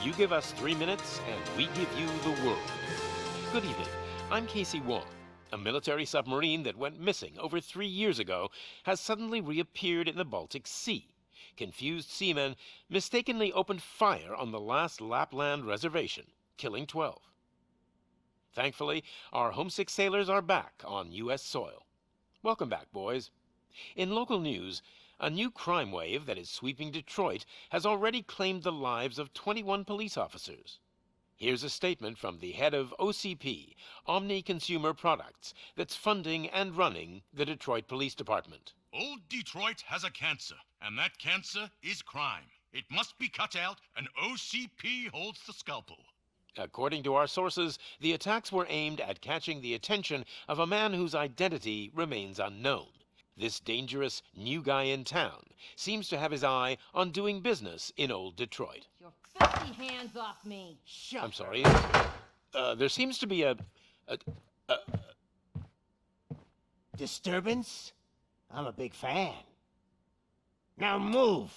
You give us 3 minutes, and we give you the world. Good evening. I'm Casey Wong. A military submarine that went missing over 3 years ago has suddenly reappeared in the Baltic Sea. Confused seamen mistakenly opened fire on the last Lapland reservation, killing 12. Thankfully, our homesick sailors are back on U.S. soil. Welcome back, boys. In local news, a new crime wave that is sweeping Detroit has already claimed the lives of 21 police officers. Here's a statement from the head of OCP, Omni Consumer Products, that's funding and running the Detroit Police Department. Old Detroit has a cancer, and that cancer is crime. It must be cut out, and OCP holds the scalpel. According to our sources, the attacks were aimed at catching the attention of a man whose identity remains unknown. This dangerous new guy in town seems to have his eye on doing business in old Detroit. Your filthy hands off me! Shut I'm sorry. There seems to be a disturbance? I'm a big fan. Now move!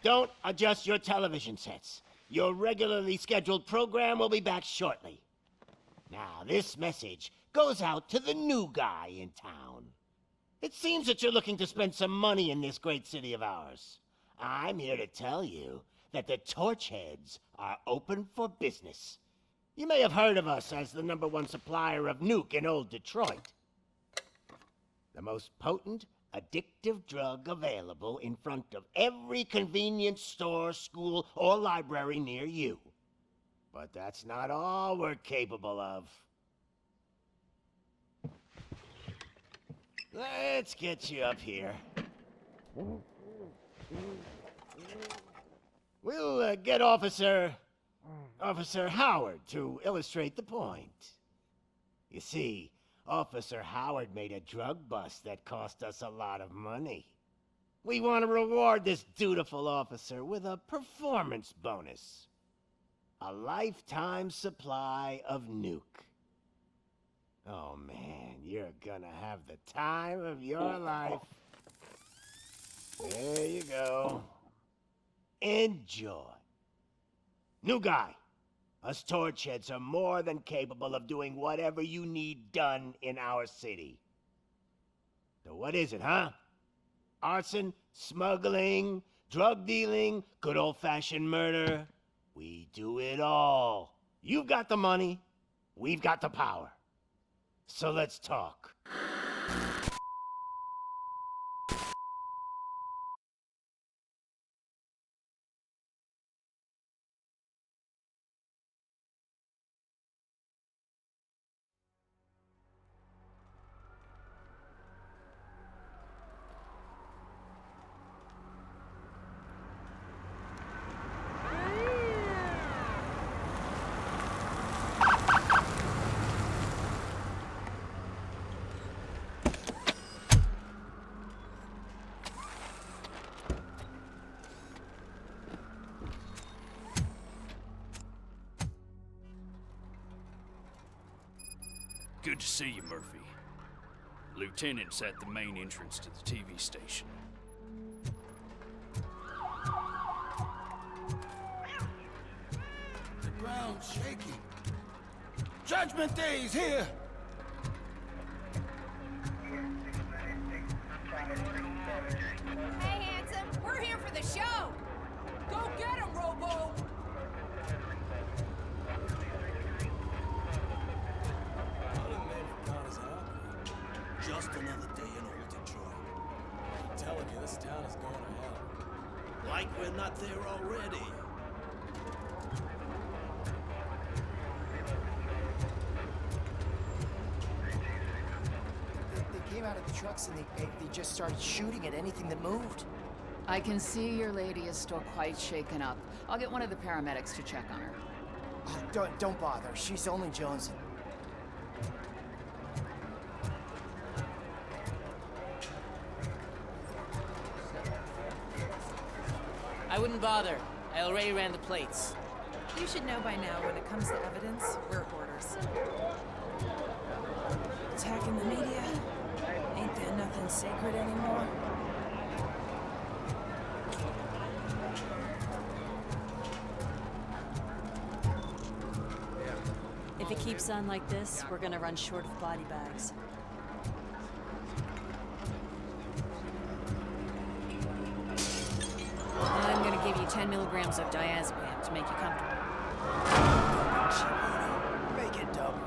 Don't adjust your television sets. Your regularly scheduled program will be back shortly. Now, this message goes out to the new guy in town. It seems that you're looking to spend some money in this great city of ours. I'm here to tell you that the Torchheads are open for business. You may have heard of us as the #1 supplier of nuke in old Detroit. The most potent, addictive drug available in front of every convenience store, school, or library near you. But that's not all we're capable of. Let's get you up here. We'll get Officer Howard to illustrate the point. You see, Officer Howard made a drug bust that cost us a lot of money. We want to reward this dutiful officer with a performance bonus. A lifetime supply of nuke. Oh man, you're gonna have the time of your life. There you go. Enjoy. New guy. Us Torchheads are more than capable of doing whatever you need done in our city. So what is it, huh? Arson, smuggling, drug dealing, good old-fashioned murder. We do it all. You've got the money, we've got the power. So let's talk. Good to see you, Murphy. Lieutenant's at the main entrance to the TV station. The ground's shaking. Judgment Day's here! Hey, handsome, we're here for the show! Go get him, Robo! Just another day in old Detroit. I'm telling you, this town is going to hell. Like we're not there already. They came out of the trucks and they just started shooting at anything that moved. I can see your lady is still quite shaken up. I'll get one of the paramedics to check on her. Oh, don't bother. She's only jonesing. I wouldn't bother. I already ran the plates. You should know by now when it comes to evidence, we're hoarders. Attacking the media? Ain't there nothing sacred anymore? If it keeps on like this, we're gonna run short of body bags. I'm gonna give you 10 milligrams of diazepam to make you comfortable. Make it double.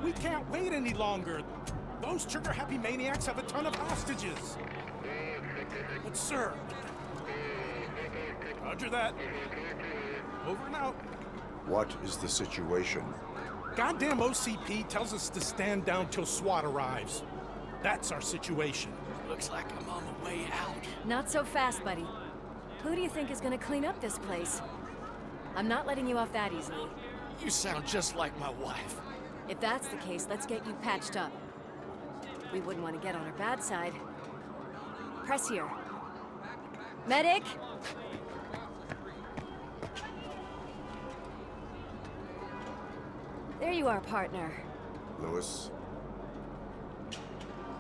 We can't wait any longer. Those trigger-happy maniacs have a ton of hostages. But sir... Roger that. Over and out. What is the situation? Goddamn OCP tells us to stand down till SWAT arrives. That's our situation. Looks like I'm on the way out. Not so fast, buddy. Who do you think is gonna clean up this place? I'm not letting you off that easily. You sound just like my wife. If that's the case, let's get you patched up. We wouldn't want to get on her bad side. Press here. Medic! There you are, partner. Lewis?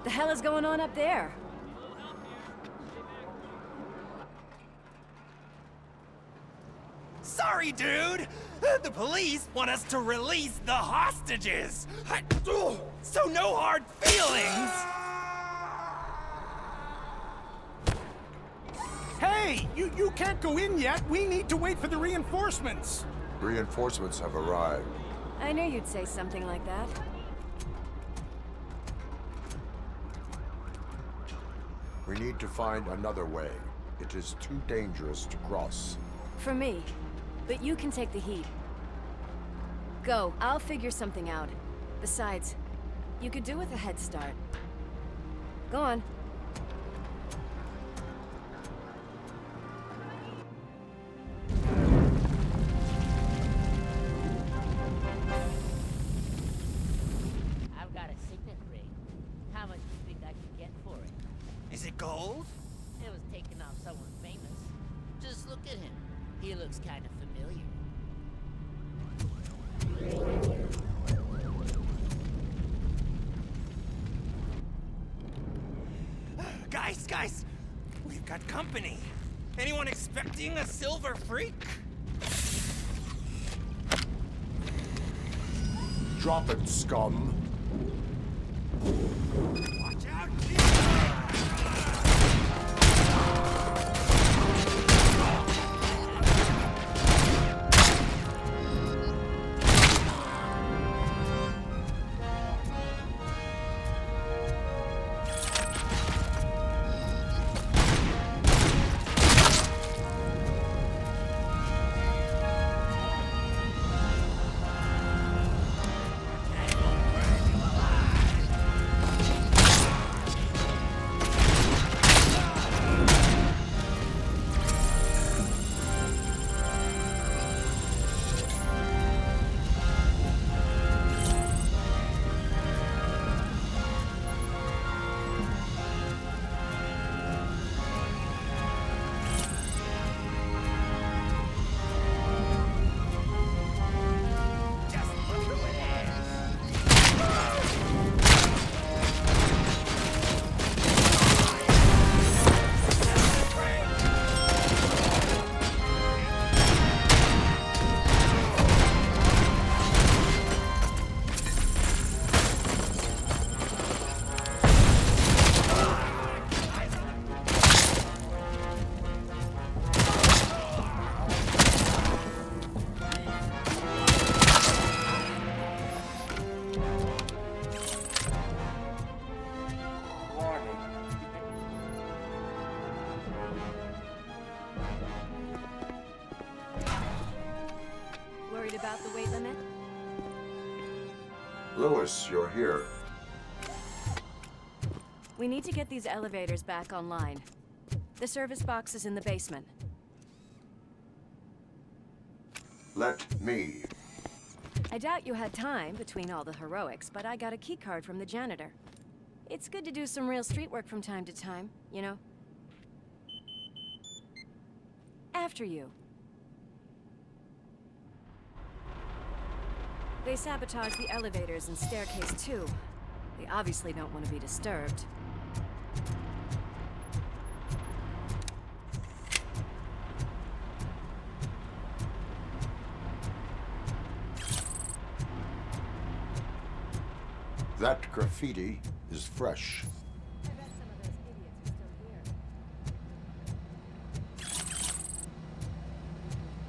The hell is going on up there? Sorry, dude! The police want us to release the hostages! So no hard feelings! Hey! You can't go in yet! We need to wait for the reinforcements! Reinforcements have arrived. I knew you'd say something like that. We need to find another way. It is too dangerous to cross. For me. But you can take the heat. Go. I'll figure something out. Besides, you could do with a head start. Go on. I've got a signet ring. How much do you think I could get for it? Is it gold? It was taken off someone famous. Just look at him. He looks kind of familiar. Guys! We've got company. Anyone expecting a silver freak? Drop it, scum. Watch out! About the weight limit? Lewis, you're here. We need to get these elevators back online. The service box is in the basement. Let me. I doubt you had time between all the heroics, but I got a keycard from the janitor. It's good to do some real street work from time to time, you know? After you. They sabotage the elevators and staircase too. They obviously don't want to be disturbed. That graffiti is fresh. I bet some of those idiots are still here.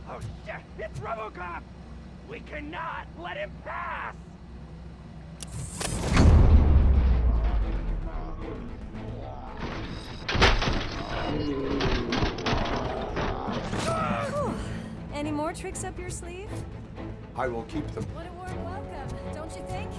Oh shit! It's RoboCop! We cannot let him pass! Any more tricks up your sleeve? I will keep them. What a warm welcome, don't you think?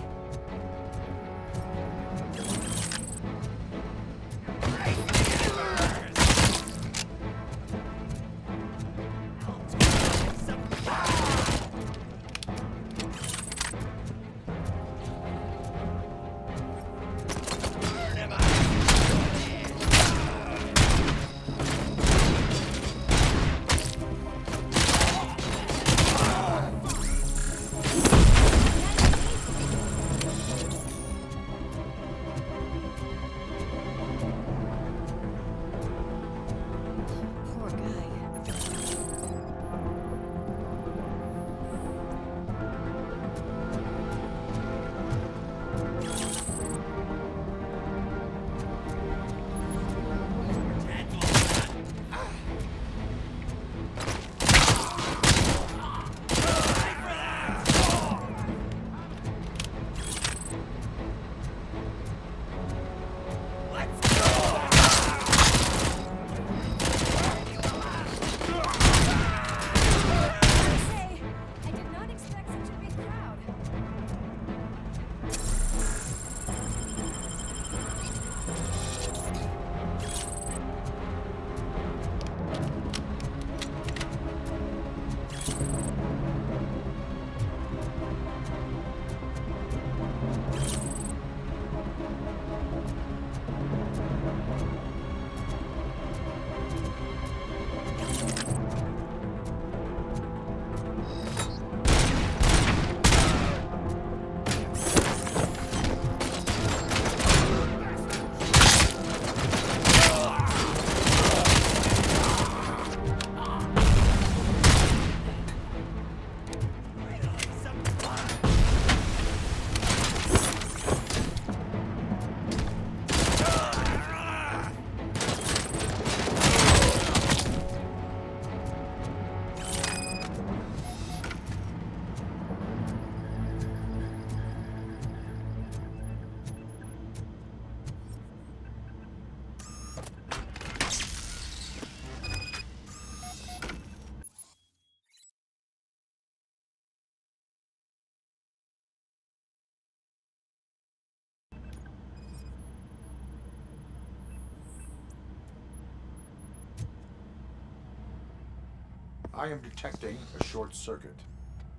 I am detecting a short circuit.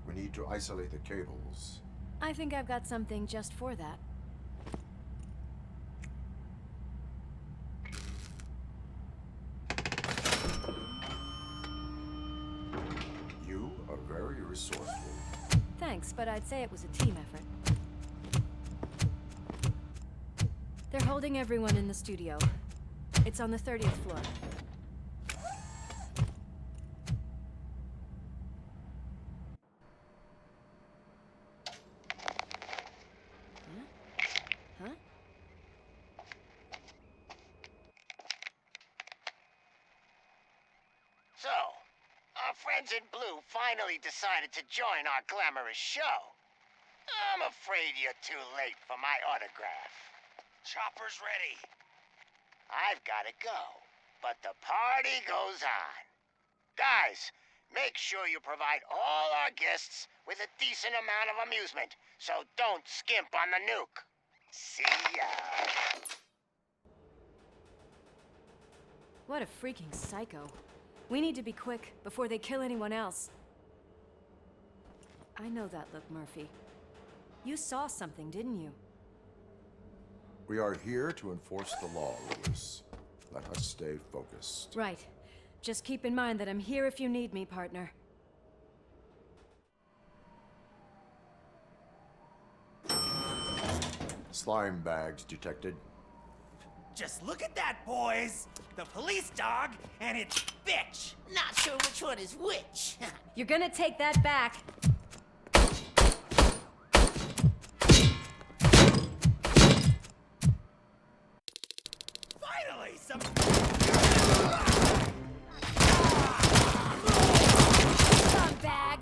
We need to isolate the cables. I think I've got something just for that. You are very resourceful. Thanks, but I'd say it was a team effort. They're holding everyone in the studio. It's on the 30th floor. So, our friends in blue finally decided to join our glamorous show. I'm afraid you're too late for my autograph. Chopper's ready. I've got to go, but the party goes on. Guys, make sure you provide all our guests with a decent amount of amusement, so don't skimp on the nuke. See ya. What a freaking psycho. We need to be quick before they kill anyone else. I know that look, Murphy. You saw something, didn't you? We are here to enforce the law, Lewis. Let us stay focused. Right. Just keep in mind that I'm here if you need me, partner. Slime bags detected. Just look at that, boys! The police dog and its bitch! Not sure which one is which. You're gonna take that back. Finally, some... Bag.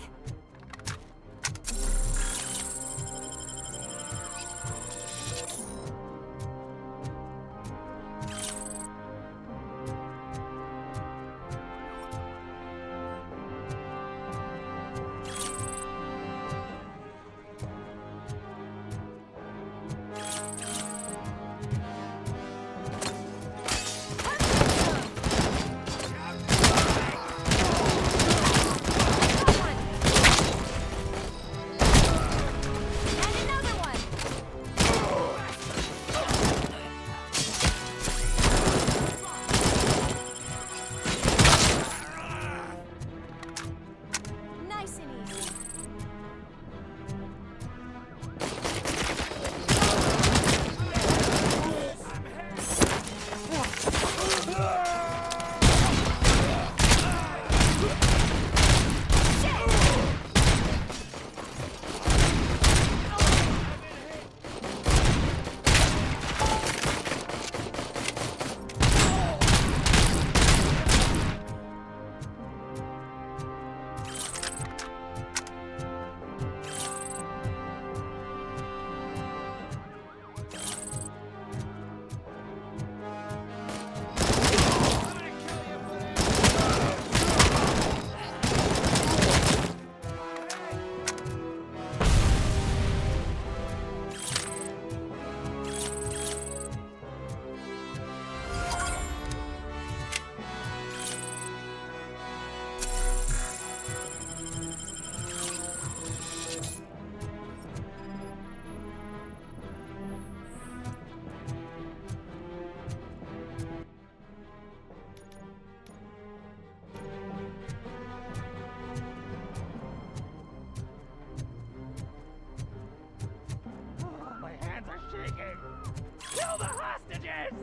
Kill the hostages!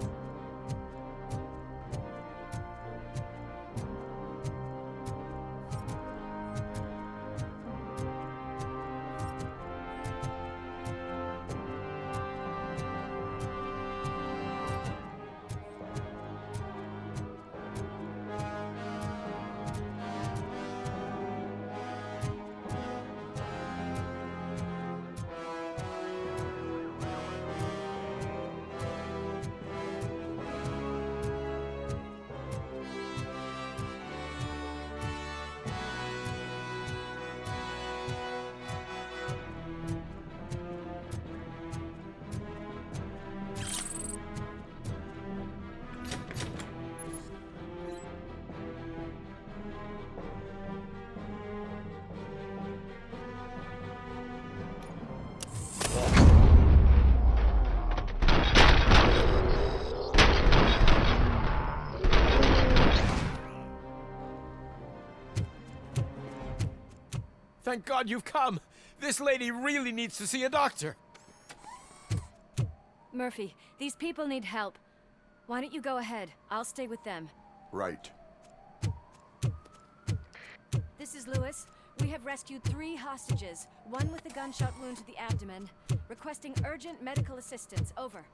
Thank God you've come! This lady really needs to see a doctor! Murphy, these people need help. Why don't you go ahead? I'll stay with them. Right. This is Lewis. We have rescued 3 hostages, one with a gunshot wound to the abdomen. Requesting urgent medical assistance. Over.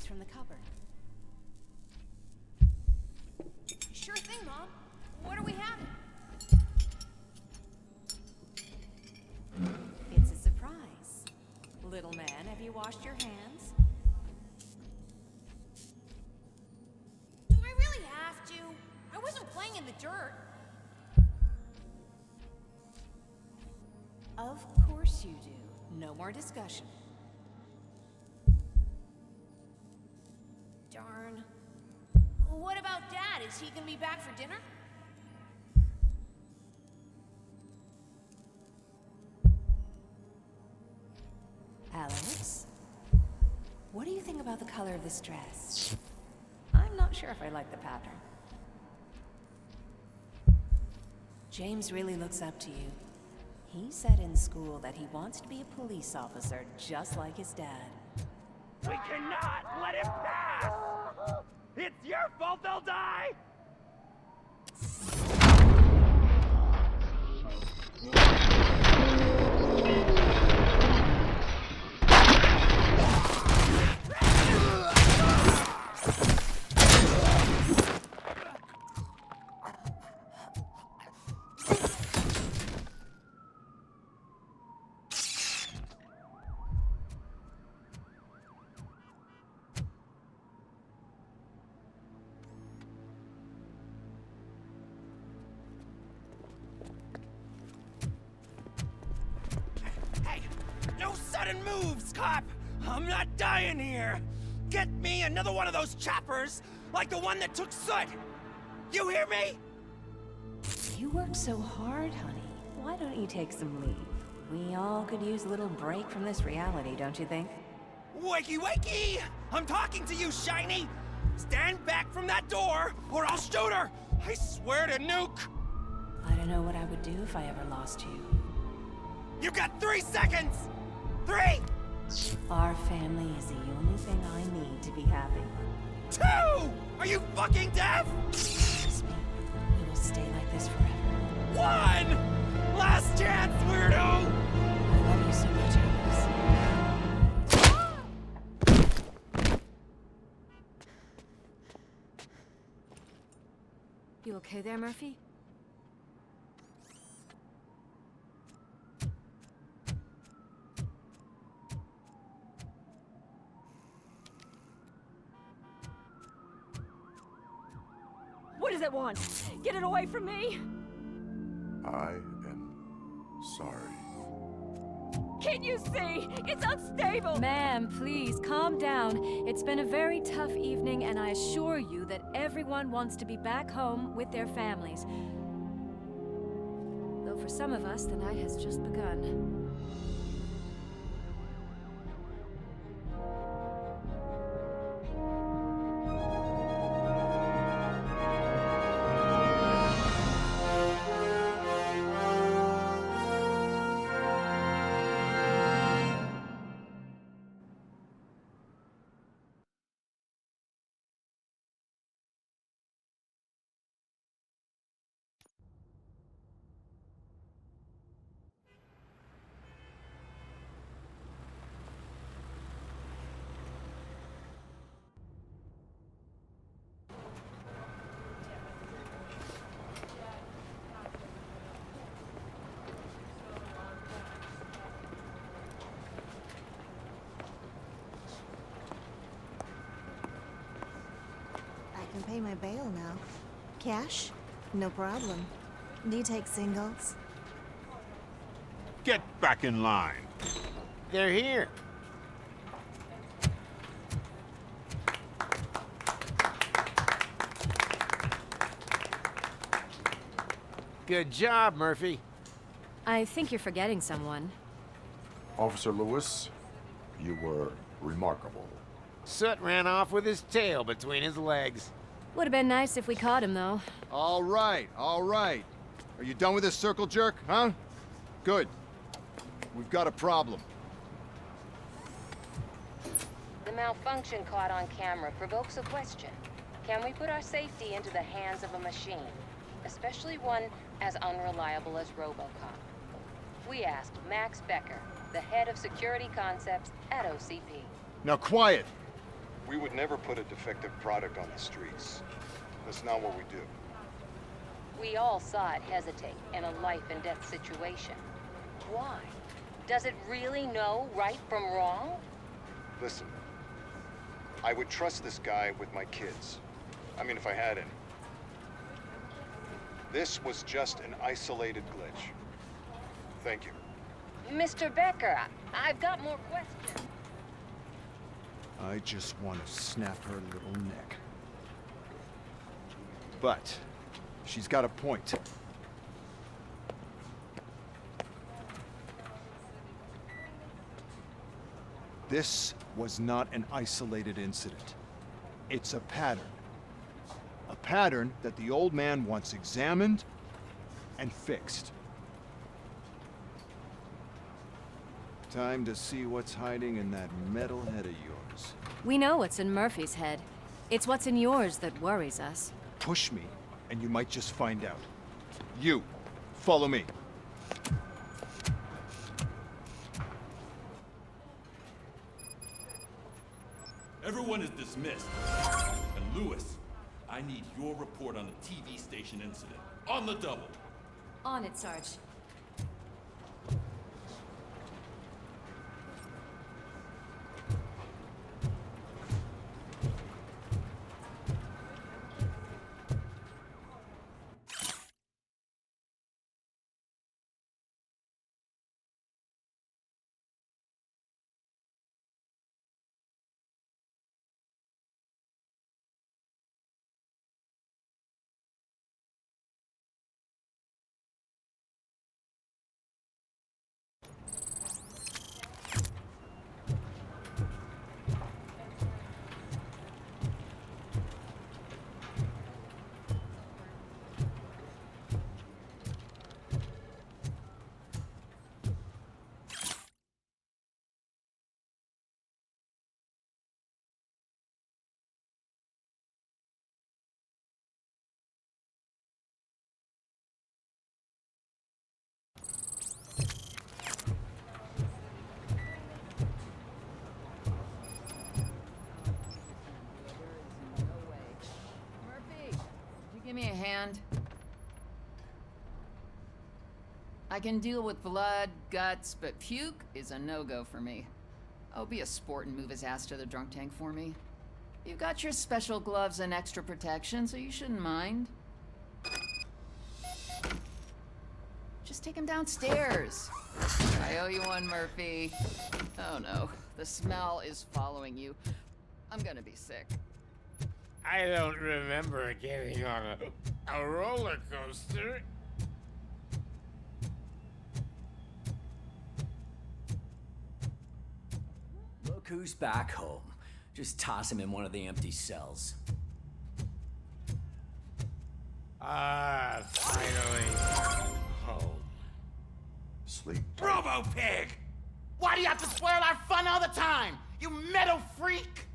From the cupboard. Sure thing, Mom. What are we having? It's a surprise. Little man, have you washed your hands? Do I really have to? I wasn't playing in the dirt. Of course you do. No more discussion. Darn. What about Dad? Is he gonna be back for dinner? Alex? What do you think about the color of this dress? I'm not sure if I like the pattern. James really looks up to you. He said in school that he wants to be a police officer just like his dad. We cannot let him pass! It's your fault they'll die! Sudden moves, cop! I'm not dying here! Get me another one of those choppers, like the one that took Soot! You hear me? You work so hard, honey. Why don't you take some leave? We all could use a little break from this reality, don't you think? Wakey, wakey! I'm talking to you, Shiny! Stand back from that door, or I'll shoot her! I swear to nuke! I don't know what I would do if I ever lost you. You got 3 seconds! 3! Our family is the only thing I need to be happy. 2! Are you fucking deaf? Trust me, we will stay like this forever. 1! Last chance, weirdo! I love you so much, Alice. You okay there, Murphy? What does it want? Get it away from me! I am sorry. Can't you see? It's unstable! Ma'am, please, calm down. It's been a very tough evening, and I assure you that everyone wants to be back home with their families. Though for some of us, the night has just begun. I can pay my bail now. Cash? No problem. Do you take singles? Get back in line. They're here. Good job, Murphy. I think you're forgetting someone. Officer Lewis, you were remarkable. Soot ran off with his tail between his legs. Would have been nice if we caught him, though. All right, all right. Are you done with this circle jerk, huh? Good. We've got a problem. The malfunction caught on camera provokes a question. Can we put our safety into the hands of a machine? Especially one as unreliable as RoboCop. We asked Max Becker, the head of security concepts at OCP. Now quiet! We would never put a defective product on the streets. That's not what we do. We all saw it hesitate in a life-and-death situation. Why? Does it really know right from wrong? Listen, I would trust this guy with my kids. I mean, if I had any. This was just an isolated glitch. Thank you. Mr. Becker, I've got more questions. I just want to snap her little neck. But she's got a point. This was not an isolated incident. It's a pattern. A pattern that the old man wants examined and fixed. Time to see what's hiding in that metal head of yours. We know what's in Murphy's head. It's what's in yours that worries us. Push me, and you might just find out. You, follow me. Everyone is dismissed. And Lewis, I need your report on the TV station incident. On the double. On it, Sarge. hand? I can deal with blood, guts, but puke is a no-go for me. Oh, be a sport and move his ass to the drunk tank for me. You got your special gloves and extra protection, so you shouldn't mind. Just take him downstairs. I owe you one, Murphy. Oh no, the smell is following you. I'm gonna be sick. I don't remember getting on a roller coaster. Look who's back home. Just toss him in one of the empty cells. Ah, finally. Home. Sleep. RoboPig! Why do you have to spoil our fun all the time? You metal freak!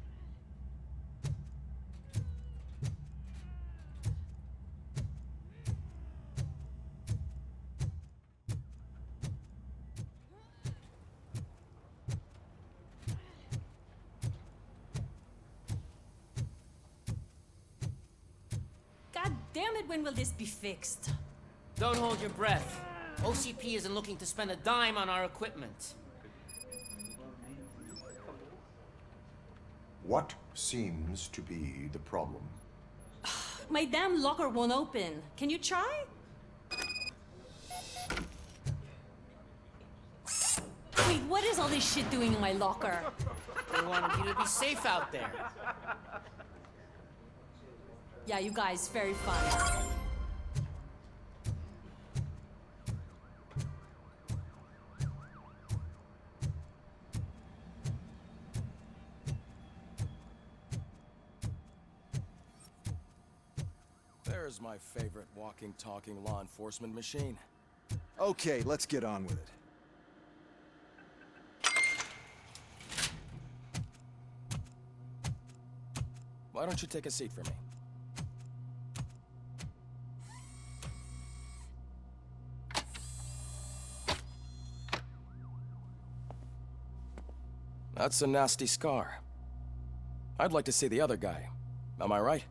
God damn it, when will this be fixed? Don't hold your breath. OCP isn't looking to spend a dime on our equipment. What seems to be the problem? My damn locker won't open. Can you try? Wait, what is all this shit doing in my locker? They wanted you to be safe out there. Yeah, you guys, very fun. There's my favorite walking, talking law enforcement machine. Okay, let's get on with it. Why don't you take a seat for me? That's a nasty scar. I'd like to see the other guy. Am I right?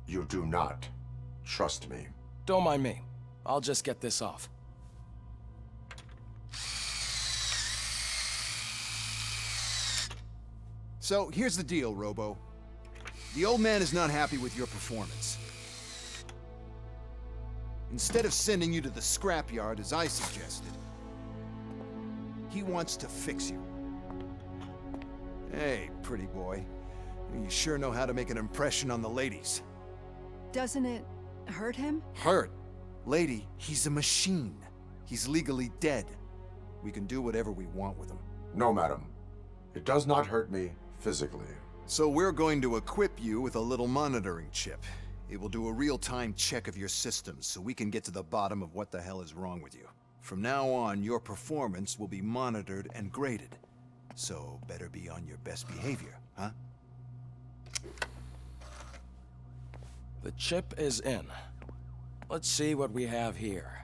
You do not. Trust me. Don't mind me. I'll just get this off. So, here's the deal, Robo. The old man is not happy with your performance. Instead of sending you to the scrapyard as I suggested, he wants to fix you. Hey, pretty boy. You sure know how to make an impression on the ladies. Doesn't it hurt him? Hurt? Lady, he's a machine. He's legally dead. We can do whatever we want with him. No, madam. It does not hurt me physically. So we're going to equip you with a little monitoring chip. It will do a real-time check of your systems so we can get to the bottom of what the hell is wrong with you. From now on, your performance will be monitored and graded. So better be on your best behavior, huh? The chip is in. Let's see what we have here.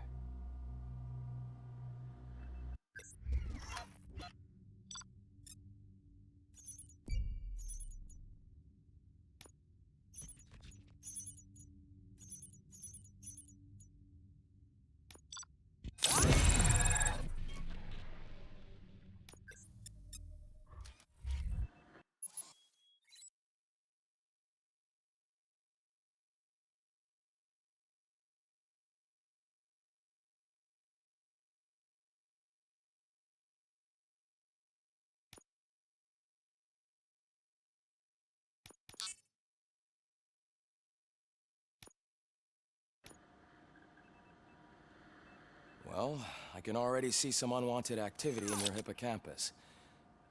Well, I can already see some unwanted activity in your hippocampus.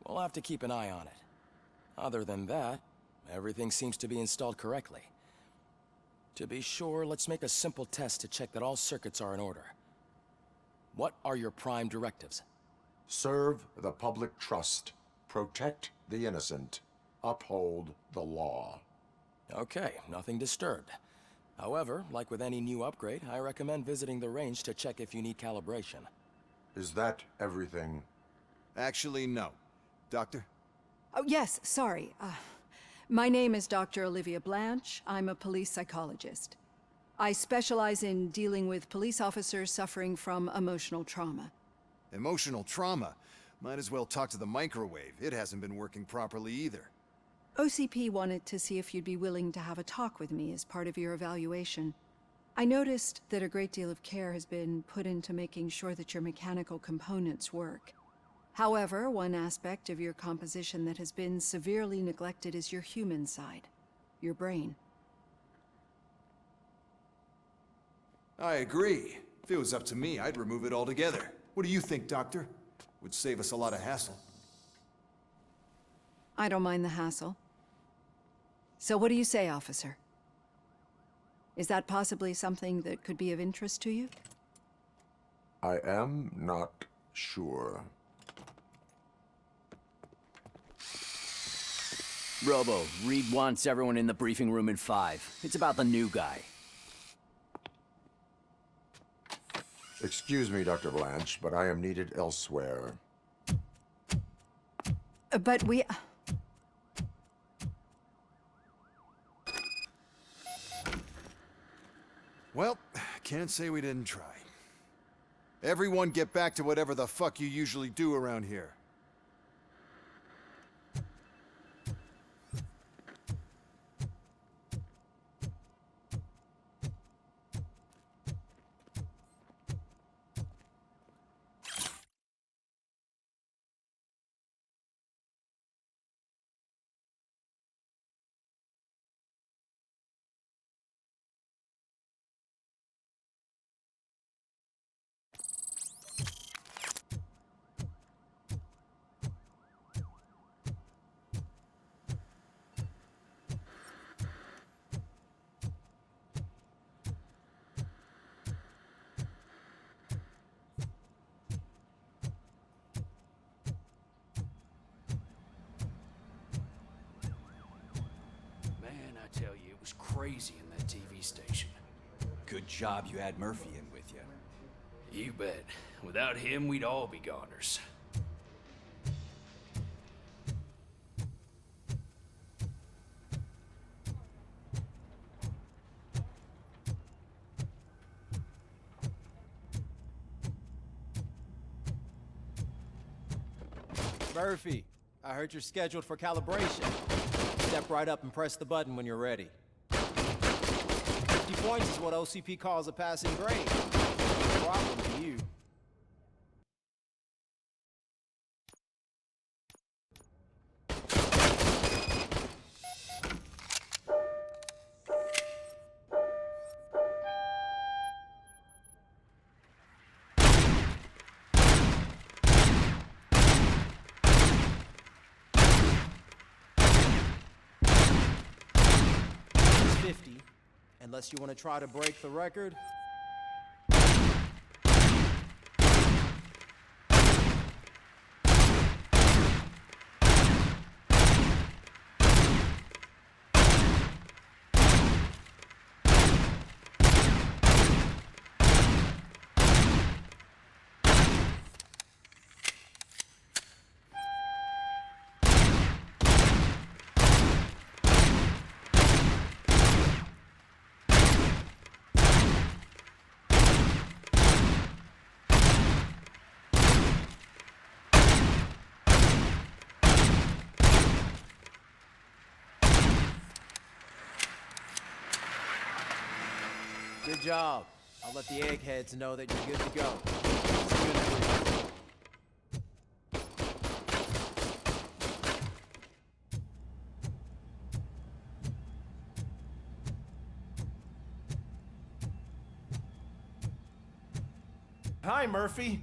We'll have to keep an eye on it. Other than that, everything seems to be installed correctly. To be sure, let's make a simple test to check that all circuits are in order. What are your prime directives? Serve the public trust. Protect the innocent. Uphold the law. Okay, nothing disturbed. However, like with any new upgrade, I recommend visiting the range to check if you need calibration. Is that everything? Actually, no. Doctor? Oh, yes, sorry. My name is Dr. Olivia Blanche. I'm a police psychologist. I specialize in dealing with police officers suffering from emotional trauma. Emotional trauma? Might as well talk to the microwave. It hasn't been working properly either. OCP wanted to see if you'd be willing to have a talk with me as part of your evaluation. I noticed that a great deal of care has been put into making sure that your mechanical components work. However, one aspect of your composition that has been severely neglected is your human side, your brain. I agree. If it was up to me, I'd remove it altogether. What do you think, Doctor? Would save us a lot of hassle. I don't mind the hassle. So what do you say, officer? Is that possibly something that could be of interest to you? I am not sure. Robo, Reed wants everyone in the briefing room in 5. It's about the new guy. Excuse me, Dr. Blanche, but I am needed elsewhere. But we... Well, can't say we didn't try. Everyone get back to whatever the fuck you usually do around here. Crazy in that TV station. Good job you had Murphy in with you. You bet. Without him, we'd all be goners. Murphy, I heard you're scheduled for calibration. Step right up and press the button when you're ready. 50 points is what OCP calls a passing grade. No problem to you. It's 50. Unless you want to try to break the record. Good job. I'll let the eggheads know that you're good to go. See you in the briefing. Hi, Murphy.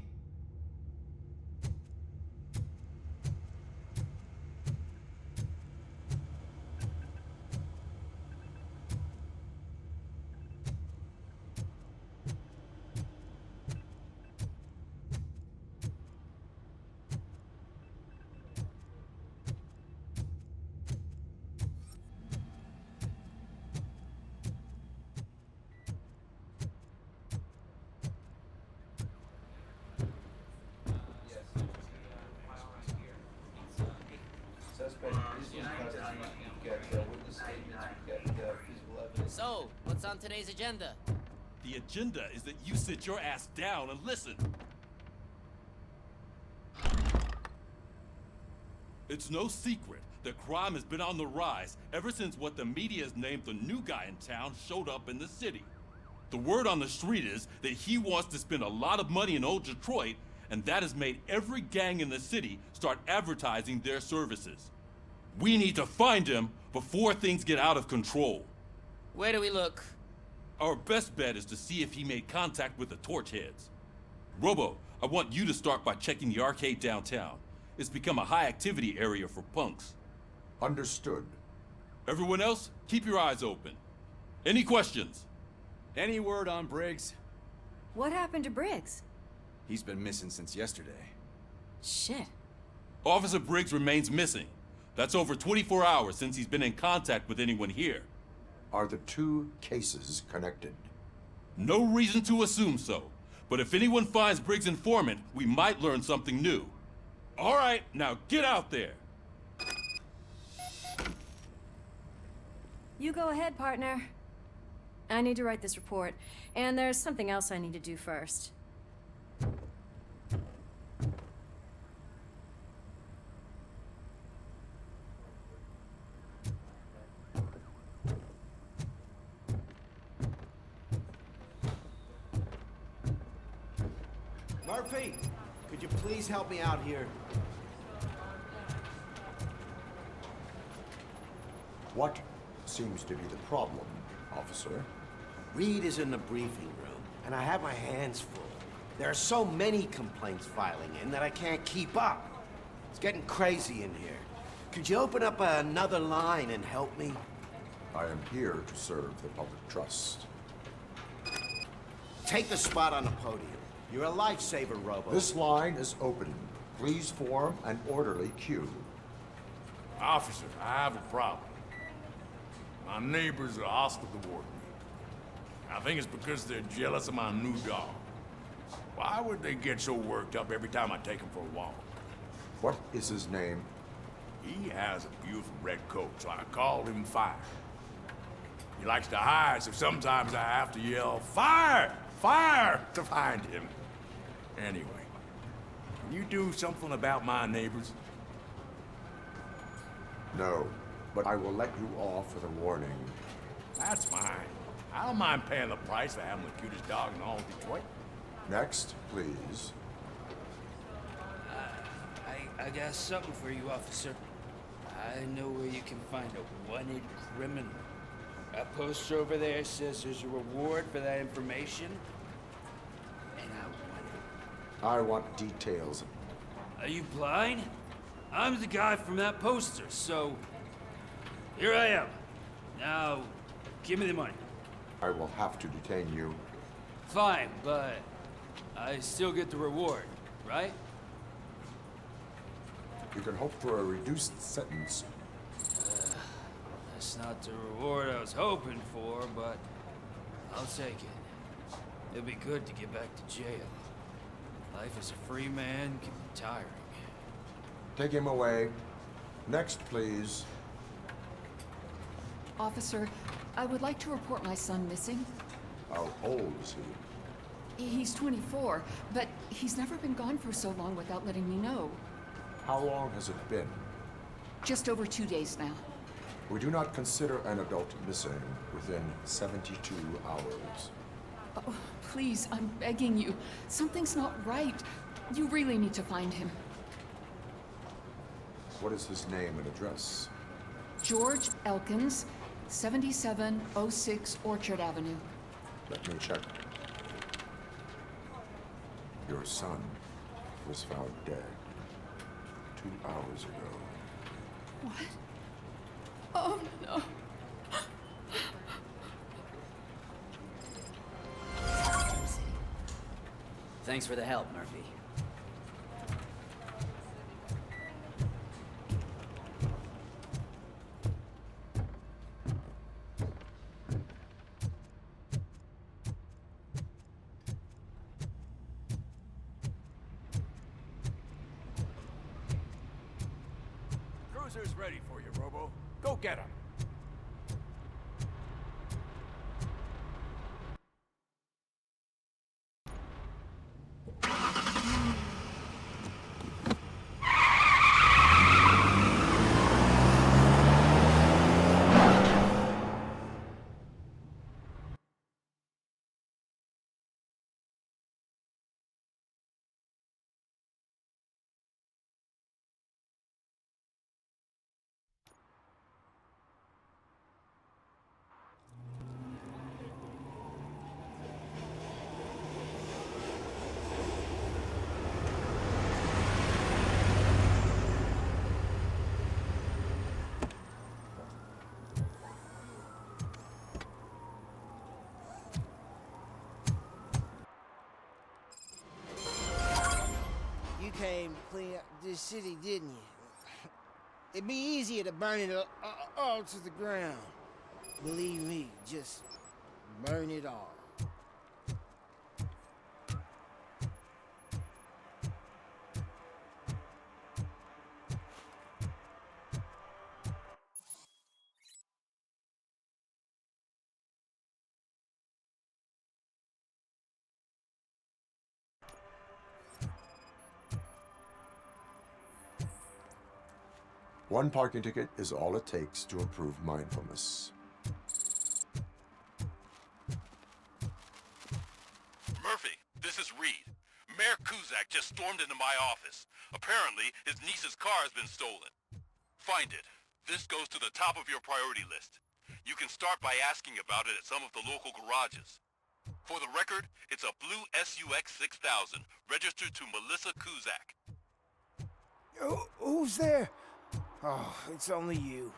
So, what's on today's agenda? The agenda is that you sit your ass down and listen. It's no secret that crime has been on the rise ever since what the media has named the new guy in town showed up in the city. The word on the street is that he wants to spend a lot of money in old Detroit, and that has made every gang in the city start advertising their services. We need to find him before things get out of control. Where do we look? Our best bet is to see if he made contact with the Torchheads. Robo, I want you to start by checking the arcade downtown. It's become a high-activity area for punks. Understood. Everyone else, keep your eyes open. Any questions? Any word on Briggs? What happened to Briggs? He's been missing since yesterday. Shit. Officer Briggs remains missing. That's over 24 hours since he's been in contact with anyone here. Are the two cases connected? No reason to assume so. But if anyone finds Briggs' informant, we might learn something new. All right, now get out there. You go ahead, partner. I need to write this report, and there's something else I need to do first. Murphy, could you please help me out here? What seems to be the problem, officer? Reed is in the briefing room, and I have my hands full. There are so many complaints filing in that I can't keep up. It's getting crazy in here. Could you open up another line and help me? I am here to serve the public trust. Take the spot on the podium. You're a lifesaver, Robo. This line is open. Please form an orderly queue. Officer, I have a problem. My neighbors are hostile toward me. I think it's because they're jealous of my new dog. Why would they get so worked up every time I take him for a walk? What is his name? He has a beautiful red coat, so I called him Fire. He likes to hide, so sometimes I have to yell, "Fire! Fire!" to find him. Anyway, can you do something about my neighbors? No, but I will let you off with a warning. That's fine. I don't mind paying the price for having the cutest dog in all of Detroit. Next, please. I got something for you, officer. I know where you can find a wanted criminal. A poster over there says there's a reward for that information, and I want it. I want details. Are you blind? I'm the guy from that poster, so here I am. Now, give me the money. I will have to detain you. Fine, but I still get the reward, right? You can hope for a reduced sentence. That's not the reward I was hoping for, but I'll take it. It'll be good to get back to jail. Life as a free man can be tiring. Take him away. Next, please. Officer, I would like to report my son missing. How old is he? He's 24, but he's never been gone for so long without letting me know. How long has it been? Just over 2 days now. We do not consider an adult missing within 72 hours. Oh, please, I'm begging you. Something's not right. You really need to find him. What is his name and address? George Elkins, 7706 Orchard Avenue. Let me check. Your son was found dead 2 hours ago. What? Oh, no. Thanks for the help, Murphy. Cruiser's ready for you, Robo. Go get him. came to clean up this city, didn't you? It'd be easier to burn it all to the ground. Believe me, just burn it all. One parking ticket is all it takes to improve mindfulness. Murphy, this is Reed. Mayor Kuzak just stormed into my office. Apparently, his niece's car has been stolen. Find it. This goes to the top of your priority list. You can start by asking about it at some of the local garages. For the record, it's a blue SUX 6000, registered to Melissa Kuzak. Who's there? Oh, it's only you.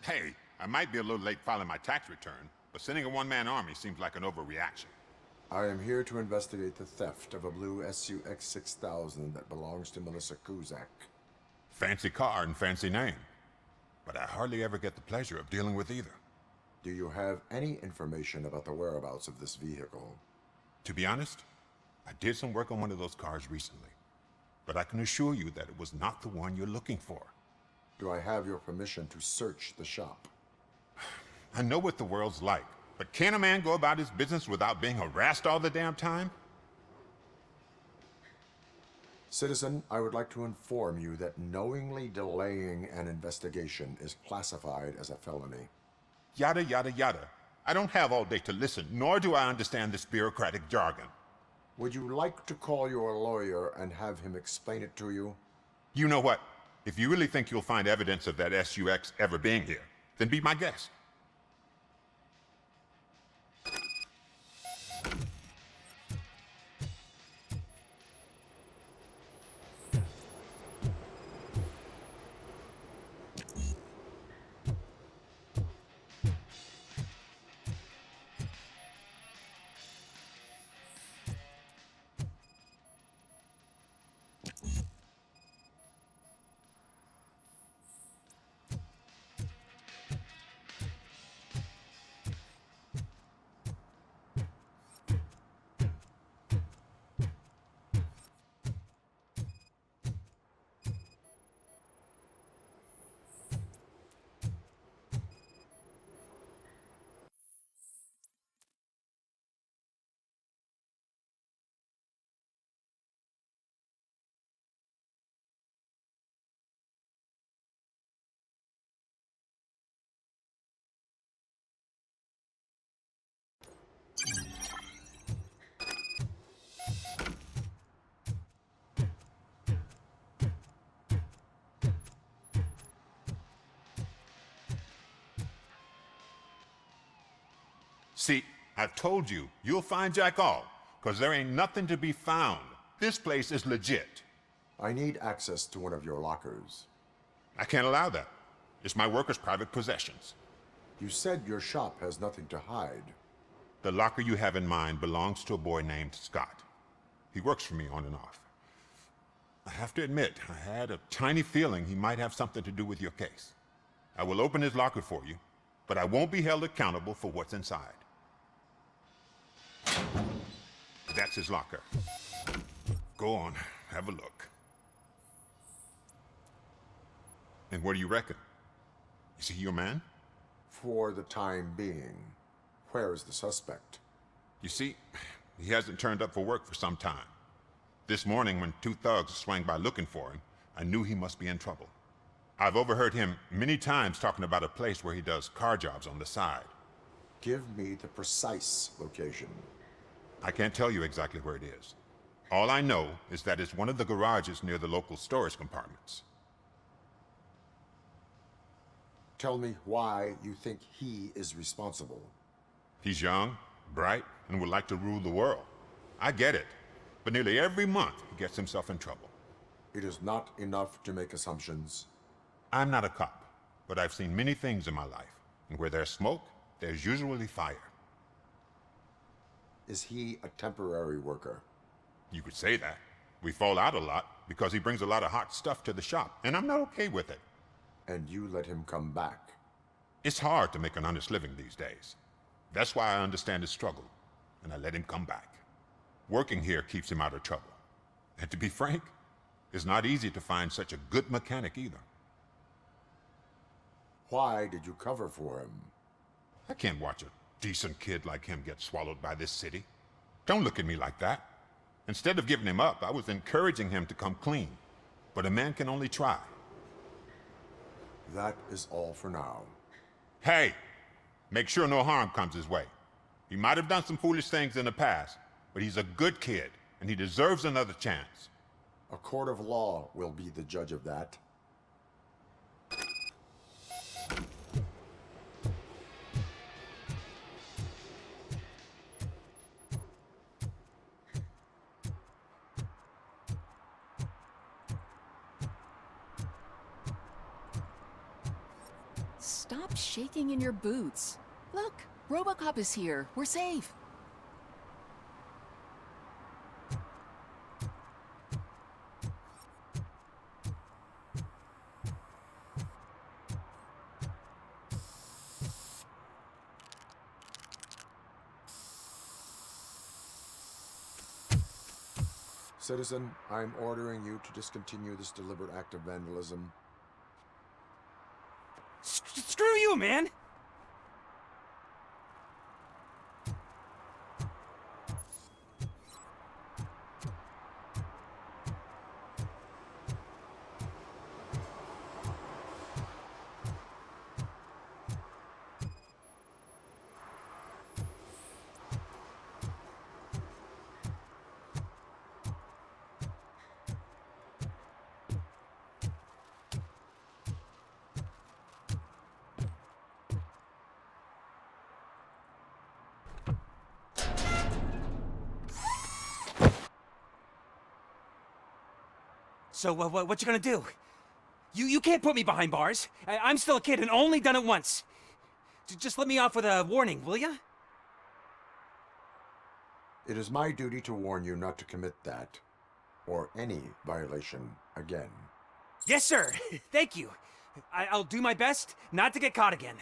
Hey, I might be a little late filing my tax return, but sending a one-man army seems like an overreaction. I am here to investigate the theft of a blue SUX 6000 that belongs to Melissa Kuzak. Fancy car and fancy name, but I hardly ever get the pleasure of dealing with either. Do you have any information about the whereabouts of this vehicle? To be honest, I did some work on one of those cars recently, but I can assure you that it was not the one you're looking for. Do I have your permission to search the shop? I know what the world's like, but can a man go about his business without being harassed all the damn time? Citizen, I would like to inform you that knowingly delaying an investigation is classified as a felony. Yada, yada, yada. I don't have all day to listen, nor do I understand this bureaucratic jargon. Would you like to call your lawyer and have him explain it to you? You know what? If you really think you'll find evidence of that SUX ever being here, then be my guest. See, I've told you, you'll find Jack all, because there ain't nothing to be found. This place is legit. I need access to one of your lockers. I can't allow that. It's my workers' private possessions. You said your shop has nothing to hide. The locker you have in mind belongs to a boy named Scott. He works for me on and off. I have to admit, I had a tiny feeling he might have something to do with your case. I will open his locker for you, but I won't be held accountable for what's inside. That's his locker. Go on, have a look. And what do you reckon? Is he your man? For the time being. Where is the suspect? You see, he hasn't turned up for work for some time. This morning, when two thugs swang by looking for him, I knew he must be in trouble. I've overheard him many times talking about a place where he does car jobs on the side. Give me the precise location. I can't tell you exactly where it is. All I know is that it's one of the garages near the local storage compartments. Tell me why you think he is responsible. He's young, bright, and would like to rule the world. I get it. But nearly every month, he gets himself in trouble. It is not enough to make assumptions. I'm not a cop, but I've seen many things in my life. And where there's smoke, there's usually fire. Is he a temporary worker? You could say that. We fall out a lot because he brings a lot of hot stuff to the shop, and I'm not okay with it. And you let him come back? It's hard to make an honest living these days. That's why I understand his struggle, and I let him come back. Working here keeps him out of trouble. And to be frank, it's not easy to find such a good mechanic either. Why did you cover for him? I can't watch a decent kid like him get swallowed by this city. Don't look at me like that. Instead of giving him up, I was encouraging him to come clean. But a man can only try. That is all for now. Hey! Make sure no harm comes his way. He might have done some foolish things in the past, but he's a good kid, and he deserves another chance. A court of law will be the judge of that. Stop shaking in your boots. Look, RoboCop is here. We're safe. Citizen, I'm ordering you to discontinue this deliberate act of vandalism. Screw you, man! So, what you gonna do? You can't put me behind bars. I'm still a kid and only done it once. Just let me off with a warning, will ya? It is my duty to warn you not to commit that, or any violation, again. Yes, sir. Thank you. I'll do my best not to get caught again.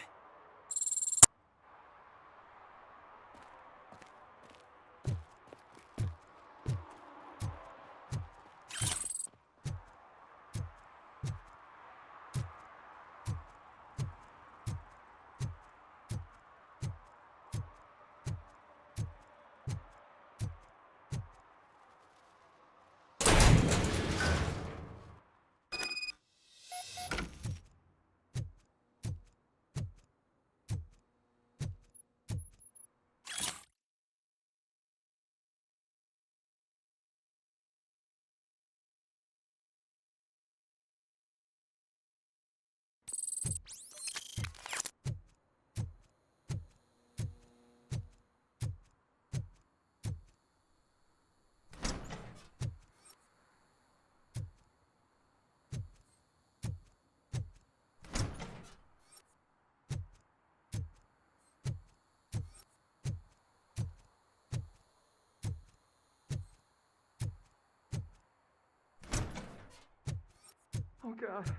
Oh God,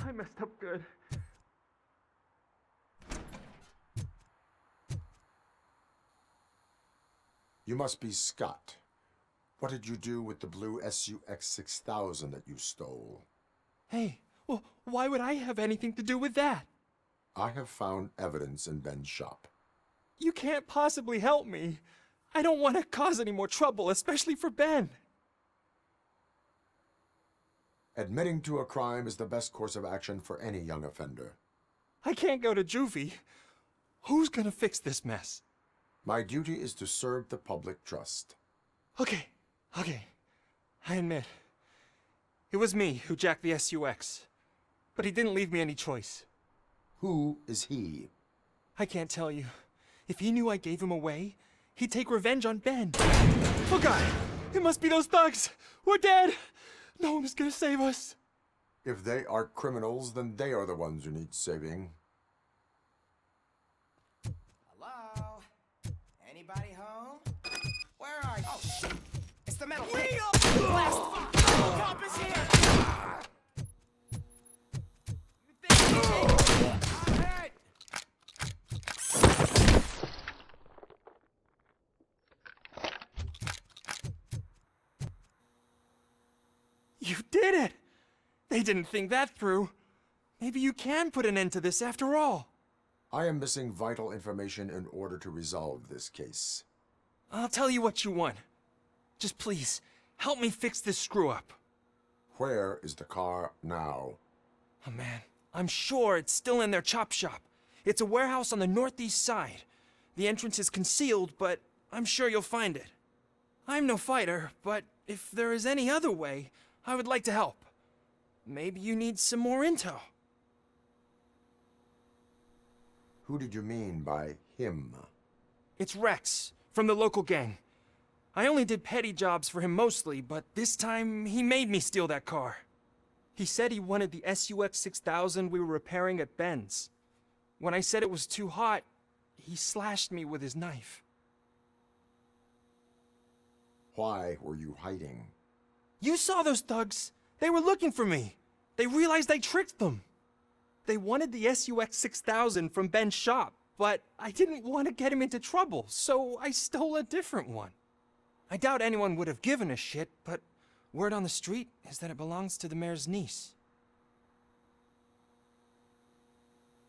I messed up good. You must be Scott. What did you do with the blue SUX 6000 that you stole? Hey, Well, why would I have anything to do with that? I have found evidence in Ben's shop. You can't possibly help me. I don't want to cause any more trouble, especially for Ben. Admitting to a crime is the best course of action for any young offender. I can't go to juvie. Who's gonna fix this mess? My duty is to serve the public trust. Okay. I admit. It was me who jacked the SUX. But he didn't leave me any choice. Who is he? I can't tell you. If he knew I gave him away, he'd take revenge on Ben. Oh God! It must be those thugs! We're dead! No one is gonna save us. If they are criminals, then they are the ones who need saving. Hello? Anybody home? Where are you? Oh, shit. It's the metal pig. Blast! RoboCop is here! I'm hurt! You did it! They didn't think that through. Maybe you can put an end to this after all. I am missing vital information in order to resolve this case. I'll tell you what you want. Just please, help me fix this screw-up. Where is the car now? Oh man, I'm sure it's still in their chop shop. It's a warehouse on the northeast side. The entrance is concealed, but I'm sure you'll find it. I'm no fighter, but if there is any other way, I would like to help. Maybe you need some more intel. Who did you mean by him? It's Rex, from the local gang. I only did petty jobs for him mostly, but this time he made me steal that car. He said he wanted the SUX 6000 we were repairing at Ben's. When I said it was too hot, he slashed me with his knife. Why were you hiding? You saw those thugs. They were looking for me. They realized I tricked them. They wanted the SUX 6000 from Ben's shop, but I didn't want to get him into trouble, so I stole a different one. I doubt anyone would have given a shit, but word on the street is that it belongs to the mayor's niece.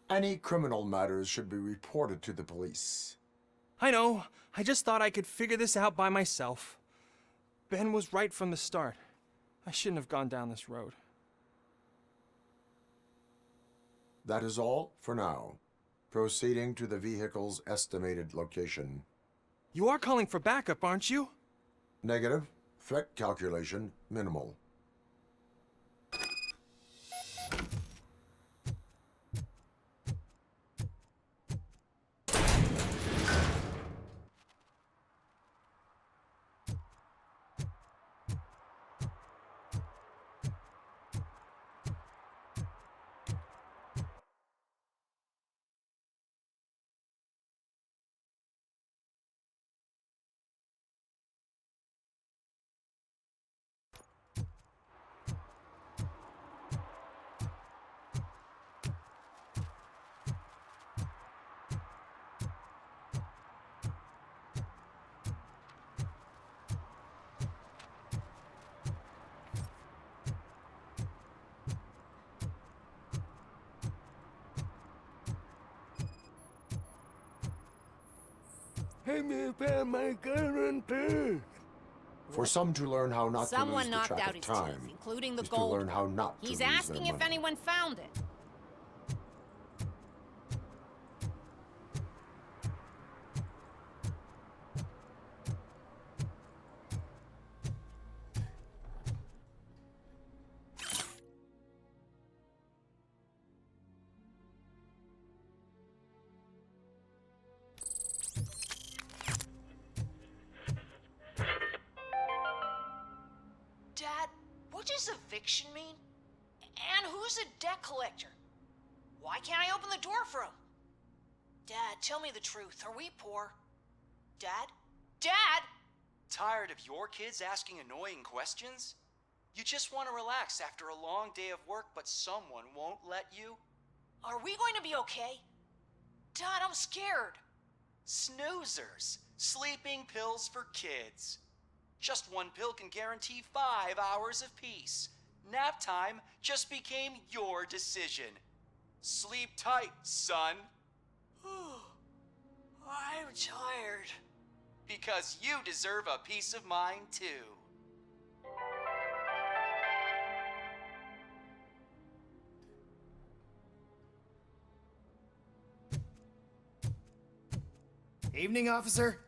Any criminal matters should be reported to the police. I know. I just thought I could figure this out by myself. Ben was right from the start. I shouldn't have gone down this road. That is all for now. Proceeding to the vehicle's estimated location. You are calling for backup, aren't you? Negative. Threat calculation minimal. Hey, me found my gun and purse. For some to learn how not to Someone lose the knocked track out of his time teeth, including the is gold. to learn how not to He's lose asking their if money. anyone found it. Dad, what does eviction mean? And who's a debt collector? Why can't I open the door for him? Dad, tell me the truth. Are we poor? Dad? Dad! Tired of your kids asking annoying questions? You just want to relax after a long day of work, but someone won't let you? Are we going to be okay? Dad, I'm scared. Snoozers. Sleeping pills for kids. Just one pill can guarantee 5 hours of peace. nap time just became your decision. Sleep tight, son. I'm tired. Because you deserve a peace of mind, too. Evening, officer.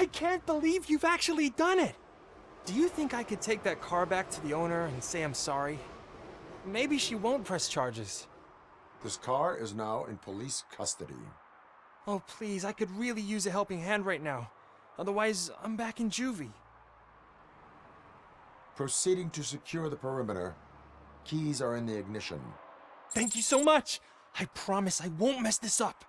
I can't believe you've actually done it! Do you think I could take that car back to the owner and say I'm sorry? Maybe she won't press charges. This car is now in police custody. Oh, please, I could really use a helping hand right now. Otherwise, I'm back in juvie. Proceeding to secure the perimeter. Keys are in the ignition. Thank you so much. I promise I won't mess this up.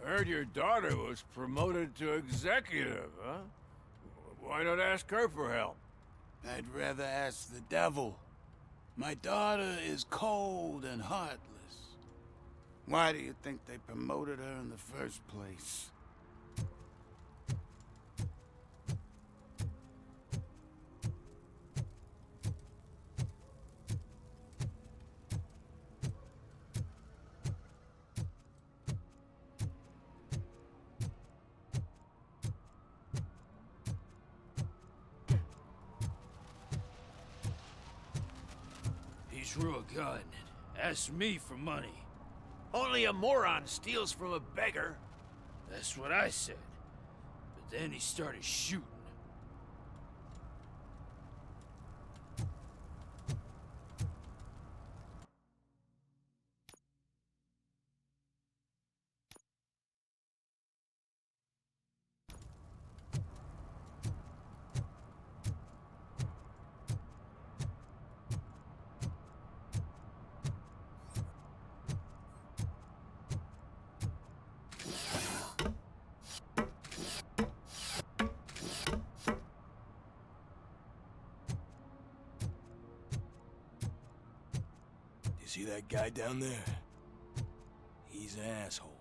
Heard your daughter was promoted to executive, huh? Why not ask her for help? I'd rather ask the devil. My daughter is cold and heartless. Why do you think they promoted her in the first place? He's real good. Asked me for money. Only a moron steals from a beggar. That's what I said. But then he started shooting. You see that guy down there? He's an asshole.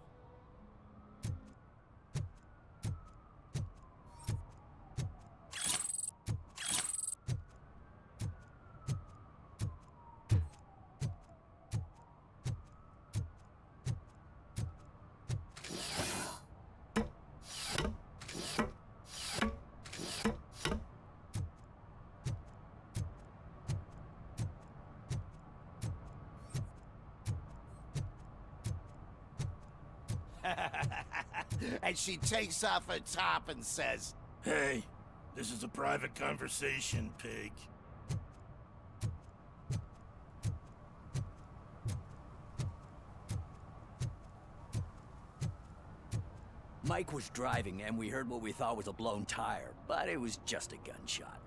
And she takes off her top and says, Hey, this is a private conversation, pig. Mike was driving and we heard what we thought was a blown tire, but it was just a gunshot.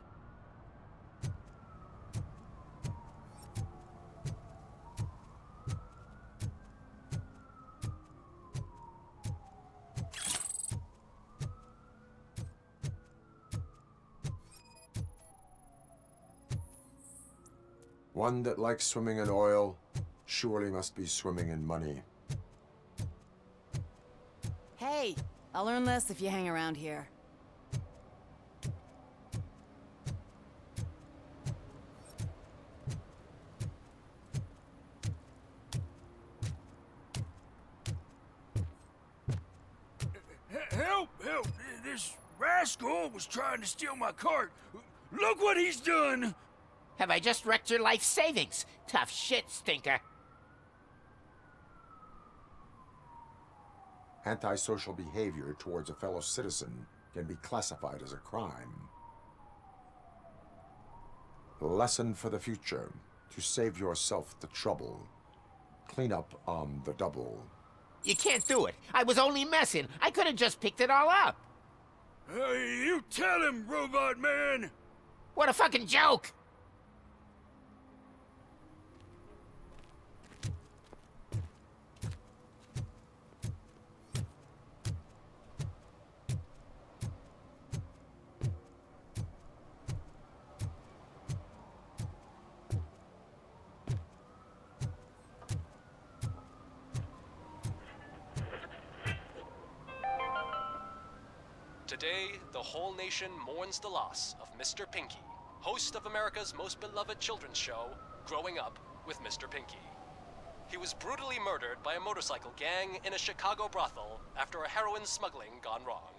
One that likes swimming in oil surely must be swimming in money. Hey, I'll learn less if you hang around here. Help! Help! This rascal was trying to steal my cart. Look what he's done! Have I just wrecked your life savings? Tough shit, stinker. Antisocial behavior towards a fellow citizen can be classified as a crime. Lesson for the future: to save yourself the trouble. Clean up on the double. You can't do it. I was only messing. I could have just picked it all up. Hey, you tell him, Robot Man! What a fucking joke! Today, the whole nation mourns the loss of Mr. Pinky, host of America's most beloved children's show, Growing Up with Mr. Pinky. He was brutally murdered by a motorcycle gang in a Chicago brothel after a heroin smuggling gone wrong.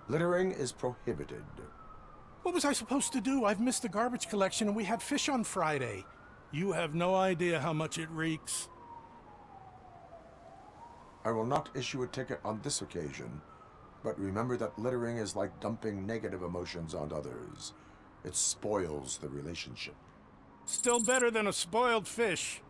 Littering is prohibited. What was I supposed to do? I've missed the garbage collection and we had fish on Friday. You have no idea how much it reeks. I will not issue a ticket on this occasion, but remember that littering is like dumping negative emotions on others. It spoils the relationship. Still better than a spoiled fish.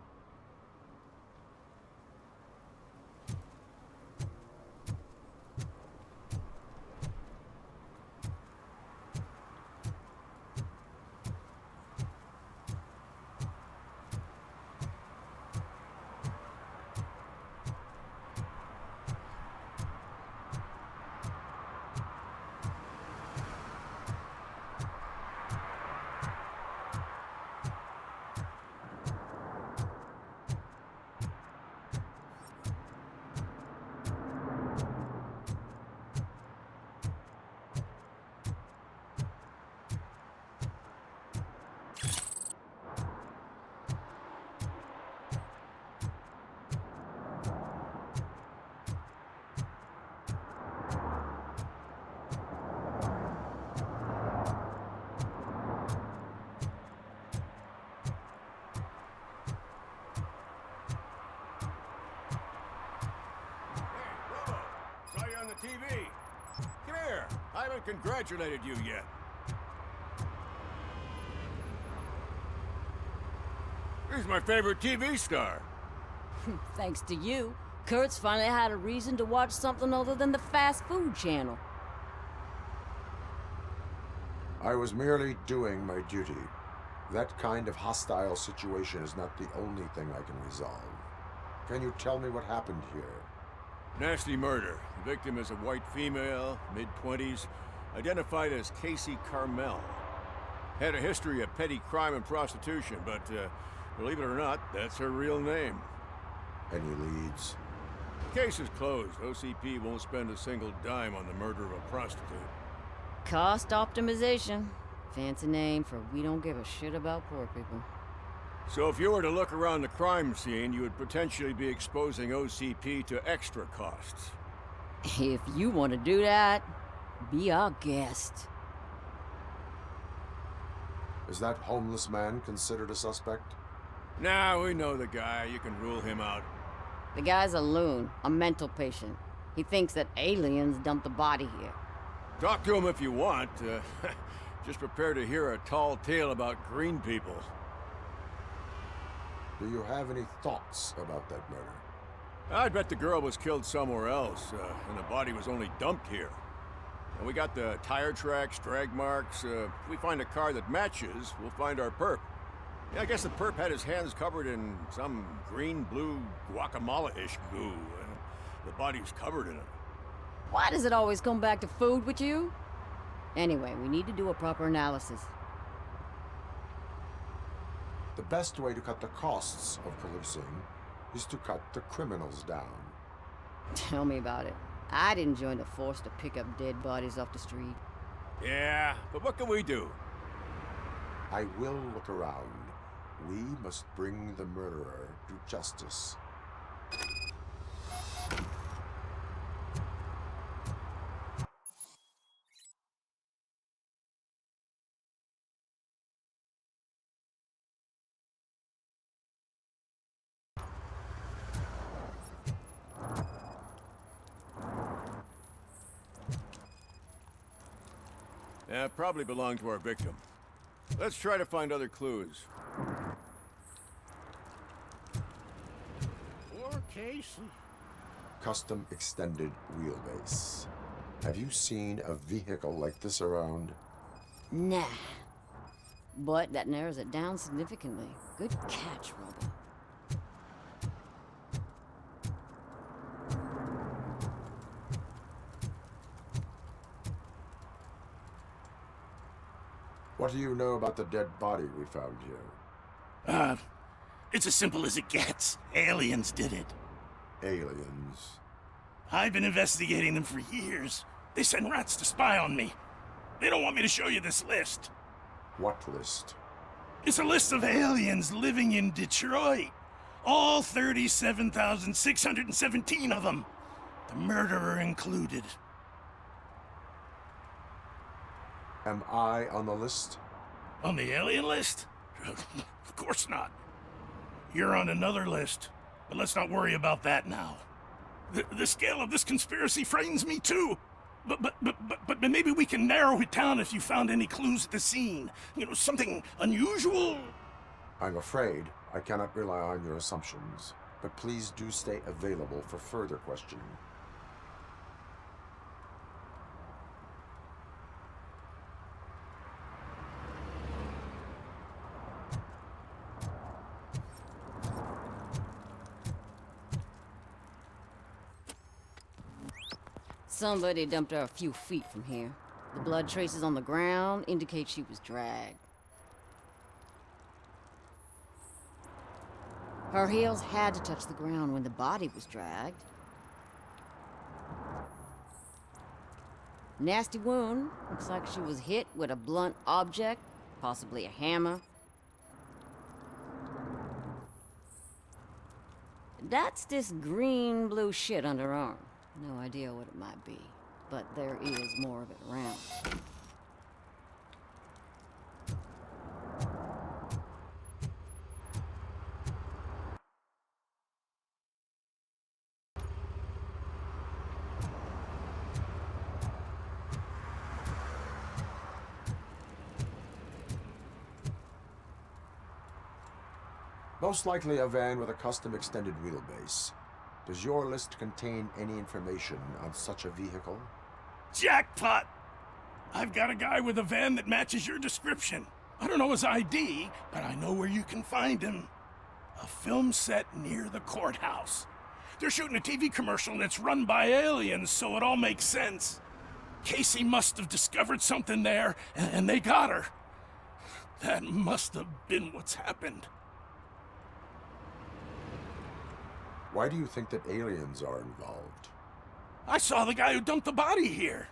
TV. Come here. I haven't congratulated you yet. He's my favorite TV star. Thanks to you, Kurt's finally had a reason to watch something other than the fast food channel. I was merely doing my duty. That kind of hostile situation is not the only thing I can resolve. Can you tell me what happened here? Nasty murder. The victim is a white female, mid-20s, identified as Casey Carmel. Had a history of petty crime and prostitution, but believe it or not, that's her real name. Any leads? The case is closed. OCP won't spend a single dime on the murder of a prostitute. Cost optimization. Fancy name for we don't give a shit about poor people. So if you were to look around the crime scene, you would potentially be exposing OCP to extra costs. If you want to do that, be our guest. Is that homeless man considered a suspect? Nah, we know the guy. You can rule him out. The guy's a loon, a mental patient. He thinks that aliens dumped the body here. Talk to him if you want. Just prepare to hear a tall tale about green people. Do you have any thoughts about that murder? I bet the girl was killed somewhere else, and the body was only dumped here. And we got the tire tracks, drag marks. If we find a car that matches, we'll find our perp. Yeah, I guess the perp had his hands covered in some green-blue guacamole-ish goo. The body was covered in it. Why does it always come back to food with you? Anyway, we need to do a proper analysis. The best way to cut the costs of policing is to cut the criminals down. Tell me about it. I didn't join the force to pick up dead bodies off the street. Yeah, but what can we do? I will look around. We must bring the murderer to justice. Yeah, probably belonged to our victim. Let's try to find other clues. Poor Casey. custom extended wheelbase. Have you seen a vehicle like this around? Nah. But that narrows it down significantly. Good catch, Robo. What do you know about the dead body we found here? It's as simple as it gets. Aliens did it. Aliens? I've been investigating them for years. They send rats to spy on me. They don't want me to show you this list. What list? It's a list of aliens living in Detroit. All 37,617 of them. The murderer included. Am I on the list? On the alien list? Of course not. You're on another list, but let's not worry about that now. The scale of this conspiracy frightens me too. But maybe we can narrow it down if you found any clues at the scene. You know, something unusual? I'm afraid I cannot rely on your assumptions, but please do stay available for further questioning. Somebody dumped her a few feet from here. The blood traces on the ground indicate she was dragged. Her heels had to touch the ground when the body was dragged. Nasty wound. Looks like she was hit with a blunt object, possibly a hammer. That's this green-blue shit under her arm. No idea what it might be, but there is more of it around. Most likely a van with a custom extended wheelbase. Does your list contain any information on such a vehicle? Jackpot! I've got a guy with a van that matches your description. I don't know his ID, but I know where you can find him. A film set near the courthouse. They're shooting a TV commercial and it's run by aliens, so it all makes sense. Casey must have discovered something there, and they got her. That must have been what's happened. Why do you think that aliens are involved? I saw the guy who dumped the body here.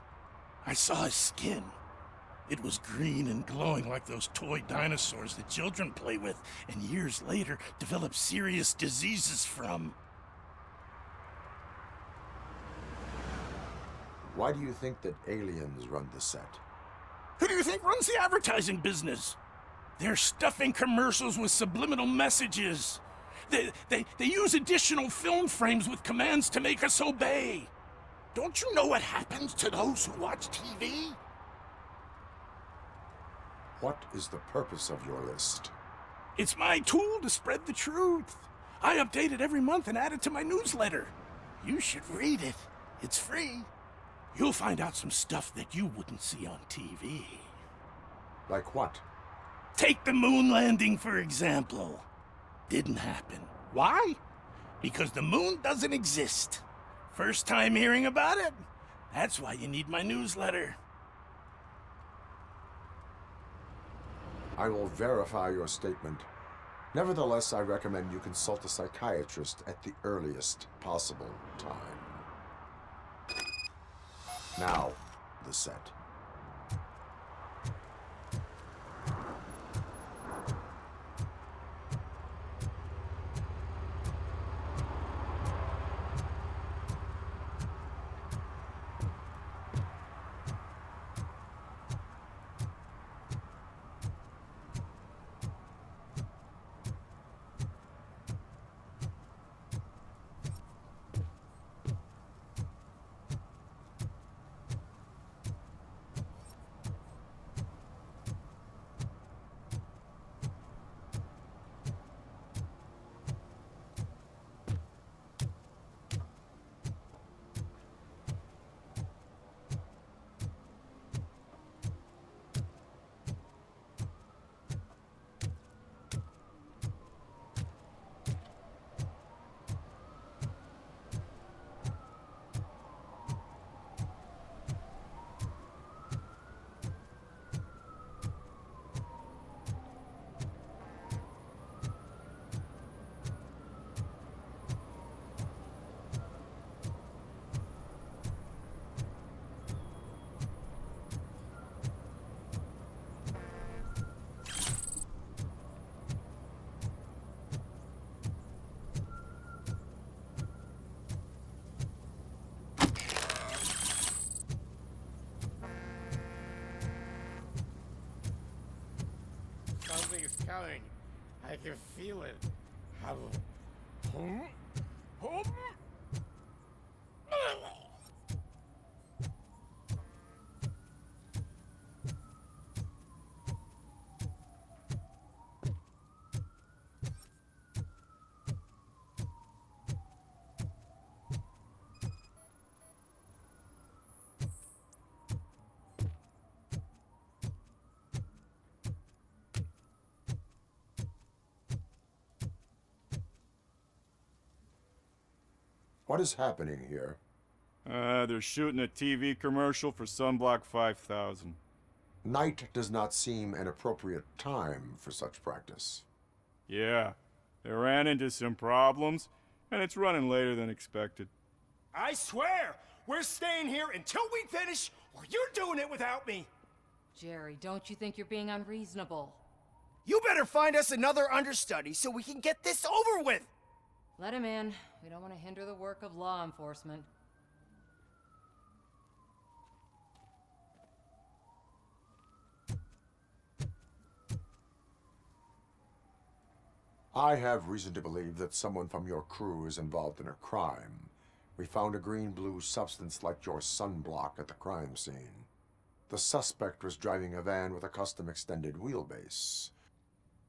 I saw his skin. It was green and glowing like those toy dinosaurs that children play with and years later develop serious diseases from. Why do you think that aliens run the set? Who do you think runs the advertising business? They're stuffing commercials with subliminal messages. They use additional film frames with commands to make us obey. Don't you know what happens to those who watch TV? What is the purpose of your list? It's my tool to spread the truth. I update it every month and add it to my newsletter. You should read it. It's free. You'll find out some stuff that you wouldn't see on TV. Like what? Take the moon landing, for example. Didn't happen. Why? Because the moon doesn't exist. First time hearing about it? That's why you need my newsletter. I will verify your statement. Nevertheless, I recommend you consult a psychiatrist at the earliest possible time. Now, the set. Something's coming. I can feel it. What is happening here? They're shooting a TV commercial for Sunblock 5000. Night does not seem an appropriate time for such practice. Yeah, they ran into some problems, and it's running later than expected. I swear, we're staying here until we finish, or you're doing it without me. Jerry, don't you think you're being unreasonable? You better find us another understudy so we can get this over with. Let him in. We don't want to hinder the work of law enforcement. I have reason to believe that someone from your crew is involved in a crime. We found a green-blue substance like your sunblock at the crime scene. The suspect was driving a van with a custom extended wheelbase.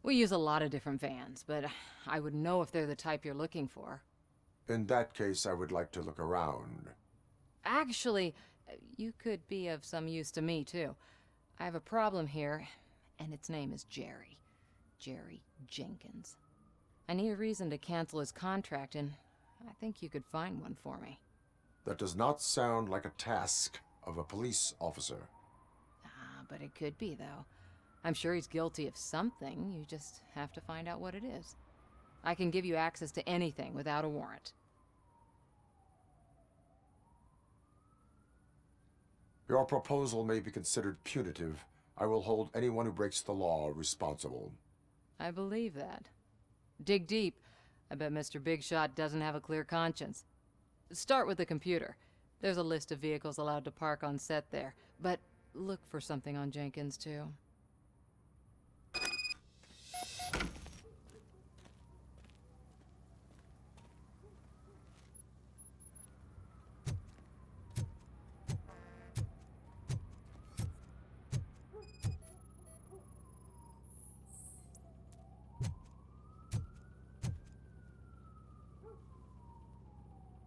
We use a lot of different vans, but I wouldn't know if they're the type you're looking for. In that case, I would like to look around. Actually, you could be of some use to me, too. I have a problem here, and its name is Jerry. Jerry Jenkins. I need a reason to cancel his contract, and I think you could find one for me. That does not sound like a task of a police officer. But it could be, though. I'm sure he's guilty of something. You just have to find out what it is. I can give you access to anything without a warrant. Your proposal may be considered punitive. I will hold anyone who breaks the law responsible. I believe that. Dig deep. I bet Mr. Big Shot doesn't have a clear conscience. Start with the computer. There's a list of vehicles allowed to park on set there, but look for something on Jenkins, too.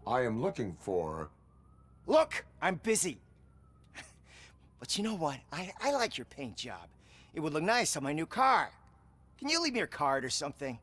I am looking for... Look, I'm busy. But you know what? I like your paint job. It would look nice on my new car. Can you leave me your card or something?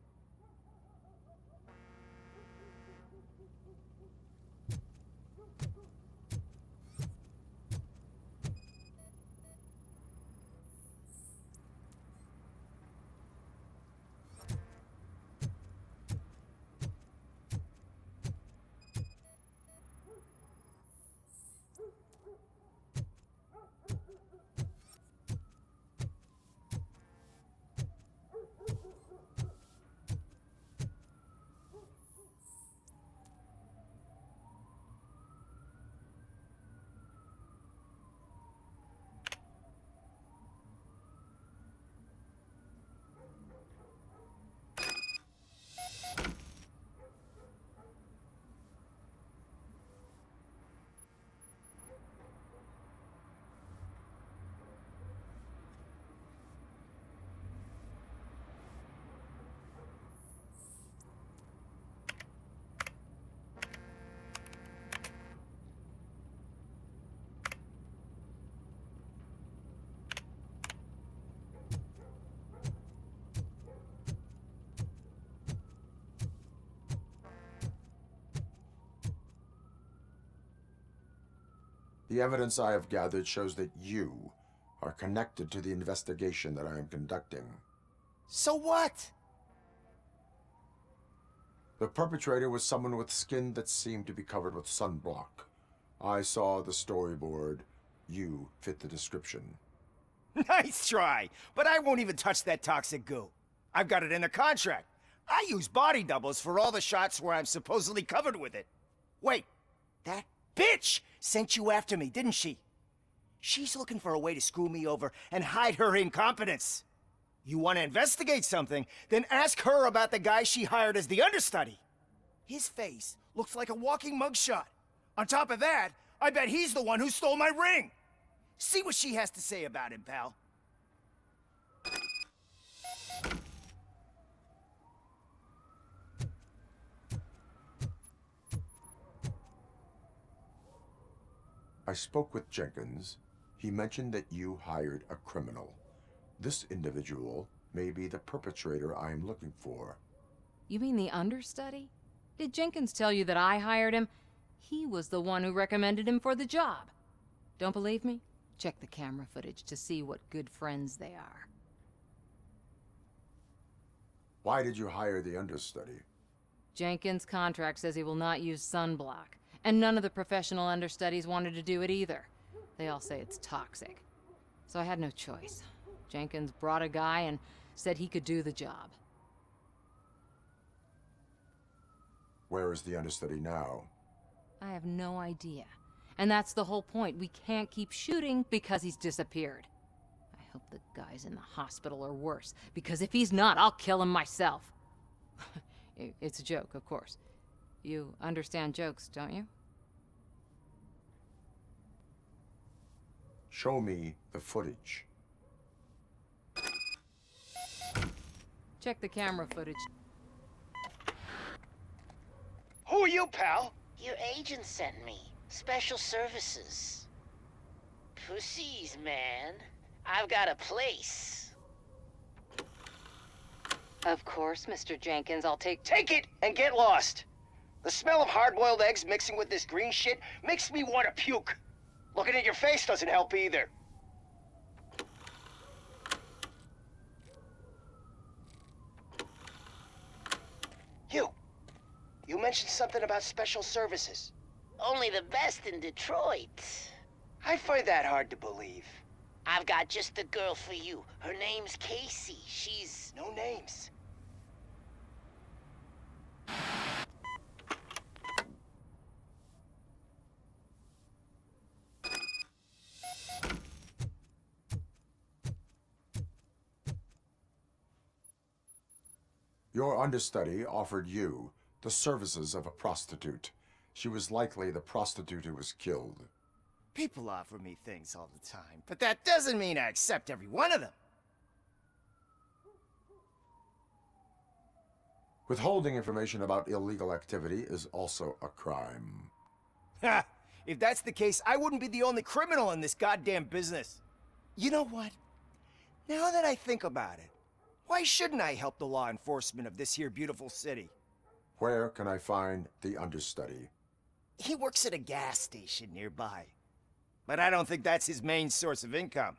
The evidence I have gathered shows that you are connected to the investigation that I am conducting. So what? The perpetrator was someone with skin that seemed to be covered with sunblock. I saw the storyboard. You fit the description. Nice try, but I won't even touch that toxic goo. I've got it in the contract. I use body doubles for all the shots where I'm supposedly covered with it. Wait, that bitch sent you after me, didn't she? She's looking for a way to screw me over and hide her incompetence. You want to investigate something, then ask her about the guy she hired as the understudy. His face looks like a walking mugshot. On top of that, I bet he's the one who stole my ring. See what she has to say about him, pal. I spoke with Jenkins. He mentioned that you hired a criminal. This individual may be the perpetrator I am looking for. You mean the understudy? Did Jenkins tell you that I hired him? He was the one who recommended him for the job. Don't believe me? Check the camera footage to see what good friends they are. Why did you hire the understudy? Jenkins' contract says he will not use sunblock, and none of the professional understudies wanted to do it either. They all say it's toxic. So I had no choice. Jenkins brought a guy and said he could do the job. Where is the understudy now? I have no idea. And that's the whole point. We can't keep shooting because he's disappeared. I hope the guy's in the hospital or worse, because if he's not, I'll kill him myself. It's a joke, of course. You understand jokes, don't you? Show me the footage. Check the camera footage. Who are you, pal? Your agent sent me. Special services. Pussies, man. I've got a place. Of course, Mr. Jenkins, I'll take it and get lost. The smell of hard-boiled eggs mixing with this green shit makes me want to puke. Looking at your face doesn't help either. You mentioned something about special services. Only the best in Detroit. I find that hard to believe. I've got just the girl for you. Her name's Casey. She's... No names. Your understudy offered you the services of a prostitute. She was likely the prostitute who was killed. People offer me things all the time, but that doesn't mean I accept every one of them. Withholding information about illegal activity is also a crime. Ha! If that's the case, I wouldn't be the only criminal in this goddamn business. You know what? Now that I think about it, why shouldn't I help the law enforcement of this here beautiful city? Where can I find the understudy? He works at a gas station nearby. But I don't think that's his main source of income.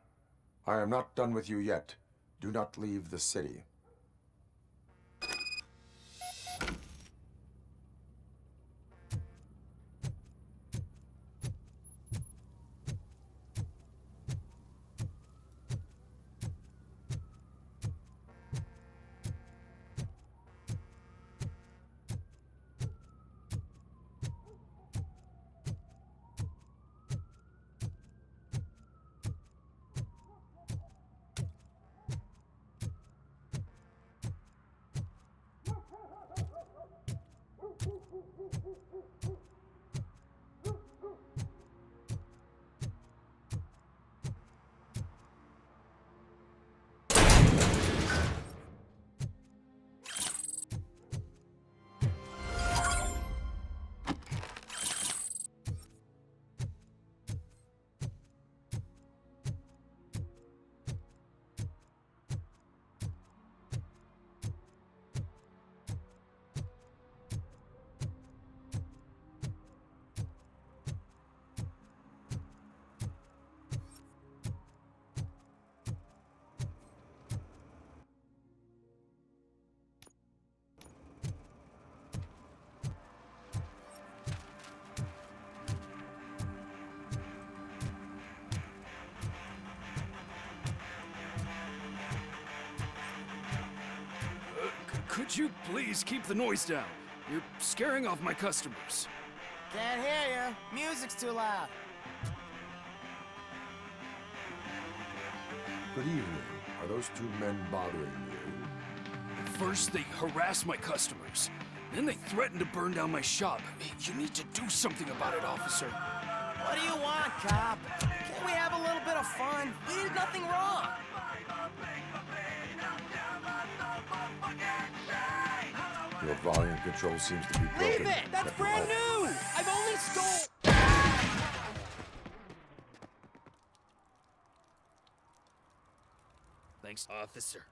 I am not done with you yet. Do not leave the city. Could you please keep the noise down? You're scaring off my customers. Can't hear you. Music's too loud. Good evening. Are those two men bothering you? First, they harass my customers. Then they threaten to burn down my shop. You need to do something about it, officer. What do you want, cop? Can't we have a little bit of fun? We did nothing wrong. Your volume control seems to be broken. Leave it! That's brand new! I've only stole... Thanks, officer.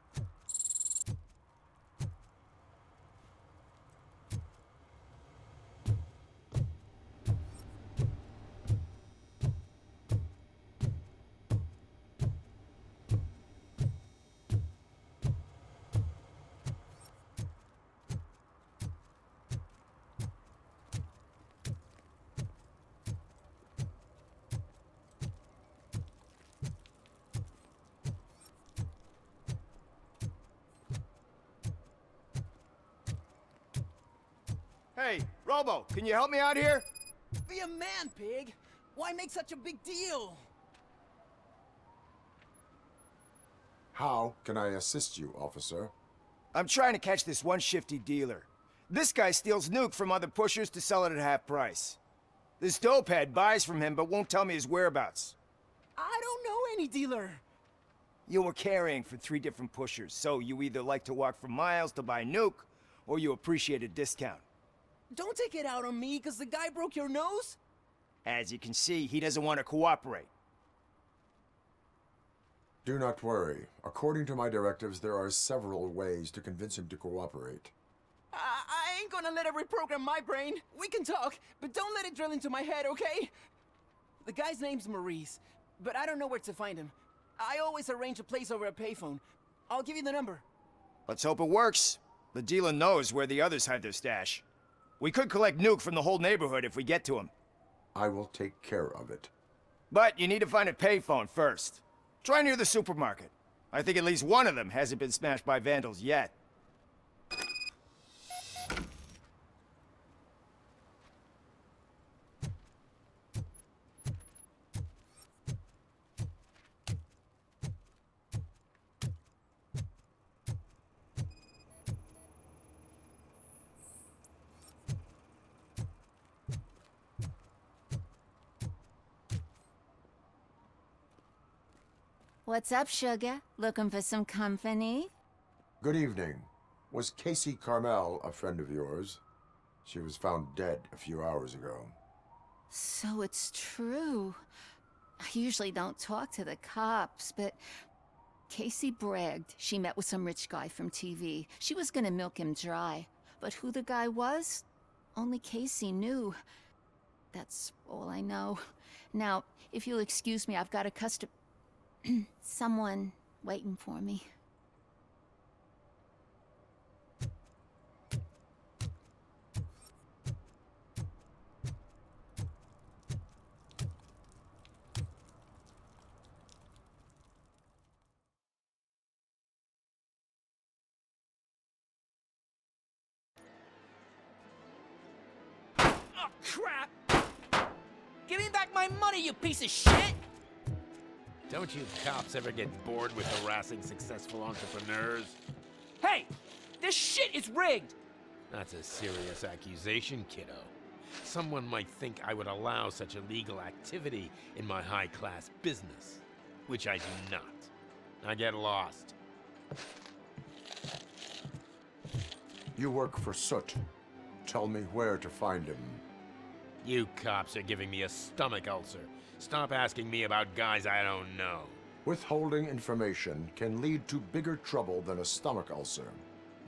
Hey, Robo, can you help me out here? Be a man, pig. Why make such a big deal? How can I assist you, officer? I'm trying to catch this one shifty dealer. This guy steals nuke from other pushers to sell it at half price. This dopehead buys from him but won't tell me his whereabouts. I don't know any dealer. You were carrying for 3 different pushers, so you either like to walk for miles to buy nuke, or you appreciate a discount. Don't take it out on me, because the guy broke your nose? As you can see, he doesn't want to cooperate. Do not worry. According to my directives, there are several ways to convince him to cooperate. I ain't gonna let it reprogram my brain. We can talk, but don't let it drill into my head, okay? The guy's name's Maurice, but I don't know where to find him. I always arrange a place over a payphone. I'll give you the number. Let's hope it works. The dealer knows where the others hide their stash. We could collect nuke from the whole neighborhood if we get to him. I will take care of it. But you need to find a payphone first. Try near the supermarket. I think at least one of them hasn't been smashed by vandals yet. What's up, sugar? Looking for some company? Good evening. Was Casey Carmel a friend of yours? She was found dead a few hours ago. So it's true. I usually don't talk to the cops, but Casey bragged she met with some rich guy from TV. She was gonna milk him dry. But who the guy was? Only Casey knew. That's all I know. Now, if you'll excuse me, I've got a someone waiting for me. Oh, crap! Give me back my money, you piece of shit! Don't you cops ever get bored with harassing successful entrepreneurs? Hey! This shit is rigged! That's a serious accusation, kiddo. Someone might think I would allow such illegal activity in my high-class business, which I do not. Now get lost. You work for Soot. Tell me where to find him. You cops are giving me a stomach ulcer. Stop asking me about guys I don't know. Withholding information can lead to bigger trouble than a stomach ulcer.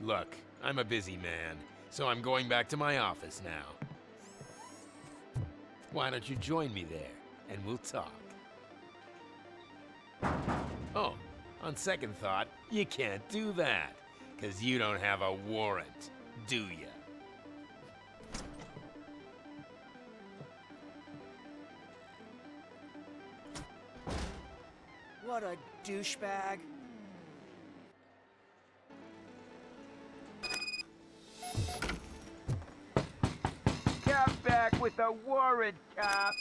Look, I'm a busy man, so I'm going back to my office now. Why don't you join me there, and we'll talk. Oh, on second thought, you can't do that, 'cause you don't have a warrant, do ya? What a douchebag. Come back with a warrant, cop.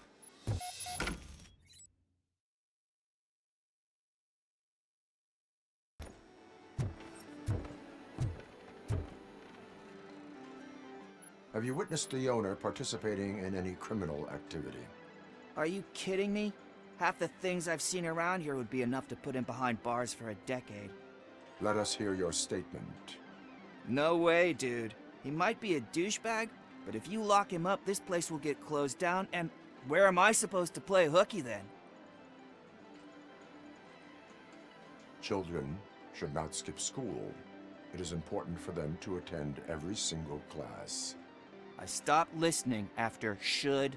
Have you witnessed the owner participating in any criminal activity? Are you kidding me? Half the things I've seen around here would be enough to put him behind bars for a decade. Let us hear your statement. No way, dude. He might be a douchebag, but if you lock him up, this place will get closed down, and where am I supposed to play hooky then? Children should not skip school. It is important for them to attend every single class. I stopped listening after should.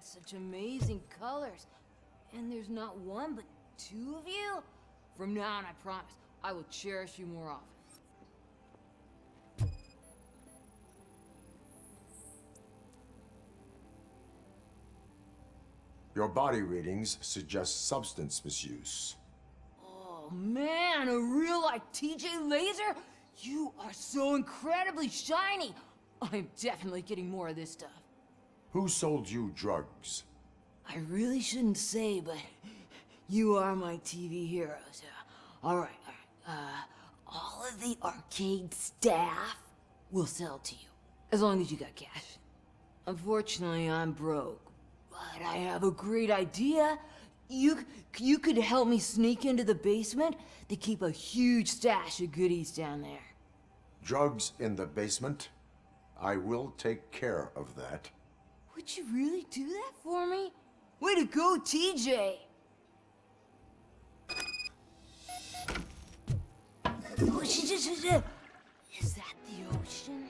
Such amazing colors. And there's not one, but two of you? From now on, I promise, I will cherish you more often. Your body readings suggest substance misuse. Oh man, a real like TJ Laser? You are so incredibly shiny. I'm definitely getting more of this stuff. Who sold you drugs? I really shouldn't say, but you are my TV heroes. All right. All of the arcade staff will sell to you, as long as you got cash. Unfortunately, I'm broke, but I have a great idea. You could help me sneak into the basement. They keep a huge stash of goodies down there. Drugs in the basement? I will take care of that. Would you really do that for me? Way to go, TJ! Is that the ocean?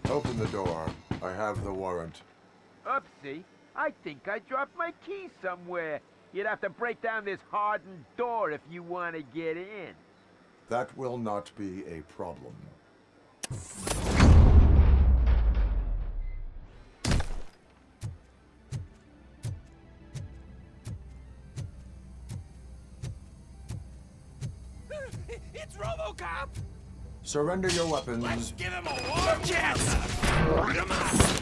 Open the door. I have the warrant. Oopsie. I think I dropped my key somewhere. You'd have to break down this hardened door if you want to get in. That will not be a problem. It's RoboCop! Surrender your weapons. Let's give him a war chance! Come on!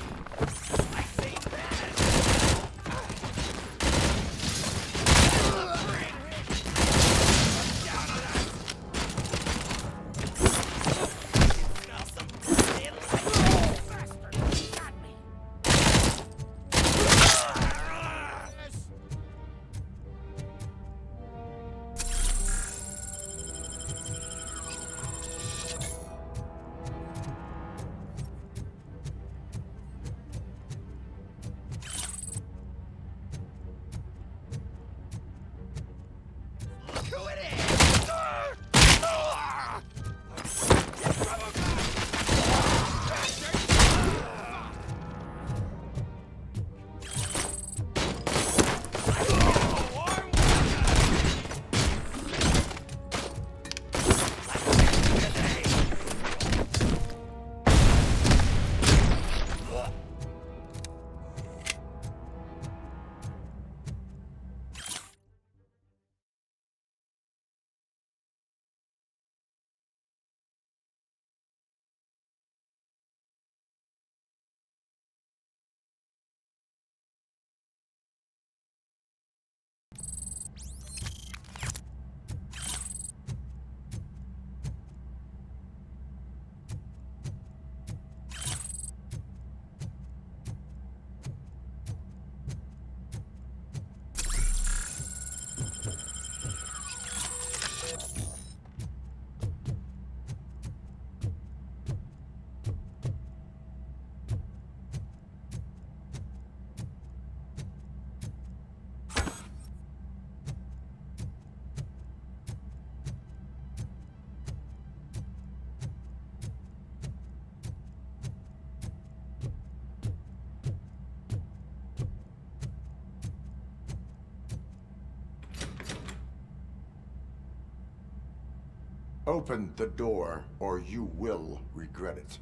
Open the door, or you will regret it.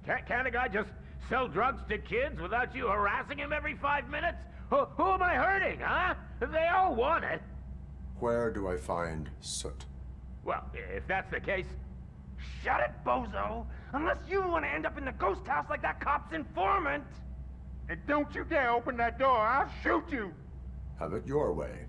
Can't a guy just sell drugs to kids without you harassing him every 5 minutes? Who am I hurting, huh? They all want it. Where do I find Soot? Well, if that's the case, shut it, bozo! Unless you want to end up in the ghost house like that cop's informant! And don't you dare open that door, I'll shoot you! Have it your way.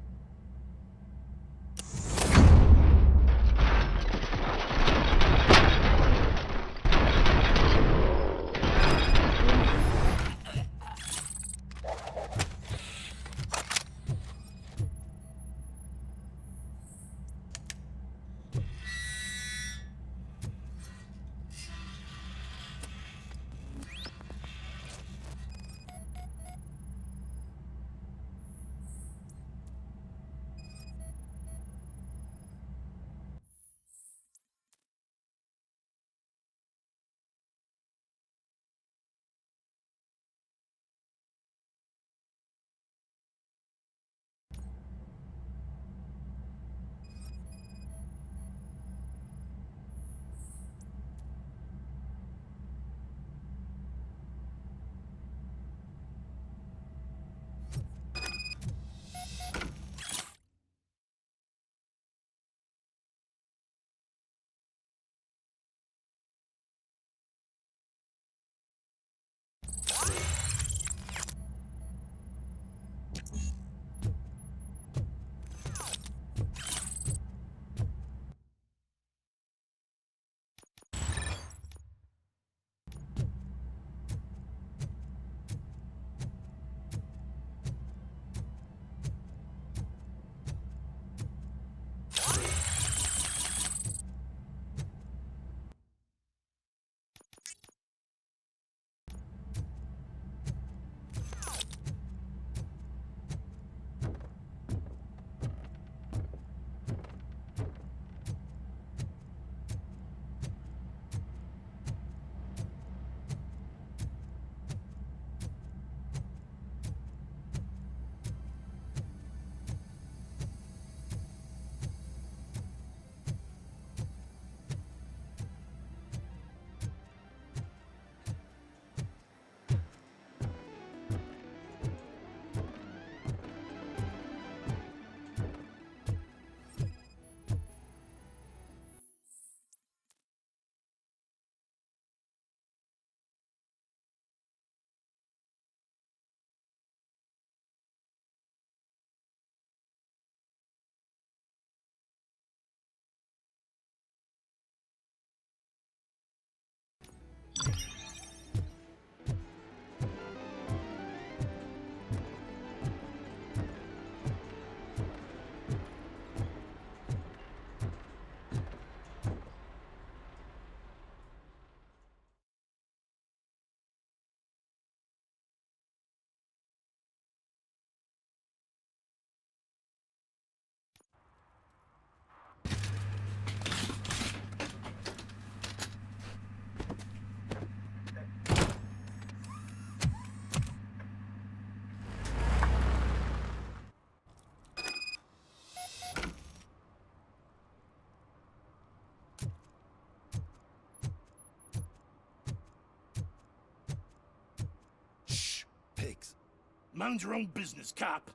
Mind your own business, cop.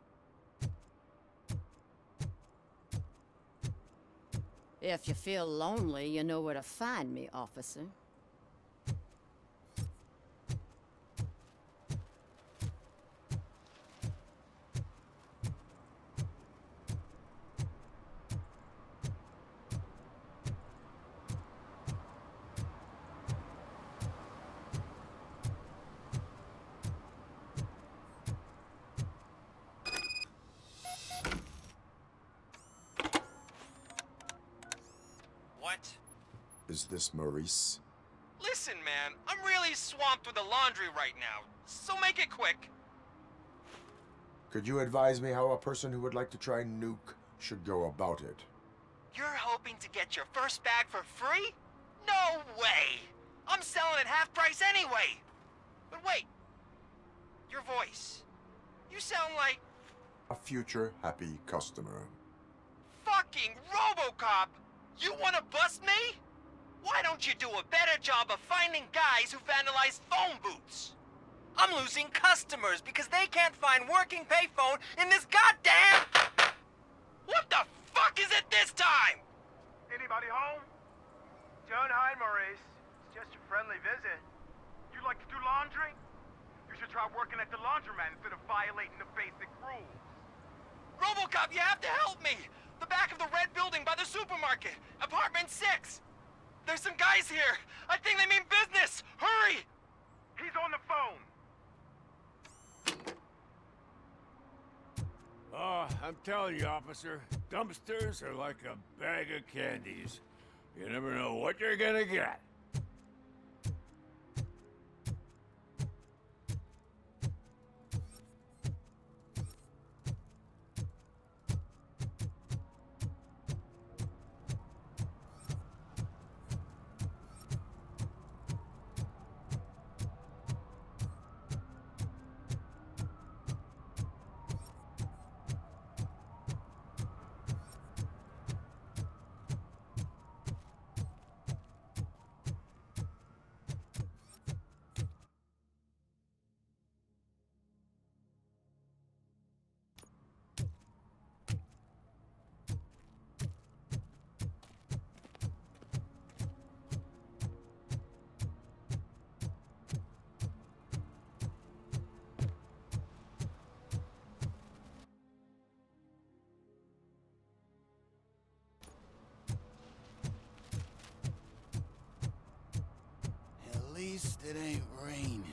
If you feel lonely, you know where to find me, officer. What? Is this Maurice? Listen, man, I'm really swamped with the laundry right now, so make it quick. Could you advise me how a person who would like to try Nuke should go about it? You're hoping to get your first bag for free? No way! I'm selling at half price anyway! But wait, your voice. You sound like... A future happy customer. fucking RoboCop! You wanna bust me? Why don't you do a better job of finding guys who vandalize phone booths? I'm losing customers because they can't find working payphone in this goddamn... What the fuck is it this time? Anybody home? Don't hide, Maurice. It's just a friendly visit. You like to do laundry? You should try working at the laundromat instead of violating the basic rules. RoboCop, you have to help me! The back of the red building by the supermarket. Apartment 6. There's some guys here. I think they mean business. Hurry! He's on the phone. Oh, I'm telling you, officer, dumpsters are like a bag of candies. You never know what you're gonna get. At least it ain't raining.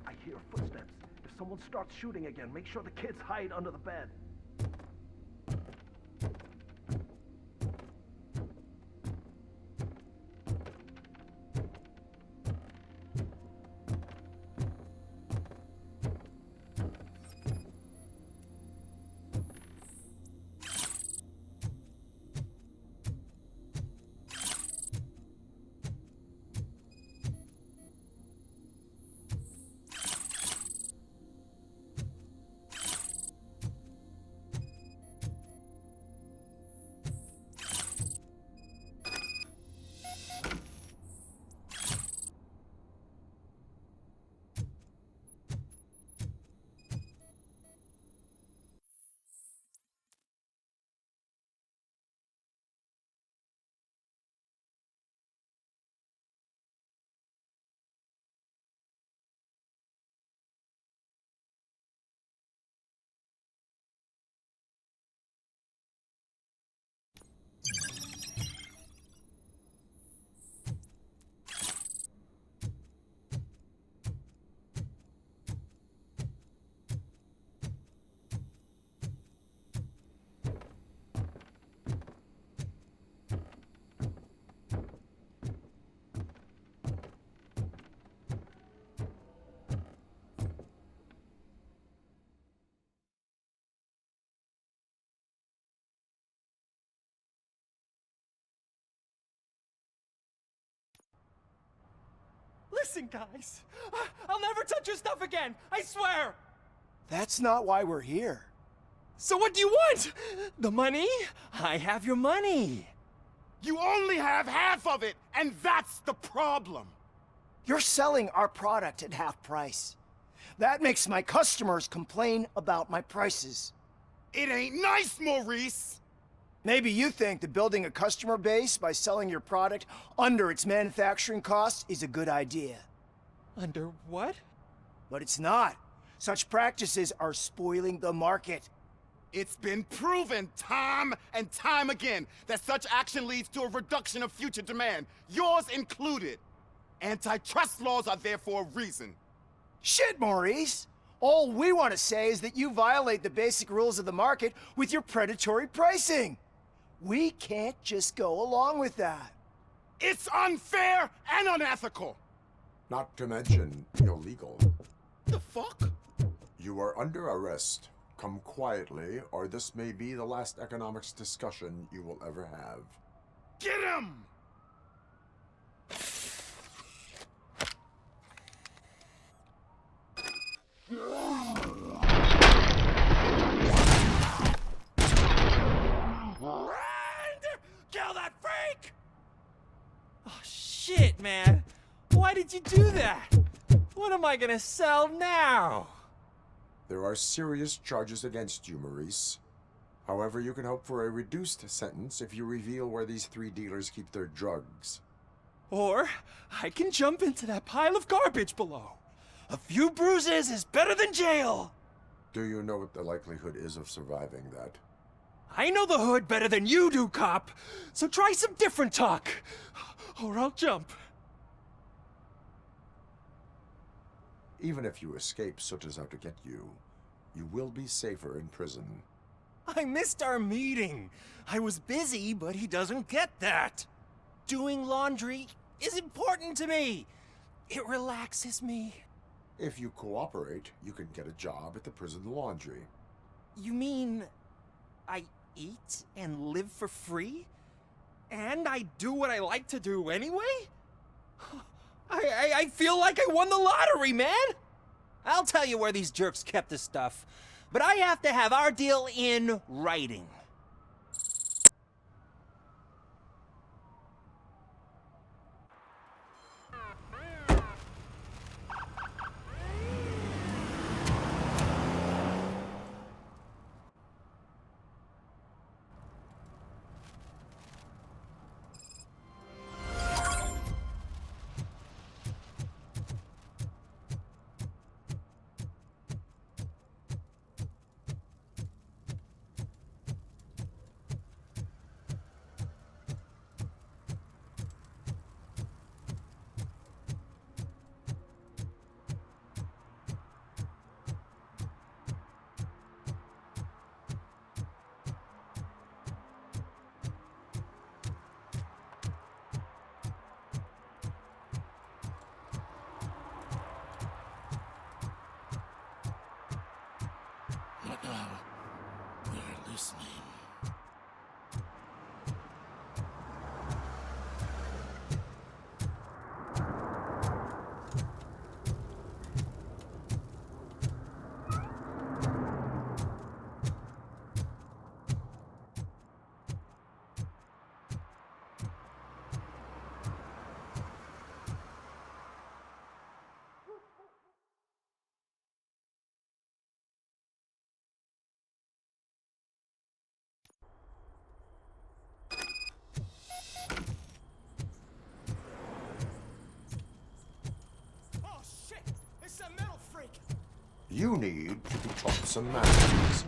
I hear footsteps. If someone starts shooting again, make sure the kids hide under the bed. Listen, guys. I'll never touch your stuff again. I swear. That's not why we're here. So what do you want? The money? I have your money. You only have half of it, and that's the problem. You're selling our product at half price. That makes my customers complain about my prices. It ain't nice, Maurice! Maybe you think that building a customer base by selling your product under its manufacturing cost is a good idea. Under what? But it's not. Such practices are spoiling the market. It's been proven time and time again that such action leads to a reduction of future demand, yours included. Antitrust laws are there for a reason. Shit, Maurice! All we want to say is that you violate the basic rules of the market with your predatory pricing. We can't just go along with that. It's unfair and unethical. Not to mention illegal. The fuck? You are under arrest. Come quietly, or this may be the last economics discussion you will ever have. Get him! Kill that freak! Oh, shit, man. Why did you do that? What am I gonna sell now? There are serious charges against you, Maurice. However, you can hope for a reduced sentence if you reveal where these 3 dealers keep their drugs. Or I can jump into that pile of garbage below. A few bruises is better than jail. Do you know what the likelihood is of surviving that? I know the hood better than you do, cop. So try some different talk, or I'll jump. Even if you escape Soot is out to get you, you will be safer in prison. I missed our meeting. I was busy, but he doesn't get that. Doing laundry is important to me. It relaxes me. If you cooperate, you can get a job at the prison laundry. You mean I eat and live for free? And I do what I like to do anyway? I feel like I won the lottery, man! I'll tell you where these jerks kept the stuff, but I have to have our deal in writing. They're listening. You need to be taught some manners.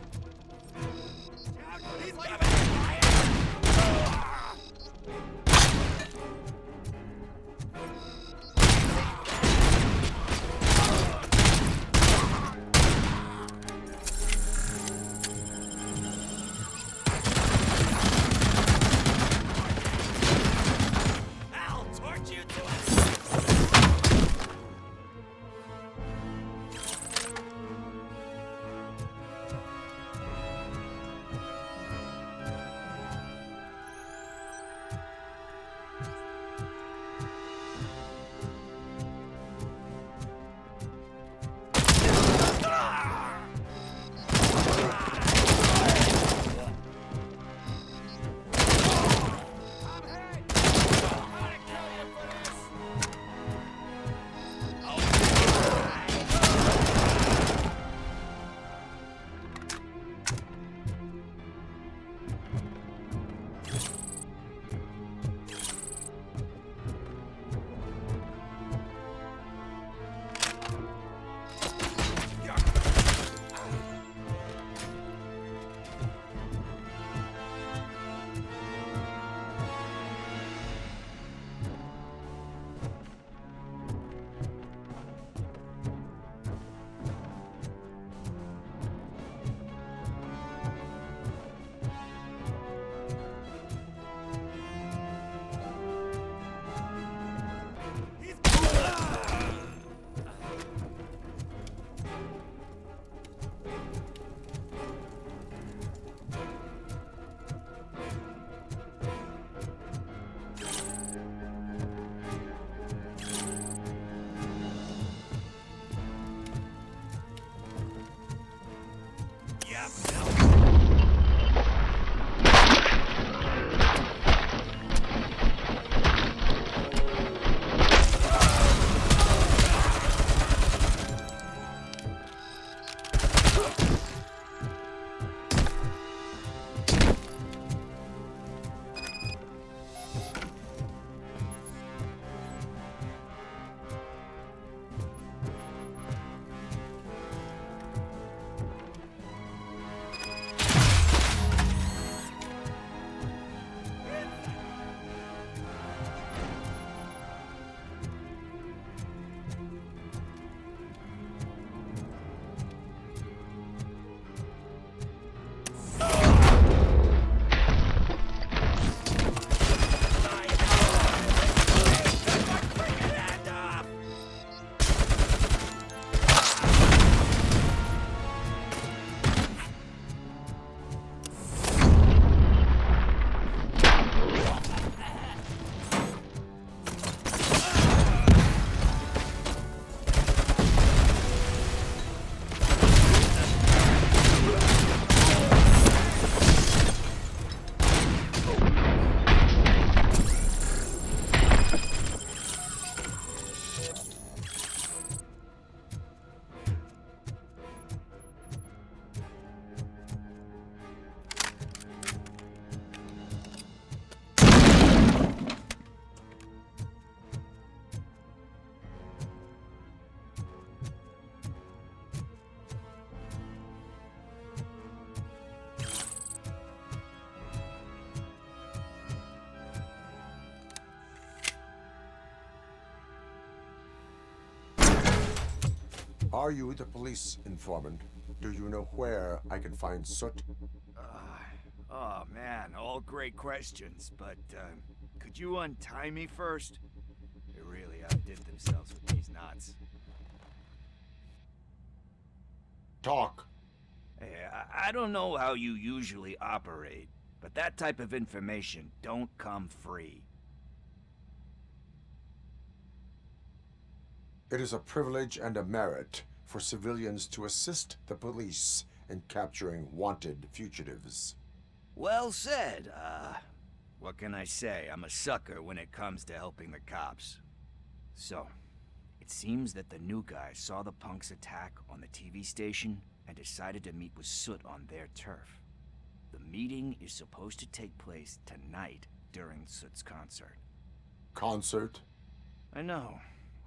Are you the police informant? Do you know where I can find Soot? Oh man, all great questions, but could you untie me first? They really outdid themselves with these knots. Talk. Hey, I don't know how you usually operate, but that type of information don't come free. It is a privilege and a merit for civilians to assist the police in capturing wanted fugitives. Well said. What can I say? I'm a sucker when it comes to helping the cops. So, it seems that the new guy saw the punks' attack on the TV station and decided to meet with Soot on their turf. The meeting is supposed to take place tonight during Soot's concert. Concert? I know.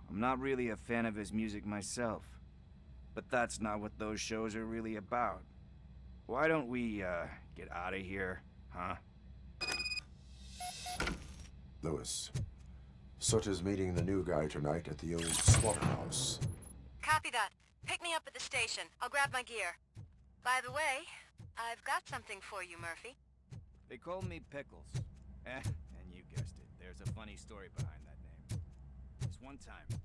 I'm not really a fan of his music myself. But that's not what those shows are really about. Why don't we, get out of here, huh? Lewis, Soot is meeting the new guy tonight at the old slaughterhouse. Copy that. Pick me up at the station. I'll grab my gear. By the way, I've got something for you, Murphy. They call me Pickles. And you guessed it, there's a funny story behind that name. This one time,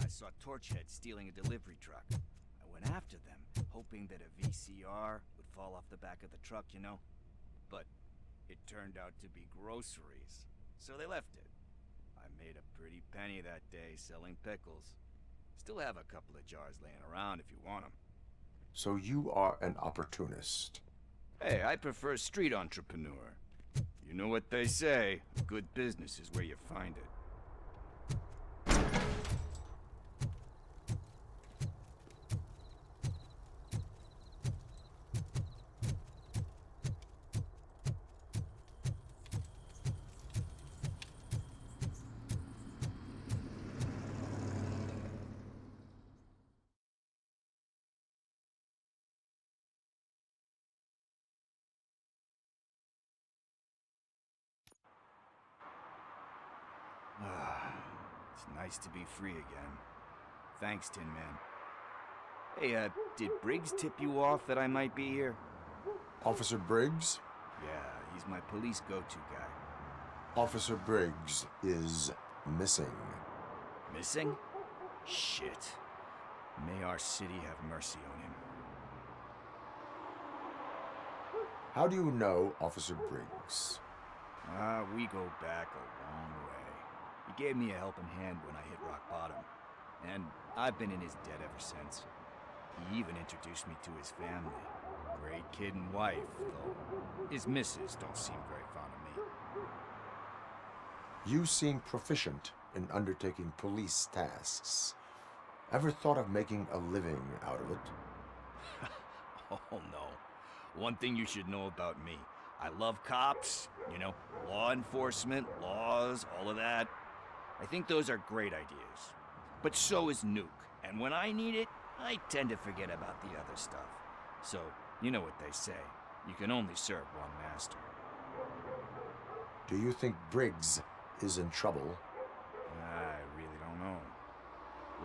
I saw Torchhead stealing a delivery truck. I went after them, hoping that a VCR would fall off the back of the truck, you know? But it turned out to be groceries, so they left it. I made a pretty penny that day selling pickles. Still have a couple of jars laying around if you want them. So you are an opportunist. Hey, I prefer street entrepreneur. You know what they say, good business is where you find it. It's nice to be free again. Thanks, Tin Man. Hey, did Briggs tip you off that I might be here? Officer Briggs? Yeah, he's my police go-to guy. Officer Briggs is missing. Missing? Shit. May our city have mercy on him. How do you know Officer Briggs? We go back a long way. He gave me a helping hand when I hit rock bottom, and I've been in his debt ever since. He even introduced me to his family. Great kid and wife, though his missus don't seem very fond of me. You seem proficient in undertaking police tasks. Ever thought of making a living out of it? Oh no. One thing you should know about me. I love cops, you know, law enforcement, laws, all of that. I think those are great ideas. But so is Nuke, and when I need it, I tend to forget about the other stuff. So, you know what they say. You can only serve one master. Do you think Briggs is in trouble? I really don't know.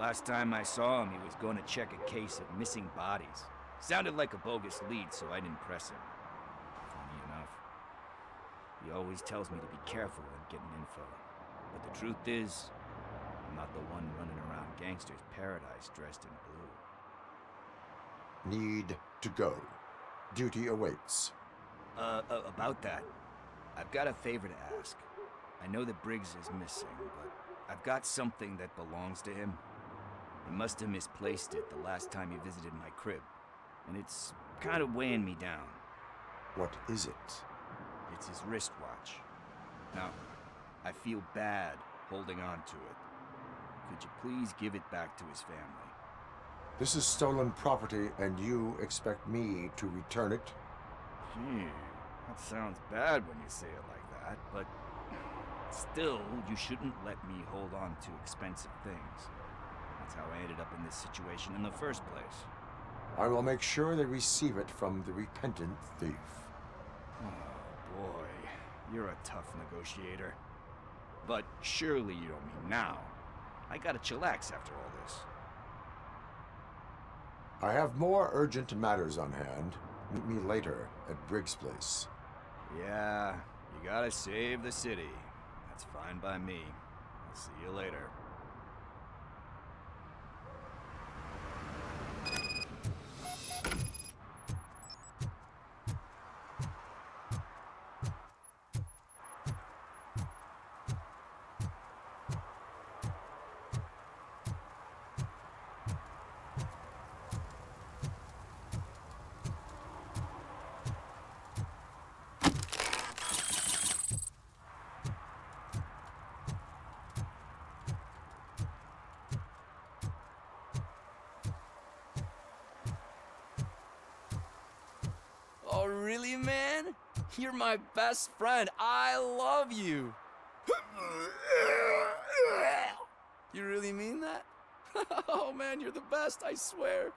Last time I saw him, he was going to check a case of missing bodies. Sounded like a bogus lead, so I didn't press him. Funny enough. He always tells me to be careful when getting info. But the truth is, I'm not the one running around gangster's paradise dressed in blue. Need to go. Duty awaits. About that, I've got a favor to ask. I know that Briggs is missing, but I've got something that belongs to him. He must have misplaced it the last time he visited my crib, and it's kind of weighing me down. What is it? It's his wristwatch. Now, I feel bad holding on to it. Could you please give it back to his family? This is stolen property, and you expect me to return it? Gee, that sounds bad when you say it like that, but still, you shouldn't let me hold on to expensive things. That's how I ended up in this situation in the first place. I will make sure they receive it from the repentant thief. Oh boy, you're a tough negotiator. But surely you don't mean now. I gotta chillax after all this. I have more urgent matters on hand. Meet me later at Briggs' place. Yeah, you gotta save the city. That's fine by me. I'll see you later. Oh, really, man? You're my best friend. I love you. You really mean that? Oh, man, you're the best, I swear.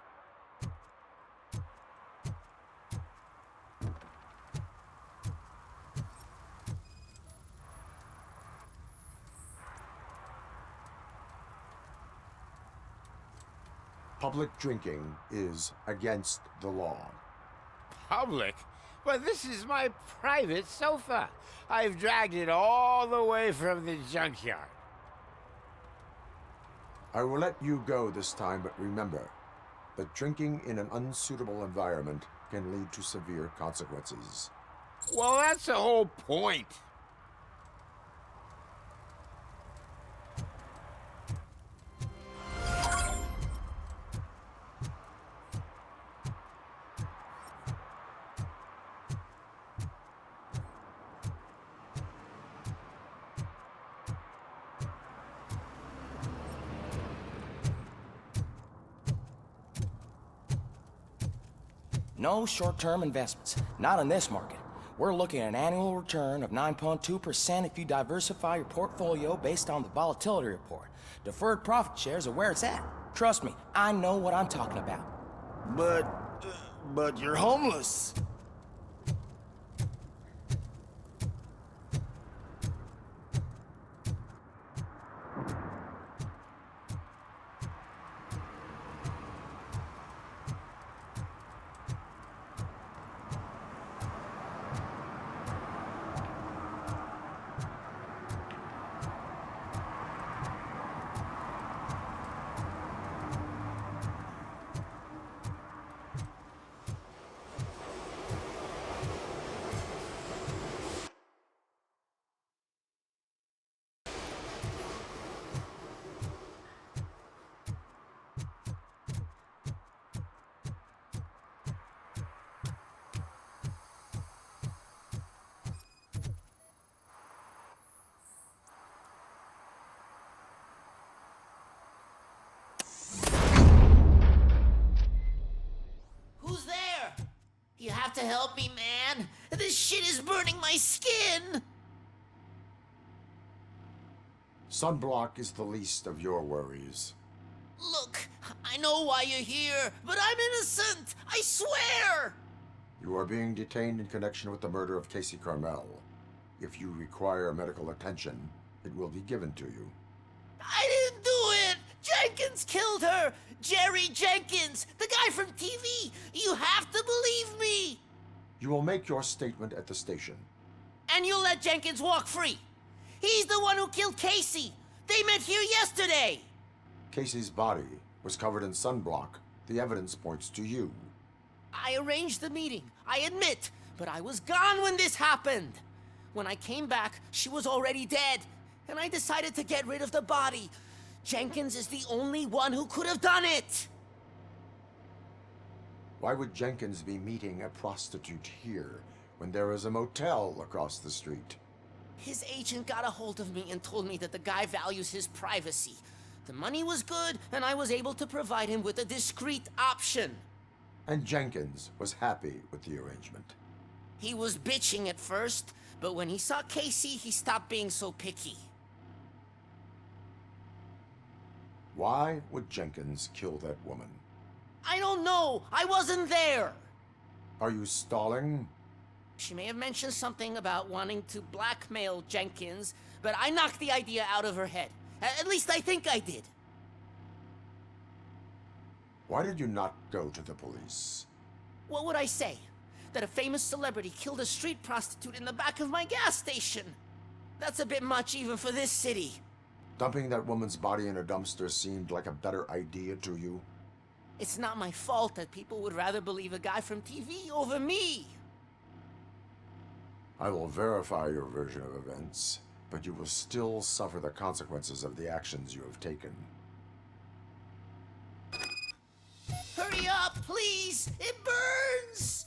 Public drinking is against the law. Public? But this is my private sofa. I've dragged it all the way from the junkyard. I will let you go this time, but remember that drinking in an unsuitable environment can lead to severe consequences. Well, that's the whole point. No short-term investments, not in this market. We're looking at an annual return of 9.2% if you diversify your portfolio based on the volatility report. Deferred profit shares are where it's at. Trust me, I know what I'm talking about. But you're homeless. Who's there? You have to help me, man. This shit is burning my skin. Sunblock is the least of your worries. Look, I know why you're here, but I'm innocent. I swear. You are being detained in connection with the murder of Casey Carmel. If you require medical attention, it will be given to you. I didn't do it. Jenkins killed her. Jerry Jenkins, the guy from TV. You have to believe me. You will make your statement at the station. And you'll let Jenkins walk free. He's the one who killed Casey. They met here yesterday. Casey's body was covered in sunblock. The evidence points to you. I arranged the meeting, I admit, but I was gone when this happened. When I came back, she was already dead, and I decided to get rid of the body. Jenkins is the only one who could have done it. Why would Jenkins be meeting a prostitute here when there is a motel across the street? His agent got a hold of me and told me that the guy values his privacy. The money was good, and I was able to provide him with a discreet option. And Jenkins was happy with the arrangement. He was bitching at first, but when he saw Casey, he stopped being so picky. Why would Jenkins kill that woman? I don't know. I wasn't there. Are you stalling? She may have mentioned something about wanting to blackmail Jenkins, but I knocked the idea out of her head. At least I think I did. Why did you not go to the police? What would I say? That a famous celebrity killed a street prostitute in the back of my gas station? That's a bit much even for this city. Dumping that woman's body in a dumpster seemed like a better idea to you? It's not my fault that people would rather believe a guy from TV over me. I will verify your version of events, but you will still suffer the consequences of the actions you have taken. Hurry up, please! It burns!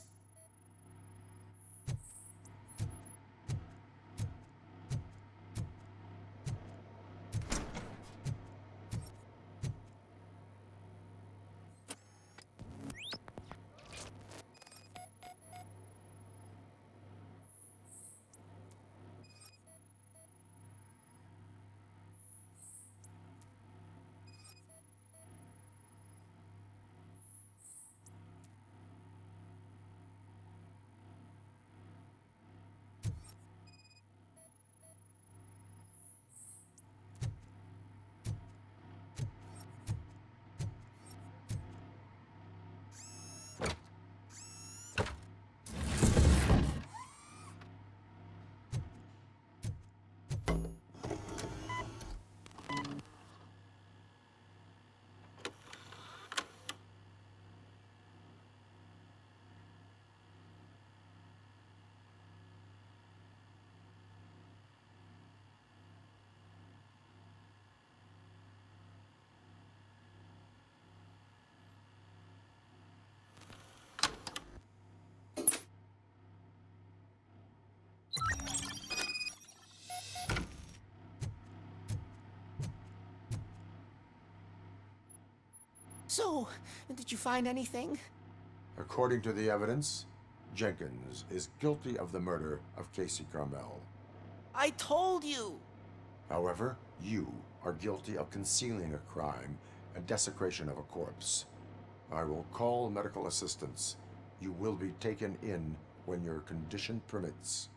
So, did you find anything? According to the evidence, Jenkins is guilty of the murder of Casey Carmel. I told you! However, you are guilty of concealing a crime and desecration of a corpse. I will call medical assistance. You will be taken in when your condition permits.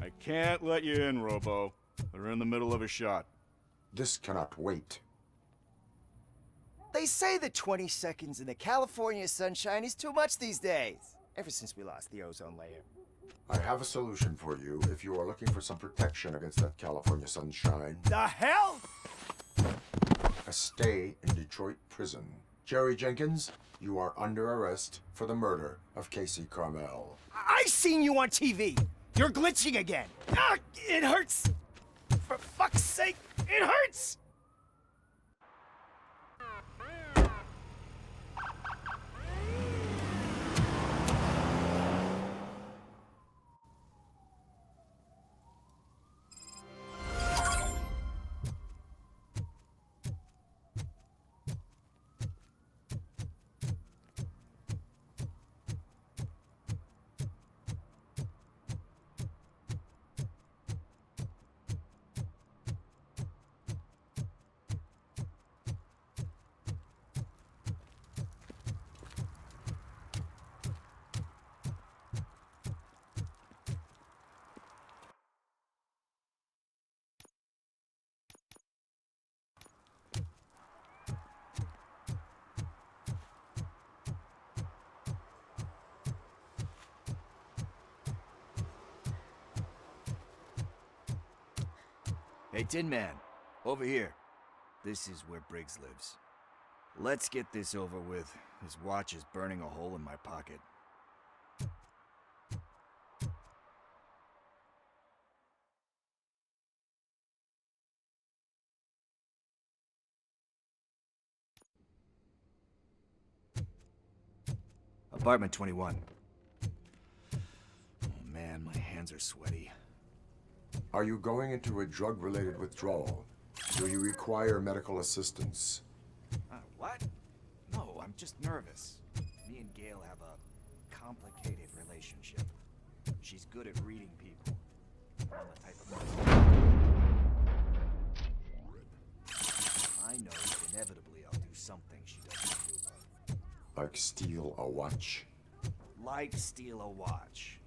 I can't let you in, Robo. They're in the middle of a shot. This cannot wait. They say that 20 seconds in the California sunshine is too much these days, ever since we lost the ozone layer. I have a solution for you if you are looking for some protection against that California sunshine. The hell? A stay in Detroit prison. Jerry Jenkins, you are under arrest for the murder of Casey Carmel. I seen you on TV. You're glitching again. Ah, it hurts. For fuck's sake, it hurts. Hey, Tin Man. Over here. This is where Briggs lives. Let's get this over with. His watch is burning a hole in my pocket. Apartment 21. Oh man, my hands are sweaty. Are you going into a drug-related withdrawal? Do you require medical assistance? What? No, I'm just nervous. Me and Gail have a complicated relationship. She's good at reading people. I'm the type of person. I know that inevitably I'll do something she doesn't approve of. Like steal a watch? Like steal a watch.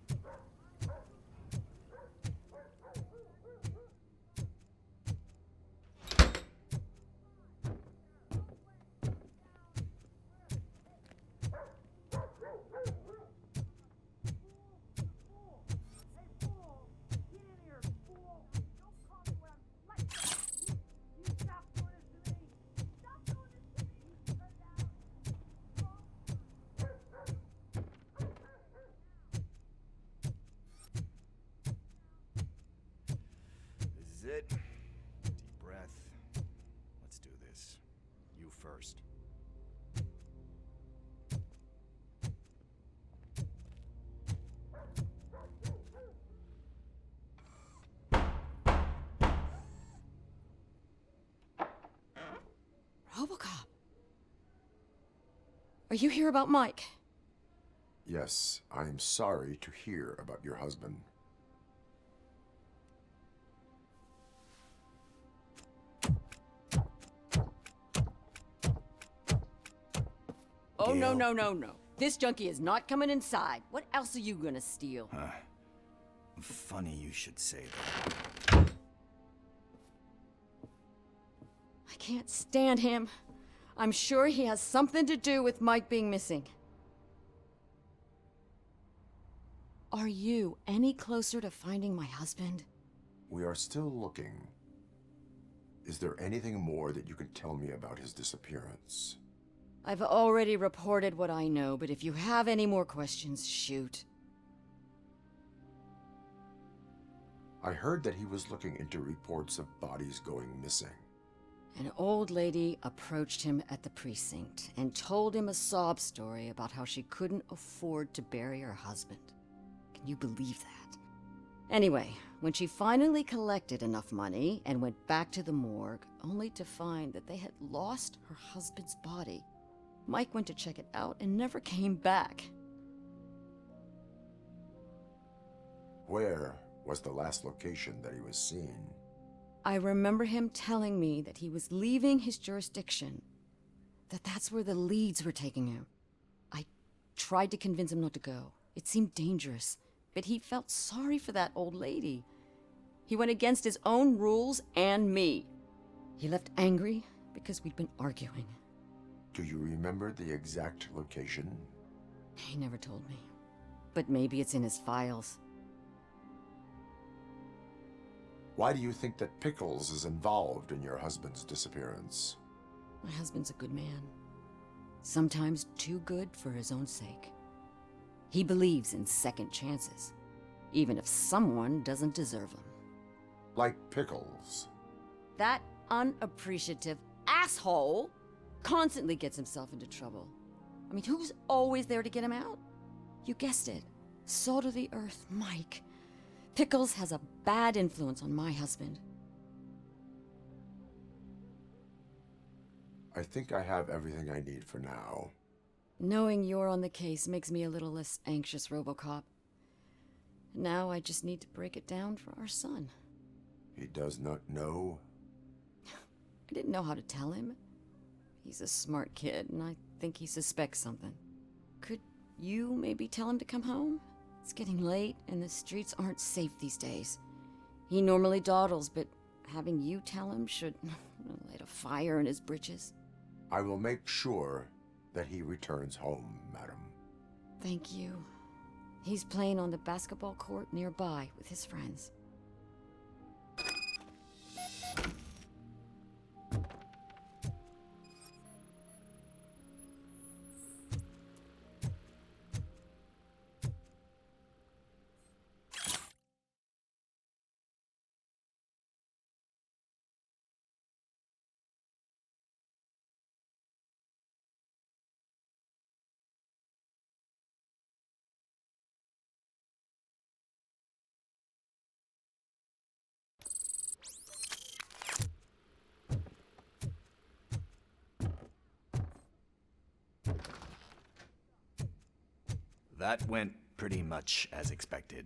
This is it. Deep breath. Let's do this. You first. RoboCop. Are you here about Mike? Yes, I am sorry to hear about your husband. Oh, no, no, no, no. This junkie is not coming inside. What else are you gonna steal? Funny you should say that. I can't stand him. I'm sure he has something to do with Mike being missing. Are you any closer to finding my husband? We are still looking. Is there anything more that you can tell me about his disappearance? I've already reported what I know, but if you have any more questions, shoot. I heard that he was looking into reports of bodies going missing. An old lady approached him at the precinct and told him a sob story about how she couldn't afford to bury her husband. Can you believe that? Anyway, when she finally collected enough money and went back to the morgue, only to find that they had lost her husband's body, Mike went to check it out and never came back. Where was the last location that he was seen? I remember him telling me that he was leaving his jurisdiction, that's where the leads were taking him. I tried to convince him not to go. It seemed dangerous, but he felt sorry for that old lady. He went against his own rules and me. He left angry because we'd been arguing. Do you remember the exact location? He never told me, but maybe it's in his files. Why do you think that Pickles is involved in your husband's disappearance? My husband's a good man. Sometimes too good for his own sake. He believes in second chances, even if someone doesn't deserve them. Like Pickles. That unappreciative asshole constantly gets himself into trouble. I mean, who's always there to get him out? You guessed it. Salt of the earth, Mike. Pickles has a bad influence on my husband. I think I have everything I need for now. Knowing you're on the case makes me a little less anxious, RoboCop. Now I just need to break it down for our son. He does not know? I didn't know how to tell him. He's a smart kid, and I think he suspects something. Could you maybe tell him to come home? It's getting late, and the streets aren't safe these days. He normally dawdles, but having you tell him should light a fire in his britches. I will make sure that he returns home, madam. Thank you. He's playing on the basketball court nearby with his friends. that went pretty much as expected.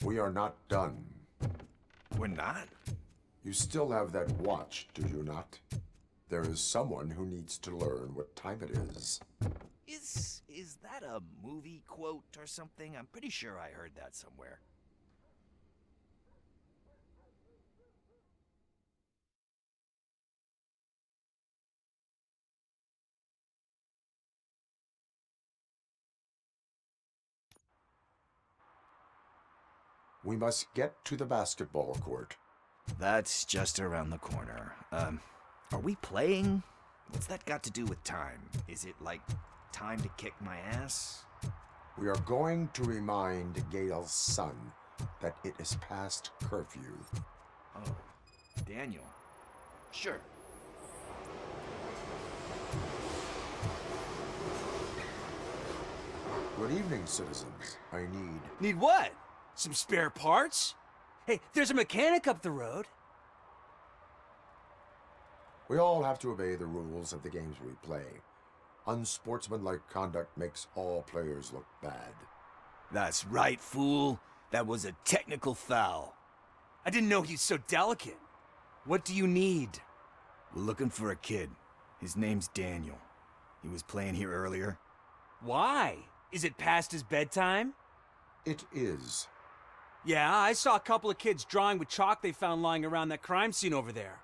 We are not done. We're not? You still have that watch, do you not? There is someone who needs to learn what time it is. Is that a movie quote or something? I'm pretty sure I heard that somewhere. We must get to the basketball court. That's just around the corner. Are we playing? What's that got to do with time? Is it like time to kick my ass? We are going to remind Gail's son that it is past curfew. Oh, Daniel. Sure. Good evening, citizens. I need... Need what? Some spare parts? Hey, there's a mechanic up the road. We all have to obey the rules of the games we play. Unsportsmanlike conduct makes all players look bad. That's right, fool. That was a technical foul. I didn't know he was so delicate. What do you need? We're looking for a kid. His name's Daniel. He was playing here earlier. Why? Is it past his bedtime? It is. Yeah, I saw a couple of kids drawing with chalk they found lying around that crime scene over there.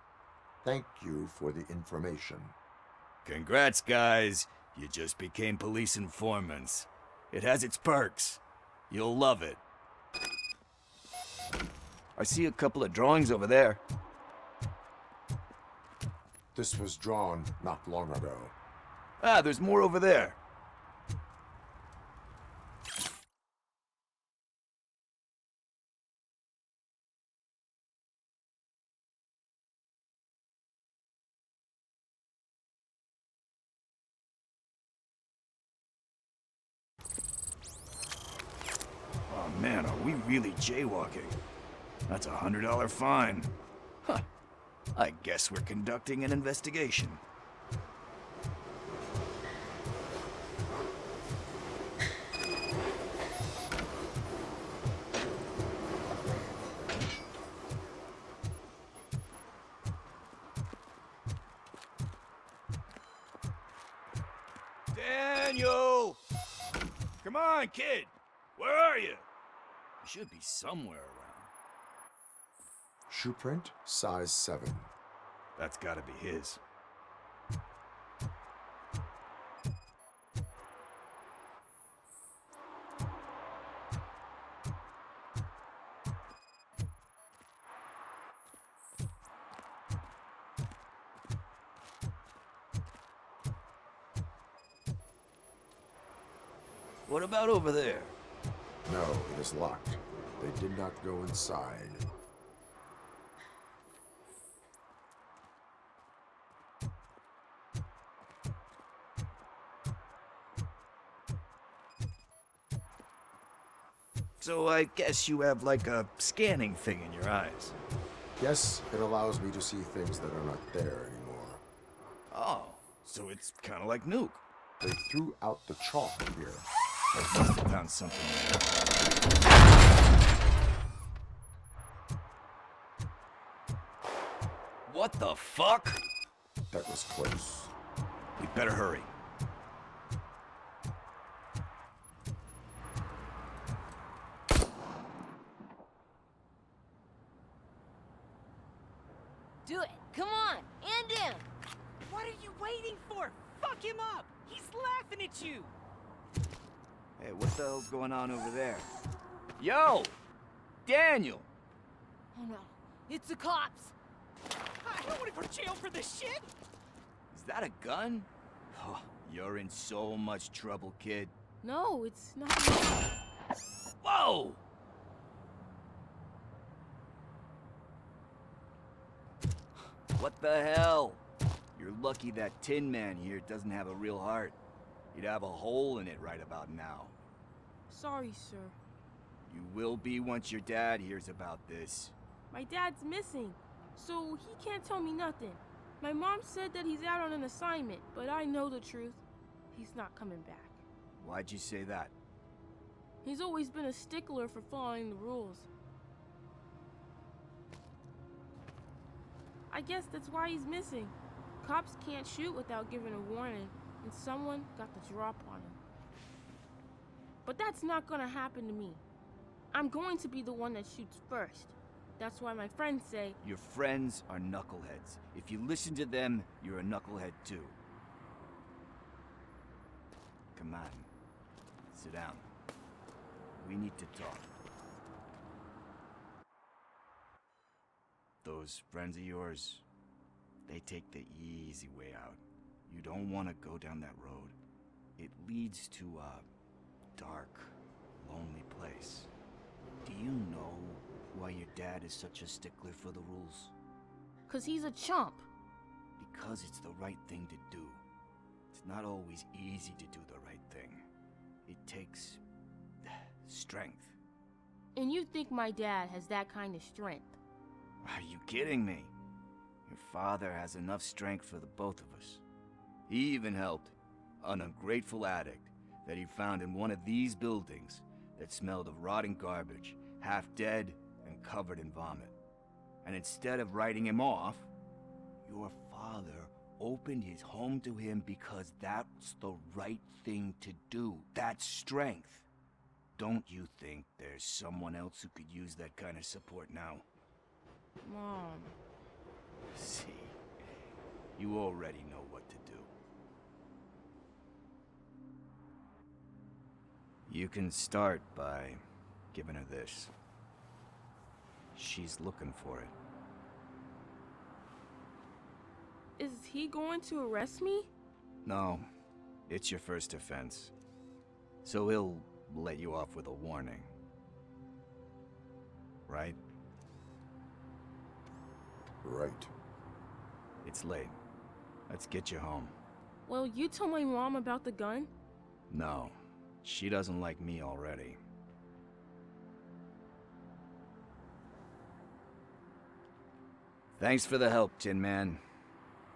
Thank you for the information. Congrats, guys. You just became police informants. It has its perks. You'll love it. I see a couple of drawings over there. This was drawn not long ago. Ah, there's more over there. Oh man, are we really jaywalking? That's a $100 fine. Huh. I guess we're conducting an investigation. Daniel! Come on, kid! Where are you? You should be somewhere around. Shoe print, size 7. That's gotta be his. What about over there? No, it is locked. They did not go inside. So I guess you have like a scanning thing in your eyes. Yes, it allows me to see things that are not there anymore. Oh, so it's kind of like Nuke. They threw out the chalk here. I must have found something there. What the fuck? That was close. We better hurry. Do it. Come on. End him. What are you waiting for? Fuck him up. He's laughing at you. Hey, what the hell's going on over there? Yo! Daniel! Oh no. It's the cops. I don't want to go to jail for this shit. Is that a gun? Oh, you're in so much trouble, kid. No, it's not. Whoa! What the hell? You're lucky that Tin Man here doesn't have a real heart. He'd have a hole in it right about now. Sorry, sir. You will be once your dad hears about this. My dad's missing, so he can't tell me nothing. My mom said that he's out on an assignment, but I know the truth. He's not coming back. Why'd you say that? He's always been a stickler for following the rules. I guess that's why he's missing. Cops can't shoot without giving a warning, and someone got the drop on him. But that's not gonna happen to me. I'm going to be the one that shoots first. That's why my friends say, Your friends are knuckleheads. If you listen to them, you're a knucklehead too. Come on. Sit down. We need to talk. Those friends of yours, they take the easy way out. You don't want to go down that road. It leads to a dark, lonely place. Do you know why your dad is such a stickler for the rules? 'Cause he's a chump. Because it's the right thing to do. It's not always easy to do the right thing. It takes strength. And you think my dad has that kind of strength? Are you kidding me? Your father has enough strength for the both of us. He even helped an ungrateful addict that he found in one of these buildings that smelled of rotting garbage, half dead and covered in vomit. And instead of writing him off, your father opened his home to him because that's the right thing to do. That's strength. Don't you think there's someone else who could use that kind of support now? Mom. See, you already know what to do. You can start by giving her this. She's looking for it. Is he going to arrest me? No, it's your first offense. So he'll let you off with a warning. Right? Right. It's late. Let's get you home. Well, you told my mom about the gun? No, she doesn't like me already. Thanks for the help, Tin Man.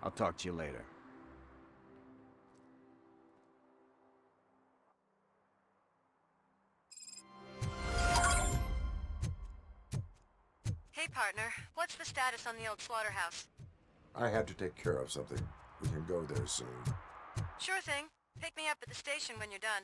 I'll talk to you later. Hey, partner. What's the status on the old slaughterhouse? I had to take care of something. We can go there soon. Sure thing. Pick me up at the station when you're done.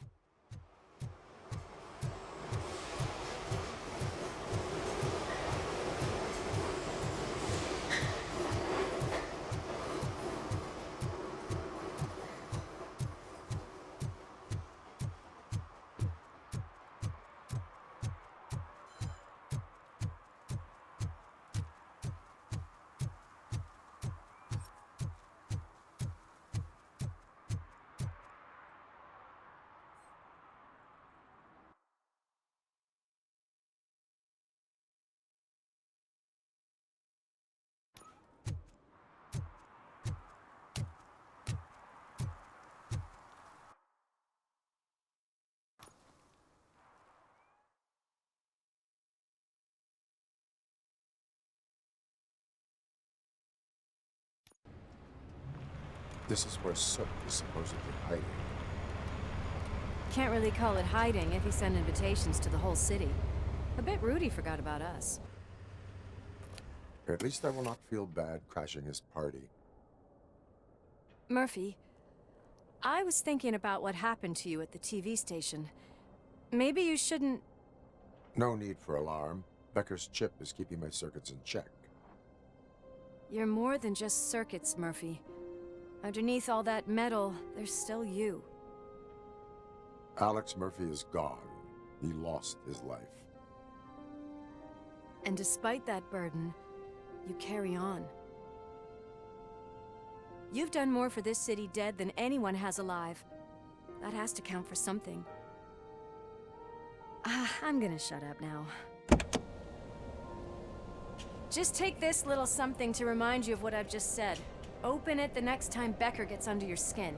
This is where Sook is supposedly hiding. Can't really call it hiding if he sent invitations to the whole city. A bit rude he forgot about us. At least I will not feel bad crashing his party. Murphy, I was thinking about what happened to you at the TV station. Maybe you shouldn't... No need for alarm. Becker's chip is keeping my circuits in check. You're more than just circuits, Murphy. Underneath all that metal, there's still you. Alex Murphy is gone. He lost his life. And despite that burden, you carry on. You've done more for this city dead than anyone has alive. That has to count for something. I'm gonna shut up now. Just take this little something to remind you of what I've just said. Open it the next time Becker gets under your skin.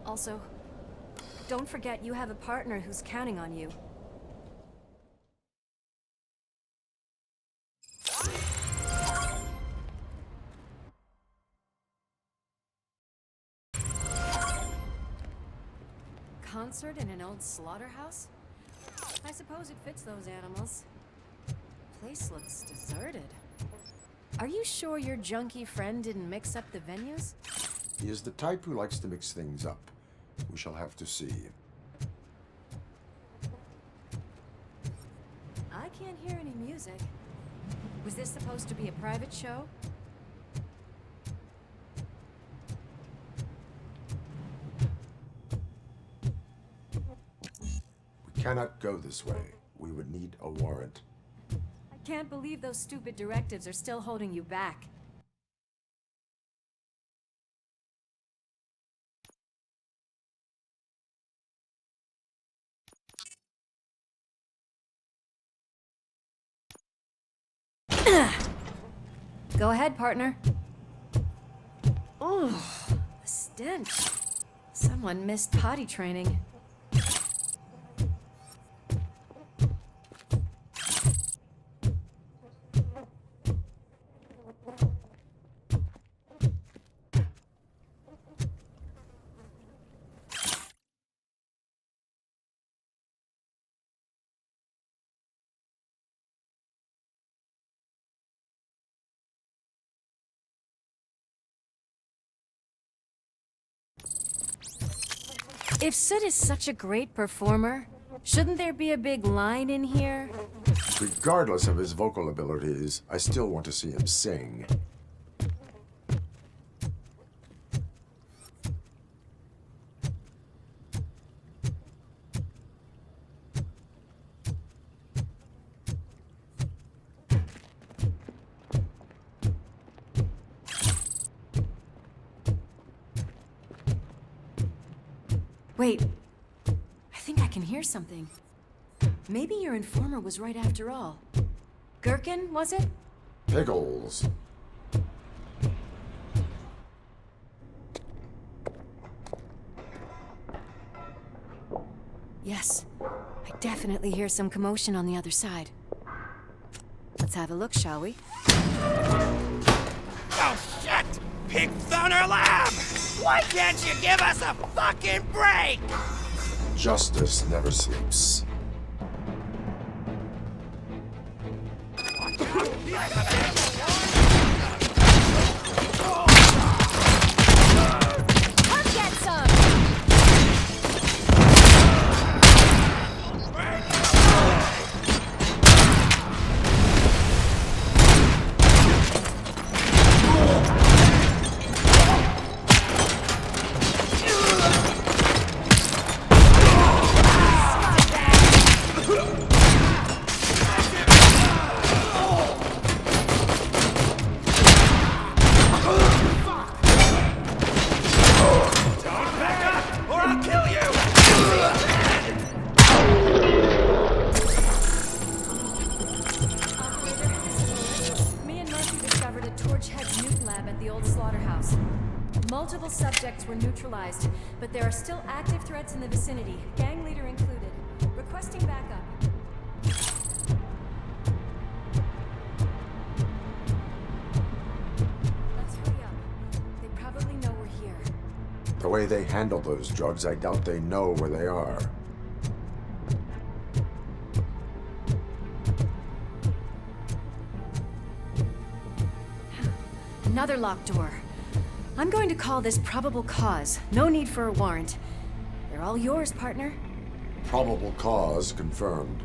Also, don't forget you have a partner who's counting on you. concert in an old slaughterhouse? I suppose it fits those animals. Place looks deserted. Are you sure your junkie friend didn't mix up the venues? He is the type who likes to mix things up. We shall have to see. I can't hear any music. Was this supposed to be a private show? We cannot go this way. We would need a warrant. I can't believe those stupid directives are still holding you back. Go ahead, partner. Ooh, the stench. Someone missed potty training. If Sid is such a great performer, shouldn't there be a big line in here? Regardless of his vocal abilities, I still want to see him sing. Wait, I think I can hear something. Maybe your informer was right after all. Gherkin, was it? Pickles. Yes, I definitely hear some commotion on the other side. Let's have a look, shall we? Oh, shit! Pig Thunder Lab! Why can't you give us a fucking break? Justice never sleeps. I'll get some! Multiple subjects were neutralized, but there are still active threats in the vicinity, gang leader included. Requesting backup. Let's hurry up. They probably know we're here. The way they handle those drugs, I doubt they know where they are. Another locked door. I'm going to call this probable cause. No need for a warrant. They're all yours, partner. Probable cause confirmed.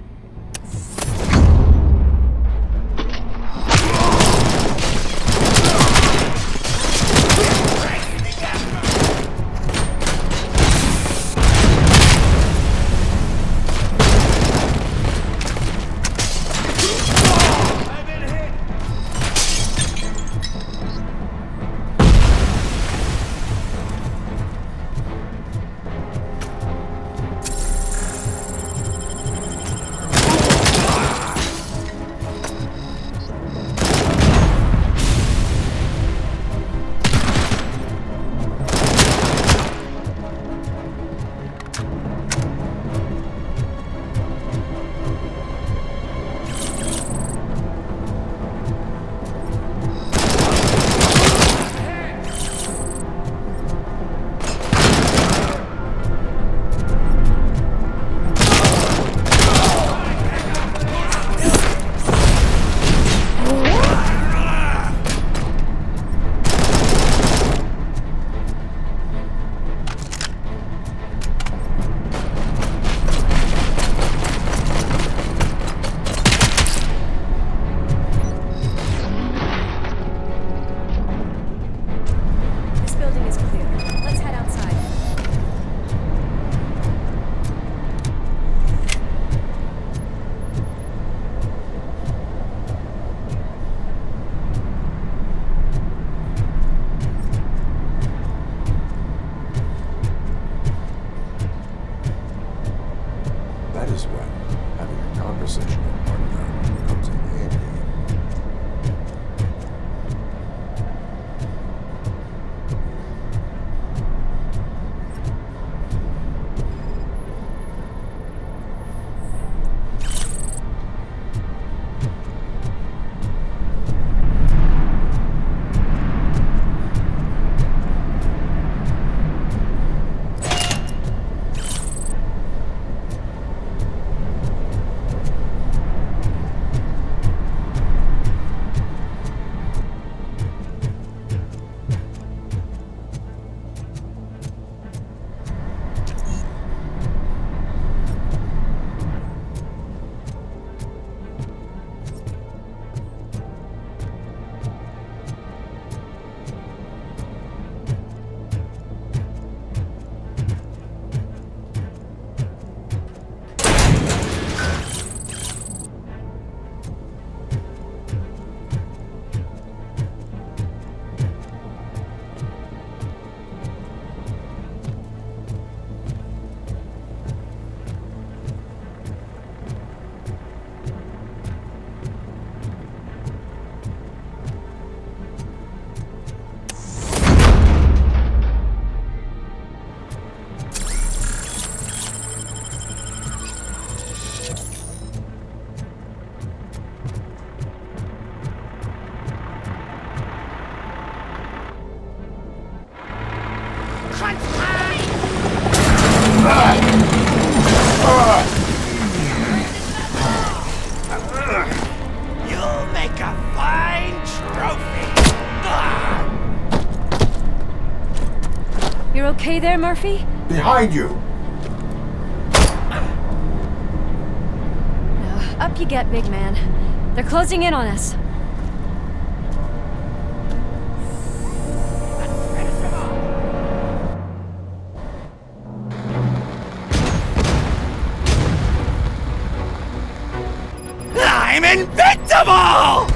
crunch time! You'll make a fine trophy. You're okay there, Murphy? Behind you! Up you get, big man. They're closing in on us. I'm invincible!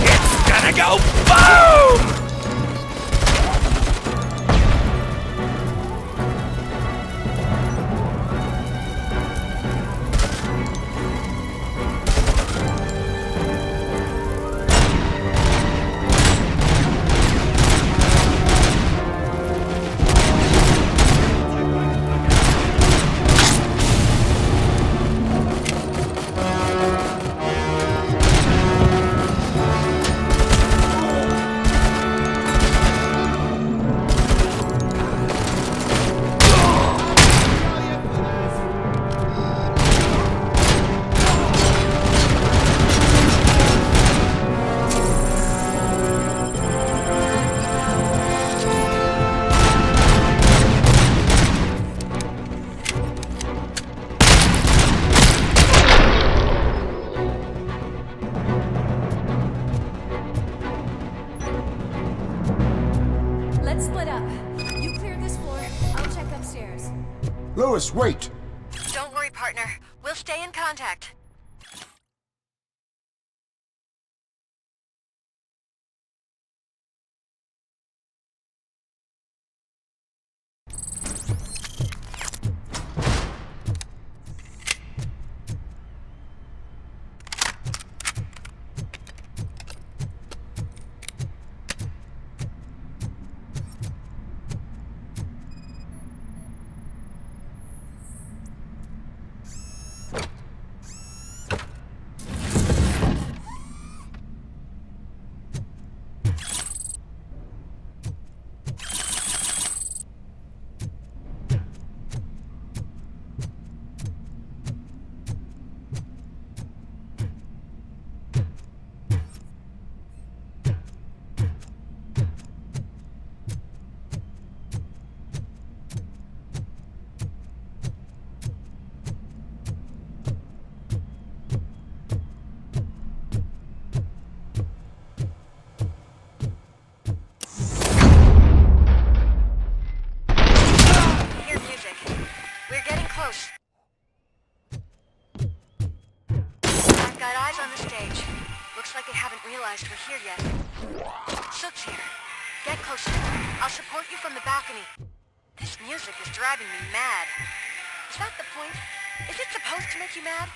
It's gonna go boom! Let's split up. You clear this floor, I'll check upstairs. Lewis, wait! Don't worry, partner. We'll stay in contact. realized we're here yet. Sook's here. Get closer. I'll support you from the balcony. This music is driving me mad. Is that the point? Is it supposed to make you mad?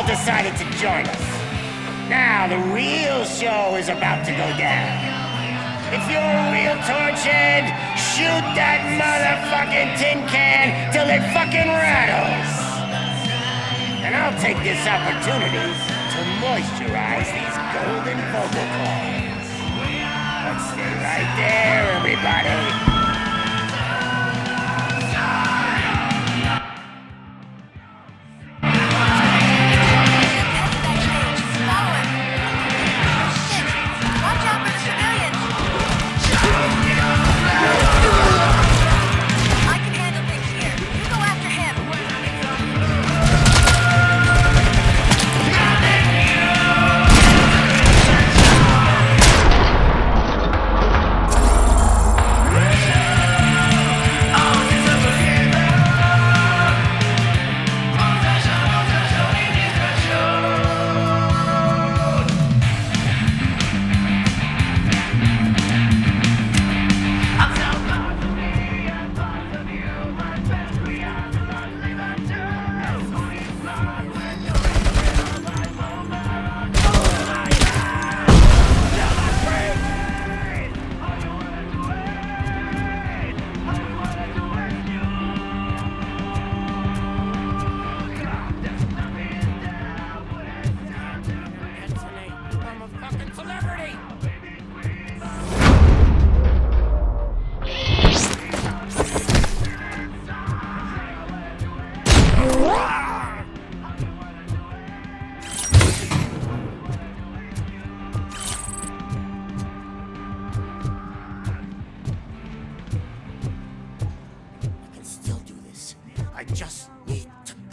Decided to join us. Now the real show is about to go down. If you're a real torchhead, shoot that motherfucking tin can till it fucking rattles. And I'll take this opportunity to moisturize these golden vocal cords. Let's stay right there, everybody.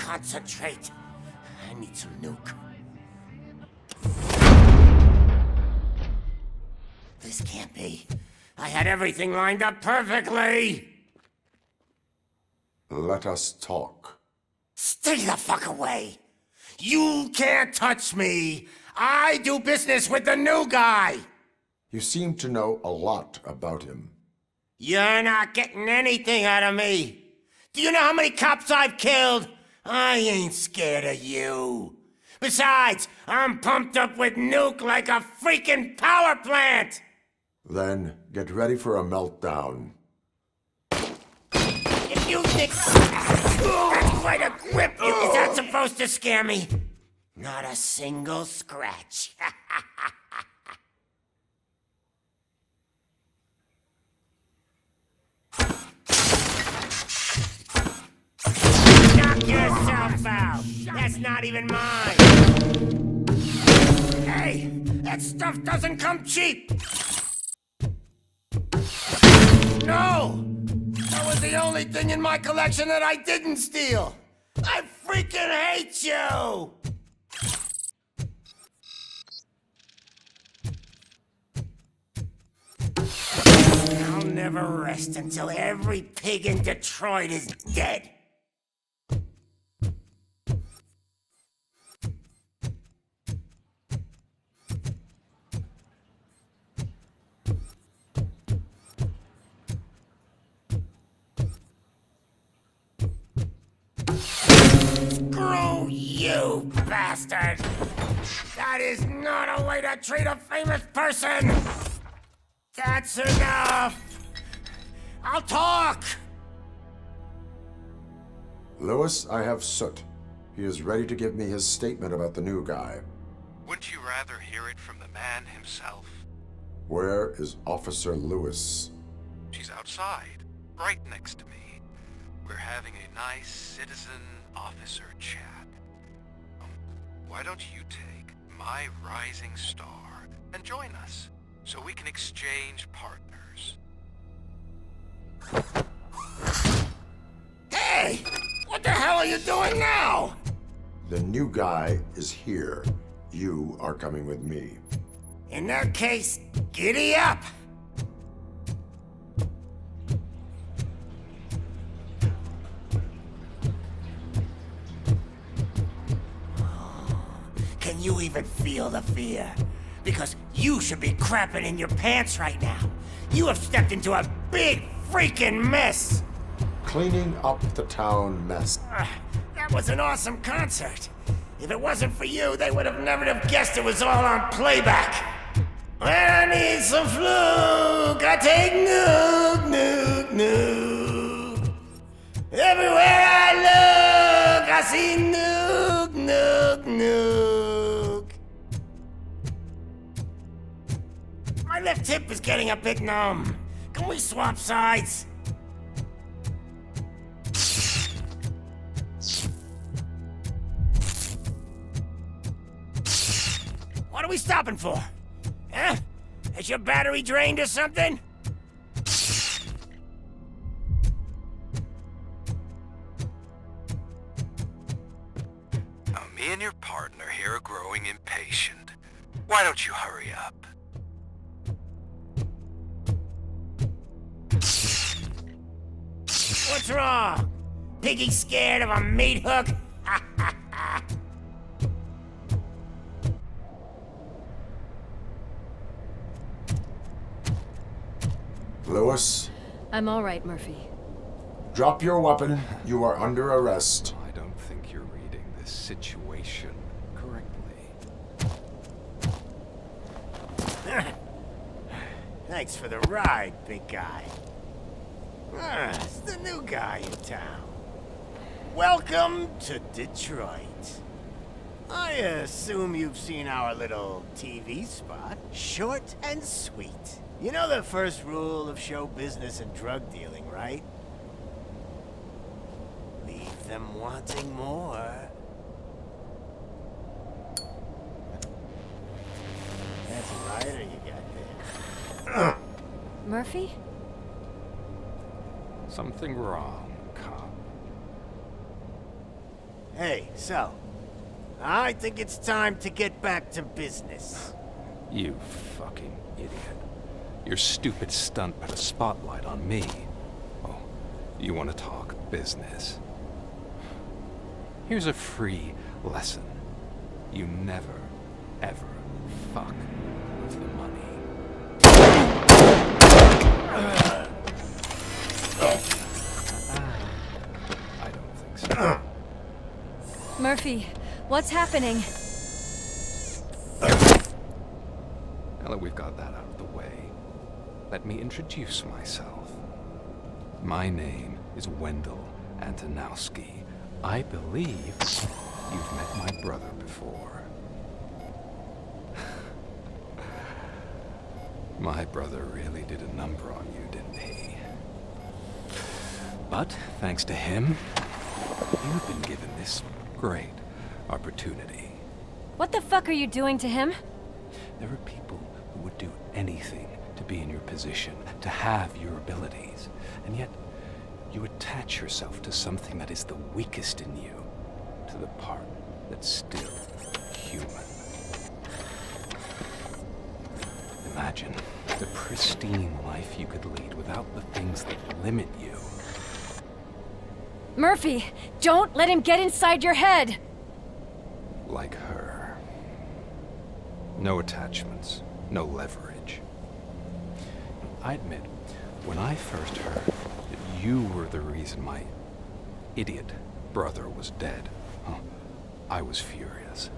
concentrate. I need some nuke. This can't be. I had everything lined up perfectly. Let us talk. Stay the fuck away. You can't touch me. I do business with the new guy. You seem to know a lot about him. You're not getting anything out of me. Do you know how many cops I've killed? I ain't scared of you. Besides, I'm pumped up with nuke like a freaking power plant. Then get ready for a meltdown. If you think that's quite a grip, is that supposed to scare me? Not a single scratch. Knock yourself out. That's not even mine. Hey, that stuff doesn't come cheap. No! That was the only thing in my collection that I didn't steal! I freaking hate you! I'll never rest until every pig in Detroit is dead. Screw you, bastard! That is not a way to treat a famous person! That's enough! I'll talk! Lewis, I have Soot. He is ready to give me his statement about the new guy. Wouldn't you rather hear it from the man himself? Where is Officer Lewis? She's outside, right next to me. We're having a nice citizen-officer chat. Why don't you take my rising star and join us, so we can exchange partners? Hey! What the hell are you doing now? The new guy is here. You are coming with me. In that case, giddy up! Can you even feel the fear? Because you should be crapping in your pants right now. You have stepped into a big freaking mess! Cleaning up the town mess. That was an awesome concert. If it wasn't for you, they would have never have guessed it was all on playback. When I need some fluke, I take nuke, nuke, nuke. Everywhere I look, I see nuke, nuke, nuke. My left hip is getting a bit numb. Can we swap sides? What are we stopping for? Huh? Is your battery drained or something? Now, me and your partner here are growing impatient. Why don't you hurry up? What's wrong? Piggy scared of a meat hook? Lewis? I'm all right, Murphy. Drop your weapon. You are under arrest. I don't think you're reading this situation correctly. Thanks for the ride, big guy. It's the new guy in town. Welcome to Detroit. I assume you've seen our little TV spot. Short and sweet. You know the first rule of show business and drug dealing, right? Leave them wanting more. That's a rider you got there. Murphy? Something wrong, cop. Hey, so, I think it's time to get back to business. You fucking idiot. Your stupid stunt put a spotlight on me. Oh, you want to talk business? Here's a free lesson. You never, ever fuck with the money. I don't think so. Murphy, what's happening? Now that we've got that out of the way, let me introduce myself. My name is Wendell Antonowski. I believe you've met my brother before. My brother really did a number on you, didn't he? But, thanks to him, you've been given this great opportunity. What the fuck are you doing to him? There are people who would do anything to be in your position, to have your abilities, and yet you attach yourself to something that is the weakest in you, to the part that's still human. Imagine the pristine life you could lead without the things that limit you. Murphy, don't let him get inside your head! Like her. No attachments, no leverage. I admit, when I first heard that you were the reason my idiot brother was dead, I was furious.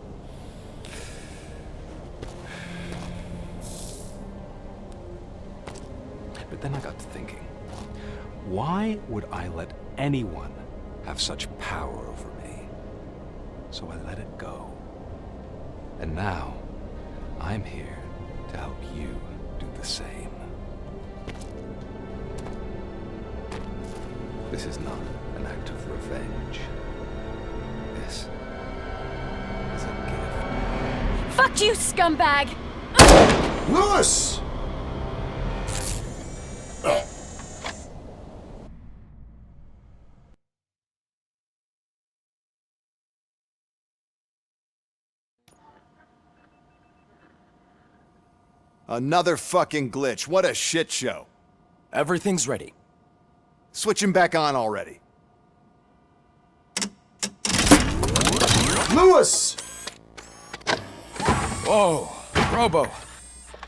But then I got to thinking, why would I let anyone have such power over me? So I let it go. And now, I'm here to help you do the same. This is not an act of revenge. This is a gift. Fuck you, scumbag! Lewis! Another fucking glitch. What a shit show. Everything's ready. Switch him back on already. Lewis! Whoa, Robo.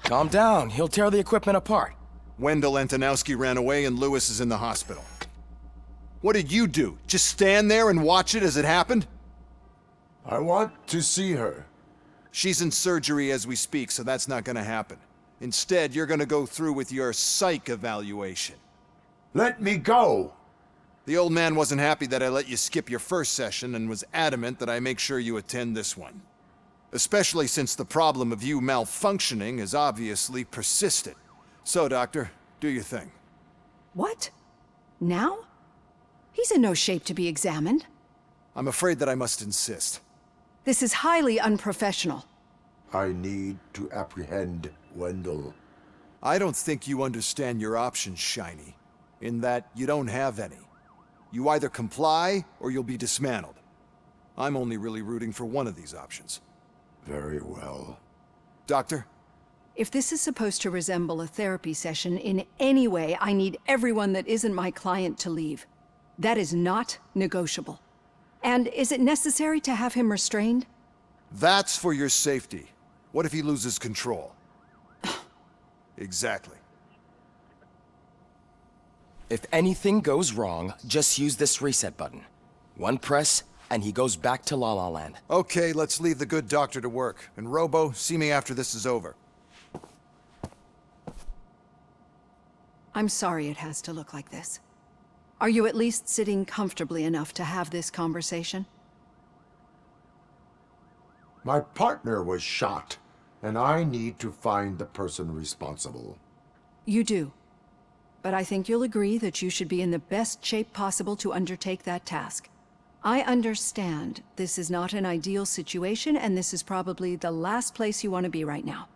Calm down. He'll tear the equipment apart. Wendell Antonowski ran away and Lewis is in the hospital. What did you do? Just stand there and watch it as it happened? I want to see her. She's in surgery as we speak, so that's not gonna happen. Instead, you're gonna go through with your psych evaluation. Let me go! The old man wasn't happy that I let you skip your first session and was adamant that I make sure you attend this one. Especially since the problem of you malfunctioning is obviously persistent. So, Doctor, do your thing. What? Now? He's in no shape to be examined. I'm afraid that I must insist. This is highly unprofessional. I need to apprehend Wendell. I don't think you understand your options, Shiny. In that you don't have any. You either comply or you'll be dismantled. I'm only really rooting for one of these options. Very well. Doctor? If this is supposed to resemble a therapy session in any way, I need everyone that isn't my client to leave. That is not negotiable. And is it necessary to have him restrained? That's for your safety. What if he loses control? Exactly. If anything goes wrong, just use this reset button. One press, and he goes back to La La Land. Okay, let's leave the good doctor to work. And Robo, see me after this is over. I'm sorry it has to look like this. Are you at least sitting comfortably enough to have this conversation? My partner was shot, and I need to find the person responsible. You do. But I think you'll agree that you should be in the best shape possible to undertake that task. I understand this is not an ideal situation, and this is probably the last place you want to be right now.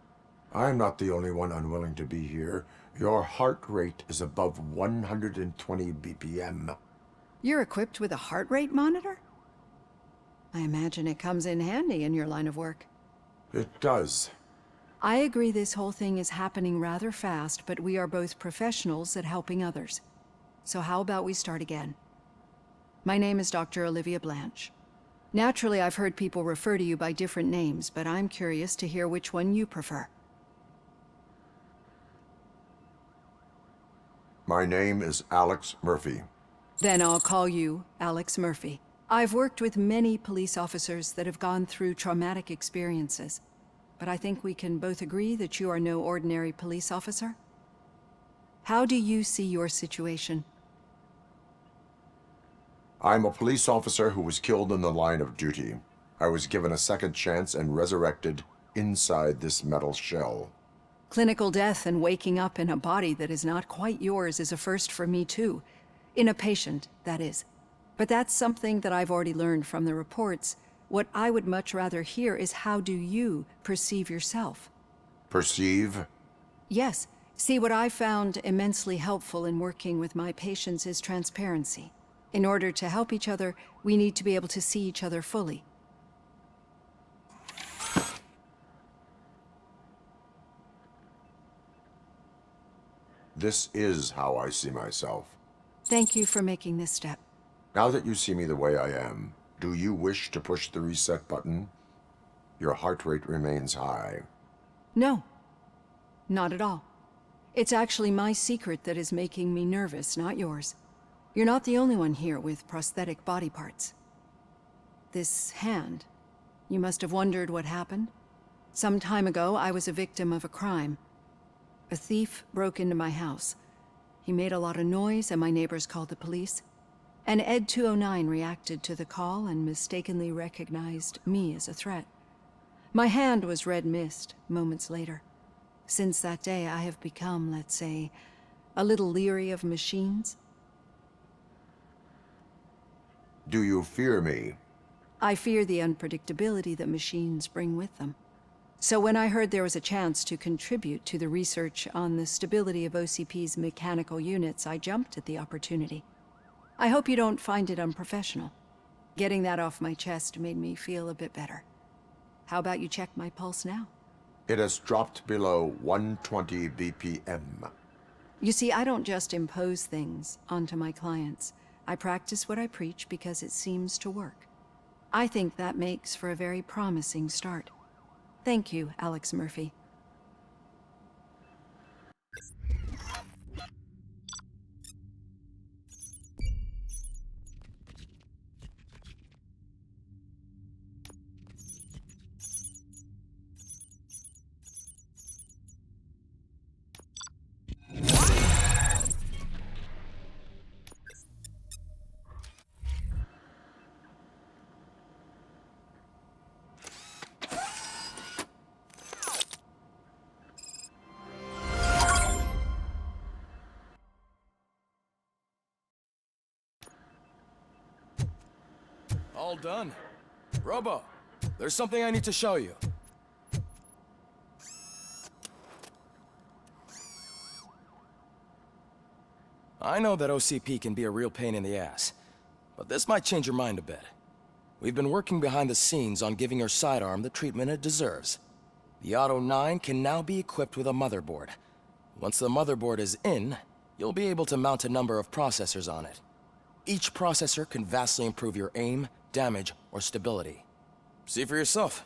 I'm not the only one unwilling to be here. Your heart rate is above 120 BPM. You're equipped with a heart rate monitor? I imagine it comes in handy in your line of work. It does. I agree this whole thing is happening rather fast, but we are both professionals at helping others. So how about we start again? My name is Dr. Olivia Blanche. Naturally, I've heard people refer to you by different names, but I'm curious to hear which one you prefer. My name is Alex Murphy. Then I'll call you Alex Murphy. I've worked with many police officers that have gone through traumatic experiences, but I think we can both agree that you are no ordinary police officer. How do you see your situation? I'm a police officer who was killed in the line of duty. I was given a second chance and resurrected inside this metal shell. Clinical death and waking up in a body that is not quite yours is a first for me too. In a patient, that is. But that's something that I've already learned from the reports. What I would much rather hear is how do you perceive yourself? Perceive? Yes. See, what I found immensely helpful in working with my patients is transparency. In order to help each other, we need to be able to see each other fully. This is how I see myself. Thank you for making this step. Now that you see me the way I am, do you wish to push the reset button? Your heart rate remains high. No. Not at all. It's actually my secret that is making me nervous, not yours. You're not the only one here with prosthetic body parts. This hand, you must have wondered what happened. Some time ago, I was a victim of a crime. A thief broke into my house. He made a lot of noise and my neighbors called the police. And Ed 209 reacted to the call and mistakenly recognized me as a threat. My hand was red mist moments later. Since that day, I have become, let's say, a little leery of machines. Do you fear me? I fear the unpredictability that machines bring with them. So when I heard there was a chance to contribute to the research on the stability of OCP's mechanical units, I jumped at the opportunity. I hope you don't find it unprofessional. Getting that off my chest made me feel a bit better. How about you check my pulse now? It has dropped below 120 BPM. You see, I don't just impose things onto my clients. I practice what I preach because it seems to work. I think that makes for a very promising start. Thank you, Alex Murphy. All done. Robo, there's something I need to show you. I know that OCP can be a real pain in the ass, but this might change your mind a bit. We've been working behind the scenes on giving your sidearm the treatment it deserves. The Auto 9 can now be equipped with a motherboard. Once the motherboard is in, you'll be able to mount a number of processors on it. Each processor can vastly improve your aim, damage, or stability. See for yourself.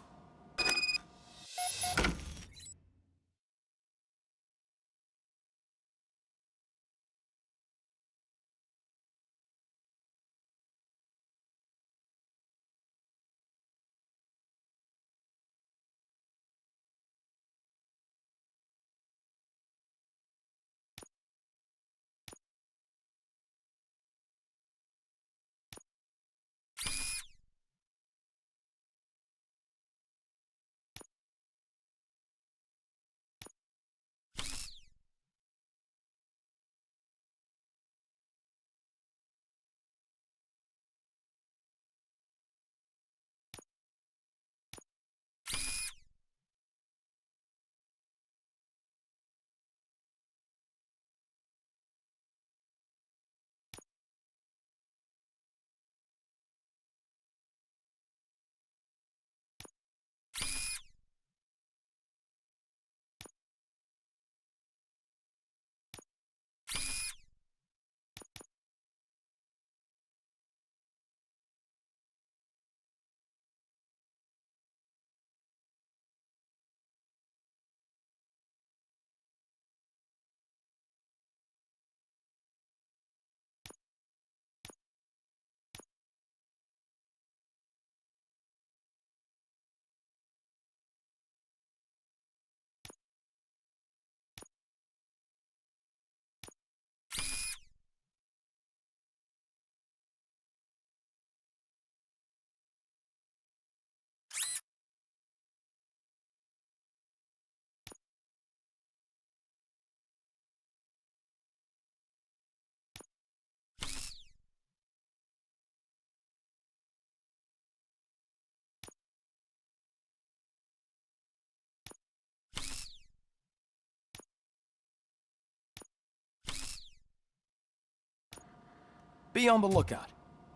Be on the lookout.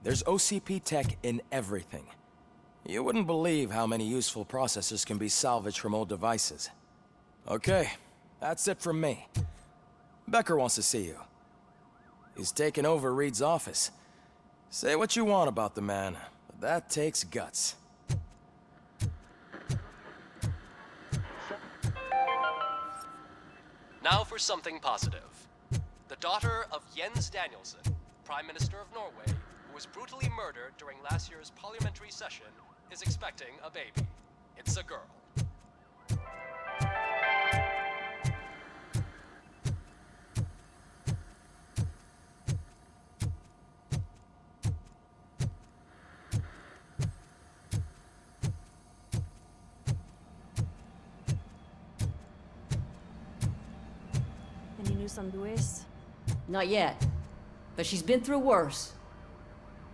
There's OCP tech in everything. You wouldn't believe how many useful processors can be salvaged from old devices. Okay, that's it from me. Becker wants to see you. He's taken over Reed's office. Say what you want about the man, but that takes guts. Now for something positive. The daughter of Jens Danielson, Prime Minister of Norway, who was brutally murdered during last year's parliamentary session, is expecting a baby. It's a girl. Any news on Luis? Not yet. But she's been through worse.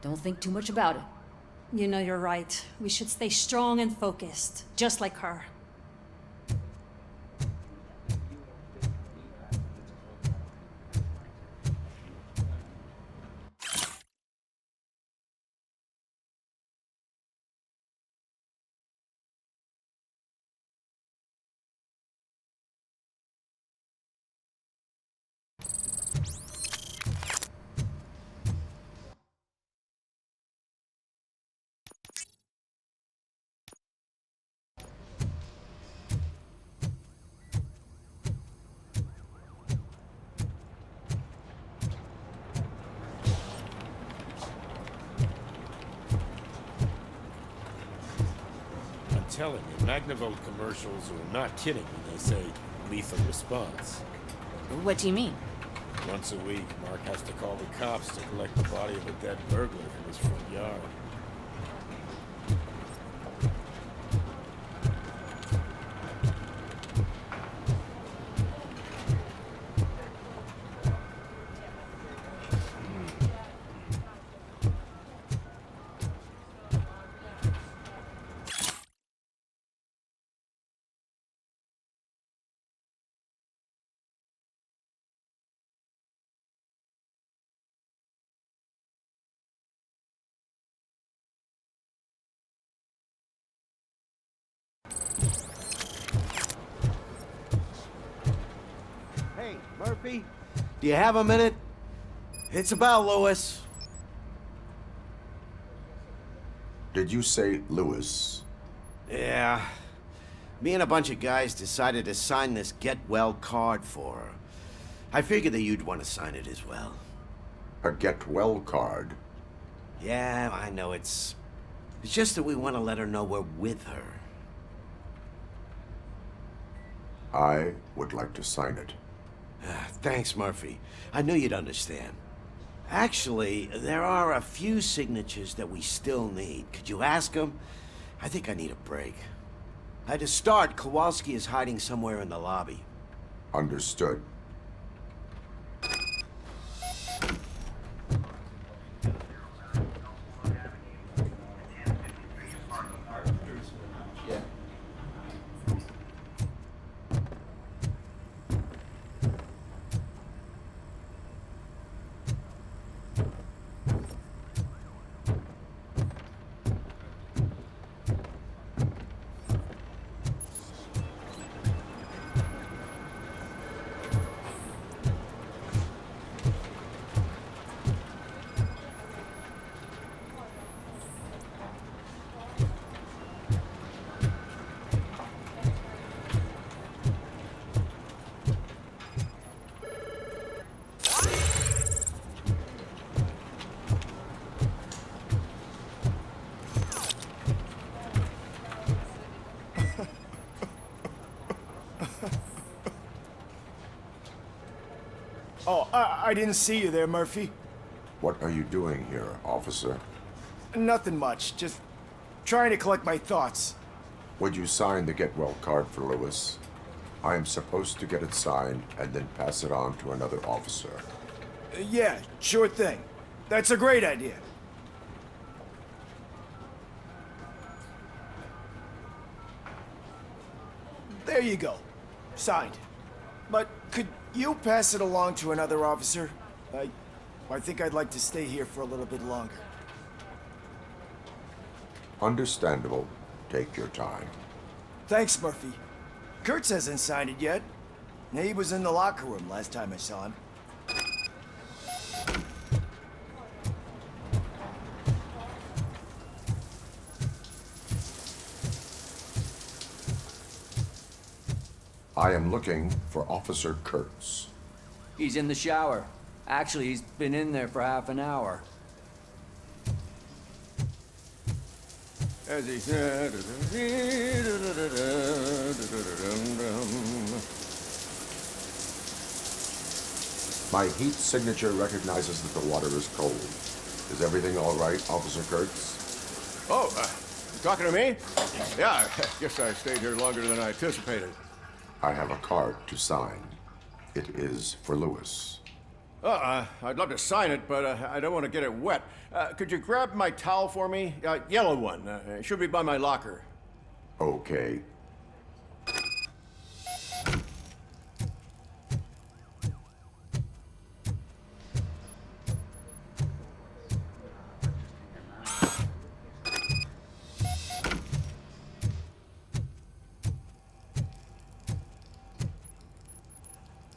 Don't think too much about it. You know you're right. We should stay strong and focused, just like her. Telling you, Magnavolt commercials are not kidding when they say lethal response. What do you mean? Once a week, Mark has to call the cops to collect the body of a dead burglar from his front yard. Hey, Murphy, do you have a minute? It's about Lewis. Did you say Lewis? Yeah. Me and a bunch of guys decided to sign this get well card for her. I figured that you'd want to sign it as well. A get well card? Yeah, I know it's just that we want to let her know we're with her. I would like to sign it. Thanks, Murphy. I knew you'd understand. Actually, there are a few signatures that we still need. Could you ask them? I think I need a break. To start, Kowalski is hiding somewhere in the lobby. Understood. Oh, I didn't see you there, Murphy. What are you doing here, officer? Nothing much, just trying to collect my thoughts. Would you sign the get well card for Lewis? I am supposed to get it signed and then pass it on to another officer. Yeah, sure thing. That's a great idea. There you go. Signed. But could you pass it along to another officer? I think I'd like to stay here for a little bit longer. Understandable. Take your time. Thanks, Murphy. Kurtz hasn't signed it yet. He was in the locker room last time I saw him. I am looking for Officer Kurtz. He's in the shower. Actually, he's been in there for half an hour. As he said. My heat signature recognizes that the water is cold. Is everything all right, Officer Kurtz? Oh, you talking to me? Yeah, I guess I stayed here longer than I anticipated. I have a card to sign. It is for Lewis. I'd love to sign it, but I don't want to get it wet. Could you grab my towel for me? Yellow one. It should be by my locker. Okay.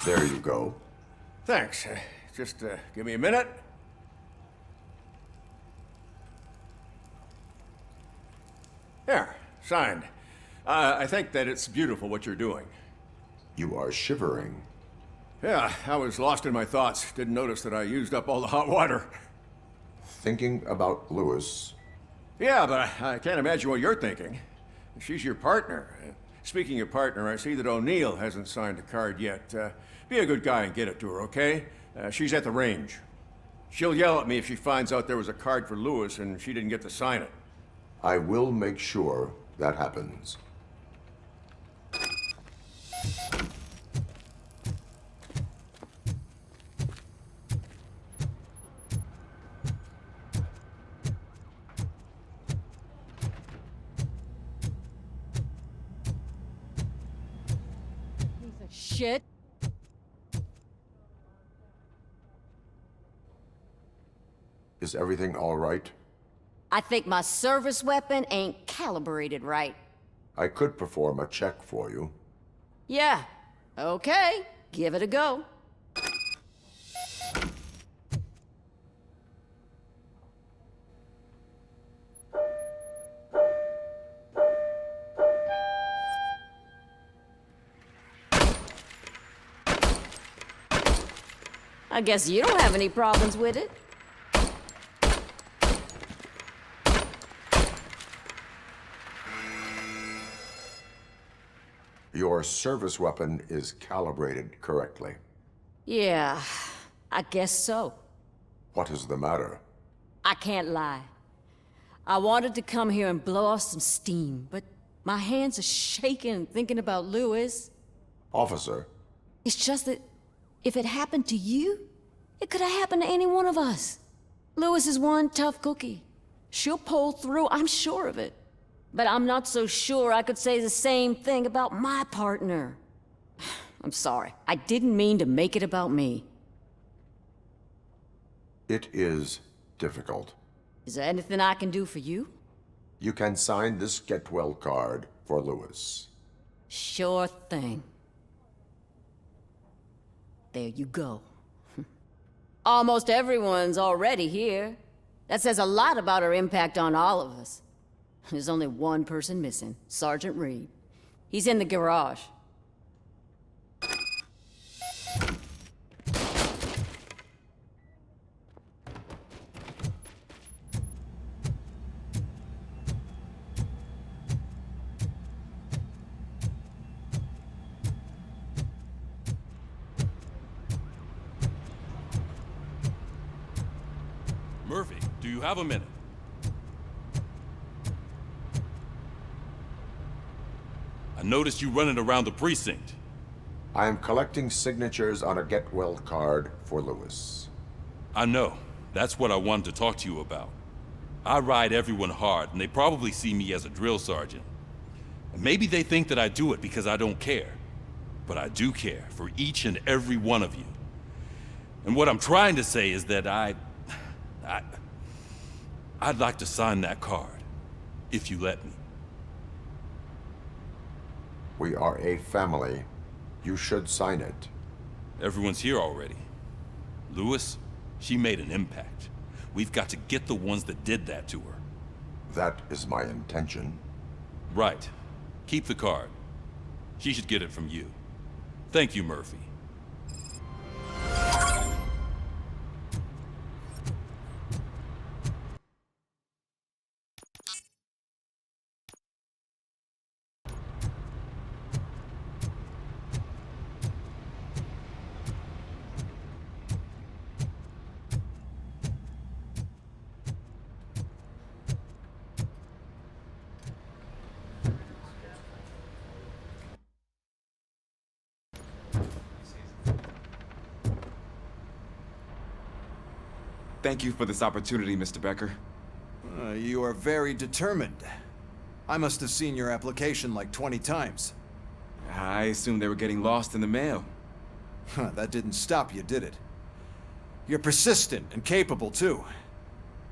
There you go. Thanks. Just give me a minute. There, signed. I think that it's beautiful what you're doing. You are shivering. Yeah, I was lost in my thoughts. Didn't notice that I used up all the hot water. Thinking about Lewis. Yeah, but I can't imagine what you're thinking. She's your partner. Speaking of partner, I see that O'Neill hasn't signed a card yet. Be a good guy and get it to her, okay? She's at the range. She'll yell at me if she finds out there was a card for Lewis and she didn't get to sign it. I will make sure that happens. Shit. Is everything all right? I think my service weapon ain't calibrated right. I could perform a check for you. Yeah. Okay. Give it a go. I guess you don't have any problems with it. Your service weapon is calibrated correctly. Yeah, I guess so. What is the matter? I can't lie. I wanted to come here and blow off some steam, but my hands are shaking thinking about Lewis. Officer. It's just that if it happened to you, it could have happened to any one of us. Lewis is one tough cookie. She'll pull through, I'm sure of it. But I'm not so sure I could say the same thing about my partner. I'm sorry. I didn't mean to make it about me. It is difficult. Is there anything I can do for you? You can sign this Get Well card for Lewis. Sure thing. There you go. Almost everyone's already here. That says a lot about her impact on all of us. There's only one person missing, Sergeant Reed. He's in the garage. Murphy, do you have a minute? I noticed you running around the precinct. I am collecting signatures on a Get Well card for Lewis. I know. That's what I wanted to talk to you about. I ride everyone hard, and they probably see me as a drill sergeant. And maybe they think that I do it because I don't care. But I do care for each and every one of you. And what I'm trying to say is that I'd like to sign that card, if you let me. We are a family. You should sign it. Everyone's here already. Lewis, she made an impact. We've got to get the ones that did that to her. That is my intention. Right. Keep the card. She should get it from you. Thank you, Murphy. Thank you for this opportunity, Mr. Becker. You are very determined. I must have seen your application like 20 times. I assumed they were getting lost in the mail. That didn't stop you, did it? You're persistent and capable, too.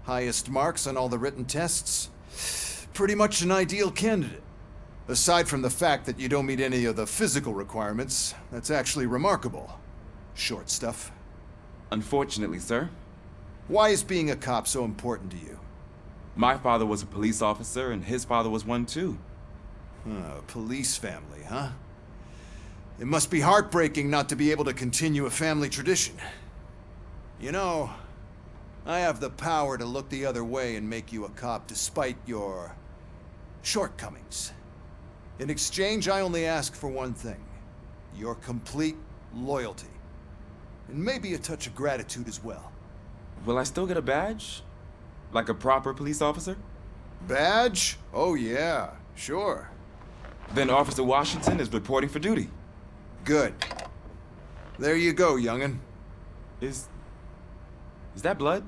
Highest marks on all the written tests. Pretty much an ideal candidate. Aside from the fact that you don't meet any of the physical requirements, that's actually remarkable. Short stuff. Unfortunately, sir. Why is being a cop so important to you? My father was a police officer, and his father was one too. A police family, huh? It must be heartbreaking not to be able to continue a family tradition. You know, I have the power to look the other way and make you a cop despite your shortcomings. In exchange, I only ask for one thing. Your complete loyalty. And maybe a touch of gratitude as well. Will I still get a badge? Like a proper police officer? Badge? Oh yeah, sure. Then Officer Washington is reporting for duty. Good. There you go, young'un. Is that blood?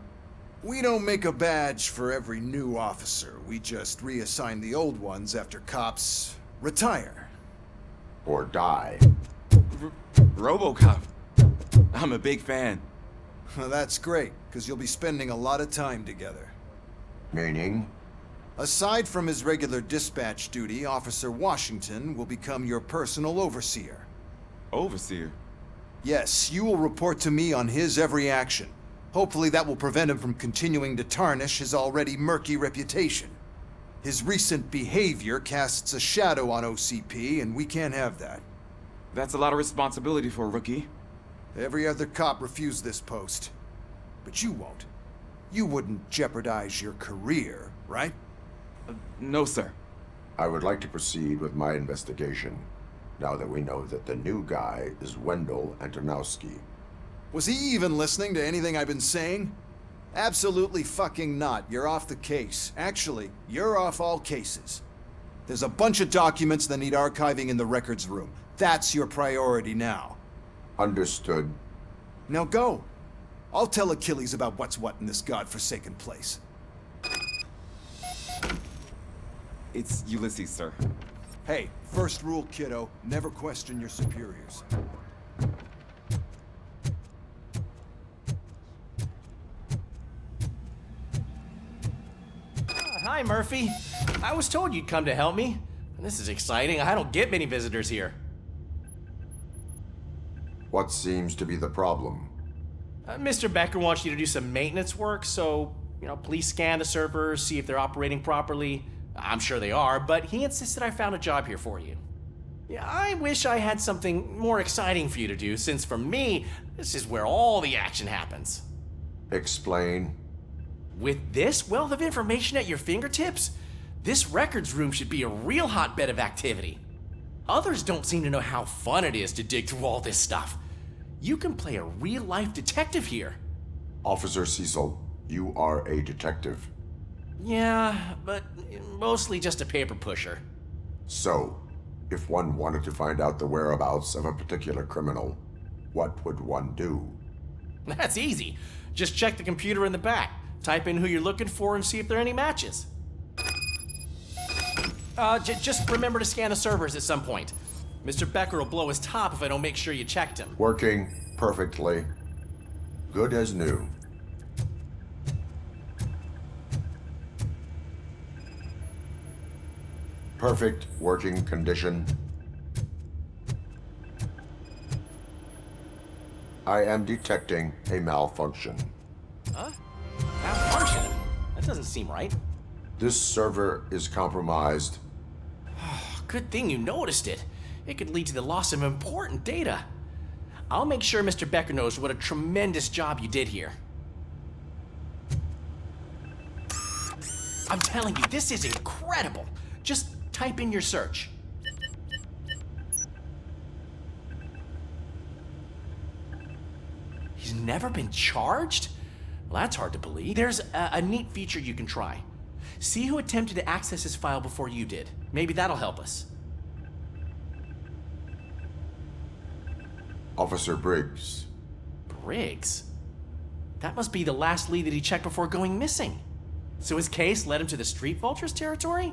We don't make a badge for every new officer. We just reassign the old ones after cops retire. Or die. RoboCop. I'm a big fan. That's great, because you'll be spending a lot of time together. Meaning? Aside from his regular dispatch duty, Officer Washington will become your personal overseer. Overseer? Yes, you will report to me on his every action. Hopefully that will prevent him from continuing to tarnish his already murky reputation. His recent behavior casts a shadow on OCP, and we can't have that. That's a lot of responsibility for a rookie. Every other cop refused this post. But you won't. You wouldn't jeopardize your career, right? No, sir. I would like to proceed with my investigation, now that we know that the new guy is Wendell Antonowski. Was he even listening to anything I've been saying? Absolutely fucking not. You're off the case. Actually, you're off all cases. There's a bunch of documents that need archiving in the records room. That's your priority now. Understood. Now go. I'll tell Achilles about what's what in this godforsaken place. It's Ulysses, sir. Hey, first rule, kiddo. Never question your superiors. Hi, Murphy. I was told you'd come to help me. This is exciting. I don't get many visitors here. What seems to be the problem? Mr. Becker wants you to do some maintenance work, so, please scan the servers, see if they're operating properly. I'm sure they are, but he insisted I found a job here for you. Yeah, I wish I had something more exciting for you to do, since for me, this is where all the action happens. Explain. With this wealth of information at your fingertips, this records room should be a real hotbed of activity. Others don't seem to know how fun it is to dig through all this stuff. You can play a real-life detective here. Officer Cecil, you are a detective. Yeah, but mostly just a paper pusher. So, if one wanted to find out the whereabouts of a particular criminal, what would one do? That's easy. Just check the computer in the back. Type in who you're looking for and see if there are any matches. Just remember to scan the servers at some point. Mr. Becker will blow his top if I don't make sure you checked him. Working perfectly. Good as new. Perfect working condition. I am detecting a malfunction. Huh? Malfunction? That doesn't seem right. This server is compromised. Good thing you noticed it. It could lead to the loss of important data. I'll make sure Mr. Becker knows what a tremendous job you did here. I'm telling you, this is incredible. Just type in your search. He's never been charged? Well, that's hard to believe. There's a neat feature you can try. See who attempted to access his file before you did. Maybe that'll help us. Officer Briggs. Briggs? That must be the last lead that he checked before going missing. So his case led him to the Street Vultures territory?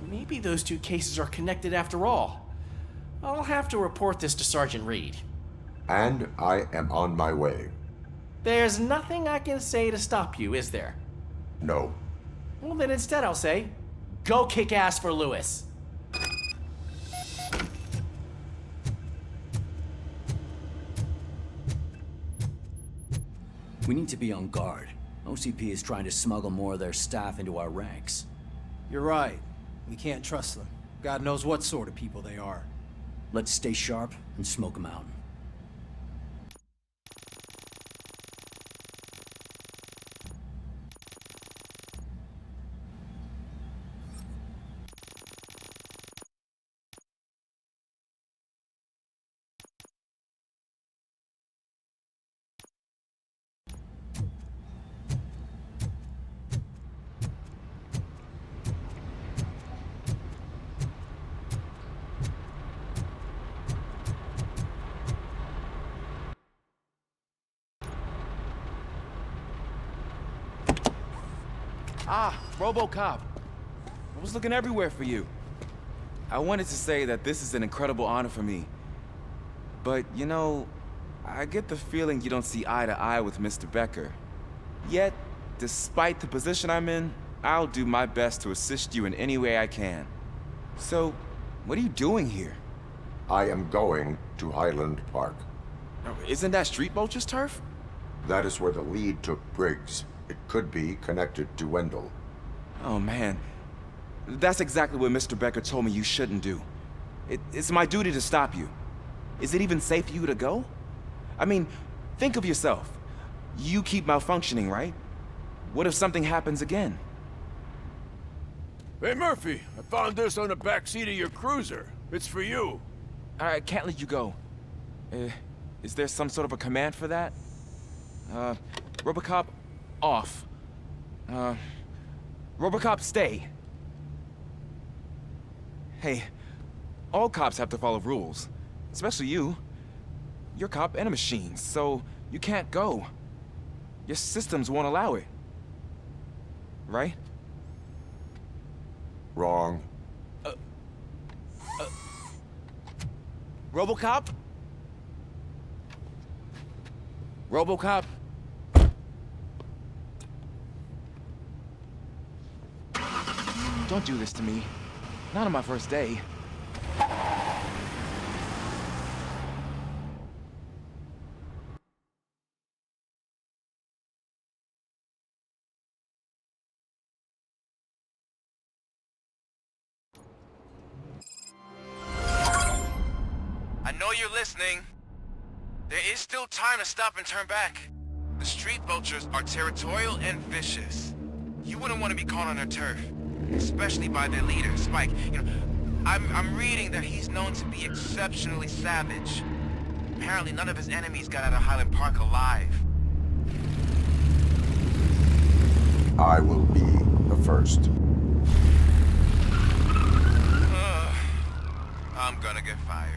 Maybe those two cases are connected after all. I'll have to report this to Sergeant Reed. And I am on my way. There's nothing I can say to stop you, is there? No. Well, then instead I'll say, go kick ass for Lewis. We need to be on guard. OCP is trying to smuggle more of their staff into our ranks. You're right. We can't trust them. God knows what sort of people they are. Let's stay sharp and smoke them out. Ah, RoboCop. I was looking everywhere for you. I wanted to say that this is an incredible honor for me. But, you know, I get the feeling you don't see eye to eye with Mr. Becker. Yet, despite the position I'm in, I'll do my best to assist you in any way I can. So, what are you doing here? I am going to Highland Park. Isn't that Street Vulture's turf? That is where the lead took Briggs. It could be connected to Wendell. Oh, man. That's exactly what Mr. Becker told me you shouldn't do. It's my duty to stop you. Is it even safe for you to go? I mean, think of yourself. You keep malfunctioning, right? What if something happens again? Hey, Murphy, I found this on the back seat of your cruiser. It's for you. I can't let you go. Is there some sort of a command for that? RoboCop, off. RoboCop, stay. Hey, all cops have to follow rules. Especially you. You're a cop and a machine, so you can't go. Your systems won't allow it. Right? Wrong. RoboCop? RoboCop? Don't do this to me. Not on my first day. I know you're listening. There is still time to stop and turn back. The Street Vultures are territorial and vicious. You wouldn't want to be caught on their turf, especially by their leader, Spike. You know, I'm reading that he's known to be exceptionally savage. Apparently none of his enemies got out of Highland Park alive. I will be the first. I'm gonna get fired.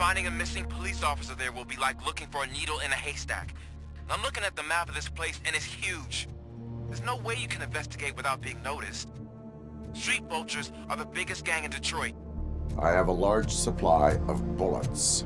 Finding a missing police officer there will be like looking for a needle in a haystack. I'm looking at the map of this place and it's huge. There's no way you can investigate without being noticed. Street vultures are the biggest gang in Detroit. I have a large supply of bullets.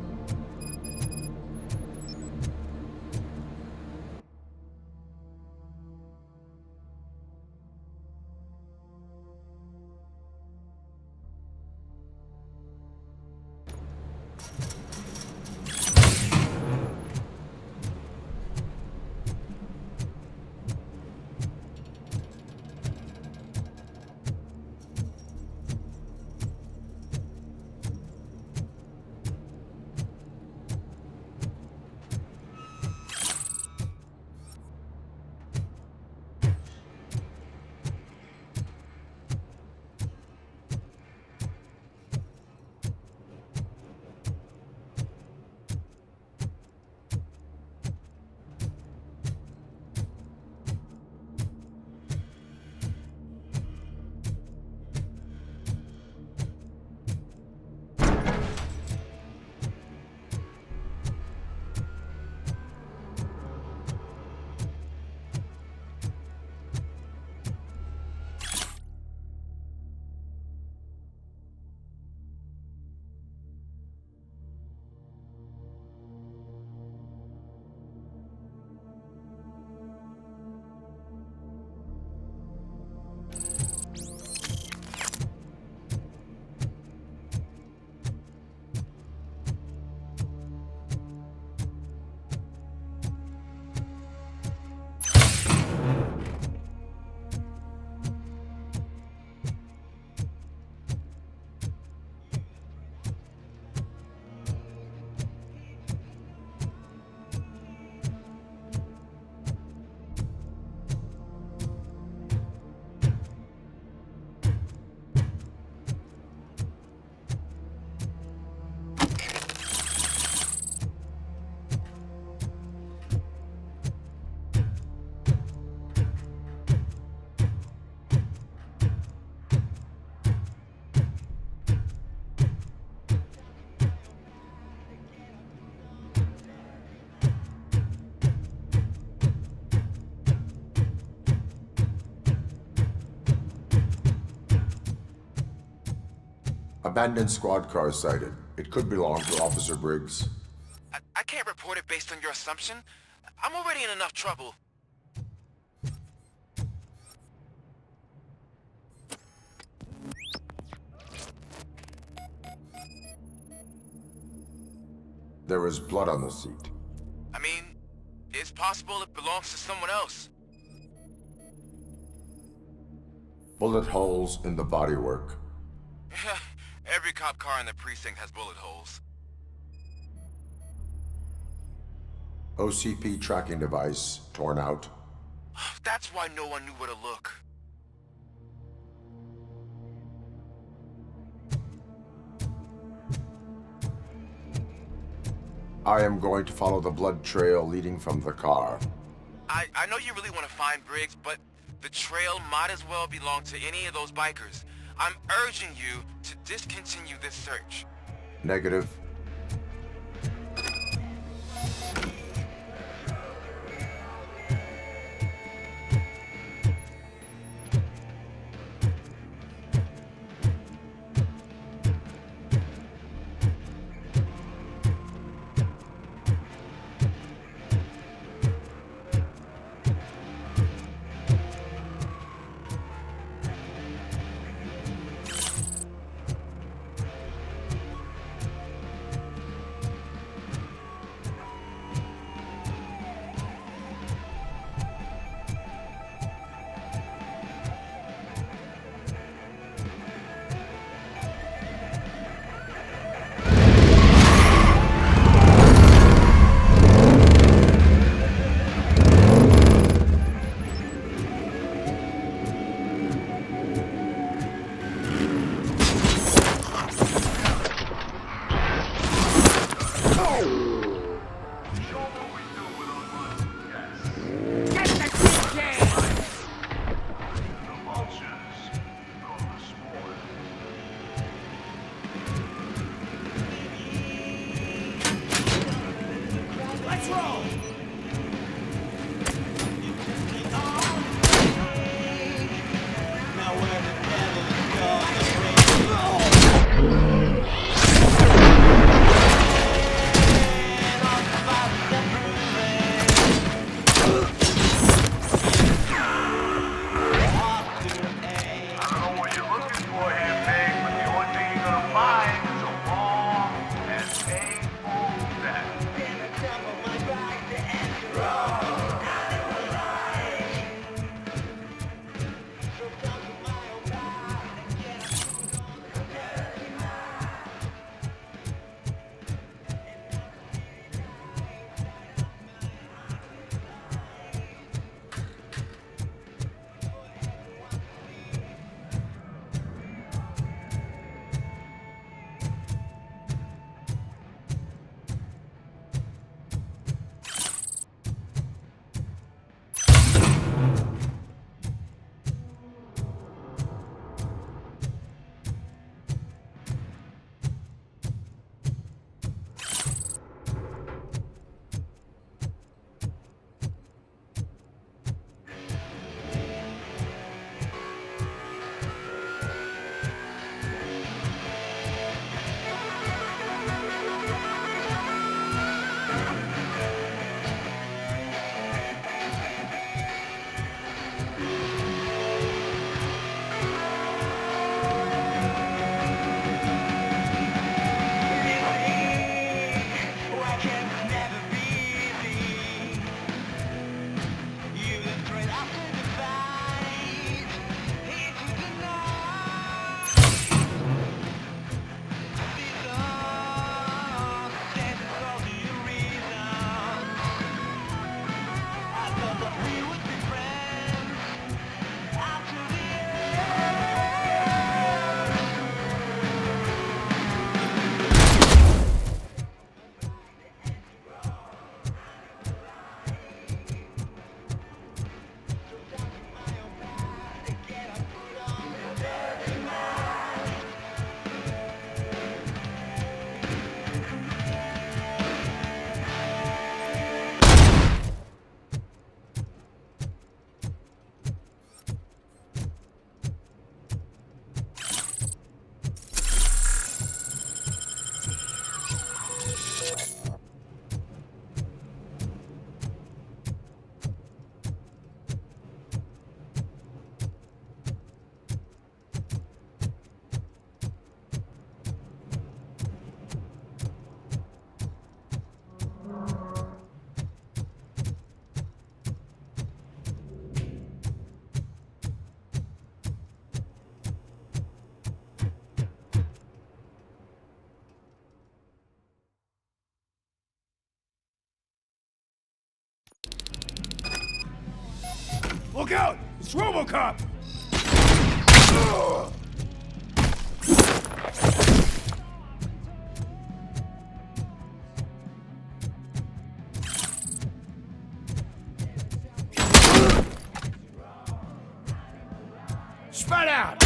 Abandoned squad car sighted. It could belong to Officer Briggs. I can't report it based on your assumption. I'm already in enough trouble. There is blood on the seat. I mean, it's possible it belongs to someone else. Bullet holes in the bodywork. Every cop car in the precinct has bullet holes. OCP tracking device torn out. That's why no one knew where to look. I am going to follow the blood trail leading from the car. I know you really want to find Briggs, but the trail might as well belong to any of those bikers. I'm urging you to discontinue this search. Negative. Look out! It's RoboCop! Spread out!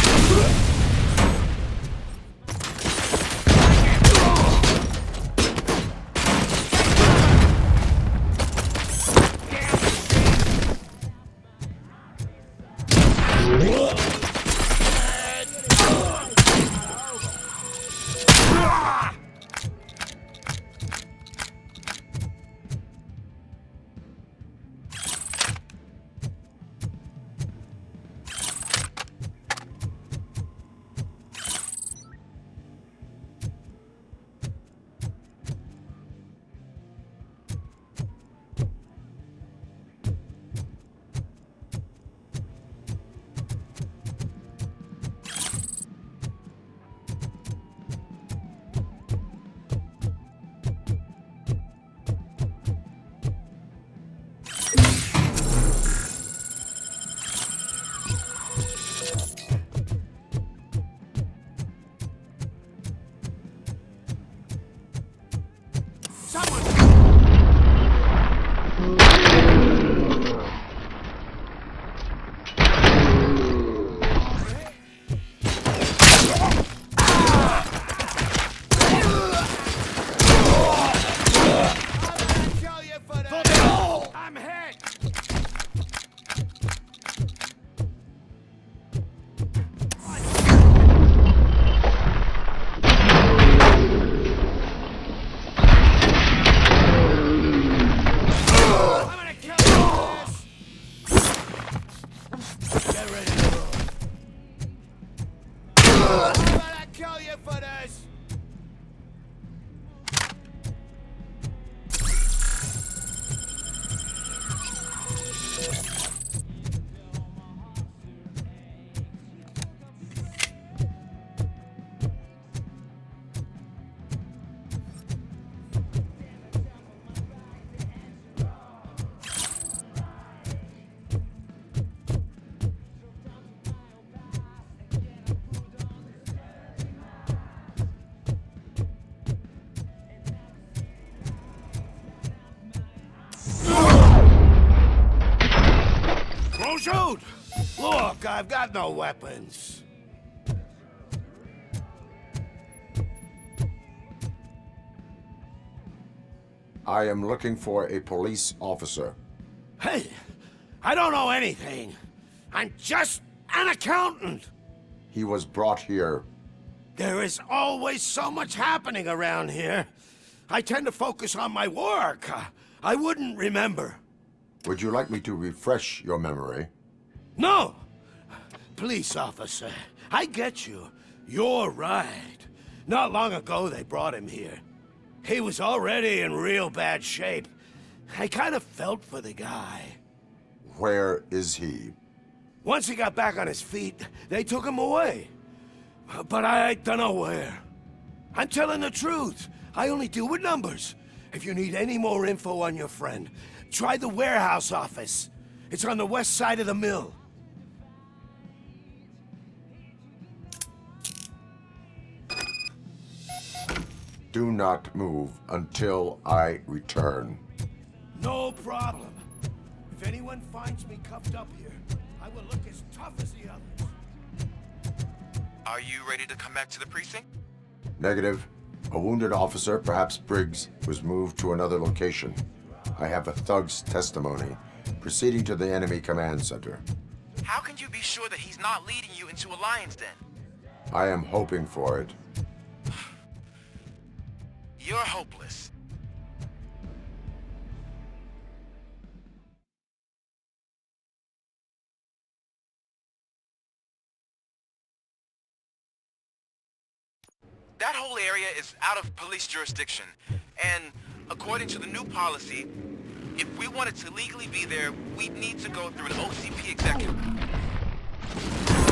Don't shoot! Look, I've got no weapons. I am looking for a police officer. Hey, I don't know anything. I'm just an accountant. He was brought here. There is always so much happening around here. I tend to focus on my work. I wouldn't remember. Would you like me to refresh your memory? No! Police officer, I get you. You're right. Not long ago they brought him here. He was already in real bad shape. I kind of felt for the guy. Where is he? Once he got back on his feet, they took him away. But I don't know where. I'm telling the truth. I only deal with numbers. If you need any more info on your friend, try the warehouse office. It's on the west side of the mill. Do not move until I return. No problem. If anyone finds me cuffed up here, I will look as tough as the others. Are you ready to come back to the precinct? Negative. A wounded officer, perhaps Briggs, was moved to another location. I have a thug's testimony, proceeding to the enemy command center. How can you be sure that he's not leading you into a lion's den? I am hoping for it. You're hopeless. That whole area is out of police jurisdiction, and according to the new policy, if we wanted to legally be there, we'd need to go through an OCP executive.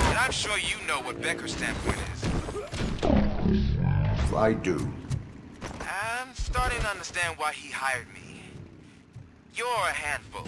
And I'm sure you know what Becker's standpoint is. I do. I'm starting to understand why he hired me. You're a handful.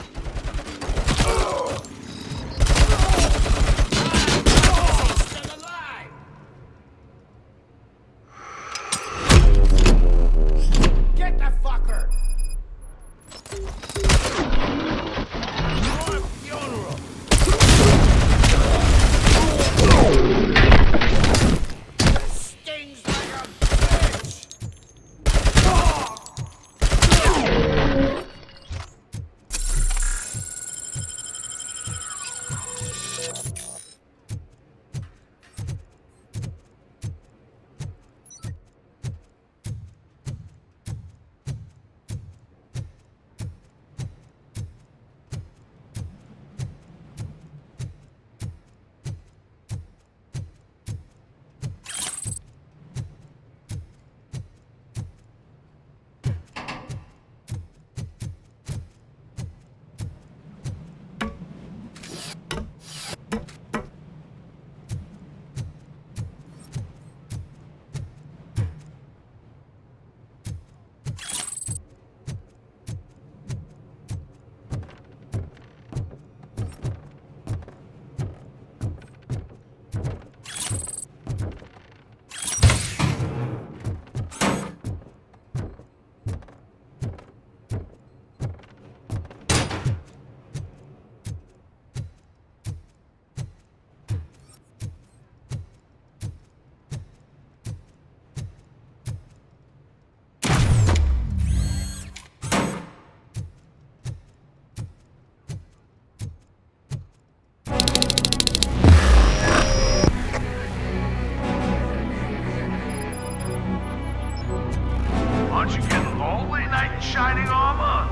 What, you get lonely, knight in shining armor?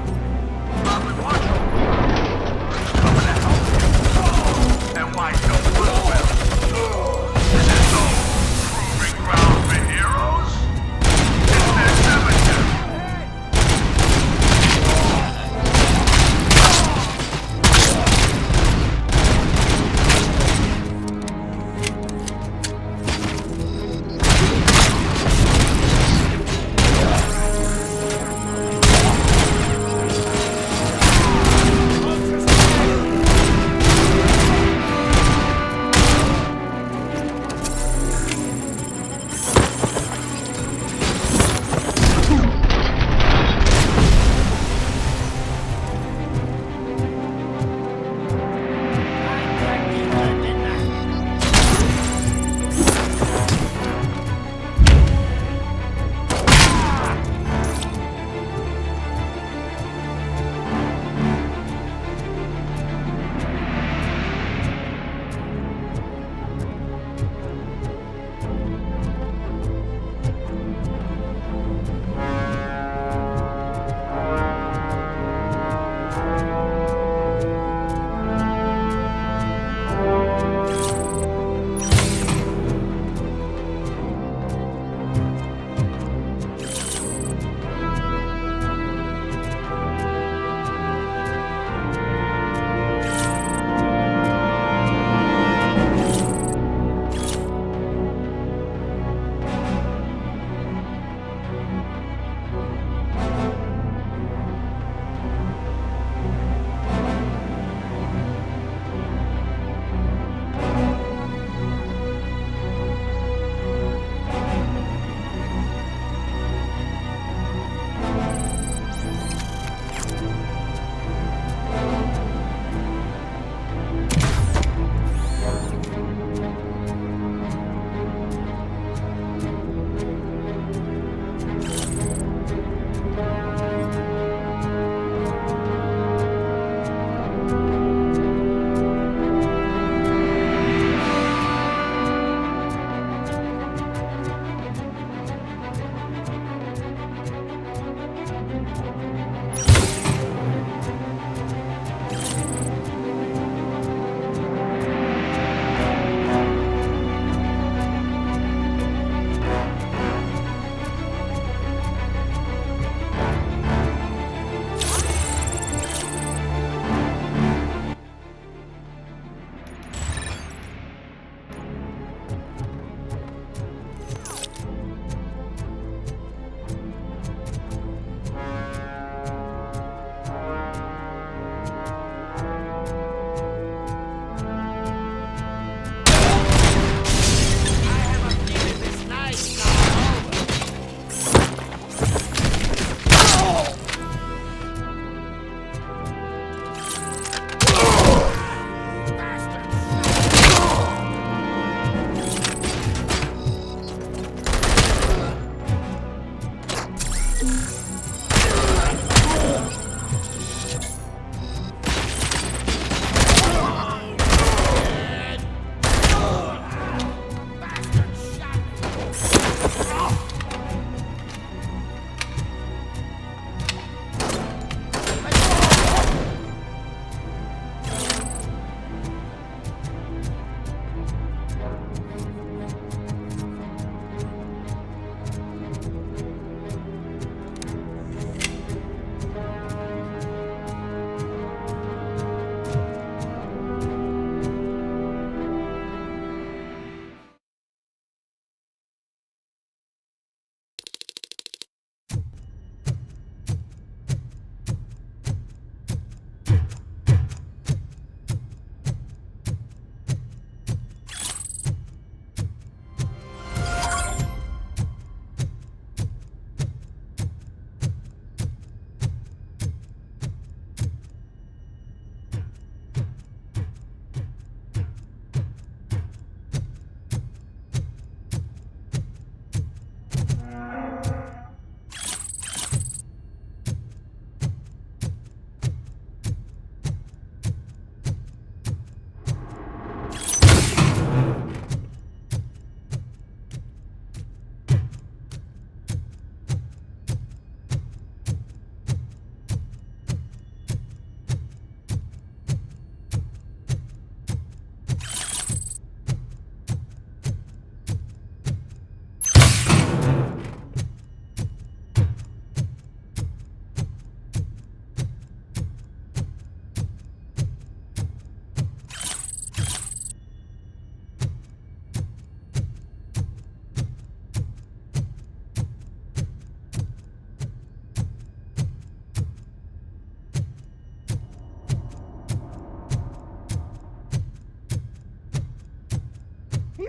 Probably watch coming to help you. And why don't you well? This is no proving ground for heroes. It's their cemetery.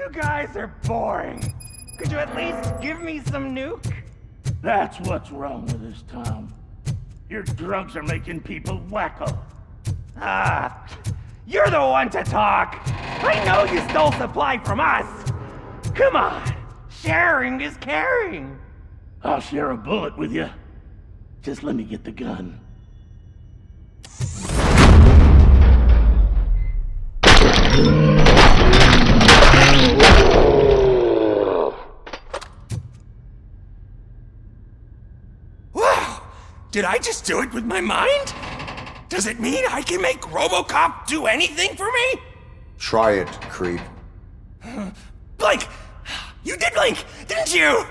You guys are boring. Could you at least give me some nuke? That's what's wrong with this town. Your drugs are making people wacko. Ah, you're the one to talk. I know you stole supply from us. Come on, sharing is caring. I'll share a bullet with you. Just let me get the gun. Wow! Did I just do it with my mind? Does it mean I can make RoboCop do anything for me? Try it, creep. Blink! You did blink, didn't you?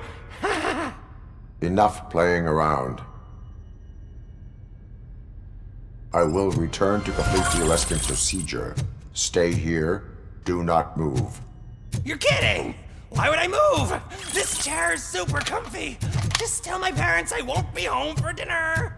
Enough playing around. I will return to complete the arresting procedure. Stay here. Do not move. You're kidding! Why would I move? This chair is super comfy. Just tell my parents I won't be home for dinner.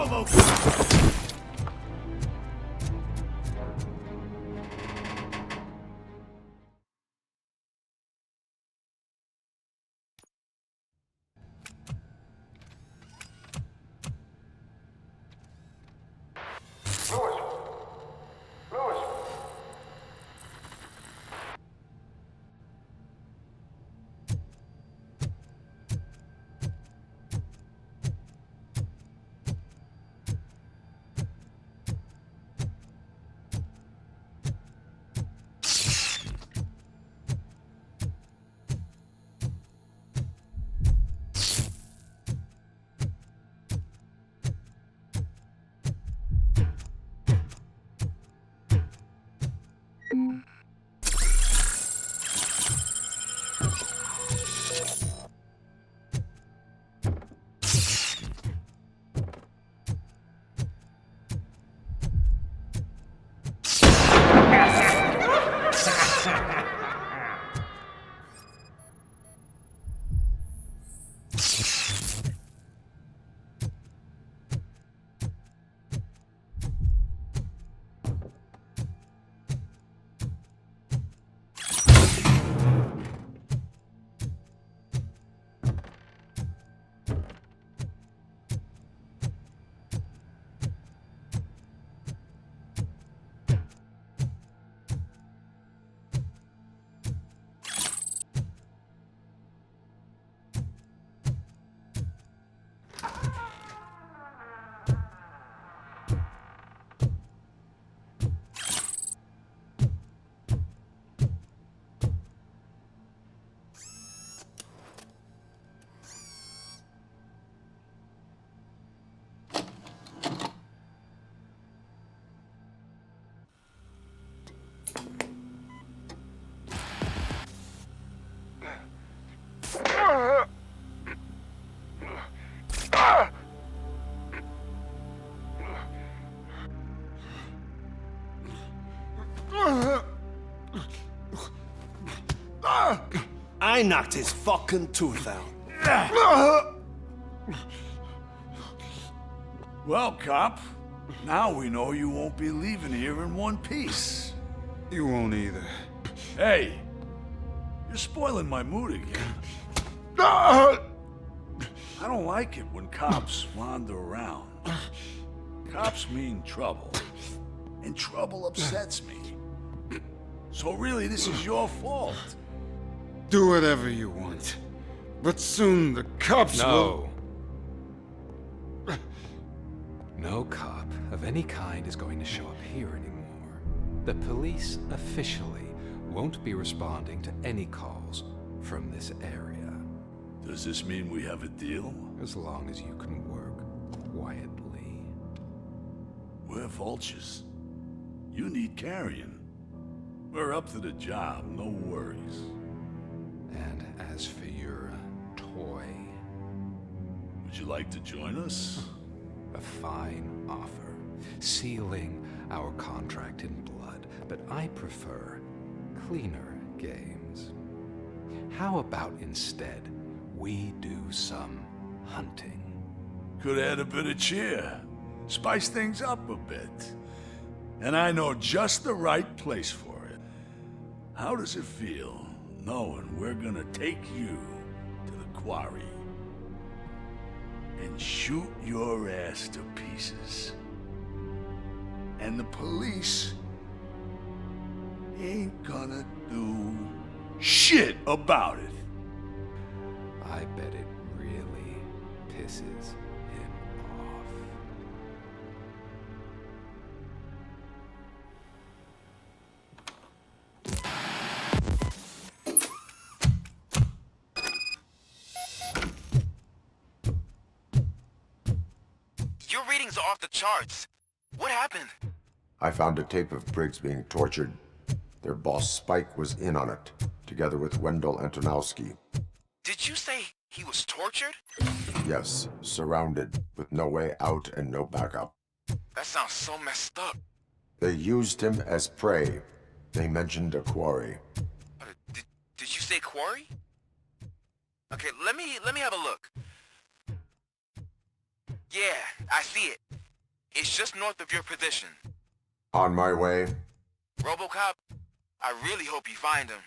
RoboCop! I knocked his fucking tooth out. Well, cop, now we know you won't be leaving here in one piece. You won't either. Hey, you're spoiling my mood again. I don't like it when cops wander around. Cops mean trouble, and trouble upsets me. So really, this is your fault. Do whatever you want. But soon the cops will... No cop of any kind is going to show up here anymore. The police officially won't be responding to any calls from this area. Does this mean we have a deal? As long as you can work quietly. We're vultures. You need carrion. We're up to the job, no worries. And as for your toy... Would you like to join us? A fine offer, sealing our contract in blood, but I prefer cleaner games. How about instead we do some hunting? Could add a bit of cheer, spice things up a bit. And I know just the right place for it. How does it feel knowing we're gonna take you to the quarry and shoot your ass to pieces? And the police ain't gonna do shit about it. I bet it really pisses him off. Your readings are off the charts. What happened? I found a tape of Briggs being tortured. Their boss Spike was in on it, together with Wendell Antonowski. Did you say he was tortured? Yes, surrounded, with no way out and no backup. That sounds so messed up. They used him as prey. They mentioned a quarry. Did you say quarry? Okay, let me have a look. Yeah, I see it. It's just north of your position. On my way. RoboCop, I really hope you find him.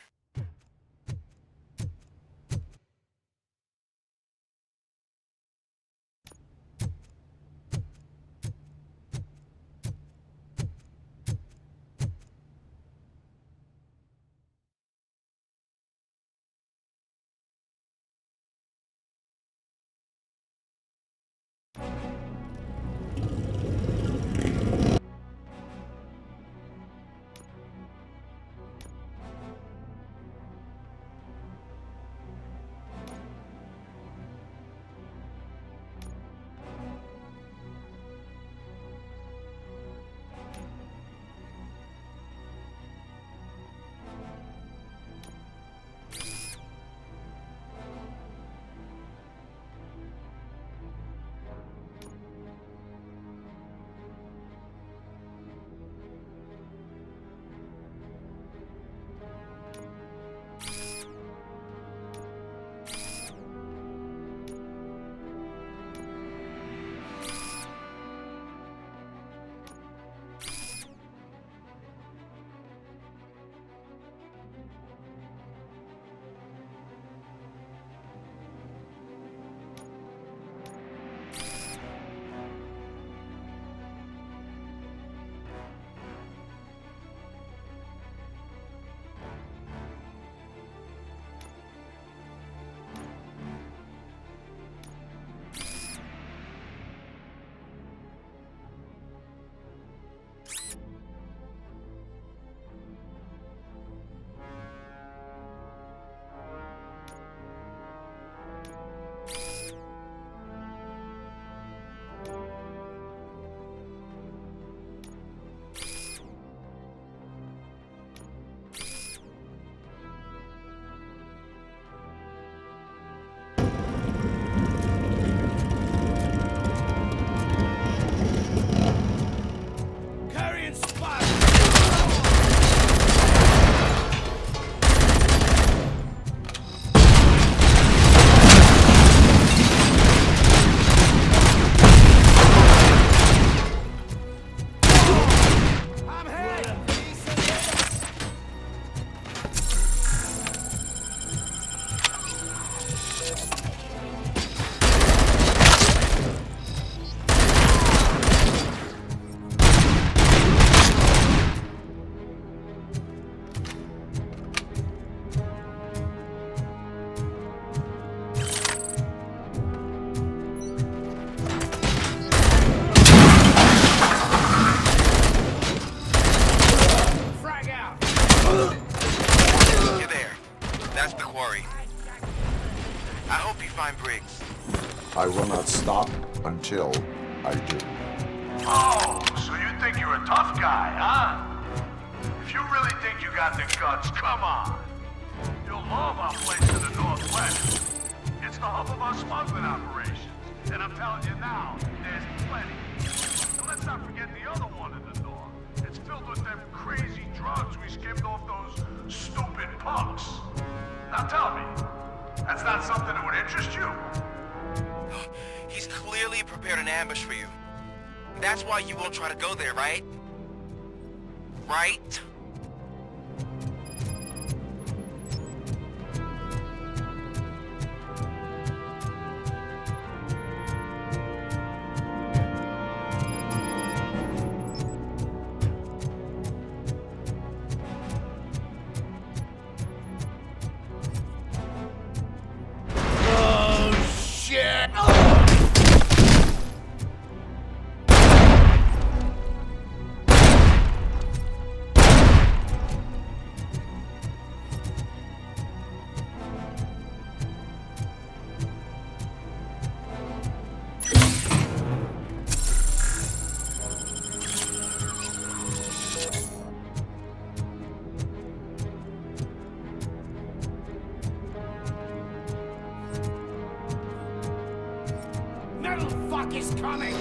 You're there. That's the quarry. I hope you find Briggs. I will not stop until I do. Oh, so you think you're a tough guy, huh? If you really think you got the guts, come on. You'll love our place in the Northwest. It's the hub of our smuggling operations. And I'm telling you now, there's plenty. And let's not forget the other one in the north. It's filled with them crazy drugs we skimmed off those stupid punks. Now tell me, that's not something that would interest you? He's clearly prepared an ambush for you. That's why you won't try to go there, right? Right? Is coming!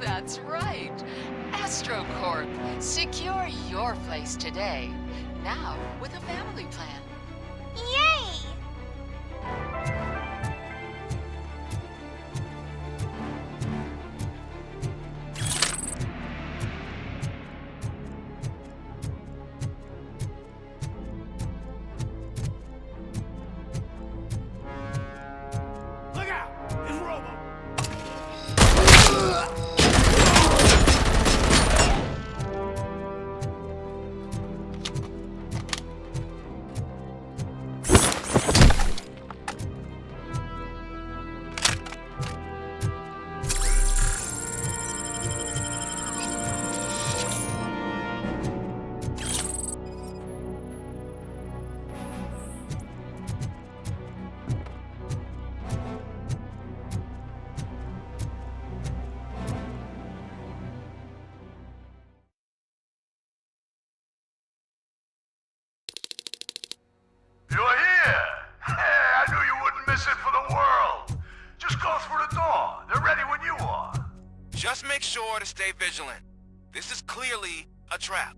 That's right. AstroCorp. Secure your place today. Now with a family plan. Yay! Look out! It's Robo! You're here! Hey, I knew you wouldn't miss it for the world! Just go through the door. They're ready when you are. Just make sure to stay vigilant. This is clearly a trap.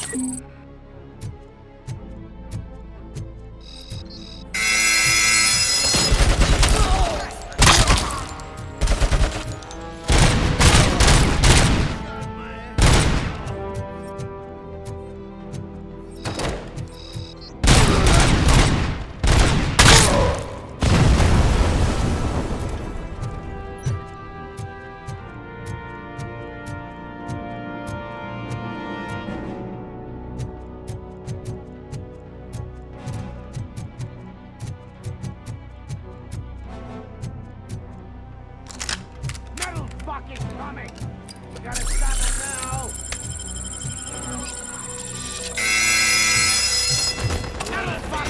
Coming! We gotta stop it now! Metal fucking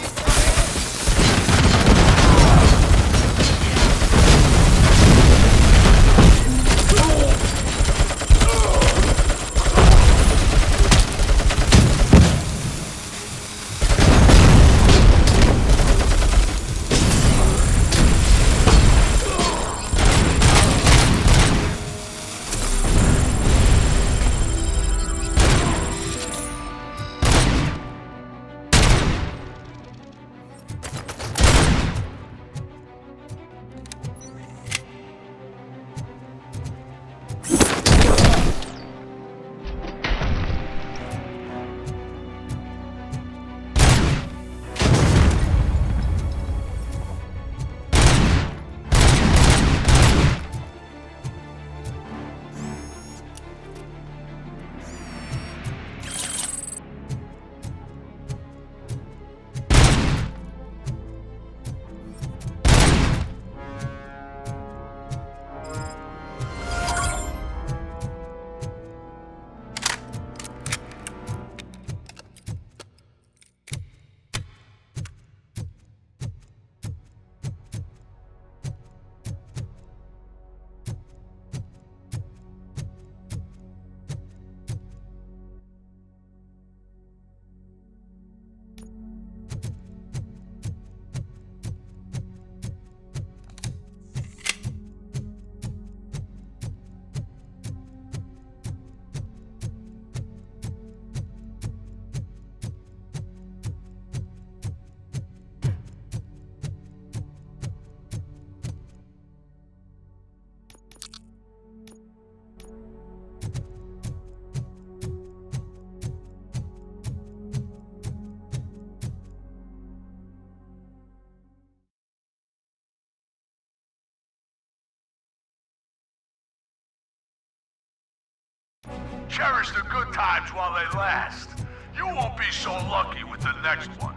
Cherish the good times while they last. You won't be so lucky with the next one.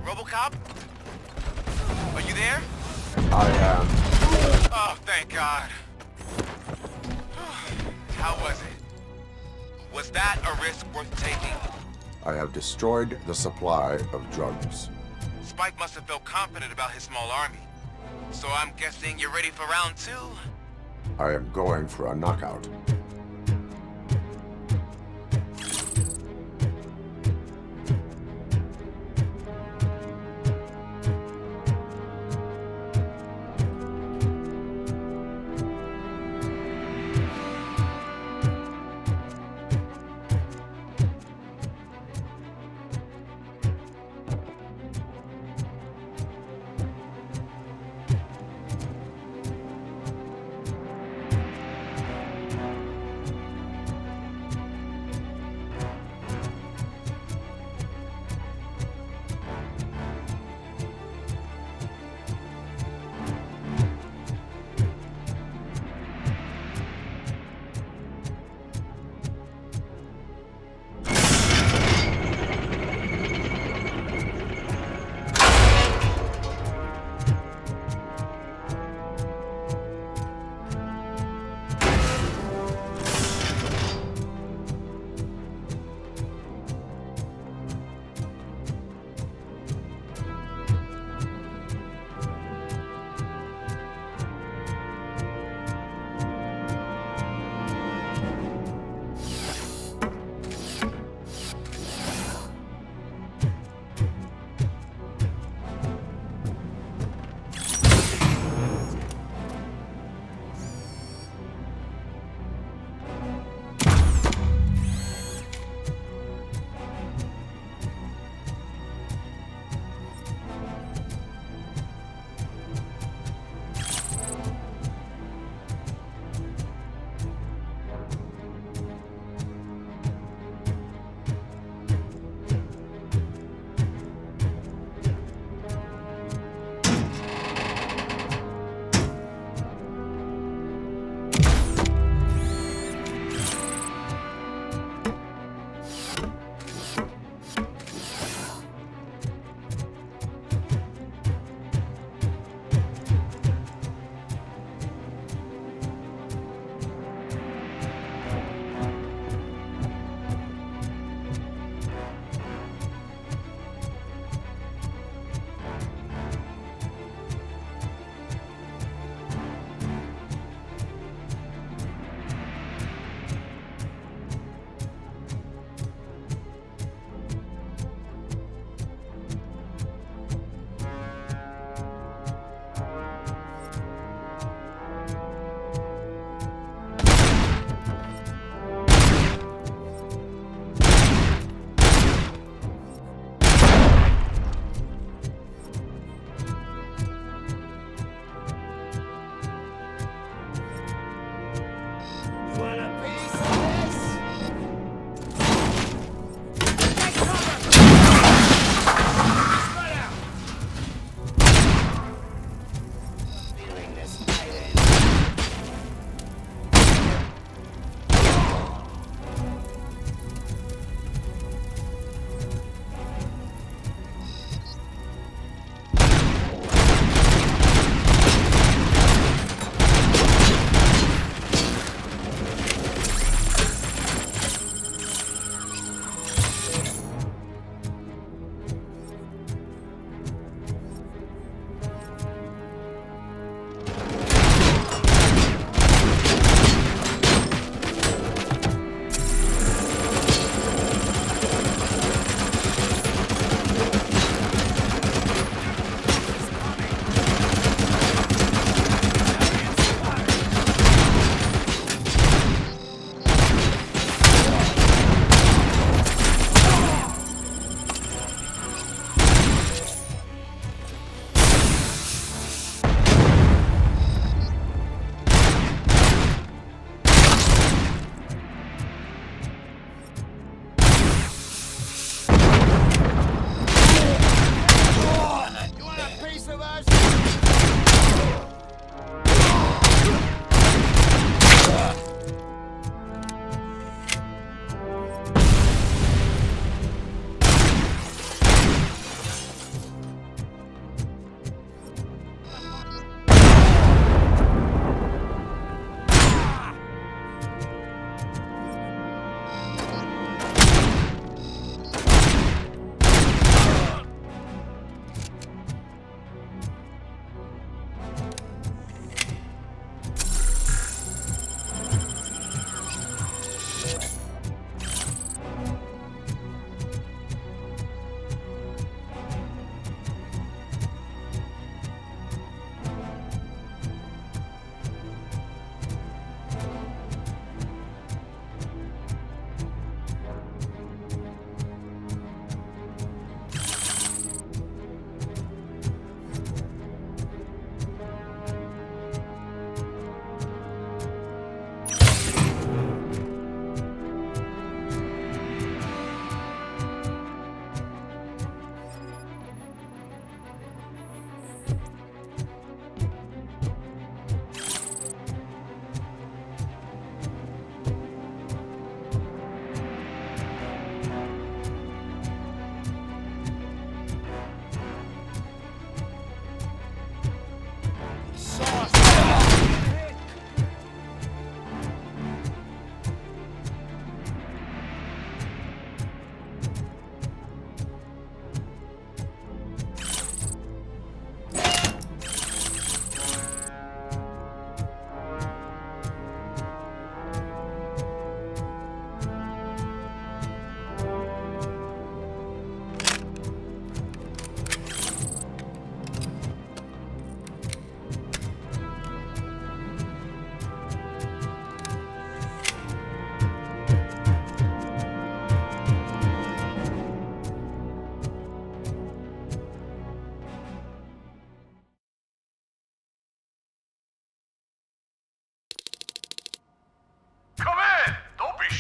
RoboCop? Are you there? I am. Oh, thank God. How was it? Was that a risk worth taking? I have destroyed the supply of drugs. Spike must have felt confident about his small army. So I'm guessing you're ready for round 2? I am going for a knockout.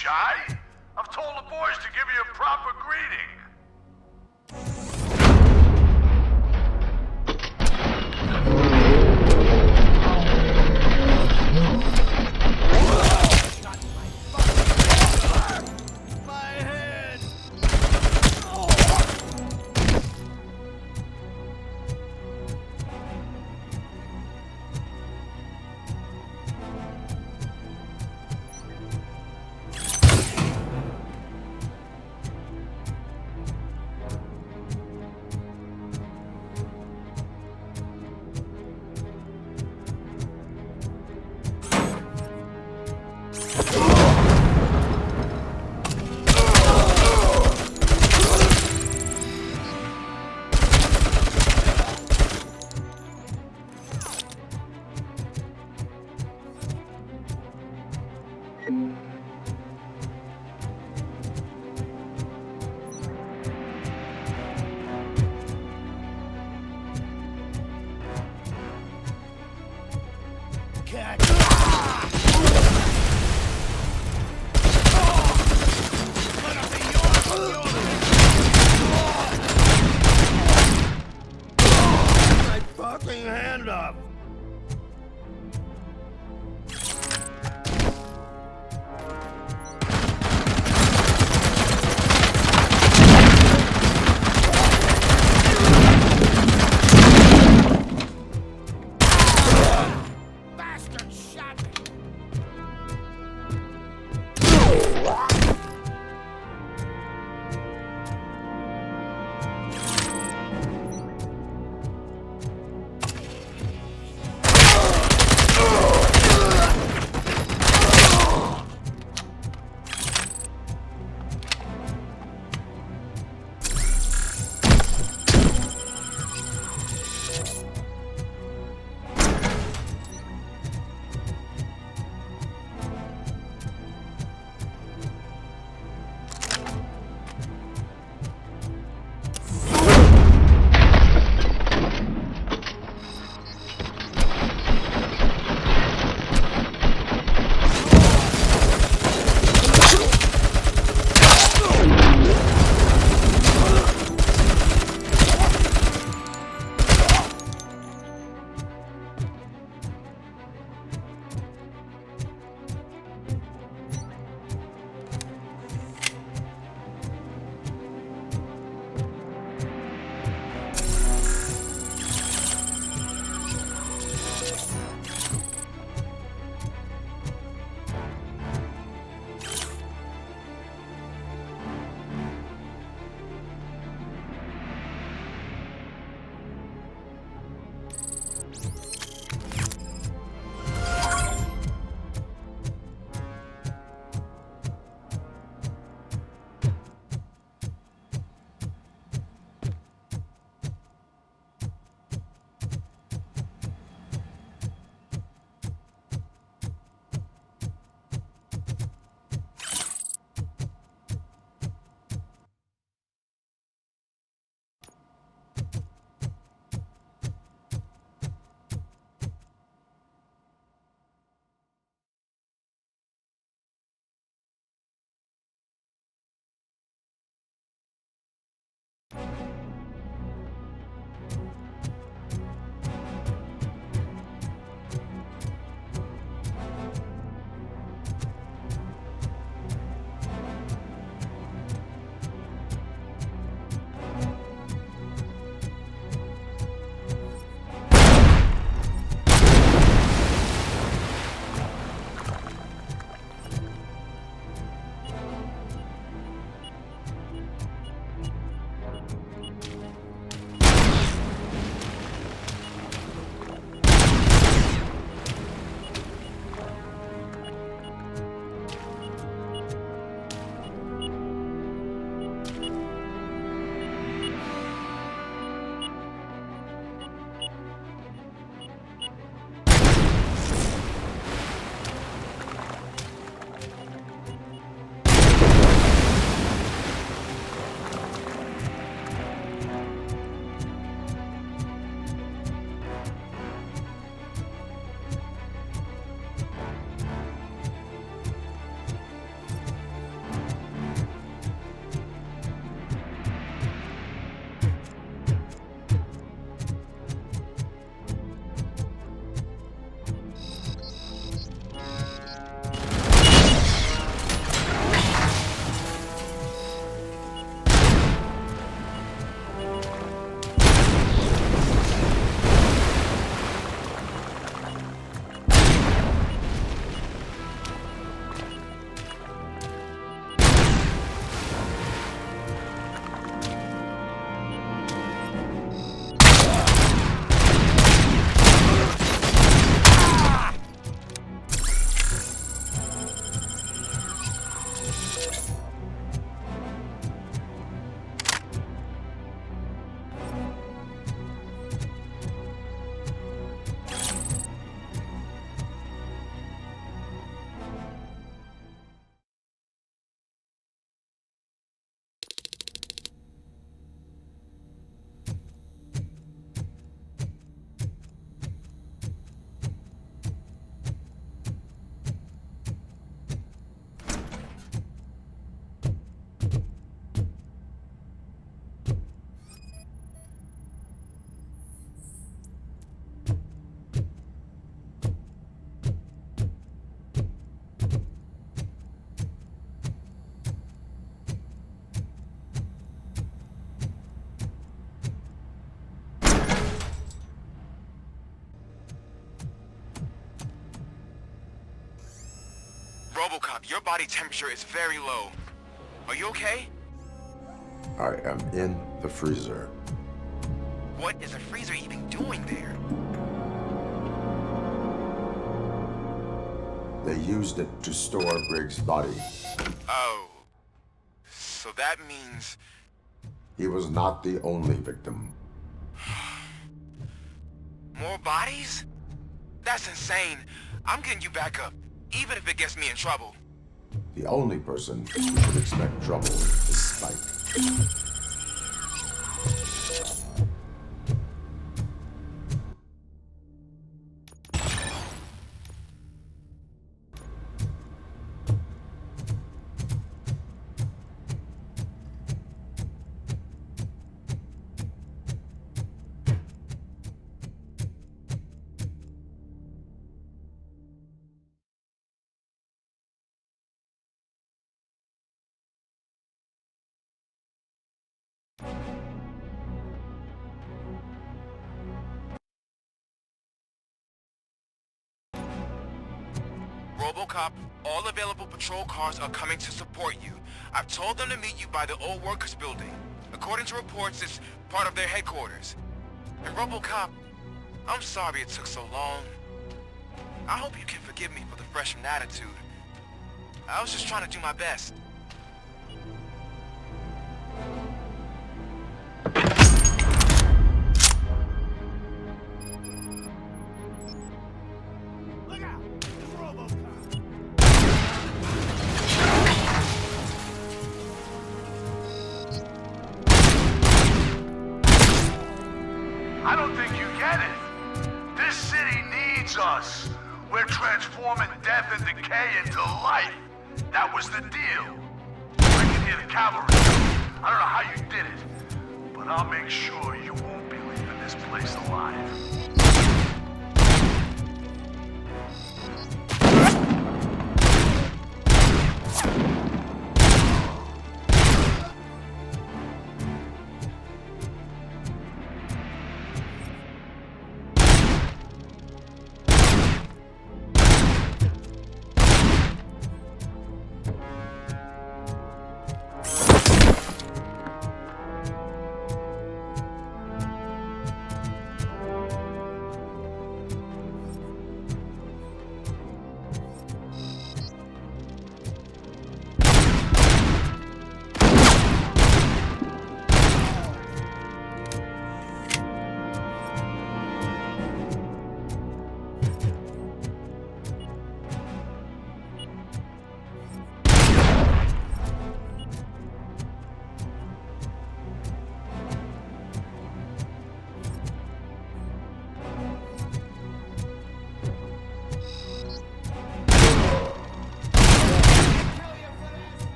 shy? I've told the boys to give you a proper greeting. RoboCop, your body temperature is very low. Are you okay? I am in the freezer. What is a freezer even doing there? They used it to store Briggs' body. Oh. So that means... He was not the only victim. More bodies? That's insane. I'm getting you back up, even if it gets me in trouble. The only person who should expect trouble is Spike. RoboCop, all available patrol cars are coming to support you. I've told them to meet you by the old workers building. According to reports, it's part of their headquarters. And RoboCop, I'm sorry it took so long. I hope you can forgive me for the freshman attitude. I was just trying to do my best. I don't think you get it. This city needs us. We're transforming death and decay into life. That was the deal. I can hear the cavalry. I don't know how you did it, but I'll make sure you won't be leaving this place alive.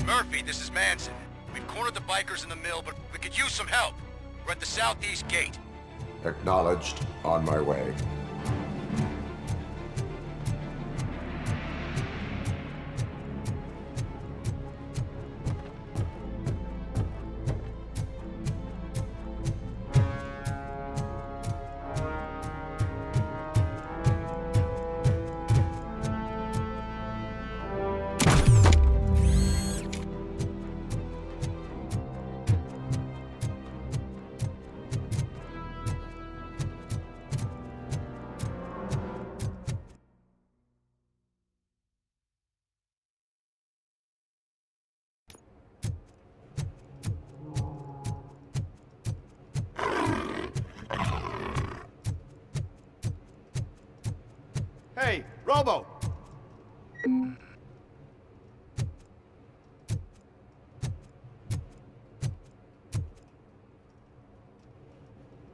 Murphy, this is Manson. We've cornered the bikers in the mill, but we could use some help. We're at the southeast gate. Acknowledged. On my way. Hey, Robo!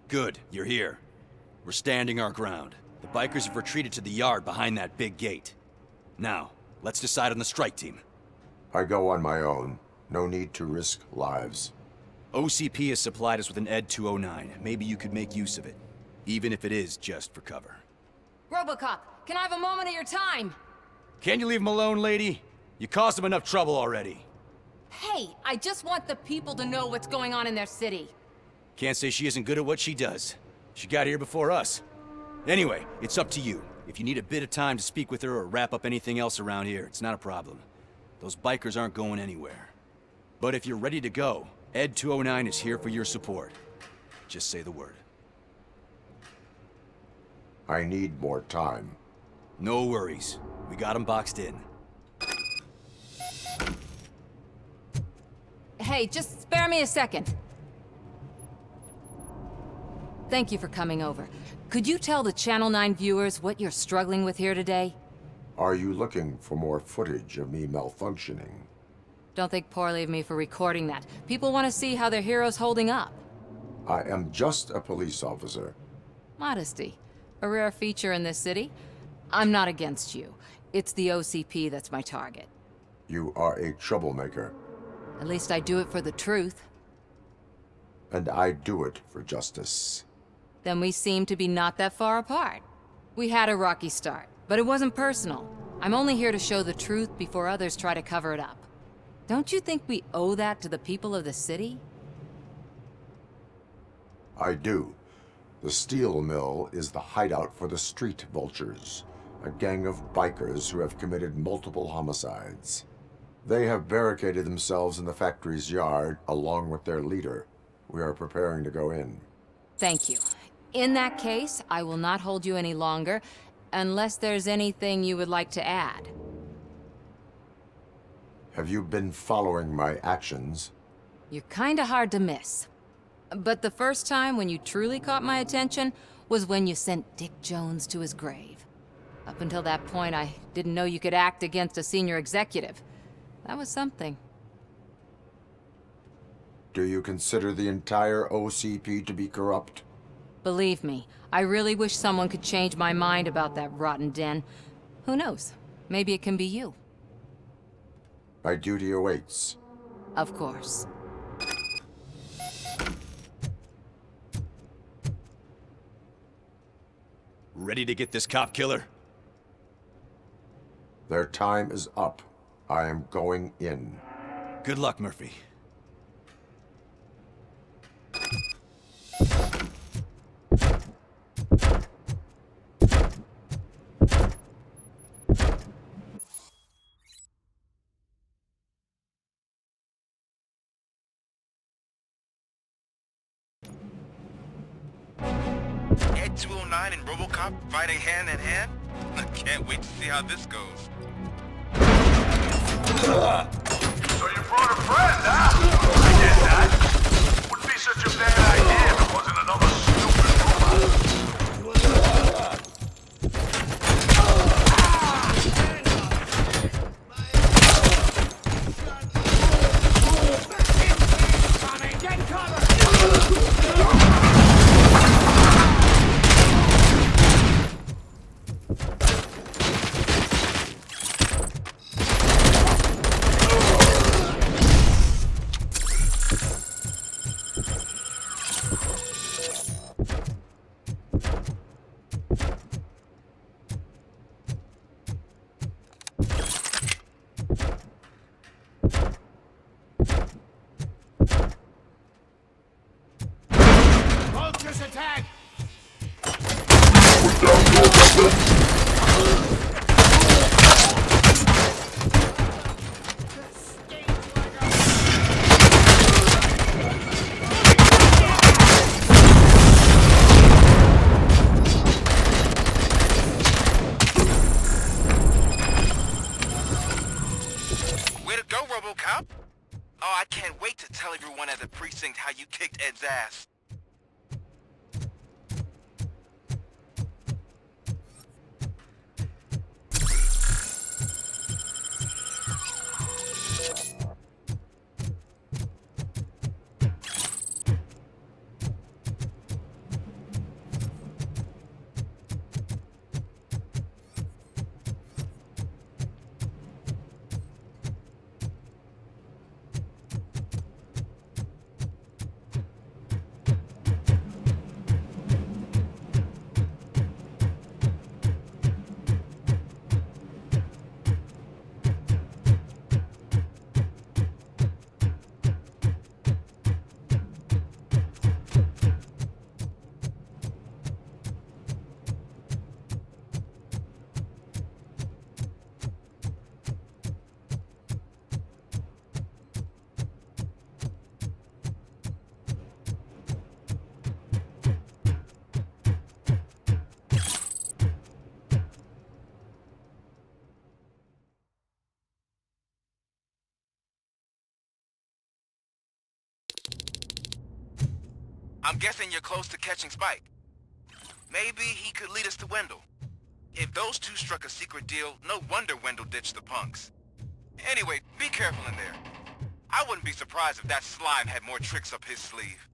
Good, you're here. We're standing our ground. The bikers have retreated to the yard behind that big gate. Now, let's decide on the strike team. I go on my own. No need to risk lives. OCP has supplied us with an Ed 209. Maybe you could make use of it, even if it is just for cover. RoboCop, can I have a moment of your time? Can you leave him alone, lady? You caused him enough trouble already. Hey, I just want the people to know what's going on in their city. Can't say she isn't good at what she does. She got here before us. Anyway, it's up to you. If you need a bit of time to speak with her or wrap up anything else around here, it's not a problem. Those bikers aren't going anywhere. But if you're ready to go, Ed 209 is here for your support. Just say the word. I need more time. No worries. We got him boxed in. Hey, just spare me a second. Thank you for coming over. Could you tell the Channel 9 viewers what you're struggling with here today? Are you looking for more footage of me malfunctioning? Don't think poorly of me for recording that. People want to see how their hero's holding up. I am just a police officer. Modesty. A rare feature in this city. I'm not against you. It's the OCP that's my target. You are a troublemaker. At least I do it for the truth. And I do it for justice. Then we seem to be not that far apart. We had a rocky start, but it wasn't personal. I'm only here to show the truth before others try to cover it up. Don't you think we owe that to the people of the city? I do. The steel mill is the hideout for the street vultures, a gang of bikers who have committed multiple homicides. They have barricaded themselves in the factory's yard along with their leader. We are preparing to go in. Thank you. In that case, I will not hold you any longer, unless there's anything you would like to add. Have you been following my actions? You're kinda hard to miss. But the first time when you truly caught my attention was when you sent Dick Jones to his grave. Up until that point, I didn't know you could act against a senior executive. That was something. Do you consider the entire OCP to be corrupt? Believe me, I really wish someone could change my mind about that rotten den. Who knows? Maybe it can be you. My duty awaits. Of course. Ready to get this cop killer? Their time is up. I am going in. Good luck, Murphy. Ed 209 and RoboCop fighting hand in hand? I can't wait to see how this goes. So you brought a friend, huh? I get that. Wouldn't be such a bad idea if it wasn't another stupid robot. Vultures attack! Way to go, RoboCop! Oh, I can't wait to tell everyone at the precinct how you kicked Ed's ass. I'm guessing you're close to catching Spike. Maybe he could lead us to Wendell. If those two struck a secret deal, no wonder Wendell ditched the punks. Anyway, be careful in there. I wouldn't be surprised if that slime had more tricks up his sleeve.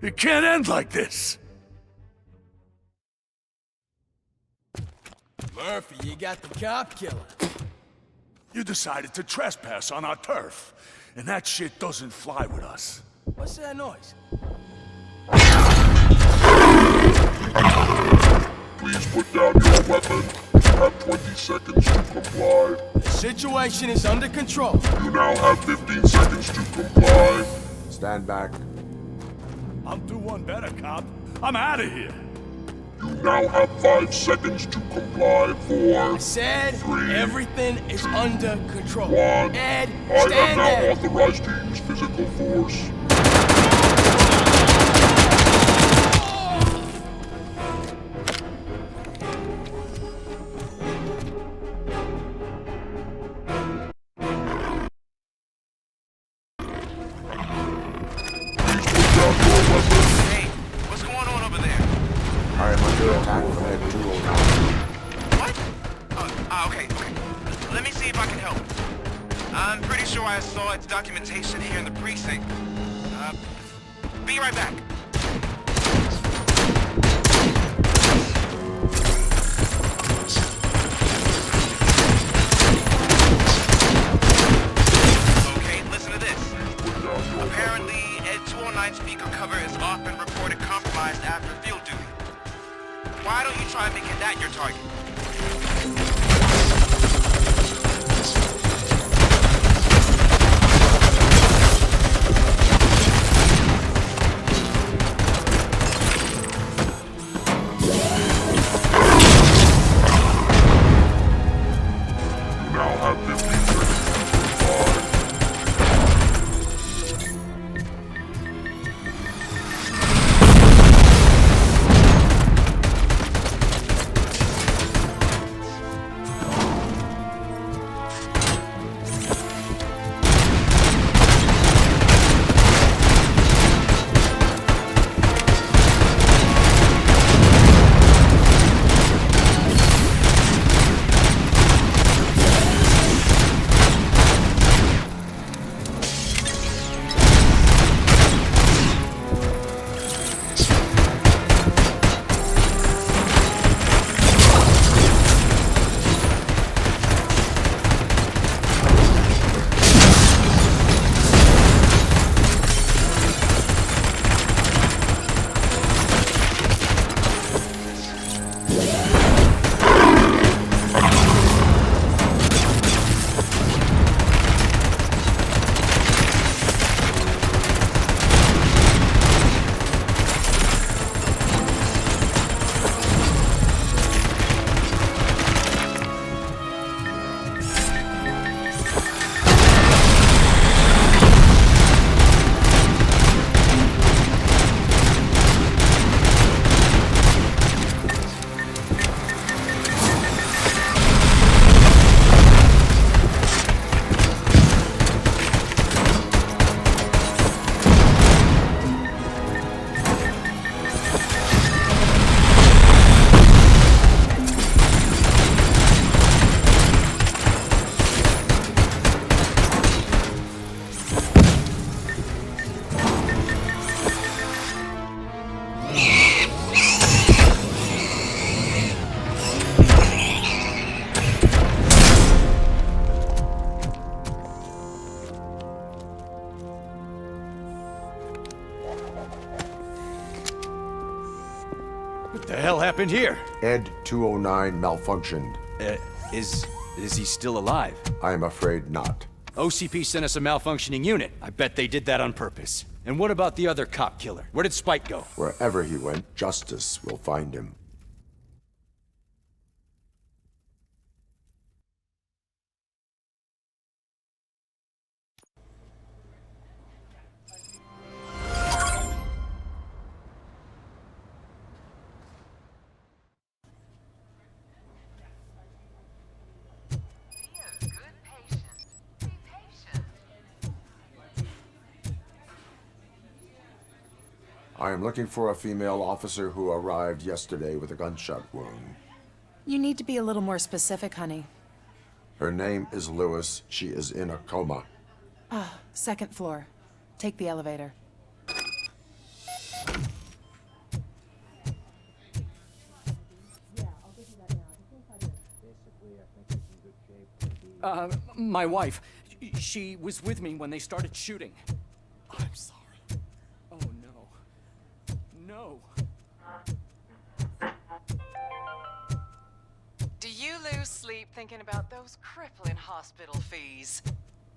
It can't end like this! Murphy, you got the cop killer. You decided to trespass on our turf, and that shit doesn't fly with us. What's that noise? Please put down your weapon. You have 20 seconds to comply. The situation is under control. You now have 15 seconds to comply. Stand back. I'll do one better, cop. I'm out of here. You now have 5 seconds to comply. 4, I said 3, everything is under control. 1. Ed, I stand am now there. authorized to use physical force. Documentation here in the precinct. Be right back. Okay, listen to this. Apparently, Ed 209 speaker cover is often reported compromised after field duty. Why don't you try making that your target? What the hell happened here? Ed 209 malfunctioned. Is he still alive? I'm afraid not. OCP sent us a malfunctioning unit. I bet they did that on purpose. And what about the other cop killer? Where did Spike go? Wherever he went, justice will find him. I am looking for a female officer who arrived yesterday with a gunshot wound. You need to be a little more specific, honey. Her name is Lewis. She is in a coma. Ah, second floor. Take the elevator. My wife. She was with me when they started shooting. I'm sorry. Oh, no. No. Do you lose sleep thinking about those crippling hospital fees?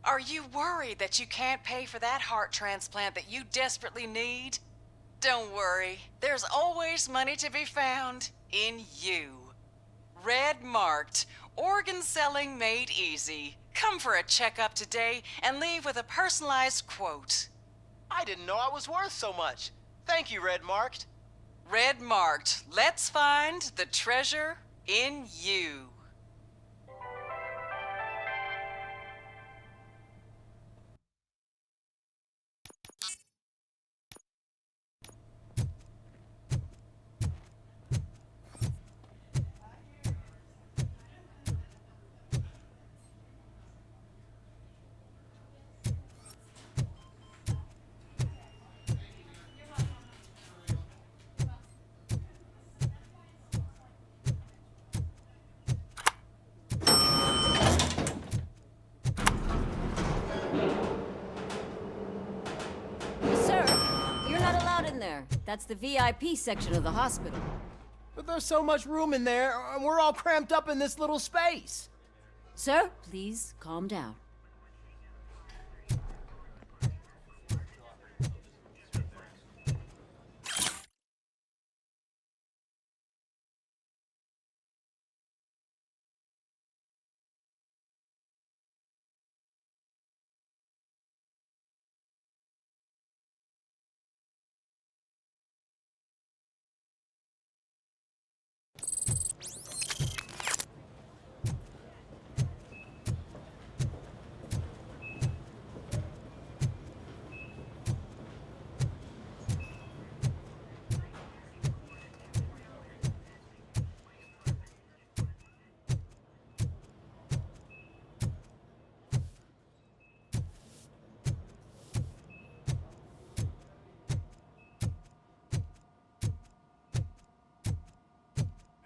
Are you worried that you can't pay for that heart transplant that you desperately need? Don't worry. There's always money to be found in you. Red marked, organ selling made easy. Come for a checkup today and leave with a personalized quote. I didn't know I was worth so much. Thank you, Red Marked. Red marked. Let's find the treasure in you. That's the VIP section of the hospital. But there's so much room in there, and we're all cramped up in this little space. Sir, please calm down.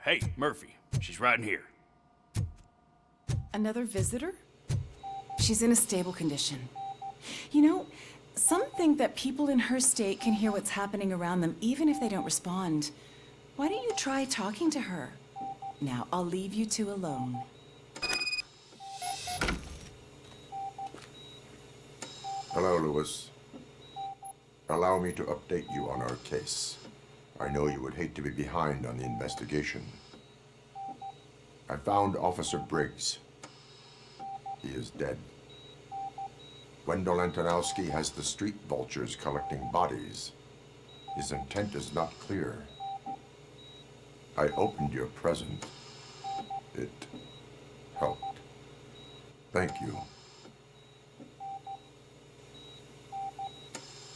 Hey, Murphy. She's right in here. Another visitor? She's in a stable condition. You know, some think that people in her state can hear what's happening around them even if they don't respond. Why don't you try talking to her? Now, I'll leave you two alone. Hello, Lewis. Allow me to update you on our case. I know you would hate to be behind on the investigation. I found Officer Briggs. He is dead. Wendell Antonowski has the street vultures collecting bodies. His intent is not clear. I opened your present. It helped. Thank you.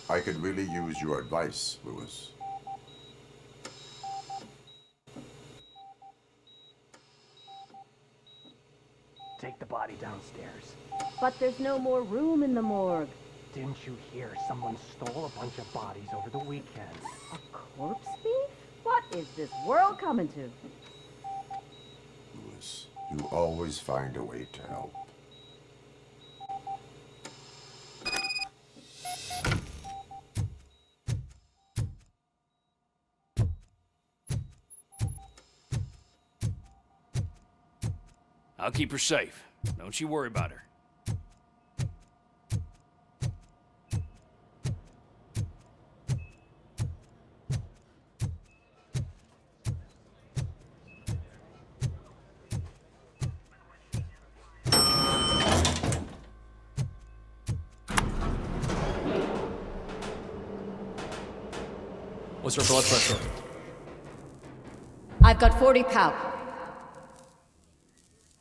I could really use your advice, Lewis. Take the body downstairs. But there's no more room in the morgue. Didn't you hear someone stole a bunch of bodies over the weekend? A corpse thief? What is this world coming to? Lewis, you always find a way to help. I'll keep her safe. Don't you worry about her. What's her blood pressure? I've got 40 pow.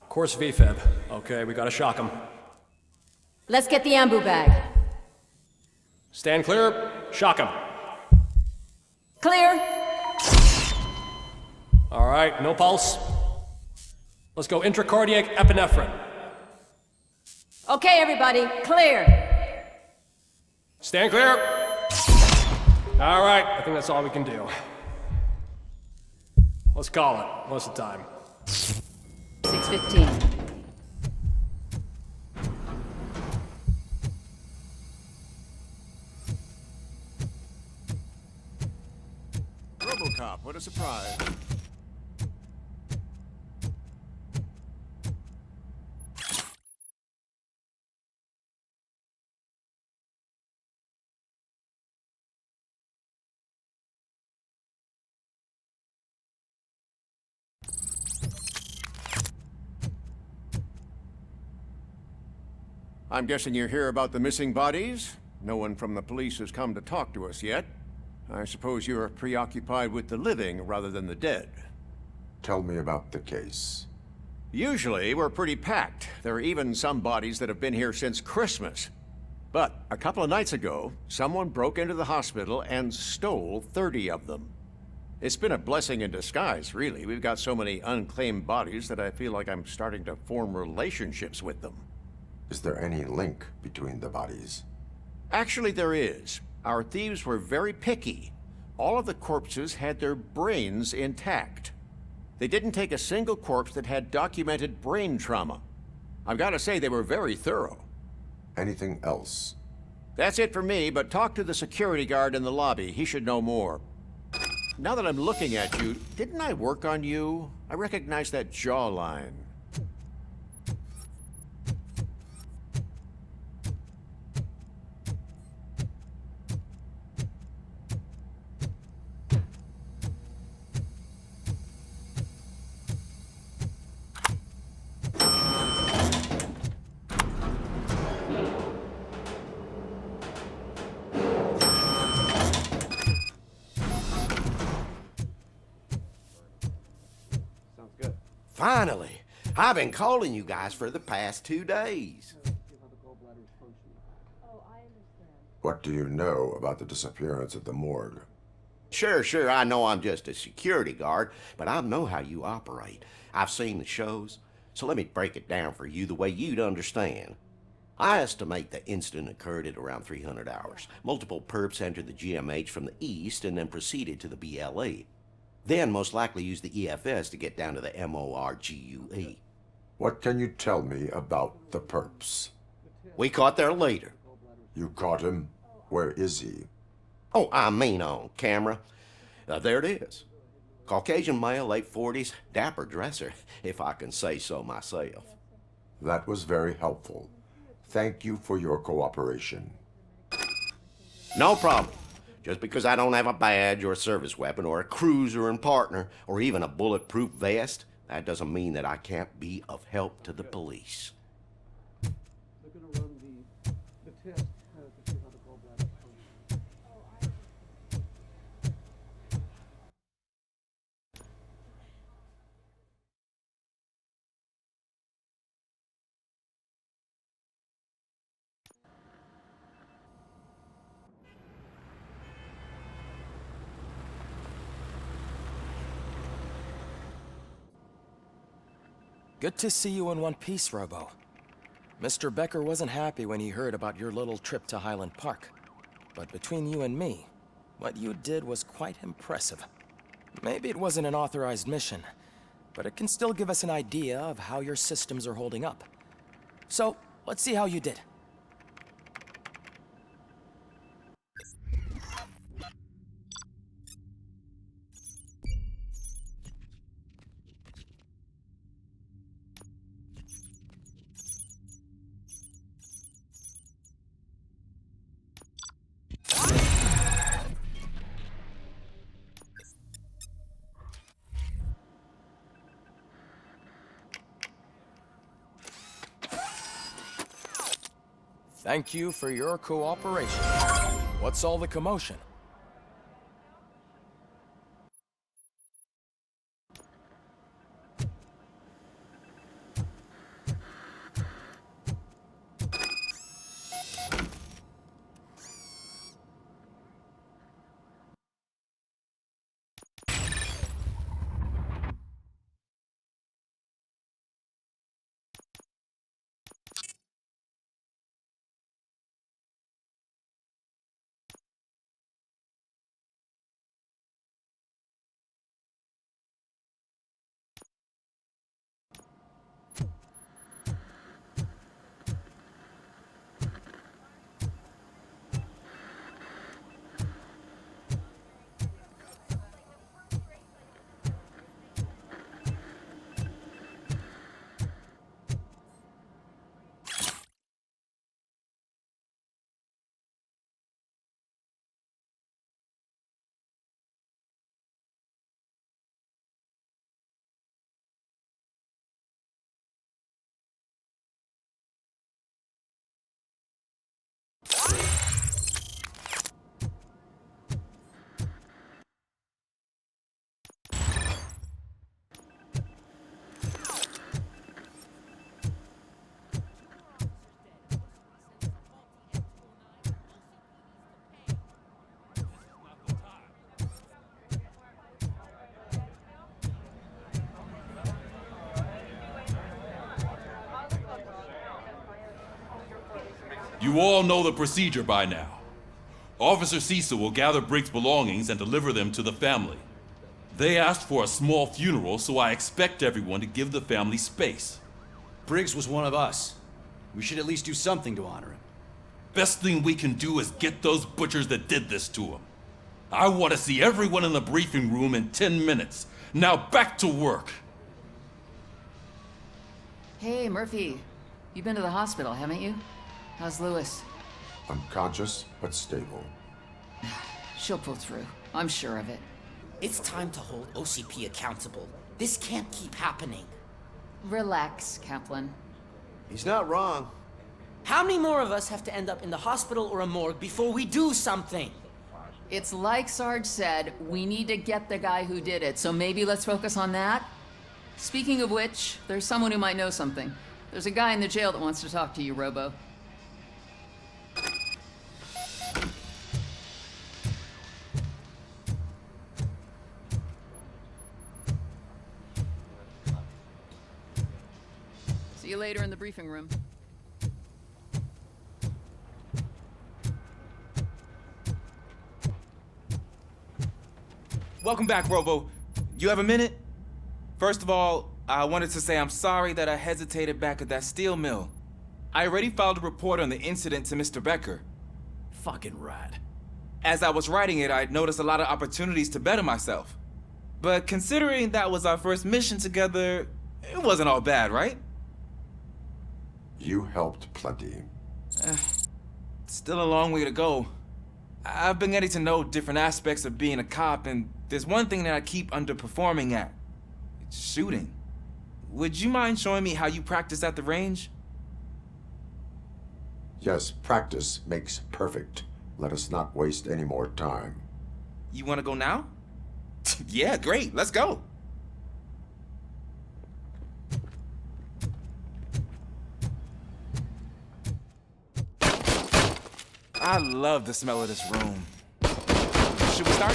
Course VFib. Okay, we gotta shock him. Let's get the ambu bag. Stand clear. Shock him. Clear. All right, no pulse. Let's go intracardiac epinephrine. Okay, everybody, clear. Stand clear. All right, I think that's all we can do. Let's call it. What's the time? 6:15. RoboCop, what a surprise. I'm guessing you're here about the missing bodies? No one from the police has come to talk to us yet. I suppose you're preoccupied with the living rather than the dead. Tell me about the case. Usually, we're pretty packed. There are even some bodies that have been here since Christmas. But a couple of nights ago, someone broke into the hospital and stole 30 of them. It's been a blessing in disguise, really. We've got so many unclaimed bodies that I feel like I'm starting to form relationships with them. Is there any link between the bodies? Actually, there is. Our thieves were very picky. All of the corpses had their brains intact. They didn't take a single corpse that had documented brain trauma. I've got to say, they were very thorough. Anything else? That's it for me, but talk to the security guard in the lobby. He should know more. Now that I'm looking at you, didn't I work on you? I recognize that jawline. Finally! I've been calling you guys for the past 2 days. What do you know about the disappearance at the morgue? Sure, I know I'm just a security guard, but I know how you operate. I've seen the shows, so let me break it down for you the way you'd understand. I estimate the incident occurred at around 300 hours. Multiple perps entered the GMH from the east and then proceeded to the BLE. Then most likely used the EFS to get down to the MORGUE. What can you tell me about the perps? We caught their leader. You caught him? Where is he? Oh, I mean on camera. There it is. Caucasian male, late 40s, dapper dresser, if I can say so myself. That was very helpful. Thank you for your cooperation. No problem. Just because I don't have a badge or a service weapon or a cruiser and partner or even a bulletproof vest, that doesn't mean that I can't be of help to the police. Good to see you in one piece, Robo. Mr. Becker wasn't happy when he heard about your little trip to Highland Park. But between you and me, what you did was quite impressive. Maybe it wasn't an authorized mission, but it can still give us an idea of how your systems are holding up. So, let's see how you did. Thank you for your cooperation. What's all the commotion? You all know the procedure by now. Officer Cecil will gather Briggs' belongings and deliver them to the family. They asked for a small funeral, so I expect everyone to give the family space. Briggs was one of us. We should at least do something to honor him. Best thing we can do is get those butchers that did this to him. I want to see everyone in the briefing room in 10 minutes. Now back to work. Hey, Murphy. You've been to the hospital, haven't you? How's Lewis? Unconscious, but stable. She'll pull through. I'm sure of it. It's time to hold OCP accountable. This can't keep happening. Relax, Kaplan. He's not wrong. How many more of us have to end up in the hospital or a morgue before we do something? It's like Sarge said, we need to get the guy who did it, so maybe let's focus on that? Speaking of which, there's someone who might know something. There's a guy in the jail that wants to talk to you, Robo. See you later in the briefing room. Welcome back, Robo. You have a minute? First of all, I wanted to say I'm sorry that I hesitated back at that steel mill. I already filed a report on the incident to Mr. Becker. Fucking rat. As I was writing it, I'd noticed a lot of opportunities to better myself. But considering that was our first mission together, it wasn't all bad, right? You helped plenty. Still a long way to go. I've been getting to know different aspects of being a cop, and there's one thing that I keep underperforming at. It's shooting. Would you mind showing me how you practice at the range? Yes, practice makes perfect. Let us not waste any more time. You want to go now? Yeah, great. Let's go. I love the smell of this room. Should we start?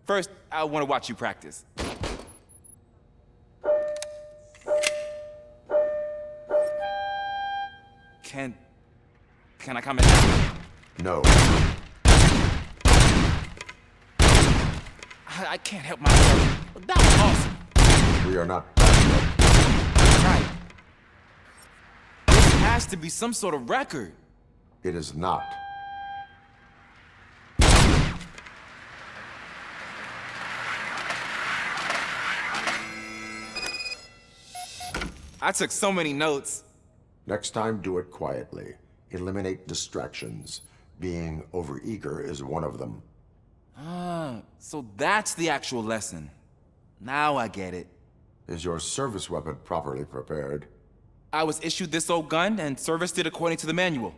First, I want to watch you practice. Can I come in? No. I can't help myself. That was awesome. We are not. Right. This has to be some sort of record. It is not. I took so many notes. Next time, do it quietly. Eliminate distractions. Being overeager is one of them. Ah, so that's the actual lesson. Now I get it. Is your service weapon properly prepared? I was issued this old gun and serviced it according to the manual.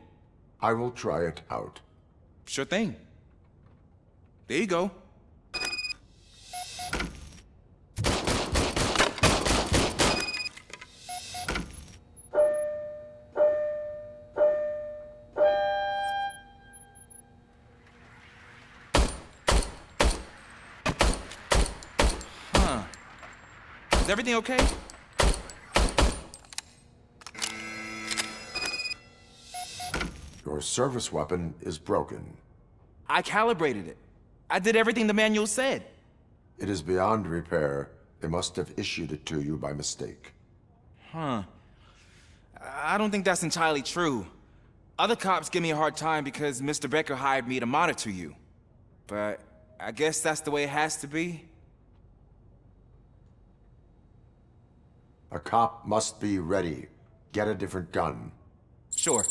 I will try it out. Sure thing. There you go. Huh. Is everything okay? Your service weapon is broken. I calibrated it. I did everything the manual said. It is beyond repair. They must have issued it to you by mistake. Huh. I don't think that's entirely true. Other cops give me a hard time because Mr. Becker hired me to monitor you. But I guess that's the way it has to be. A cop must be ready. Get a different gun. Sure.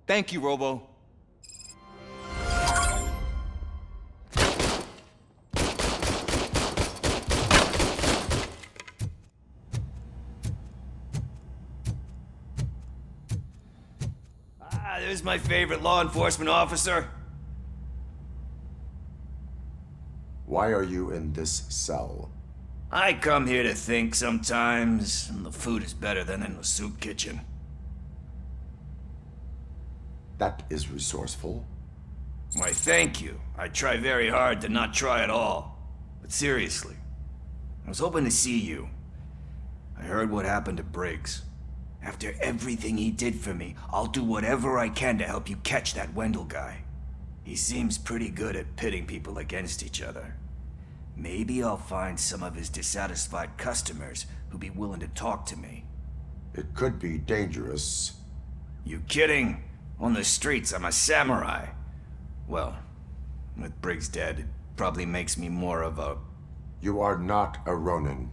Thank you, Robo. There's my favorite law enforcement officer. Why are you in this cell? I come here to think sometimes, and the food is better than in the soup kitchen. That is resourceful. Why, thank you. I try very hard to not try at all. But seriously, I was hoping to see you. I heard what happened to Briggs. After everything he did for me, I'll do whatever I can to help you catch that Wendell guy. He seems pretty good at pitting people against each other. Maybe I'll find some of his dissatisfied customers who'd be willing to talk to me. It could be dangerous. You kidding? On the streets, I'm a samurai. Well, with Briggs dead, it probably makes me more of a... You are not a Ronin.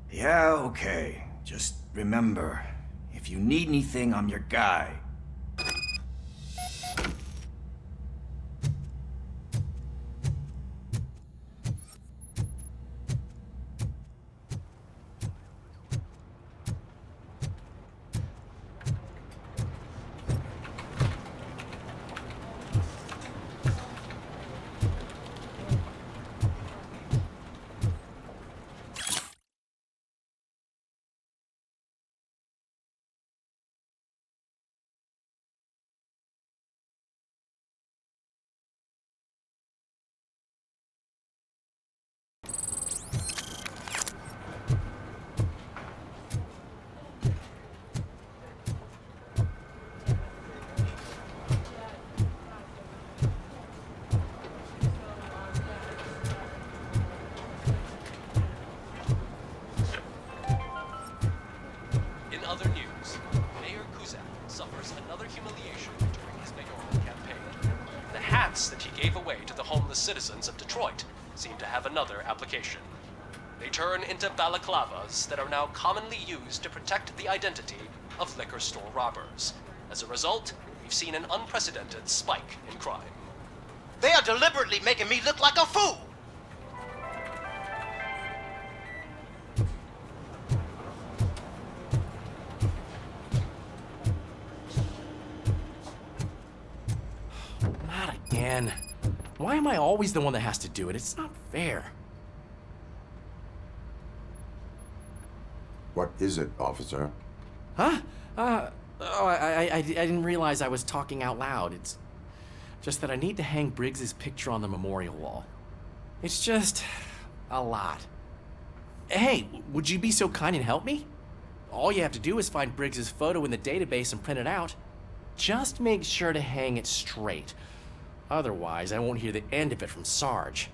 Yeah, okay. Just remember, if you need anything, I'm your guy. That he gave away to the homeless citizens of Detroit seem to have another application. They turn into balaclavas that are now commonly used to protect the identity of liquor store robbers. As a result, we've seen an unprecedented spike in crime. They are deliberately making me look like a fool! Man, why am I always the one that has to do it? It's not fair. What is it, officer? Huh? I didn't realize I was talking out loud. It's just that I need to hang Briggs's picture on the memorial wall. It's just a lot. Hey, would you be so kind and help me? All you have to do is find Briggs's photo in the database and print it out. Just make sure to hang it straight. Otherwise, I won't hear the end of it from Sarge.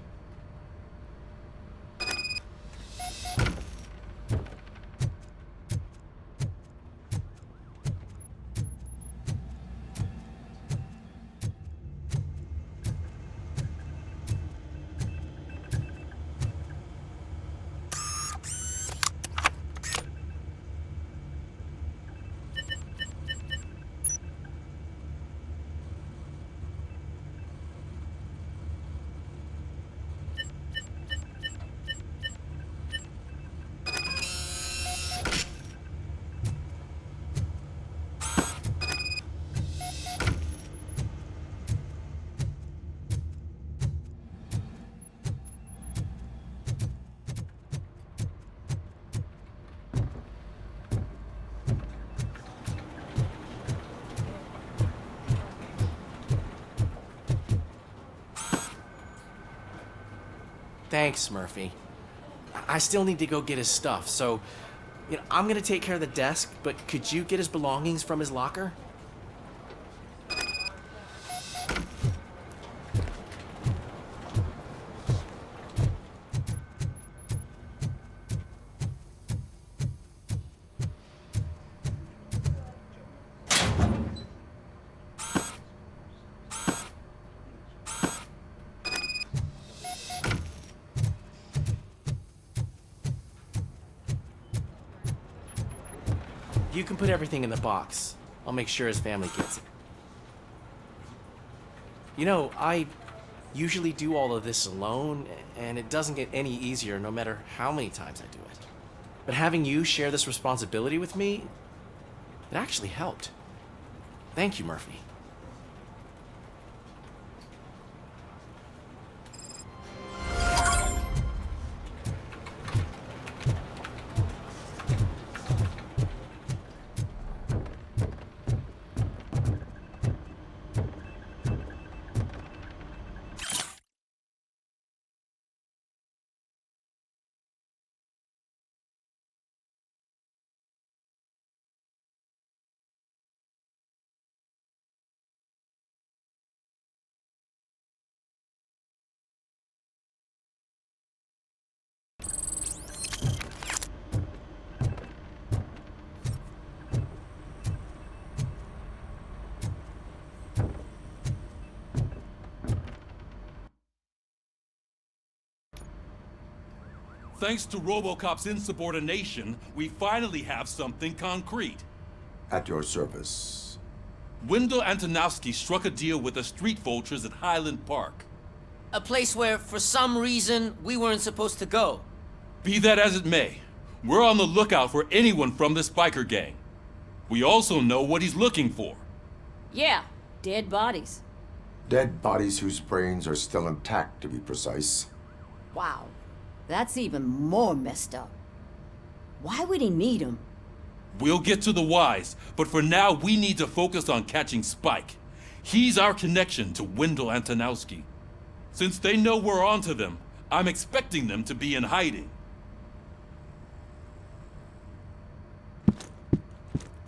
Thanks, Murphy. I still need to go get his stuff, so, I'm gonna take care of the desk, but could you get his belongings from his locker? You can put everything in the box. I'll make sure his family gets it. I usually do all of this alone, and it doesn't get any easier no matter how many times I do it. But having you share this responsibility with me, it actually helped. Thank you, Murphy. Thanks to RoboCop's insubordination, we finally have something concrete. At your service. Wendell Antonowski struck a deal with the street vultures at Highland Park. A place where, for some reason, we weren't supposed to go. Be that as it may, we're on the lookout for anyone from this biker gang. We also know what he's looking for. Yeah, dead bodies. Dead bodies whose brains are still intact, to be precise. Wow, that's even more messed up. Why would he need them? We'll get to the whys, but for now we need to focus on catching Spike. He's our connection to Wendell Antonowski. Since they know we're onto them, I'm expecting them to be in hiding.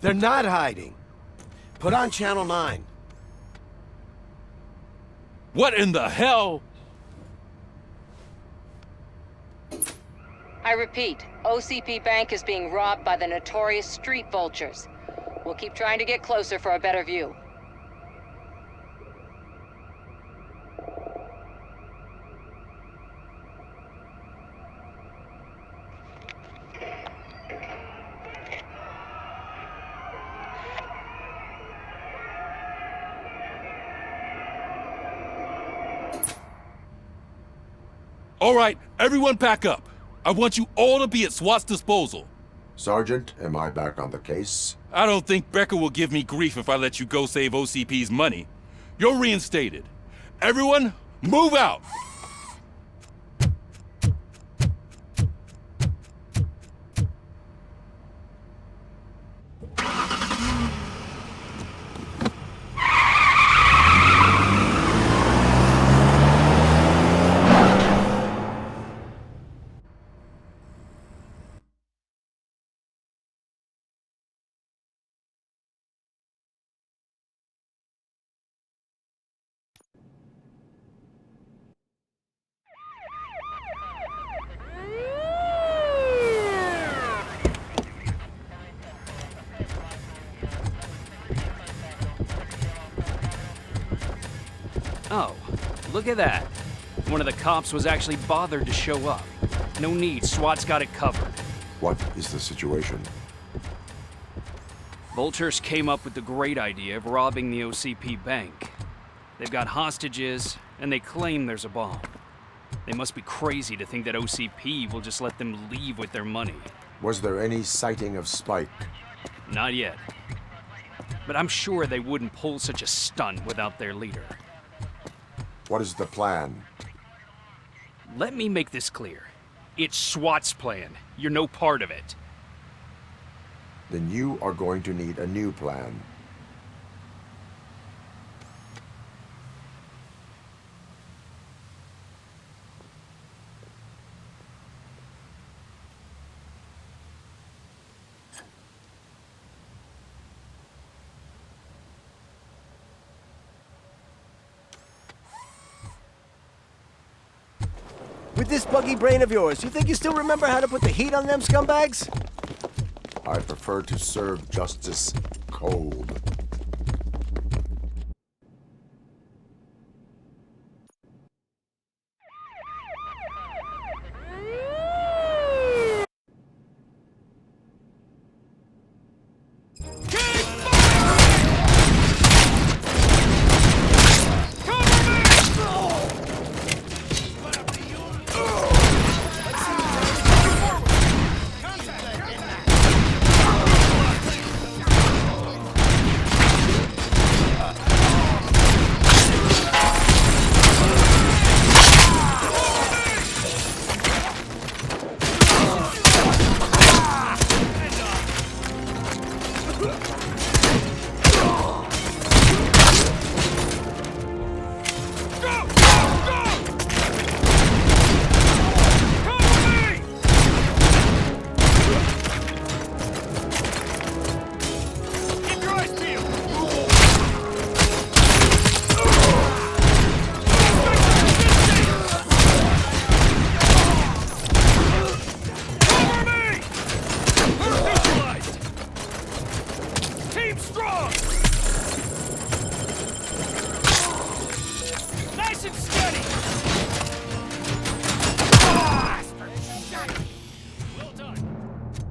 They're not hiding. Put on Channel 9. What in the hell? I repeat, OCP Bank is being robbed by the notorious street vultures. We'll keep trying to get closer for a better view. All right, everyone pack up. I want you all to be at SWAT's disposal. Sergeant, am I back on the case? I don't think Becker will give me grief if I let you go save OCP's money. You're reinstated. Everyone, move out! Oh, look at that. One of the cops was actually bothered to show up. No need, SWAT's got it covered. What is the situation? Vultures came up with the great idea of robbing the OCP bank. They've got hostages, and they claim there's a bomb. They must be crazy to think that OCP will just let them leave with their money. Was there any sighting of Spike? Not yet. But I'm sure they wouldn't pull such a stunt without their leader. What is the plan? Let me make this clear. It's SWAT's plan. You're no part of it. Then you are going to need a new plan. With this buggy brain of yours, you think you still remember how to put the heat on them scumbags? I prefer to serve justice cold.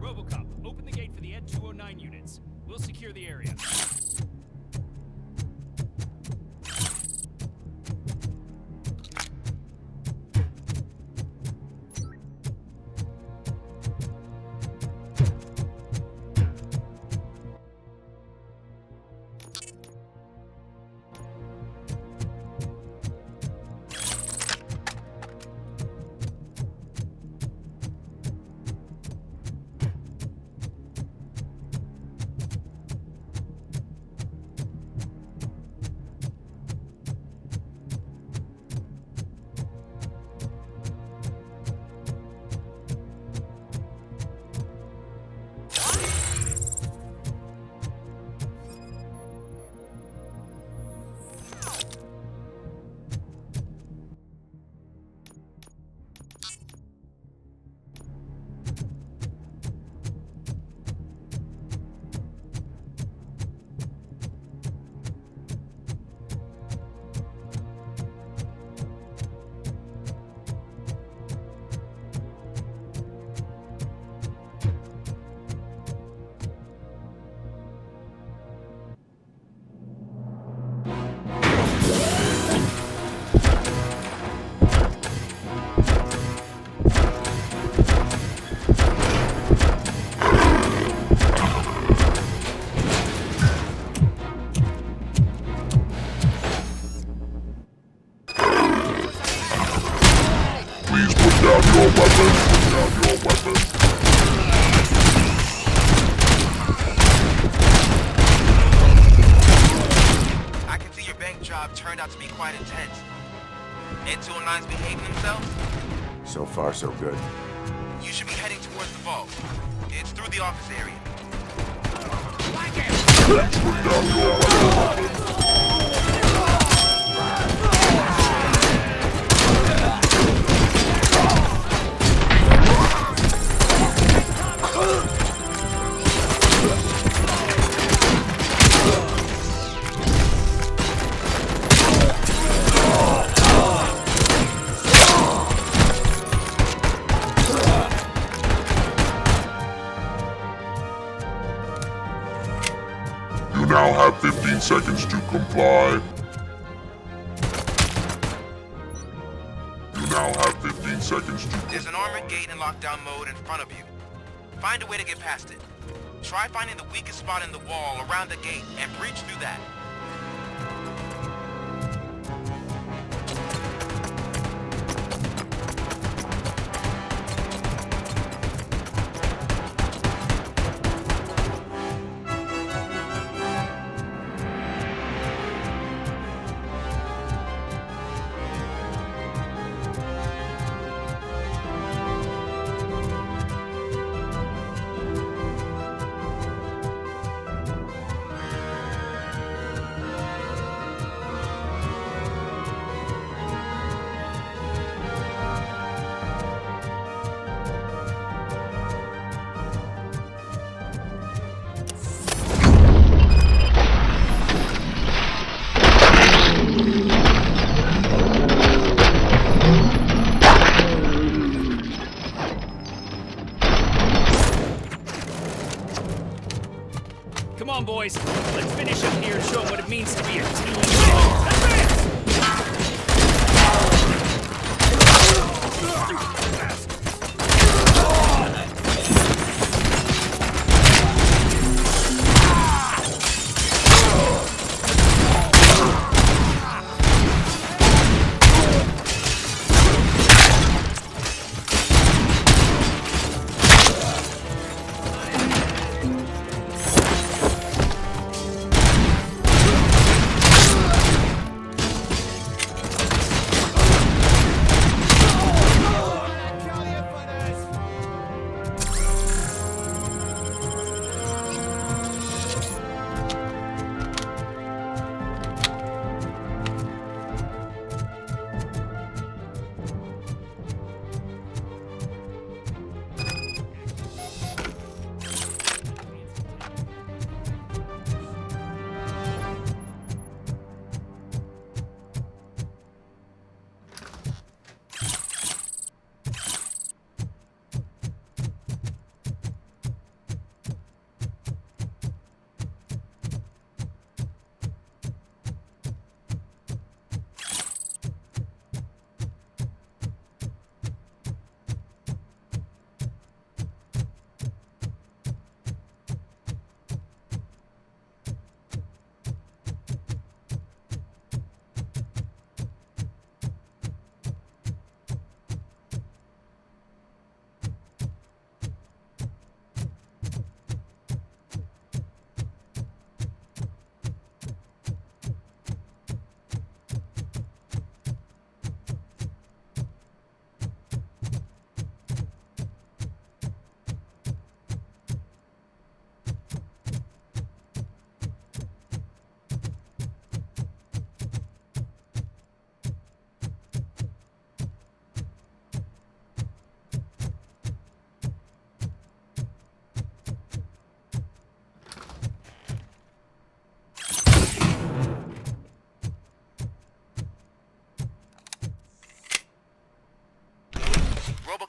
RoboCop, open the gate for the Ed 209 units. We'll secure the area. I can see your bank job turned out to be quite intense. Ed 209's behaving themselves? So far, so good. You should be heading towards the vault. It's through the office area. You now have 15 seconds to comply. You now have 15 seconds to... There's an armored gate in lockdown mode in front of you. Find a way to get past it. Try finding the weakest spot in the wall around the gate and breach through that.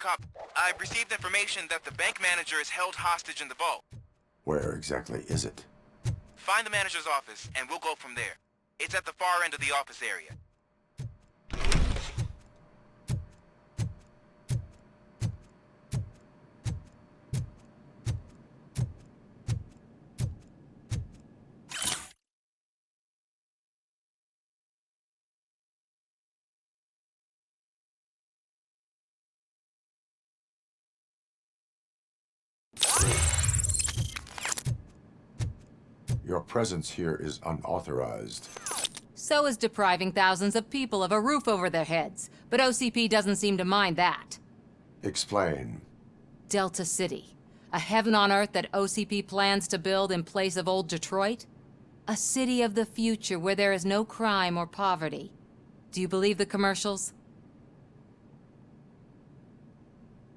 RoboCop, I've received information that the bank manager is held hostage in the vault. Where exactly is it? Find the manager's office, and we'll go from there. It's at the far end of the office area. Your presence here is unauthorized. So is depriving thousands of people of a roof over their heads. But OCP doesn't seem to mind that. Explain. Delta City. A heaven on earth that OCP plans to build in place of old Detroit? A city of the future where there is no crime or poverty. Do you believe the commercials?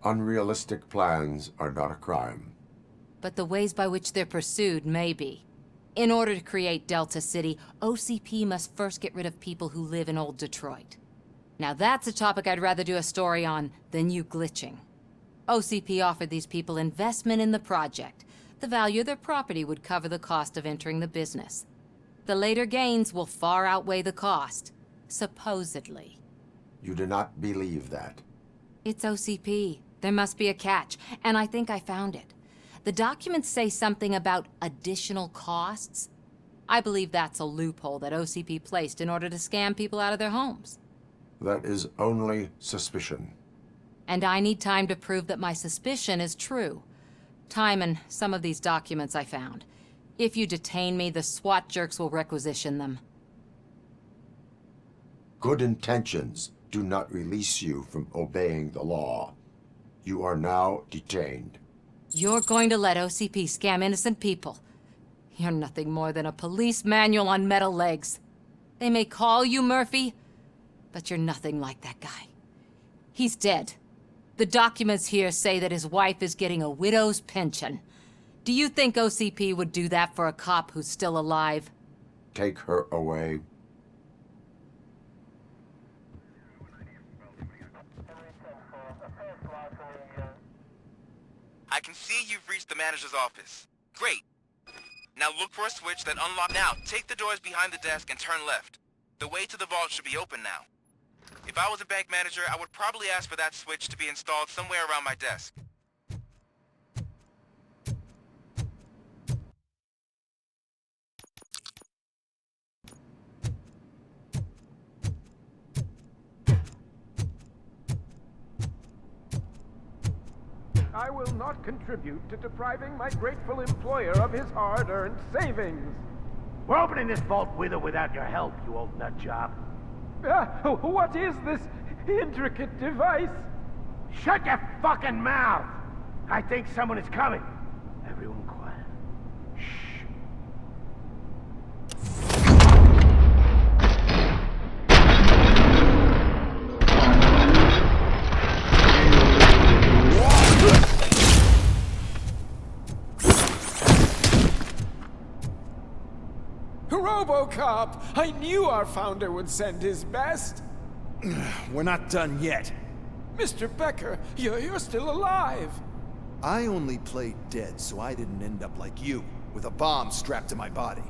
Unrealistic plans are not a crime. But the ways by which they're pursued may be. In order to create Delta City, OCP must first get rid of people who live in old Detroit. Now that's a topic I'd rather do a story on than you glitching. OCP offered these people investment in the project. The value of their property would cover the cost of entering the business. The later gains will far outweigh the cost, supposedly. You do not believe that. It's OCP. There must be a catch, and I think I found it. The documents say something about additional costs. I believe that's a loophole that OCP placed in order to scam people out of their homes. That is only suspicion. And I need time to prove that my suspicion is true. Time and some of these documents I found. If you detain me, the SWAT jerks will requisition them. Good intentions do not release you from obeying the law. You are now detained. You're going to let OCP scam innocent people. You're nothing more than a police manual on metal legs. They may call you Murphy, but you're nothing like that guy. He's dead. The documents here say that his wife is getting a widow's pension. Do you think OCP would do that for a cop who's still alive? Take her away. I can see you've reached the manager's office. Great. Now look for a switch that unlocks. Now, take the doors behind the desk and turn left. The way to the vault should be open now. If I was a bank manager, I would probably ask for that switch to be installed somewhere around my desk. I will not contribute to depriving my grateful employer of his hard-earned savings. We're opening this vault with or without your help, you old nut job. What is this intricate device? Shut your fucking mouth! I think someone is coming. Everyone quiet. Shh. RoboCop! I knew our founder would send his best. We're not done yet. Mr. Becker, you're still alive. I only played dead so I didn't end up like you, with a bomb strapped to my body.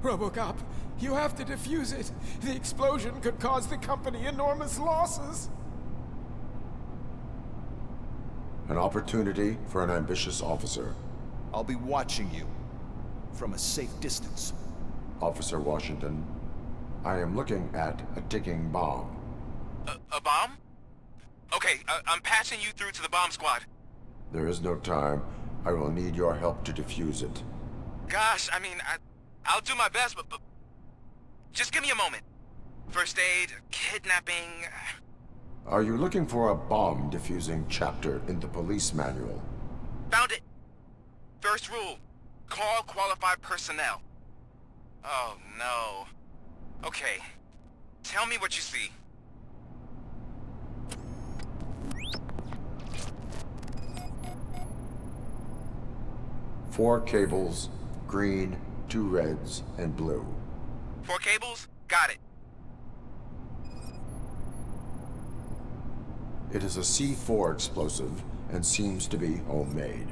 RoboCop, you have to defuse it. The explosion could cause the company enormous losses. An opportunity for an ambitious officer. I'll be watching you from a safe distance. Officer Washington, I am looking at a ticking bomb. A bomb? Okay, I'm passing you through to the bomb squad. There is no time. I will need your help to defuse it. Gosh, I mean, I'll do my best, but just give me a moment. First aid, kidnapping... Are you looking for a bomb defusing chapter in the police manual? Found it. First rule, call qualified personnel. Oh, no. Okay. Tell me what you see. Four cables, green, 2 reds, and blue. 4 cables? Got it. It is a C4 explosive and seems to be homemade.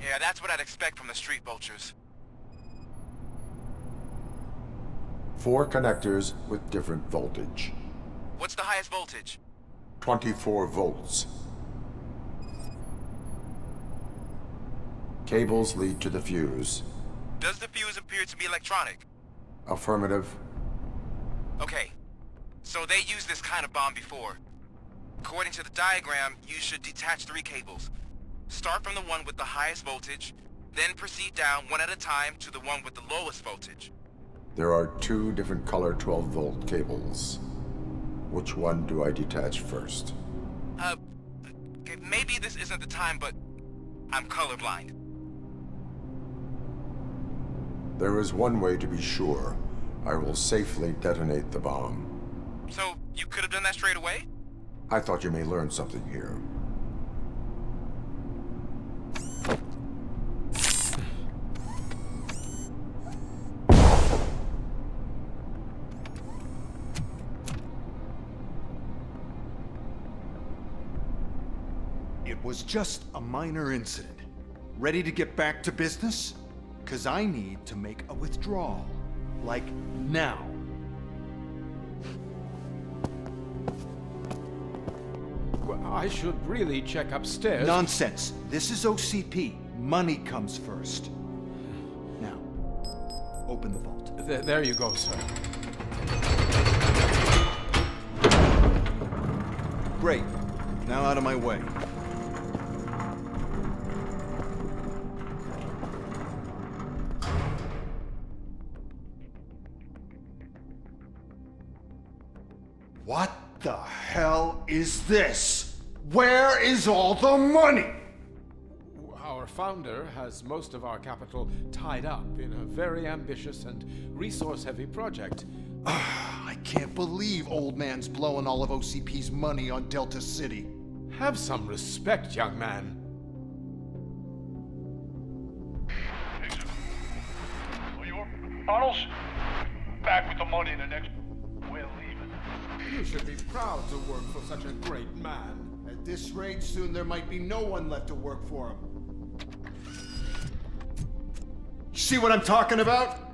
Yeah, that's what I'd expect from the street vultures. 4 connectors with different voltage. What's the highest voltage? 24 volts. Cables lead to the fuse. Does the fuse appear to be electronic? Affirmative. Okay, so they used this kind of bomb before. According to the diagram, you should detach 3 cables. Start from the one with the highest voltage, then proceed down one at a time to the one with the lowest voltage. There are 2 different color 12-volt cables. Which one do I detach first? Okay, maybe this isn't the time, but I'm colorblind. There is one way to be sure. I will safely detonate the bomb. So, you could have done that straight away? I thought you may learn something here. It was just a minor incident. Ready to get back to business? 'Cause I need to make a withdrawal. Like, now. Well, I should really check upstairs. Nonsense. This is OCP. Money comes first. Now, open the vault. There you go, sir. Great. Now out of my way. What the hell is this? Where is all the money? Our founder has most of our capital tied up in a very ambitious and resource-heavy project. I can't believe old man's blowing all of OCP's money on Delta City. Have some respect, young man. Arnold's back with the money in the next... We're leaving. You should be proud to work for such a great man. At this rate, soon there might be no one left to work for him. See what I'm talking about?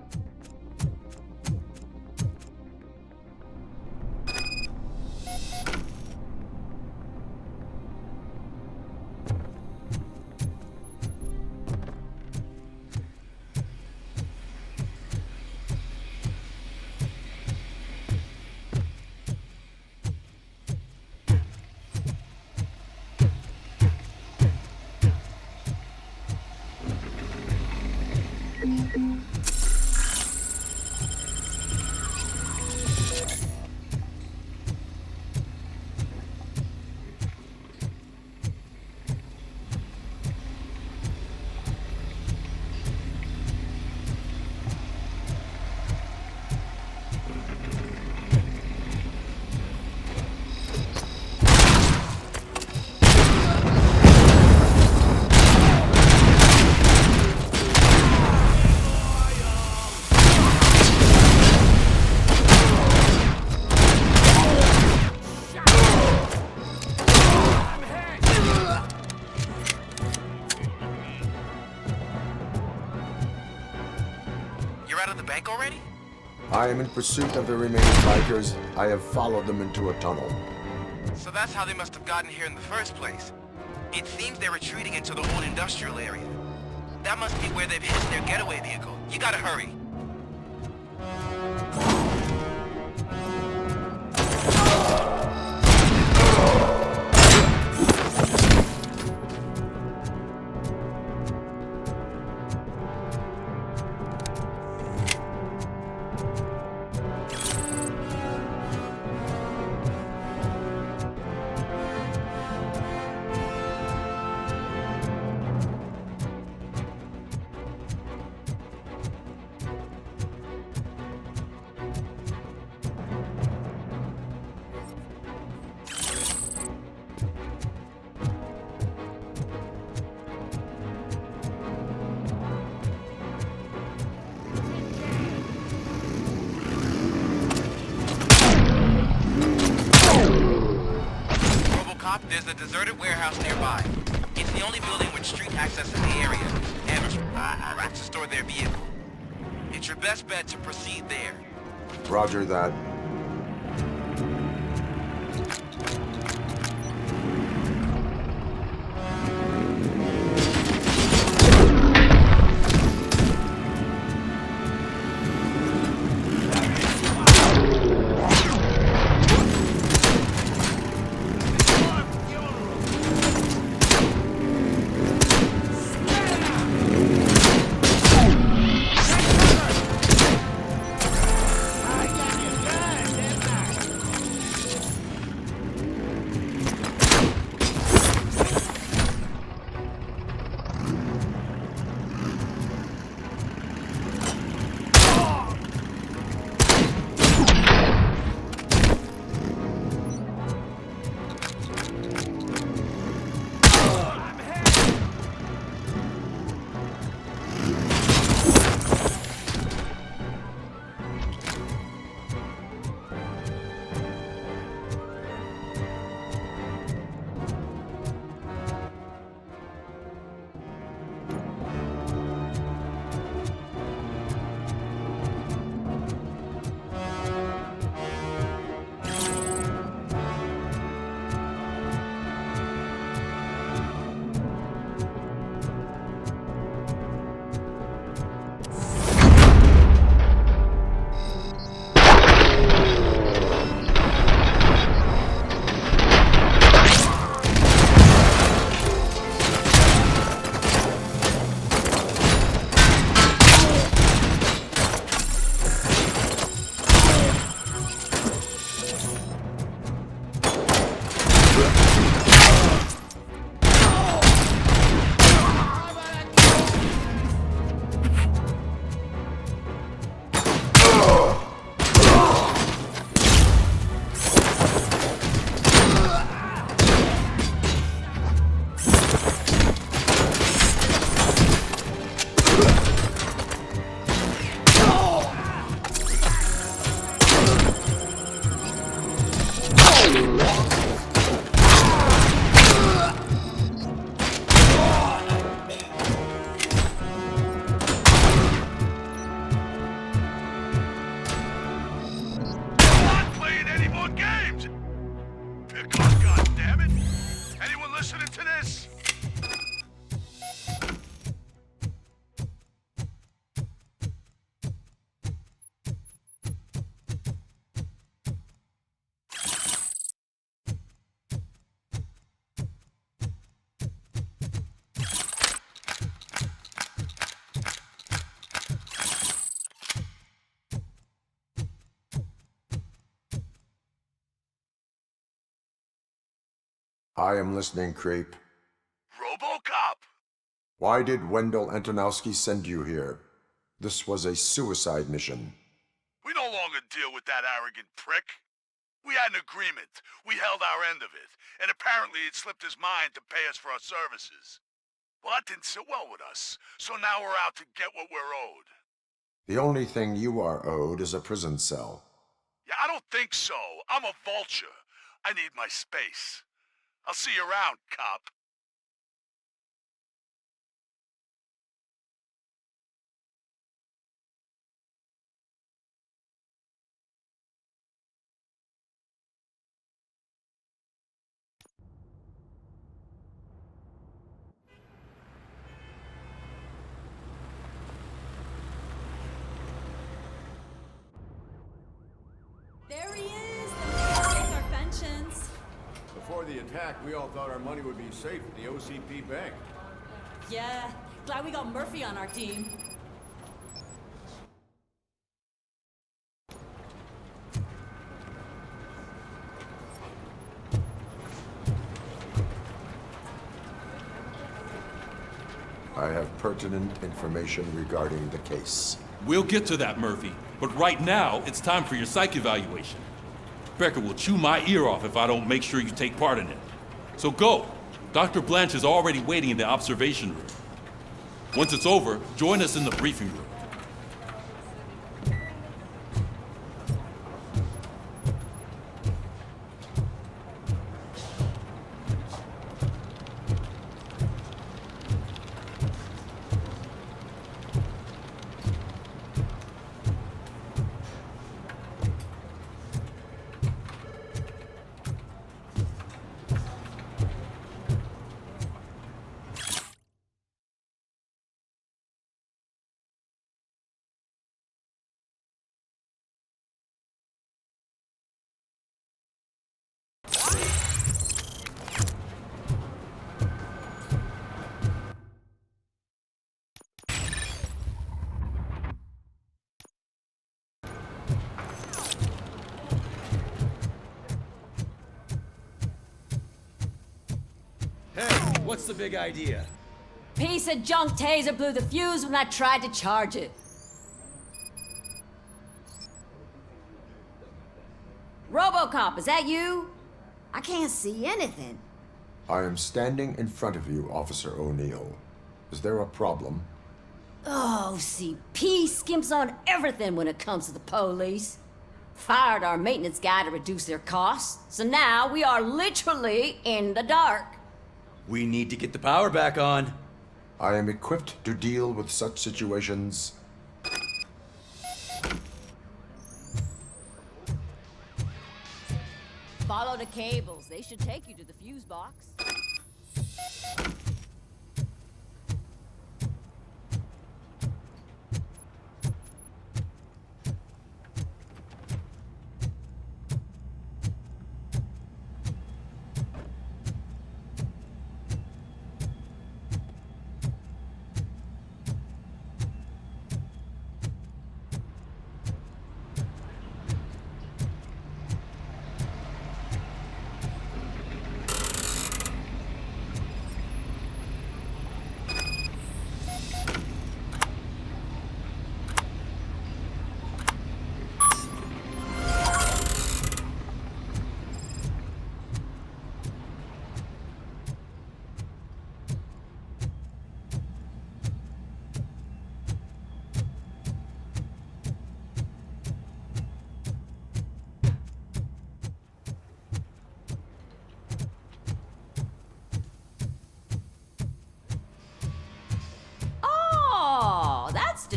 I am in pursuit of the remaining bikers. I have followed them into a tunnel. So that's how they must have gotten here in the first place. It seems they're retreating into the old industrial area. That must be where they've hidden their getaway vehicle. You gotta hurry. Doc, there's a deserted warehouse nearby. It's the only building with street access in the area, and rats to store their vehicle. It's your best bet to proceed there. Roger that. I am listening, creep. RoboCop! Why did Wendell Antonowski send you here? This was a suicide mission. We no longer deal with that arrogant prick. We had an agreement. We held our end of it, and apparently it slipped his mind to pay us for our services. Well, that didn't sit well with us, so now we're out to get what we're owed. The only thing you are owed is a prison cell. Yeah, I don't think so. I'm a vulture. I need my space. I'll see you around, cop. There he is! The man who takes our pensions. Before the attack, we all thought our money would be safe at the OCP bank. Yeah, glad we got Murphy on our team. I have pertinent information regarding the case. We'll get to that, Murphy. But right now, it's time for your psych evaluation. Becker will chew my ear off if I don't make sure you take part in it. So go. Dr. Blanche is already waiting in the observation room. Once it's over, join us in the briefing room. What's the big idea? Piece of junk taser blew the fuse when I tried to charge it. RoboCop, is that you? I can't see anything. I am standing in front of you, Officer O'Neill. Is there a problem? Oh, OCP skimps on everything when it comes to the police. Fired our maintenance guy to reduce their costs, so now we are literally in the dark. We need to get the power back on. I am equipped to deal with such situations. Follow the cables. They should take you to the fuse box.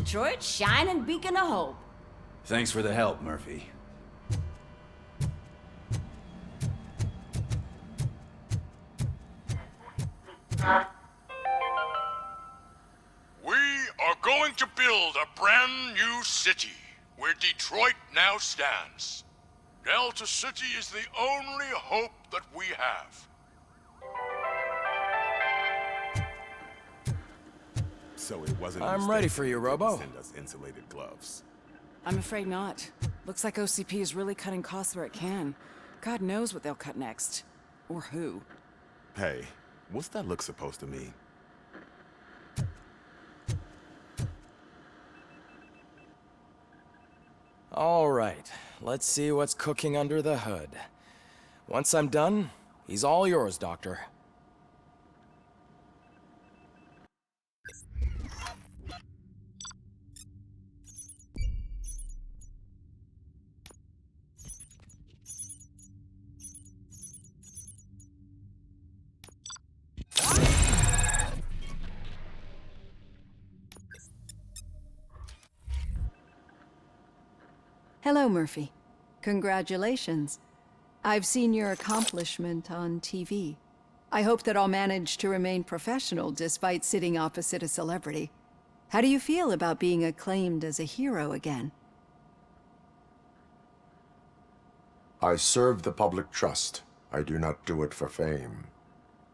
Detroit's shining beacon of hope. Thanks for the help, Murphy. We are going to build a brand new city where Detroit now stands. Delta City is the only hope that we have. So it wasn't I'm ready for you, Robo. Send us insulated gloves. I'm afraid not. Looks like OCP is really cutting costs where it can. God knows what they'll cut next. Or who. Hey, what's that look supposed to mean? All right, let's see what's cooking under the hood. Once I'm done, he's all yours, Doctor. Hello, Murphy. Congratulations. I've seen your accomplishment on TV. I hope that I'll manage to remain professional despite sitting opposite a celebrity. How do you feel about being acclaimed as a hero again? I serve the public trust. I do not do it for fame.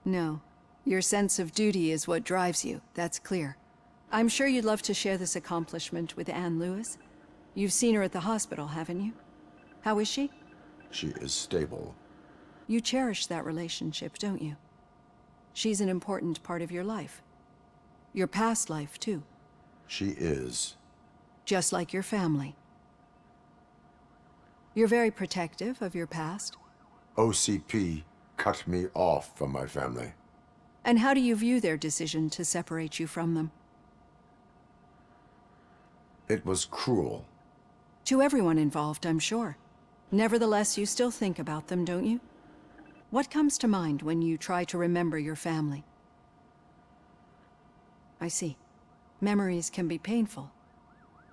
No. Your sense of duty is what drives you, that's clear. I'm sure you'd love to share this accomplishment with Anne Lewis. You've seen her at the hospital, haven't you? How is she? She is stable. You cherish that relationship, don't you? She's an important part of your life. Your past life, too. She is. Just like your family. You're very protective of your past. OCP cut me off from my family. And how do you view their decision to separate you from them? It was cruel. To everyone involved, I'm sure. Nevertheless, you still think about them, don't you? What comes to mind when you try to remember your family? I see. Memories can be painful.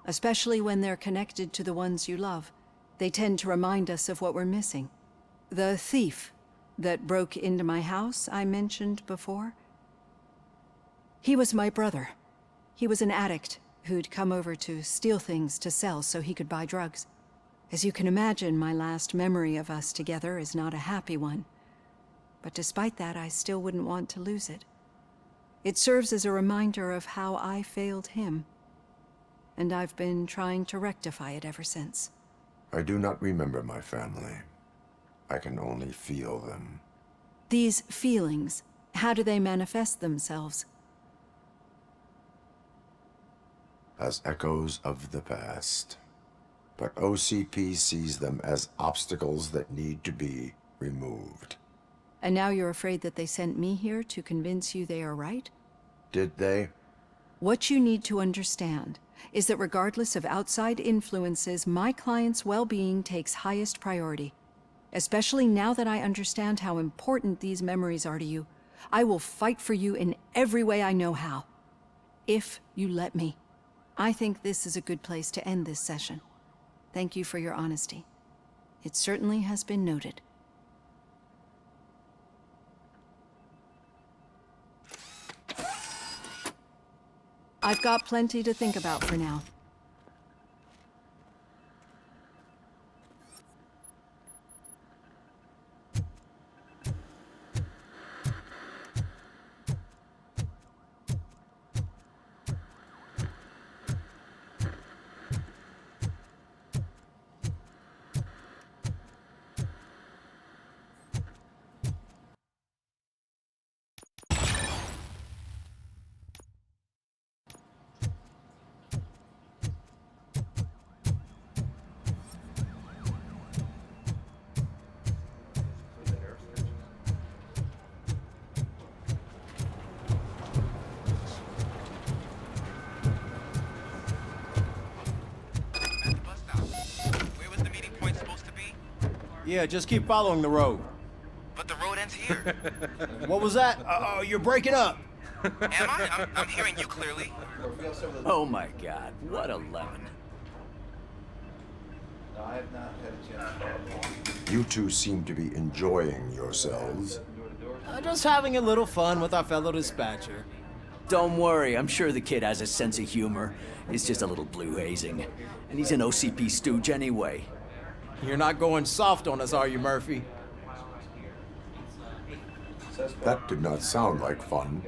Especially when they're connected to the ones you love. They tend to remind us of what we're missing. The thief that broke into my house I mentioned before? He was my brother. He was an addict who'd come over to steal things to sell so he could buy drugs. As you can imagine, my last memory of us together is not a happy one. But despite that, I still wouldn't want to lose it. It serves as a reminder of how I failed him. And I've been trying to rectify it ever since. I do not remember my family. I can only feel them. These feelings, How do they manifest themselves? As echoes of the past. But OCP sees them as obstacles that need to be removed. And now you're afraid that they sent me here to convince you they are right? Did they? What you need to understand is that regardless of outside influences, my client's well-being takes highest priority. Especially now that I understand how important these memories are to you, I will fight for you in every way I know how. If you let me. I think this is a good place to end this session. Thank you for your honesty. It certainly has been noted. I've got plenty to think about for now. Yeah, just keep following the road. But the road ends here. What was that? You're breaking up. Am I? I'm hearing you clearly. Oh my god, what a lemon. I have not had a chance. You two seem to be enjoying yourselves. Just having a little fun with our fellow dispatcher. Don't worry, I'm sure the kid has a sense of humor. It's just a little blue hazing. And he's an OCP stooge anyway. You're not going soft on us, are you, Murphy? That did not sound like fun.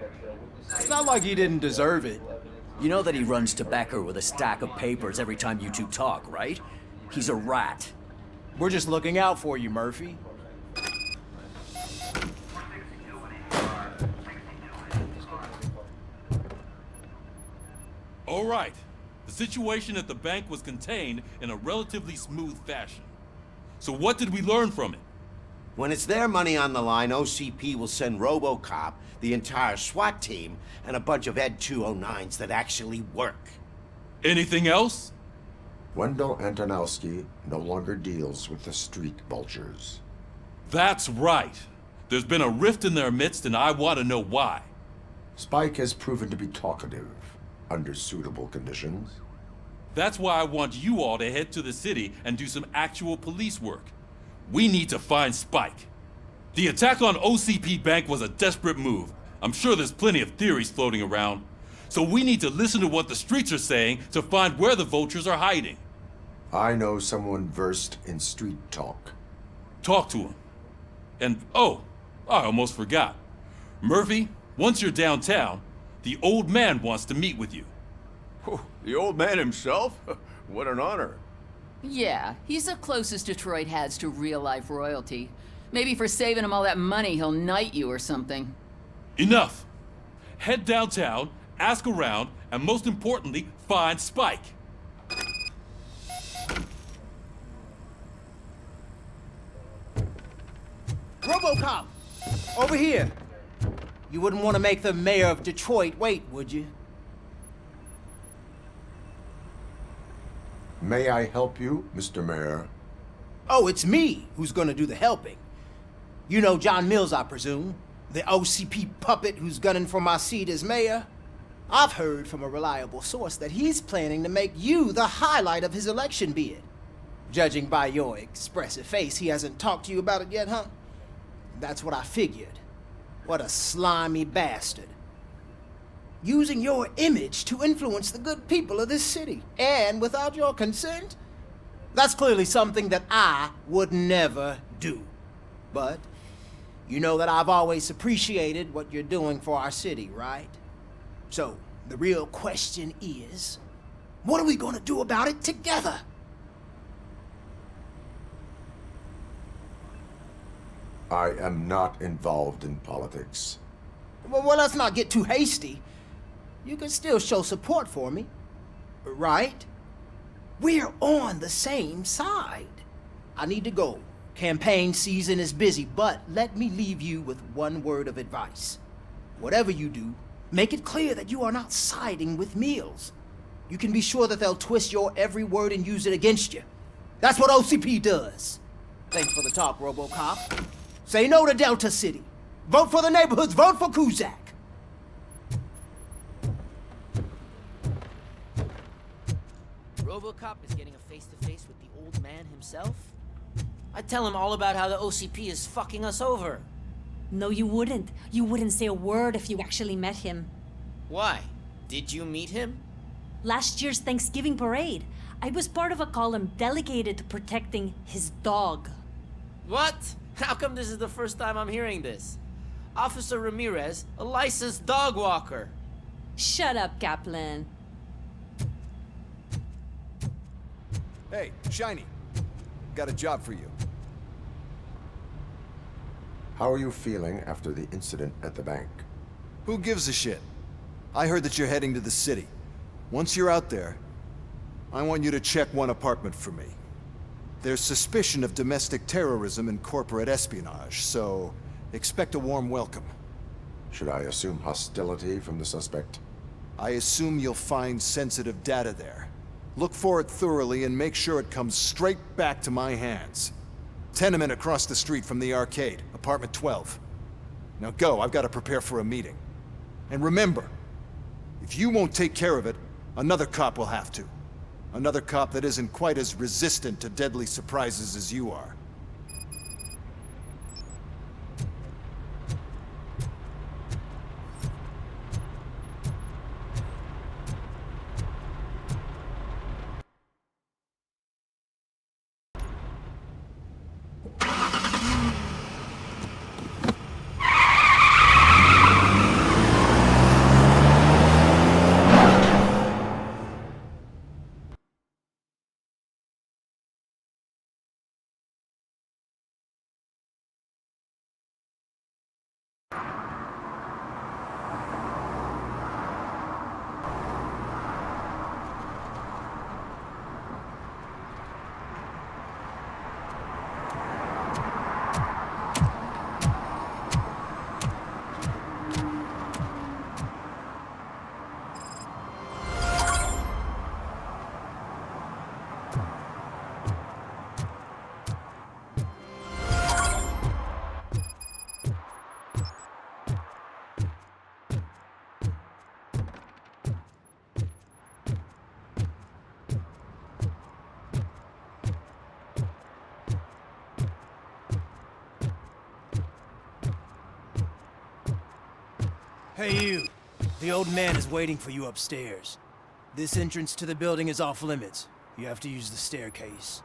It's not like he didn't deserve it. You know that he runs to Becker with a stack of papers every time you two talk, right? He's a rat. We're just looking out for you, Murphy. All right. The situation at the bank was contained in a relatively smooth fashion. So what did we learn from it? When it's their money on the line, OCP will send RoboCop, the entire SWAT team, and a bunch of Ed 209s that actually work. Anything else? Wendell Antonowski no longer deals with the street vultures. That's right. There's been a rift in their midst, and I want to know why. Spike has proven to be talkative, under suitable conditions. That's why I want you all to head to the city and do some actual police work. We need to find Spike. The attack on OCP Bank was a desperate move. I'm sure there's plenty of theories floating around. So we need to listen to what the streets are saying to find where the vultures are hiding. I know someone versed in street talk. Talk to him. And, oh, I almost forgot. Murphy, once you're downtown, the old man wants to meet with you. Oh, the old man himself? What an honor. Yeah, he's the closest Detroit has to real-life royalty. Maybe for saving him all that money, he'll knight you or something. Enough! Head downtown, ask around, and most importantly, find Spike. RoboCop! Over here! You wouldn't want to make the mayor of Detroit wait, would you? May I help you, Mr. Mayor? Oh, it's me who's gonna do the helping. You know John Mills, I presume? The OCP puppet who's gunning for my seat as mayor? I've heard from a reliable source that he's planning to make you the highlight of his election bid. Judging by your expressive face, he hasn't talked to you about it yet, huh? That's what I figured. What a slimy bastard. Using your image to influence the good people of this city, and without your consent? That's clearly something that I would never do. But you know that I've always appreciated what you're doing for our city, right? So, the real question is, what are we gonna do about it together? I am not involved in politics. Well, let's not get too hasty. You can still show support for me, right? We're on the same side. I need to go. Campaign season is busy, but let me leave you with one word of advice. Whatever you do, make it clear that you are not siding with Mills. You can be sure that they'll twist your every word and use it against you. That's what OCP does. Thanks for the talk, RoboCop. Say no to Delta City. Vote for the neighborhoods. Vote for Kuzak. RoboCop is getting a face-to-face with the old man himself? I'd tell him all about how the OCP is fucking us over. No, you wouldn't. You wouldn't say a word if you actually met him. Why? Did you meet him? Last year's Thanksgiving parade, I was part of a column dedicated to protecting his dog. What? How come this is the first time I'm hearing this? Officer Ramirez, a licensed dog walker. Shut up, Kaplan. Hey, Shiny. Got a job for you. How are you feeling after the incident at the bank? Who gives a shit? I heard that you're heading to the city. Once you're out there, I want you to check one apartment for me. There's suspicion of domestic terrorism and corporate espionage, so expect a warm welcome. Should I assume hostility from the suspect? I assume you'll find sensitive data there. Look for it thoroughly and make sure it comes straight back to my hands. Tenement across the street from the arcade, apartment 12. Now go, I've got to prepare for a meeting. And remember, if you won't take care of it, another cop will have to. Another cop that isn't quite as resistant to deadly surprises as you are. Hey you, the old man is waiting for you upstairs. This entrance to the building is off limits. You have to use the staircase.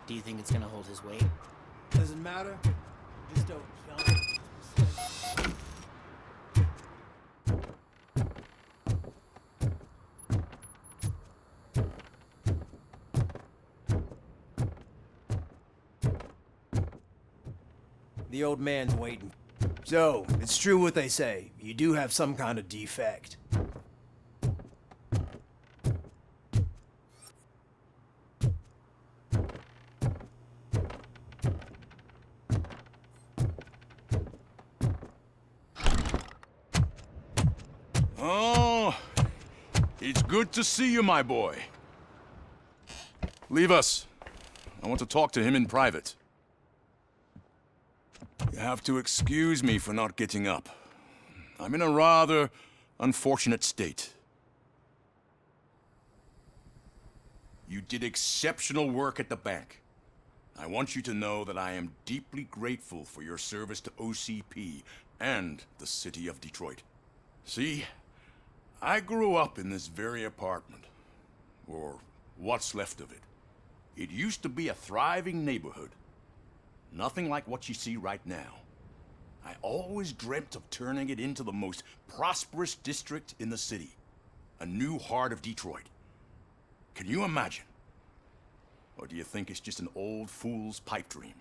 Do you think it's gonna hold his weight? Doesn't matter. Just don't jump. The old man's waiting. So, it's true what they say. You do have some kind of defect. Oh, it's good to see you, my boy. Leave us. I want to talk to him in private. You have to excuse me for not getting up. I'm in a rather unfortunate state. You did exceptional work at the bank. I want you to know that I am deeply grateful for your service to OCP and the city of Detroit. See, I grew up in this very apartment, or what's left of it. It used to be a thriving neighborhood. Nothing like what you see right now. I always dreamt of turning it into the most prosperous district in the city. A new heart of Detroit. Can you imagine? Or do you think it's just an old fool's pipe dream?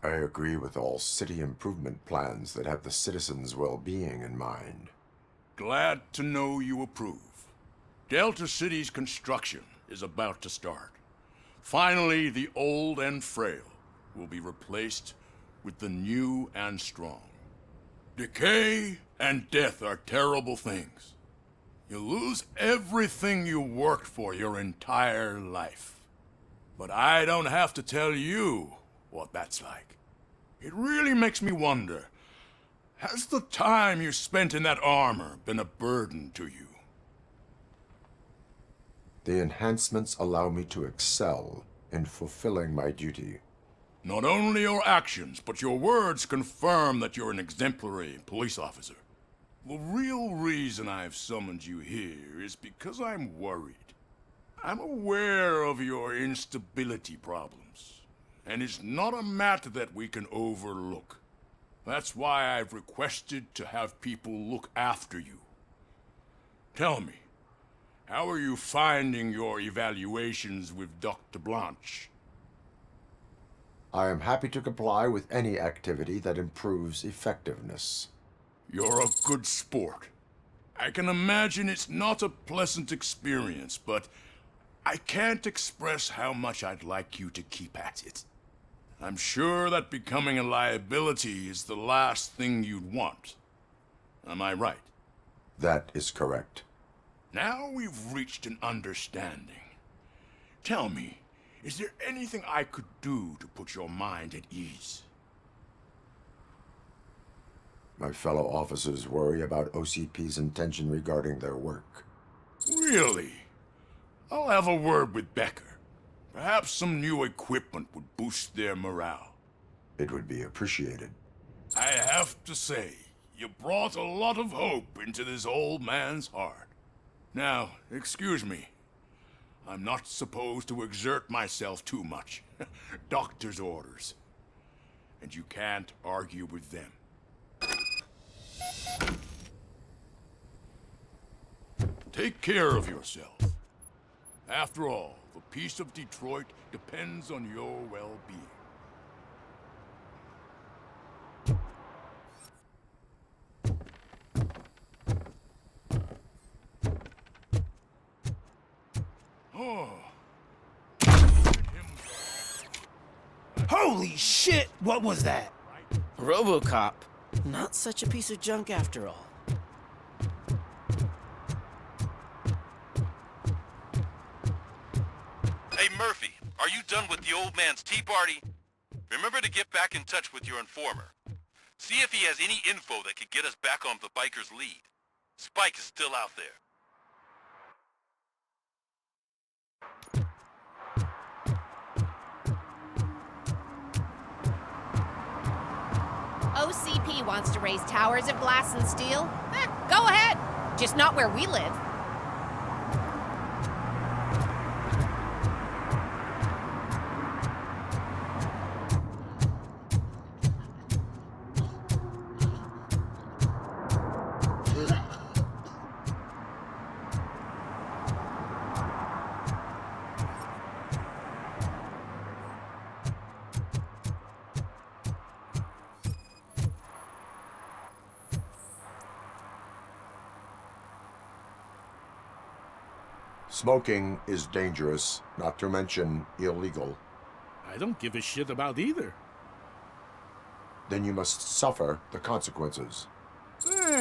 I agree with all city improvement plans that have the citizens' well-being in mind. Glad to know you approve. Delta City's construction is about to start. Finally, the old and frail will be replaced with the new and strong. Decay and death are terrible things. You lose everything you worked for your entire life. But I don't have to tell you what that's like. It really makes me wonder, has the time you spent in that armor been a burden to you? The enhancements allow me to excel in fulfilling my duty. Not only your actions, but your words confirm that you're an exemplary police officer. The real reason I've summoned you here is because I'm worried. I'm aware of your instability problems, and it's not a matter that we can overlook. That's why I've requested to have people look after you. Tell me, how are you finding your evaluations with Dr. Blanche? I am happy to comply with any activity that improves effectiveness. You're a good sport. I can imagine it's not a pleasant experience, but I can't express how much I'd like you to keep at it. I'm sure that becoming a liability is the last thing you'd want. Am I right? That is correct. Now we've reached an understanding. Tell me, is there anything I could do to put your mind at ease? My fellow officers worry about OCP's intention regarding their work. Really? I'll have a word with Becker. Perhaps some new equipment would boost their morale. It would be appreciated. I have to say, you brought a lot of hope into this old man's heart. Now, excuse me. I'm not supposed to exert myself too much. Doctor's orders. And you can't argue with them. Take care of yourself. After all, the peace of Detroit depends on your well-being. Oh. Holy shit! What was that? RoboCop. Not such a piece of junk after all. Hey, Murphy, are you done with the old man's tea party? Remember to get back in touch with your informer. See if he has any info that could get us back on the biker's lead. Spike is still out there. OCP wants to raise towers of glass and steel? Go ahead. Just not where we live. Smoking is dangerous, not to mention illegal. I don't give a shit about either. Then you must suffer the consequences.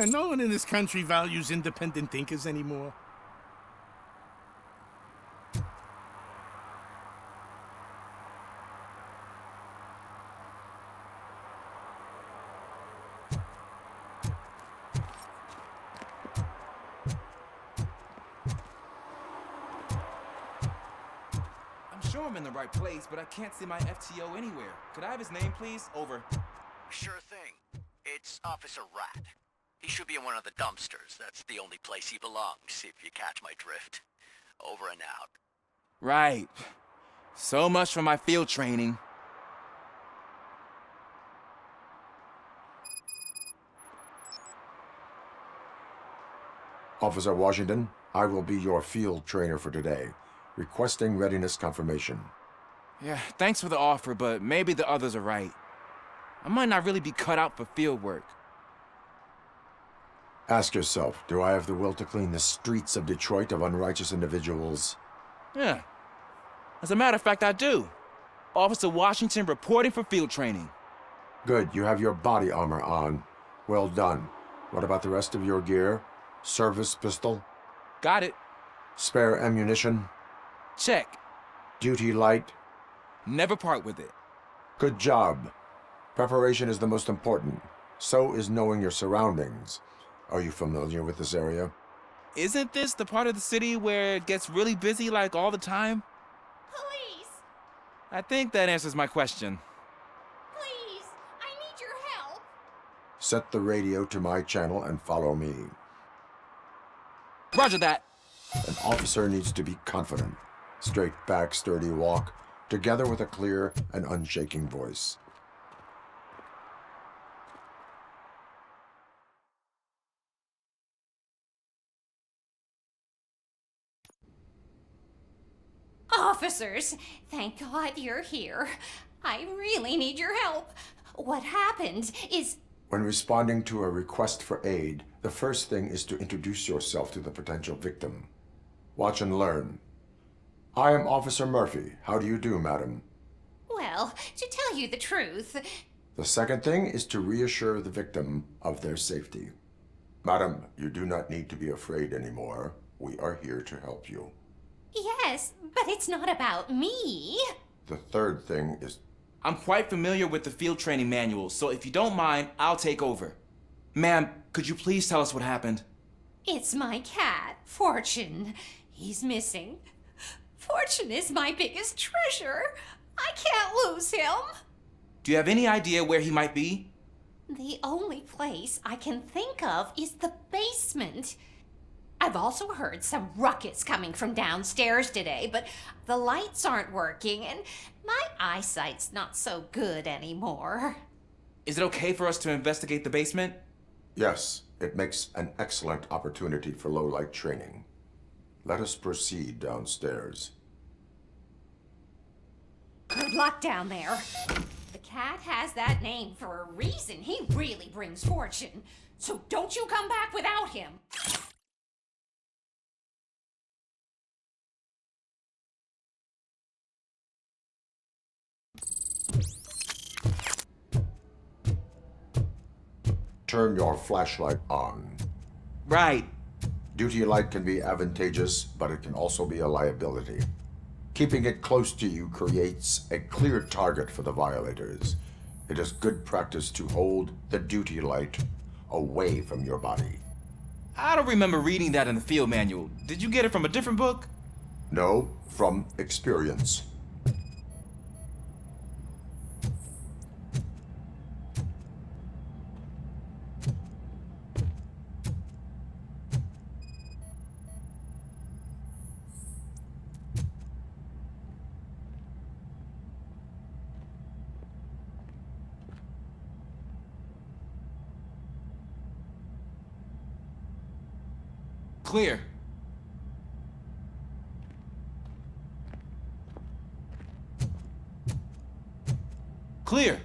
No one in this country values independent thinkers anymore. Sure I'm in the right place, but I can't see my FTO anywhere. Could I have his name, please? Over. Sure thing. It's Officer Rat. He should be in one of the dumpsters. That's the only place he belongs, if you catch my drift. Over and out. Right. So much for my field training. Officer Washington, I will be your field trainer for today. Requesting readiness confirmation. Yeah, thanks for the offer, but maybe the others are right. I might not really be cut out for field work. Ask yourself, do I have the will to clean the streets of Detroit of unrighteous individuals? Yeah. As a matter of fact, I do. Officer Washington reporting for field training. Good, you have your body armor on. Well done. What about the rest of your gear? Service pistol? Got it. Spare ammunition? Check. Duty light? Never part with it. Good job. Preparation is the most important. So is knowing your surroundings. Are you familiar with this area? Isn't this the part of the city where it gets really busy like all the time? Police! I think that answers my question. Please! I need your help! Set the radio to my channel and follow me. Roger that. An officer needs to be confident. Straight back, sturdy walk, together with a clear and unshaking voice. Officers, thank God you're here. I really need your help. What happened is... When responding to a request for aid, the first thing is to introduce yourself to the potential victim. Watch and learn. I am Officer Murphy. How do you do, madam? Well, to tell you the truth... The second thing is to reassure the victim of their safety. Madam, you do not need to be afraid anymore. We are here to help you. Yes, but it's not about me. The third thing is... I'm quite familiar with the field training manual, so if you don't mind, I'll take over. Ma'am, could you please tell us what happened? It's my cat, Fortune. He's missing. Fortune is my biggest treasure. I can't lose him. Do you have any idea where he might be? The only place I can think of is the basement. I've also heard some ruckus coming from downstairs today, but the lights aren't working and my eyesight's not so good anymore. Is it okay for us to investigate the basement? Yes, it makes an excellent opportunity for low-light training. Let us proceed downstairs. Good luck down there. The cat has that name for a reason. He really brings fortune. So don't you come back without him. Turn your flashlight on. Right. Duty light can be advantageous, but it can also be a liability. Keeping it close to you creates a clear target for the violators. It is good practice to hold the duty light away from your body. I don't remember reading that in the field manual. Did you get it from a different book? No, from experience. Clear. Clear.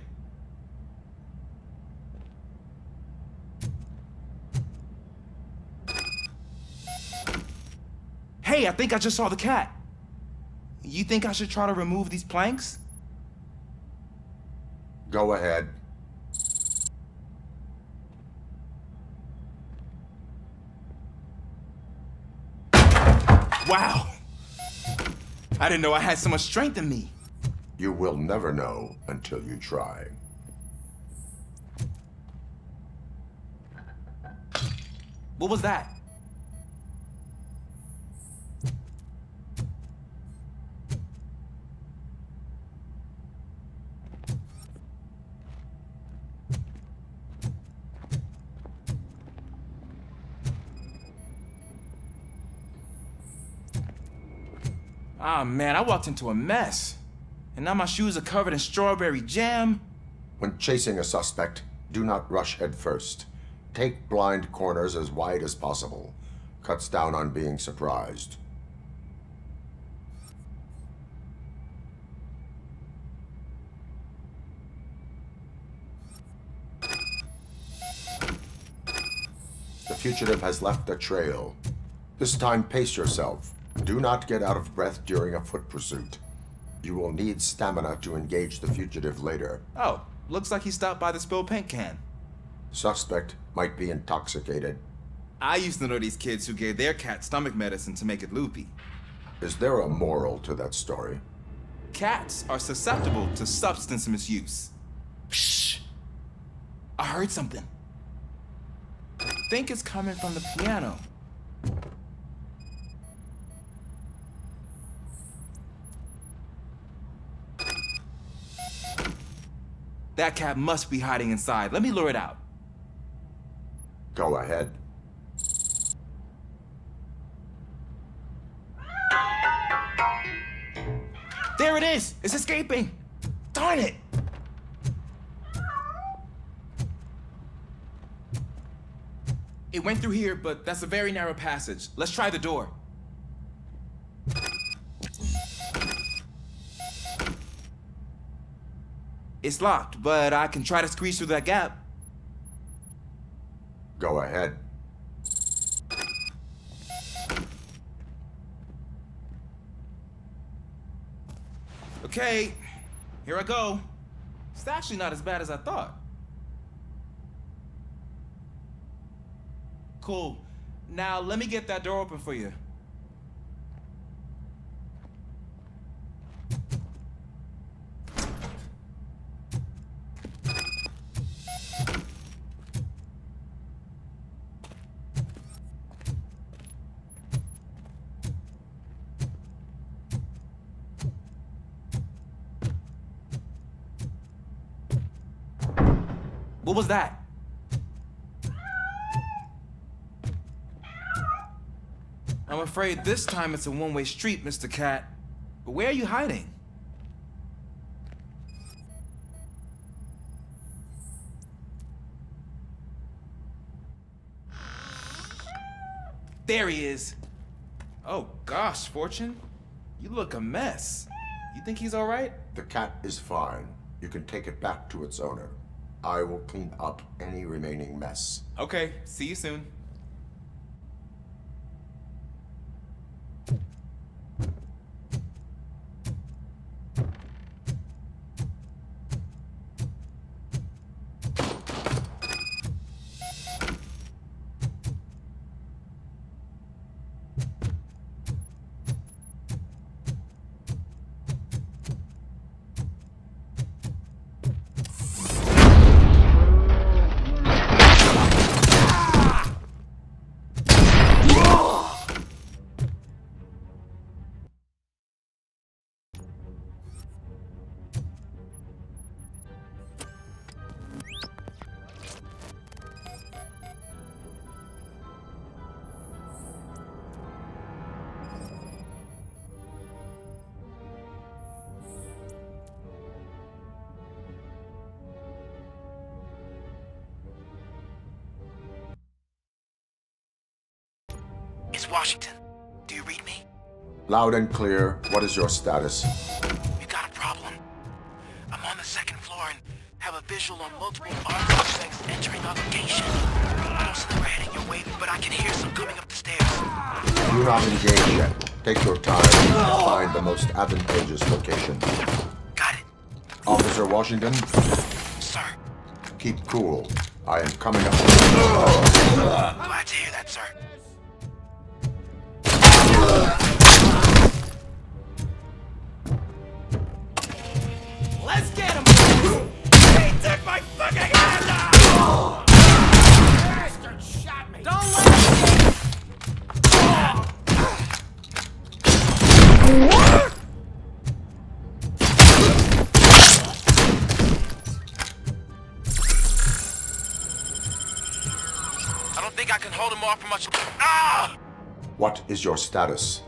Hey, I think I just saw the cat. You think I should try to remove these planks? Go ahead. Wow! I didn't know I had so much strength in me. You will never know until you try. What was that? Ah, man, I walked into a mess. And now my shoes are covered in strawberry jam. When chasing a suspect, do not rush head first. Take blind corners as wide as possible. Cuts down on being surprised. fugitive has left a trail. This time, pace yourself. Do not get out of breath during a foot pursuit. You will need stamina to engage the fugitive later. Oh, looks like he stopped by the spilled paint can. Suspect might be intoxicated. I used to know these kids who gave their cat stomach medicine to make it loopy. Is there a moral to that story? Cats are susceptible to substance misuse. Shh! I heard something. I think it's coming from the piano. That cat must be hiding inside. Let me lure it out. Go ahead. There it is! It's escaping! Darn it! It went through here, but that's a very narrow passage. Let's try the door. It's locked, but I can try to squeeze through that gap. Go ahead. Okay, here I go. It's actually not as bad as I thought. Cool. Now let me get that door open for you. What was that? I'm afraid this time it's a one-way street, Mr. Cat. But where are you hiding? There he is. Oh gosh, Fortune. You look a mess. You think he's all right? The cat is fine. You can take it back to its owner. I will clean up any remaining mess. Okay, see you soon. It's Washington. Do you read me? Loud and clear. What is your status? We got a problem. I'm on the second floor and have a visual on multiple armed suspects entering our location. Most of them are heading your way, but I can hear some coming up the stairs. Do not engage yet. Take your time and find the most advantageous location. Got it. Officer Washington? Sir. Keep cool. I am coming up. Glad to hear that, sir. Let's get him! He took my fucking hand off! Bastard shot me! Don't let him! I don't think I can hold him off for much. Ah! What is your status?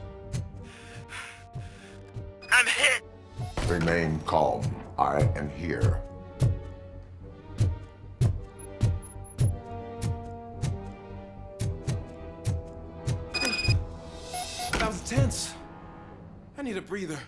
I'm hit. Remain calm. I am here. That was tense. I need a breather.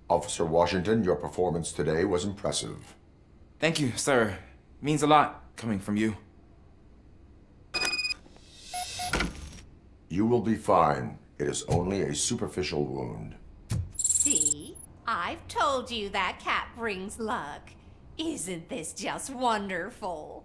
Officer Washington, your performance today was impressive. Thank you, sir. Means a lot coming from you. You will be fine. It is only a superficial wound. See? I've told you that cat brings luck. Isn't this just wonderful?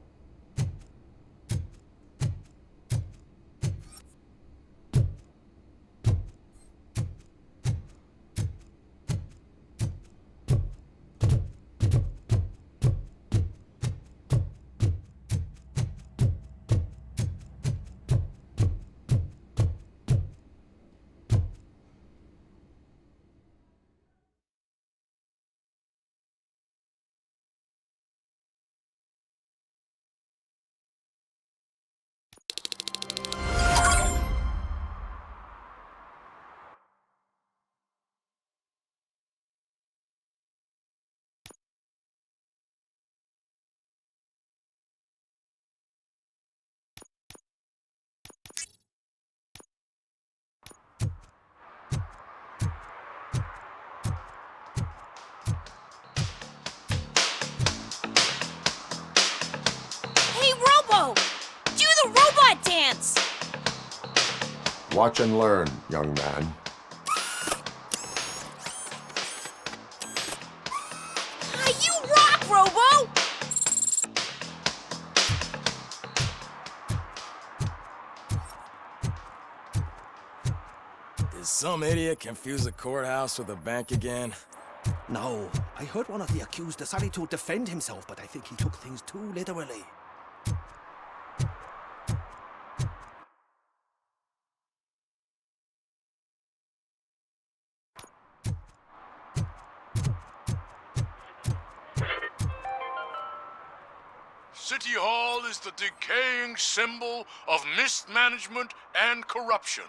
dance! Watch and learn, young man. You rock, Robo! Did some idiot confuse a courthouse with a bank again? No, I heard one of the accused decided to defend himself, but I think he took things too literally. City Hall is the decaying symbol of mismanagement and corruption.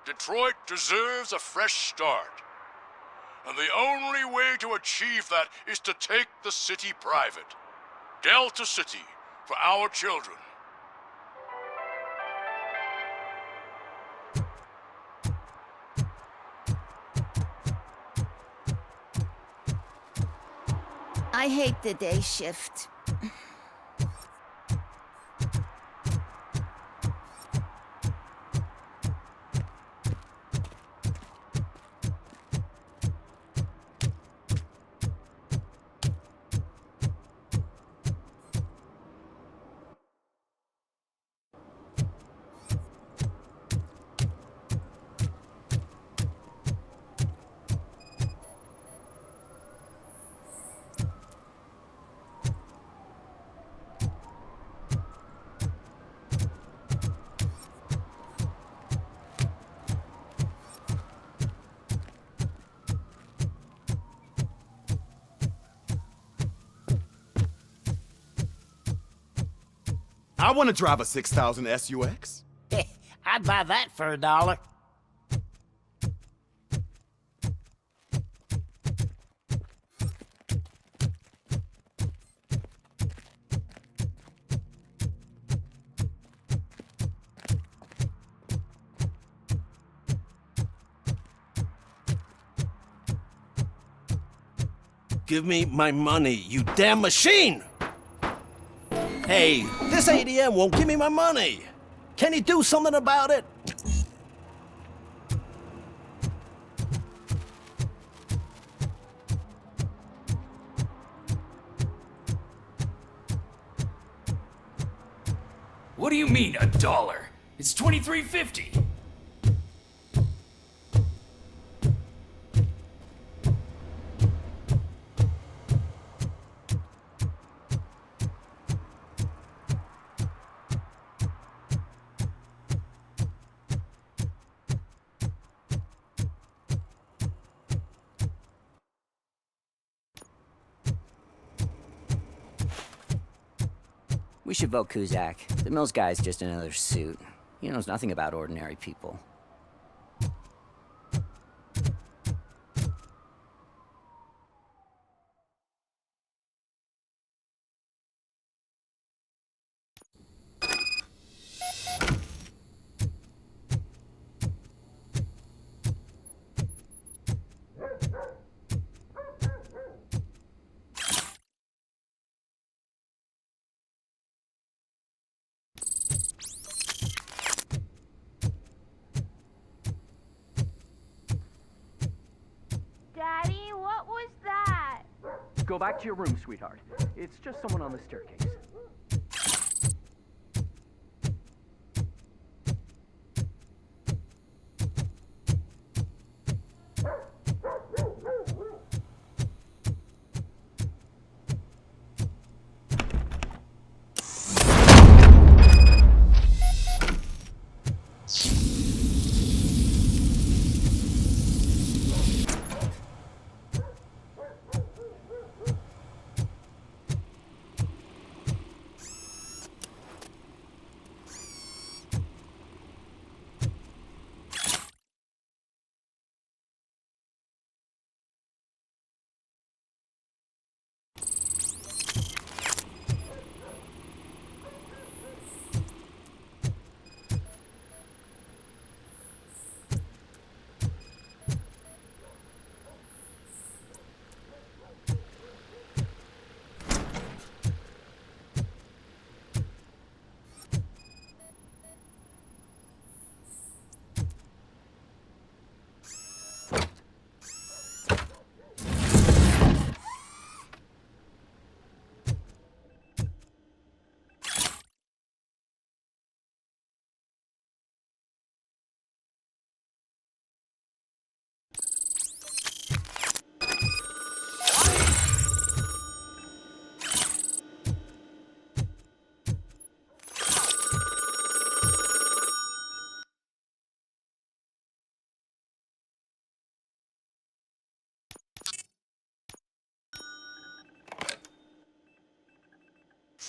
Detroit deserves a fresh start. And the only way to achieve that is to take the city private. Delta City, for our children. I hate the day shift. I want to drive a 6000 SUX. I'd buy that for $1. Give me my money, you damn machine! Hey, this ATM won't give me my money. Can you do something about it? What do you mean, $1? It's $23.50. We should vote Kuzak. The Mills guy's just another suit. He knows nothing about ordinary people. Go back to your room, sweetheart. It's just someone on the staircase.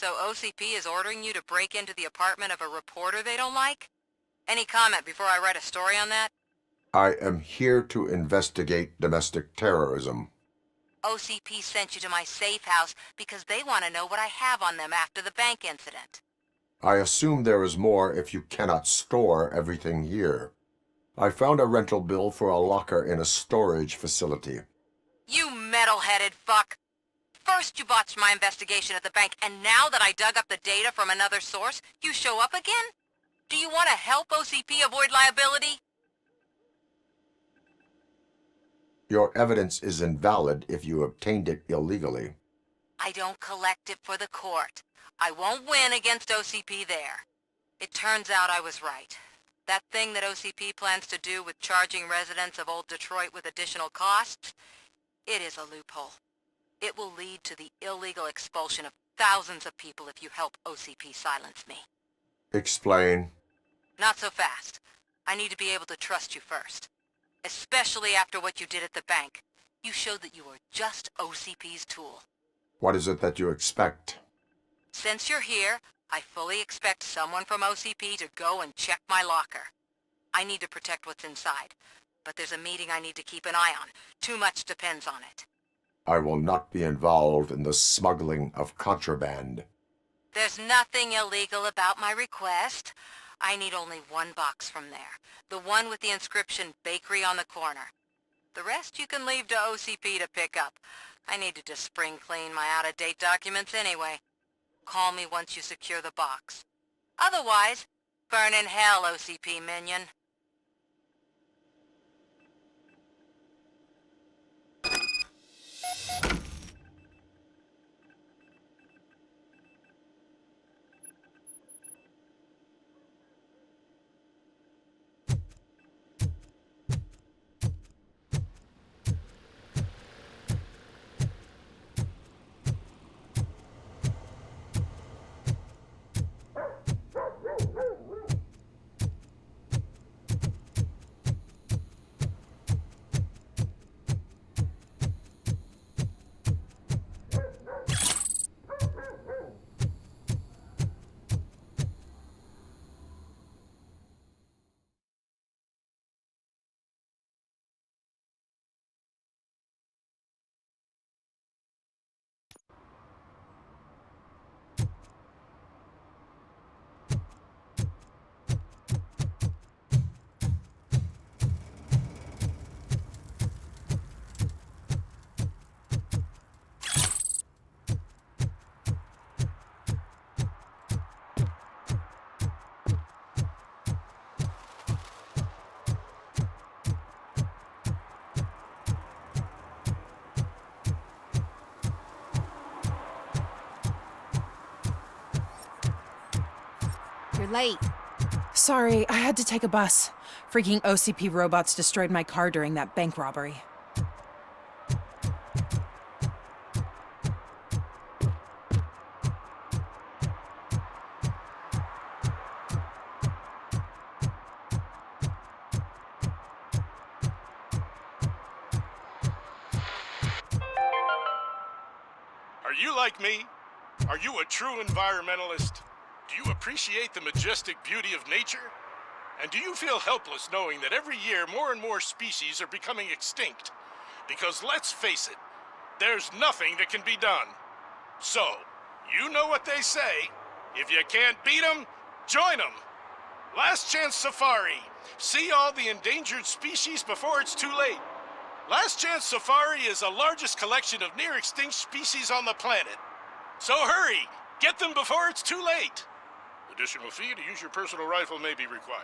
So OCP is ordering you to break into the apartment of a reporter they don't like? Any comment before I write a story on that? I am here to investigate domestic terrorism. OCP sent you to my safe house because they want to know what I have on them after the bank incident. I assume there is more if you cannot store everything here. I found a rental bill for a locker in a storage facility. You metal-headed fuck! First you botched my investigation at the bank, and now that I dug up the data from another source, you show up again? Do you want to help OCP avoid liability? Your evidence is invalid if you obtained it illegally. I don't collect it for the court. I won't win against OCP there. It turns out I was right. That thing that OCP plans to do with charging residents of Old Detroit with additional costs, it is a loophole. It will lead to the illegal expulsion of thousands of people if you help OCP silence me. Explain. Not so fast. I need to be able to trust you first. Especially after what you did at the bank. You showed that you were just OCP's tool. What is it that you expect? Since you're here, I fully expect someone from OCP to go and check my locker. I need to protect what's inside, but there's a meeting I need to keep an eye on. Too much depends on it. I will not be involved in the smuggling of contraband. There's nothing illegal about my request. I need only one box from there. The one with the inscription Bakery on the corner. The rest you can leave to OCP to pick up. I needed to spring clean my out-of-date documents anyway. Call me once you secure the box. Otherwise, burn in hell, OCP minion. you're late. Sorry, I had to take a bus. Freaking OCP robots destroyed my car during that bank robbery. Are you like me? Are you a true environmentalist? Do you appreciate the majestic beauty of nature? And do you feel helpless knowing that every year more and more species are becoming extinct? Because let's face it, there's nothing that can be done. So, you know what they say. If you can't beat them, join them. Last Chance Safari. See all the endangered species before it's too late. Last Chance Safari is the largest collection of near-extinct species on the planet. So hurry! Get them before it's too late! Additional fee to use your personal rifle may be required.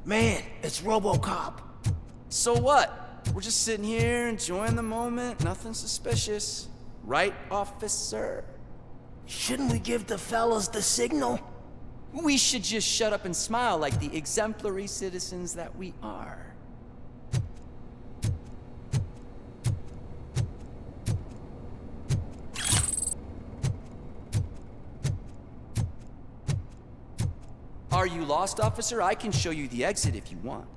Man, it's RoboCop. So what? We're just sitting here enjoying the moment, nothing suspicious. Right, officer? Shouldn't we give the fellas the signal? We should just shut up and smile like the exemplary citizens that we are. Are you lost, officer? I can show you the exit if you want.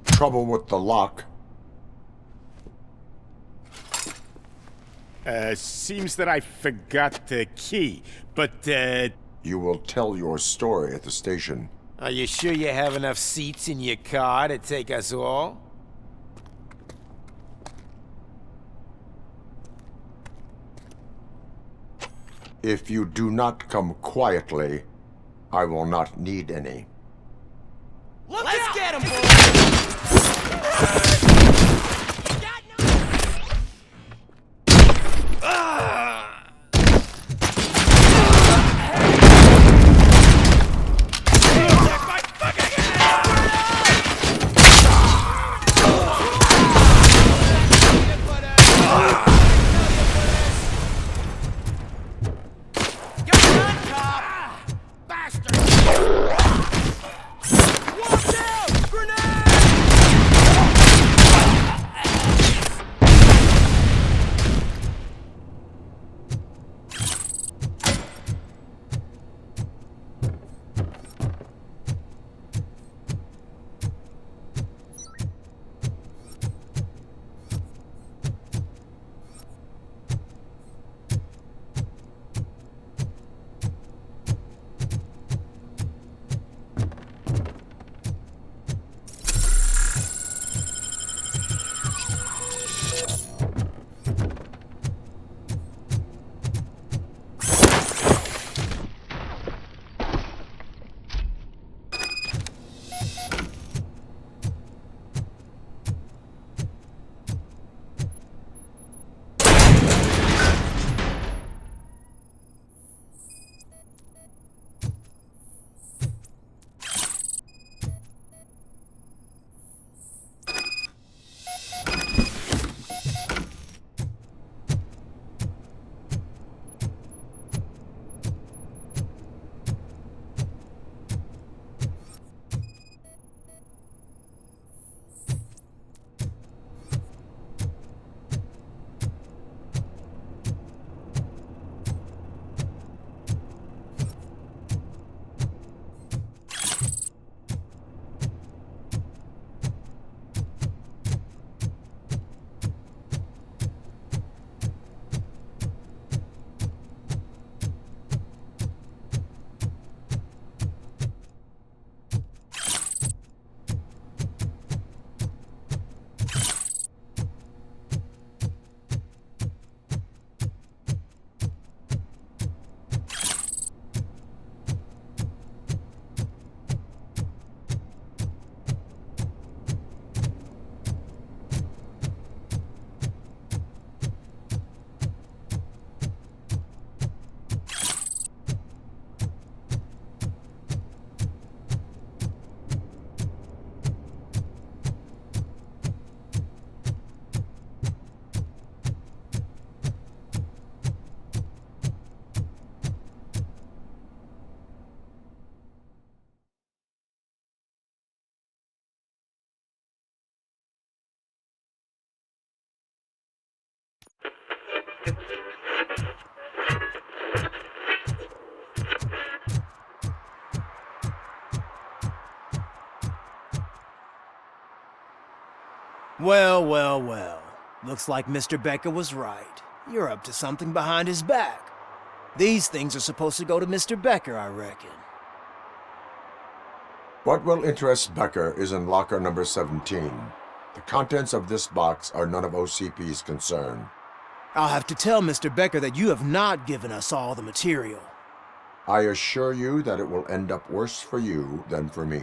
Trouble with the lock. Seems that I forgot the key, but, You will tell your story at the station. Are you sure you have enough seats in your car to take us all? If you do not come quietly, I will not need any. Let's get him, boys! Grenade! Well, well, well. Looks like Mr. Becker was right. You're up to something behind his back. These things are supposed to go to Mr. Becker, I reckon. What will interest Becker is in locker number 17. The contents of this box are none of OCP's concern. I'll have to tell Mr. Becker that you have not given us all the material. I assure you that it will end up worse for you than for me.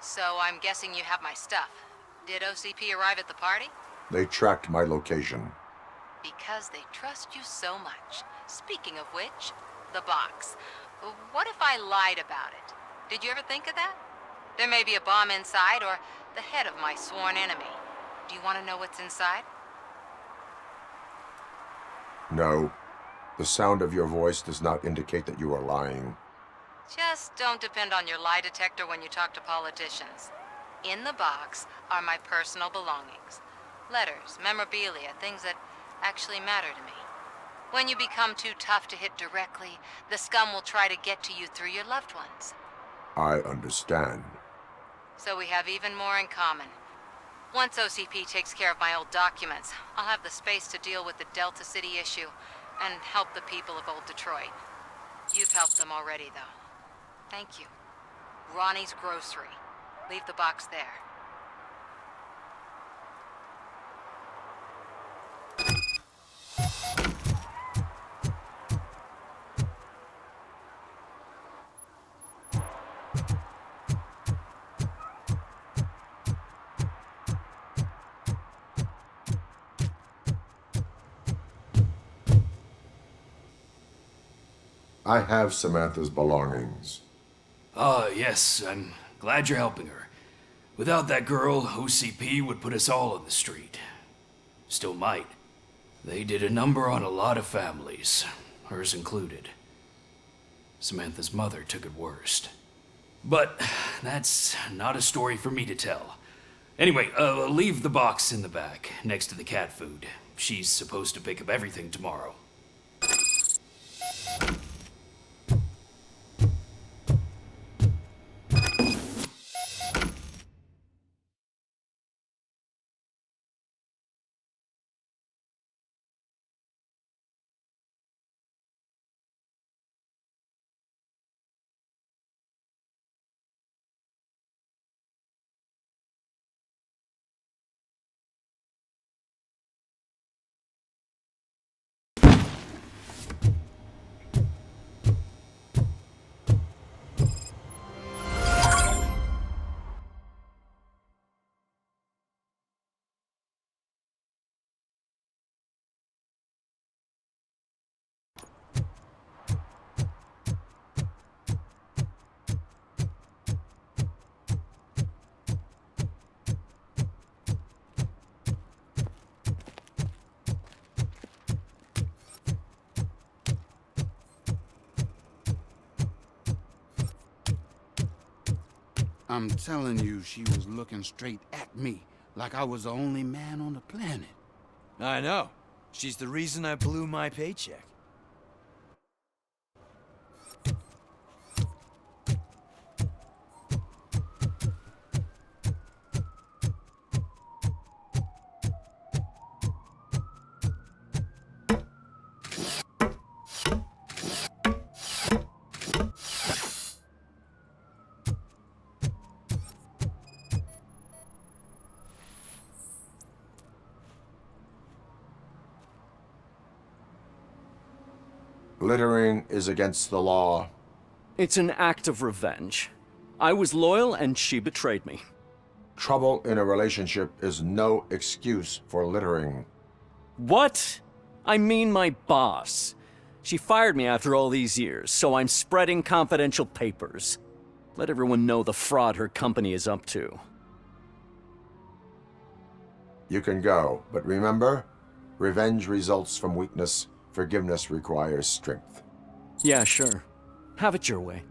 So I'm guessing you have my stuff. Did OCP arrive at the party? They tracked my location. Because they trust you so much. Speaking of which, the box. What if I lied about it? Did you ever think of that? There may be a bomb inside or the head of my sworn enemy. Do you want to know what's inside? No. The sound of your voice does not indicate that you are lying. Just don't depend on your lie detector when you talk to politicians. In the box are my personal belongings. Letters, memorabilia, things that actually matter to me. When you become too tough to hit directly, the scum will try to get to you through your loved ones. I understand. So we have even more in common. Once OCP takes care of my old documents, I'll have the space to deal with the Delta City issue and help the people of old Detroit. You've helped them already, though. Thank you. Ronnie's Grocery. Leave the box there. I have Samantha's belongings. Yes, I'm glad you're helping her. Without that girl, OCP would put us all on the street. Still might. They did a number on a lot of families, hers included. Samantha's mother took it worst. But that's not a story for me to tell. Anyway, leave the box in the back, next to the cat food. She's supposed to pick up everything tomorrow. I'm telling you, she was looking straight at me, like I was the only man on the planet. I know. She's the reason I blew my paycheck. Littering is against the law. It's an act of revenge. I was loyal and she betrayed me. Trouble in a relationship is no excuse for littering. What? I mean my boss. She fired me after all these years, so I'm spreading confidential papers. Let everyone know the fraud her company is up to. You can go, but remember, revenge results from weakness, Forgiveness requires strength. Yeah, sure. Have it your way.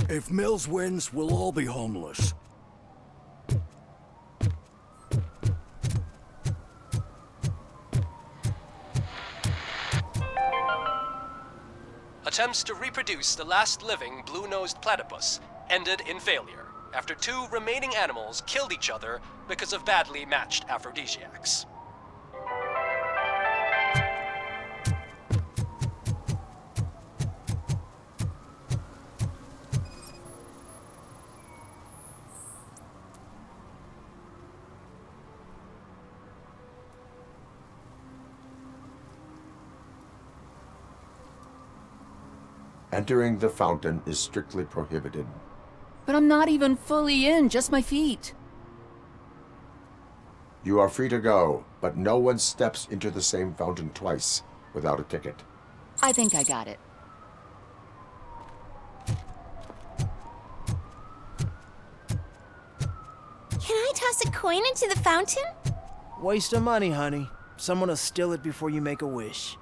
If Mills wins, we'll all be homeless. Attempts to reproduce the last living blue-nosed platypus ended in failure after 2 remaining animals killed each other because of badly matched aphrodisiacs. Entering the fountain is strictly prohibited. But I'm not even fully in, just my feet. You are free to go, but no one steps into the same fountain twice without a ticket. I think I got it. Can I toss a coin into the fountain? Waste of money, honey. Someone will steal it before you make a wish.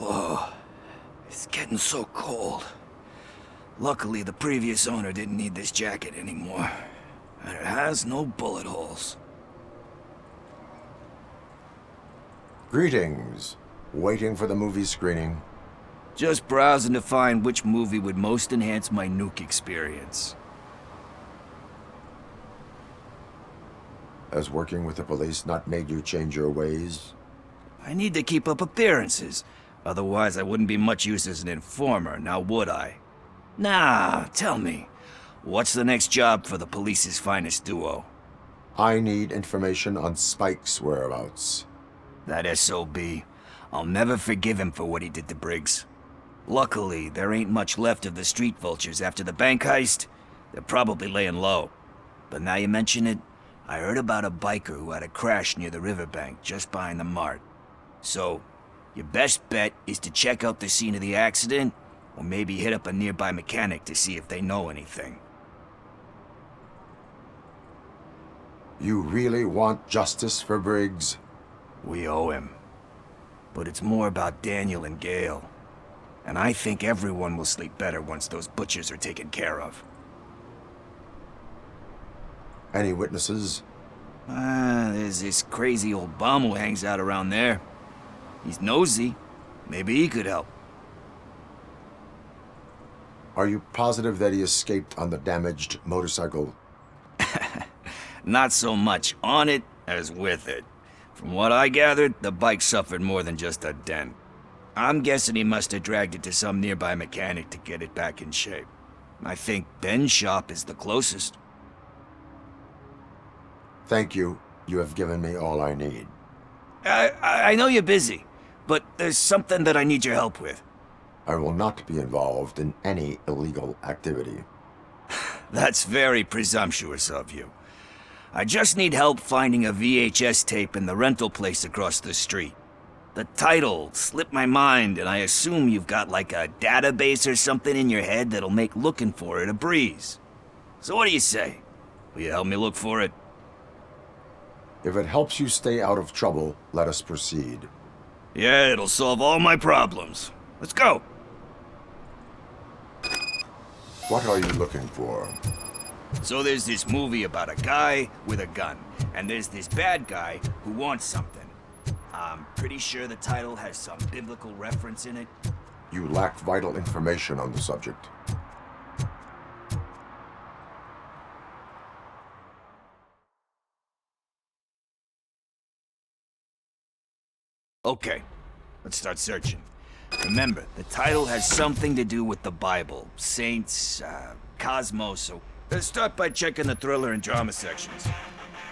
Oh, it's getting so cold. Luckily, the previous owner didn't need this jacket anymore. And it has no bullet holes. Greetings. Waiting for the movie screening. Just browsing to find which movie would most enhance my nuke experience. Has working with the police not made you change your ways? I need to keep up appearances. Otherwise, I wouldn't be much use as an informer, now would I? Nah, tell me. What's the next job for the police's finest duo? I need information on Spike's whereabouts. That SOB. I'll never forgive him for what he did to Briggs. Luckily, there ain't much left of the street vultures after the bank heist. They're probably laying low. But now you mention it, I heard about a biker who had a crash near the riverbank just behind the mart. So, your best bet is to check out the scene of the accident, or maybe hit up a nearby mechanic to see if they know anything. You really want justice for Briggs? We owe him. But it's more about Daniel and Gale. And I think everyone will sleep better once those butchers are taken care of. Any witnesses? There's this crazy old bum who hangs out around there. He's nosy. Maybe he could help. Are you positive that he escaped on the damaged motorcycle? Not so much on it as with it. From what I gathered, the bike suffered more than just a dent. I'm guessing he must have dragged it to some nearby mechanic to get it back in shape. I think Ben's shop is the closest. Thank you. You have given me all I need. I know you're busy, but there's something that I need your help with. I will not be involved in any illegal activity. That's very presumptuous of you. I just need help finding a VHS tape in the rental place across the street. The title slipped my mind, and I assume you've got like a database or something in your head that'll make looking for it a breeze. So what do you say? Will you help me look for it? If it helps you stay out of trouble, let us proceed. Yeah, it'll solve all my problems. Let's go! What are you looking for? So there's this movie about a guy with a gun, and there's this bad guy who wants something. I'm pretty sure the title has some biblical reference in it. You lack vital information on the subject. Okay, let's start searching. Remember, the title has something to do with the Bible, saints, cosmos, so let's start by checking the thriller and drama sections.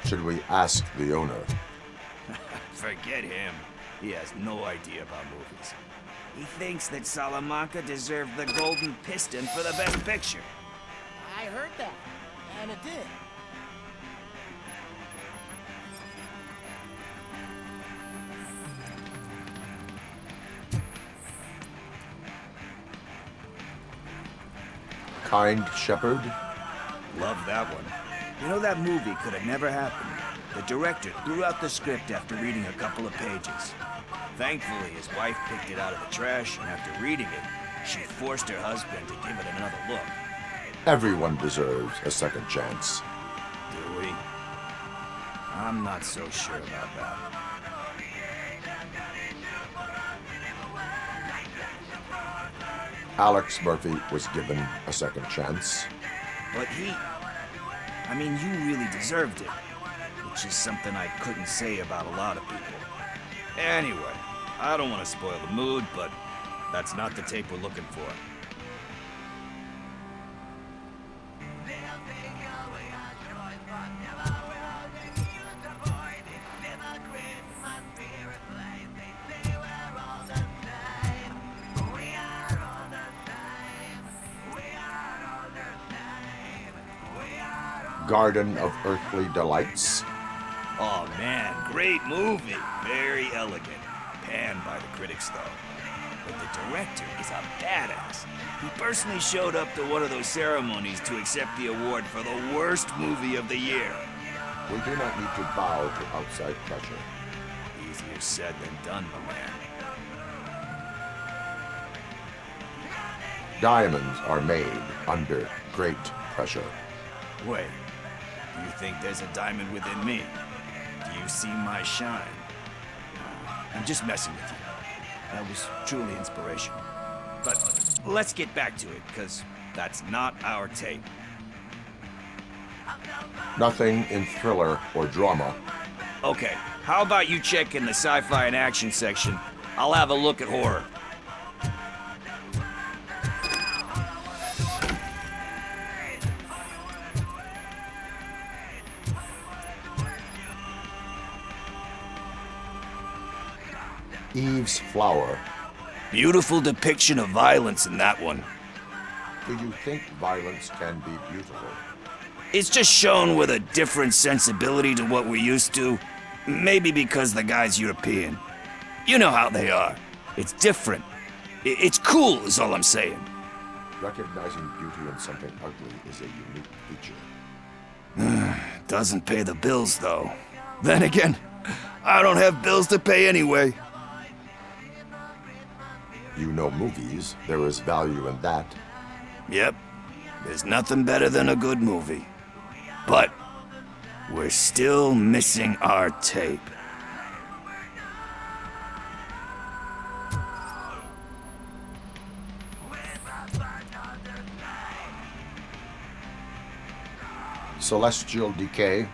Should we ask the owner? Forget him. He has no idea about movies. He thinks that Salamanca deserved the Golden Piston for the Best Picture. I heard that, and it did. Kind Shepherd? Love that one. You know, that movie could have never happened. The director threw out the script after reading a couple of pages. Thankfully, his wife picked it out of the trash, and after reading it, she forced her husband to give it another look. Everyone deserves a second chance. Do we? I'm not so sure about that. Alex Murphy was given a second chance. But I mean, you really deserved it. Which is something I couldn't say about a lot of people. Anyway, I don't want to spoil the mood, but that's not the tape we're looking for. Garden of Earthly Delights. Oh man, great movie. Very elegant. Panned by the critics though. But the director is a badass. He personally showed up to one of those ceremonies to accept the award for the worst movie of the year. We do not need to bow to outside pressure. Easier said than done, my man. Diamonds are made under great pressure. Wait, do you think there's a diamond within me? Do you see my shine? I'm just messing with you. That was truly inspirational. But let's get back to it, because that's not our tape. Nothing in thriller or drama. Okay, how about you check in the sci-fi and action section? I'll have a look at horror. Eve's Flower. Beautiful depiction of violence in that one. Do you think violence can be beautiful? It's just shown with a different sensibility to what we're used to. Maybe because the guy's European. You know how they are. It's different. It's cool is all I'm saying. Recognizing beauty in something ugly is a unique feature. Doesn't pay the bills, though. Then again, I don't have bills to pay anyway. You know movies. There is value in that. Yep. There's nothing better than a good movie. But we're still missing our tape. Celestial Decay.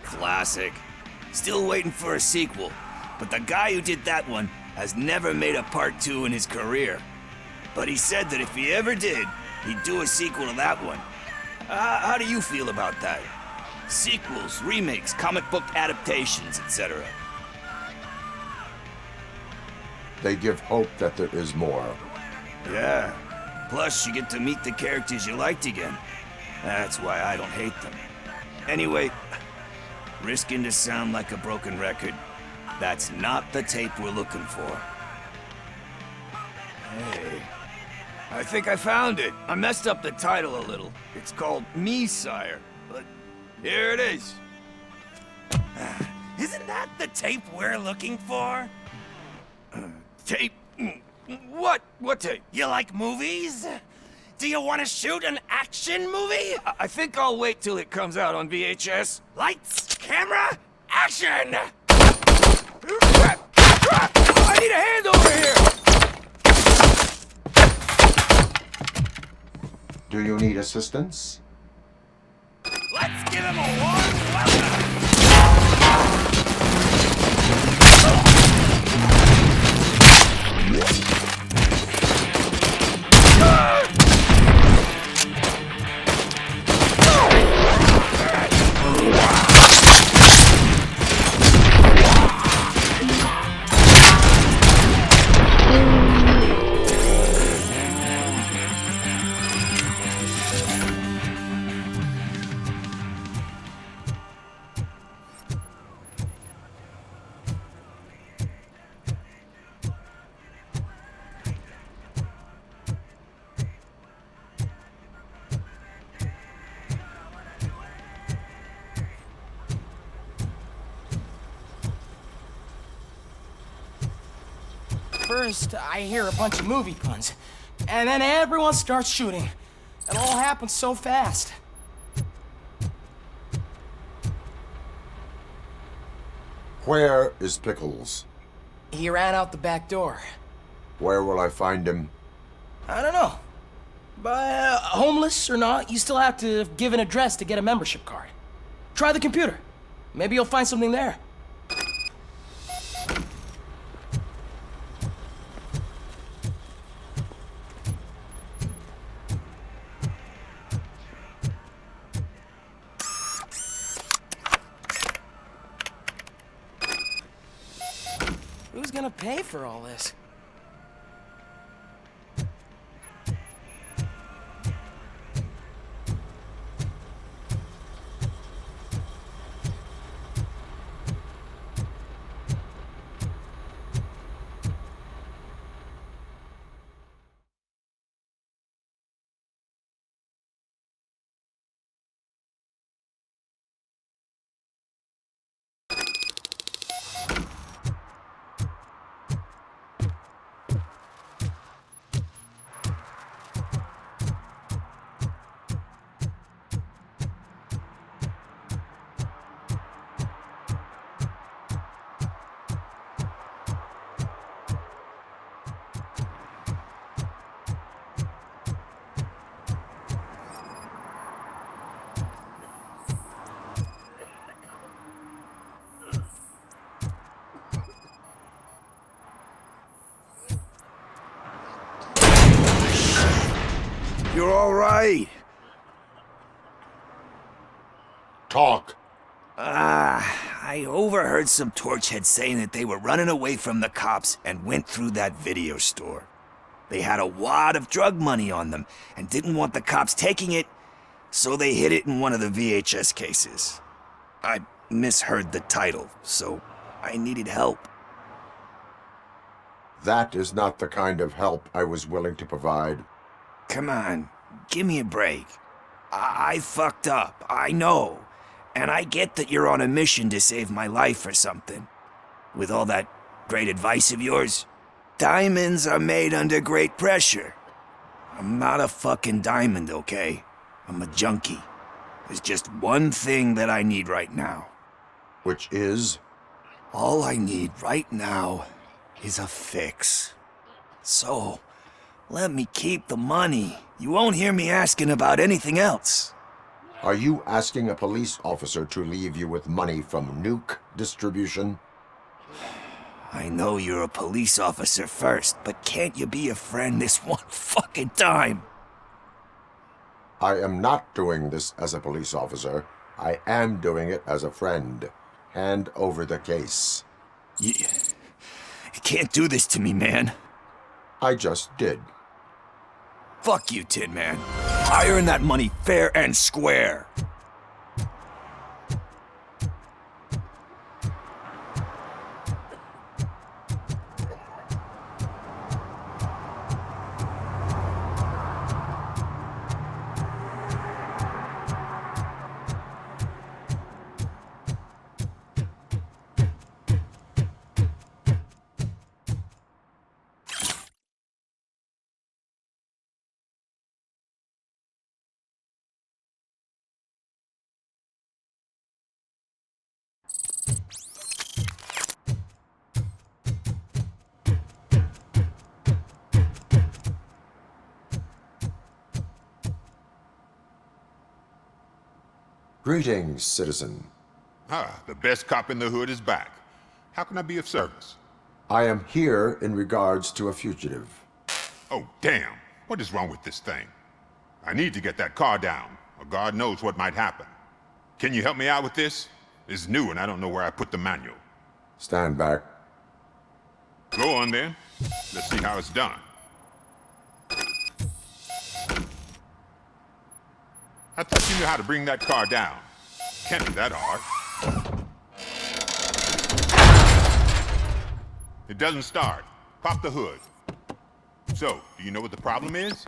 Classic. Still waiting for a sequel. But the guy who did that one has never made a part 2 in his career. But he said that if he ever did, he'd do a sequel to that one. How do you feel about that? Sequels, remakes, comic book adaptations, etc. They give hope that there is more. Yeah. Plus, you get to meet the characters you liked again. That's why I don't hate them. Anyway, risking to sound like a broken record, that's not the tape we're looking for. Hey, I think I found it. I messed up the title a little. It's called Me, Sire, but here it is. Isn't that the tape we're looking for? Tape? What? What tape? You like movies? Do you want to shoot an action movie? I think I'll wait till it comes out on VHS. Lights, camera, action! I need a hand over here! Do you need assistance? Let's give him a warm welcome! First, I hear a bunch of movie puns, and then everyone starts shooting. It all happens so fast. Where is Pickles? He ran out the back door. Where will I find him? I don't know. But homeless or not, you still have to give an address to get a membership card. Try the computer. Maybe you'll find something there. Who's gonna pay for all this? You're all right. Talk. I overheard some torchheads saying that they were running away from the cops and went through that video store. They had a wad of drug money on them and didn't want the cops taking it, so they hid it in one of the VHS cases. I misheard the title, so I needed help. That is not the kind of help I was willing to provide. Come on, give me a break. I fucked up, I know. And I get that you're on a mission to save my life or something. With all that great advice of yours, diamonds are made under great pressure. I'm not a fucking diamond, okay? I'm a junkie. There's just one thing that I need right now. Which is? All I need right now is a fix. So, let me keep the money. You won't hear me asking about anything else. Are you asking a police officer to leave you with money from nuke distribution? I know you're a police officer first, but can't you be a friend this one fucking time? I am not doing this as a police officer. I am doing it as a friend. Hand over the case. You can't do this to me, man. I just did. Fuck you, Tin Man. I earn that money fair and square. Greetings, citizen. Ah, the best cop in the hood is back. How can I be of service? I am here in regards to a fugitive. Oh, damn. What is wrong with this thing? I need to get that car down, or God knows what might happen. Can you help me out with this? It's new and I don't know where I put the manual. Stand back. Go on then. Let's see how it's done. I thought you knew how to bring that car down. Can't be that hard. It doesn't start. Pop the hood. So, do you know what the problem is?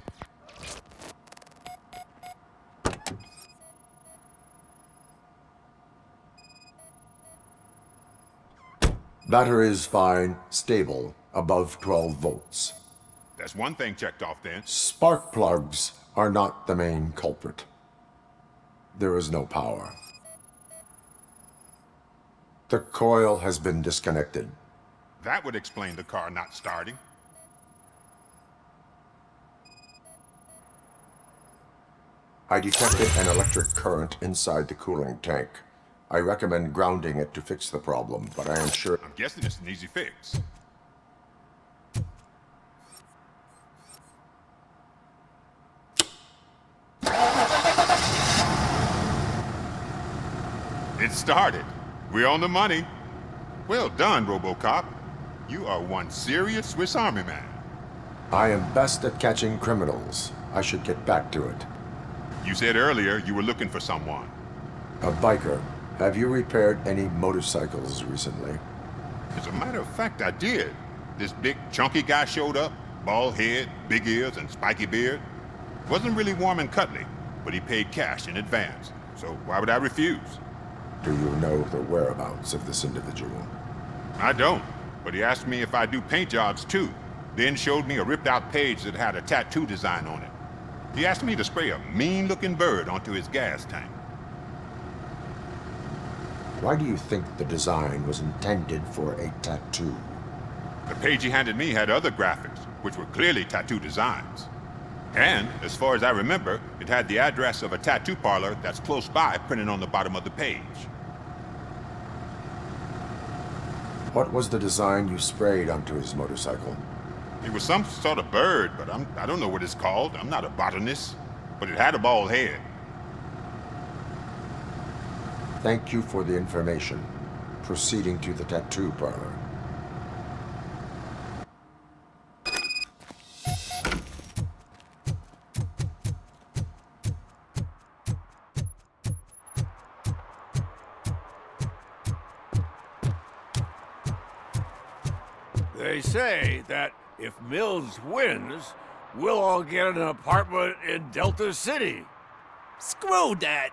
Battery is fine, stable, above 12 volts. That's one thing checked off then. Spark plugs are not the main culprit. There is no power. The coil has been disconnected. That would explain the car not starting. I detected an electric current inside the cooling tank. I recommend grounding it to fix the problem, but I am sure... I'm guessing it's an easy fix. It started. We're on the money. Well done, RoboCop. You are one serious Swiss Army man. I am best at catching criminals. I should get back to it. You said earlier you were looking for someone. A biker. Have you repaired any motorcycles recently? As a matter of fact, I did. This big, chunky guy showed up. Bald head, big ears, and spiky beard. Wasn't really warm and cuddly, but he paid cash in advance. So why would I refuse? Do you know the whereabouts of this individual? I don't, but he asked me if I do paint jobs too, then showed me a ripped-out page that had a tattoo design on it. He asked me to spray a mean-looking bird onto his gas tank. Why do you think the design was intended for a tattoo? The page he handed me had other graphics, which were clearly tattoo designs. And, as far as I remember, it had the address of a tattoo parlor that's close by printed on the bottom of the page. What was the design you sprayed onto his motorcycle? It was some sort of bird, but I don't know what it's called. I'm not a botanist. But it had a bald head. Thank you for the information. Proceeding to the tattoo parlor. They say that if Mills wins, we'll all get an apartment in Delta City. Screw that!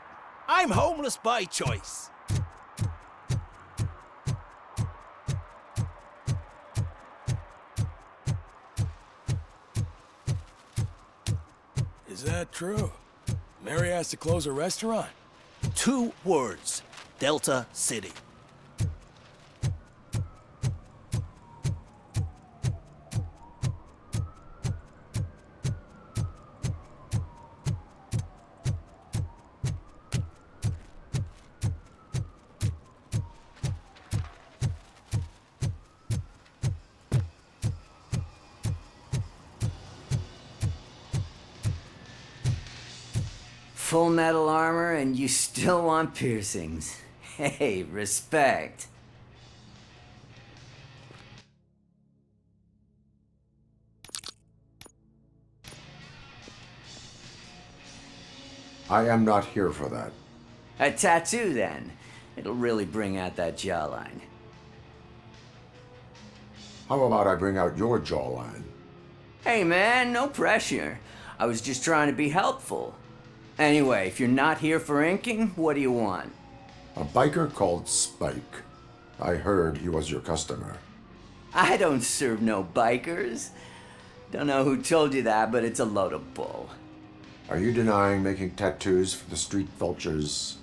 I'm homeless by choice. Is that true? Mary has to close a restaurant? 2 words. Delta City. full metal armor and you still want piercings. Hey, respect. I am not here for that. A tattoo, then. It'll really bring out that jawline. How about I bring out your jawline? Hey, man, no pressure. I was just trying to be helpful. Anyway, if you're not here for inking, what do you want? A biker called Spike. I heard he was your customer. I don't serve no bikers. Don't know who told you that, but it's a load of bull. Are you denying making tattoos for the street vultures?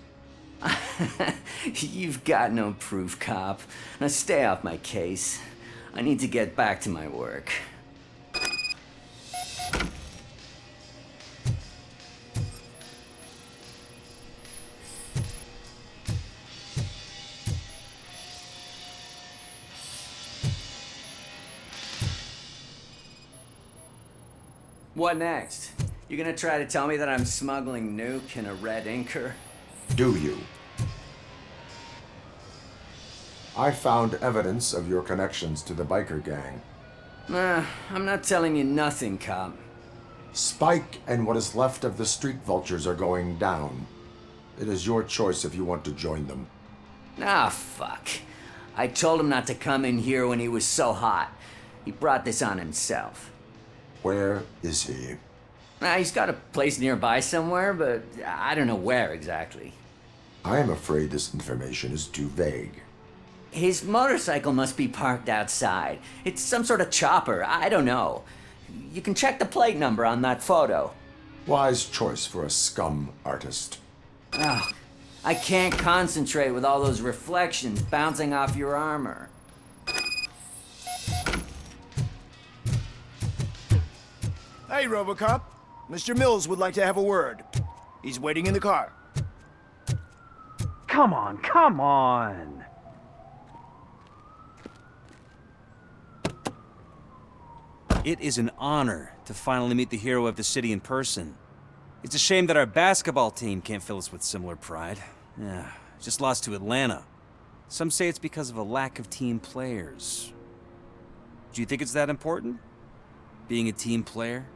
You've got no proof, cop. Now stay off my case. I need to get back to my work. What next? You gonna try to tell me that I'm smuggling Nuke in a red inker? Do you? I found evidence of your connections to the biker gang. I'm not telling you nothing, cop. Spike and what is left of the street vultures are going down. It is your choice if you want to join them. Ah, fuck. I told him not to come in here when he was so hot. He brought this on himself. Where is he? He's got a place nearby somewhere, but I don't know where exactly. I am afraid this information is too vague. His motorcycle must be parked outside. It's some sort of chopper. I don't know. You can check the plate number on that photo. Wise choice for a scum artist. Oh, I can't concentrate with all those reflections bouncing off your armor. Hey, RoboCop. Mr. Mills would like to have a word. He's waiting in the car. Come on, come on! It is an honor to finally meet the hero of the city in person. It's a shame that our basketball team can't fill us with similar pride. Yeah, just lost to Atlanta. Some say it's because of a lack of team players. Do you think it's that important? Being a team player?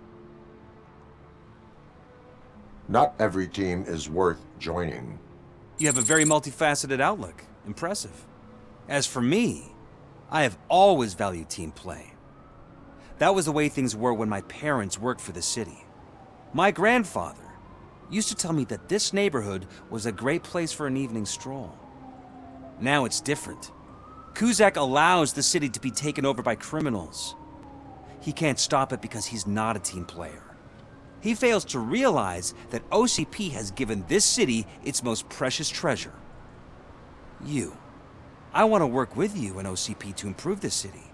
Not every team is worth joining. You have a very multifaceted outlook. Impressive. As for me, I have always valued team play. That was the way things were when my parents worked for the city. My grandfather used to tell me that this neighborhood was a great place for an evening stroll. Now it's different. Cusack allows the city to be taken over by criminals. He can't stop it because he's not a team player. He fails to realize that OCP has given this city its most precious treasure. You. I want to work with you and OCP to improve this city.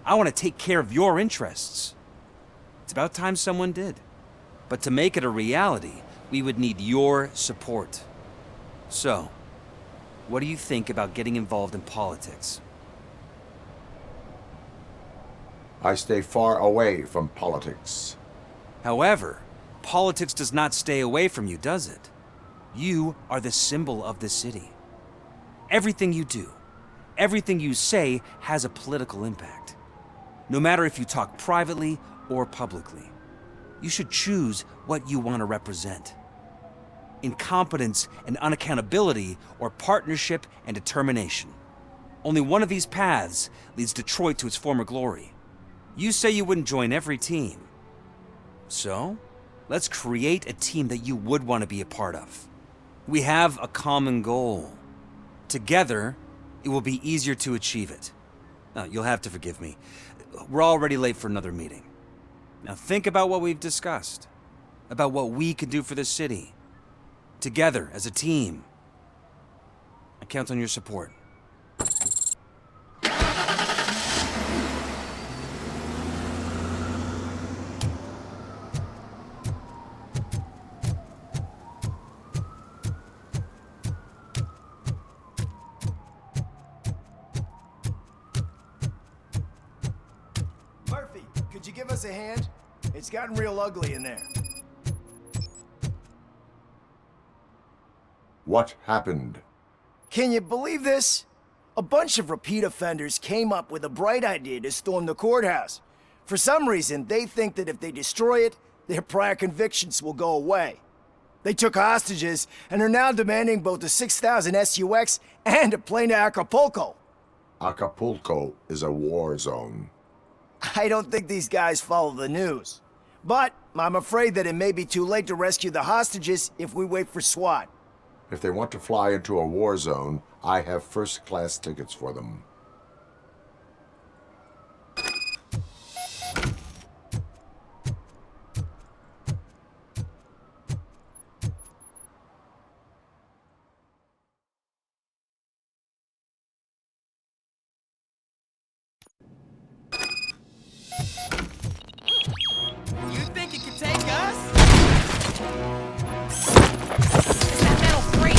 I want to take care of your interests. It's about time someone did. But to make it a reality, we would need your support. So, what do you think about getting involved in politics? I stay far away from politics. However, politics does not stay away from you, does it? You are the symbol of the city. Everything you do, everything you say has a political impact. No matter if you talk privately or publicly, you should choose what you want to represent. Incompetence and unaccountability, or partnership and determination. Only one of these paths leads Detroit to its former glory. You say you wouldn't join every team. So, let's create a team that you would want to be a part of. We have a common goal. Together, it will be easier to achieve it. Now, you'll have to forgive me. We're already late for another meeting. Now think about what we've discussed. About what we can do for this city. Together, as a team. I count on your support. Murphy, could you give us a hand? It's gotten real ugly in there. What happened? Can you believe this? A bunch of repeat offenders came up with a bright idea to storm the courthouse. For some reason, they think that if they destroy it, their prior convictions will go away. They took hostages and are now demanding both a 6,000 SUX and a plane to Acapulco. Acapulco is a war zone. I don't think these guys follow the news. But I'm afraid that it may be too late to rescue the hostages if we wait for SWAT. If they want to fly into a war zone, I have first-class tickets for them. You think it could take us? Is that metal free?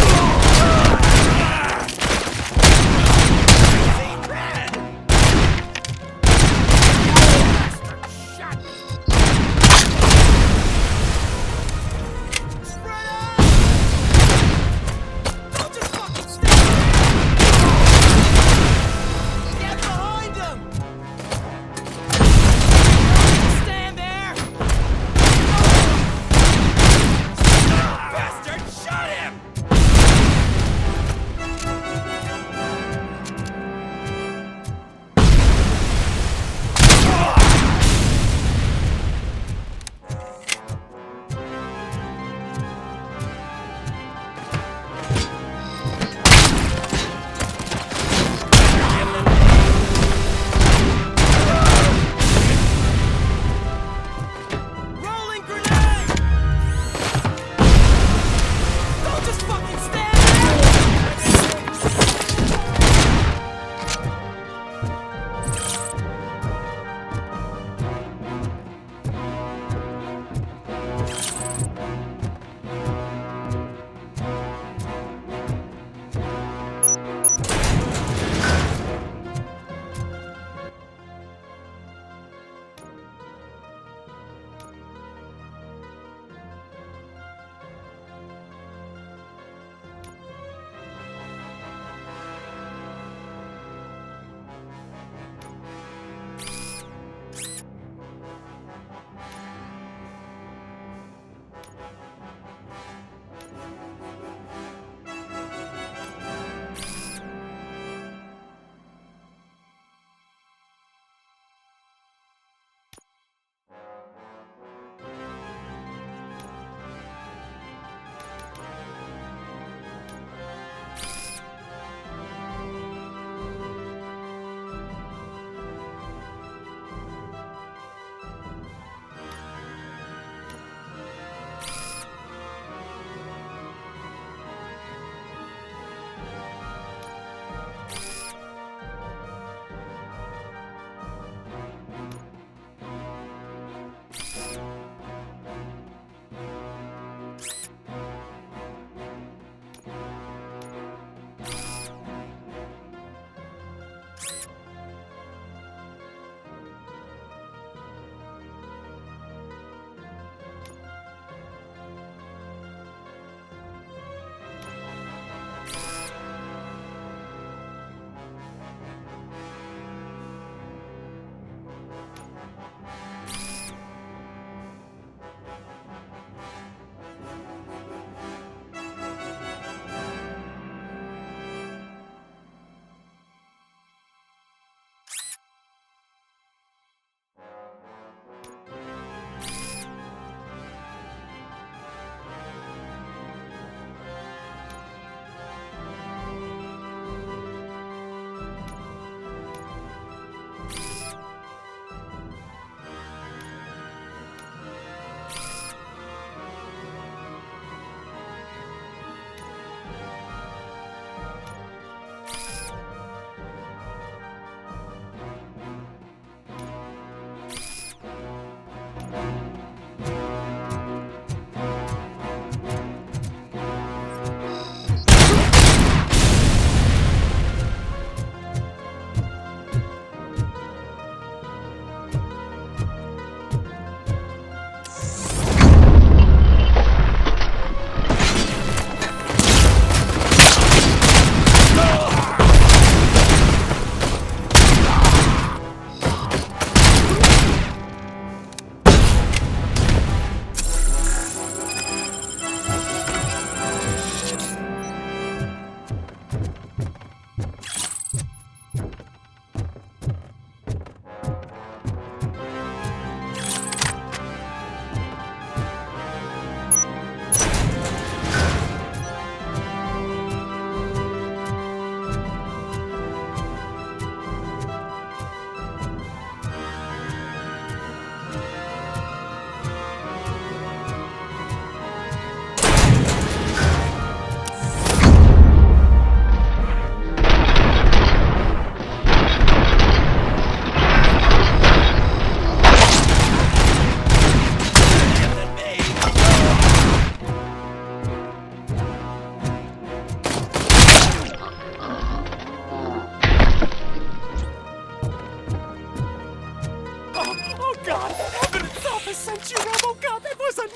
God, heaven itself has sent you, RoboCop. It was a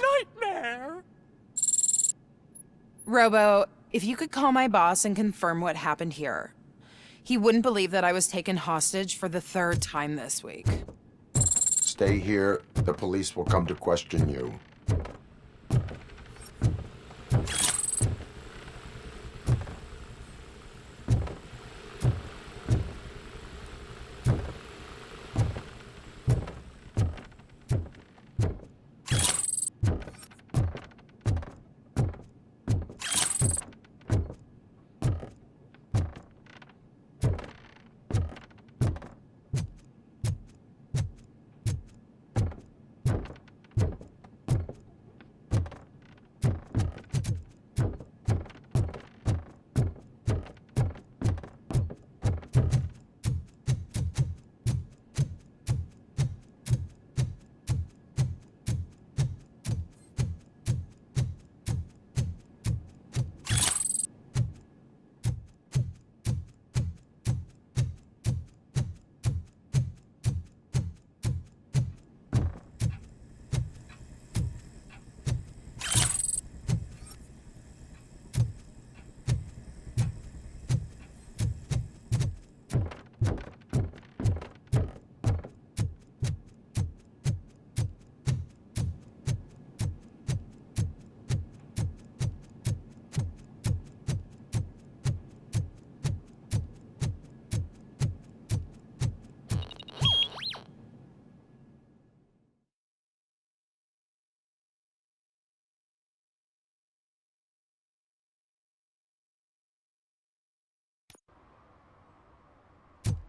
nightmare. Robo, if you could call my boss and confirm what happened here. He wouldn't believe that I was taken hostage for the 3rd time this week. Stay here. The police will come to question you.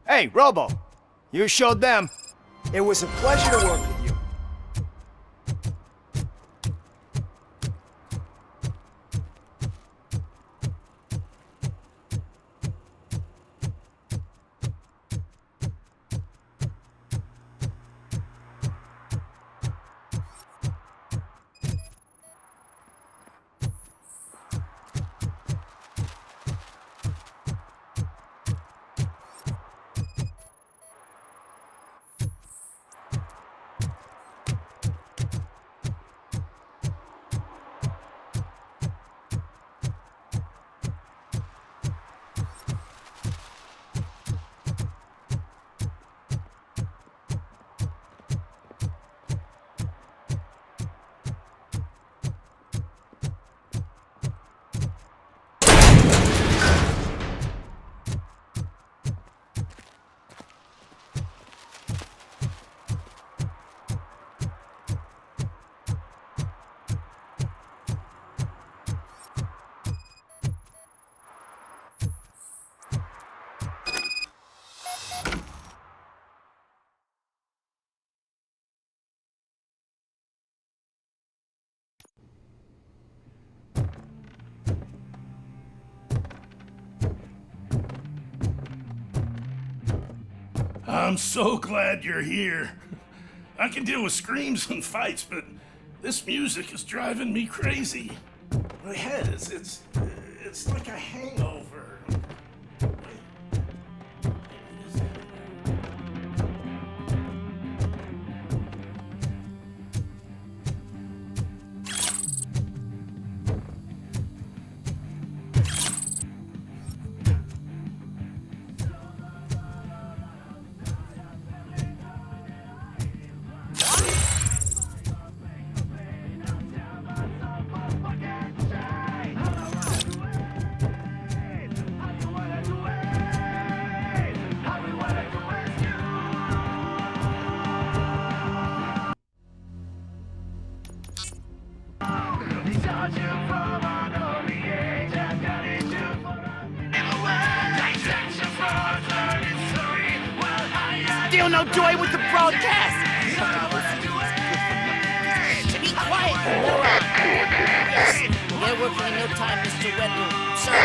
Hey, Robo, you showed them. It was a pleasure to work with you. I'm so glad you're here. I can deal with screams and fights, but this music is driving me crazy. My head it's like a hangover. Still no joy with the broadcast! Be quiet, moron! Yes, get working in no time, Mr. Wendell. Sir.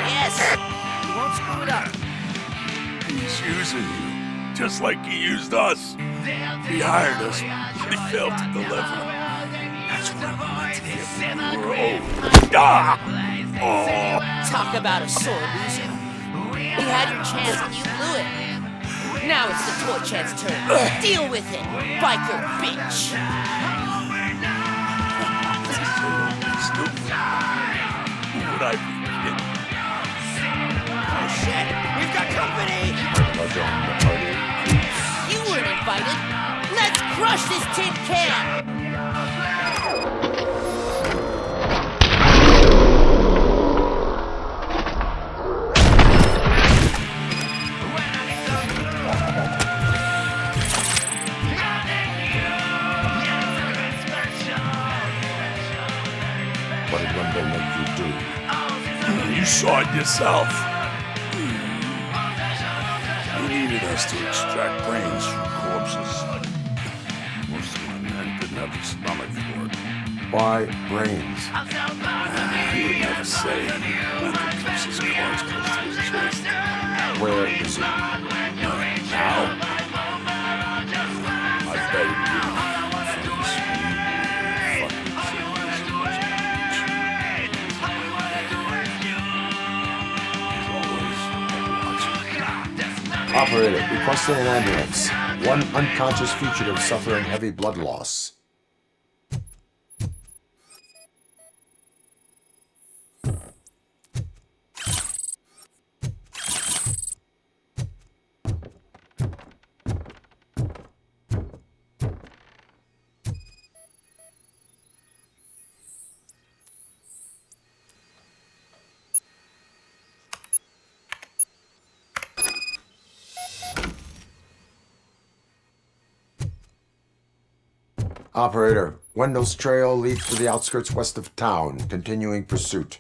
Yes, you won't screw it up. He's using you, just like he used us. He hired us, but he failed to deliver. That's what I wanted him. We're old. Oh! Talk about a sore loser. You had your chance and you blew it. Now it's the toy chance turn. Deal with it, biker bitch. Would I be kidding? Oh shit, we've got company! You weren't invited. Let's crush this tin can! What did Wendell make you do? You saw it yourself. He needed us to extract brains from corpses. Most of my men didn't have the stomach for it. Why brains? He would never say. Wendell keeps his cards close to his chest. Where is he? Now? I bet he'd be Operator, requesting an ambulance. One unconscious fugitive suffering heavy blood loss. Operator, Wendell's trail leads to the outskirts west of town, continuing pursuit.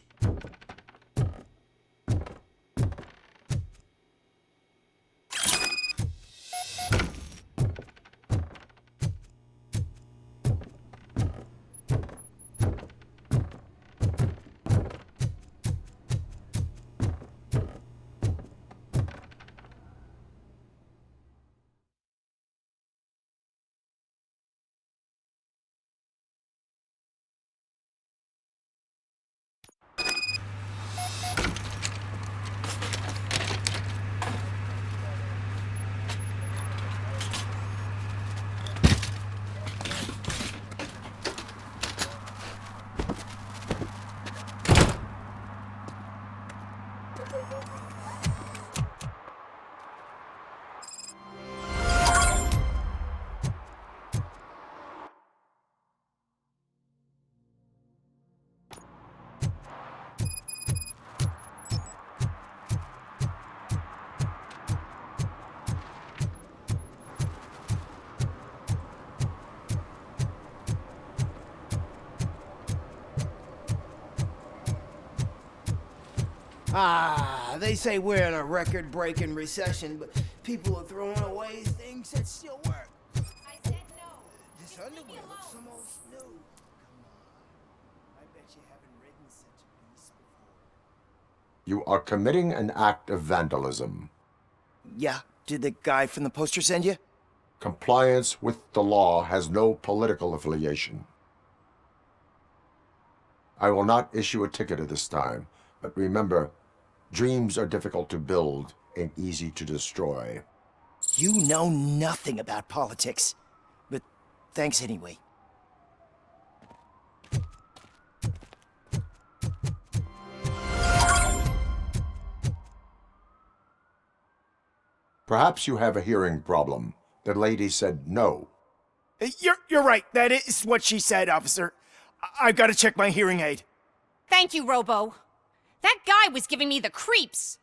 They say we're in a record-breaking recession, but people are throwing away things that still work. I said no. This underwear looks almost new. Come on. I bet you haven't ridden such a beast before. You are committing an act of vandalism. Yeah, did the guy from the poster send you? Compliance with the law has no political affiliation. I will not issue a ticket at this time, but remember, dreams are difficult to build and easy to destroy. You know nothing about politics, but thanks anyway. Perhaps you have a hearing problem. The lady said no. You're right. That is what she said, officer. I've got to check my hearing aid. Thank you, Robo. That guy was giving me the creeps.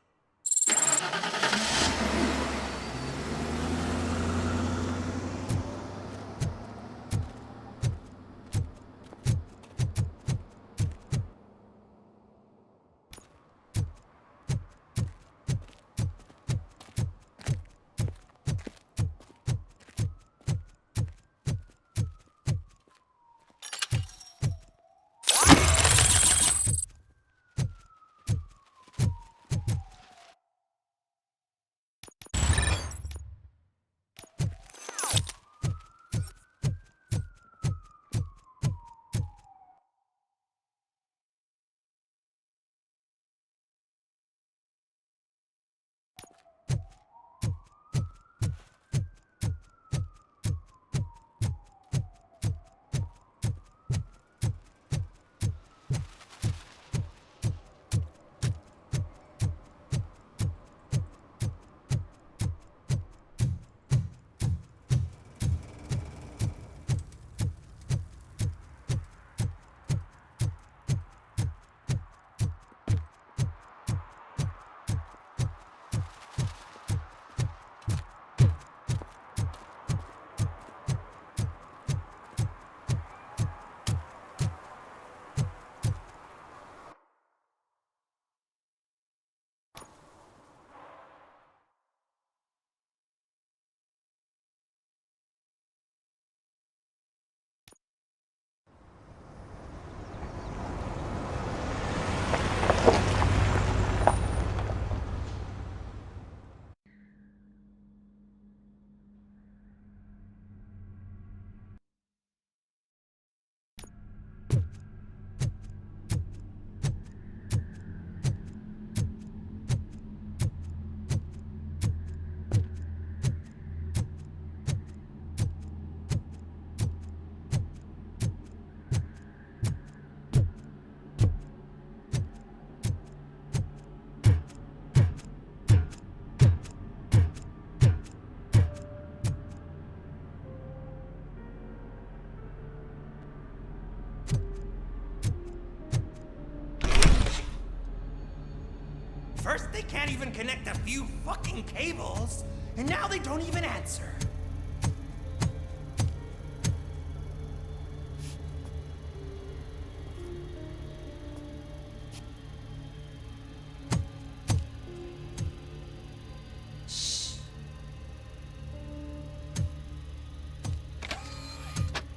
First, they can't even connect a few fucking cables, and now they don't even answer.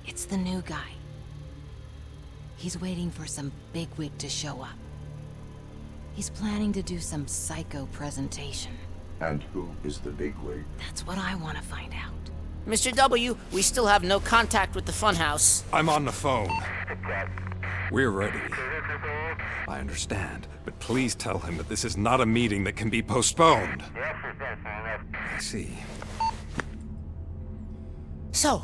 It's the new guy. He's waiting for some bigwig to show up. He's planning to do some psycho presentation. And who is the bigwig? That's what I want to find out. Mr. W, we still have no contact with the funhouse. I'm on the phone. We're ready. I understand, but please tell him that this is not a meeting that can be postponed. I see. So,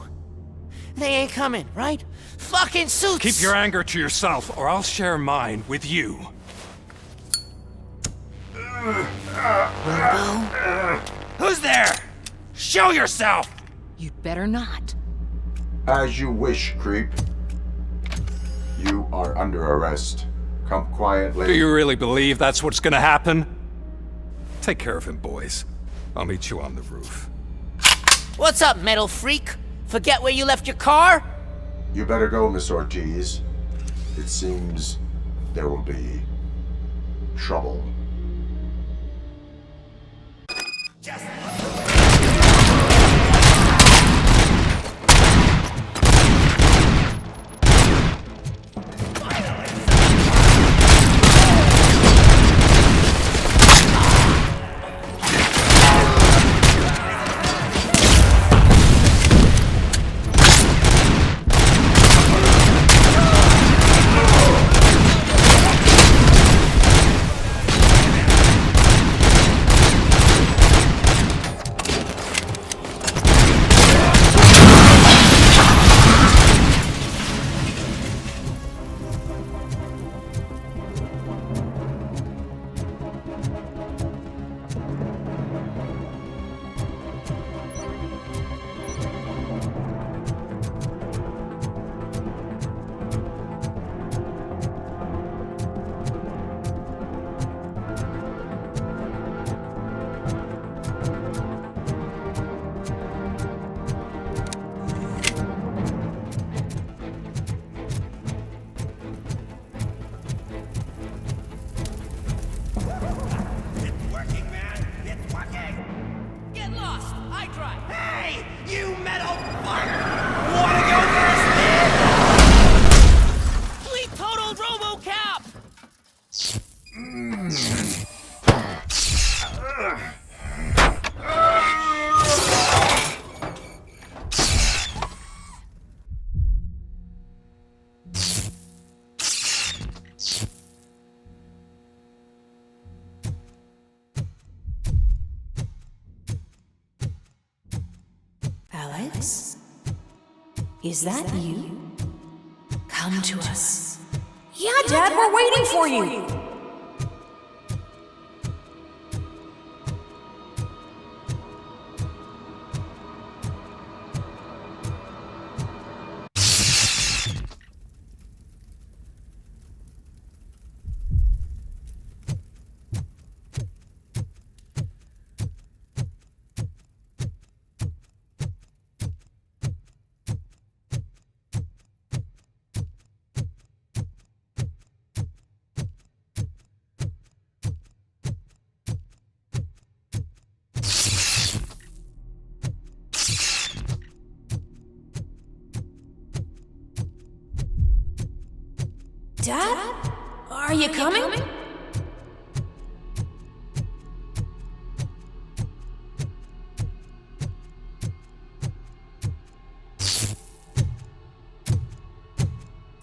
they ain't coming, right? Fucking suits! Keep your anger to yourself, or I'll share mine with you. Robo? Who's there? Show yourself! You'd better not. As you wish, creep. You are under arrest. Come quietly. Do you really believe that's what's gonna happen? Take care of him, boys. I'll meet you on the roof. What's up, metal freak? Forget where you left your car? You better go, Miss Ortiz. It seems there will be trouble. Alex? Is that you? Come to us. Yeah, Dad, we're waiting for you. Dad? Are you coming?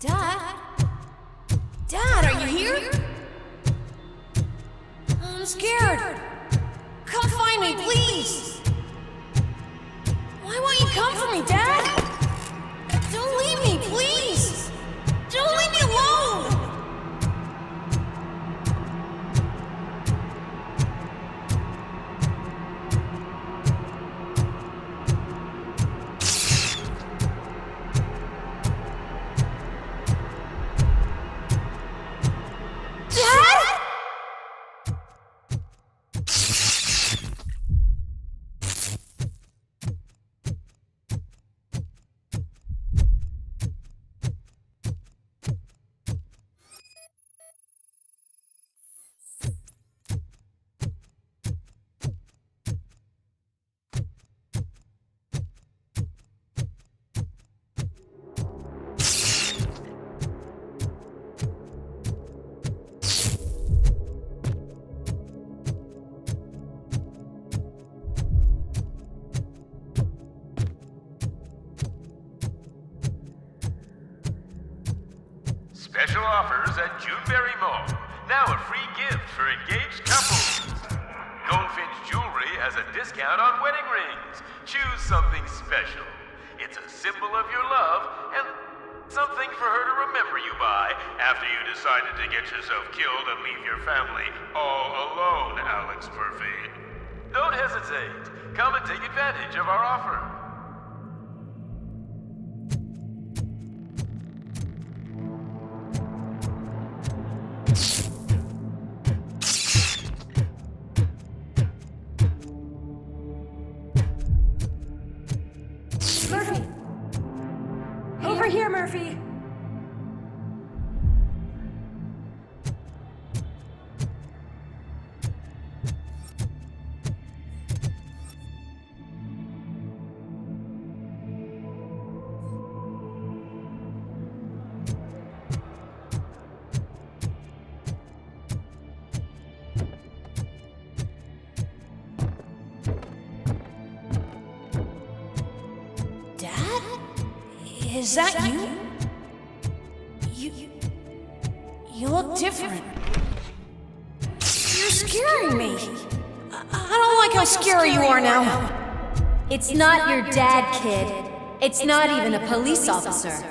Dad? Dad, are you here? I'm scared. Come find me, please. Why won't you come for me, Dad? Don't leave me, please. Don't leave me alone. Dad? Special offers at Juneberry Mall. Now a free gift for engaged couples. Goldfinch Jewelry has a discount on wedding rings. Choose something special. It's a symbol of your love and something for her to remember you by after you decided to get yourself killed and leave your family all alone, Alex Murphy. Don't hesitate. Come and take advantage of our offer. Murphy! Over here, Murphy! Is that you? You look different. You're scaring me. I don't like how scary you are now. It's not your dad, kid. It's not even a police officer.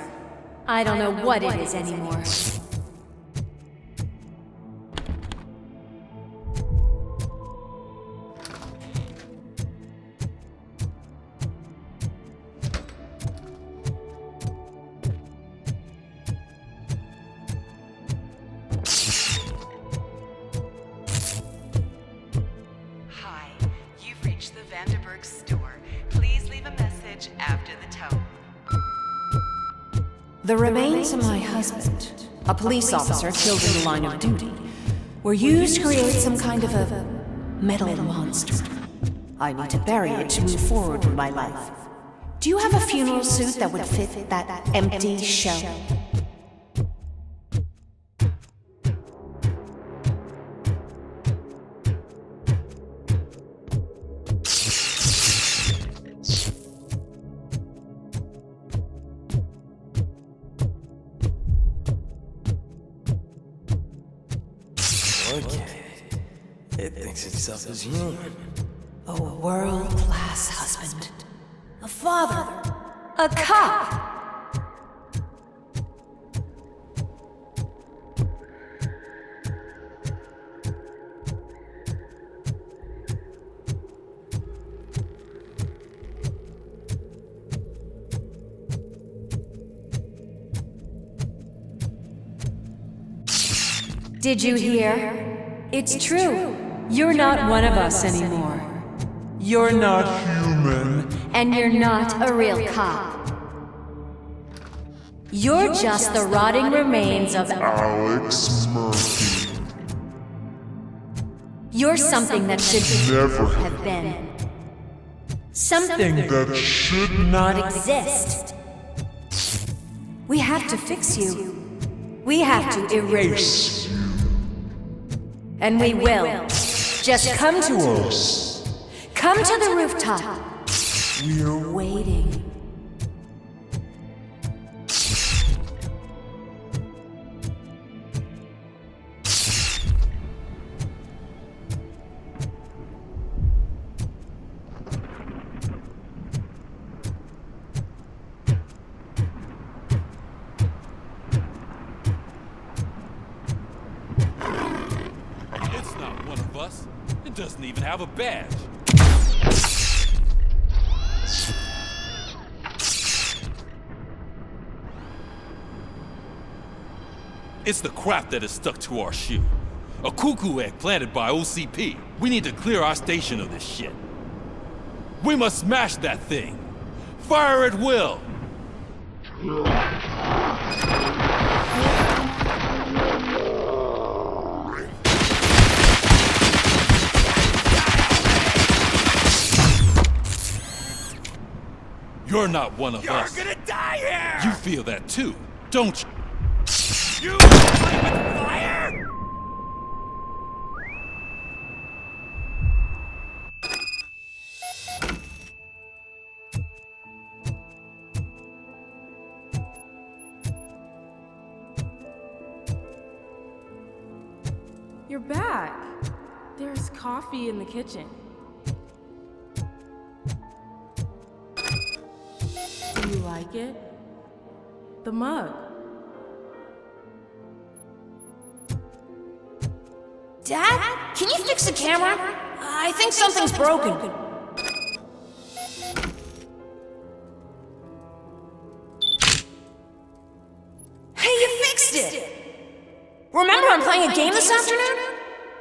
I don't know what it is anymore. The remains of my husband, a police officer killed in the line of duty, were used to create some kind of a metal monster. I need to bury it to move forward with my life. Do you have a funeral suit that would fit that empty shell? It thinks itself as human. A world-class husband. A father. A cop! Did you hear? It's true. You're not one of us anymore. You're not human. And you're not a real cop. You're just the rotting remains of Alex Murphy. You're something that should Never have been. Something that should not exist. We have to fix you. We have to erase you. And we will. Just come to us. Come to the rooftop. We're waiting. It doesn't even have a badge. It's the crap that is stuck to our shoe. A cuckoo egg planted by OCP. We need to clear our station of this shit. We must smash that thing. Fire at will. You're not one of us. You're gonna die here! You feel that too, don't you? You play with fire! You're back. There's coffee in the kitchen. Do you like it? The mug. Dad? Can you fix the camera? I think something's broken. Hey, you fixed it! Remember I'm playing a game this afternoon?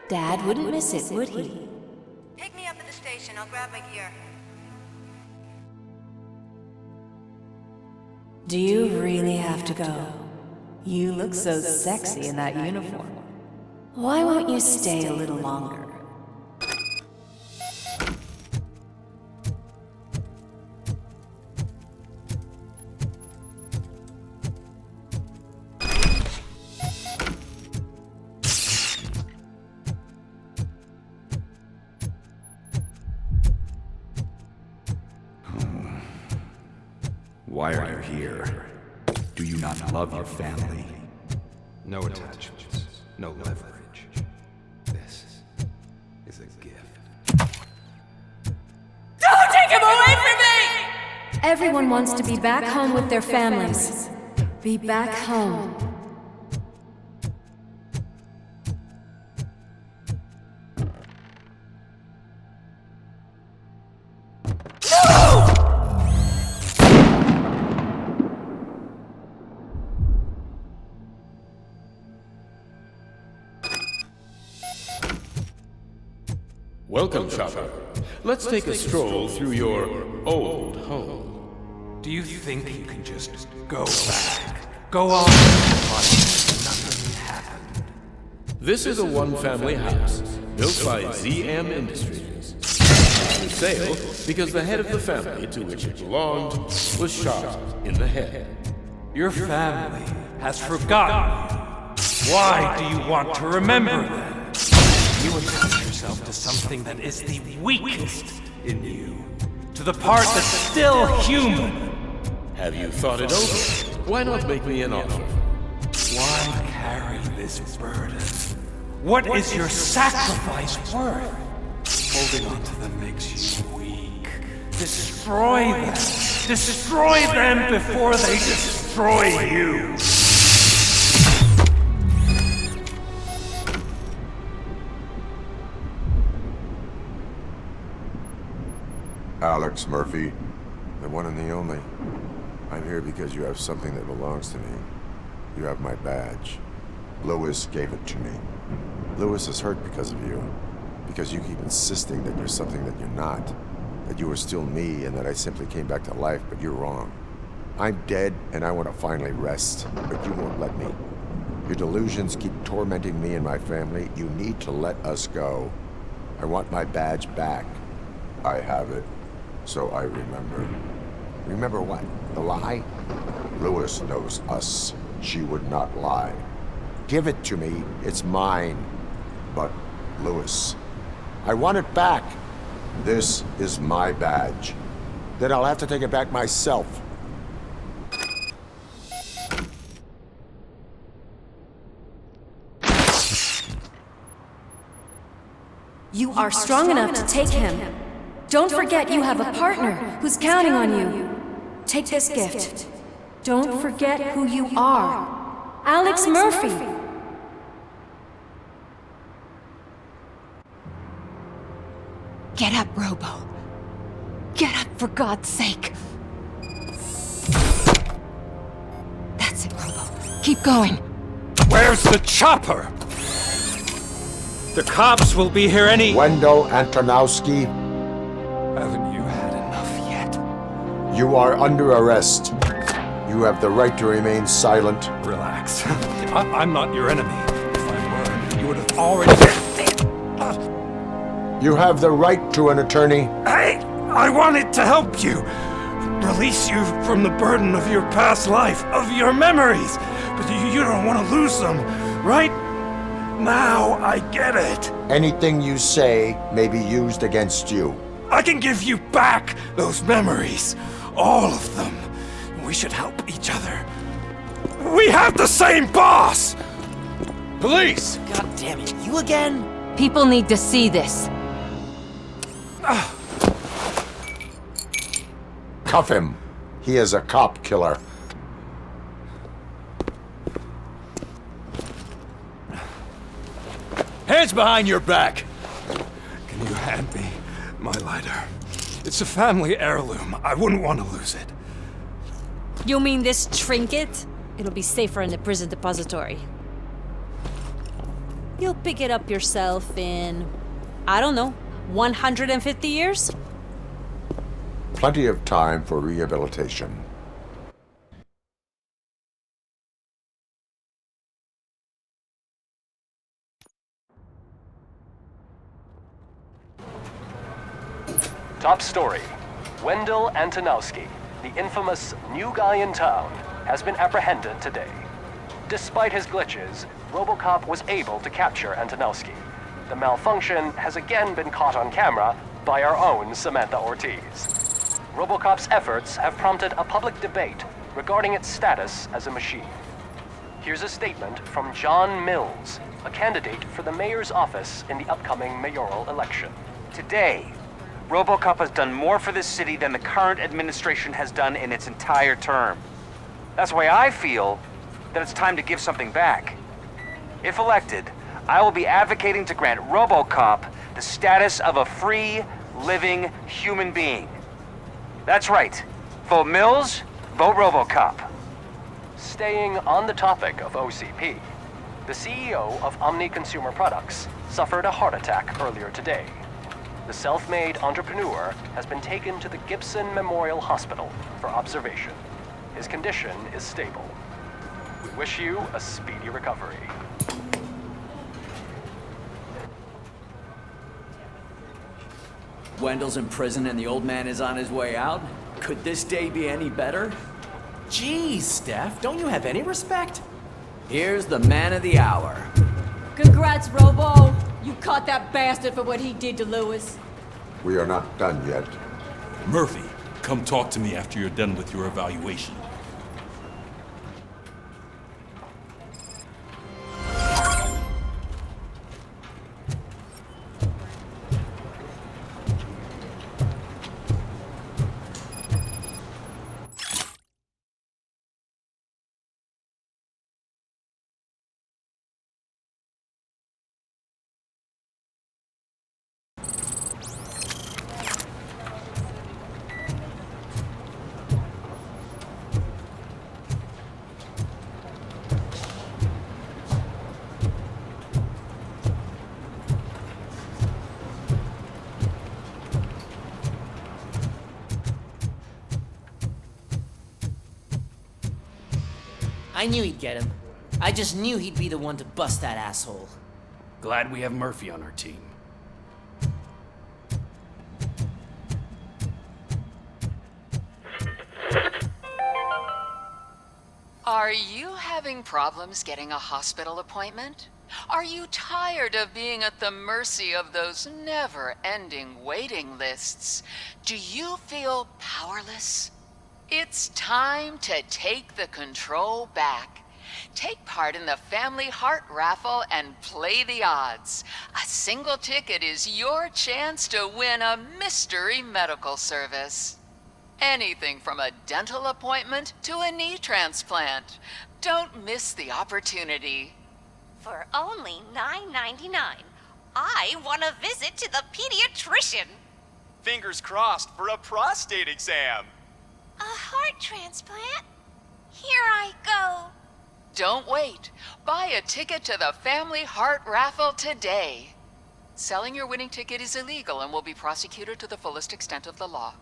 Dad wouldn't miss it, would he? Pick me up at the station. I'll grab my gear. Do you really have to go? You look so sexy in that uniform. Why won't you stay a little longer? Why are you here? Do you not love your family? No attachments, no leverage. This is a gift. Don't take him away from me! Everyone wants to be back home with their families. Be back home. Welcome, Chopper. Let's take a stroll through your old home. Do you think you can just go back? Go on like nothing happened? This is a one-family house, built by ZM Industries. It's for sale because the head of the family to which it belonged was shot in the head. Your family has forgotten you. Why do you want to remember them? You attach yourself to something that is the weakest in you. To the part that's still human. Have you thought it over? Why not make me an offer? Why carry this burden? What is your sacrifice worth? Holding on to them makes you weak. Destroy them. Destroy them before they destroy you. Alex Murphy, the one and the only. I'm here because you have something that belongs to me. You have my badge. Lewis gave it to me. Lewis is hurt because of you. Because you keep insisting that you're something that you're not. That you are still me and that I simply came back to life, but you're wrong. I'm dead and I want to finally rest, but you won't let me. Your delusions keep tormenting me and my family. You need to let us go. I want my badge back. I have it. So I remember. Remember what? The lie? Lewis knows us. She would not lie. Give it to me. It's mine. But, Lewis, I want it back. This is my badge. Then I'll have to take it back myself. You are strong enough to take him. Don't forget you have a partner who's counting on you. Take this gift. Don't forget who you are. Alex Murphy. Get up, Robo. Get up, for God's sake. That's it, Robo. Keep going. Where's the chopper? The cops will be here any— Wendell Antonowski. Haven't you had enough yet? You are under arrest. You have the right to remain silent. Relax. I'm not your enemy. If I were, you would have already— You have the right to an attorney. I wanted to help you. Release you from the burden of your past life, of your memories. But you don't want to lose them, right? Now I get it. Anything you say may be used against you. I can give you back those memories. All of them. We should help each other. We have the same boss! Police! God damn it, you again? People need to see this. Cuff him. He is a cop killer. Hands behind your back! Can you hand me my lighter? It's a family heirloom. I wouldn't want to lose it. You mean this trinket? It'll be safer in the prison depository. You'll pick it up yourself in, I don't know, 150 years? Plenty of time for rehabilitation. Top story. Wendell Antonowski, the infamous new guy in town, has been apprehended today. Despite his glitches, RoboCop was able to capture Antonowski. The malfunction has again been caught on camera by our own Samantha Ortiz. RoboCop's efforts have prompted a public debate regarding its status as a machine. Here's a statement from John Mills, a candidate for the mayor's office in the upcoming mayoral election. Today, RoboCop has done more for this city than the current administration has done in its entire term. That's why I feel that it's time to give something back. If elected, I will be advocating to grant RoboCop the status of a free, living human being. That's right. Vote Mills, vote RoboCop. Staying on the topic of OCP, the CEO of Omni Consumer Products suffered a heart attack earlier today. The self-made entrepreneur has been taken to the Gibson Memorial Hospital for observation. His condition is stable. We wish you a speedy recovery. Wendell's in prison and the old man is on his way out? Could this day be any better? Jeez, Steph, don't you have any respect? Here's the man of the hour. Congrats, Robo! You caught that bastard for what he did to Lewis. We are not done yet. Murphy, come talk to me after you're done with your evaluation. I knew he'd get him. I just knew he'd be the one to bust that asshole. Glad we have Murphy on our team. Are you having problems getting a hospital appointment? Are you tired of being at the mercy of those never-ending waiting lists? Do you feel powerless? It's time to take the control back. Take part in the Family Heart Raffle and play the odds. A single ticket is your chance to win a mystery medical service. Anything from a dental appointment to a knee transplant. Don't miss the opportunity. For only $9.99, I want a visit to the pediatrician. Fingers crossed for a prostate exam. A heart transplant? Here I go. Don't wait. Buy a ticket to the Family Heart Raffle today. Selling your winning ticket is illegal and will be prosecuted to the fullest extent of the law.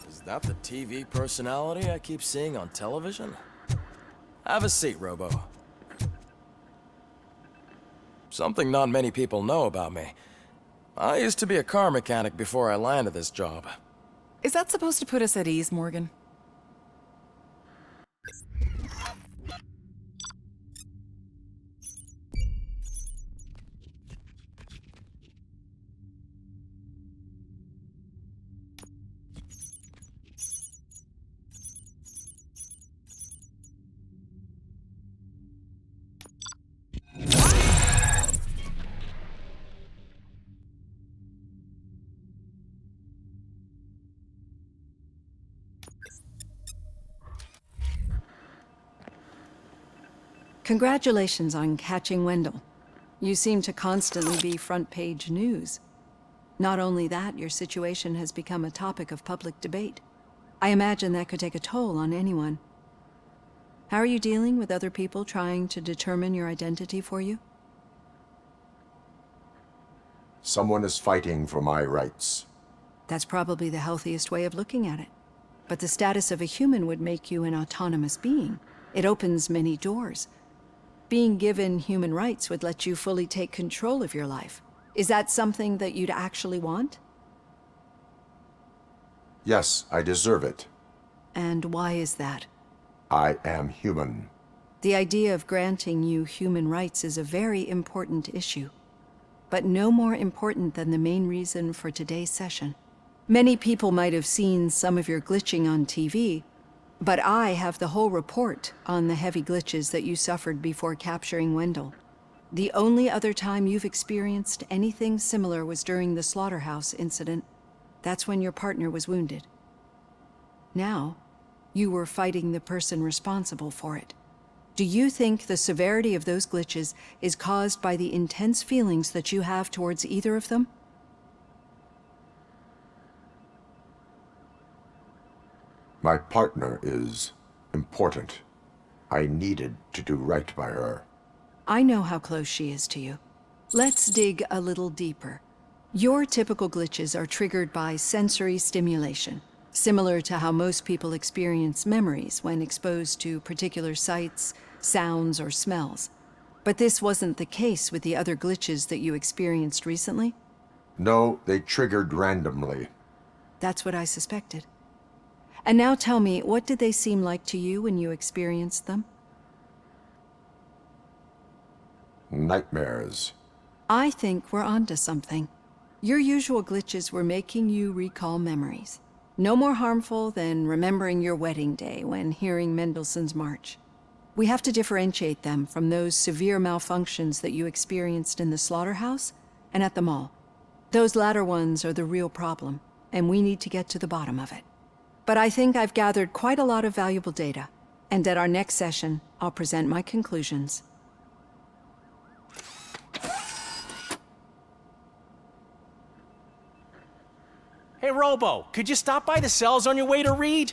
Is that the TV personality I keep seeing on television? Have a seat, Robo. Something not many people know about me. I used to be a car mechanic before I landed this job. Is that supposed to put us at ease, Morgan? Congratulations on catching Wendell. You seem to constantly be front-page news. Not only that, your situation has become a topic of public debate. I imagine that could take a toll on anyone. How are you dealing with other people trying to determine your identity for you? Someone is fighting for my rights. That's probably the healthiest way of looking at it. But the status of a human would make you an autonomous being. It opens many doors. Being given human rights would let you fully take control of your life. Is that something that you'd actually want? Yes, I deserve it. And why is that? I am human. The idea of granting you human rights is a very important issue, but no more important than the main reason for today's session. Many people might have seen some of your glitching on TV, but I have the whole report on the heavy glitches that you suffered before capturing Wendell. The only other time you've experienced anything similar was during the slaughterhouse incident. That's when your partner was wounded. Now, you were fighting the person responsible for it. Do you think the severity of those glitches is caused by the intense feelings that you have towards either of them? My partner is important. I needed to do right by her. I know how close she is to you. Let's dig a little deeper. Your typical glitches are triggered by sensory stimulation, similar to how most people experience memories when exposed to particular sights, sounds, or smells. But this wasn't the case with the other glitches that you experienced recently? No, they triggered randomly. That's what I suspected. And now tell me, what did they seem like to you when you experienced them? Nightmares. I think we're onto something. Your usual glitches were making you recall memories. No more harmful than remembering your wedding day when hearing Mendelssohn's March. We have to differentiate them from those severe malfunctions that you experienced in the slaughterhouse and at the mall. Those latter ones are the real problem, and we need to get to the bottom of it. But I think I've gathered quite a lot of valuable data, and at our next session, I'll present my conclusions. Hey, Robo, could you stop by the cells on your way to Reed?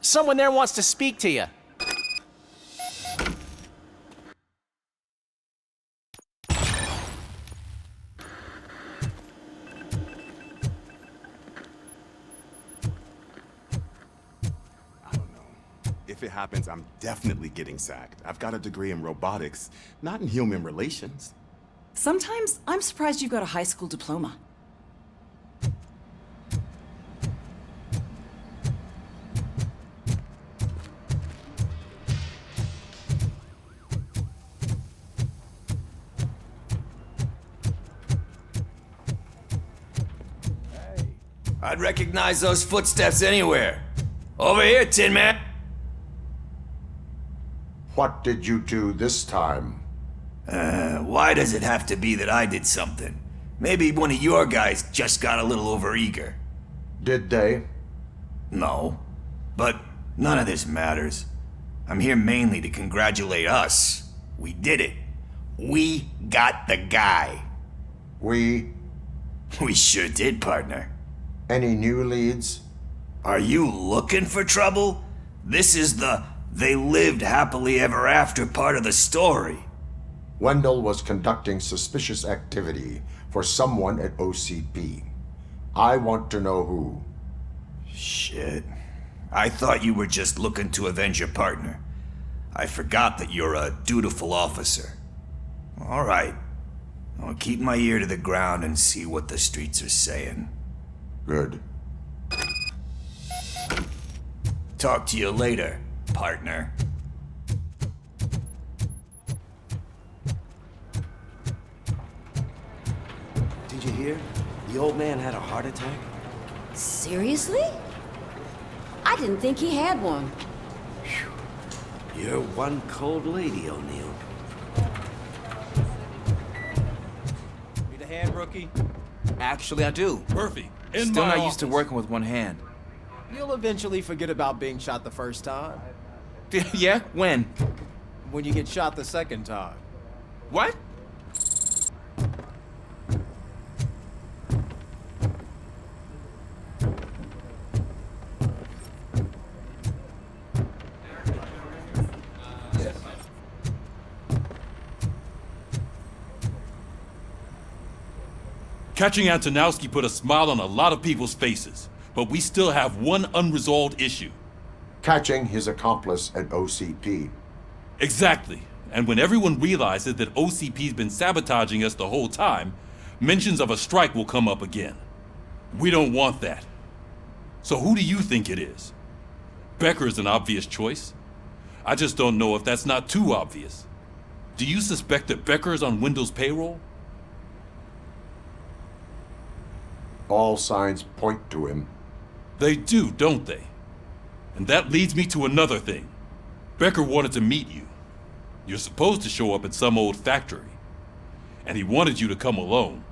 Someone there wants to speak to you. If it happens, I'm definitely getting sacked. I've got a degree in robotics, not in human relations. Sometimes I'm surprised you've got a high school diploma. I'd recognize those footsteps anywhere. Over here, Tin Man. What did you do this time? Why does it have to be that I did something? Maybe one of your guys just got a little overeager. Did they? No. But none of this matters. I'm here mainly to congratulate us. We did it. We got the guy. We sure did, partner. Any new leads? Are you looking for trouble? This is the "they lived happily ever after" part of the story. Wendell was conducting suspicious activity for someone at OCP. I want to know who. Shit. I thought you were just looking to avenge your partner. I forgot that you're a dutiful officer. All right. I'll keep my ear to the ground and see what the streets are saying. Good. Talk to you later, partner. Did you hear? The old man had a heart attack. Seriously? I didn't think he had one. You're one cold lady, O'Neill. Need a hand, rookie? Actually, I do. Murphy, Still not used to working with one hand. You'll eventually forget about being shot the first time. Yeah? When? When you get shot the second time. What? Catching Antonowski put a smile on a lot of people's faces, but we still have one unresolved issue. Catching his accomplice at OCP. Exactly. And when everyone realizes that OCP's been sabotaging us the whole time, mentions of a strike will come up again. We don't want that. So who do you think it is? Becker is an obvious choice. I just don't know if that's not too obvious. Do you suspect that Becker is on Wendell's payroll? All signs point to him. They do, don't they? And that leads me to another thing. Becker wanted to meet you. You're supposed to show up at some old factory. And he wanted you to come alone.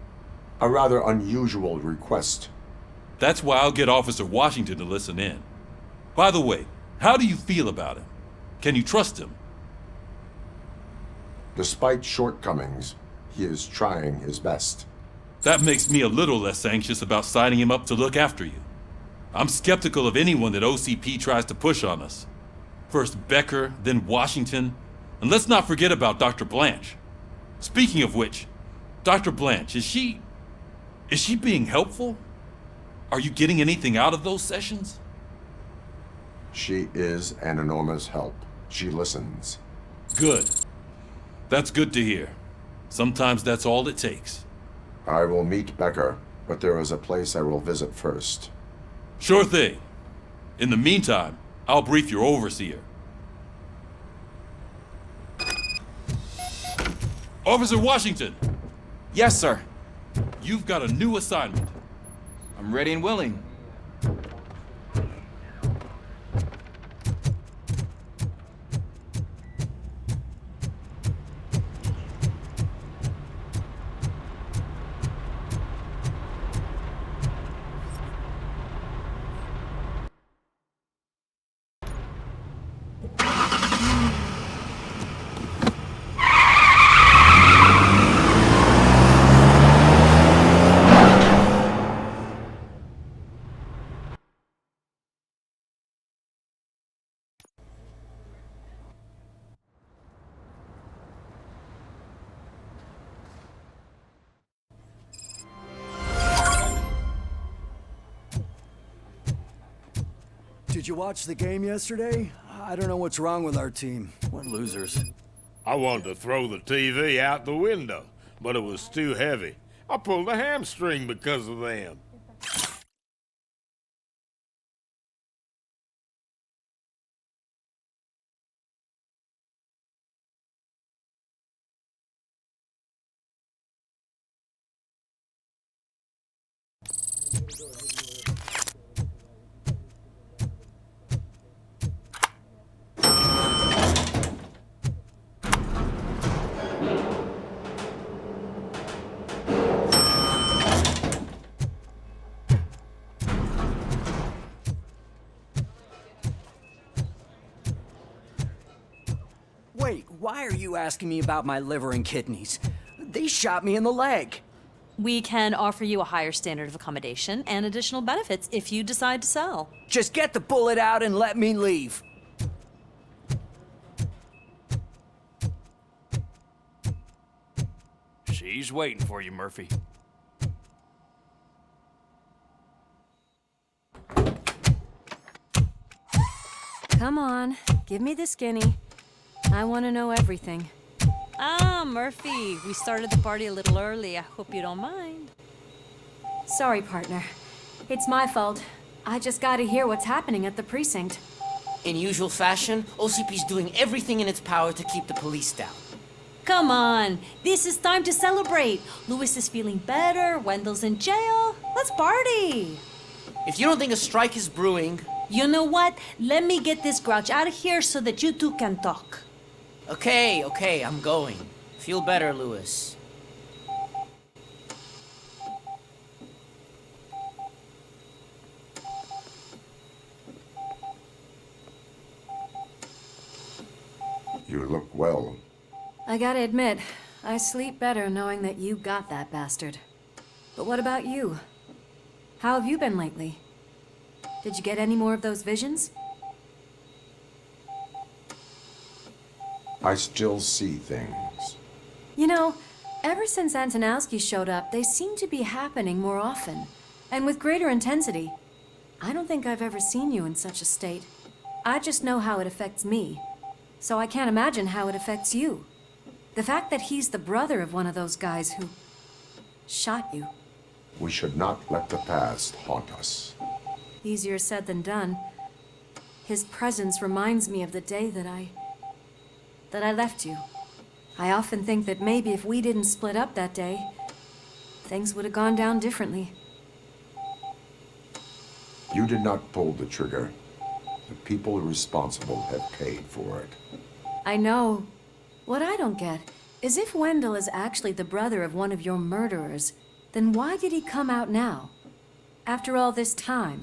A rather unusual request. That's why I'll get Officer Washington to listen in. By the way, how do you feel about him? Can you trust him? Despite shortcomings, he is trying his best. That makes me a little less anxious about signing him up to look after you. I'm skeptical of anyone that OCP tries to push on us. First Becker, then Washington, and let's not forget about Dr. Blanche. Speaking of which, Dr. Blanche, is she being helpful? Are you getting anything out of those sessions? She is an enormous help. She listens. Good. That's good to hear. Sometimes that's all it takes. I will meet Becker, but there is a place I will visit first. Sure thing. In the meantime, I'll brief your overseer. Officer Washington! Yes, sir. You've got a new assignment. I'm ready and willing. Did you watch the game yesterday? I don't know what's wrong with our team. We're losers. I wanted to throw the TV out the window, but it was too heavy. I pulled a hamstring because of them. Wait, why are you asking me about my liver and kidneys? They shot me in the leg. We can offer you a higher standard of accommodation and additional benefits if you decide to sell. Just get the bullet out and let me leave. She's waiting for you, Murphy. Come on, give me the skinny. I want to know everything. Ah, Murphy, we started the party a little early. I hope you don't mind. Sorry, partner. It's my fault. I just gotta hear what's happening at the precinct. In usual fashion, OCP's doing everything in its power to keep the police down. Come on, this is time to celebrate. Louis is feeling better, Wendell's in jail. Let's party. If you don't think a strike is brewing... You know what? Let me get this grouch out of here so that you two can talk. Okay, I'm going. Feel better, Louis. You look well. I gotta admit, I sleep better knowing that you got that bastard. But what about you? How have you been lately? Did you get any more of those visions? I still see things. You know, ever since Antonowski showed up, they seem to be happening more often, and with greater intensity. I don't think I've ever seen you in such a state. I just know how it affects me, so I can't imagine how it affects you. The fact that he's the brother of one of those guys who shot you. We should not let the past haunt us. Easier said than done. His presence reminds me of the day that I left you. I often think that maybe if we didn't split up that day, things would have gone down differently. You did not pull the trigger. The people responsible have paid for it. I know. What I don't get is if Wendell is actually the brother of one of your murderers, then why did he come out now? After all this time?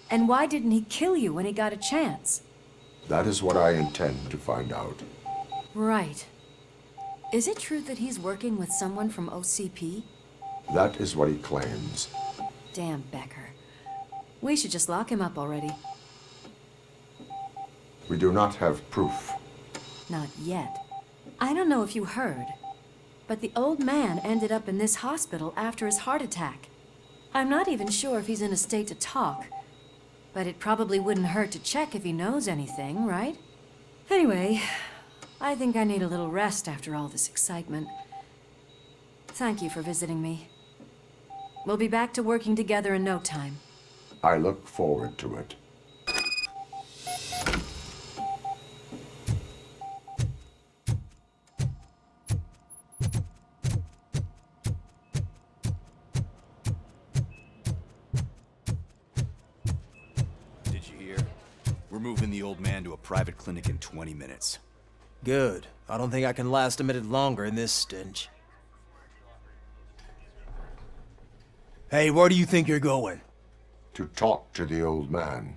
And why didn't he kill you when he got a chance? That is what I intend to find out. Right. Is it true that he's working with someone from OCP? That is what he claims. Damn Becker. We should just lock him up already. We do not have proof. Not yet. I don't know if you heard, but the old man ended up in this hospital after his heart attack. I'm not even sure if he's in a state to talk, but it probably wouldn't hurt to check if he knows anything, right? Anyway, I think I need a little rest after all this excitement. Thank you for visiting me. We'll be back to working together in no time. I look forward to it. Did you hear? We're moving the old man to a private clinic in 20 minutes. Good. I don't think I can last a minute longer in this stench. Hey, where do you think you're going? To talk to the old man.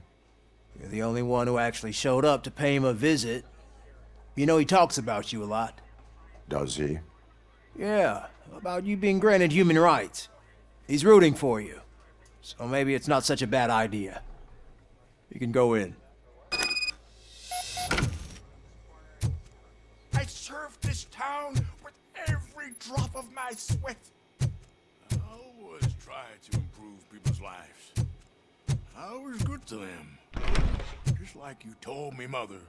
You're the only one who actually showed up to pay him a visit. You know he talks about you a lot. Does he? Yeah, about you being granted human rights. He's rooting for you. So maybe it's not such a bad idea. You can go in. I served this town with every drop of my sweat. I always try to improve people's lives. I was good to them. Just like you told me, Mother.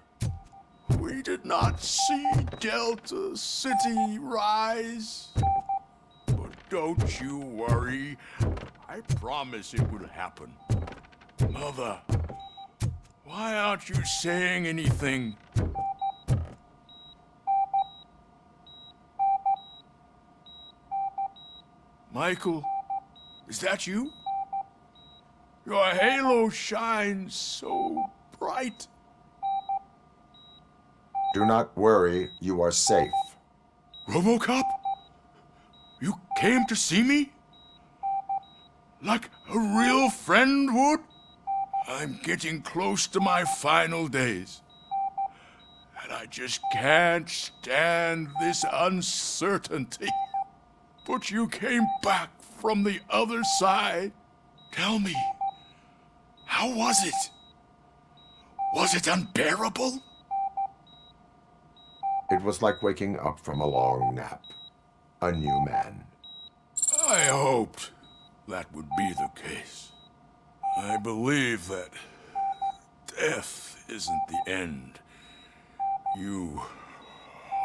We did not see Delta City rise. But don't you worry. I promise it will happen. Mother, why aren't you saying anything? Michael, is that you? Your halo shines so bright. Do not worry, you are safe. RoboCop? You came to see me? Like a real friend would? I'm getting close to my final days. And I just can't stand this uncertainty. But you came back from the other side. Tell me, how was it? Was it unbearable? It was like waking up from a long nap. A new man. I hoped that would be the case. I believe that death isn't the end. You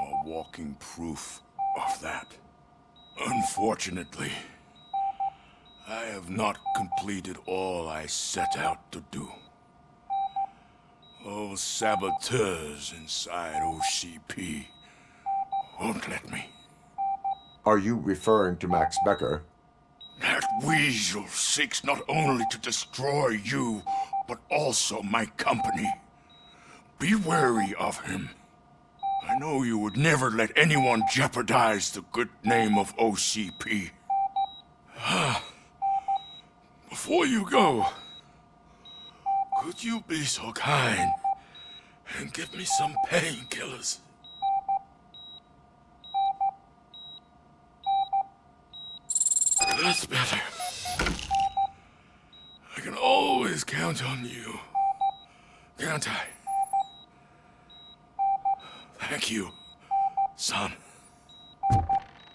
are walking proof of that. Unfortunately, I have not completed all I set out to do. Those saboteurs inside OCP won't let me. Are you referring to Max Becker? That weasel seeks not only to destroy you, but also my company. Be wary of him. I know you would never let anyone jeopardize the good name of OCP. Before you go, could you be so kind and give me some painkillers? That's better. I can always count on you. Can't I? Thank you, son.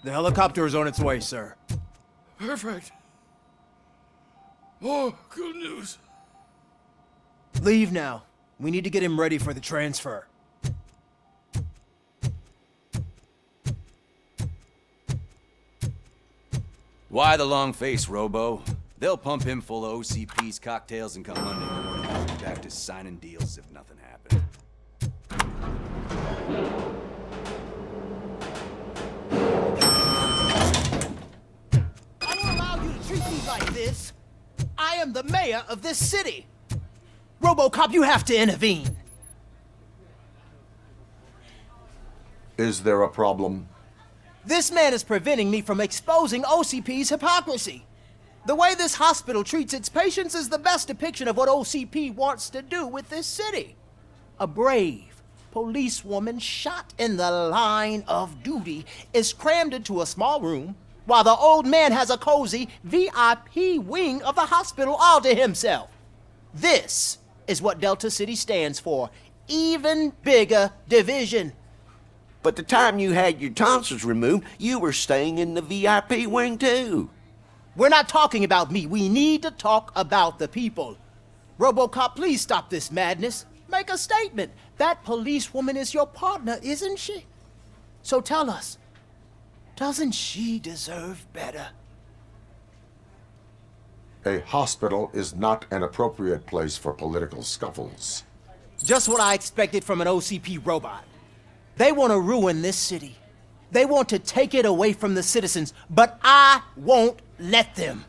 The helicopter is on its way, sir. Perfect. More good news. Leave now. We need to get him ready for the transfer. Why the long face, Robo? They'll pump him full of OCP's cocktails and come Monday morning he'll be back to signing deals if nothing happened. I don't allow you to treat me like this. I am the mayor of this city. RoboCop, you have to intervene. Is there a problem? This man is preventing me from exposing OCP's hypocrisy. The way this hospital treats its patients is the best depiction of what OCP wants to do with this city. A brave policewoman shot in the line of duty is crammed into a small room while the old man has a cozy VIP wing of the hospital all to himself. This is what Delta City stands for. Even bigger division. But the time you had your tonsils removed, you were staying in the VIP wing too. We're not talking about me. We need to talk about the people. RoboCop, please stop this madness. Make a statement. That policewoman is your partner, isn't she? So tell us, doesn't she deserve better? A hospital is not an appropriate place for political scuffles. Just what I expected from an OCP robot. They want to ruin this city. They want to take it away from the citizens, but I won't let them.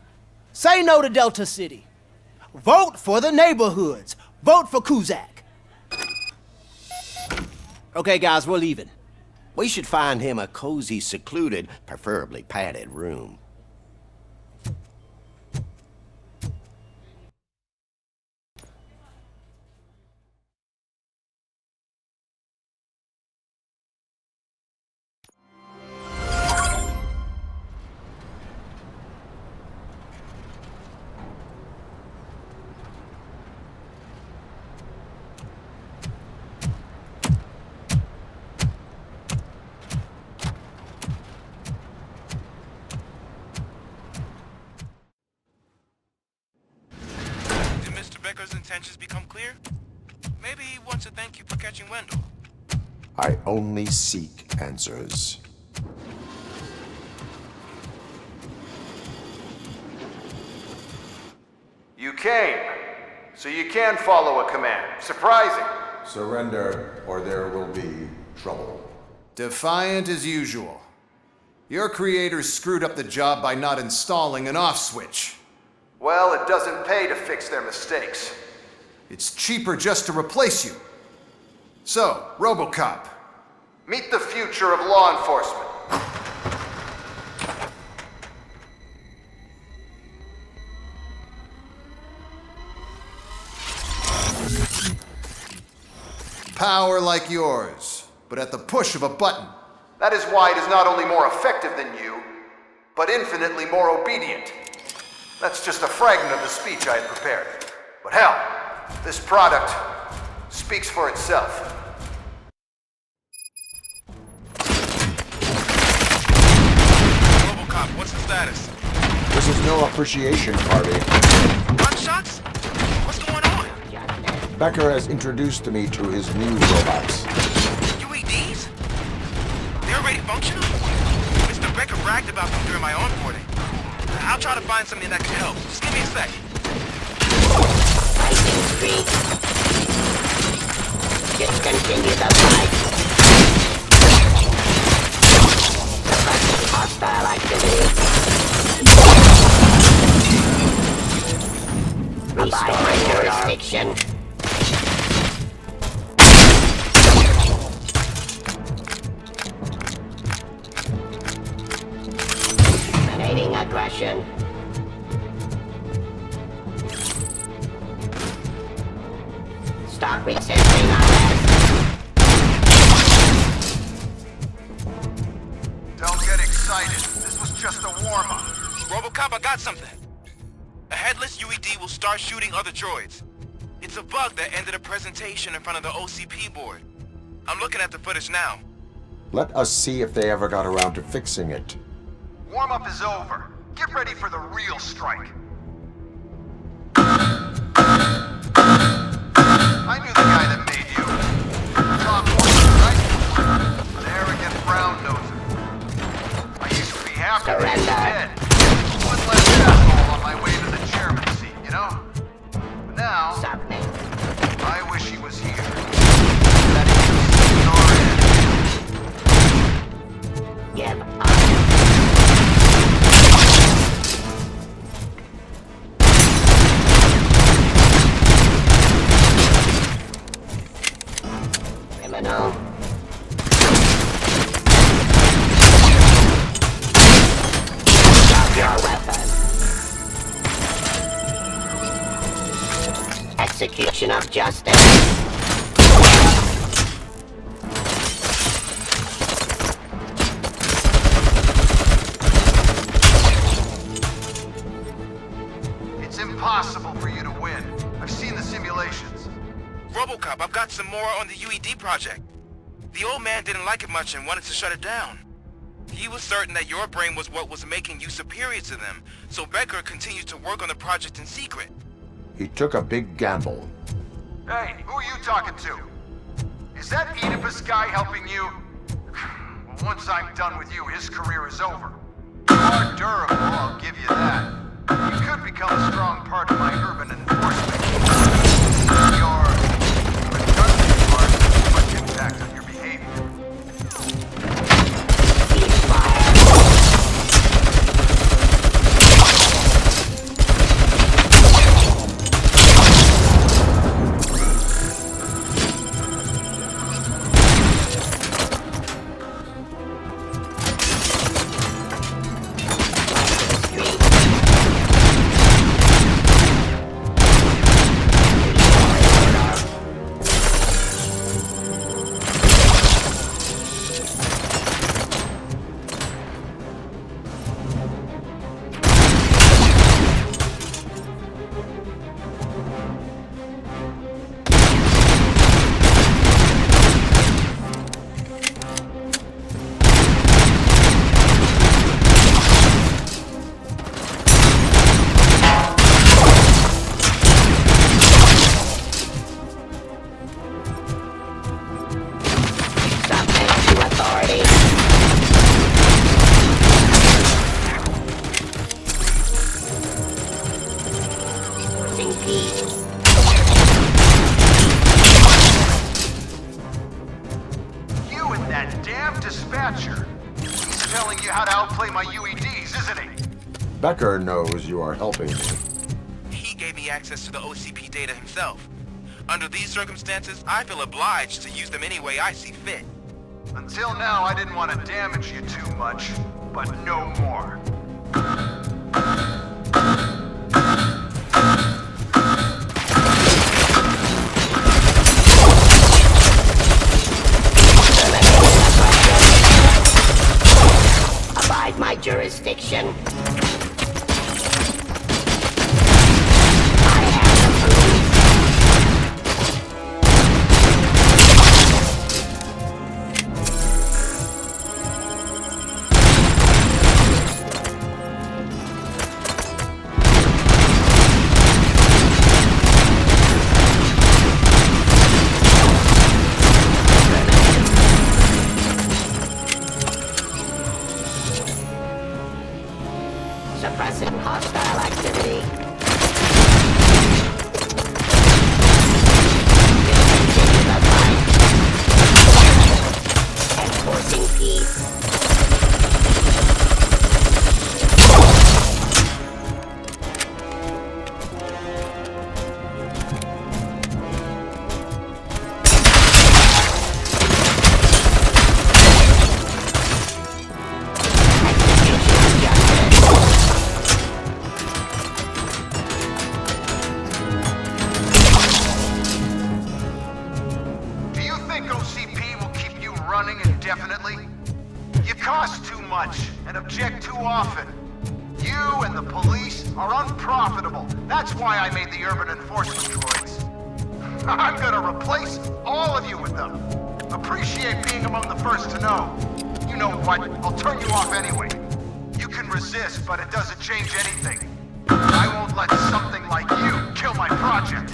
Say no to Delta City. Vote for the neighborhoods. Vote for Kuzak. Okay, guys, we're leaving. We should find him a cozy, secluded, preferably padded room. Becker's intentions become clear? Maybe he wants to thank you for catching Wendell. I only seek answers. You came, so you can follow a command. Surprising. Surrender, or there will be trouble. Defiant as usual. Your creators screwed up the job by not installing an off switch. Well, it doesn't pay to fix their mistakes. It's cheaper just to replace you. So, RoboCop, meet the future of law enforcement. Power like yours, but at the push of a button. That is why it is not only more effective than you, but infinitely more obedient. That's just a fragment of the speech I had prepared. But hell, this product speaks for itself. RoboCop, what's the status? This is no appreciation party. Gunshots? What's going on? Becker has introduced me to his new robots. UEDs? They're already functional? Mr. Becker bragged about them during my onboarding. I'll try to find something that can help. Just give me a sec. Fighting Street. Discontinue the fight. Suppressing hostile activity. Restoring jurisdiction. Eliminating aggression. Stop resisting arrest. Don't get excited. This was just a warm-up. RoboCop, I got something. A headless UED will start shooting other droids. It's a bug that ended a presentation in front of the OCP board. I'm looking at the footage now. Let us see if they ever got around to fixing it. Warm-up is over. Get ready for the real strike. I knew the guy that made you. Top one, right? An arrogant brown noser. I used to be happy that he's dead. One less asshole on my way to the chairman seat, you know? But now, I wish he was here. That he could see your end. Give up. Criminal. Drop your weapon. Execution of justice. It's impossible for you to win. I've seen the simulations. RoboCop, I've got some more on the UED project. The old man didn't like it much and wanted to shut it down. He was certain that your brain was what was making you superior to them, so Becker continued to work on the project in secret. He took a big gamble. Hey, who are you talking to? Is that Oedipus guy helping you? Well, once I'm done with you, his career is over. You are durable, I'll give you that. You could become a strong part of my urban enforcement. Your redundant part has much impact on your behavior. Becker knows you are helping me. He gave me access to the OCP data himself. Under these circumstances, I feel obliged to use them any way I see fit. Until now, I didn't want to damage you too much, but no more. Abide my jurisdiction. Suppressing hostile activity. Continue the fight. Enforcing peace. Indefinitely? You cost too much and object too often. You and the police are unprofitable. That's why I made the urban enforcement droids. I'm gonna replace all of you with them. Appreciate being among the first to know. You know what? I'll turn you off anyway. You can resist, but it doesn't change anything. I won't let something like you kill my project.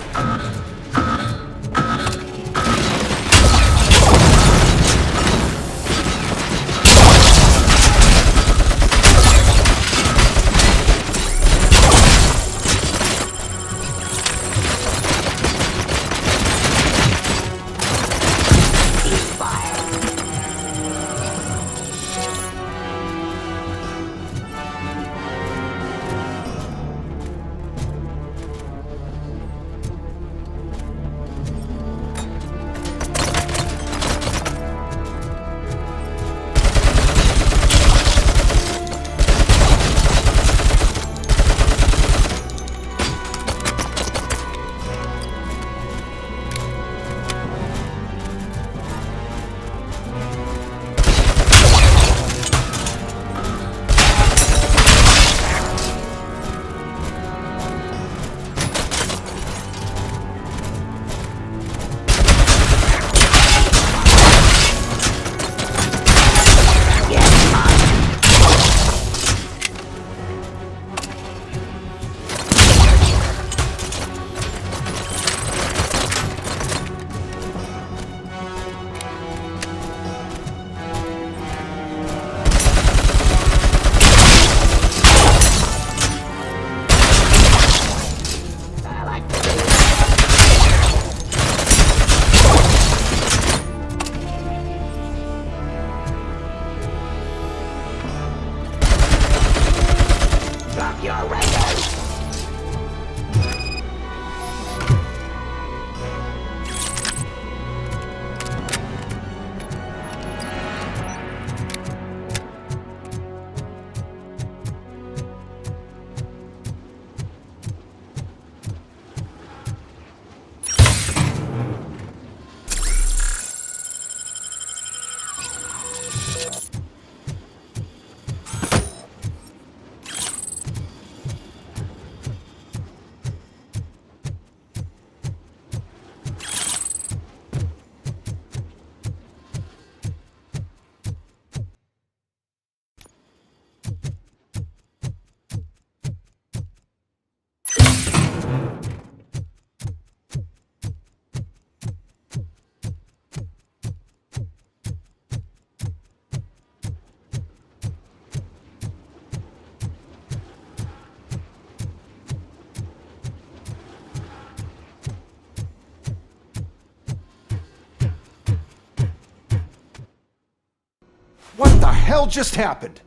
What the hell just happened?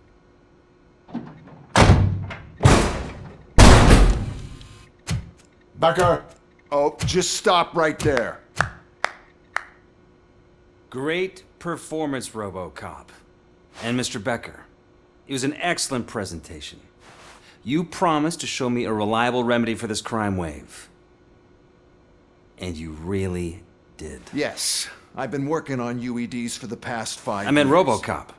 Becker! Oh, just stop right there. Great performance, RoboCop. And Mr. Becker, it was an excellent presentation. You promised to show me a reliable remedy for this crime wave. And you really did. Yes, I've been working on UEDs for the past 5 years. I meant RoboCop.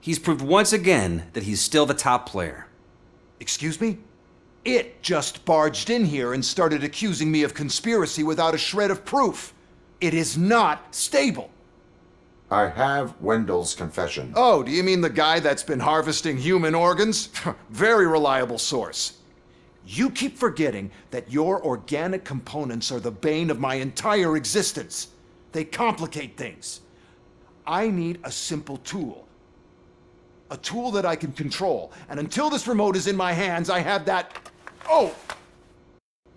He's proved once again that he's still the top player. Excuse me? It just barged in here and started accusing me of conspiracy without a shred of proof. It is not stable. I have Wendell's confession. Oh, do you mean the guy that's been harvesting human organs? Very reliable source. You keep forgetting that your organic components are the bane of my entire existence. They complicate things. I need a simple tool. A tool that I can control. And until this remote is in my hands, I have that... Oh!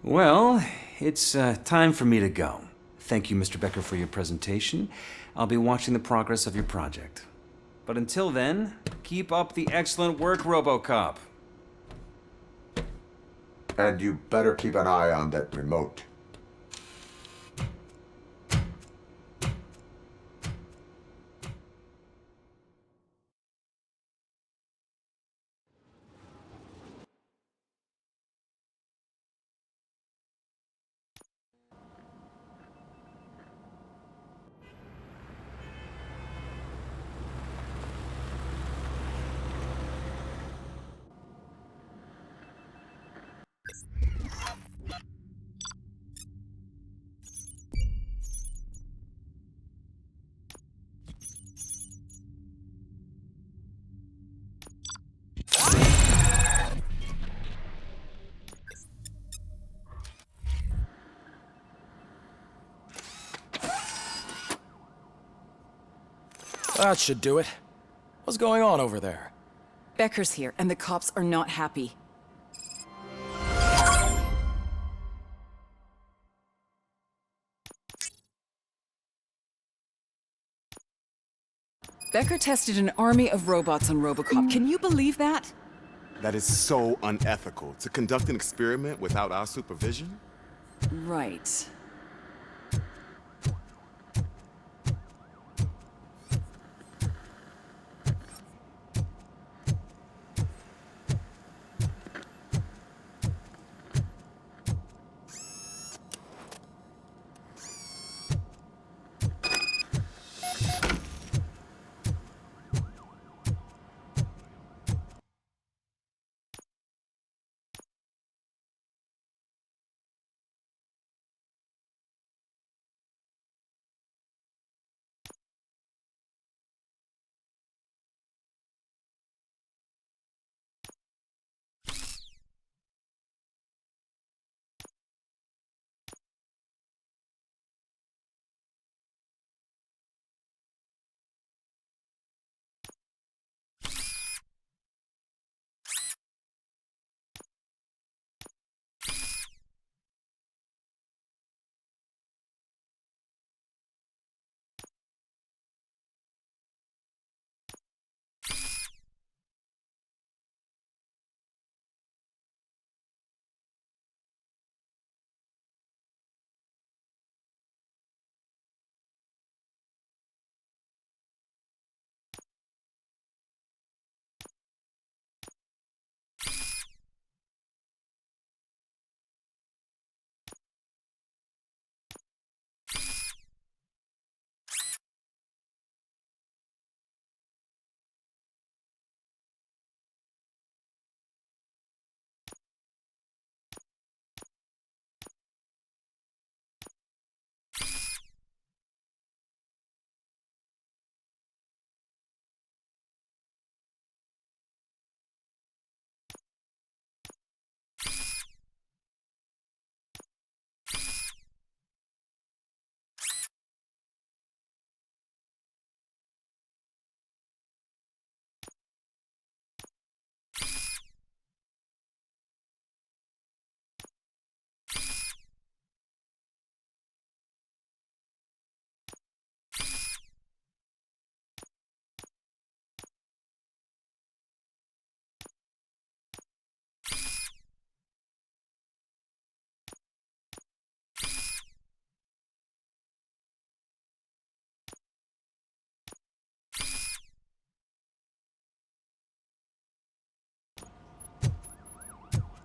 Well, it's time for me to go. Thank you, Mr. Becker, for your presentation. I'll be watching the progress of your project. But until then, keep up the excellent work, RoboCop. And you better keep an eye on that remote. That should do it. What's going on over there? Becker's here, and the cops are not happy. Becker tested an army of robots on RoboCop. Can you believe that? That is so unethical. To conduct an experiment without our supervision? Right.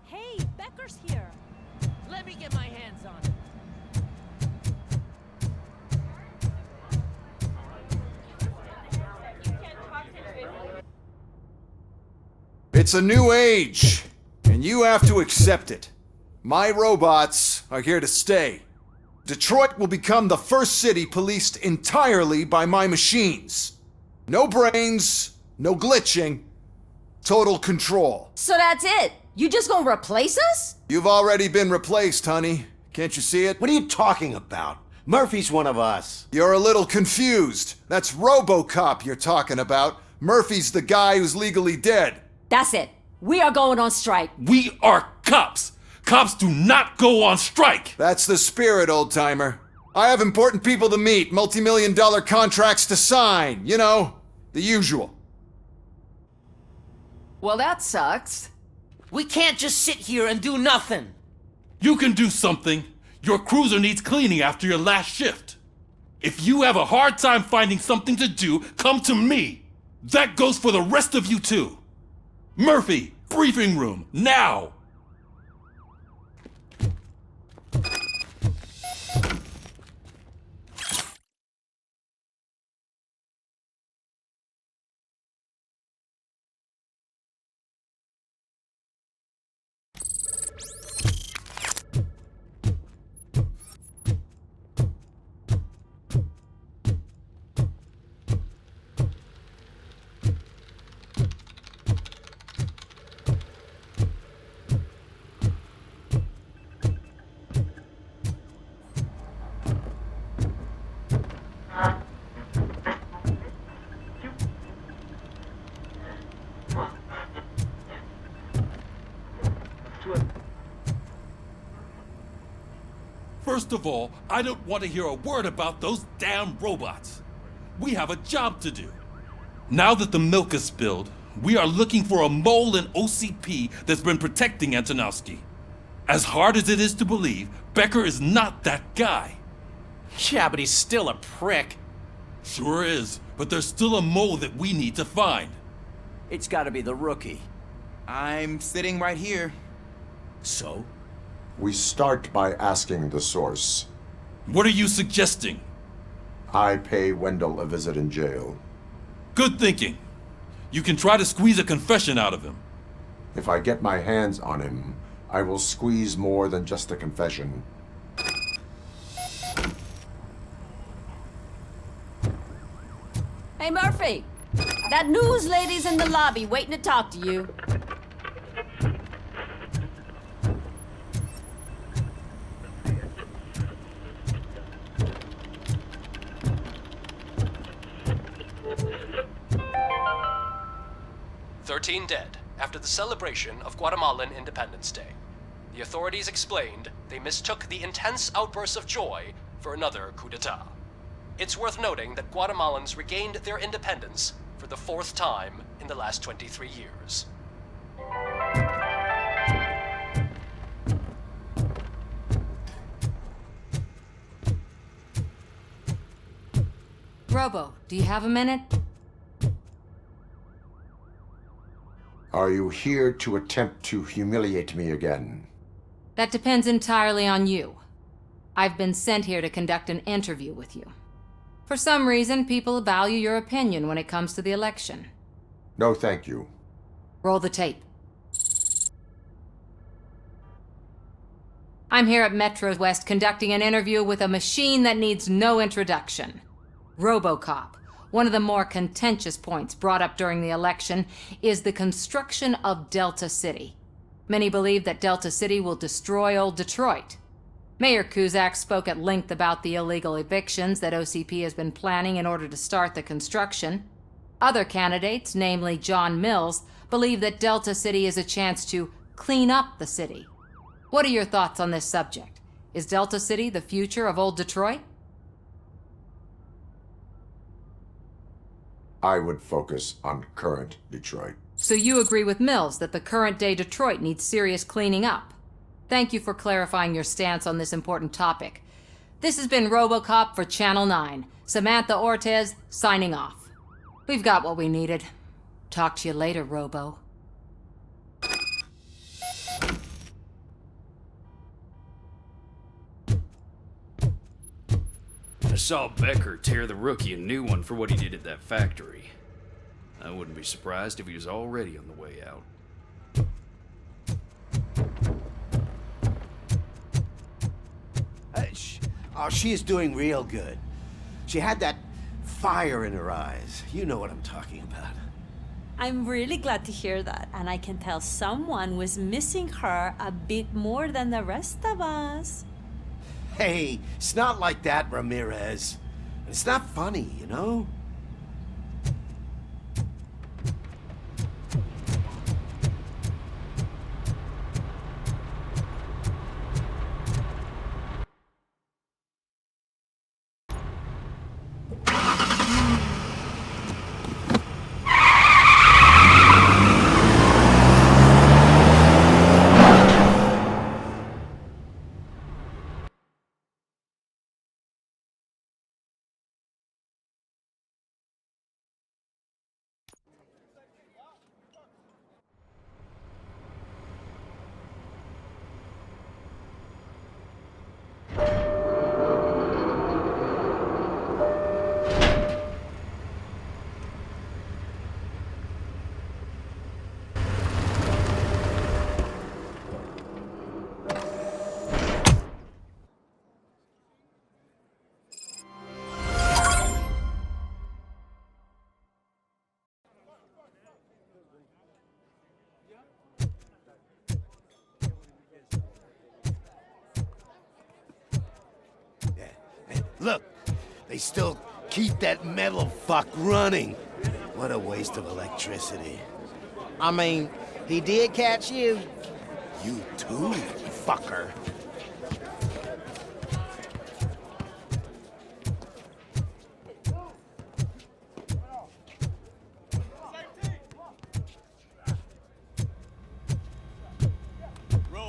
Hey, Becker's here. Let me get my hands on it. It's a new age, and you have to accept it. My robots are here to stay. Detroit will become the first city policed entirely by my machines. No brains, no glitching, total control. So that's it? You just gonna replace us? You've already been replaced, honey. Can't you see it? What are you talking about? Murphy's one of us. You're a little confused. That's RoboCop you're talking about. Murphy's the guy who's legally dead. That's it. We are going on strike. We are cops. Cops do not go on strike. That's the spirit, old-timer. I have important people to meet, multi-million-dollar contracts to sign. You know, the usual. Well, that sucks. We can't just sit here and do nothing. You can do something. Your cruiser needs cleaning after your last shift. If you have a hard time finding something to do, come to me. That goes for the rest of you too. Murphy, briefing room, now! First of all, I don't want to hear a word about those damn robots. We have a job to do. Now that the milk is spilled, we are looking for a mole in OCP that's been protecting Antonowski. As hard as it is to believe, Becker is not that guy. Yeah, but he's still a prick. Sure is, but there's still a mole that we need to find. It's gotta be the rookie. I'm sitting right here. So? We start by asking the source. What are you suggesting? I pay Wendell a visit in jail. Good thinking. You can try to squeeze a confession out of him. If I get my hands on him, I will squeeze more than just a confession. Hey, Murphy! That news lady's in the lobby waiting to talk to you. Dead after the celebration of Guatemalan Independence Day. The authorities explained they mistook the intense outbursts of joy for another coup d'etat. It's worth noting that Guatemalans regained their independence for the 4th time in the last 23 years. Robo, do you have a minute? Are you here to attempt to humiliate me again? That depends entirely on you. I've been sent here to conduct an interview with you. For some reason, people value your opinion when it comes to the election. No, thank you. Roll the tape. I'm here at Metro West conducting an interview with a machine that needs no introduction. RoboCop. One of the more contentious points brought up during the election is the construction of Delta City. Many believe that Delta City will destroy old Detroit. Mayor Cusack spoke at length about the illegal evictions that OCP has been planning in order to start the construction. Other candidates, namely John Mills, believe that Delta City is a chance to clean up the city. What are your thoughts on this subject? Is Delta City the future of old Detroit? I would focus on current Detroit. So you agree with Mills that the current-day Detroit needs serious cleaning up? Thank you for clarifying your stance on this important topic. This has been RoboCop for Channel 9. Samantha Ortez, signing off. We've got what we needed. Talk to you later, Robo. I saw Becker tear the rookie a new one for what he did at that factory. I wouldn't be surprised if he was already on the way out. Oh, she is doing real good. She had that fire in her eyes. You know what I'm talking about. I'm really glad to hear that, and I can tell someone was missing her a bit more than the rest of us. Hey, it's not like that, Ramirez. It's not funny, you know? Look, they still keep that metal fuck running. What a waste of electricity. I mean, he did catch you. You too, fucker.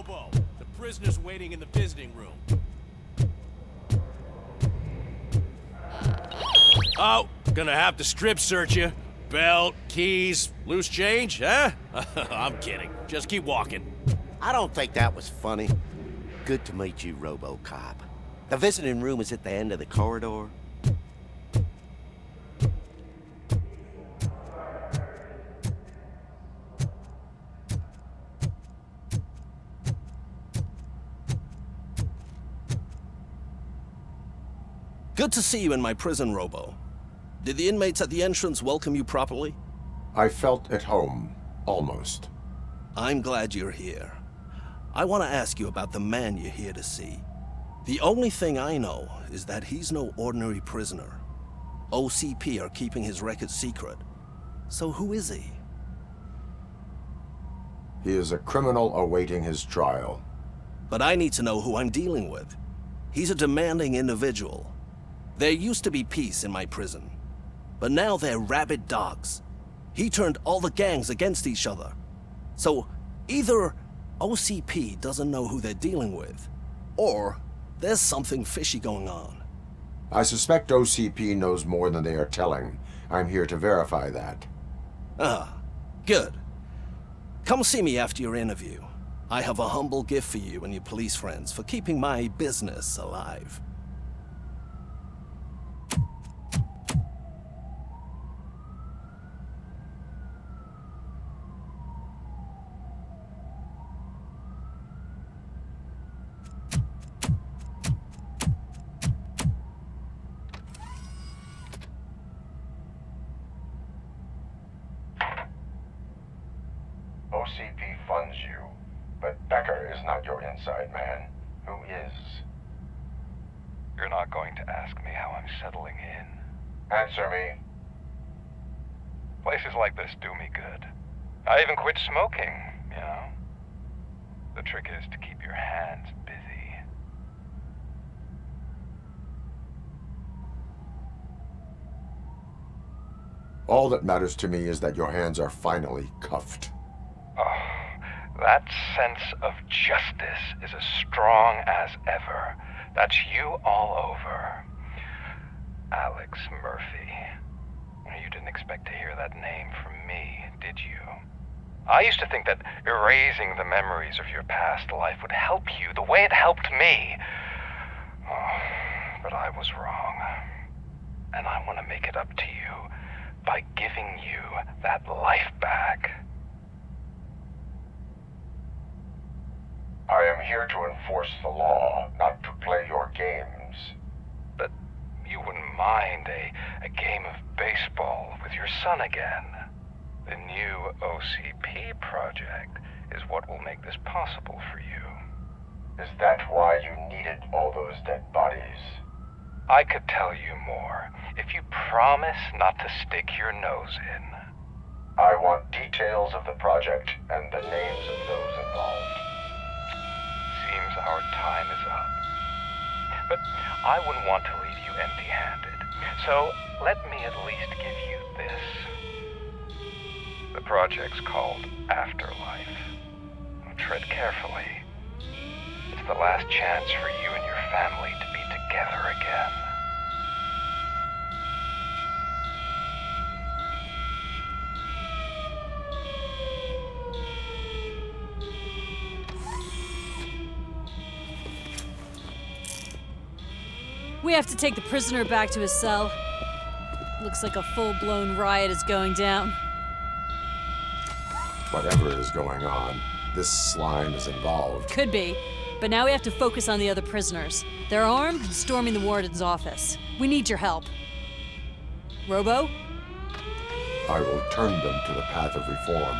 Robo. The prisoner's waiting in the visiting room. Oh, gonna have to strip search you. Belt, keys, loose change, huh? I'm kidding. Just keep walking. I don't think that was funny. Good to meet you, RoboCop. The visiting room is at the end of the corridor. Good to see you in my prison, Robo. Did the inmates at the entrance welcome you properly? I felt at home, almost. I'm glad you're here. I want to ask you about the man you're here to see. The only thing I know is that he's no ordinary prisoner. OCP are keeping his record secret. So who is he? He is a criminal awaiting his trial. But I need to know who I'm dealing with. He's a demanding individual. There used to be peace in my prison, but now they're rabid dogs. He turned all the gangs against each other. So either OCP doesn't know who they're dealing with, or there's something fishy going on. I suspect OCP knows more than they are telling. I'm here to verify that. Ah, good. Come see me after your interview. I have a humble gift for you and your police friends for keeping my business alive. OCP funds you, but Becker is not your inside man. Who is? You're not going to ask me how I'm settling in. Answer me. Places like this do me good. I even quit smoking, you know. The trick is to keep your hands busy. All that matters to me is that your hands are finally cuffed. Oh, that sense of justice is as strong as ever. That's you all over. Alex Murphy. You didn't expect to hear that name from me, did you? I used to think that erasing the memories of your past life would help you the way it helped me. Oh, but I was wrong. And I want to make it up to you by giving you that life back. I am here to enforce the law, not to play your games. But you wouldn't mind a game of baseball with your son again. The new OCP project is what will make this possible for you. Is that why you needed all those dead bodies? I could tell you more if you promise not to stick your nose in. I want details of the project and the names of those involved. Seems our time is up. But I wouldn't want to leave you empty-handed, so let me at least give you this. The project's called Afterlife. Tread carefully. It's the last chance for you and your family to be together again. We have to take the prisoner back to his cell. Looks like a full-blown riot is going down. Whatever is going on, this slime is involved. Could be, but now we have to focus on the other prisoners. They're armed and storming the warden's office. We need your help. Robo? I will turn them to the path of reform.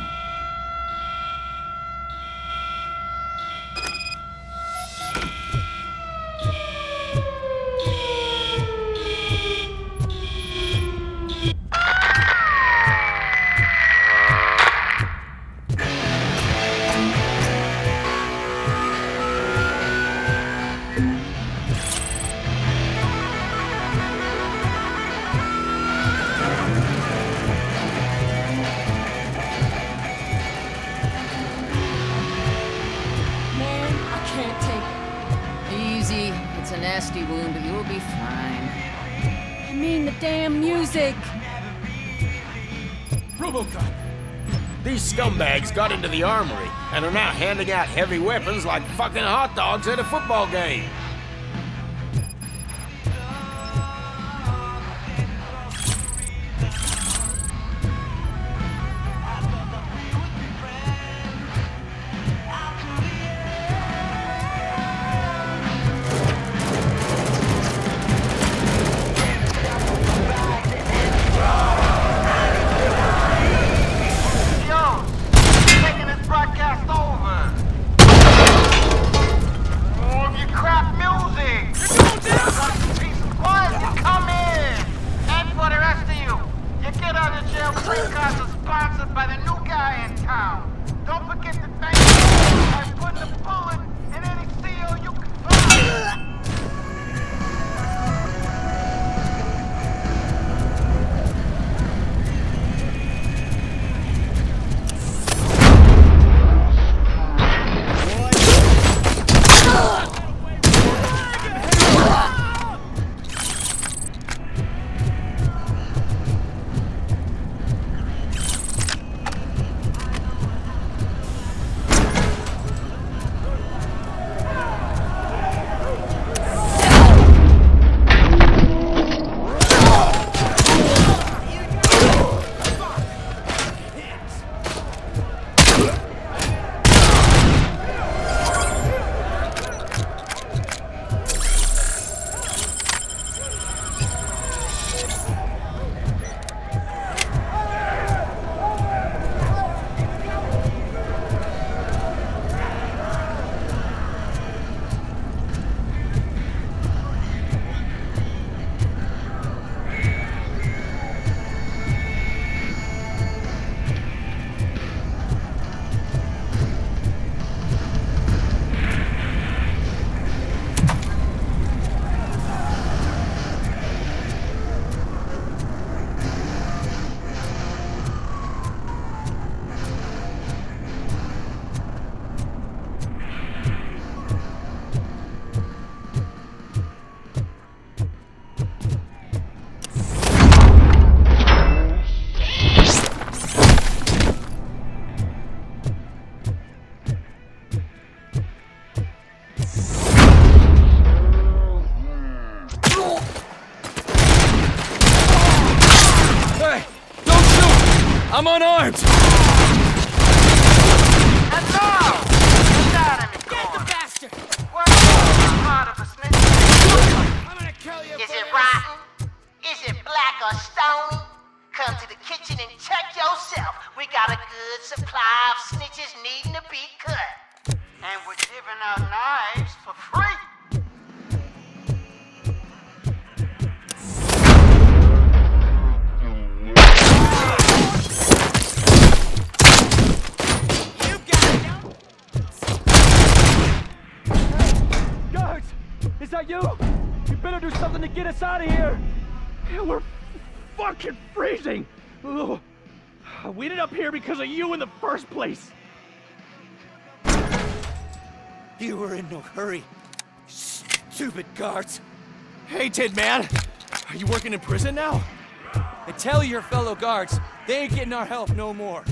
It's a nasty wound, but you'll be fine. I mean the damn music. RoboCop! These scumbags got into the armory and are now handing out heavy weapons like fucking hot dogs at a football game. I'm unarmed! And now! Get the bastard! I'm gonna kill you. Is it rotten? Is it black or stony? Come to the kitchen and check yourself. We got a good supply of snitches needing to be cut. And we're giving out knives for free. Is that you? You better do something to get us out of here! We're fucking freezing! Ugh. We ended up here because of you in the first place! You were in no hurry, stupid guards. Hey, Tid Man! Are you working in prison now? And tell your fellow guards, they ain't getting our help no more.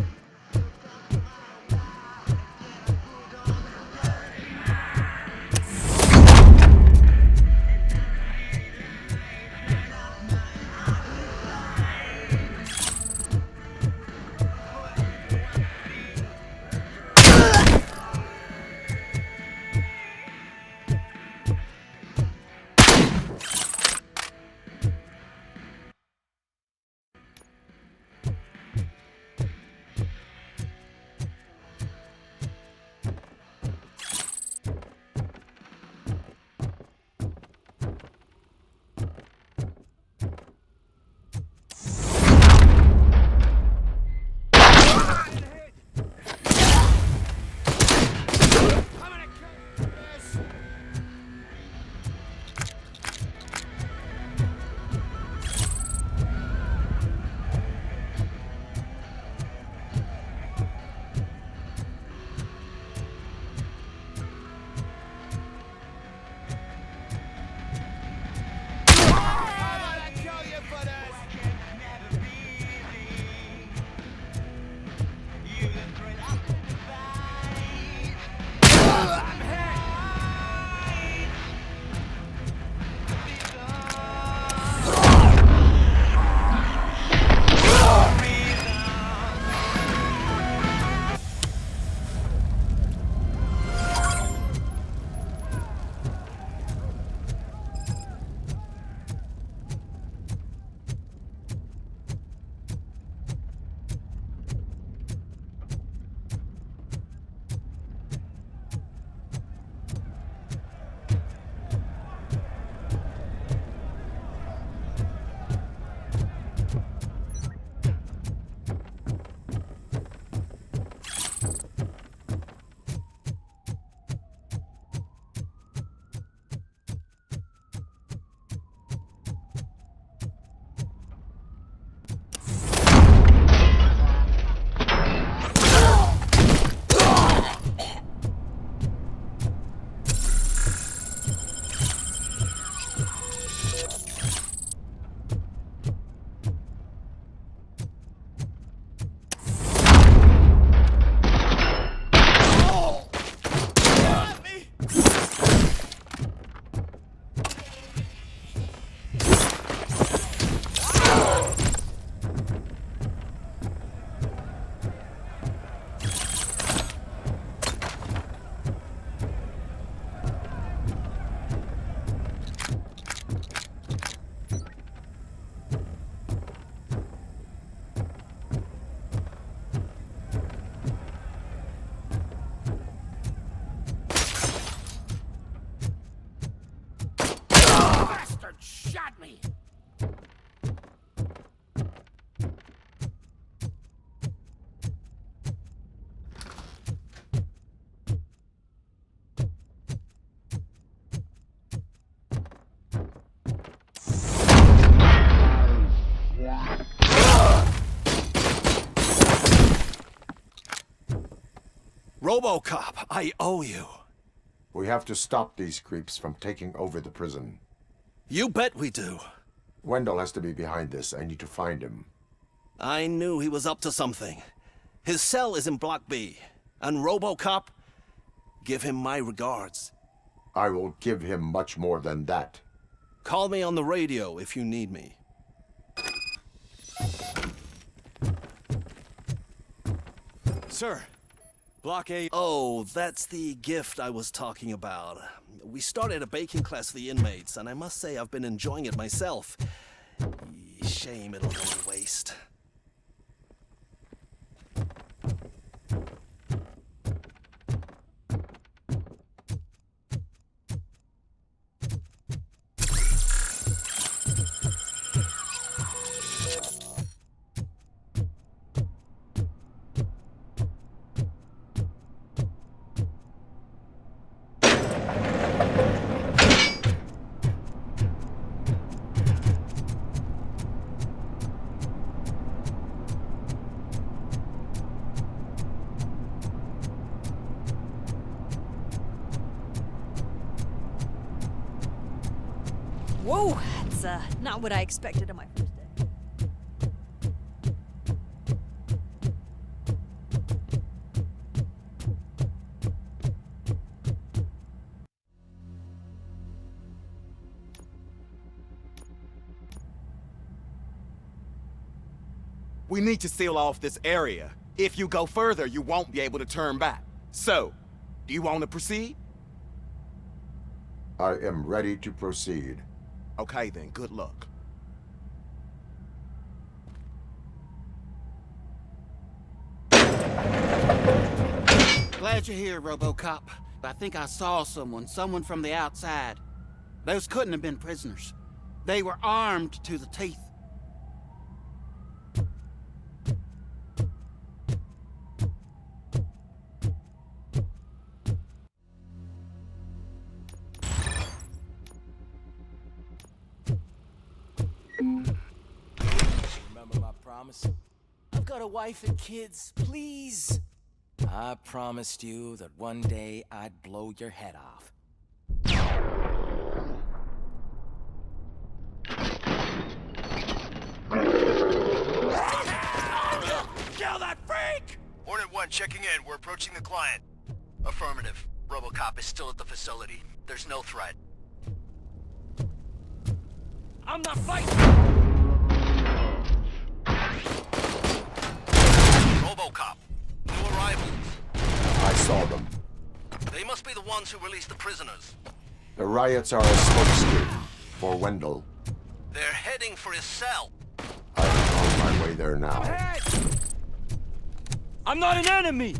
shot me! RoboCop, I owe you. We have to stop these creeps from taking over the prison. You bet we do. Wendell has to be behind this. I need to find him. I knew he was up to something. His cell is in Block B. And RoboCop, give him my regards. I will give him much more than that. Call me on the radio if you need me. Sir, Block A. Oh, that's the gift I was talking about. We started a baking class for the inmates, and I must say I've been enjoying it myself. Shame it'll go to waste. Whoa, that's not what I expected on my first day. We need to seal off this area. If you go further, you won't be able to turn back. So, do you want to proceed? I am ready to proceed. Okay then, good luck. Glad you're here, RoboCop. I think I saw someone from the outside. Those couldn't have been prisoners. They were armed to the teeth. Remember my promise? I've got a wife and kids, please. I promised you that one day I'd blow your head off. Kill that freak! Hornet 1 checking in. We're approaching the client. Affirmative. RoboCop is still at the facility. There's no threat. I'm not fighting! RoboCop. New arrivals. I saw them. They must be the ones who released the prisoners. The riots are a smokescreen for Wendell. They're heading for his cell. I'm on my way there now. Ahead! I'm not an enemy!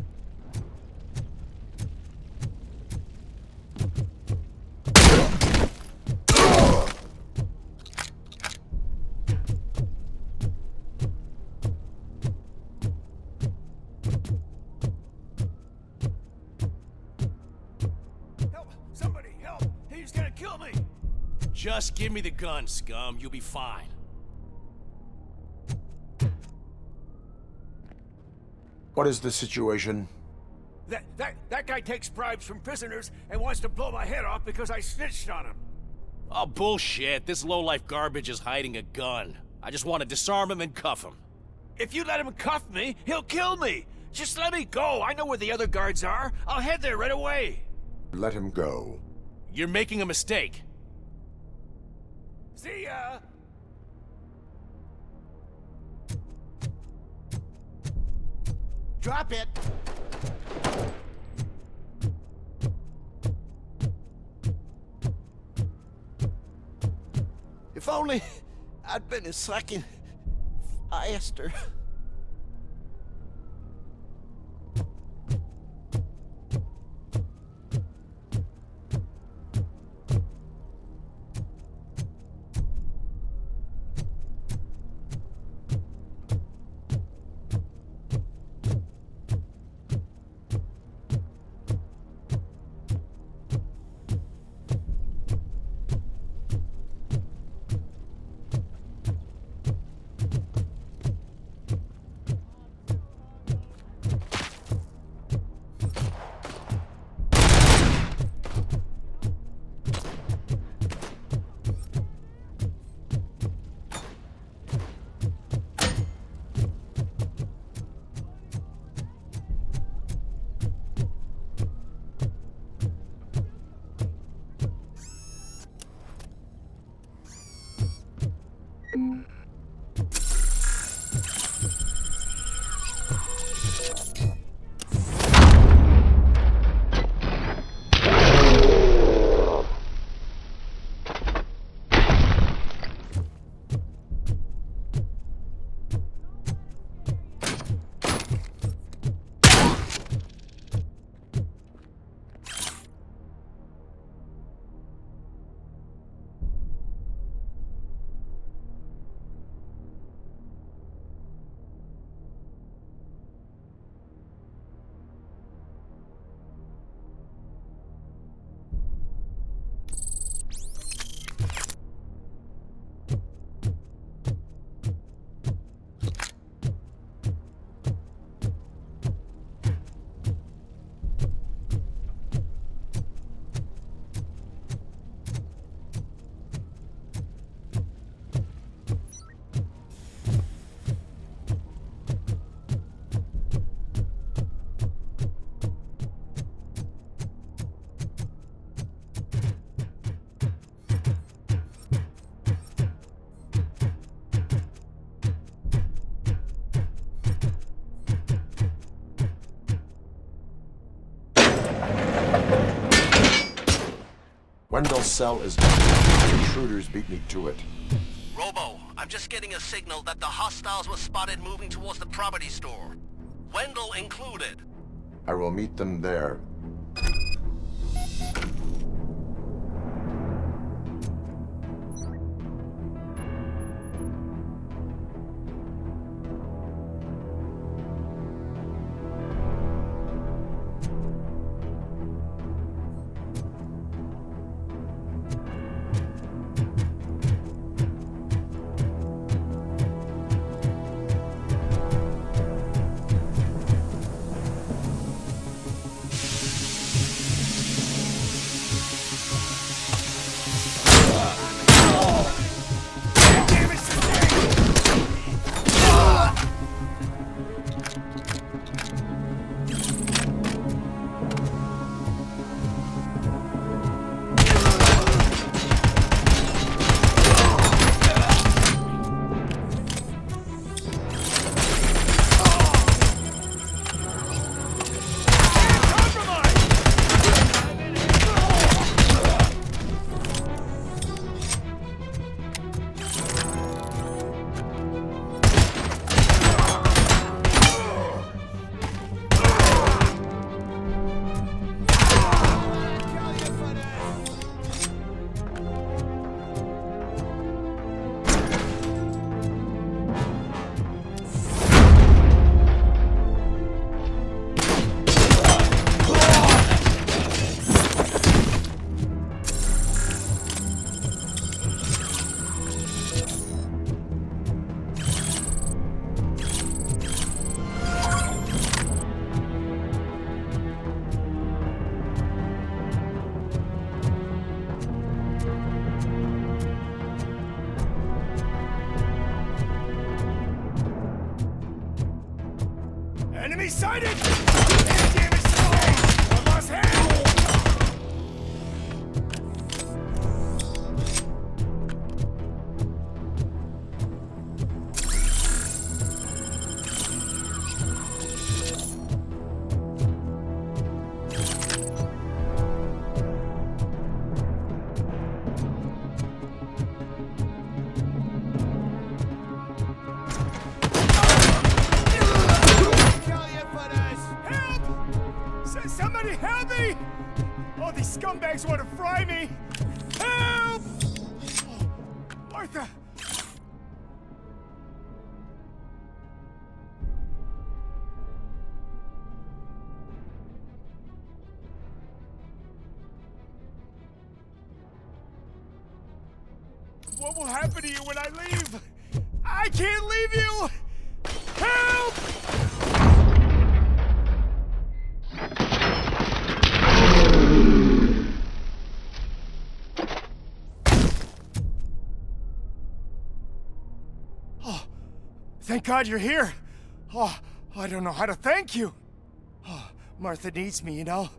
Somebody help! He's gonna kill me! Just give me the gun, scum. You'll be fine. What is the situation? That guy takes bribes from prisoners and wants to blow my head off because I snitched on him. Oh, bullshit. This lowlife garbage is hiding a gun. I just want to disarm him and cuff him. If you let him cuff me, he'll kill me. Just let me go. I know where the other guards are. I'll head there right away. Let him go. You're making a mistake. See ya! Drop it! If only I'd been a second faster. Wendell's cell is empty. Intruders beat me to it. Robo, I'm just getting a signal that the hostiles were spotted moving towards the property store. Wendell included. I will meet them there. Enemy sighted! Damn it, I lost hand! Somebody help me! Oh, these scumbags want to fry me! Help! Oh, Martha! What will happen to you when I leave? I can't leave you! Help! Thank God you're here. Oh, I don't know how to thank you. Oh, Martha needs me, you know.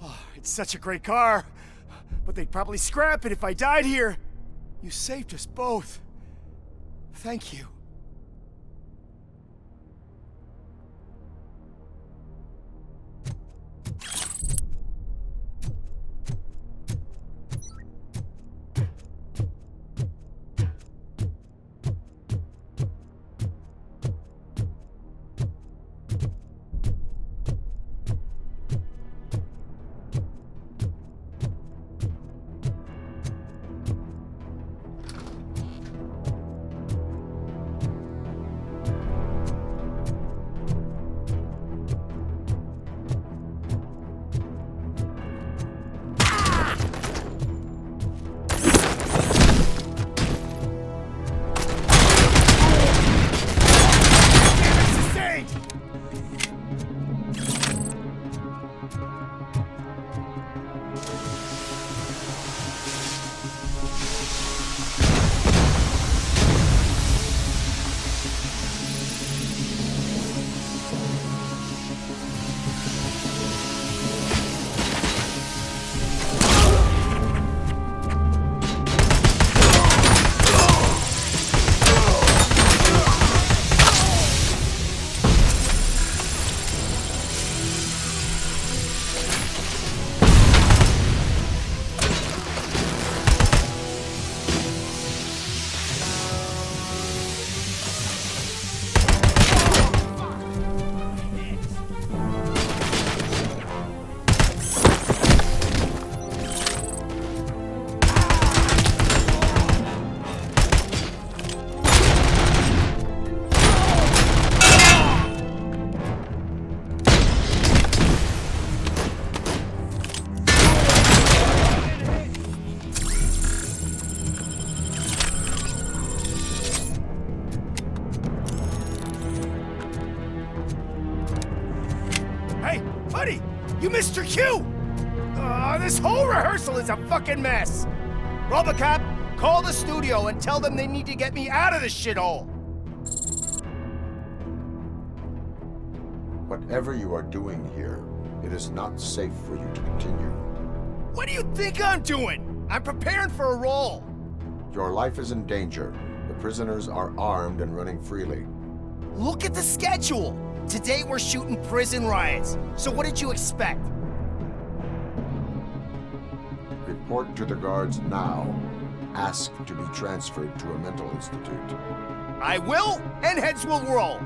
Oh, it's such a great car. But they'd probably scrap it if I died here. You saved us both. Thank you. Mr. Q! This whole rehearsal is a fucking mess! RoboCop, call the studio and tell them they need to get me out of this shithole! Whatever you are doing here, it is not safe for you to continue. What do you think I'm doing? I'm preparing for a role. Your life is in danger. The prisoners are armed and running freely. Look at the schedule! Today we're shooting prison riots. So what did you expect? Report to the guards now. Ask to be transferred to a mental institute. I will, and heads will roll.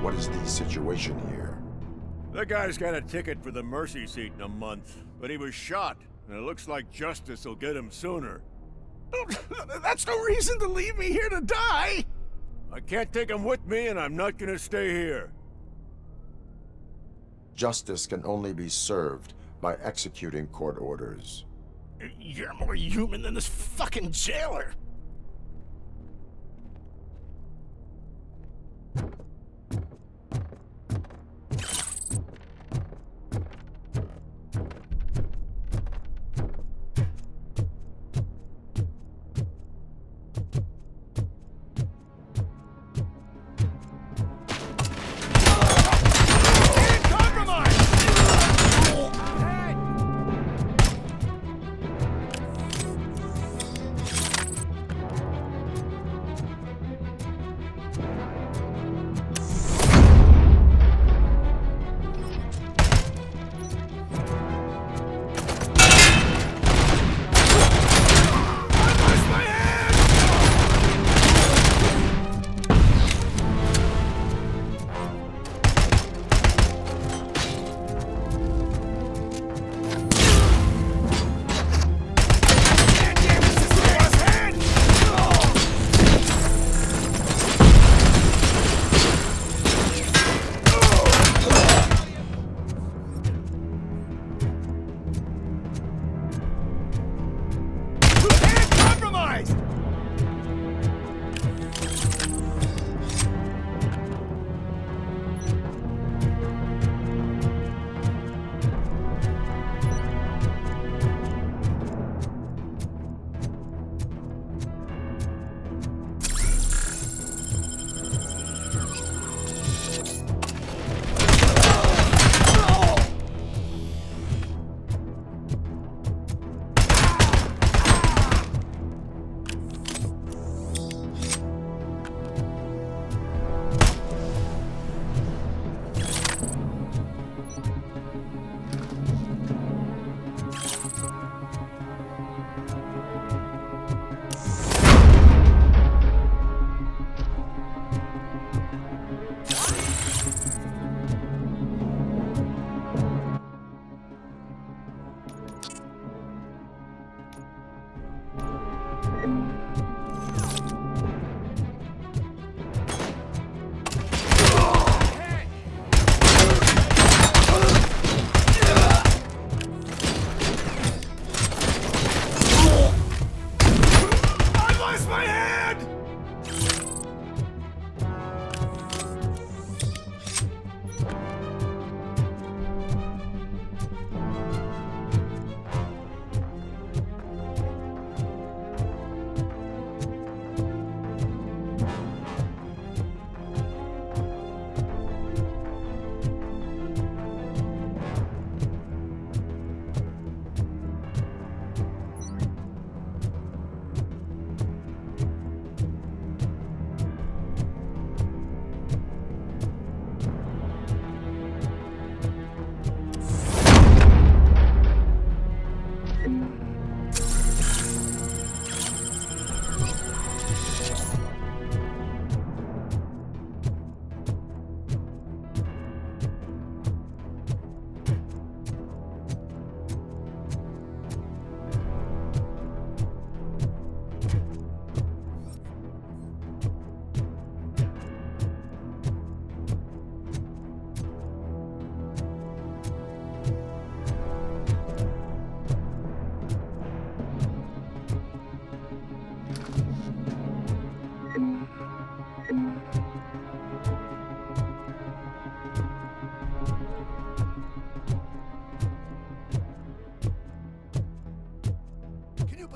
What is the situation here? That guy's got a ticket for the mercy seat in a month, but he was shot, and it looks like justice will get him sooner. That's no reason to leave me here to die! I can't take him with me, and I'm not gonna stay here. Justice can only be served by executing court orders. You're more human than this fucking jailer!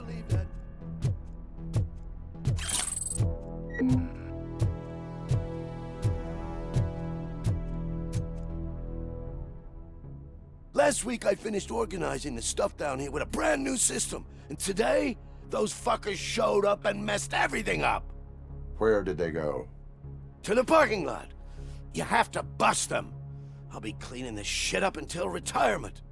believe that. Last week I finished organizing the stuff down here with a brand new system. And today, those fuckers showed up and messed everything up. Where did they go? To the parking lot. You have to bust them. I'll be cleaning this shit up until retirement.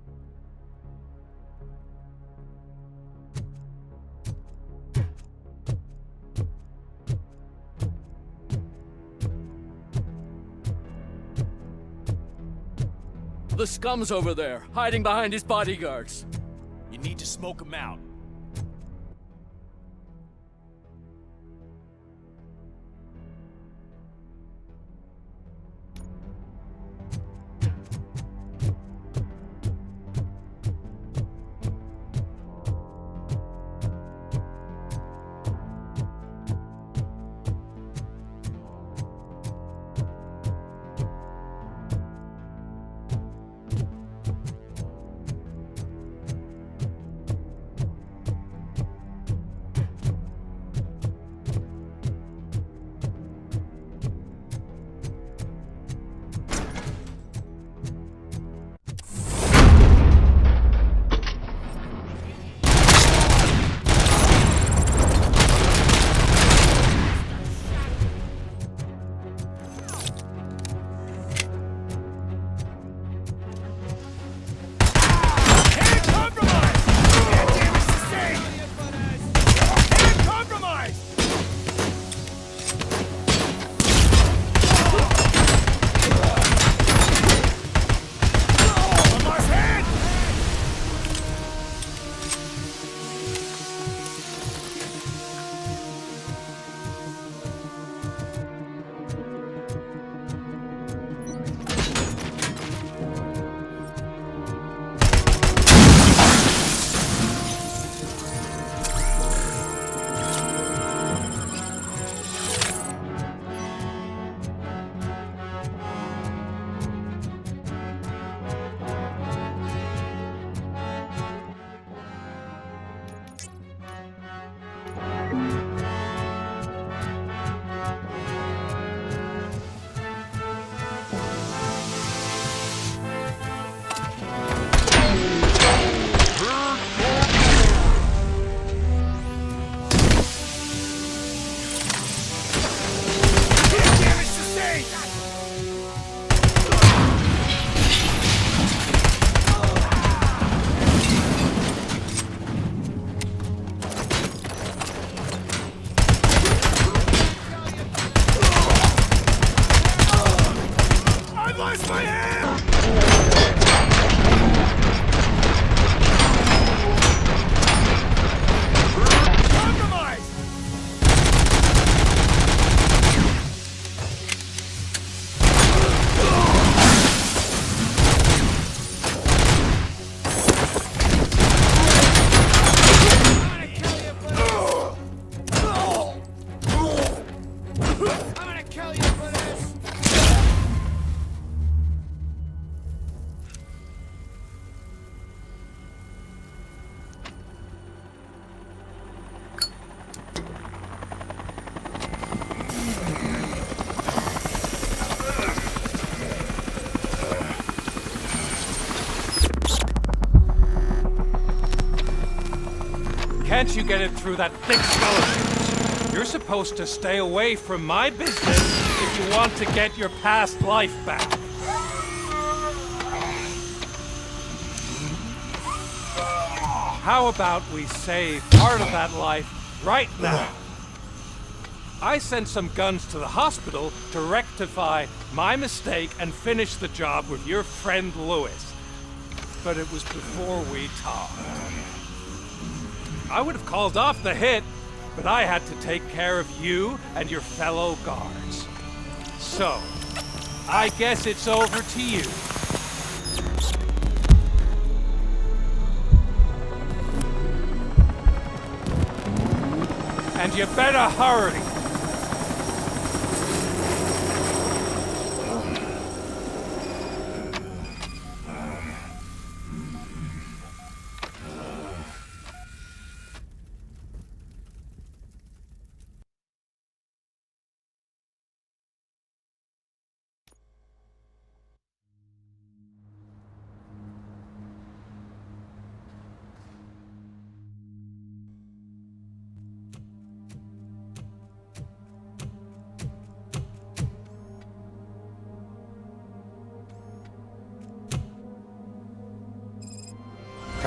The scum's over there, hiding behind his bodyguards. You need to smoke him out. Can't you get it through that thick skeleton? You're supposed to stay away from my business if you want to get your past life back. How about we save part of that life right now? I sent some guns to the hospital to rectify my mistake and finish the job with your friend Lewis. But it was before we talked. I would have called off the hit, but I had to take care of you and your fellow guards. So, I guess it's over to you. And you better hurry.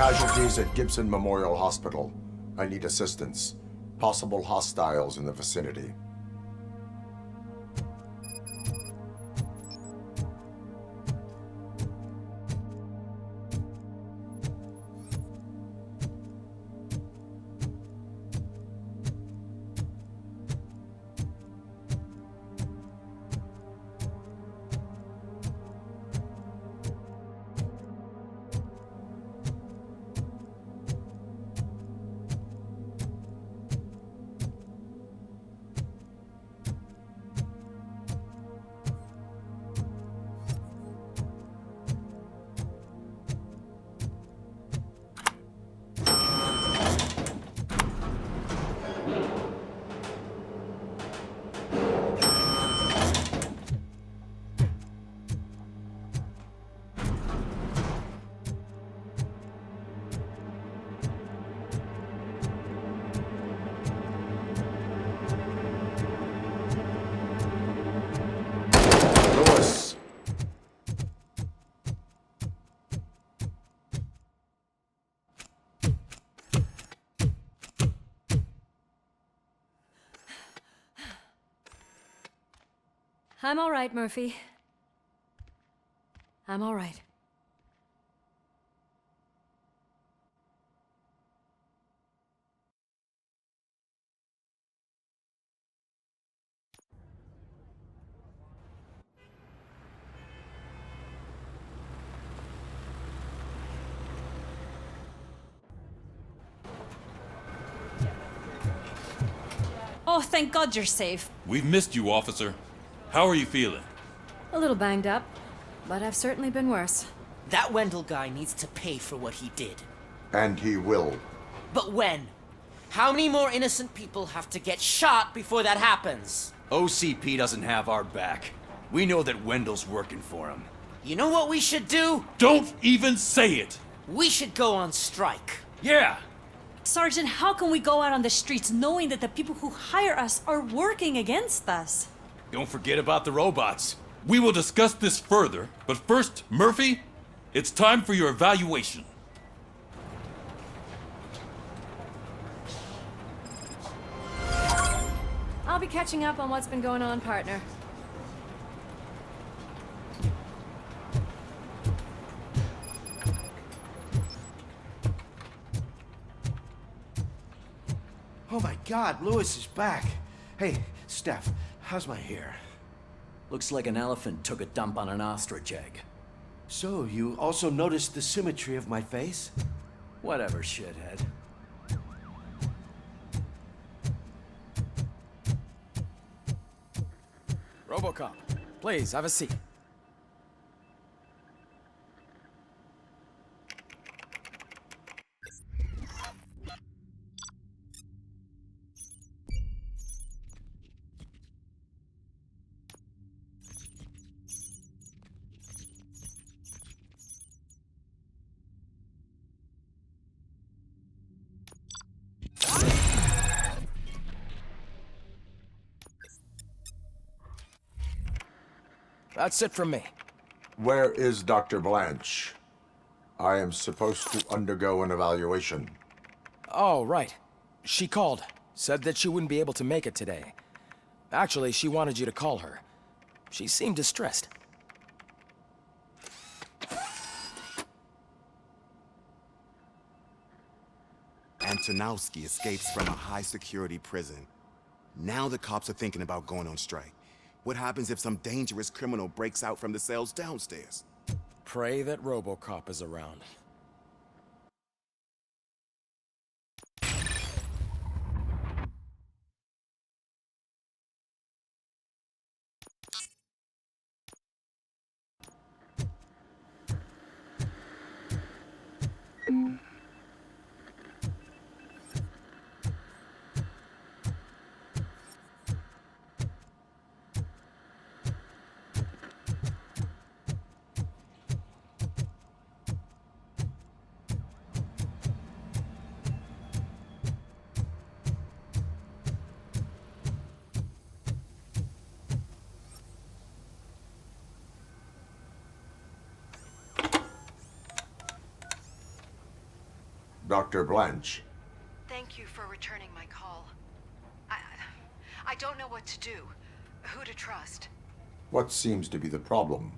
Casualties at Gibson Memorial Hospital. I need assistance. Possible hostiles in the vicinity. I'm all right, Murphy. I'm all right. Oh, thank God you're safe. We've missed you, officer. How are you feeling? A little banged up, but I've certainly been worse. That Wendell guy needs to pay for what he did. And he will. But when? How many more innocent people have to get shot before that happens? OCP doesn't have our back. We know that Wendell's working for him. You know what we should do? Don't even say it! We should go on strike. Yeah! Sergeant, how can we go out on the streets knowing that the people who hire us are working against us? Don't forget about the robots. We will discuss this further, but first, Murphy, it's time for your evaluation. I'll be catching up on what's been going on, partner. Oh my God, Lewis is back. Hey, Steph, how's my hair? Looks like an elephant took a dump on an ostrich egg. So, you also noticed the symmetry of my face? Whatever, shithead. RoboCop, please, have a seat. That's it from me. Where is Dr. Blanche? I am supposed to undergo an evaluation. Oh, right. She called. Said that she wouldn't be able to make it today. Actually, she wanted you to call her. She seemed distressed. Antonowski escapes from a high-security prison. Now the cops are thinking about going on strike. What happens if some dangerous criminal breaks out from the cells downstairs? Pray that RoboCop is around. Dr. Blanche. Thank you for returning my call. I don't know what to do, who to trust. What seems to be the problem?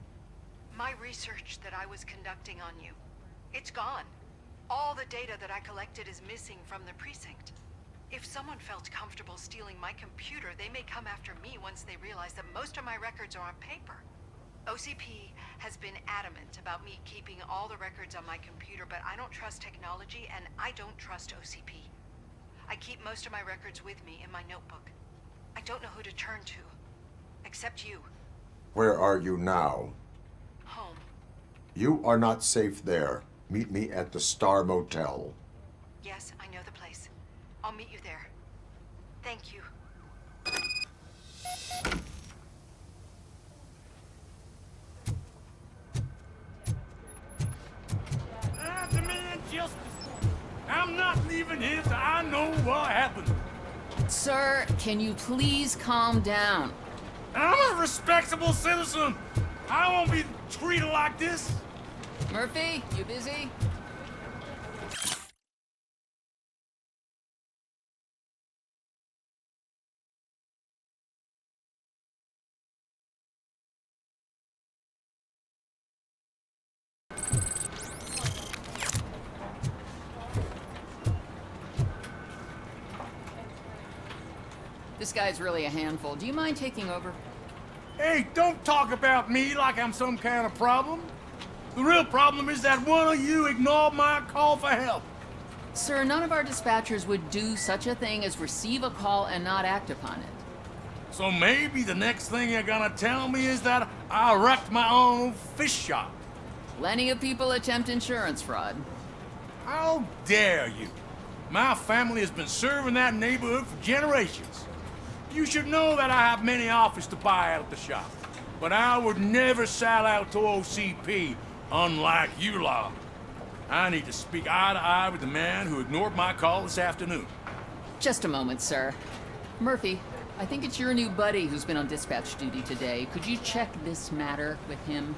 My research that I was conducting on you, it's gone. All the data that I collected is missing from the precinct. If someone felt comfortable stealing my computer, they may come after me once they realize that most of my records are on paper. OCP has been adamant about me keeping all the records on my computer, but I don't trust technology and I don't trust OCP. I keep most of my records with me in my notebook. I don't know who to turn to, except you. Where are you now? Home. You are not safe there. Meet me at the Star Motel. Yes, I know the place. I'll meet you there. Thank you. I demand justice. I'm not leaving here till I know what happened. Sir, can you please calm down? I'm a respectable citizen. I won't be treated like this. Murphy, you busy? This guy's really a handful. Do you mind taking over? Hey, don't talk about me like I'm some kind of problem. The real problem is that one of you ignored my call for help. Sir, none of our dispatchers would do such a thing as receive a call and not act upon it. So maybe the next thing you're gonna tell me is that I wrecked my own fish shop. Plenty of people attempt insurance fraud. How dare you? My family has been serving that neighborhood for generations. You should know that I have many offers to buy out the shop. But I would never sell out to OCP, unlike you lot. I need to speak eye to eye with the man who ignored my call this afternoon. Just a moment, sir. Murphy, I think it's your new buddy who's been on dispatch duty today. Could you check this matter with him?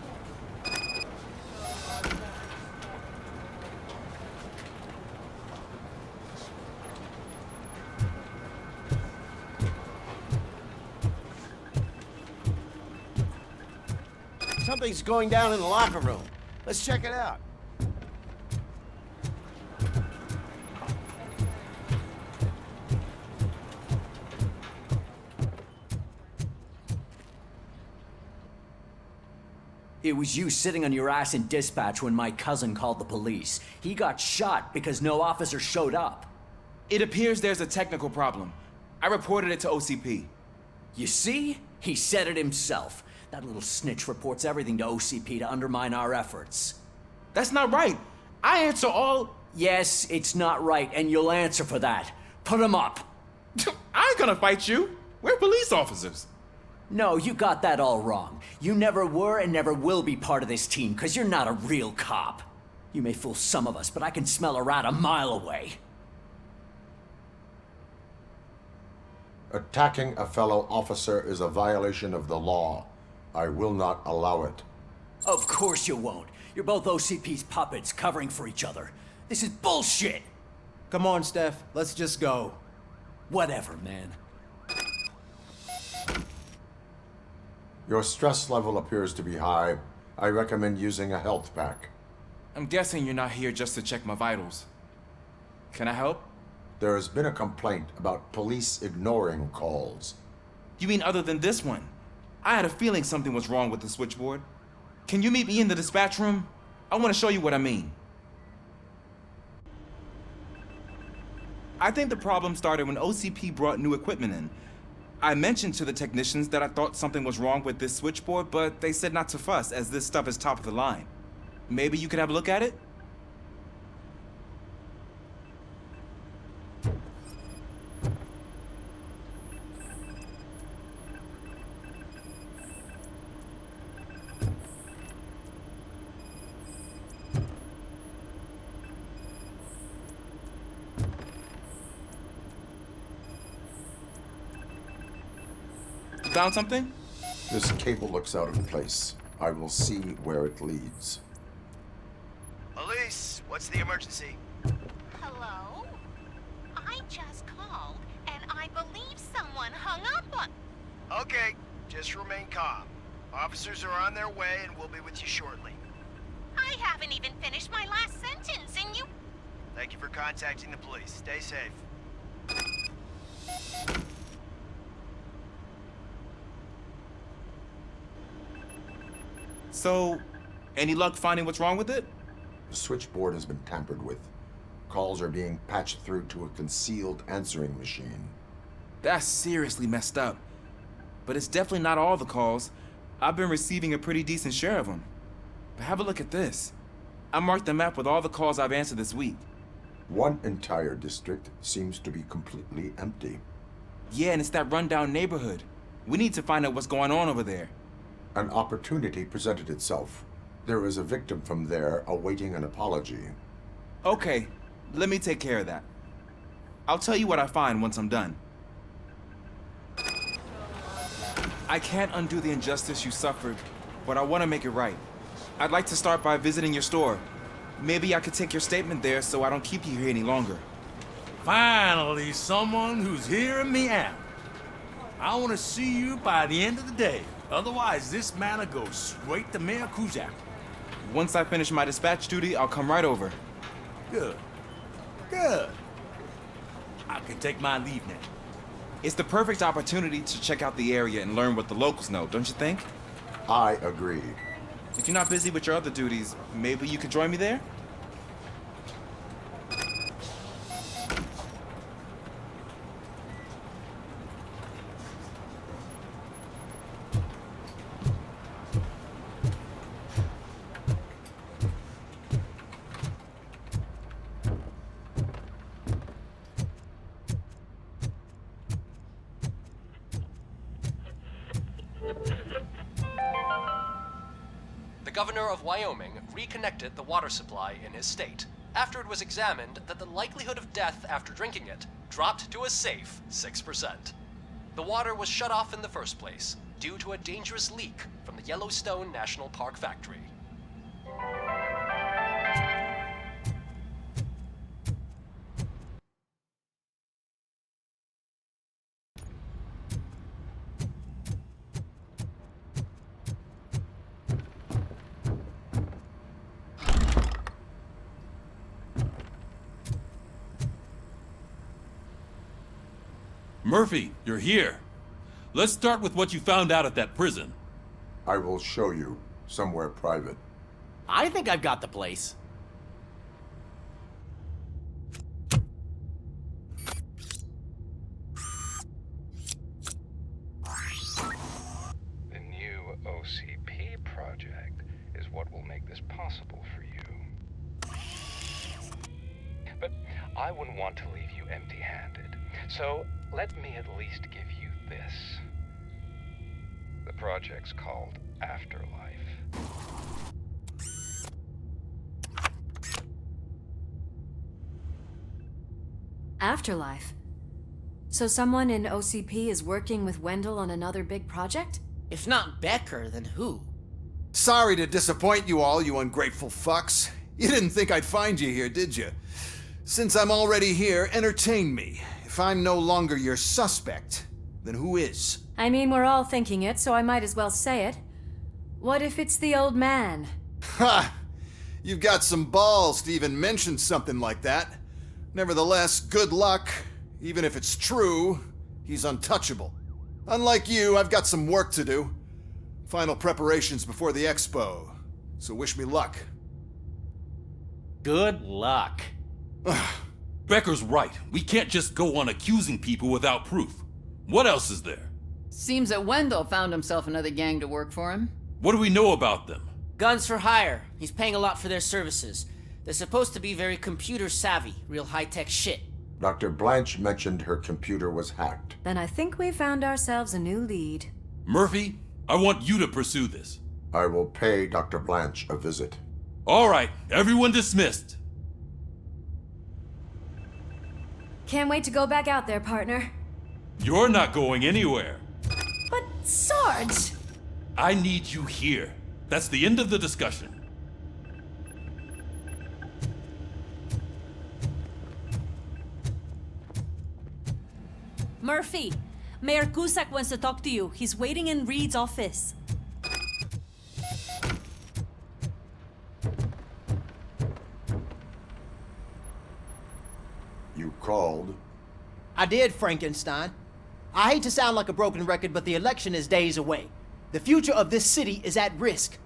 Something's going down in the locker room. Let's check it out. It was you sitting on your ass in dispatch when my cousin called the police. He got shot because no officer showed up. It appears there's a technical problem. I reported it to OCP. You see? He said it himself. That little snitch reports everything to OCP to undermine our efforts. That's not right. I answer all... Yes, it's not right, and you'll answer for that. Put him up. I ain't gonna fight you. We're police officers. No, you got that all wrong. You never were and never will be part of this team, because you're not a real cop. You may fool some of us, but I can smell a rat a mile away. Attacking a fellow officer is a violation of the law. I will not allow it. Of course you won't. You're both OCP's puppets covering for each other. This is bullshit! Come on, Steph. Let's just go. Whatever, man. Your stress level appears to be high. I recommend using a health pack. I'm guessing you're not here just to check my vitals. Can I help? There has been a complaint about police ignoring calls. You mean other than this one? I had a feeling something was wrong with the switchboard. Can you meet me in the dispatch room? I want to show you what I mean. I think the problem started when OCP brought new equipment in. I mentioned to the technicians that I thought something was wrong with this switchboard, but they said not to fuss, as this stuff is top of the line. Maybe you could have a look at it? Found something? This cable looks out of place. I will see where it leads. Police, what's the emergency? Hello, just called, and I believe someone hung up on... Okay, just remain calm. Officers are on their way and we'll be with you shortly. I haven't even finished my last sentence, and you... Thank you for contacting the police. Stay safe. So, any luck finding what's wrong with it? The switchboard has been tampered with. Calls are being patched through to a concealed answering machine. That's seriously messed up. But it's definitely not all the calls. I've been receiving a pretty decent share of them. But have a look at this. I marked the map with all the calls I've answered this week. One entire district seems to be completely empty. Yeah, and it's that rundown neighborhood. We need to find out what's going on over there. An opportunity presented itself. There is a victim from there awaiting an apology. Okay, let me take care of that. I'll tell you what I find once I'm done. I can't undo the injustice you suffered, but I want to make it right. I'd like to start by visiting your store. Maybe I could take your statement there so I don't keep you here any longer. Finally, someone who's hearing me out. I want to see you by the end of the day. Otherwise, this man'll go straight to Mayor Kuzak. Once I finish my dispatch duty, I'll come right over. Good. Good. I can take my leave now. It's the perfect opportunity to check out the area and learn what the locals know, don't you think? I agree. If you're not busy with your other duties, maybe you could join me there? The governor of Wyoming reconnected the water supply in his state after it was examined that the likelihood of death after drinking it dropped to a safe 6%. The water was shut off in the first place due to a dangerous leak from the Yellowstone National Park factory. Murphy, you're here. Let's start with what you found out at that prison. I will show you, somewhere private. I think I've got the place. The new OCP project is what will make this possible for you. But I wouldn't want to leave you empty-handed. So let me at least give you this. The project's called Afterlife. Afterlife? So someone in OCP is working with Wendell on another big project? If not Becker, then who? Sorry to disappoint you all, you ungrateful fucks. You didn't think I'd find you here, did you? Since I'm already here, entertain me. If I'm no longer your suspect, then who is? I mean, we're all thinking it, so I might as well say it. What if it's the old man? Ha! You've got some balls to even mention something like that. Nevertheless, good luck. Even if it's true, he's untouchable. Unlike you, I've got some work to do. Final preparations before the expo. So wish me luck. Good luck. Becker's right. We can't just go on accusing people without proof. What else is there? Seems that Wendell found himself another gang to work for him. What do we know about them? Guns for hire. He's paying a lot for their services. They're supposed to be very computer savvy, real high-tech shit. Dr. Blanche mentioned her computer was hacked. Then I think we found ourselves a new lead. Murphy, I want you to pursue this. I will pay Dr. Blanche a visit. All right, everyone dismissed. Can't wait to go back out there, partner. You're not going anywhere. But, Sarge! I need you here. That's the end of the discussion. Murphy, Mayor Cusack wants to talk to you. He's waiting in Reed's office. You called? I did, Frankenstein. I hate to sound like a broken record, but the election is days away. The future of this city is at risk.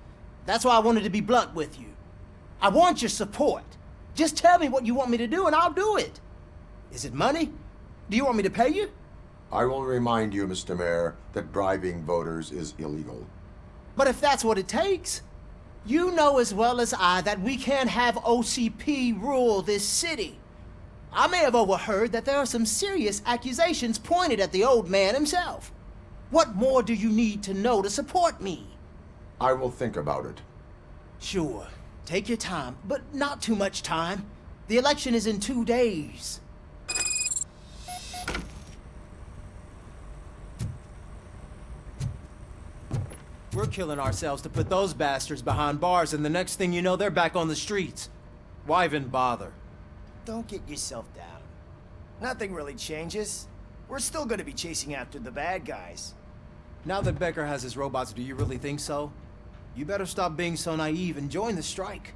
That's why I wanted to be blunt with you. I want your support. Just tell me what you want me to do and I'll do it. Is it money? Do you want me to pay you? I will remind you, Mr. Mayor, that bribing voters is illegal. But if that's what it takes, you know as well as I that we can't have OCP rule this city. I may have overheard that there are some serious accusations pointed at the old man himself. What more do you need to know to support me? I will think about it. Sure. Take your time, but not too much time. The election is in 2 days. We're killing ourselves to put those bastards behind bars, and the next thing you know, they're back on the streets. Why even bother? Don't get yourself down. Nothing really changes. We're still gonna be chasing after the bad guys. Now that Becker has his robots, do you really think so? You better stop being so naive and join the strike.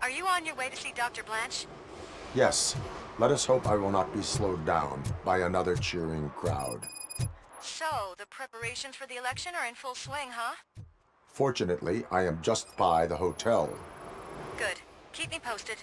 Are you on your way to see Dr. Blanche? Yes. Let us hope I will not be slowed down by another cheering crowd. So, the preparations for the election are in full swing, huh? Fortunately, I am just by the hotel. Good. Keep me posted.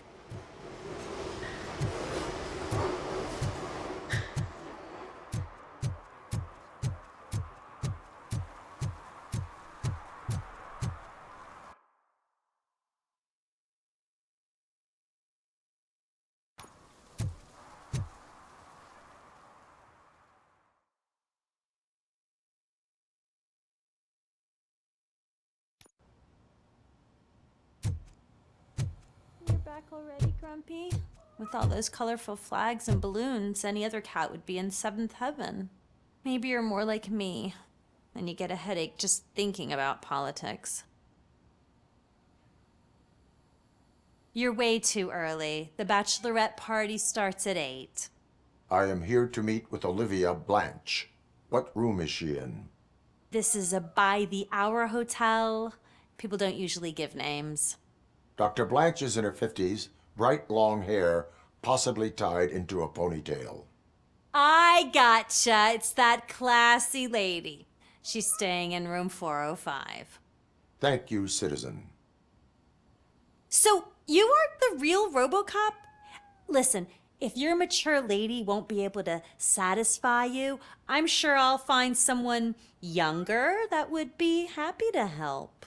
You're back already, Grumpy? With all those colorful flags and balloons, any other cat would be in seventh heaven. Maybe you're more like me, and you get a headache just thinking about politics. You're way too early. The bachelorette party starts at 8. I am here to meet with Olivia Blanche. What room is she in? This is a by-the-hour hotel. People don't usually give names. Dr. Blanche is in her 50s, bright long hair, possibly tied into a ponytail. I gotcha. It's that classy lady. She's staying in room 405. Thank you, citizen. So, you aren't the real RoboCop? Listen, if your mature lady won't be able to satisfy you, I'm sure I'll find someone younger that would be happy to help.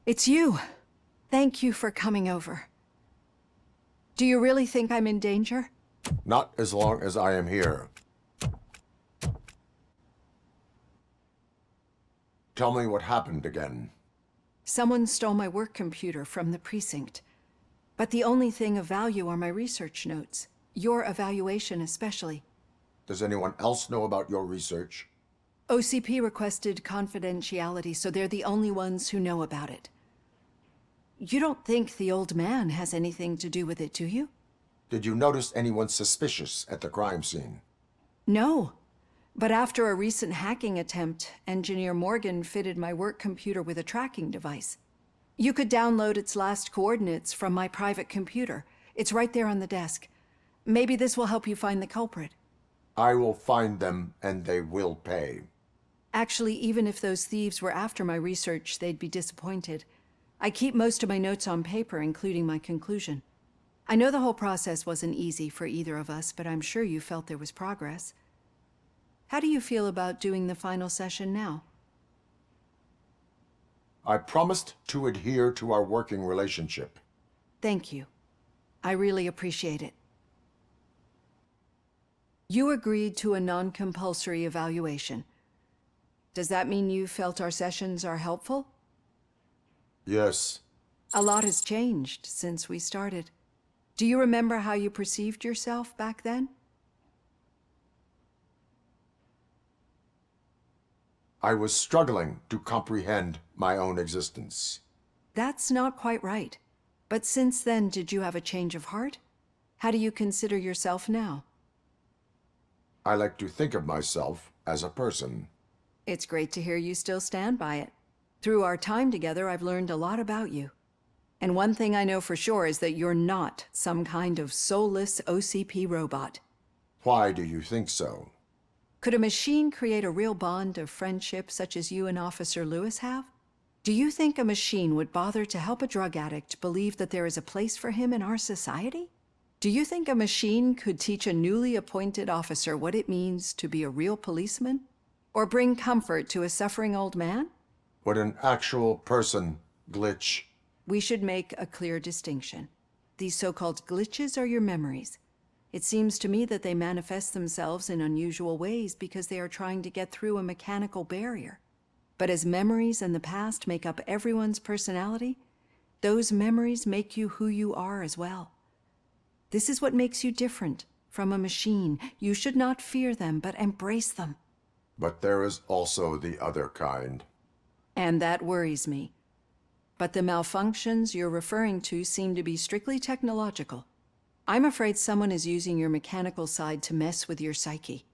It's you. Thank you for coming over. Do you really think I'm in danger? Not as long as I am here. Tell me what happened again. Someone stole my work computer from the precinct. But the only thing of value are my research notes. Your evaluation especially. Does anyone else know about your research? OCP requested confidentiality, so they're the only ones who know about it. You don't think the old man has anything to do with it, do you? Did you notice anyone suspicious at the crime scene? No. But after a recent hacking attempt, Engineer Morgan fitted my work computer with a tracking device. You could download its last coordinates from my private computer. It's right there on the desk. Maybe this will help you find the culprit. I will find them, and they will pay. Actually, even if those thieves were after my research, they'd be disappointed. I keep most of my notes on paper, including my conclusion. I know the whole process wasn't easy for either of us, but I'm sure you felt there was progress. How do you feel about doing the final session now? I promised to adhere to our working relationship. Thank you. I really appreciate it. You agreed to a non-compulsory evaluation. Does that mean you felt our sessions are helpful? Yes. A lot has changed since we started. Do you remember how you perceived yourself back then? I was struggling to comprehend my own existence. That's not quite right. But since then, did you have a change of heart? How do you consider yourself now? I like to think of myself as a person. It's great to hear you still stand by it. Through our time together, I've learned a lot about you. And one thing I know for sure is that you're not some kind of soulless OCP robot. Why do you think so? Could a machine create a real bond of friendship such as you and Officer Lewis have? Do you think a machine would bother to help a drug addict believe that there is a place for him in our society? Do you think a machine could teach a newly appointed officer what it means to be a real policeman? Or bring comfort to a suffering old man? Would an actual person glitch? We should make a clear distinction. These so-called glitches are your memories. It seems to me that they manifest themselves in unusual ways because they are trying to get through a mechanical barrier. But as memories in the past make up everyone's personality, those memories make you who you are as well. This is what makes you different from a machine. You should not fear them, but embrace them. But there is also the other kind. And that worries me. But the malfunctions you're referring to seem to be strictly technological. I'm afraid someone is using your mechanical side to mess with your psyche.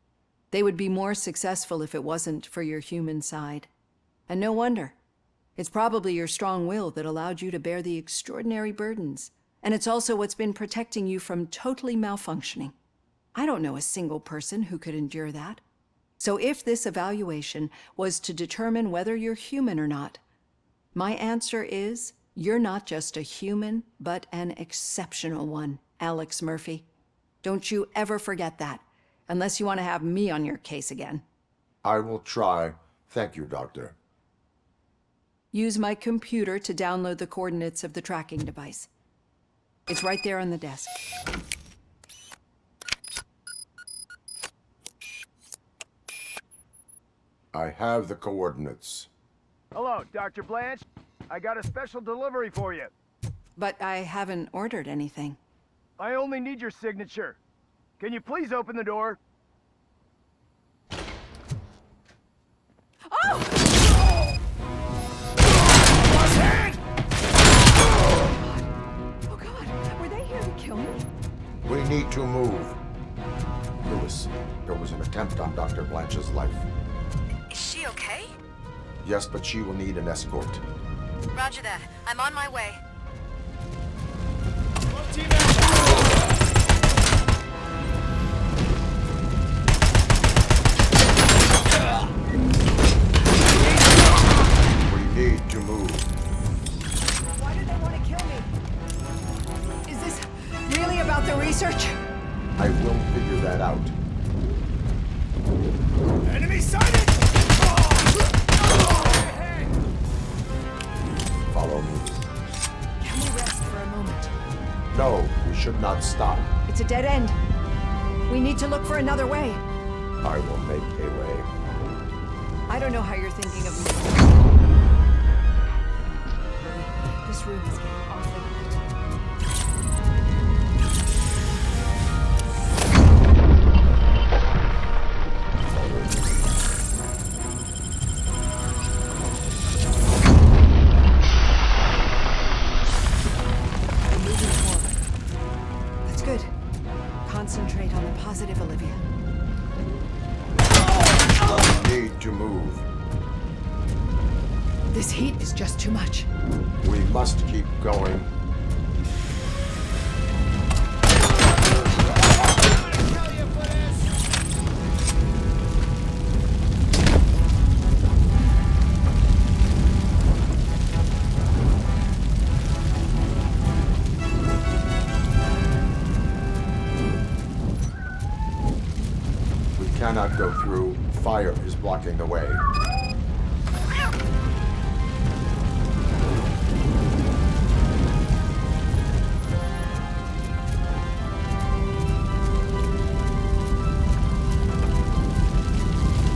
They would be more successful if it wasn't for your human side. And no wonder. It's probably your strong will that allowed you to bear the extraordinary burdens. And it's also what's been protecting you from totally malfunctioning. I don't know a single person who could endure that. So if this evaluation was to determine whether you're human or not, my answer is you're not just a human, but an exceptional one, Alex Murphy. Don't you ever forget that, unless you want to have me on your case again. I will try. Thank you, Doctor. Use my computer to download the coordinates of the tracking device. It's right there on the desk. I have the coordinates. Hello, Dr. Blanche. I got a special delivery for you. But I haven't ordered anything. I only need your signature. Can you please open the door? Oh! Oh God, were they here to kill me? We need to move. Lewis, there was an attempt on Dr. Blanche's life. Is she okay? Yes, but she will need an escort. Roger that. I'm on my way. We need to move. Why do they want to kill me? Is this really about the research? I will figure that out. Enemy sighted! Follow me. Can we rest for a moment? No, we should not stop. It's a dead end. We need to look for another way. I will make a way. I don't know how you're thinking of me. This room is getting awfully hot. We're moving forward. That's good. Concentrate on the positive, Olivia. We need to move. This heat is just too much. We must keep going. We cannot go through. Fire is blocking the way.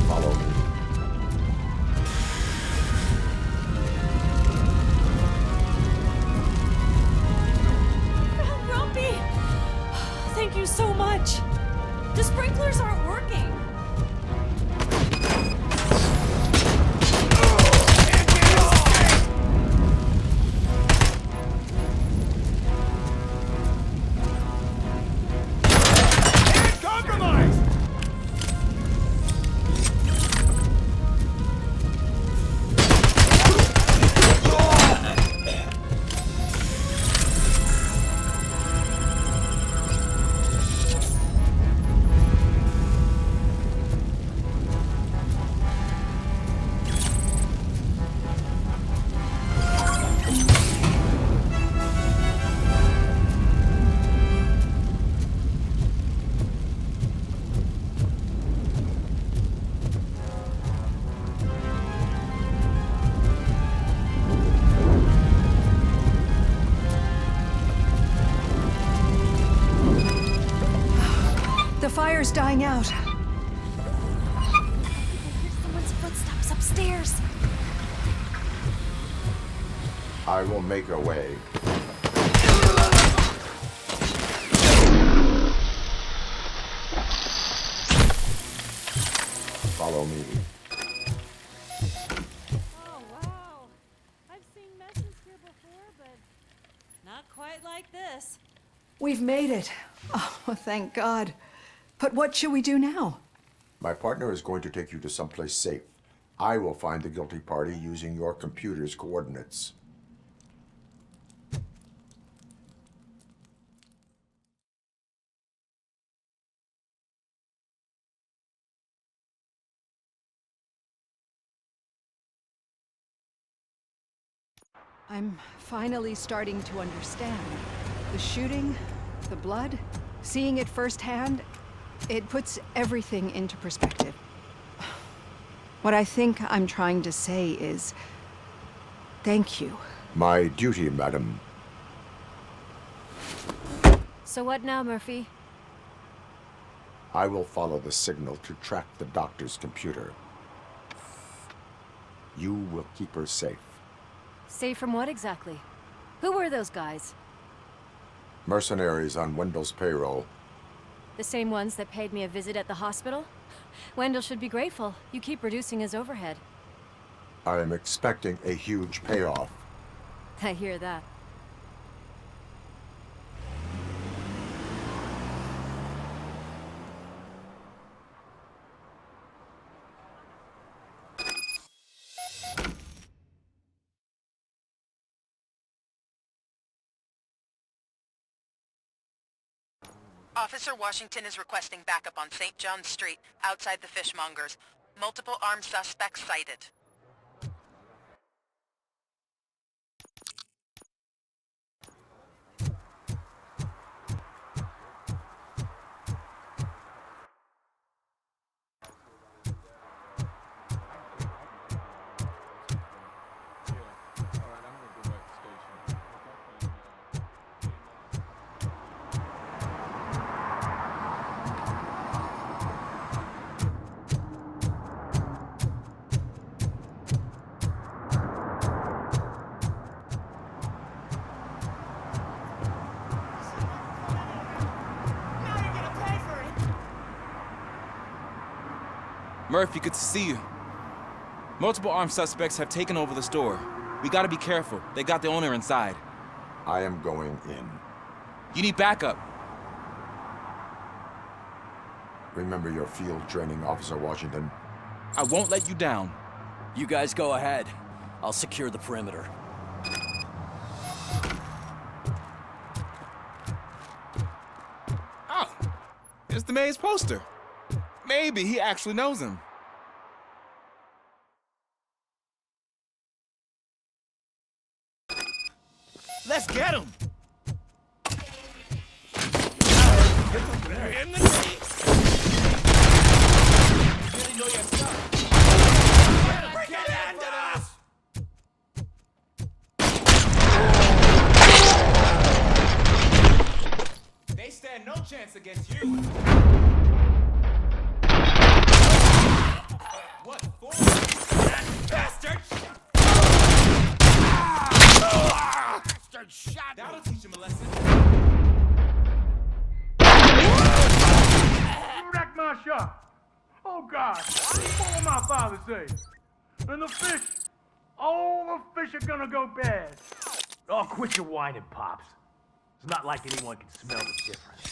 Follow me. Grumpy! Thank you so much. The sprinklers aren't working. The fire's dying out. There's someone's footsteps upstairs. I will make a way. Follow me. Oh, wow. I've seen messes here before, but not quite like this. We've made it. Oh, thank God. But what should we do now? My partner is going to take you to someplace safe. I will find the guilty party using your computer's coordinates. I'm finally starting to understand. The shooting, the blood, seeing it firsthand, it puts everything into perspective. What I think I'm trying to say is, thank you. My duty, madam. So what now, Murphy? I will follow the signal to track the doctor's computer. You will keep her safe. Safe from what exactly? Who were those guys? Mercenaries on Wendell's payroll. The same ones that paid me a visit at the hospital? Wendell should be grateful. You keep reducing his overhead. I am expecting a huge payoff. I hear that. Officer Washington is requesting backup on St. John's Street, outside the fishmongers. Multiple armed suspects sighted. Murphy, good to see you. Multiple armed suspects have taken over the store. We gotta be careful. They got the owner inside. I am going in. You need backup. Remember your field training, Officer Washington. I won't let you down. You guys go ahead. I'll secure the perimeter. Oh, it's the mayor's poster. Maybe he actually knows him. Let's get him! In the knee! You really know your stuff. Get under us! They stand no chance against you. What for? That bastard! Bastard shot me! That'll teach him a lesson. You wrecked my shop. Oh, God. What will my father say? And the fish, all the fish are gonna go bad. Oh, quit your whining, Pops. It's not like anyone can smell the difference.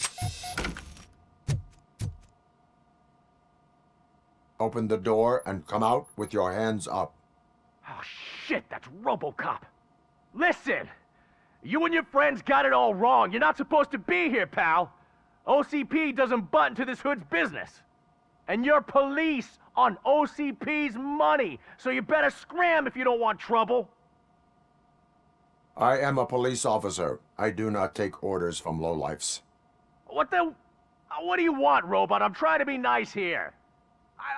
Open the door and come out with your hands up. Oh, shit, that's RoboCop. Listen, you and your friends got it all wrong. You're not supposed to be here, pal. OCP doesn't butt into this hood's business. And you're police on OCP's money, so you better scram if you don't want trouble. I am a police officer. I do not take orders from lowlifes. What do you want, Robot? I'm trying to be nice here.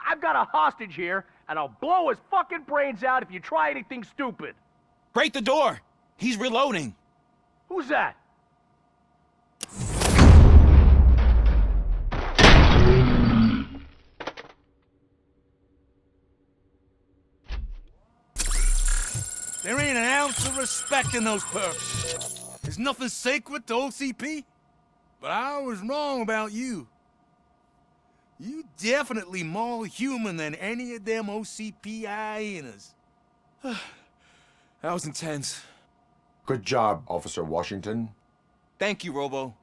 I've got a hostage here, and I'll blow his fucking brains out if you try anything stupid. Break the door! He's reloading. Who's that? There ain't an ounce of respect in those perks. There's nothing sacred to OCP. But I was wrong about you. You definitely more human than any of them OCP hyenas. That was intense. Good job, Officer Washington. Thank you, Robo.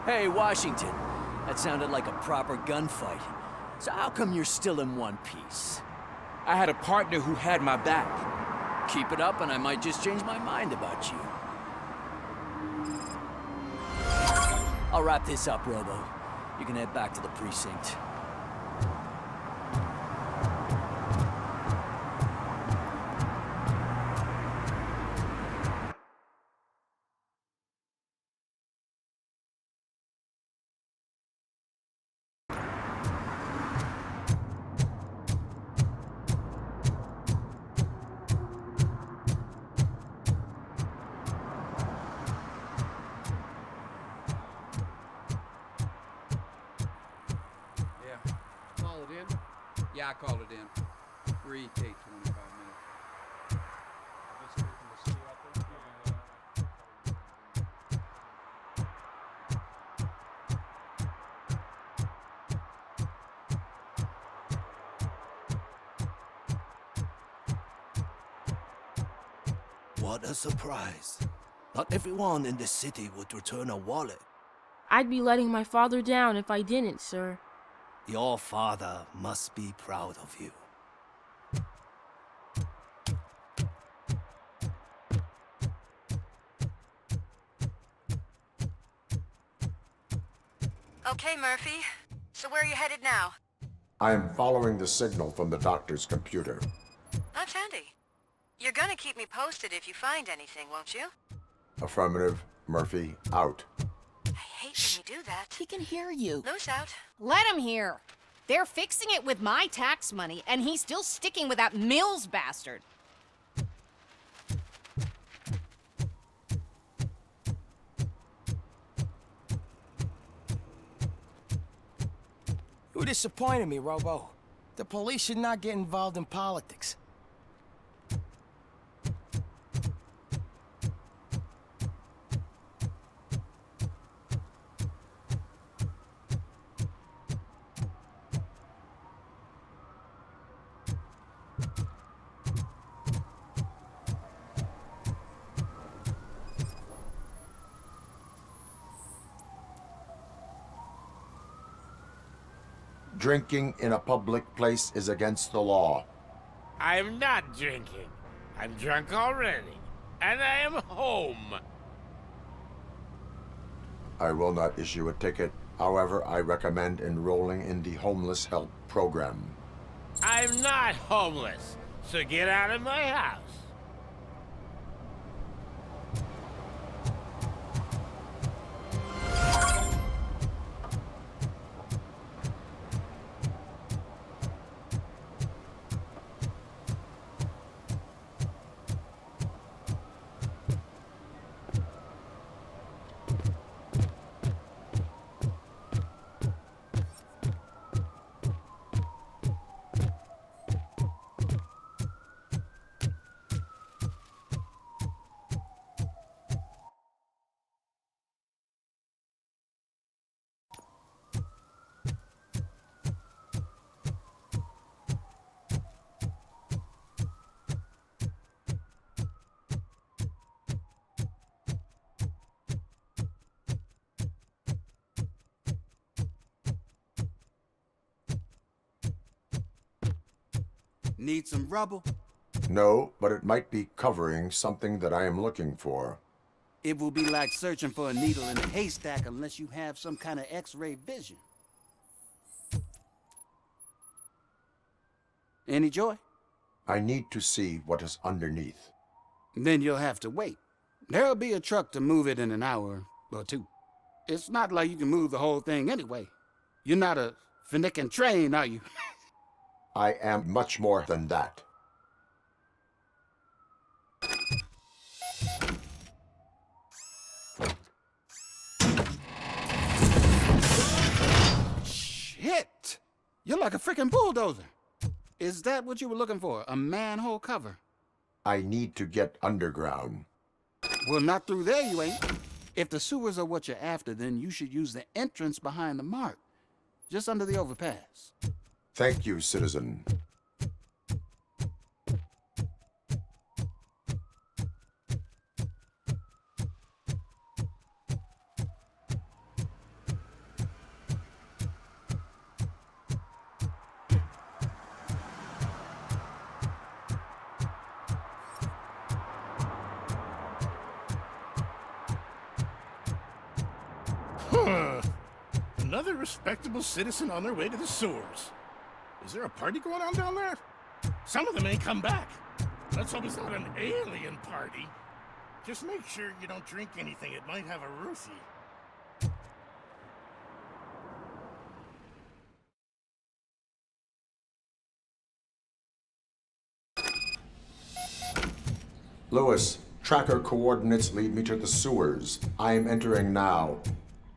Hey, Washington. That sounded like a proper gunfight. So how come you're still in one piece? I had a partner who had my back. Keep it up and I might just change my mind about you. I'll wrap this up, Robo. You can head back to the precinct. Yeah, I called it in. Free, take 25 minutes. What a surprise. Not everyone in this city would return a wallet. I'd be letting my father down if I didn't, sir. Your father must be proud of you. Okay, Murphy. So where are you headed now? I am following the signal from the doctor's computer. That's handy. You're gonna keep me posted if you find anything, won't you? Affirmative. Murphy, out. I hate when you do that. He can hear you. Lou's out. Let him hear. They're fixing it with my tax money, and he's still sticking with that Mills bastard. You disappointed me, Robo. The police should not get involved in politics. Drinking in a public place is against the law. I'm not drinking. I'm drunk already. And I am home. I will not issue a ticket. However, I recommend enrolling in the homeless help program. I'm not homeless, so get out of my house. Need some rubble? No, but it might be covering something that I am looking for. It will be like searching for a needle in a haystack unless you have some kind of X-ray vision. Any joy? I need to see what is underneath. Then you'll have to wait. There'll be a truck to move it in an hour or two. It's not like you can move the whole thing anyway. You're not a finicking train, are you? I am much more than that. Shit! You're like a freaking bulldozer. Is that what you were looking for? A manhole cover? I need to get underground. Well, not through there, you ain't. If the sewers are what you're after, then you should use the entrance behind the mark, just under the overpass. Thank you, citizen. Another respectable citizen on their way to the sewers. Is there a party going on down there? Some of them ain't come back. Let's hope it's not an alien party. Just make sure you don't drink anything. It might have a roofie. Lewis, tracker coordinates lead me to the sewers. I am entering now.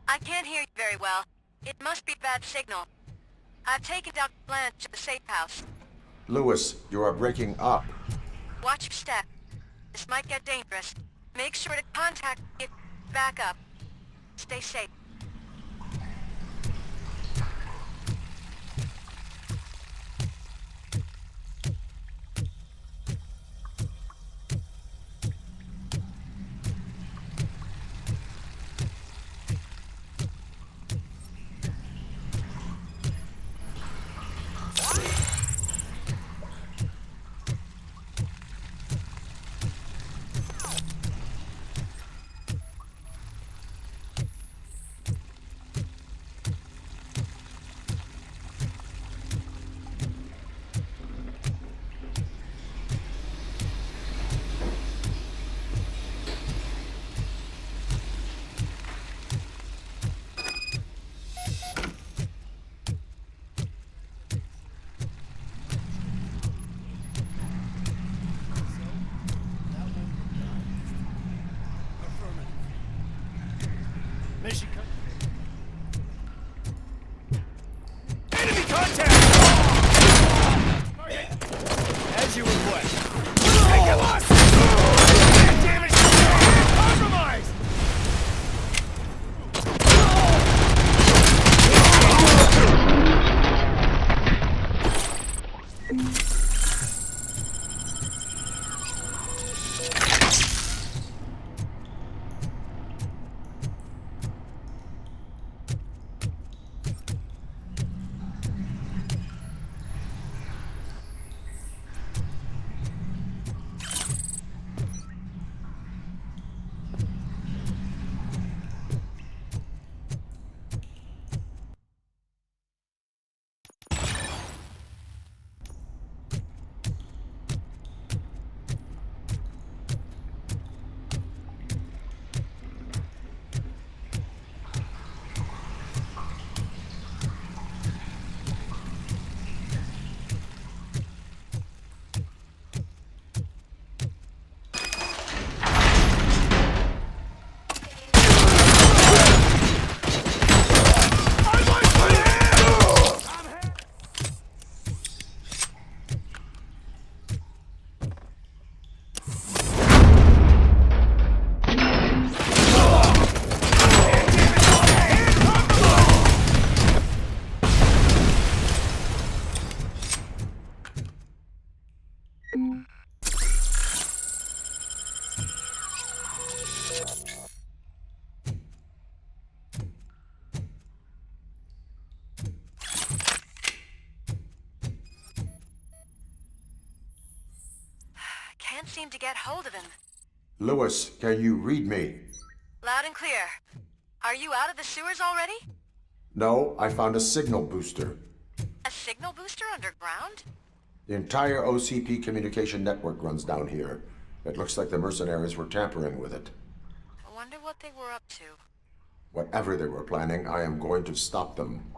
I can't hear you very well. It must be a bad signal. I've taken Dr. Blanche to the safe house. Lewis, you are breaking up. Watch your step. This might get dangerous. Make sure to contact me if back up. Stay safe. kill us! God damn it! Compromise! Can't seem to get hold of him. Lewis, can you read me? Loud and clear. Are you out of the sewers already? No, I found a signal booster. A signal booster underground? The entire OCP communication network runs down here. It looks like the mercenaries were tampering with it. I wonder what they were up to. Whatever they were planning, I am going to stop them.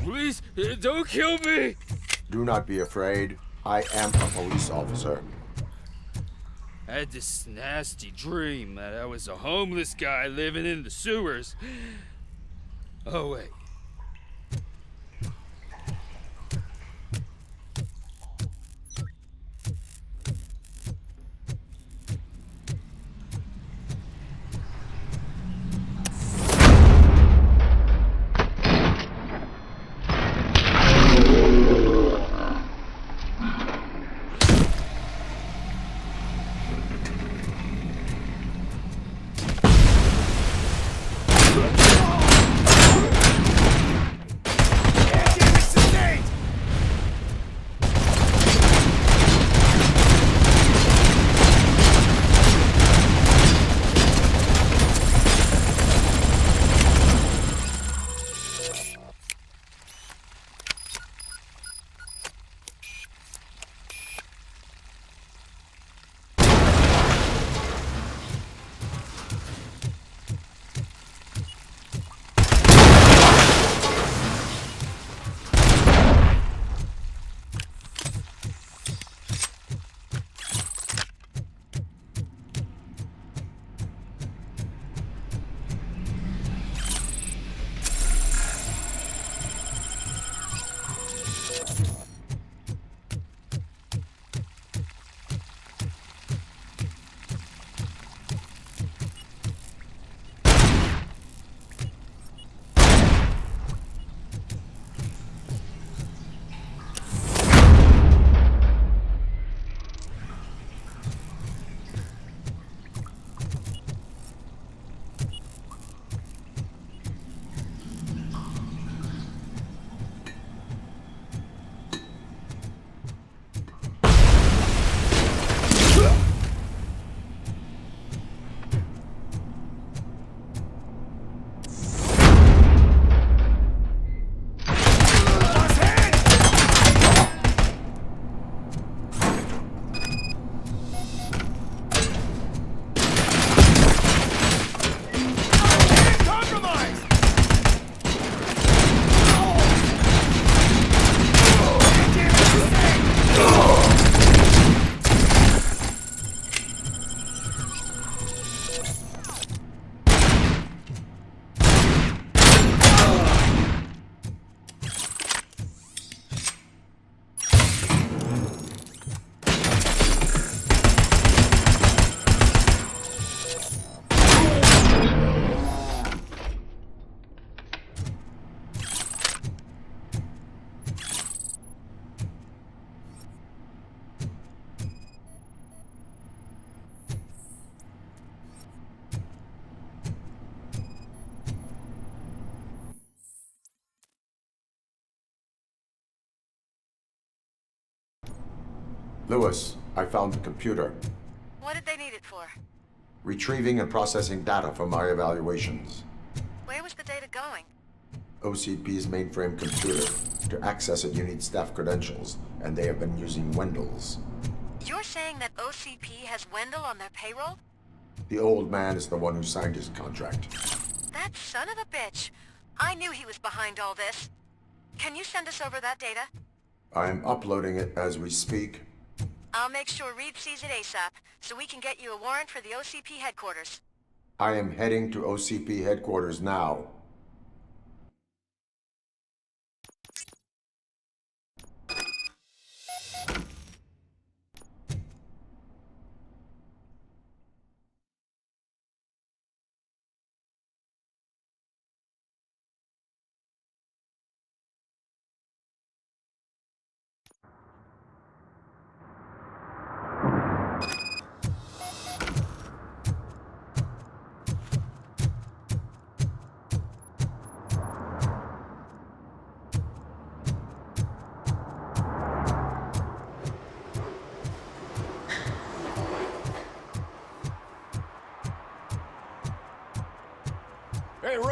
Please, don't kill me! Do not be afraid. I am a police officer. I had this nasty dream that I was a homeless guy living in the sewers. Oh, wait. Lewis, I found the computer. What did they need it for? Retrieving and processing data from my evaluations. Where was the data going? OCP's mainframe computer. To access it, you need staff credentials, and they have been using Wendell's. You're saying that OCP has Wendell on their payroll? The old man is the one who signed his contract. That son of a bitch. I knew he was behind all this. Can you send us over that data? I'm uploading it as we speak. I'll make sure Reed sees it ASAP, so we can get you a warrant for the OCP headquarters. I am heading to OCP headquarters now.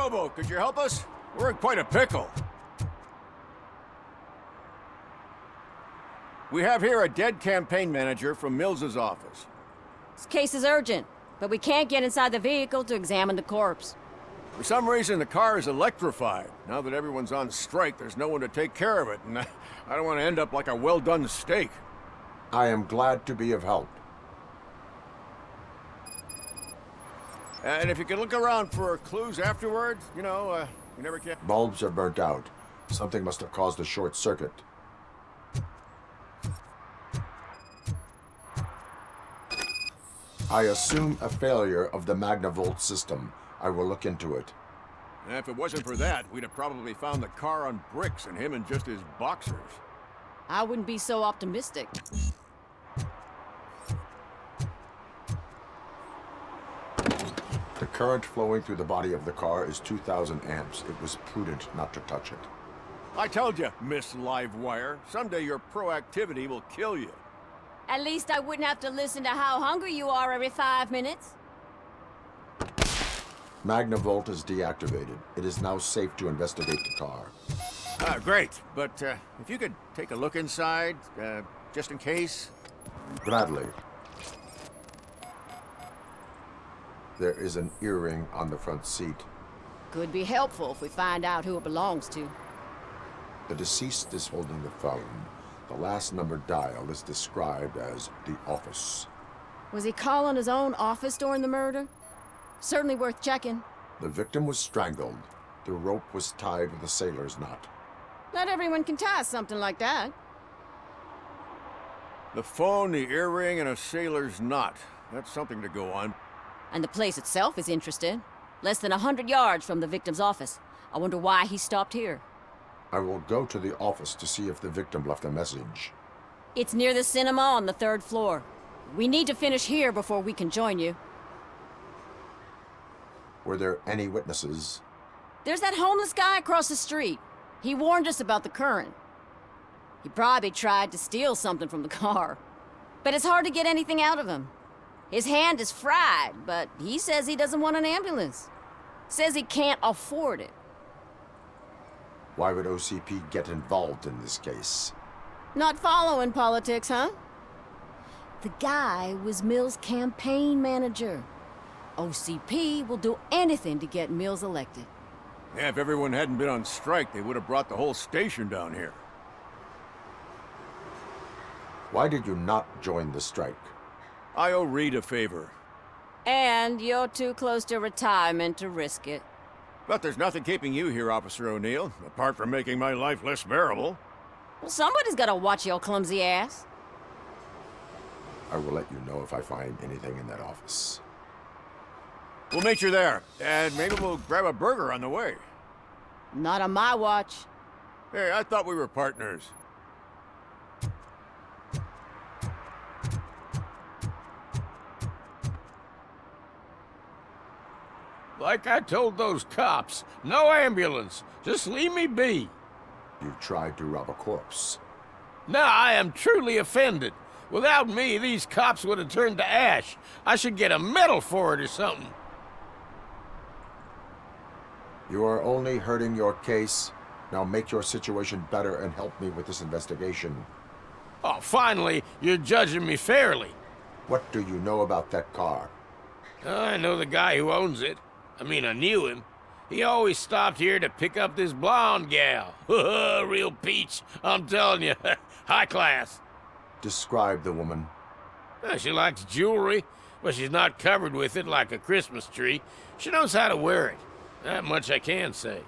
Robo, could you help us? We're in quite a pickle. We have here a dead campaign manager from Mills's office. This case is urgent, but we can't get inside the vehicle to examine the corpse. For some reason, the car is electrified. Now that everyone's on strike, there's no one to take care of it, and I don't want to end up like a well-done steak. I am glad to be of help. And if you could look around for clues afterwards, you never can. Bulbs are burnt out. Something must have caused a short circuit. I assume a failure of the Magnavolt system. I will look into it. And if it wasn't for that, we'd have probably found the car on bricks and him in just his boxers. I wouldn't be so optimistic. The current flowing through the body of the car is 2,000 amps. It was prudent not to touch it. I told you, Miss Livewire, someday your proactivity will kill you. At least I wouldn't have to listen to how hungry you are every 5 minutes. Magnavolt is deactivated. It is now safe to investigate the car. Great, but if you could take a look inside, just in case. Gladly. There is an earring on the front seat. Could be helpful if we find out who it belongs to. The deceased is holding the phone. The last number dialed is described as the office. Was he calling his own office during the murder? Certainly worth checking. The victim was strangled. The rope was tied with a sailor's knot. Not everyone can tie something like that. The phone, the earring, and a sailor's knot. That's something to go on. And the place itself is interesting. Less than 100 yards from the victim's office. I wonder why he stopped here. I will go to the office to see if the victim left a message. It's near the cinema on the 3rd floor. We need to finish here before we can join you. Were there any witnesses? There's that homeless guy across the street. He warned us about the current. He probably tried to steal something from the car. But it's hard to get anything out of him. His hand is fried, but he says he doesn't want an ambulance. Says he can't afford it. Why would OCP get involved in this case? Not following politics, huh? The guy was Mills' campaign manager. OCP will do anything to get Mills elected. Yeah, if everyone hadn't been on strike, they would have brought the whole station down here. Why did you not join the strike? I owe Reed a favor. And you're too close to retirement to risk it. But there's nothing keeping you here, Officer O'Neill, apart from making my life less bearable. Well, somebody's gotta watch your clumsy ass. I will let you know if I find anything in that office. We'll meet you there, and maybe we'll grab a burger on the way. Not on my watch. Hey, I thought we were partners. Like I told those cops, no ambulance. Just leave me be. You tried to rob a corpse. Now I am truly offended. Without me, these cops would have turned to ash. I should get a medal for it or something. You are only hurting your case. Now make your situation better and help me with this investigation. Oh, finally, you're judging me fairly. What do you know about that car? I know the guy who owns it. I mean, I knew him. He always stopped here to pick up this blonde gal. Real peach, I'm telling you. High class. Describe the woman. She likes jewelry, but she's not covered with it like a Christmas tree. She knows how to wear it. That much I can say.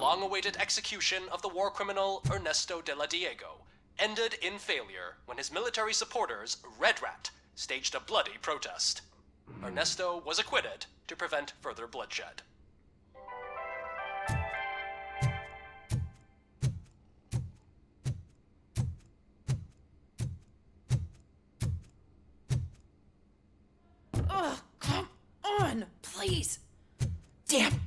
long-awaited execution of the war criminal Ernesto de la Diego ended in failure when his military supporters, Red Rat, staged a bloody protest. Ernesto was acquitted to prevent further bloodshed. Ugh, come on, please. Damn.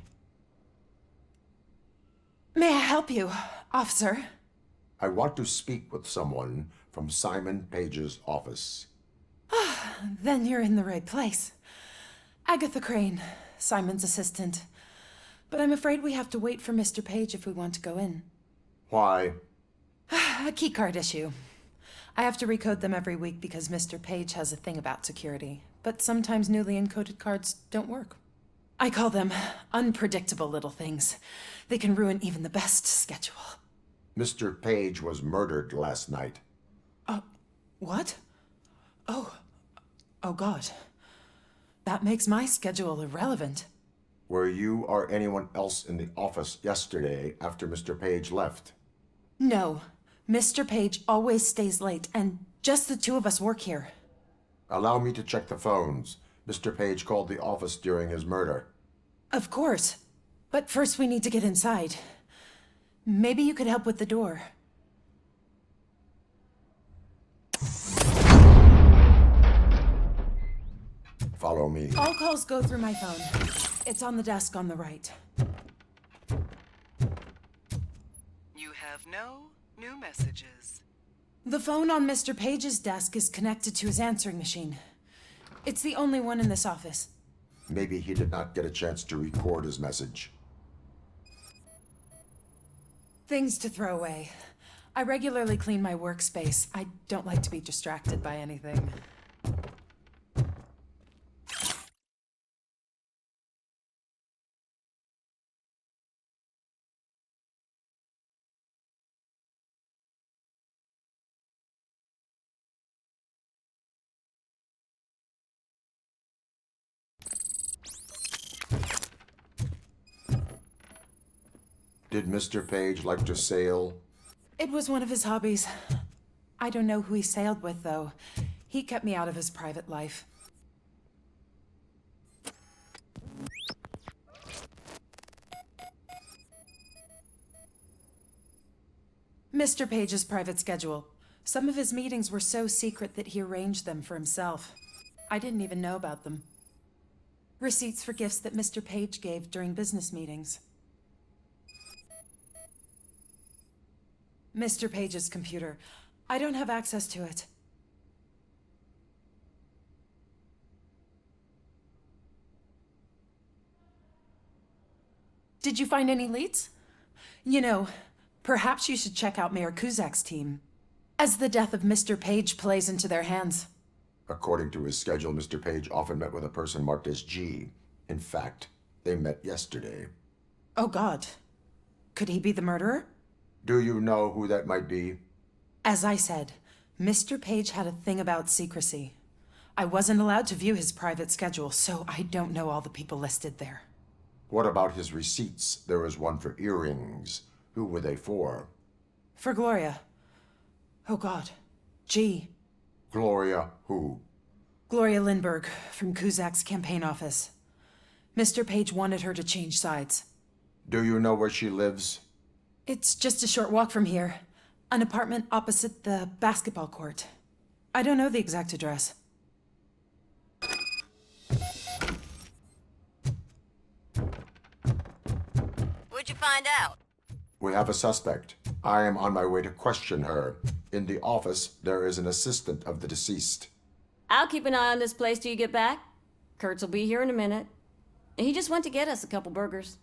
May I help you, officer? I want to speak with someone from Simon Page's office. Then you're in the right place. Agatha Crane, Simon's assistant. But I'm afraid we have to wait for Mr. Page if we want to go in. Why? A keycard issue. I have to recode them every week because Mr. Page has a thing about security. But sometimes newly encoded cards don't work. I call them unpredictable little things. They can ruin even the best schedule. Mr. Page was murdered last night. What? Oh God. That makes my schedule irrelevant. Were you or anyone else in the office yesterday after Mr. Page left? No. Mr. Page always stays late, and just the two of us work here. Allow me to check the phones. Mr. Page called the office during his murder. Of course. But first we need to get inside. Maybe you could help with the door. Follow me. All calls go through my phone. It's on the desk on the right. You have no new messages. The phone on Mr. Page's desk is connected to his answering machine. It's the only one in this office. Maybe he did not get a chance to record his message. Things to throw away. I regularly clean my workspace. I don't like to be distracted by anything. Did Mr. Page like to sail? It was one of his hobbies. I don't know who he sailed with, though. He kept me out of his private life. Mr. Page's private schedule. Some of his meetings were so secret that he arranged them for himself. I didn't even know about them. Receipts for gifts that Mr. Page gave during business meetings. Mr. Page's computer. I don't have access to it. Did you find any leads? You know, perhaps you should check out Mayor Kuzak's team, as the death of Mr. Page plays into their hands. According to his schedule, Mr. Page often met with a person marked as G. In fact, they met yesterday. Oh God. Could he be the murderer? Do you know who that might be? As I said, Mr. Page had a thing about secrecy. I wasn't allowed to view his private schedule, so I don't know all the people listed there. What about his receipts? There was one for earrings. Who were they for? For Gloria. Oh God. G. Gloria who? Gloria Lindbergh, from Kuzak's campaign office. Mr. Page wanted her to change sides. Do you know where she lives? It's just a short walk from here. An apartment opposite the basketball court. I don't know the exact address. What'd you find out? We have a suspect. I am on my way to question her. In the office, there is an assistant of the deceased. I'll keep an eye on this place till you get back. Kurtz will be here in a minute. He just went to get us a couple burgers.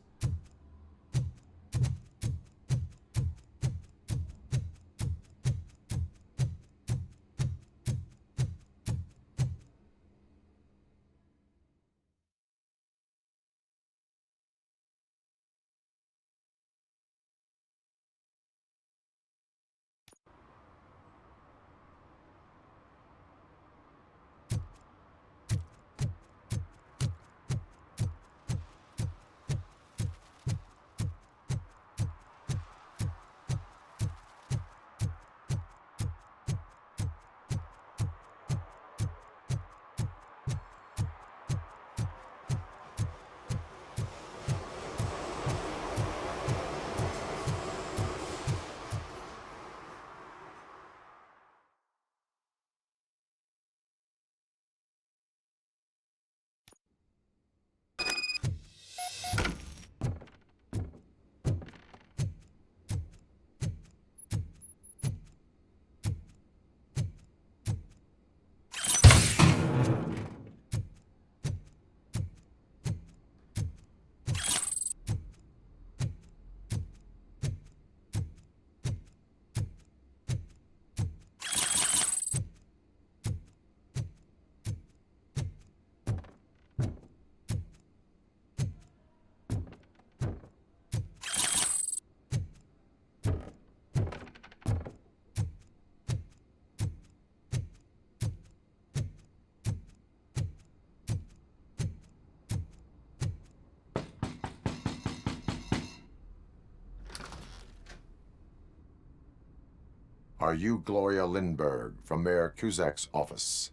Are you Gloria Lindbergh from Mayor Cusack's office?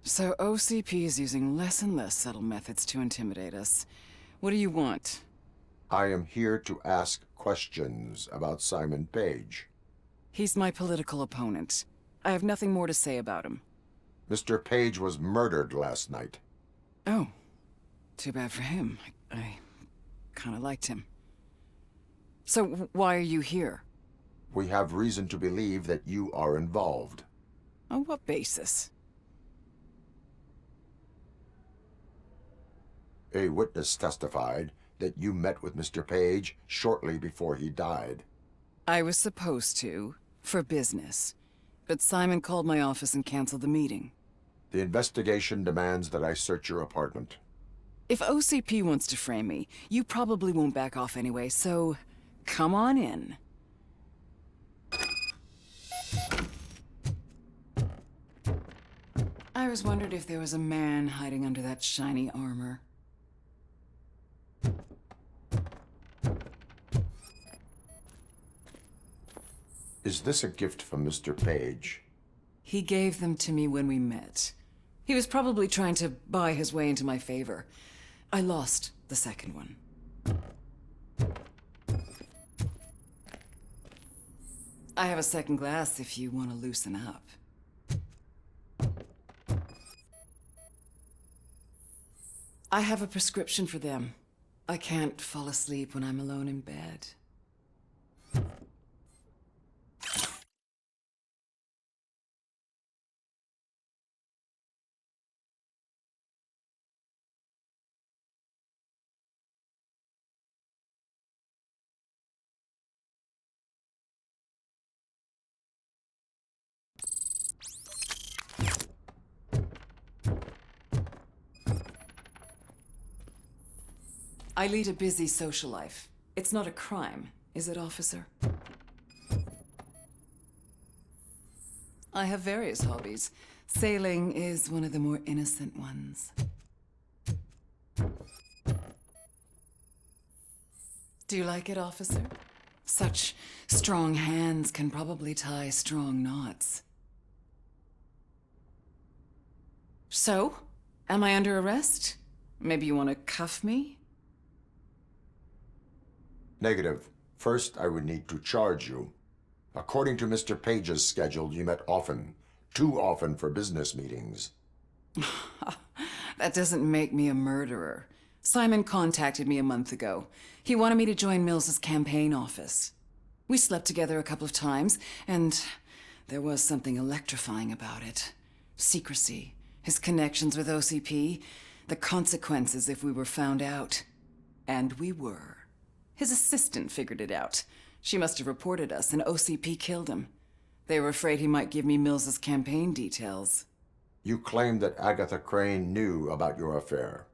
So OCP is using less and less subtle methods to intimidate us. What do you want? I am here to ask questions about Simon Page. He's my political opponent. I have nothing more to say about him. Mr. Page was murdered last night. Oh. Too bad for him. I kind of liked him. So why are you here? We have reason to believe that you are involved. On what basis? A witness testified that you met with Mr. Page shortly before he died. I was supposed to, for business. But Simon called my office and canceled the meeting. The investigation demands that I search your apartment. If OCP wants to frame me, you probably won't back off anyway, so come on in. I was wondering if there was a man hiding under that shiny armor. Is this a gift from Mr. Page? He gave them to me when we met. He was probably trying to buy his way into my favor. I lost the second one. I have a second glass if you want to loosen up. I have a prescription for them. I can't fall asleep when I'm alone in bed. I lead a busy social life. It's not a crime, is it, officer? I have various hobbies. Sailing is one of the more innocent ones. Do you like it, officer? Such strong hands can probably tie strong knots. So, am I under arrest? Maybe you want to cuff me? Negative. First, I would need to charge you. According to Mr. Page's schedule, you met often. Too often for business meetings. That doesn't make me a murderer. Simon contacted me a month ago. He wanted me to join Mills's campaign office. We slept together a couple of times, and there was something electrifying about it. Secrecy, his connections with OCP, the consequences if we were found out. And we were. His assistant figured it out. She must have reported us, and OCP killed him. They were afraid he might give me Mills's campaign details. You claim that Agatha Crane knew about your affair.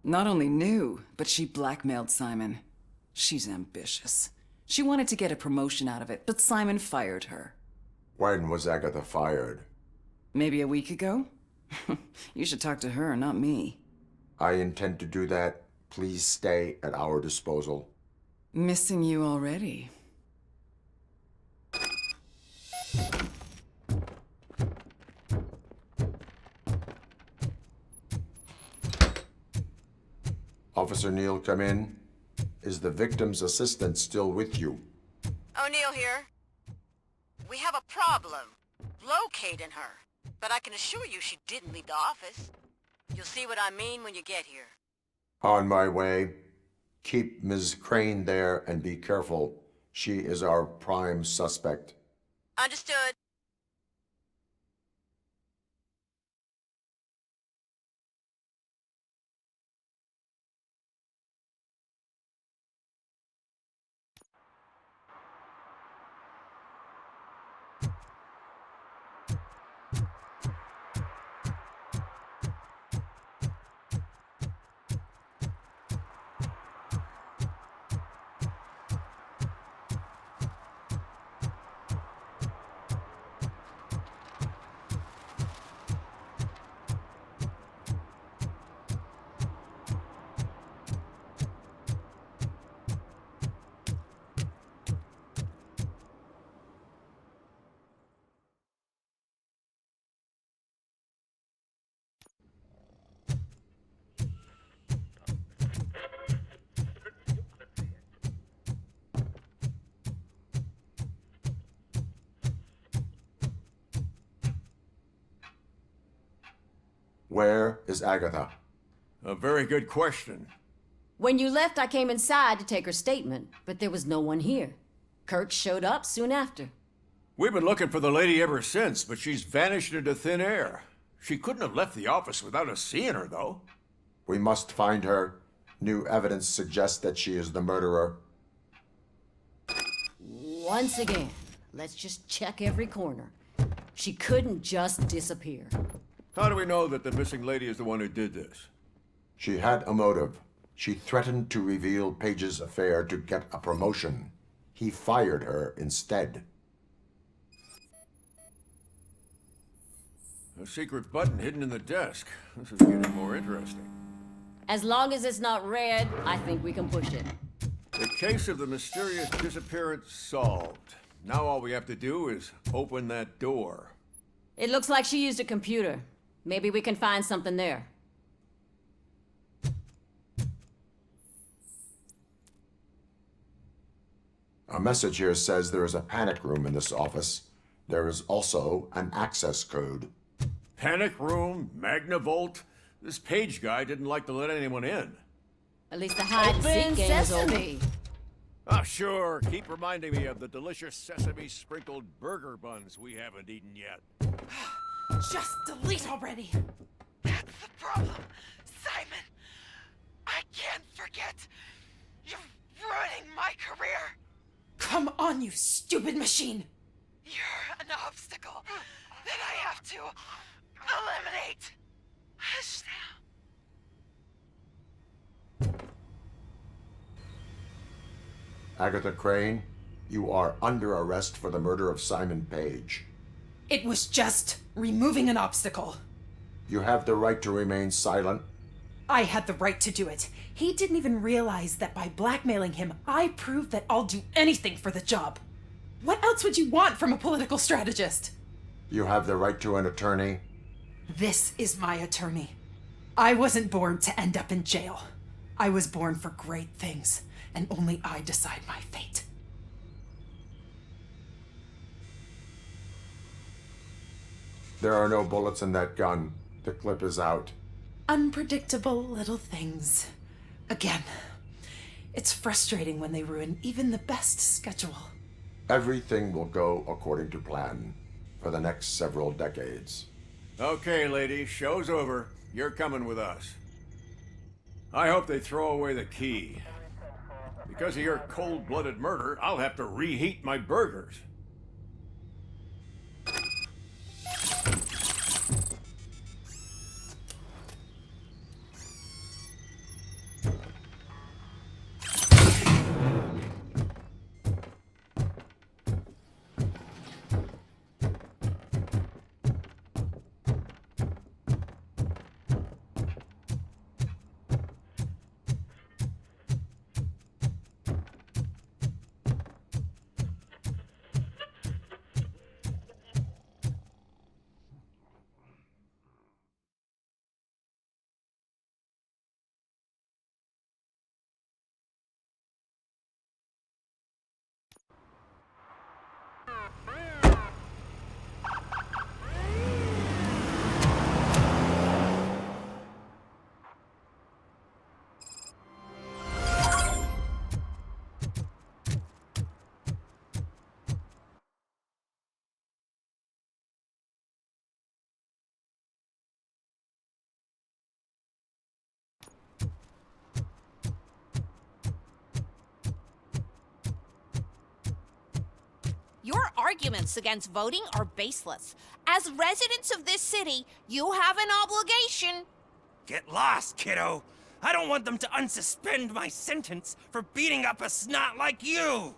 Not only knew, but she blackmailed Simon. She's ambitious. She wanted to get a promotion out of it, but Simon fired her. When was Agatha fired? Maybe a week ago? You should talk to her, not me. I intend to do that. Please stay at our disposal. Missing you already. Officer Neal, come in. Is the victim's assistant still with you? O'Neill here. We have a problem locating her, but I can assure you she didn't leave the office. You'll see what I mean when you get here. On my way. Keep Ms. Crane there and be careful. She is our prime suspect. Understood. Where is Agatha? A very good question. When you left, I came inside to take her statement, but there was no one here. Kurt showed up soon after. We've been looking for the lady ever since, but she's vanished into thin air. She couldn't have left the office without us seeing her, though. We must find her. New evidence suggests that she is the murderer. Once again, let's just check every corner. She couldn't just disappear. How do we know that the missing lady is the one who did this? She had a motive. She threatened to reveal Page's affair to get a promotion. He fired her instead. A secret button hidden in the desk. This is getting more interesting. As long as it's not red, I think we can push it. The case of the mysterious disappearance solved. Now all we have to do is open that door. It looks like she used a computer. Maybe we can find something there. A message here says there is a panic room in this office. There is also an access code. Panic room, Magnavolt. This Page guy didn't like to let anyone in. At least the hide-and-seek game is over. Ah, sure. Keep reminding me of the delicious sesame-sprinkled burger buns we haven't eaten yet. Just delete already. That's the problem, Simon. I can't forget. You're ruining my career. Come on, you stupid machine. You're an obstacle that I have to eliminate. Hush now. Agatha Crane, you are under arrest for the murder of Simon Page. It was just removing an obstacle. You have the right to remain silent. I had the right to do it. He didn't even realize that by blackmailing him, I proved that I'll do anything for the job. What else would you want from a political strategist? You have the right to an attorney. This is my attorney. I wasn't born to end up in jail. I was born for great things, and only I decide my fate. There are no bullets in that gun. The clip is out. Unpredictable little things. Again, it's frustrating when they ruin even the best schedule. Everything will go according to plan for the next several decades. Okay, lady, show's over. You're coming with us. I hope they throw away the key. Because of your cold-blooded murder, I'll have to reheat my burgers. Your arguments against voting are baseless. As residents of this city, you have an obligation. Get lost, kiddo. I don't want them to unsuspend my sentence for beating up a snot like you.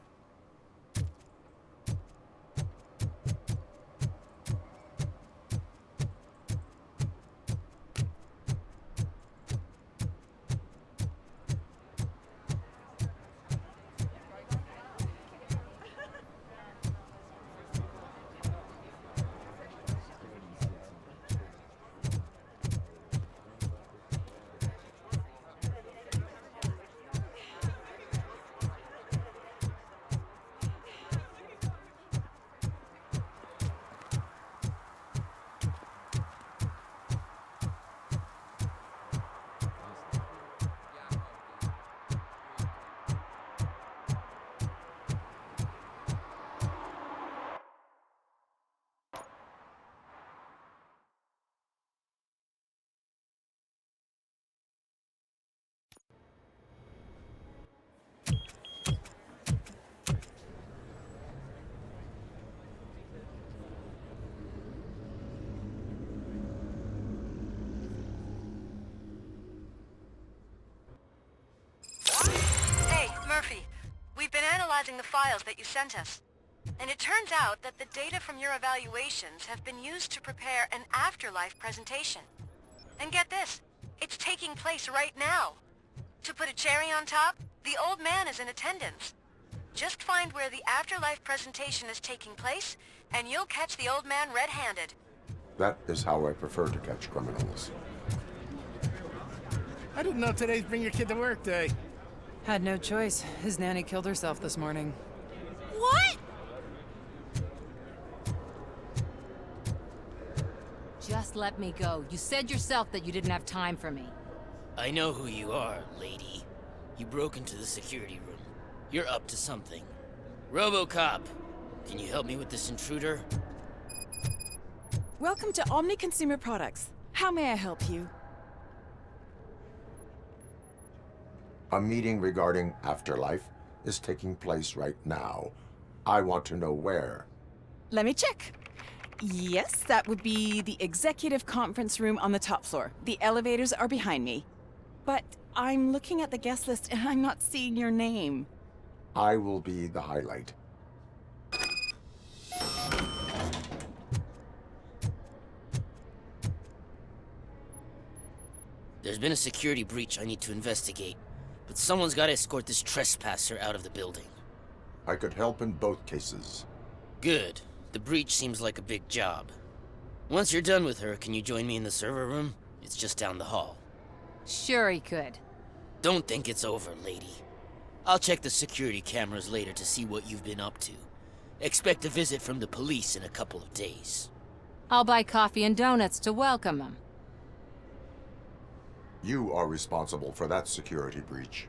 using the files that you sent us. And it turns out that the data from your evaluations have been used to prepare an afterlife presentation. And get this, it's taking place right now. To put a cherry on top, the old man is in attendance. Just find where the afterlife presentation is taking place, and you'll catch the old man red-handed. That is how I prefer to catch criminals. I didn't know today's Bring Your Kid to Work Day. Had no choice. His nanny killed herself this morning. What? Just let me go. You said yourself that you didn't have time for me. I know who you are, lady. You broke into the security room. You're up to something. RoboCop, can you help me with this intruder? Welcome to Omni Consumer Products. How may I help you? A meeting regarding afterlife is taking place right now. I want to know where. Let me check. Yes, that would be the executive conference room on the top floor. The elevators are behind me. But I'm looking at the guest list and I'm not seeing your name. I will be the highlight. There's been a security breach I need to investigate, but someone's got to escort this trespasser out of the building. I could help in both cases. Good. The breach seems like a big job. Once you're done with her, can you join me in the server room? It's just down the hall. Sure he could. Don't think it's over, lady. I'll check the security cameras later to see what you've been up to. Expect a visit from the police in a couple of days. I'll buy coffee and donuts to welcome him. You are responsible for that security breach.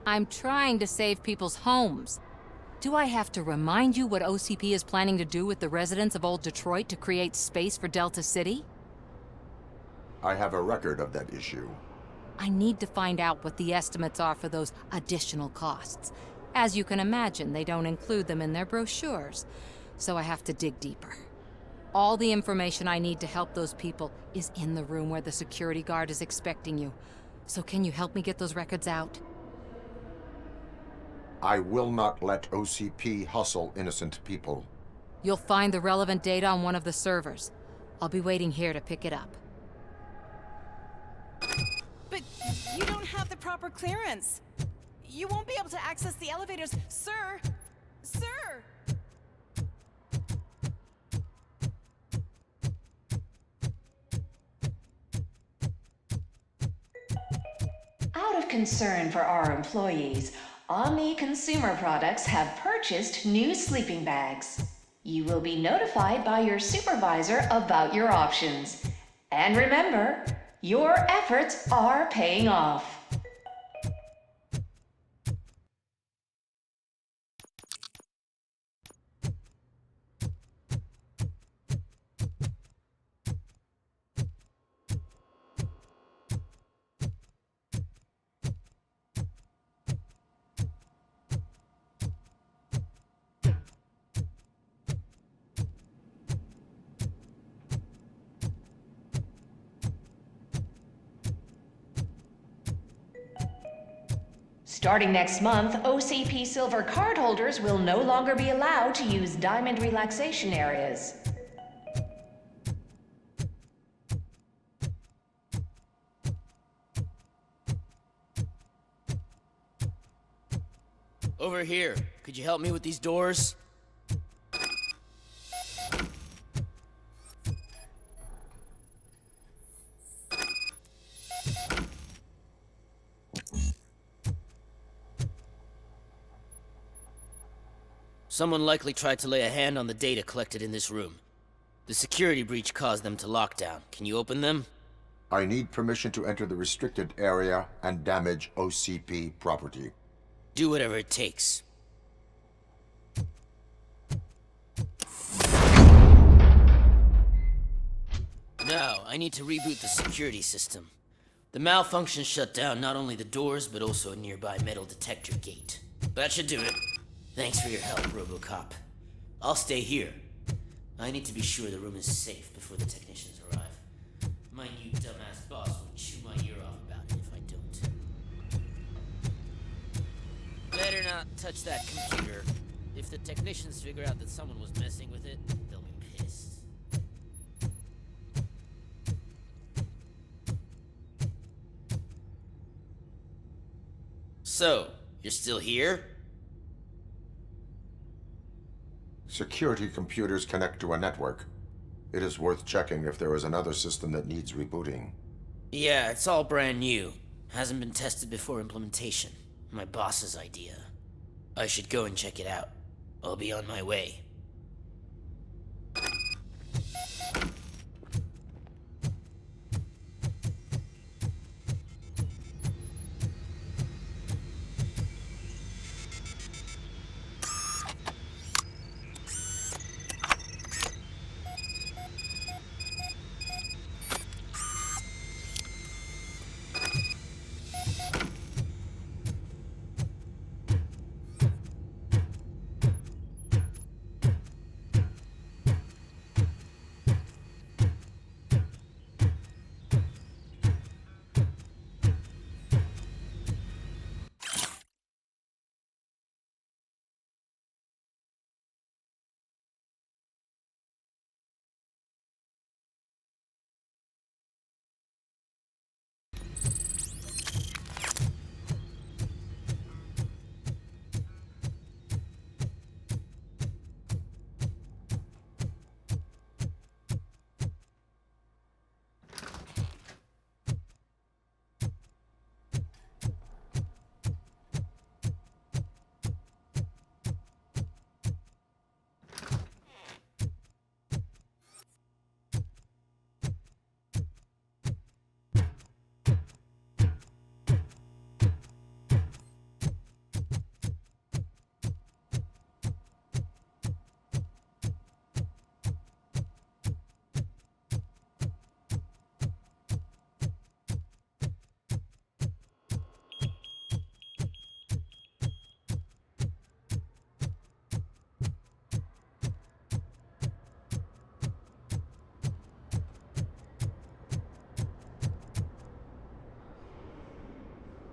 I'm trying to save people's homes. Do I have to remind you what OCP is planning to do with the residents of Old Detroit to create space for Delta City? I have a record of that issue. I need to find out what the estimates are for those additional costs. As you can imagine, they don't include them in their brochures, so I have to dig deeper. All the information I need to help those people is in the room where the security guard is expecting you. So can you help me get those records out? I will not let OCP hustle innocent people. You'll find the relevant data on one of the servers. I'll be waiting here to pick it up. But you don't have the proper clearance. You won't be able to access the elevators, sir. Sir! Out of concern for our employees, Omni Consumer Products have purchased new sleeping bags. You will be notified by your supervisor about your options. And remember, your efforts are paying off. Starting next month, OCP Silver cardholders will no longer be allowed to use Diamond relaxation areas. Over here. Could you help me with these doors? Someone likely tried to lay a hand on the data collected in this room. The security breach caused them to lock down. Can you open them? I need permission to enter the restricted area and damage OCP property. Do whatever it takes. Now, I need to reboot the security system. The malfunction shut down not only the doors, but also a nearby metal detector gate. That should do it. Thanks for your help, RoboCop. I'll stay here. I need to be sure the room is safe before the technicians arrive. My new dumbass boss will chew my ear off about it if I Better not touch that computer. If the technicians figure out that someone was messing with it, they'll be pissed. So, you're still here? Security computers connect to a network. It is worth checking if there is another system that needs rebooting. Yeah, it's all brand new. Hasn't been tested before implementation. My boss's idea. I should go and check it out. I'll be on my way.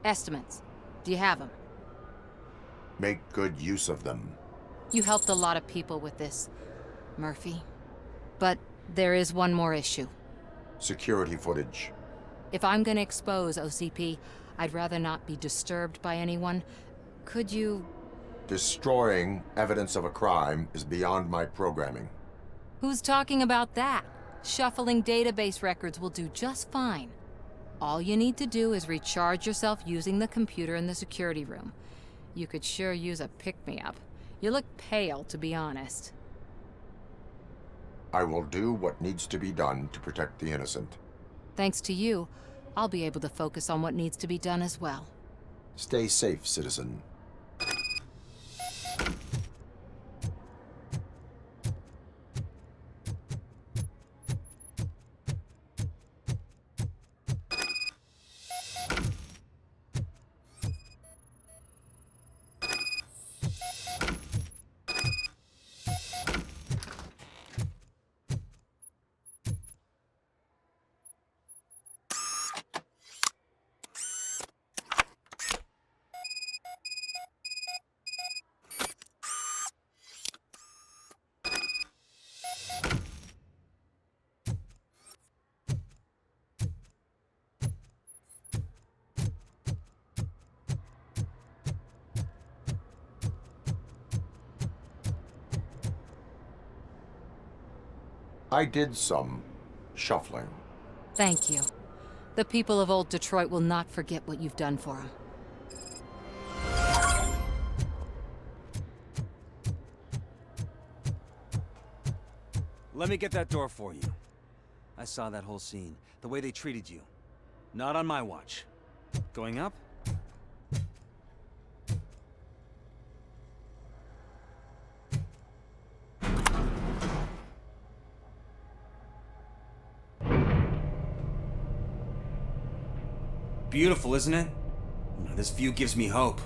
Estimates. Do you have them? Make good use of them. You helped a lot of people with this, Murphy. But there is one more issue. Security footage. If I'm gonna expose OCP, I'd rather not be disturbed by anyone. Could you... Destroying evidence of a crime is beyond my programming. Who's talking about that? Shuffling database records will do just fine. All you need to do is recharge yourself using the computer in the security room. You could sure use a pick-me-up. You look pale, to be honest. I will do what needs to be done to protect the innocent. Thanks to you, I'll be able to focus on what needs to be done as well. Stay safe, citizen. I did some shuffling. Thank you. The people of old Detroit will not forget what you've done for them. Let me get that door for you. I saw that whole scene. The way they treated you. Not on my watch. Going up? Beautiful, isn't it? This view gives me hope.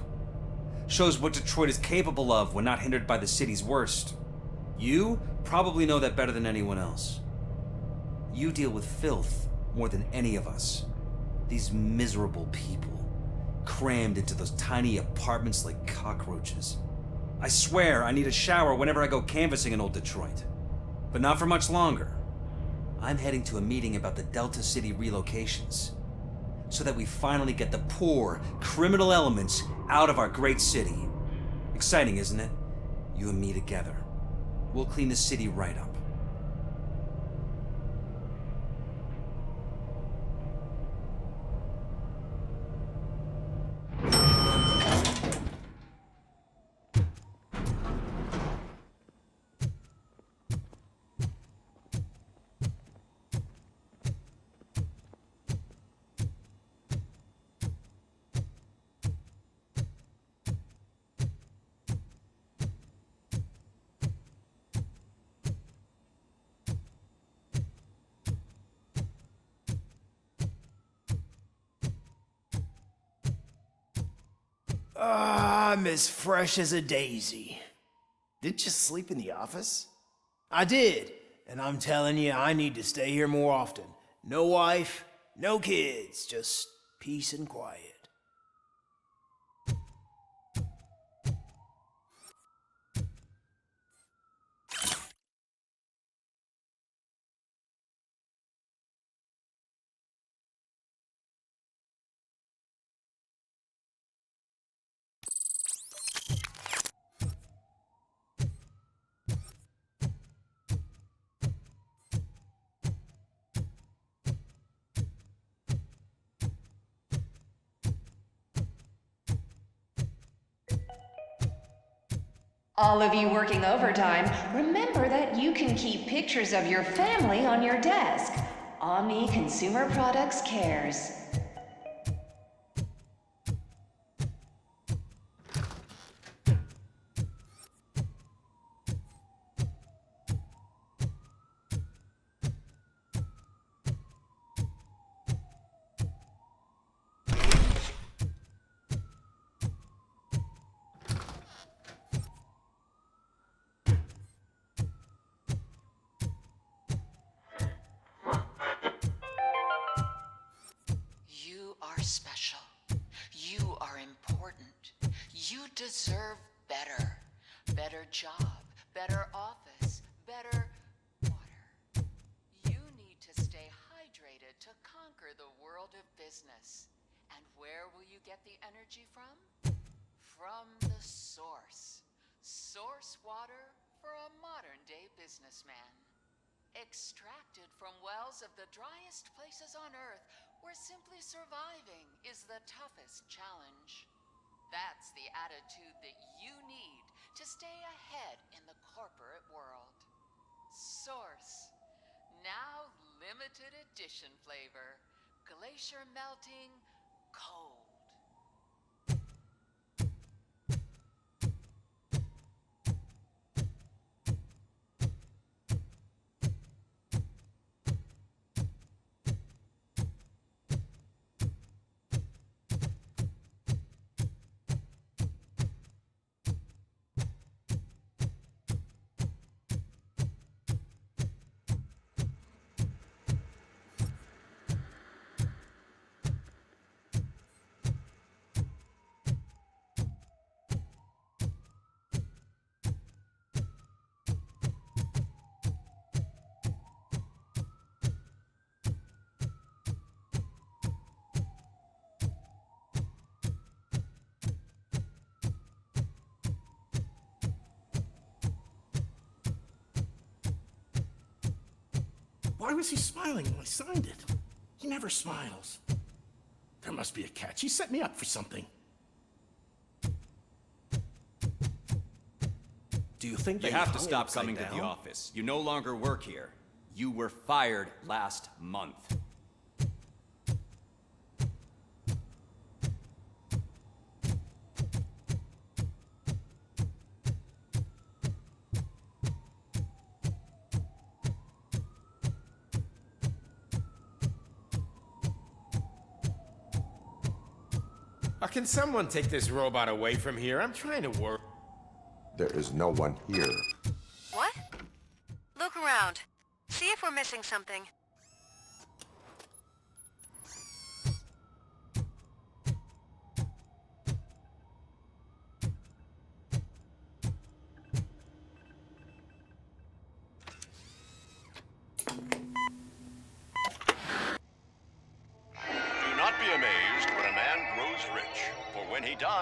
Shows what Detroit is capable of when not hindered by the city's worst. You probably know that better than anyone else. You deal with filth more than any of us. These miserable people. crammed into those tiny apartments like cockroaches. I swear I need a shower whenever I go canvassing in old Detroit. But not for much longer. I'm heading to a meeting about the Delta City relocations, so that we finally get the poor, criminal elements out of our great city. Exciting, isn't it? You and me together. We'll clean the city right up. I'm as fresh as a daisy. Didn't you sleep in the office? I did, and I'm telling you, I need to stay here more often. No wife, no kids, just peace and quiet. All of you working overtime, remember that you can keep pictures of your family on your desk. Omni Consumer Products cares. You are special. You are important. You deserve better. Better job, better office, better water. You need to stay hydrated to conquer the world of business. And where will you get the energy from? From the source. Source water for a modern-day businessman. Extracted from wells of the driest places on Earth, where simply surviving is the toughest challenge. That's the attitude that you need to stay ahead in the corporate world. Source. Now limited edition flavor. Glacier melting cold. Why was he smiling when I signed it? He never smiles. There must be a catch. He set me up for something. Do you think You have to stop coming to the office. You no longer work here. You were fired last month. Can someone take this robot away from here? I'm trying to work. There is no one here. What? Look around. See if we're missing something.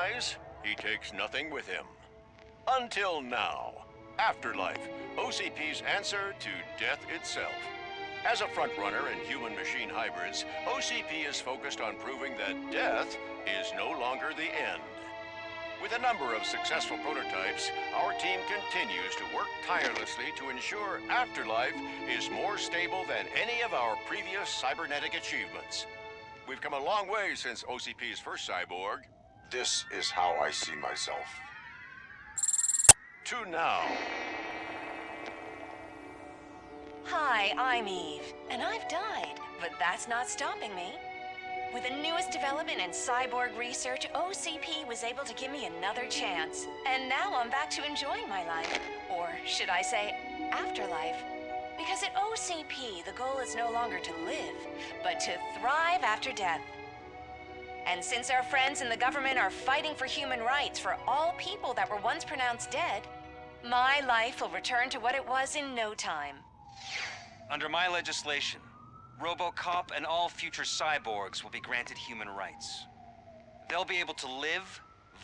dies, he takes nothing with him. Until now. Afterlife, OCP's answer to death itself. As a frontrunner in human-machine hybrids, OCP is focused on proving that death is no longer the end. With a number of successful prototypes, our team continues to work tirelessly to ensure Afterlife is more stable than any of our previous cybernetic achievements. We've come a long way since OCP's first cyborg. This is how I see myself. To now. Hi, I'm Eve, and I've died, but that's not stopping me. With the newest development in cyborg research, OCP was able to give me another chance. And now I'm back to enjoying my life. Or should I say, afterlife. Because at OCP, the goal is no longer to live, but to thrive after death. And since our friends in the government are fighting for human rights for all people that were once pronounced dead, my life will return to what it was in no time. Under my legislation, RoboCop and all future cyborgs will be granted human rights. They'll be able to live,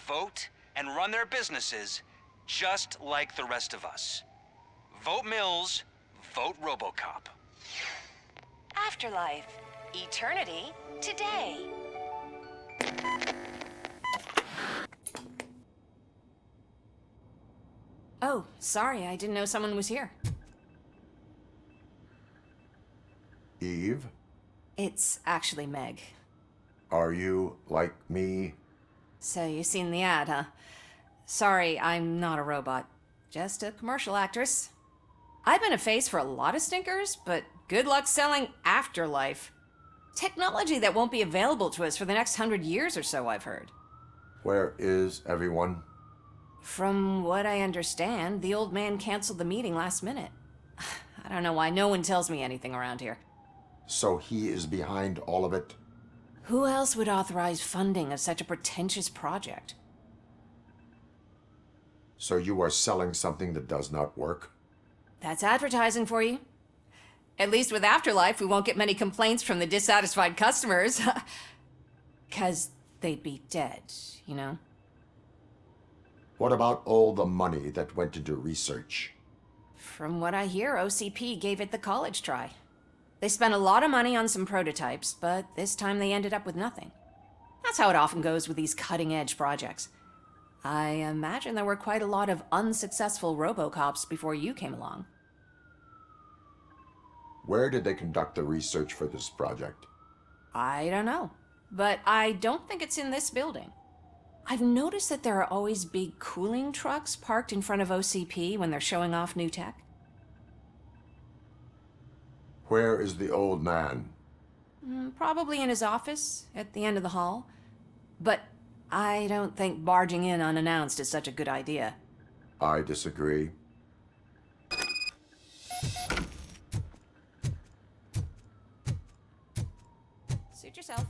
vote, and run their businesses just like the rest of us. Vote Mills, vote RoboCop. Afterlife. Eternity. Today. Oh, sorry, I didn't know someone was here. Eve? It's actually Meg. Are you like me? So you've seen the ad, huh? Sorry, I'm not a robot. Just a commercial actress. I've been a face for a lot of stinkers, but good luck selling Afterlife. Technology that won't be available to us for the next 100 years or so, I've heard. Where is everyone? From what I understand, the old man canceled the meeting last minute. I don't know why no one tells me anything around here. So he is behind all of it? Who else would authorize funding of such a pretentious project? So you are selling something that does not work? That's advertising for you. At least with Afterlife, we won't get many complaints from the dissatisfied customers. 'Cause they'd be dead, you know? What about all the money that went into research? From what I hear, OCP gave it the college try. They spent a lot of money on some prototypes, but this time they ended up with nothing. That's how it often goes with these cutting-edge projects. I imagine there were quite a lot of unsuccessful RoboCops before you came along. Where did they conduct the research for this project? I don't know, but I don't think it's in this building. I've noticed that there are always big cooling trucks parked in front of OCP when they're showing off new tech. Where is the old man? Probably in his office, at the end of the hall. But I don't think barging in unannounced is such a good idea. I disagree. Suit yourself.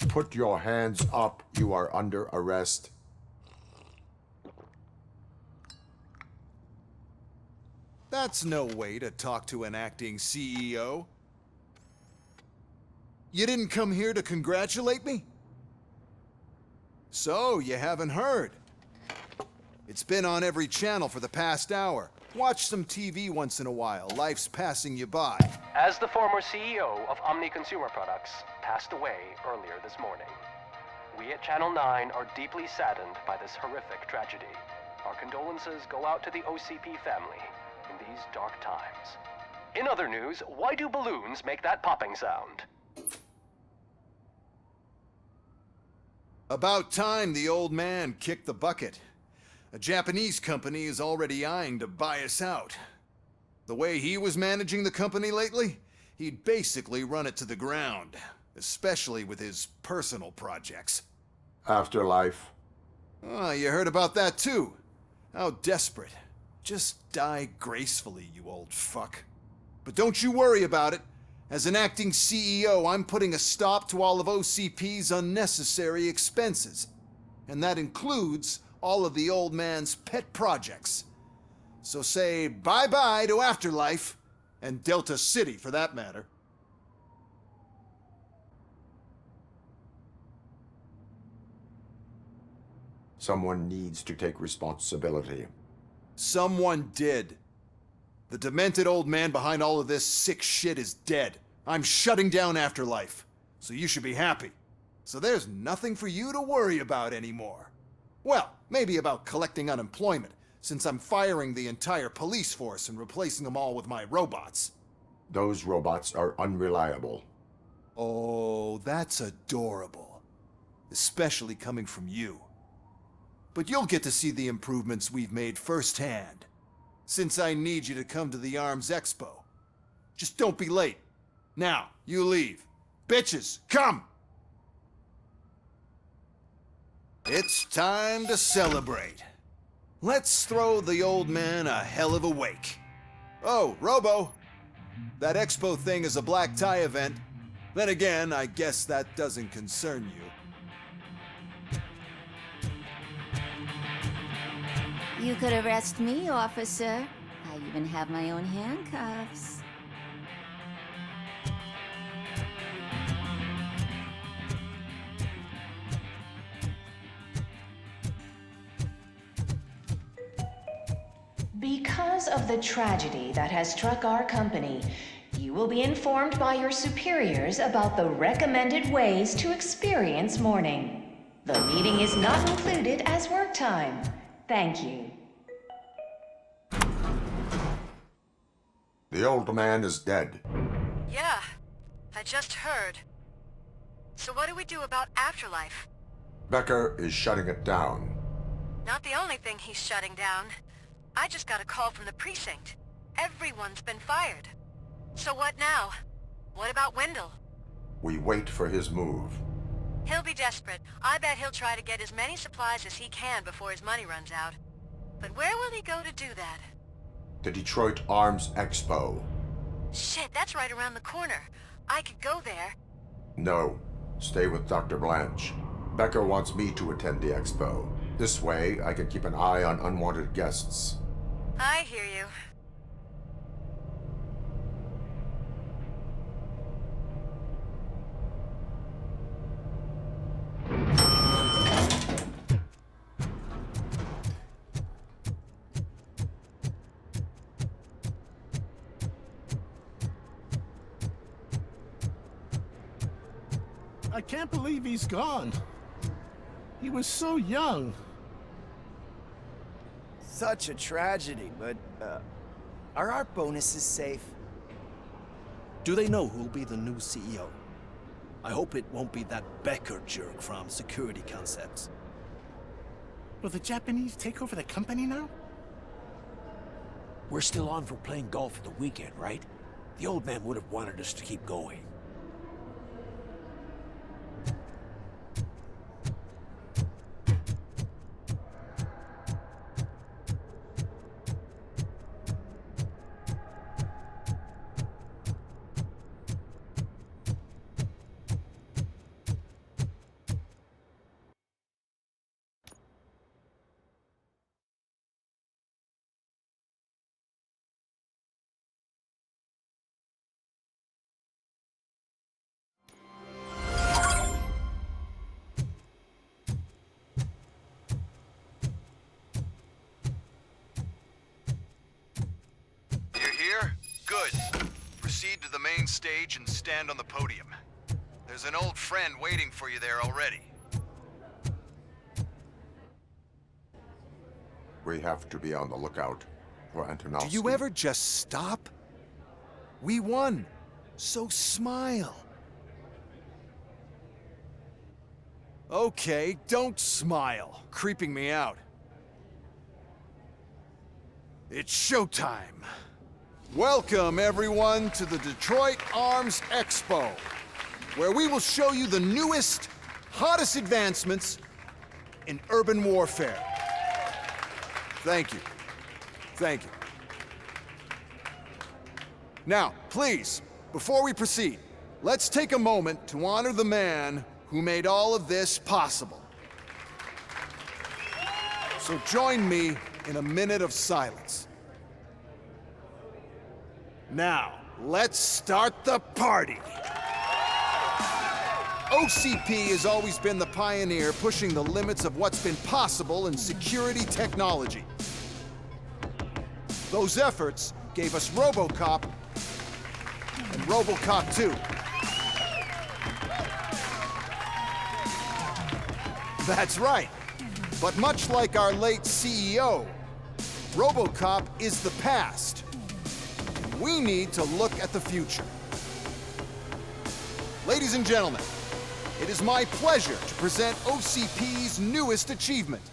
Put your hands up. You are under arrest. That's no way to talk to an acting CEO. You didn't come here to congratulate me? So, you haven't heard. It's been on every channel for the past hour. Watch some TV once in a while. Life's passing you by. As the former CEO of Omni Consumer Products passed away earlier this morning, we at Channel 9 are deeply saddened by this horrific tragedy. Our condolences go out to the OCP family in these dark times. In other news, why do balloons make that popping sound? About time the old man kicked the bucket. A Japanese company is already eyeing to buy us out. The way he was managing the company lately, he'd basically run it to the ground, especially with his personal projects. Afterlife. Oh, you heard about that too. How desperate. Just die gracefully, you old fuck. But don't you worry about it. As an acting CEO, I'm putting a stop to all of OCP's unnecessary expenses. And that includes all of the old man's pet projects. So say bye-bye to Afterlife, and Delta City for that matter. Someone needs to take responsibility. Someone did. The demented old man behind all of this sick shit is dead. I'm shutting down Afterlife, so you should be happy. So there's nothing for you to worry about anymore. Well, maybe about collecting unemployment, since I'm firing the entire police force and replacing them all with my robots. Those robots are unreliable. Oh, that's adorable. Especially coming from you. But you'll get to see the improvements we've made firsthand. Since I need you to come to the Arms Expo. Just don't be late. Now, you leave. Bitches, come! It's time to celebrate. Let's throw the old man a hell of a wake. Oh, Robo! That expo thing is a black tie event. Then again, I guess that doesn't concern you. You could arrest me, officer. I even have my own handcuffs. Because of the tragedy that has struck our company, you will be informed by your superiors about the recommended ways to experience mourning. The meeting is not included as work time. Thank you. The old man is dead. Yeah, I just heard. So what do we do about Afterlife? Becker is shutting it down. Not the only thing he's shutting down. I just got a call from the precinct. Everyone's been fired. So what now? What about Wendell? We wait for his move. He'll be desperate. I bet he'll try to get as many supplies as he can before his money runs out. But where will he go to do that? The Detroit Arms Expo. Shit, that's right around the corner. I could go there. No, stay with Dr. Blanche. Becker wants me to attend the expo. This way, I can keep an eye on unwanted guests. I hear you. I can't believe he's gone. He was so young. Such a tragedy, but, are our bonuses safe? Do they know who'll be the new CEO? I hope it won't be that Becker jerk from Security Concepts. Will the Japanese take over the company now? We're still on for playing golf at the weekend, right? The old man would have wanted us to keep going. Proceed to the main stage and stand on the podium. There's an old friend waiting for you there already. We have to be on the lookout for Antonovsky. Do you ever just stop? We won, so smile. Okay, don't smile. Creeping me out. It's showtime. Welcome, everyone, to the Detroit Arms Expo, where we will show you the newest, hottest advancements in urban warfare. Thank you. Thank you. Now, please, before we proceed, let's take a moment to honor the man who made all of this possible. So join me in a minute of silence. Now, let's start the party. OCP has always been the pioneer pushing the limits of what's been possible in security technology. Those efforts gave us RoboCop and RoboCop 2. That's right. But much like our late CEO, RoboCop is the past. We need to look at the future. Ladies and gentlemen, it is my pleasure to present OCP's newest achievement,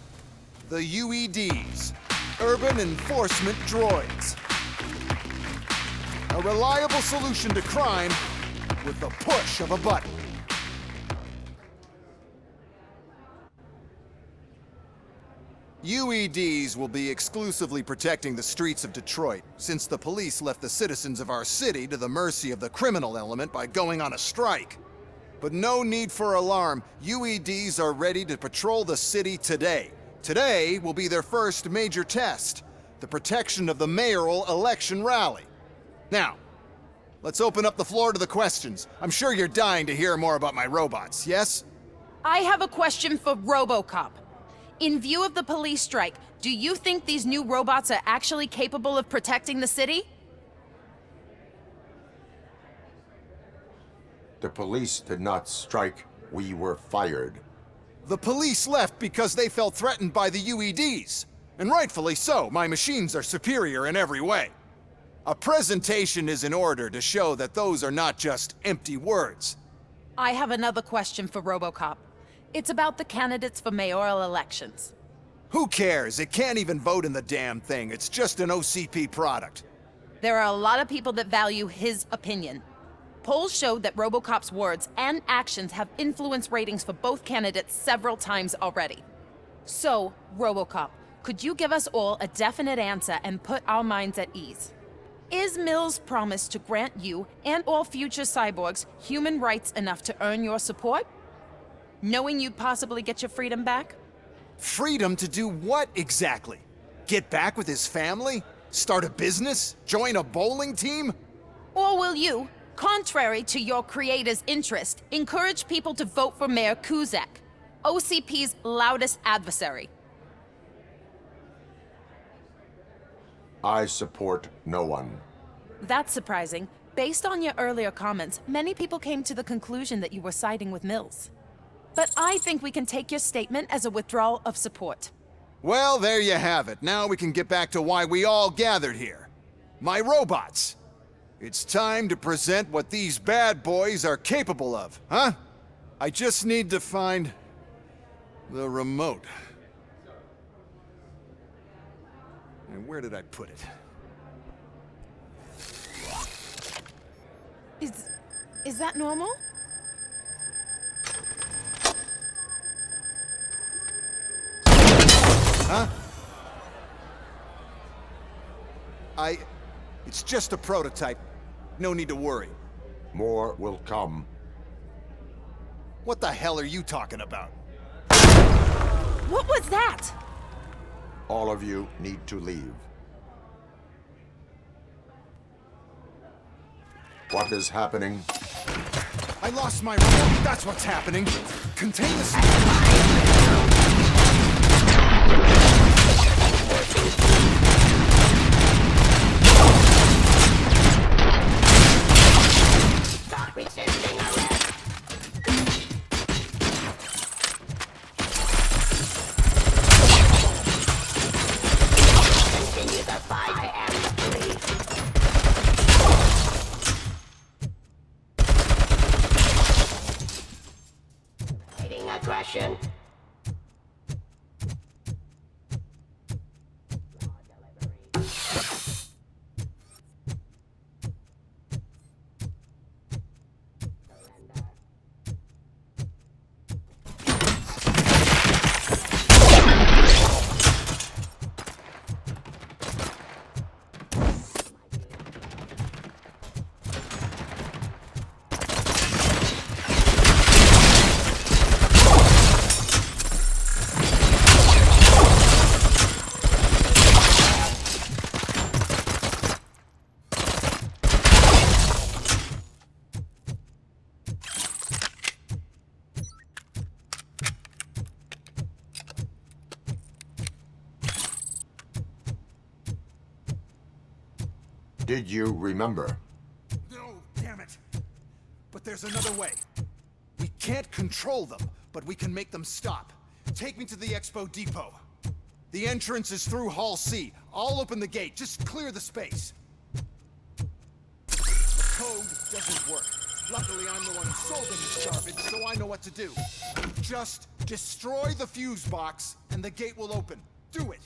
the UEDs, Urban Enforcement Droids. A reliable solution to crime with the push of a button. UEDs will be exclusively protecting the streets of Detroit, since the police left the citizens of our city to the mercy of the criminal element by going on a strike. But no need for alarm. UEDs are ready to patrol the city today. Today will be their first major test, the protection of the mayoral election rally. Now, let's open up the floor to the questions. I'm sure you're dying to hear more about my robots, yes? I have a question for RoboCop. In view of the police strike, do you think these new robots are actually capable of protecting the city? The police did not strike. We were fired. The police left because they felt threatened by the UEDs. And rightfully so. My machines are superior in every way. A presentation is in order to show that those are not just empty words. I have another question for RoboCop. It's about the candidates for mayoral elections. Who cares? It can't even vote in the damn thing. It's just an OCP product. There are a lot of people that value his opinion. Polls showed that RoboCop's words and actions have influenced ratings for both candidates several times already. So, RoboCop, could you give us all a definite answer and put our minds at ease? Is Mills' promise to grant you and all future cyborgs human rights enough to earn your support? Knowing you'd possibly get your freedom back? Freedom to do what exactly? Get back with his family? Start a business? Join a bowling team? Or will you, contrary to your creator's interest, encourage people to vote for Mayor Kuzak, OCP's loudest adversary? I support no one. That's surprising. Based on your earlier comments, many people came to the conclusion that you were siding with Mills. But I think we can take your statement as a withdrawal of support. Well, there you have it. Now we can get back to why we all gathered here. My robots. It's time to present what these bad boys are capable of, huh? I just need to find the remote. And where did I put it? Is that normal? Huh? It's just a prototype. No need to worry. More will come. What the hell are you talking about? What was that? All of you need to leave. What is happening? I lost my remote. That's what's happening. Contain the... Stop resisting arrest. Continue the fight. I am the police. Fighting aggression. Did you remember? No, damn it. But there's another way. We can't control them, but we can make them stop. Take me to the Expo Depot. The entrance is through Hall C. I'll open the gate. Just clear the space. The code doesn't work. Luckily, I'm the one who sold them this garbage, so I know what to do. Just destroy the fuse box, and the gate will open. Do it!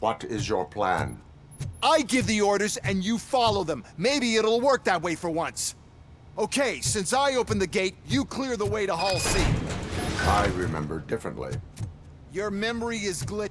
What is your plan? I give the orders and you follow them. Maybe it'll work that way for once. Okay, since I opened the gate, you clear the way to Hall C. I remember differently. Your memory is glitched.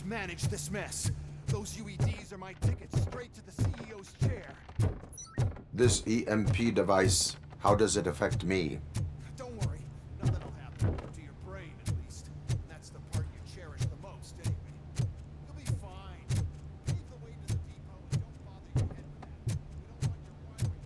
Manage this mess. Those UEDs are my ticket straight to the CEO's chair. This EMP device, how does it affect me? Don't worry, nothing will happen. To your brain, at least. That's the part you cherish the most, anyway. You'll be fine. Leave the way to the depot and don't bother your head with that. We don't want your wiring.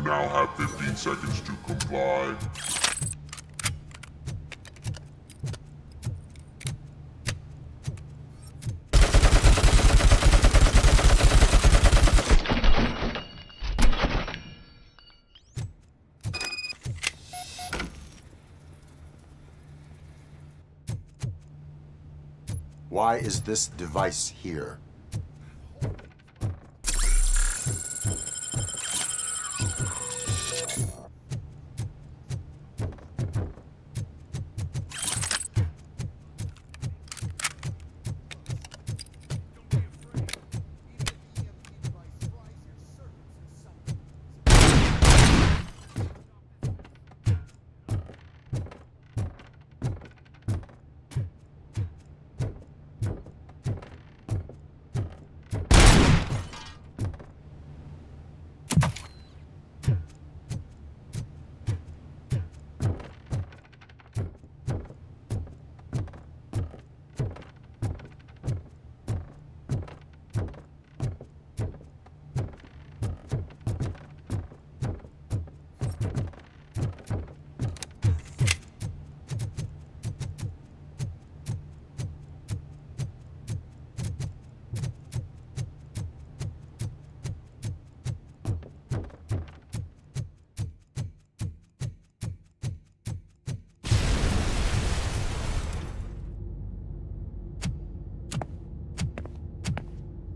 now have 15 seconds to comply. Why is this device here?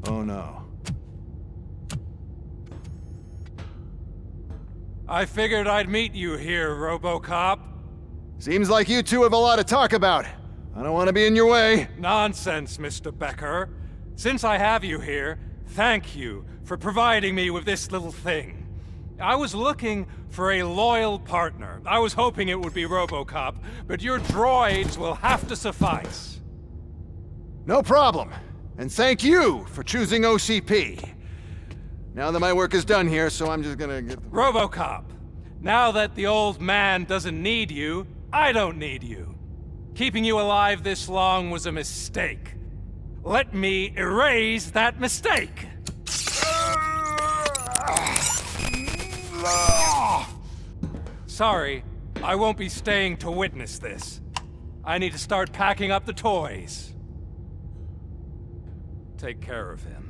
Oh no. I figured I'd meet you here, RoboCop. Seems like you two have a lot to talk about. I don't want to be in your way. Nonsense, Mr. Becker. Since I have you here, thank you for providing me with this little thing. I was looking for a loyal partner. I was hoping it would be RoboCop, but your droids will have to suffice. No problem. And thank you for choosing OCP. Now that my work is done here, so I'm just gonna get... RoboCop, now that the old man doesn't need you, I don't need you. Keeping you alive this long was a mistake. Let me erase that mistake. Sorry, I won't be staying to witness this. I need to start packing up the toys. Take care of him.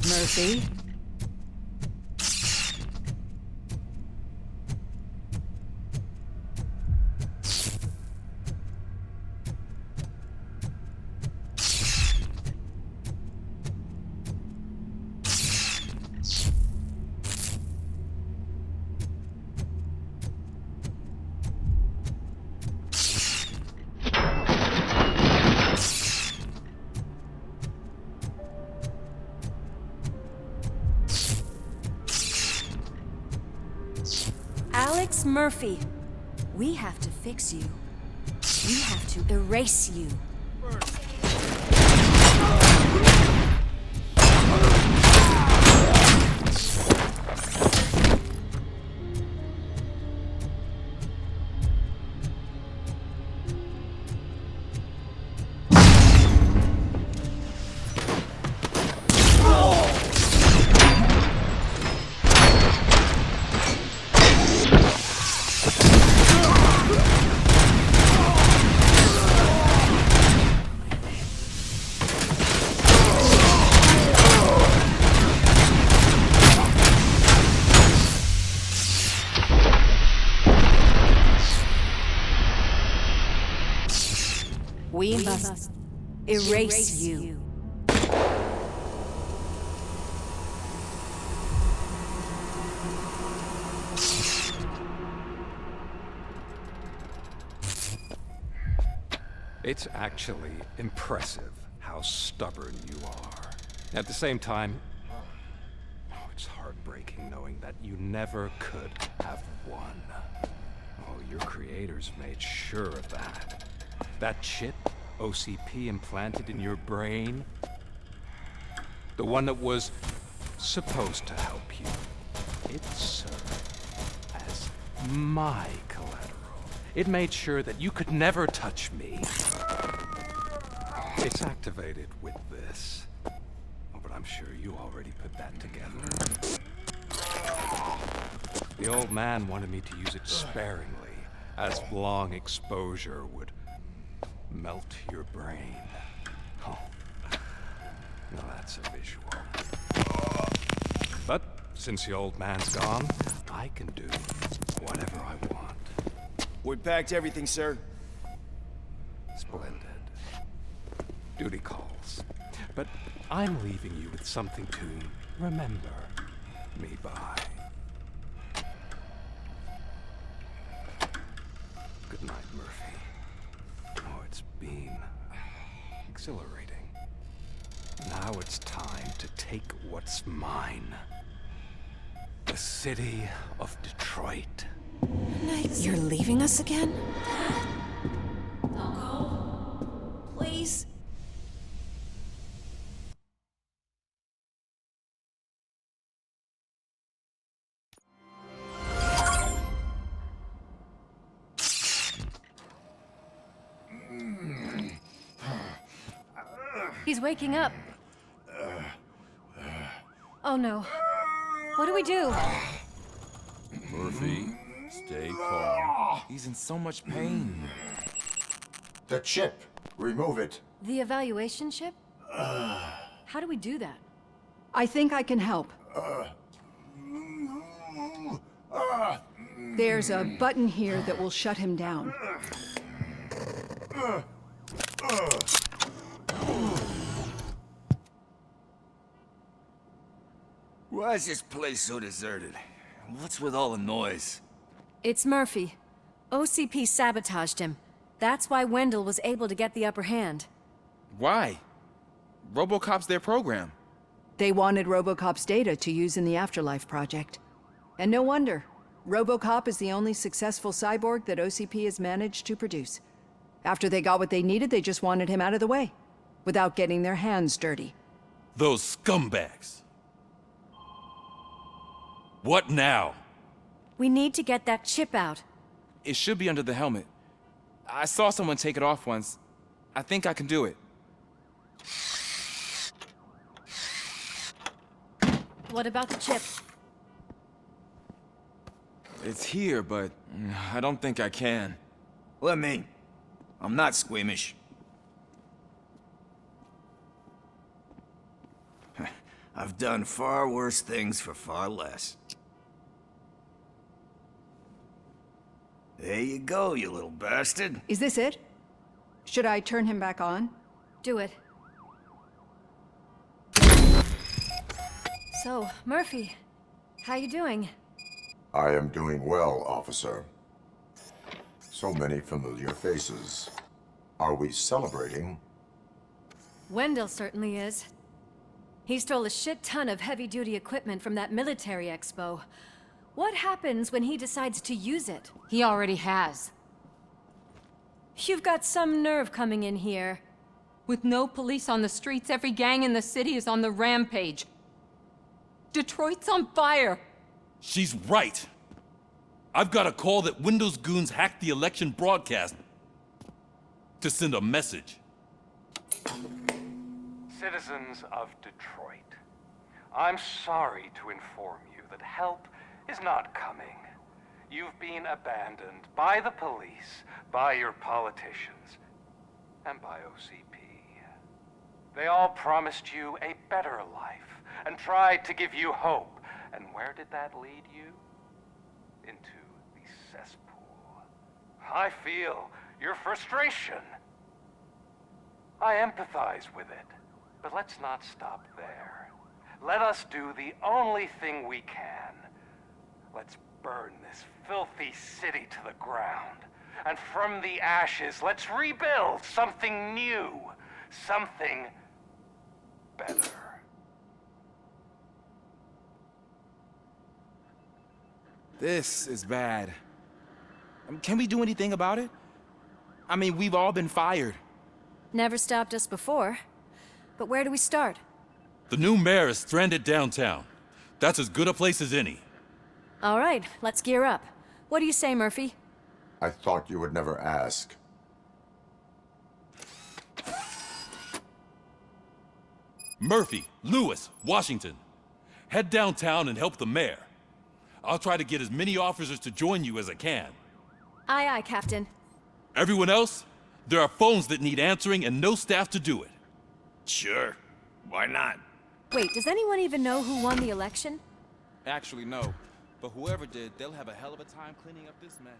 Mercy? Alex Murphy, we have to fix you. We have to erase you. We must erase you. It's actually impressive how stubborn you are. At the same time, it's heartbreaking knowing that you never could have won. Oh, your creators made sure of that. That chip OCP implanted in your brain, the one that was supposed to help you, it served as my collateral. It made sure that you could never touch me. It's activated with this. Oh, but I'm sure you already put that together. The old man wanted me to use it sparingly, as long exposure would melt your brain. Oh, now that's a visual. But since the old man's gone, I can do whatever I want. We packed everything, sir. Splendid. Duty calls. But I'm leaving you with something to remember me by. Good night, Murphy. Oh, it's been exhilarating. Now it's time to take what's mine. The city of Detroit. You're leaving us again? Don't go. Please. He's waking up. Oh no. What do we do? Murphy, stay calm. He's in so much pain. The chip. Remove it. The evaluation chip? How do we do that? I think I can help. There's a button here that will shut him down. Why is this place so deserted? What's with all the noise? It's Murphy. OCP sabotaged him. That's why Wendell was able to get the upper hand. Why? RoboCop's their program. They wanted RoboCop's data to use in the Afterlife project. And no wonder. RoboCop is the only successful cyborg that OCP has managed to produce. After they got what they needed, they just wanted him out of the way, without getting their hands dirty. Those scumbags. What now? We need to get that chip out. It should be under the helmet. I saw someone take it off once. I think I can do it. What about the chip? It's here, but I don't think I can. Let me. I'm not squeamish. I've done far worse things for far less. There you go, you little bastard. Is this it? Should I turn him back on? Do it. So, Murphy, how you doing? I am doing well, officer. So many familiar faces. Are we celebrating? Wendell certainly is. He stole a shit ton of heavy-duty equipment from that military expo. What happens when he decides to use it? He already has. You've got some nerve coming in here. With no police on the streets, every gang in the city is on the rampage. Detroit's on fire. She's right. I've got a call that Windows goons hacked the election broadcast to send a message. Citizens of Detroit, I'm sorry to inform you that help is not coming. You've been abandoned by the police, by your politicians, and by OCP. They all promised you a better life and tried to give you hope. And where did that lead you? Into the cesspool. I feel your frustration. I empathize with it, but let's not stop there. Let us do the only thing we can. Let's burn this filthy city to the ground. And from the ashes, let's rebuild something new. Something better. This is bad. Can we do anything about it? I mean, we've all been fired. Never stopped us before. But where do we start? The new mayor is stranded downtown. That's as good a place as any. All right, let's gear up. What do you say, Murphy? I thought you would never ask. Murphy, Lewis, Washington. Head downtown and help the mayor. I'll try to get as many officers to join you as I can. Aye, aye, Captain. Everyone else? There are phones that need answering and no staff to do it. Sure. Why not? Wait, does anyone even know who won the election? Actually, no. But whoever did, they'll have a hell of a time cleaning up this mess.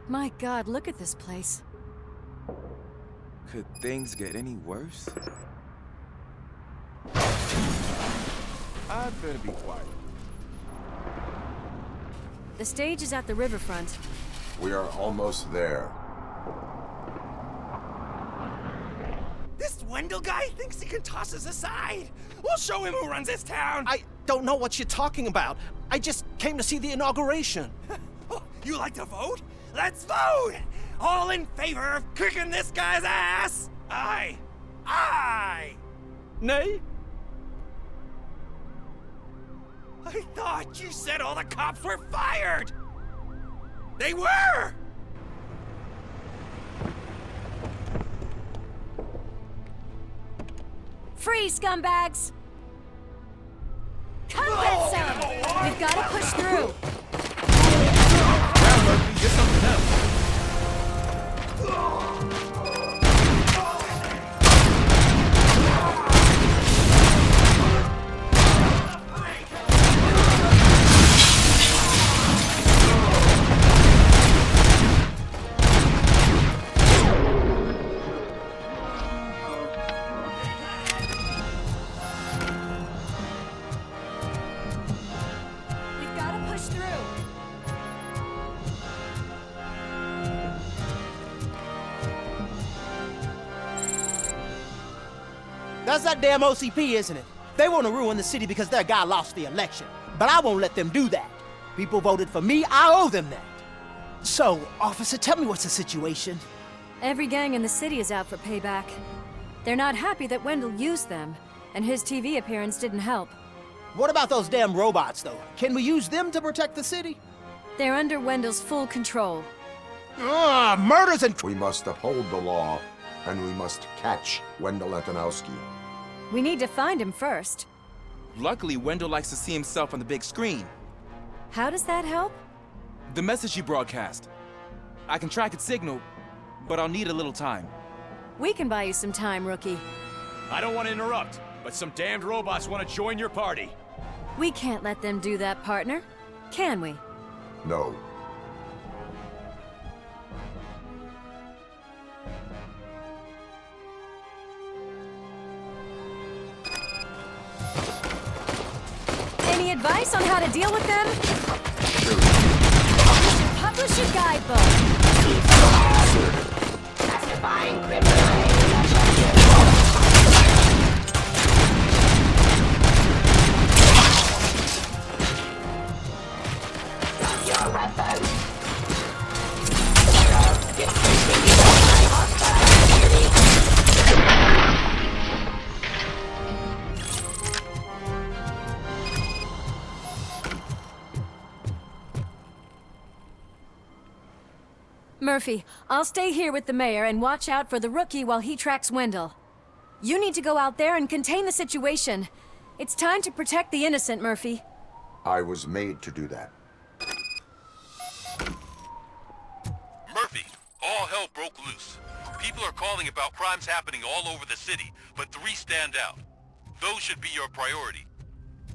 My God, look at this place. Could things get any worse? I'd better be quiet. The stage is at the riverfront. We are almost there. This Wendell guy thinks he can toss us aside. We'll show him who runs this town. I don't know what you're talking about. I just came to see the inauguration. Oh, you like to vote? Let's vote! All in favor of kicking this guy's ass? Aye. Aye! Nay? I thought you said all the cops were fired! They were! Freeze, scumbags! Come get some! We've got to push through. Murphy, get something else. That's that damn OCP, isn't it? They want to ruin the city because their guy lost the election. But I won't let them do that. People voted for me, I owe them that. So, officer, tell me what's the situation? Every gang in the city is out for payback. They're not happy that Wendell used them, and his TV appearance didn't help. What about those damn robots, though? Can we use them to protect the city? They're under Wendell's full control. Murders and... We must uphold the law, and we must catch Wendell Antonowski. We need to find him first. Luckily, Wendell likes to see himself on the big screen. How does that help? The message you broadcast. I can track its signal, but I'll need a little time. We can buy you some time, Rookie. I don't want to interrupt, but some damned robots want to join your party. We can't let them do that, partner. Can we? No. Any advice on how to deal with them? Publish a guidebook. Classifying criminal. Drop your weapons. Discontinue my hostile activity. Murphy, I'll stay here with the mayor and watch out for the Rookie while he tracks Wendell. You need to go out there and contain the situation. It's time to protect the innocent, Murphy. I was made to do that. Murphy, all hell broke loose. People are calling about crimes happening all over the city, but 3 stand out. Those should be your priority.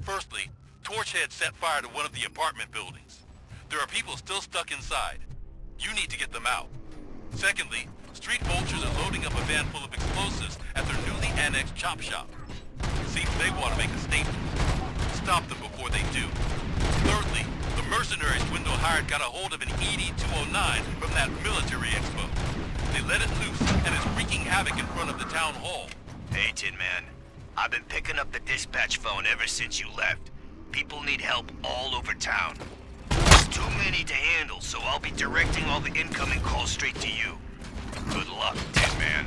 Firstly, Torchhead set fire to one of the apartment buildings. There are people still stuck inside. You need to get them out. Secondly, street vultures are loading up a van full of explosives at their newly annexed chop shop. Seems they want to make a statement. Stop them before they do. Thirdly, the mercenaries Wendell hired got a hold of an ED-209 from that military expo. They let it loose and is wreaking havoc in front of the town hall. Hey, Tin Man. I've been picking up the dispatch phone ever since you left. People need help all over town. There's too many to handle, so I'll be directing all the incoming calls straight to you. Good luck, Tin Man.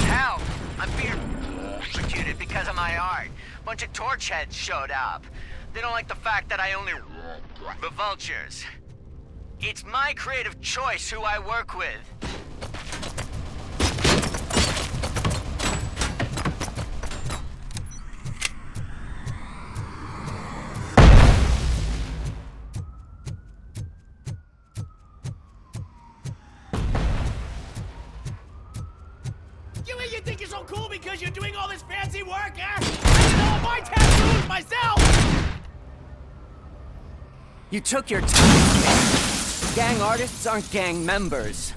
Help! I'm being persecuted because of my art. Bunch of torchheads showed up. They don't like the fact that I only the vultures. It's my creative choice who I work with. You think you're so cool because you're doing all this fancy work, eh? I did all my tattoos myself! You took your time. Gang artists aren't gang members.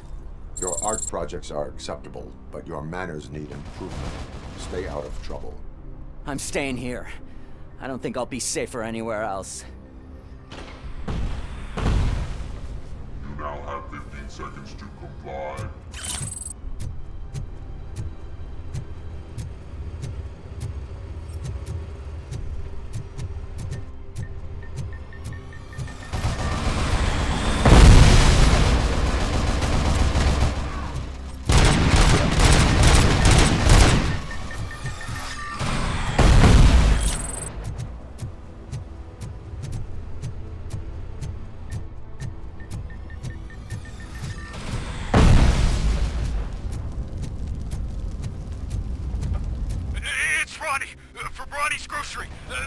Your art projects are acceptable, but your manners need improvement. Stay out of trouble. I'm staying here. I don't think I'll be safer anywhere else. You now have 15 seconds to comply.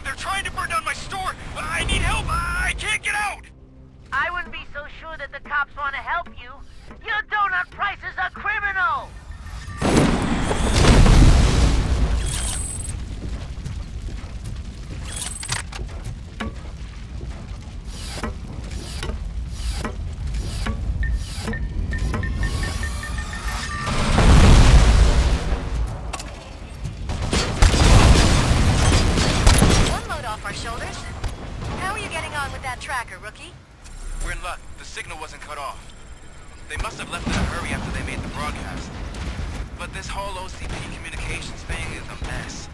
They're trying to burn down my store! I need help! I can't get out! I wouldn't be so sure that the cops want to help you. Your donut prices are criminal! shoulders. How are you getting on with that tracker, rookie? We're in luck. The signal wasn't cut off. They must have left in a hurry after they made the broadcast. But this whole OCP communications thing is a mess.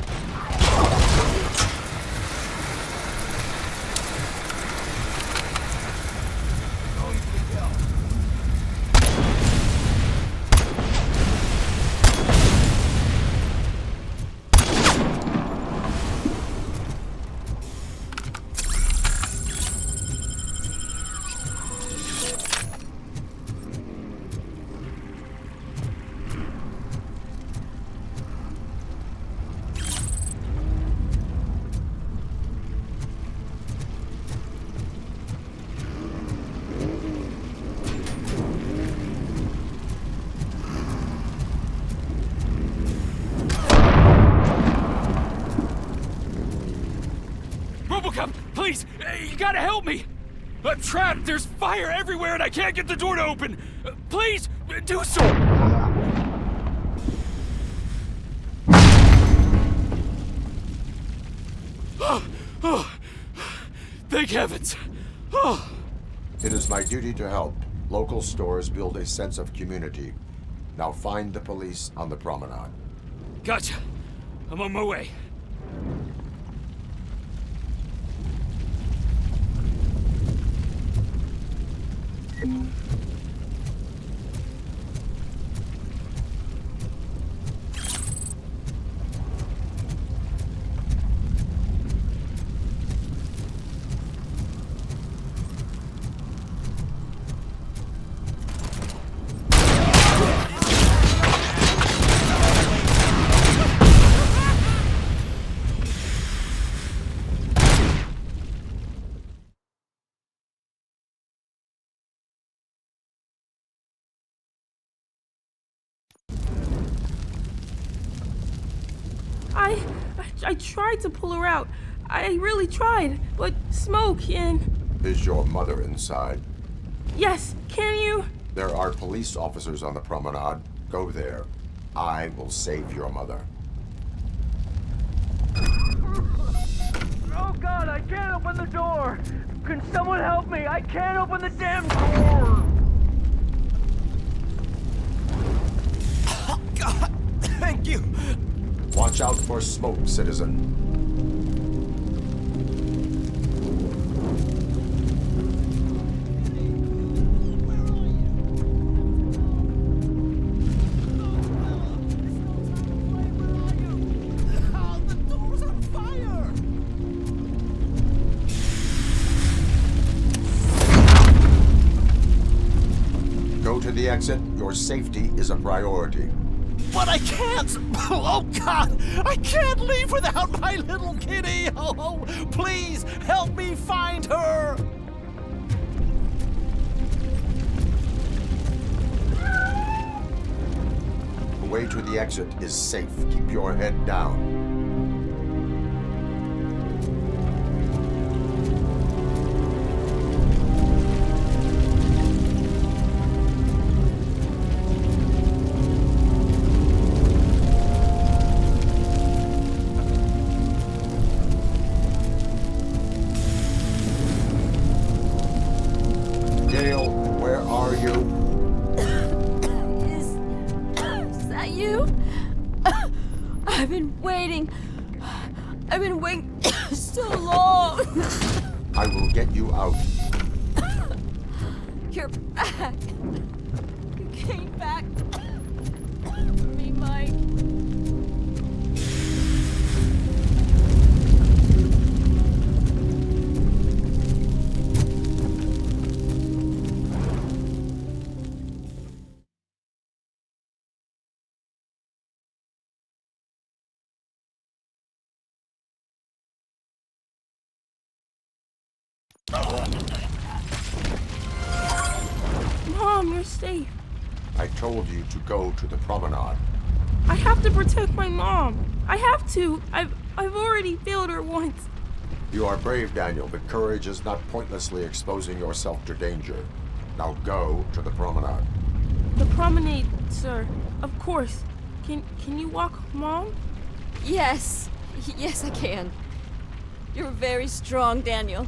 RoboCop, please! You gotta help me! I'm trapped! There's fire everywhere and I can't get the door to open! Please, do so! Thank heavens! It is my duty to help. Local stores build a sense of community. Now find the police on the promenade. Gotcha. I'm on my way. I tried to pull her out. I really tried, but smoke and... Is your mother inside? Yes, can you? There are police officers on the promenade. Go there. I will save your mother. Oh God, I can't open the door! Can someone help me? I can't open the damn door! Oh God, thank you! Watch out for smoke, citizen. Go to the exit. Your safety is a priority. But I can't! Oh, God! I can't leave without my little kitty! Oh, please, help me find her! The way to the exit is safe. Keep your head down. I've been waiting so long. I will get you out. You're back. You came back for me, Mike. Mom, you're safe. I told you to go to the promenade. I have to protect my mom. I have to. I've already failed her once. You are brave, Daniel, but courage is not pointlessly exposing yourself to danger. Now go to the promenade. The promenade, sir. Of course. Can you walk, Mom? Yes. Yes, I can. You're very strong, Daniel.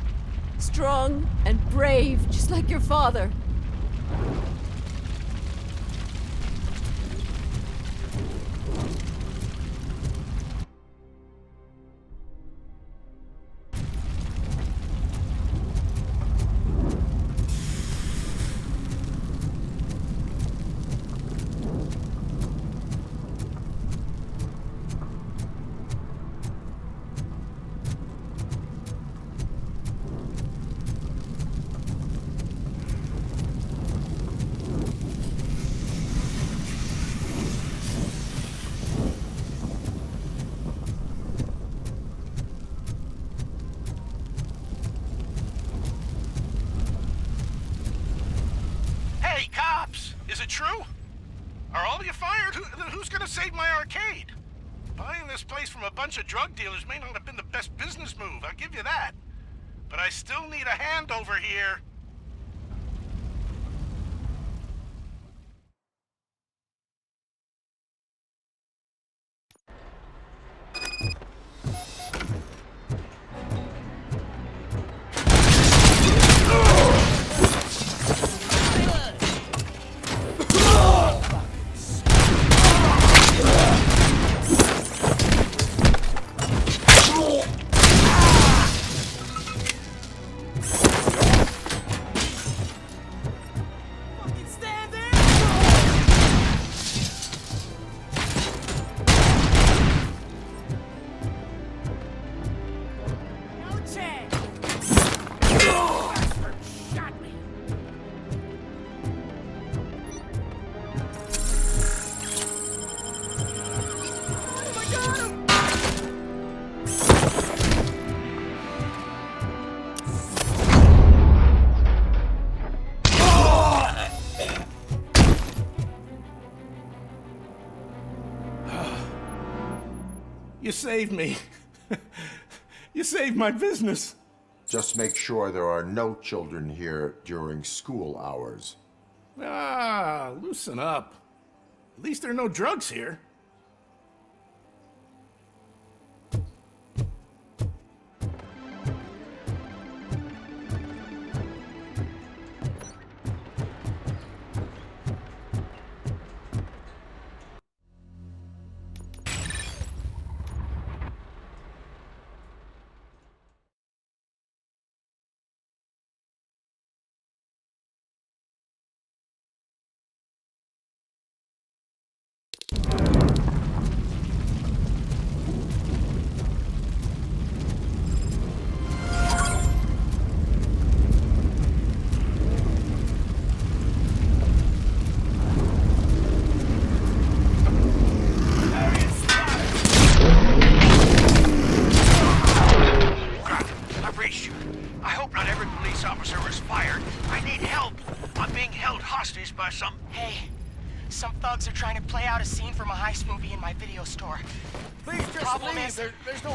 Strong and brave, just like your father. Hey, cops! Is it true? Are all of you fired? Who's gonna save my arcade? Buying this place from a bunch of drug dealers may not have been the best business move, I'll give you that. But I still need a hand over here. You saved me. You saved my business. Just make sure there are no children here during school hours. Ah, loosen up. At least there are no drugs here. Some thugs are trying to play out a scene from a heist movie in my video store. Please just Problem leave. is, There's no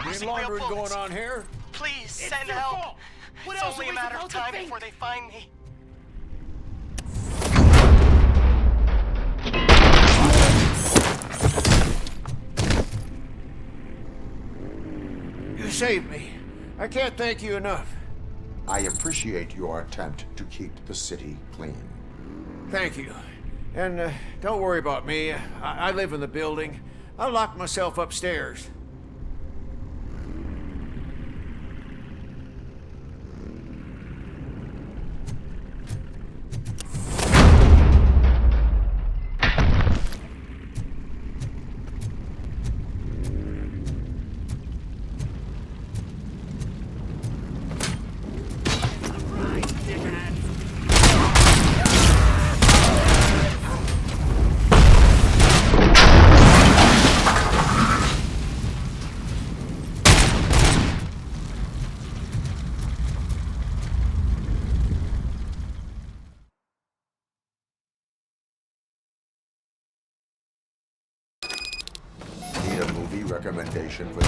using real laundering bullets. going on here. Please, It's send your help. fault. What It's else only are a we matter of supposed to time think? before they find me. You saved me. I can't thank you enough. I appreciate your attempt to keep the city clean. Thank you. And don't worry about me. I live in the building. I'll lock myself upstairs. Need a movie recommendation for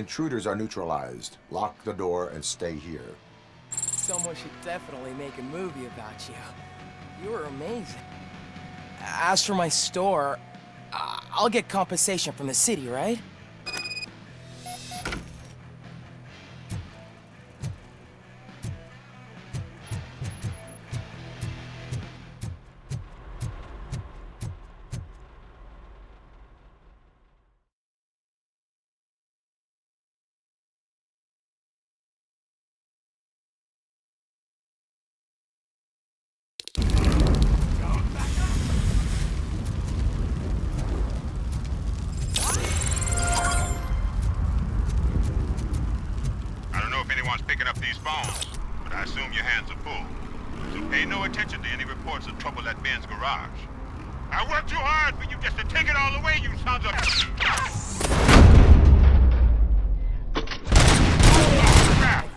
intruders are neutralized. Lock the door and stay here. Someone should definitely make a movie about you. You were amazing. As for my store, I'll get compensation from the city, right? Picking up these phones, but I assume your hands are full. So pay no attention to any reports of trouble at Ben's garage. I worked too hard for you just to take it all away, you sons of...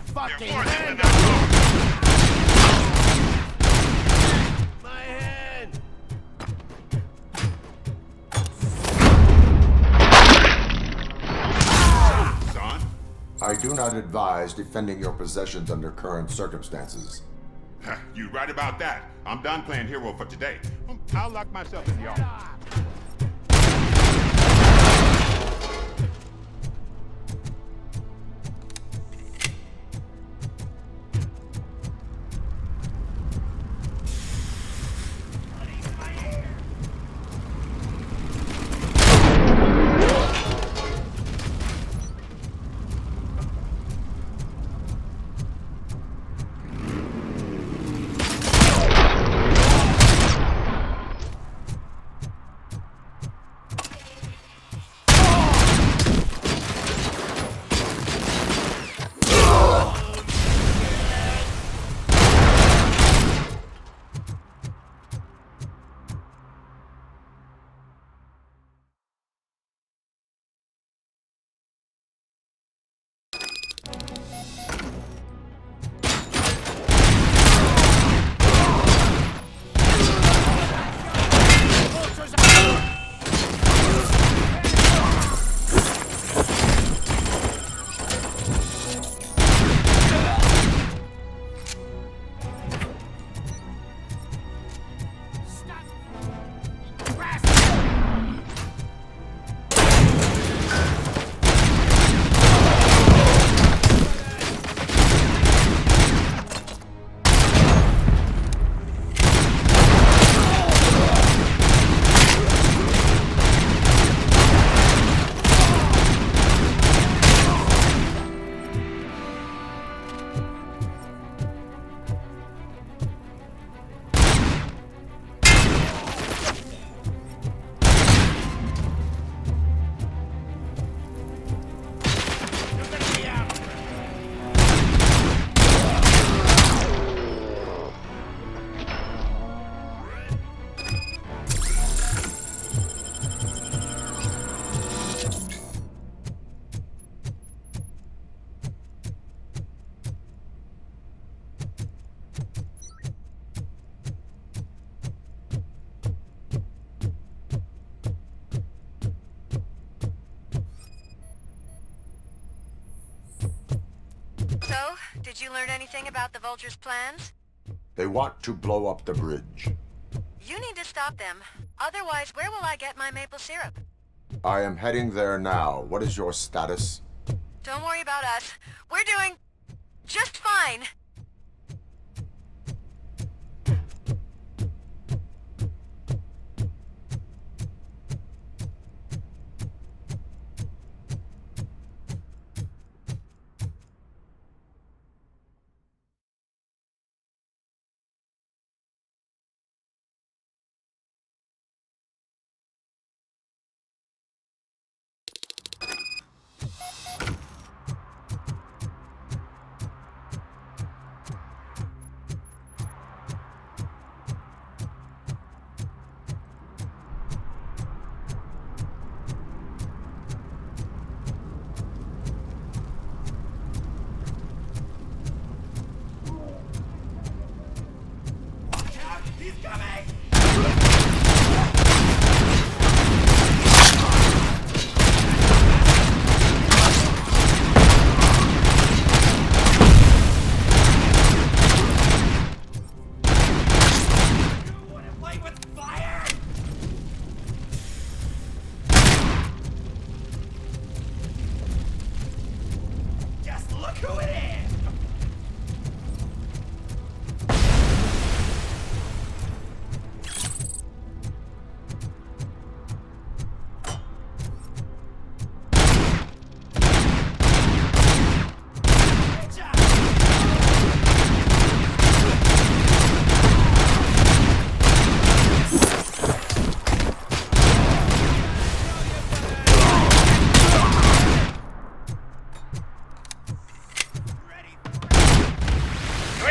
Fucking hand my head! Son? I do not advise defending your possessions under current circumstances. You right about that. I'm done playing hero for today. I'll lock myself in the office. So, did you learn anything about the Vulture's plans? They want to blow up the bridge. You need to stop them. Otherwise, where will I get my maple syrup? I am heading there now. What is your status? Don't worry about us. We're doing just fine.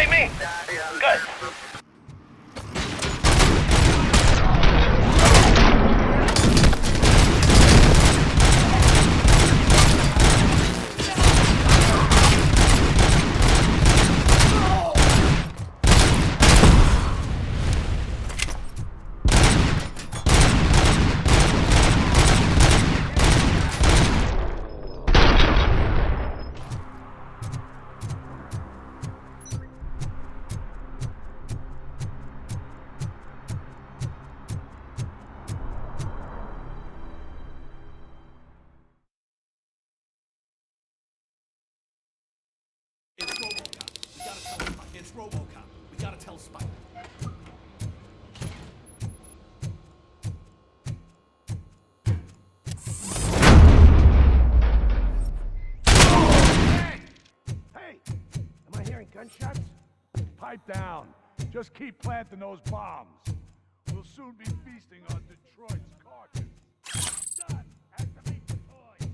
see me? Good. It's RoboCop. We gotta tell Spike. Hey! Am I hearing gunshots? Pipe down. Just keep planting those bombs. We'll soon be feasting on Detroit's carcass. Done. Activate the toy.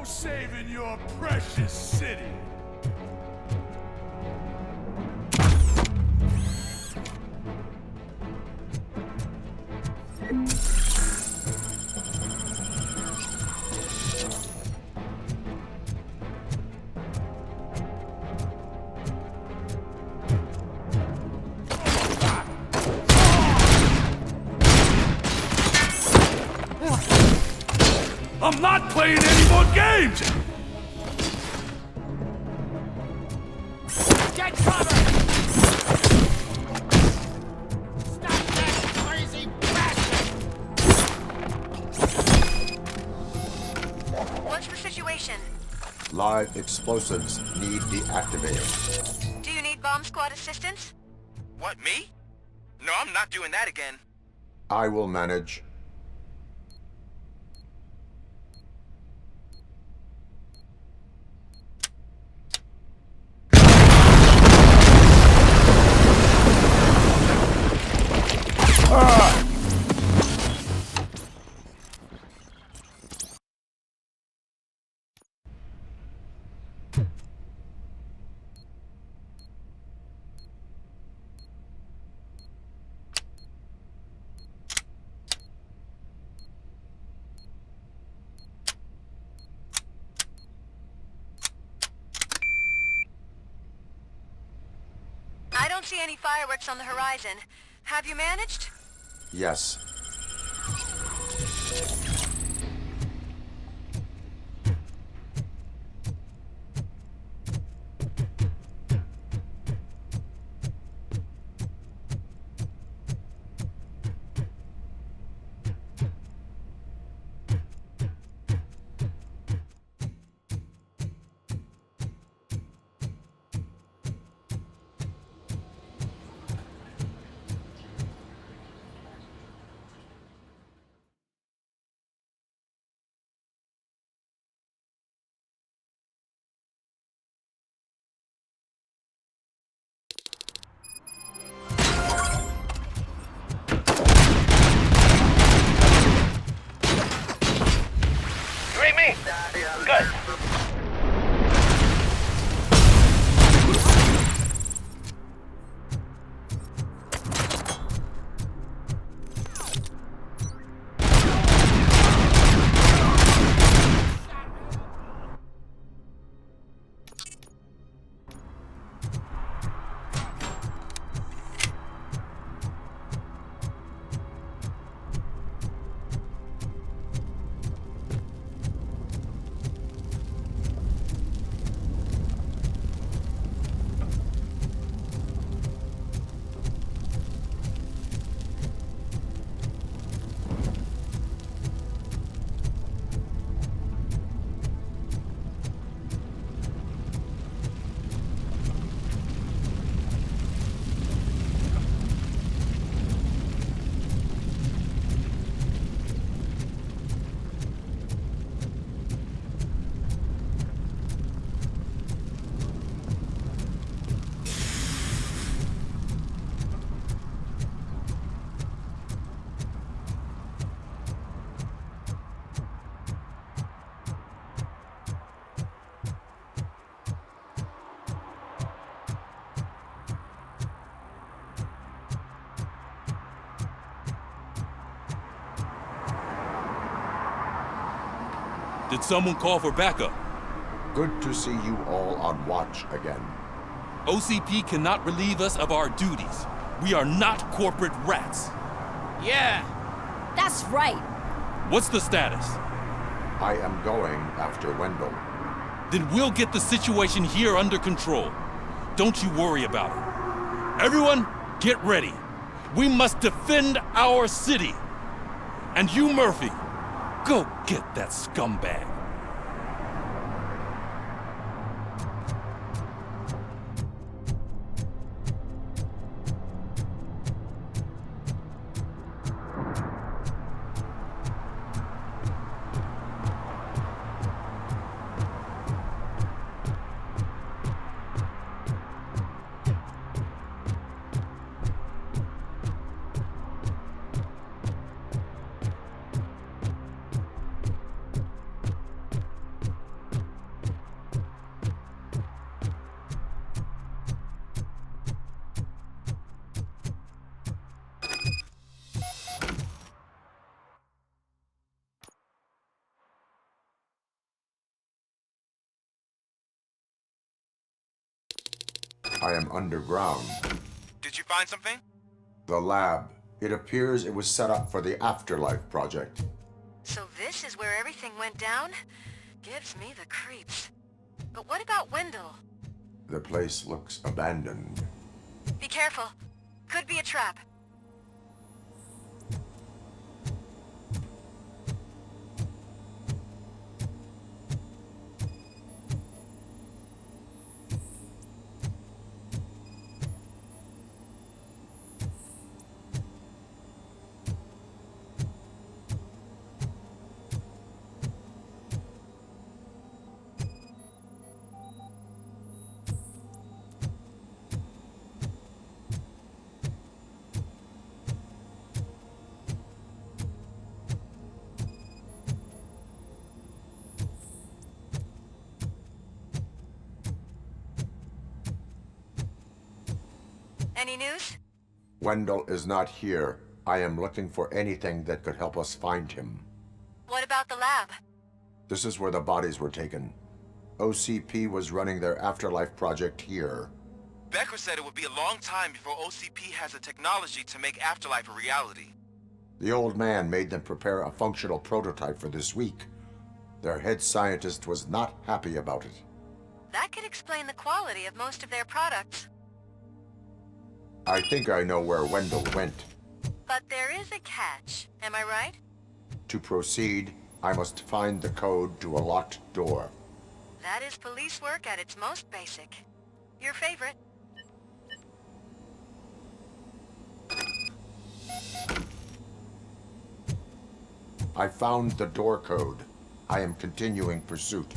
Saving your precious city. I'm not playing any more games! Get cover! Stop that crazy bastard! What's the situation? Live explosives need deactivated. Do you need bomb squad assistance? What, me? No, I'm not doing that again. I will manage. I don't see any fireworks on the horizon. Have you managed? Yes. Did someone call for backup? Good to see you all on watch again. OCP cannot relieve us of our duties. We are not corporate rats. Yeah. That's right. What's the status? I am going after Wendell. Then we'll get the situation here under control. Don't you worry about it. Everyone, get ready. We must defend our city. And you, Murphy, go get that scumbag. I am underground. Did you find something? The lab. It appears it was set up for the Afterlife project. So this is where everything went down? Gives me the creeps. But what about Wendell? The place looks abandoned. Be careful. Could be a trap. Any news? Wendell is not here. I am looking for anything that could help us find him. What about the lab? This is where the bodies were taken. OCP was running their Afterlife project here. Becker said it would be a long time before OCP has the technology to make Afterlife a reality. The old man made them prepare a functional prototype for this week. Their head scientist was not happy about it. That could explain the quality of most of their products. I think I know where Wendell went. But there is a catch, am I right? To proceed, I must find the code to a locked door. That is police work at its most basic. Your favorite. I found the door code. I am continuing pursuit.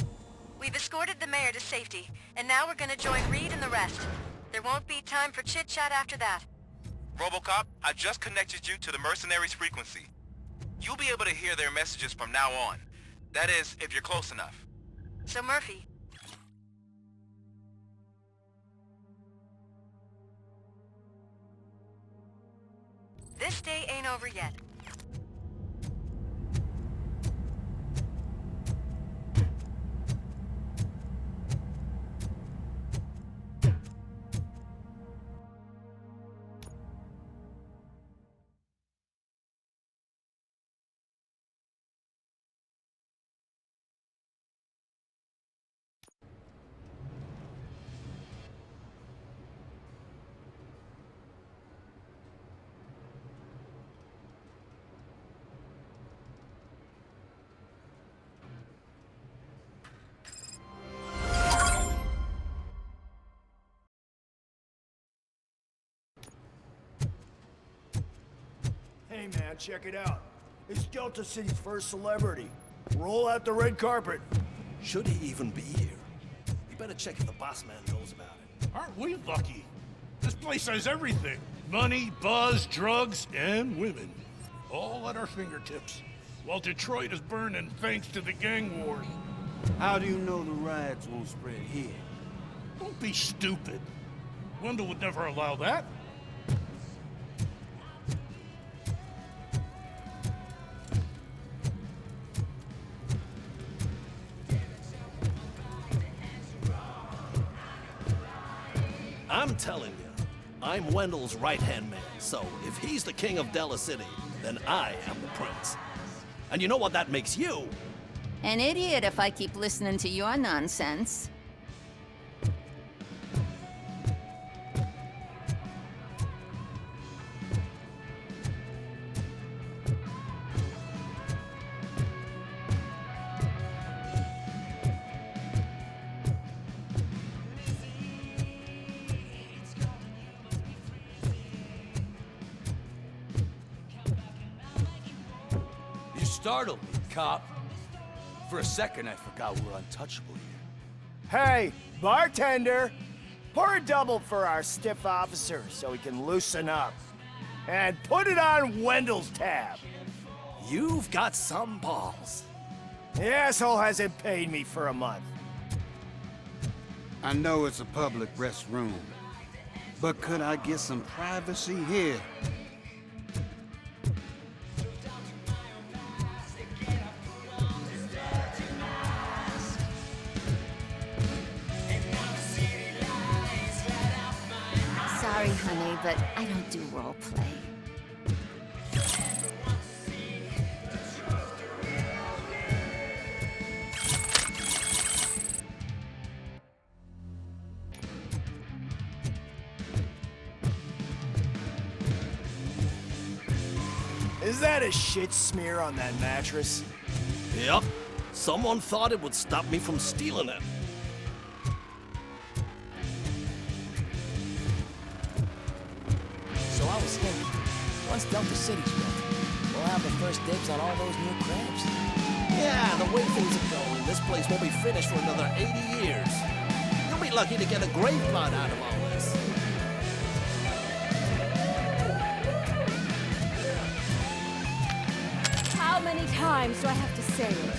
We've escorted the mayor to safety, and now we're gonna join Reed and the rest. There won't be time for chit-chat after that. RoboCop, I just connected you to the mercenaries' frequency. You'll be able to hear their messages from now on. That is, if you're close enough. So Murphy... This day ain't over yet. Hey man, check it out. It's Delta City's first celebrity. Roll out the red carpet. Should he even be here? You better check if the boss man knows about it. Aren't we lucky? This place has everything. Money, buzz, drugs, and women. All at our fingertips. While Detroit is burning thanks to the gang wars. How do you know the riots won't spread here? Don't be stupid. Wendell would never allow that. I'm telling you, I'm Wendell's right-hand man, so if he's the king of Della City, then I am the prince. And you know what that makes you? An idiot if I keep listening to your nonsense. You startled me, cop. For a second, I forgot we were untouchable here. Hey, bartender! Pour a double for our stiff officer so he can loosen up. And put it on Wendell's tab. You've got some balls. The asshole hasn't paid me for a month. I know it's a public restroom, but could I get some privacy here? Sorry, honey, but I don't do role play. Is that a shit smear on that mattress? Yep. Someone thought it would stop me from stealing it. So I was thinking, once Delta City's built, we'll have the first dibs on all those new crabs. Yeah, the way things are going, this place won't be finished for another 80 years. You'll be lucky to get a grave plot out of all this. How many times do I have to say it?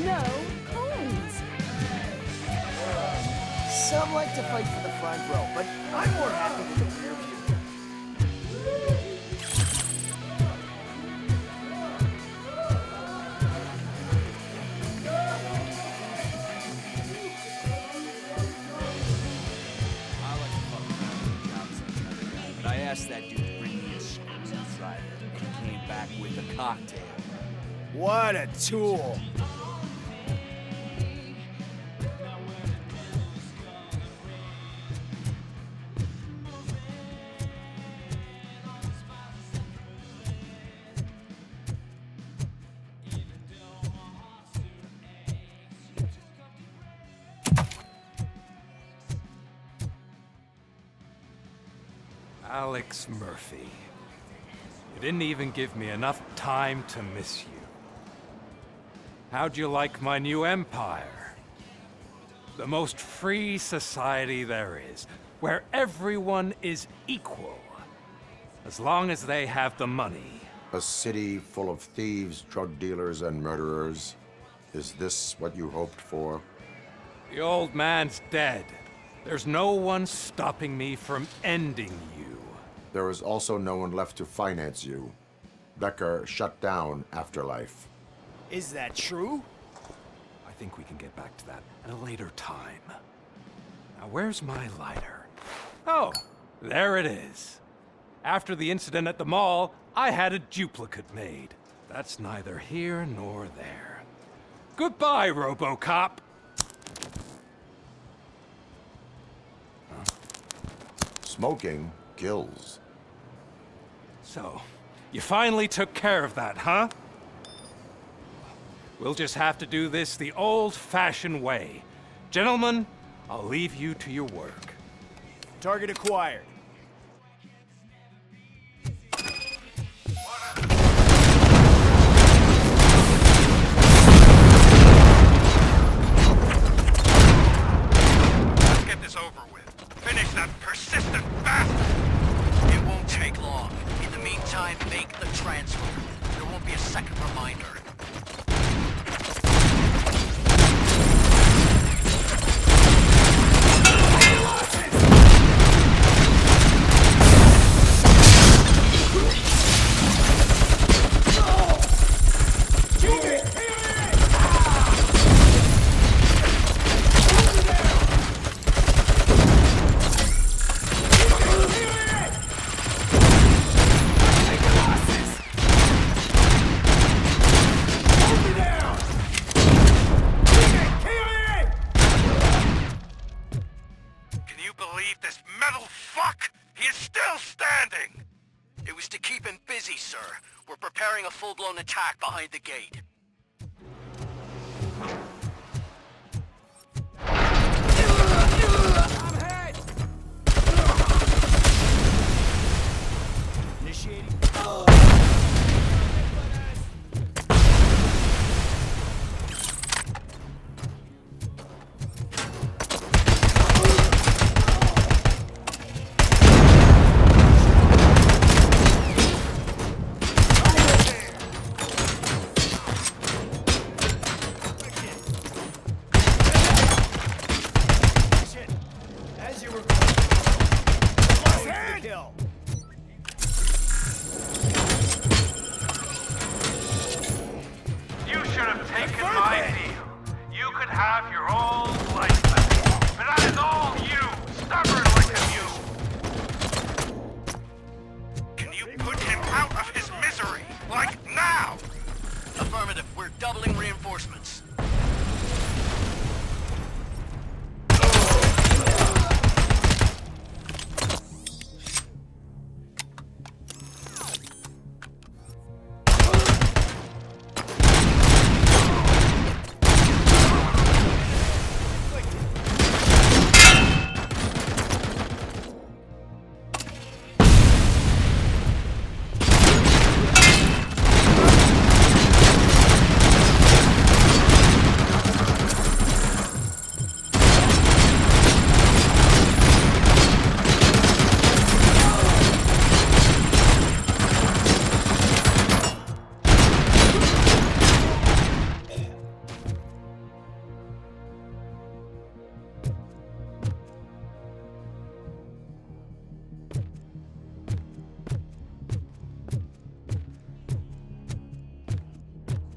No coins. Some like to fight for the front row, but I'm more happy with the rear view. But I asked that dude to bring me a screwdriver, and he came back with a cocktail. What a tool. Alex Murphy. You didn't even give me enough time to miss you. How'd you like my new empire? The most free society there is, where everyone is equal, as long as they have the money. A city full of thieves, drug dealers, and murderers. Is this what you hoped for? The old man's dead. There's no one stopping me from ending you. There is also no one left to finance you. Becker shut down Afterlife. Is that true? I think we can get back to that at a later time. Now, where's my lighter? Oh, there it is. After the incident at the mall, I had a duplicate made. That's neither here nor there. Goodbye, RoboCop. Smoking kills. So, you finally took care of that, huh? We'll just have to do this the old-fashioned way. Gentlemen, I'll leave you to your work. Target acquired. Let's get this over with. Finish that persistent bastard! It won't take long. In the meantime, make the transfer. There won't be a second reminder. It was to keep him busy, sir. We're preparing a full-blown attack behind the gate. I'm hit! Initiating. As you were kill. You should have taken my deal. You could have your old life back. But that is all you, stubborn like a mule. Can you put him out of his misery? Like now! Affirmative. We're doubling reinforcements.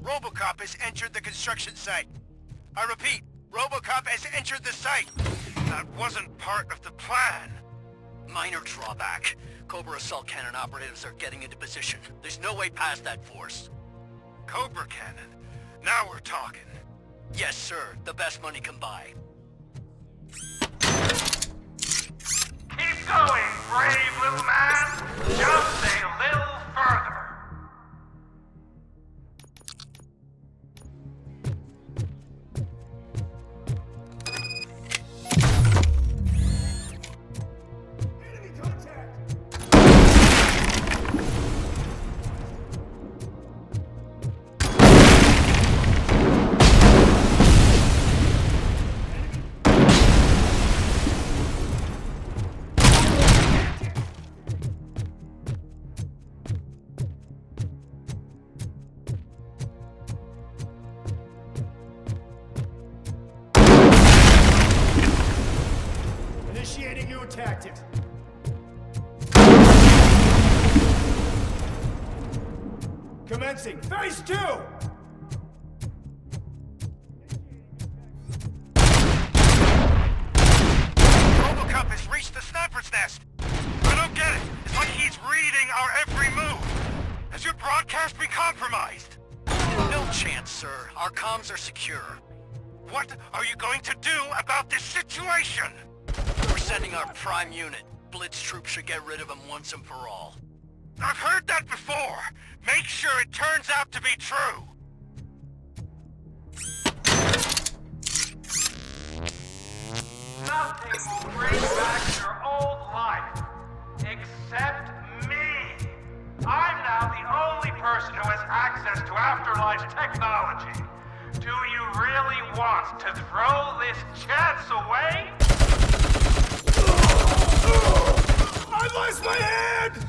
RoboCop has entered the construction site. I repeat, RoboCop has entered the site. That wasn't part of the plan. Minor drawback. Cobra assault cannon operatives are getting into position. There's no way past that force. Cobra cannon? Now we're talking. Yes, sir. The best money can buy. Keep going, brave little man. Just a little further. Initiating new tactics. Commencing phase 2! RoboCop has reached the sniper's nest. I don't get it. It's like he's reading our every move. Has your broadcast been compromised? No chance, sir. Our comms are secure. What are you going to do about this situation? We're sending our prime unit. Blitz troops should get rid of him once and for all. I've heard that before. Make sure it turns out to be true. Nothing will bring back your old life, except me. I'm now the only person who has access to Afterlife's technology. Do you really want to throw this chance away? I lost my hand!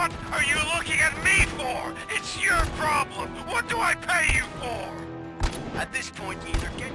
What are you looking at me for? It's your problem. What do I pay you for? At this point, you either get...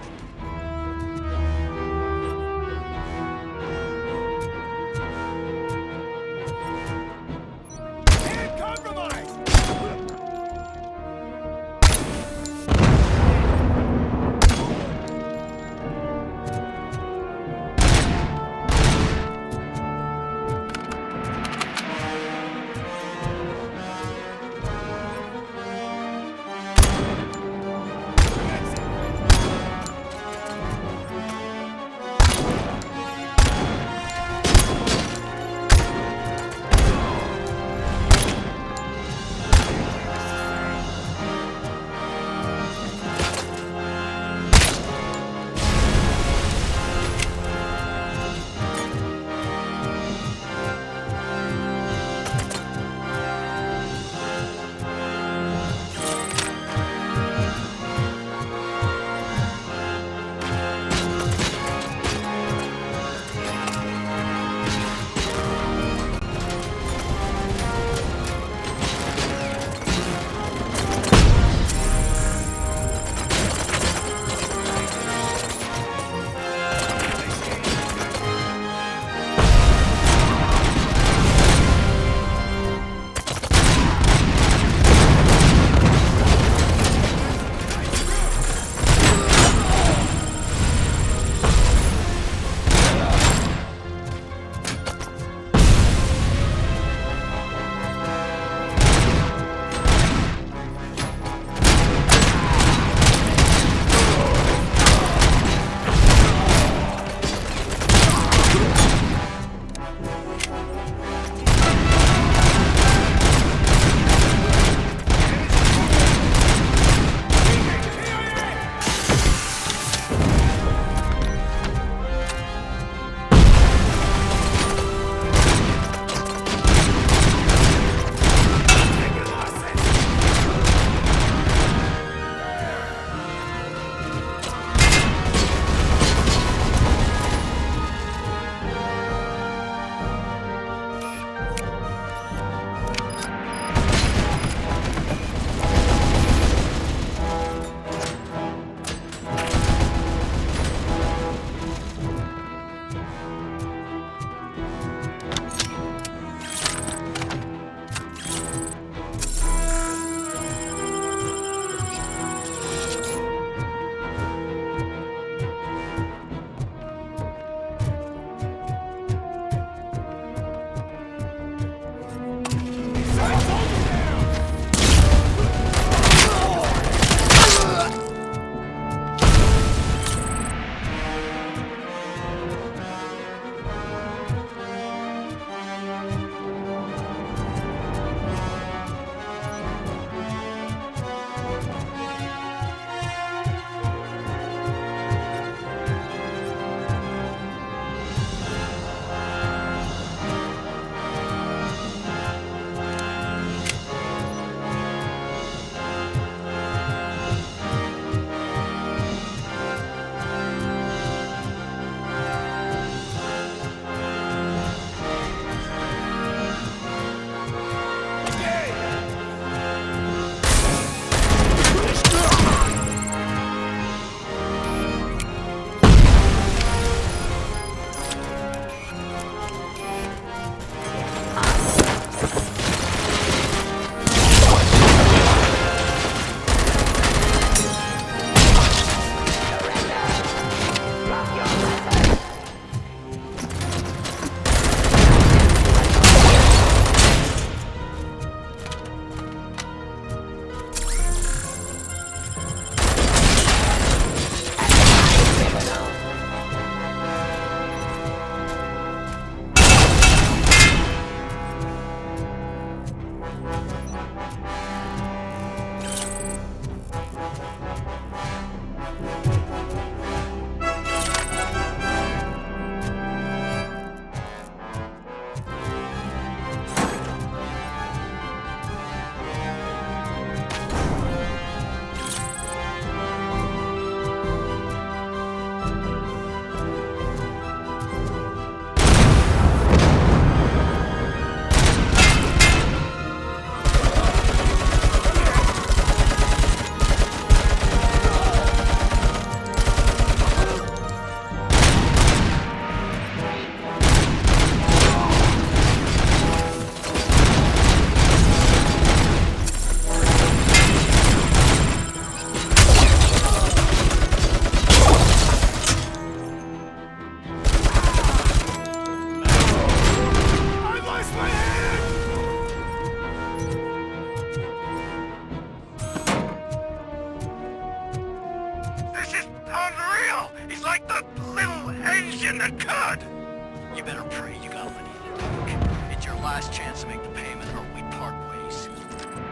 last chance to make the payment or we part ways.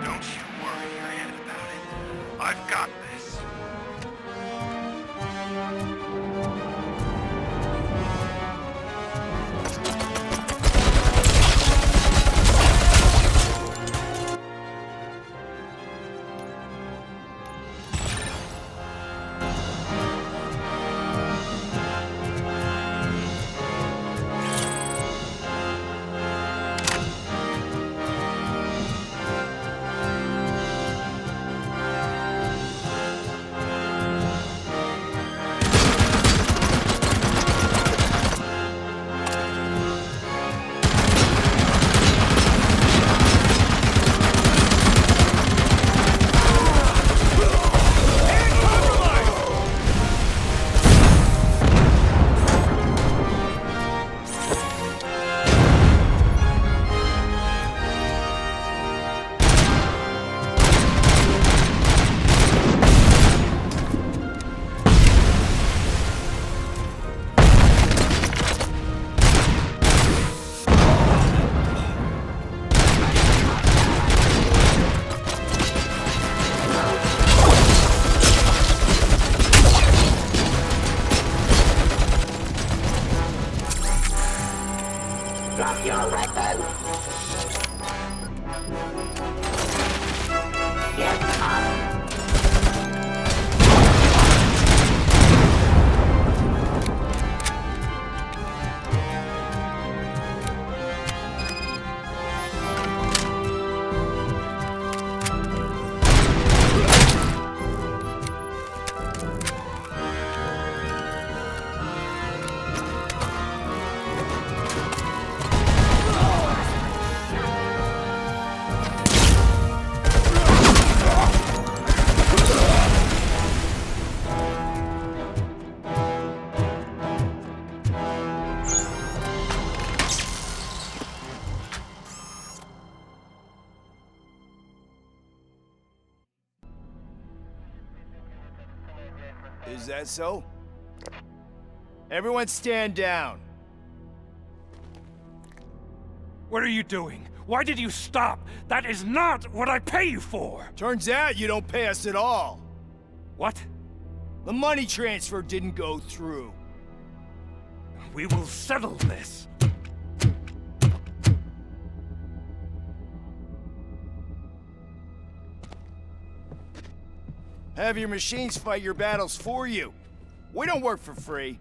Don't you worry your head about it. I've got this. Drop your weapon. Get up. Is that so? Everyone stand down. What are you doing? Why did you stop? That is not what I pay you for! Turns out you don't pay us at all. What? The money transfer didn't go through. We will settle this. Have your machines fight your battles for you. We don't work for free.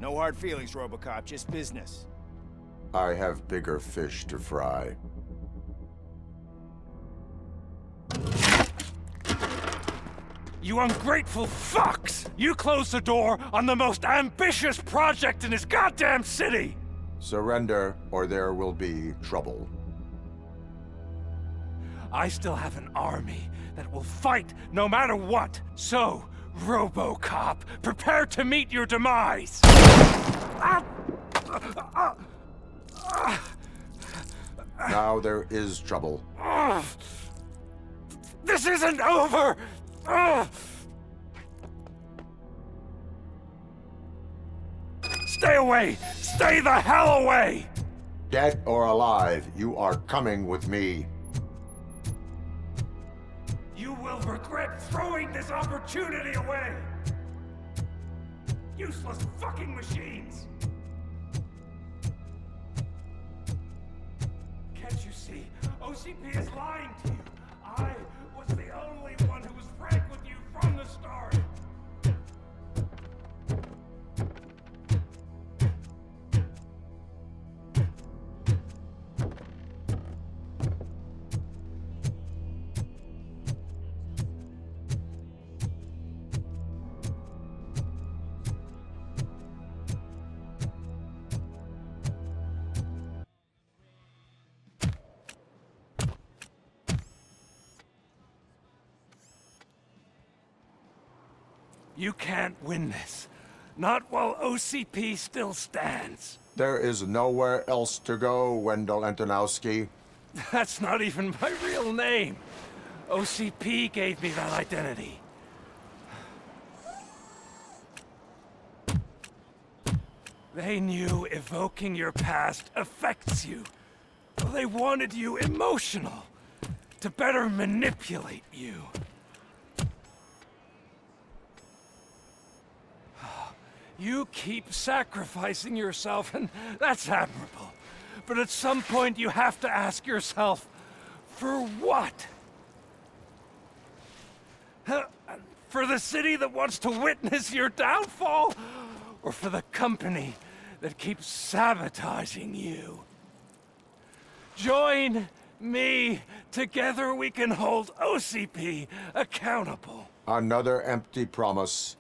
No hard feelings, RoboCop, just business. I have bigger fish to fry. You ungrateful fucks! You closed the door on the most ambitious project in this goddamn city! Surrender, or there will be trouble. I still have an army that will fight no matter what. So, RoboCop, prepare to meet your demise! Now there is trouble. This isn't over! Stay away! Stay the hell away! Dead or alive, you are coming with me. You will regret throwing this opportunity away! Useless fucking machines! Can't you see? OCP is lying to you! I was the only one who was frank with you from the start! You can't win this. Not while OCP still stands. There is nowhere else to go, Wendell Antonowski. That's not even my real name. OCP gave me that identity. They knew evoking your past affects you. They wanted you emotional, to better manipulate you. You keep sacrificing yourself, and that's admirable. But at some point you have to ask yourself, for what? For the city that wants to witness your downfall? Or for the company that keeps sabotaging you? Join me. Together we can hold OCP accountable. Another empty promise.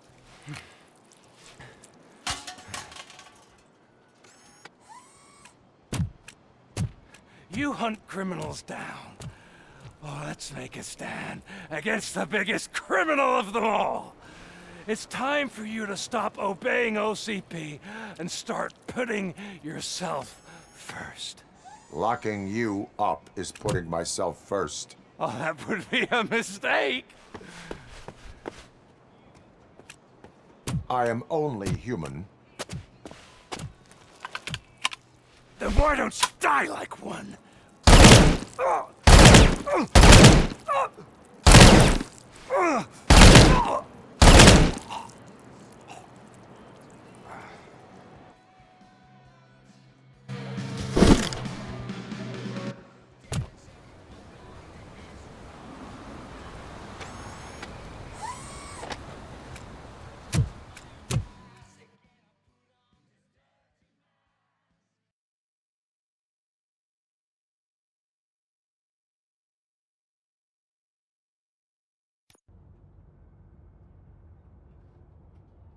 You hunt criminals down. Oh, let's make a stand against the biggest criminal of them all. It's time for you to stop obeying OCP and start putting yourself first. Locking you up is putting myself first. Oh, that would be a mistake. I am only human. Then why don't you die like one?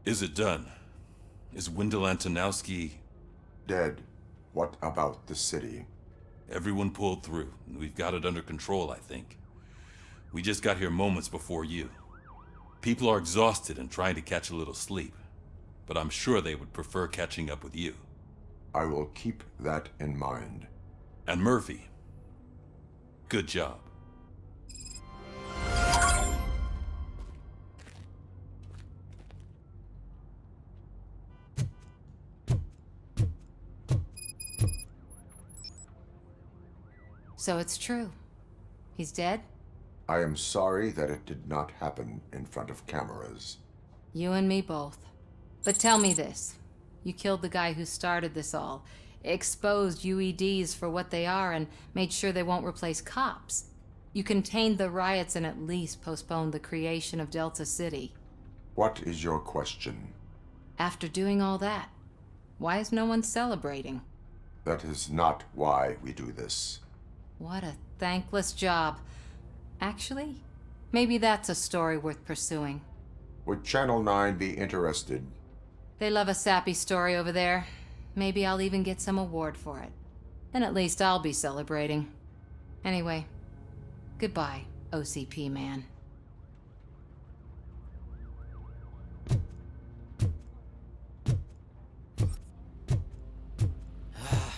Is it done? Is Wendell Antonowski... dead? What about the city? Everyone pulled through. We've got it under control, I think. We just got here moments before you. People are exhausted and trying to catch a little sleep. But I'm sure they would prefer catching up with you. I will keep that in mind. And Murphy, good job. So it's true. He's dead? I am sorry that it did not happen in front of cameras. You and me both. But tell me this. You killed the guy who started this all, exposed UEDs for what they are, and made sure they won't replace cops. You contained the riots and at least postponed the creation of Delta City. What is your question? After doing all that, why is no one celebrating? That is not why we do this. What a thankless job. Actually, maybe that's a story worth pursuing. Would Channel 9 be interested? They love a sappy story over there. Maybe I'll even get some award for it. And at least I'll be celebrating. Anyway, goodbye, OCP man.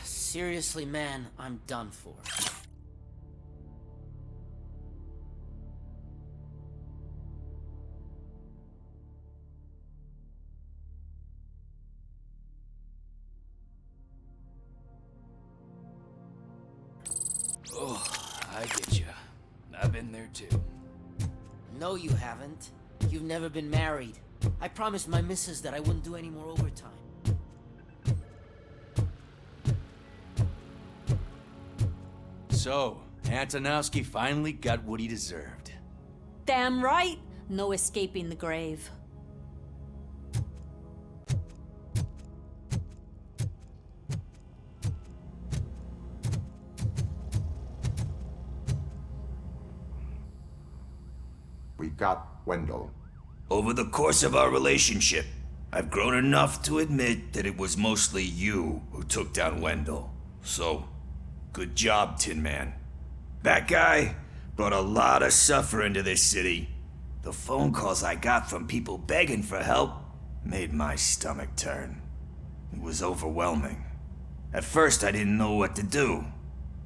Seriously, man, I'm done for. Oh, I get you. I've been there too. No, you haven't. You've never been married. I promised my missus that I wouldn't do any more overtime. So, Antonowski finally got what he deserved. Damn right. No escaping the grave. We got Wendell. Over the course of our relationship, I've grown enough to admit that it was mostly you who took down Wendell. So, good job, Tin Man. That guy brought a lot of suffering to this city. The phone calls I got from people begging for help made my stomach turn. It was overwhelming. At first, I didn't know what to do.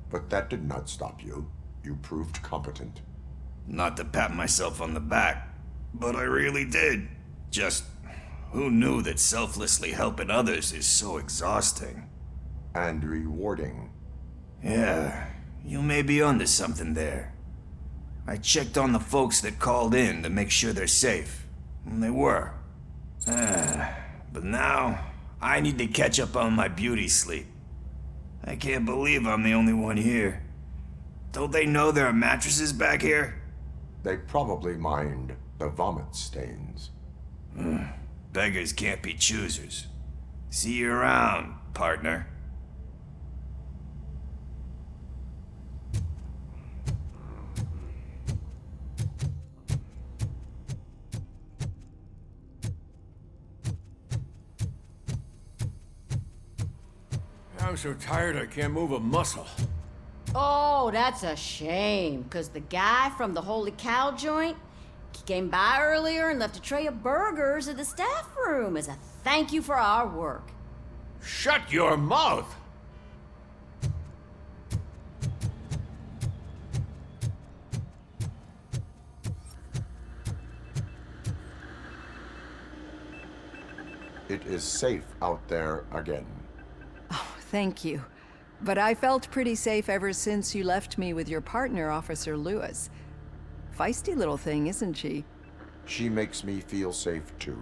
But that did not stop you. You proved competent. Not to pat myself on the back, but I really did. Just Who knew that selflessly helping others is so exhausting? And rewarding. Yeah, you may be onto something there. I checked on the folks that called in to make sure they're safe. And they were. But now, I need to catch up on my beauty sleep. I can't believe I'm the only one here. Don't they know there are mattresses back here? They probably mind the vomit stains. Beggars can't be choosers. See you around, partner. I'm so tired I can't move a muscle. Oh, that's a shame, because the guy from the Holy Cow joint, he came by earlier and left a tray of burgers in the staff room as a thank you for our work. Shut your mouth! It is safe out there again. Thank you. But I felt pretty safe ever since you left me with your partner, Officer Lewis. Feisty little thing, isn't she? She makes me feel safe too.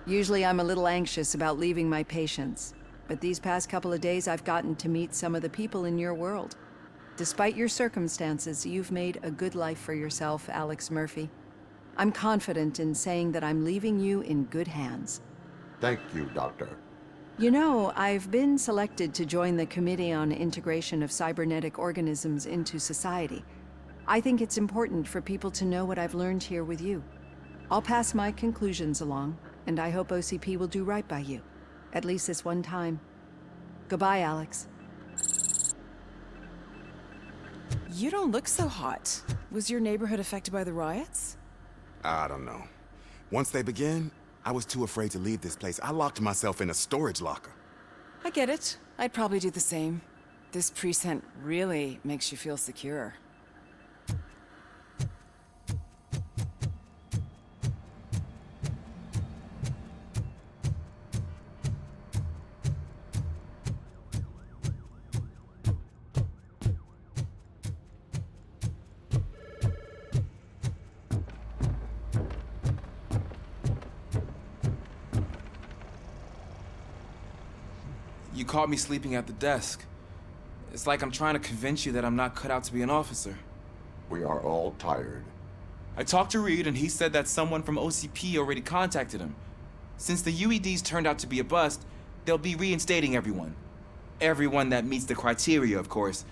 Usually I'm a little anxious about leaving my patients, but these past couple of days I've gotten to meet some of the people in your world. Despite your circumstances, you've made a good life for yourself, Alex Murphy. I'm confident in saying that I'm leaving you in good hands. Thank you, Doctor. You know, I've been selected to join the Committee on Integration of Cybernetic Organisms into Society. I think it's important for people to know what I've learned here with you. I'll pass my conclusions along, and I hope OCP will do right by you. At least this one time. Goodbye, Alex. You don't look so hot. Was your neighborhood affected by the riots? I don't know. Once they begin, I was too afraid to leave this place. I locked myself in a storage locker. I get it. I'd probably do the same. This precinct really makes you feel secure. You caught me sleeping at the desk. It's like I'm trying to convince you that I'm not cut out to be an officer. We are all tired. I talked to Reed and he said that someone from OCP already contacted him. Since the UEDs turned out to be a bust, they'll be reinstating everyone. Everyone that meets the criteria, of course.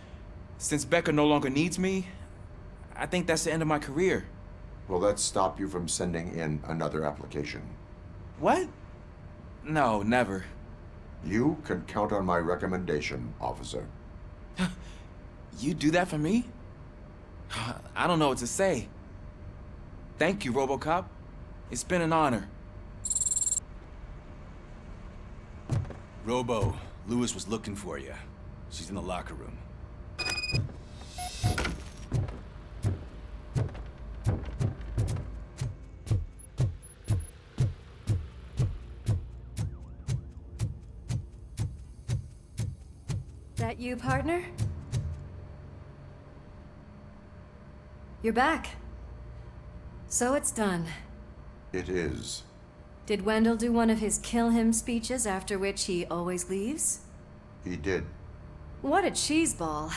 Since Becca no longer needs me, I think that's the end of my career. Will that stop you from sending in another application? What? No, never. You can count on my recommendation, officer. You do that for me? I don't know what to say. Thank you, RoboCop. It's been an honor. Robo, Lewis was looking for you. She's in the locker room. That you, partner? You're back. So it's done. It is. Did Wendell do one of his kill him speeches after which he always leaves? He did. What a cheeseball.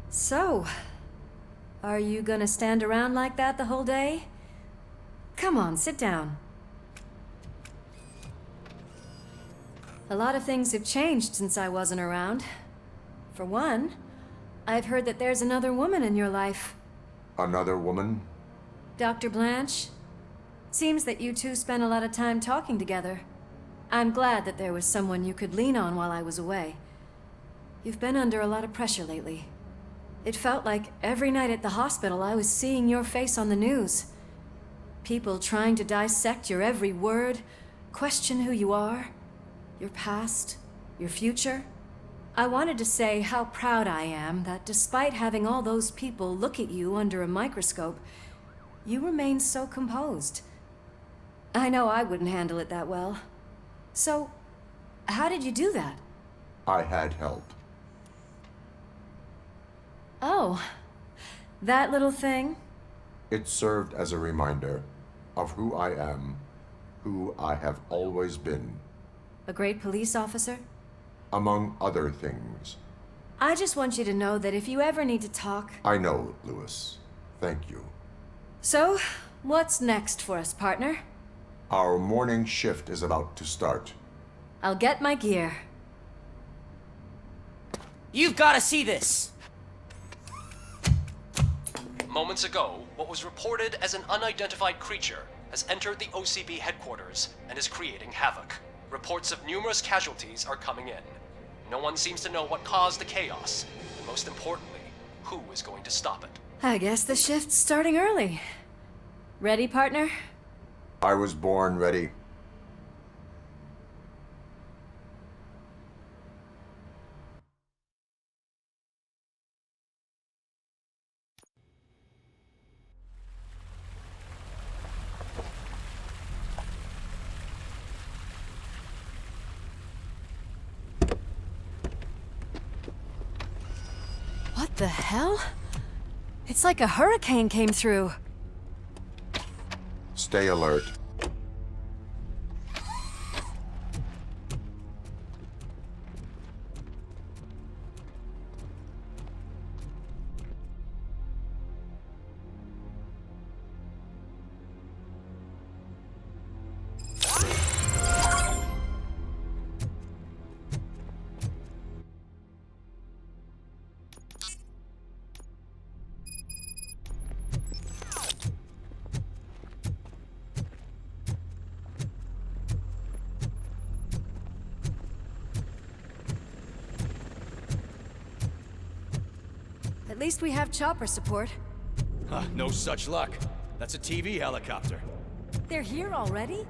So, are you gonna stand around like that the whole day? Come on, sit down. A lot of things have changed since I wasn't around. For one, I've heard that there's another woman in your life. Another woman? Dr. Blanche? Seems that you two spent a lot of time talking together. I'm glad that there was someone you could lean on while I was away. You've been under a lot of pressure lately. It felt like every night at the hospital I was seeing your face on the news. People trying to dissect your every word, question who you are, your past, your future. I wanted to say how proud I am that despite having all those people look at you under a microscope, you remain so composed. I know I wouldn't handle it that well. So, how did you do that? I had help. Oh, that little thing? It served as a reminder of who I am, who I have always been. A great police officer? Among other things. I just want you to know that if you ever need to talk... I know, Lewis. Thank you. So, what's next for us, partner? Our morning shift is about to start. I'll get my gear. You've got to see this! Moments ago, what was reported as an unidentified creature has entered the OCP headquarters and is creating havoc. Reports of numerous casualties are coming in. No one seems to know what caused the chaos, and most importantly, who is going to stop it. I guess the shift's starting early. Ready, partner? I was born ready. What the hell? It's like a hurricane came through. Stay alert. At least we have chopper support. Huh, no such luck. That's a TV helicopter. They're here already?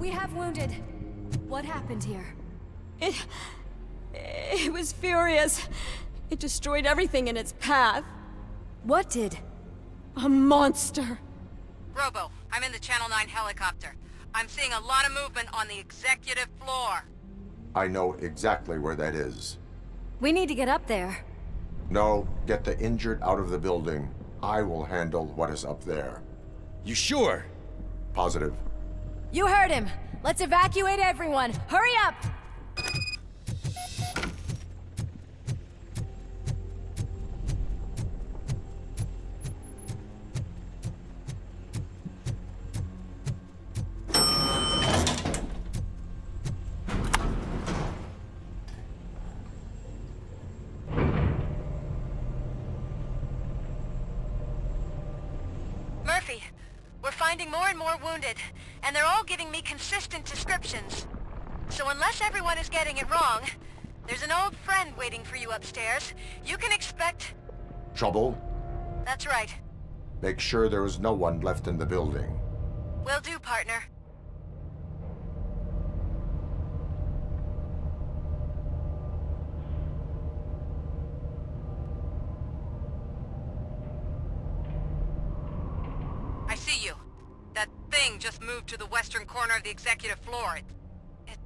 We have wounded. What happened here? It was furious. It destroyed everything in its path. What did? A monster. Robo, I'm in the Channel 9 helicopter. I'm seeing a lot of movement on the executive floor. I know exactly where that is. We need to get up there. No, get the injured out of the building. I will handle what is up there. You sure? Positive. You heard him. Let's evacuate everyone. Hurry up! Murphy, we're finding more and more wounded, and they're all giving me consistent descriptions. So unless everyone is getting it wrong, there's an old friend waiting for you upstairs. You can expect... Trouble? That's right. Make sure there is no one left in the building. Will do, partner. I see you. That thing just moved to the western corner of the executive floor. It's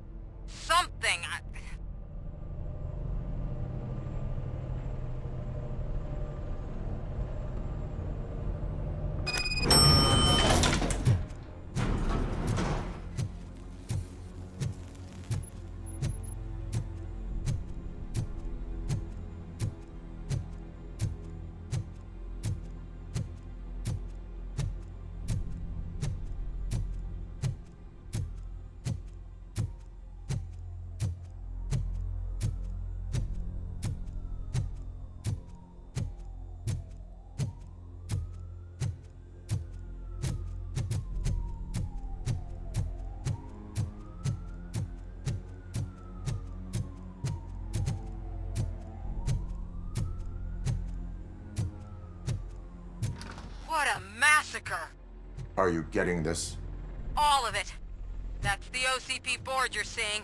something. What a massacre! Are you getting this? All of it. That's the OCP board you're seeing.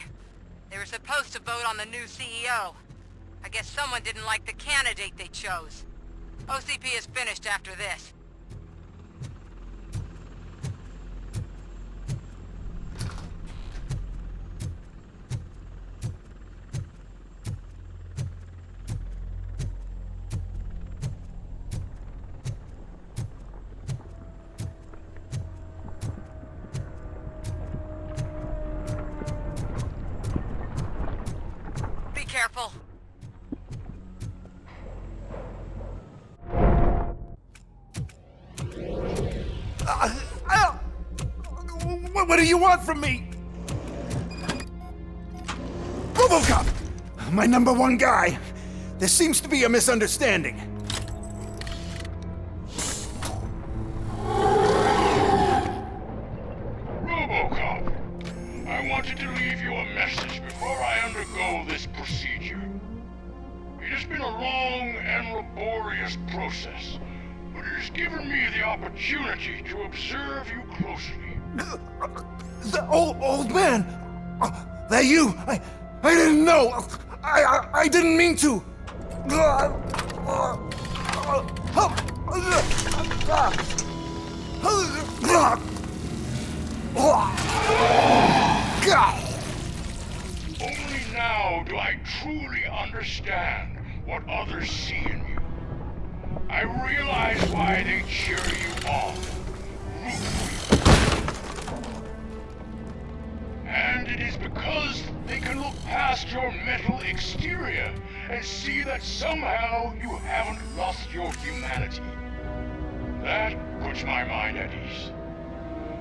They were supposed to vote on the new CEO. I guess someone didn't like the candidate they chose. OCP is finished after this. Be careful. What do you want from me? RoboCop! My #1 guy. There seems to be a misunderstanding. RoboCop, I wanted to leave you a message before I undergo this procedure. It has been a long and laborious process, but it has given me the opportunity to observe you closely. The old man! That you! I didn't know! I didn't mean to! Only now do I truly understand what others see in you. I realize why they cheer you on, root for you. And it is because they can look past your metal exterior and see that somehow you haven't lost your humanity. That puts my mind at ease.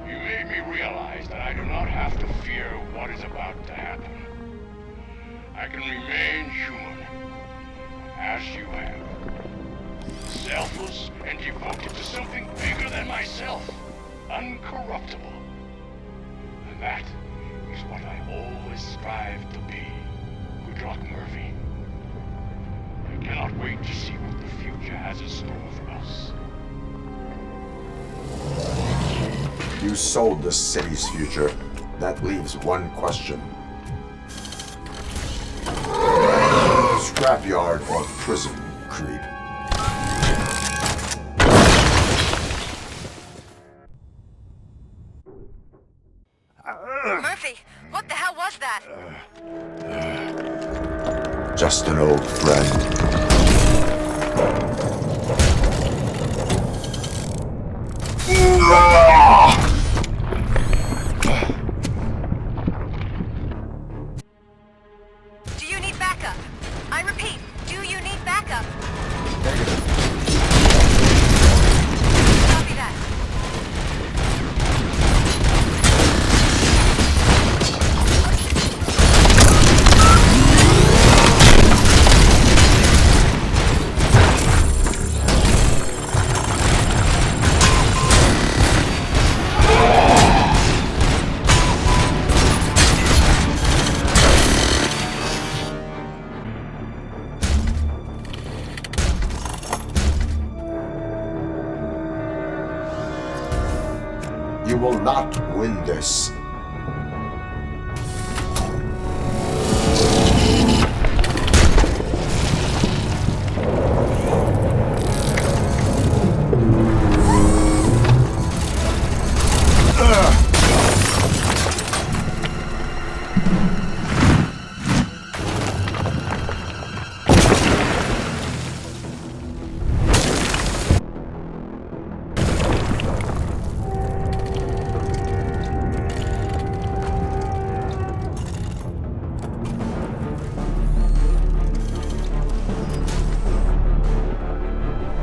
You made me realize that I do not have to fear what is about to happen. I can remain human, as you have. Selfless and devoted to something bigger than myself, uncorruptible. And that is what I always strive to be, good luck, Murphy. I cannot wait to see what the future has in store for us. You sold the city's future. That leaves one question. Scrapyard or prison, creep? Murphy, what the hell was that? Just an old friend. Do you need backup? I repeat, do you need backup? Copy that. You will not win this.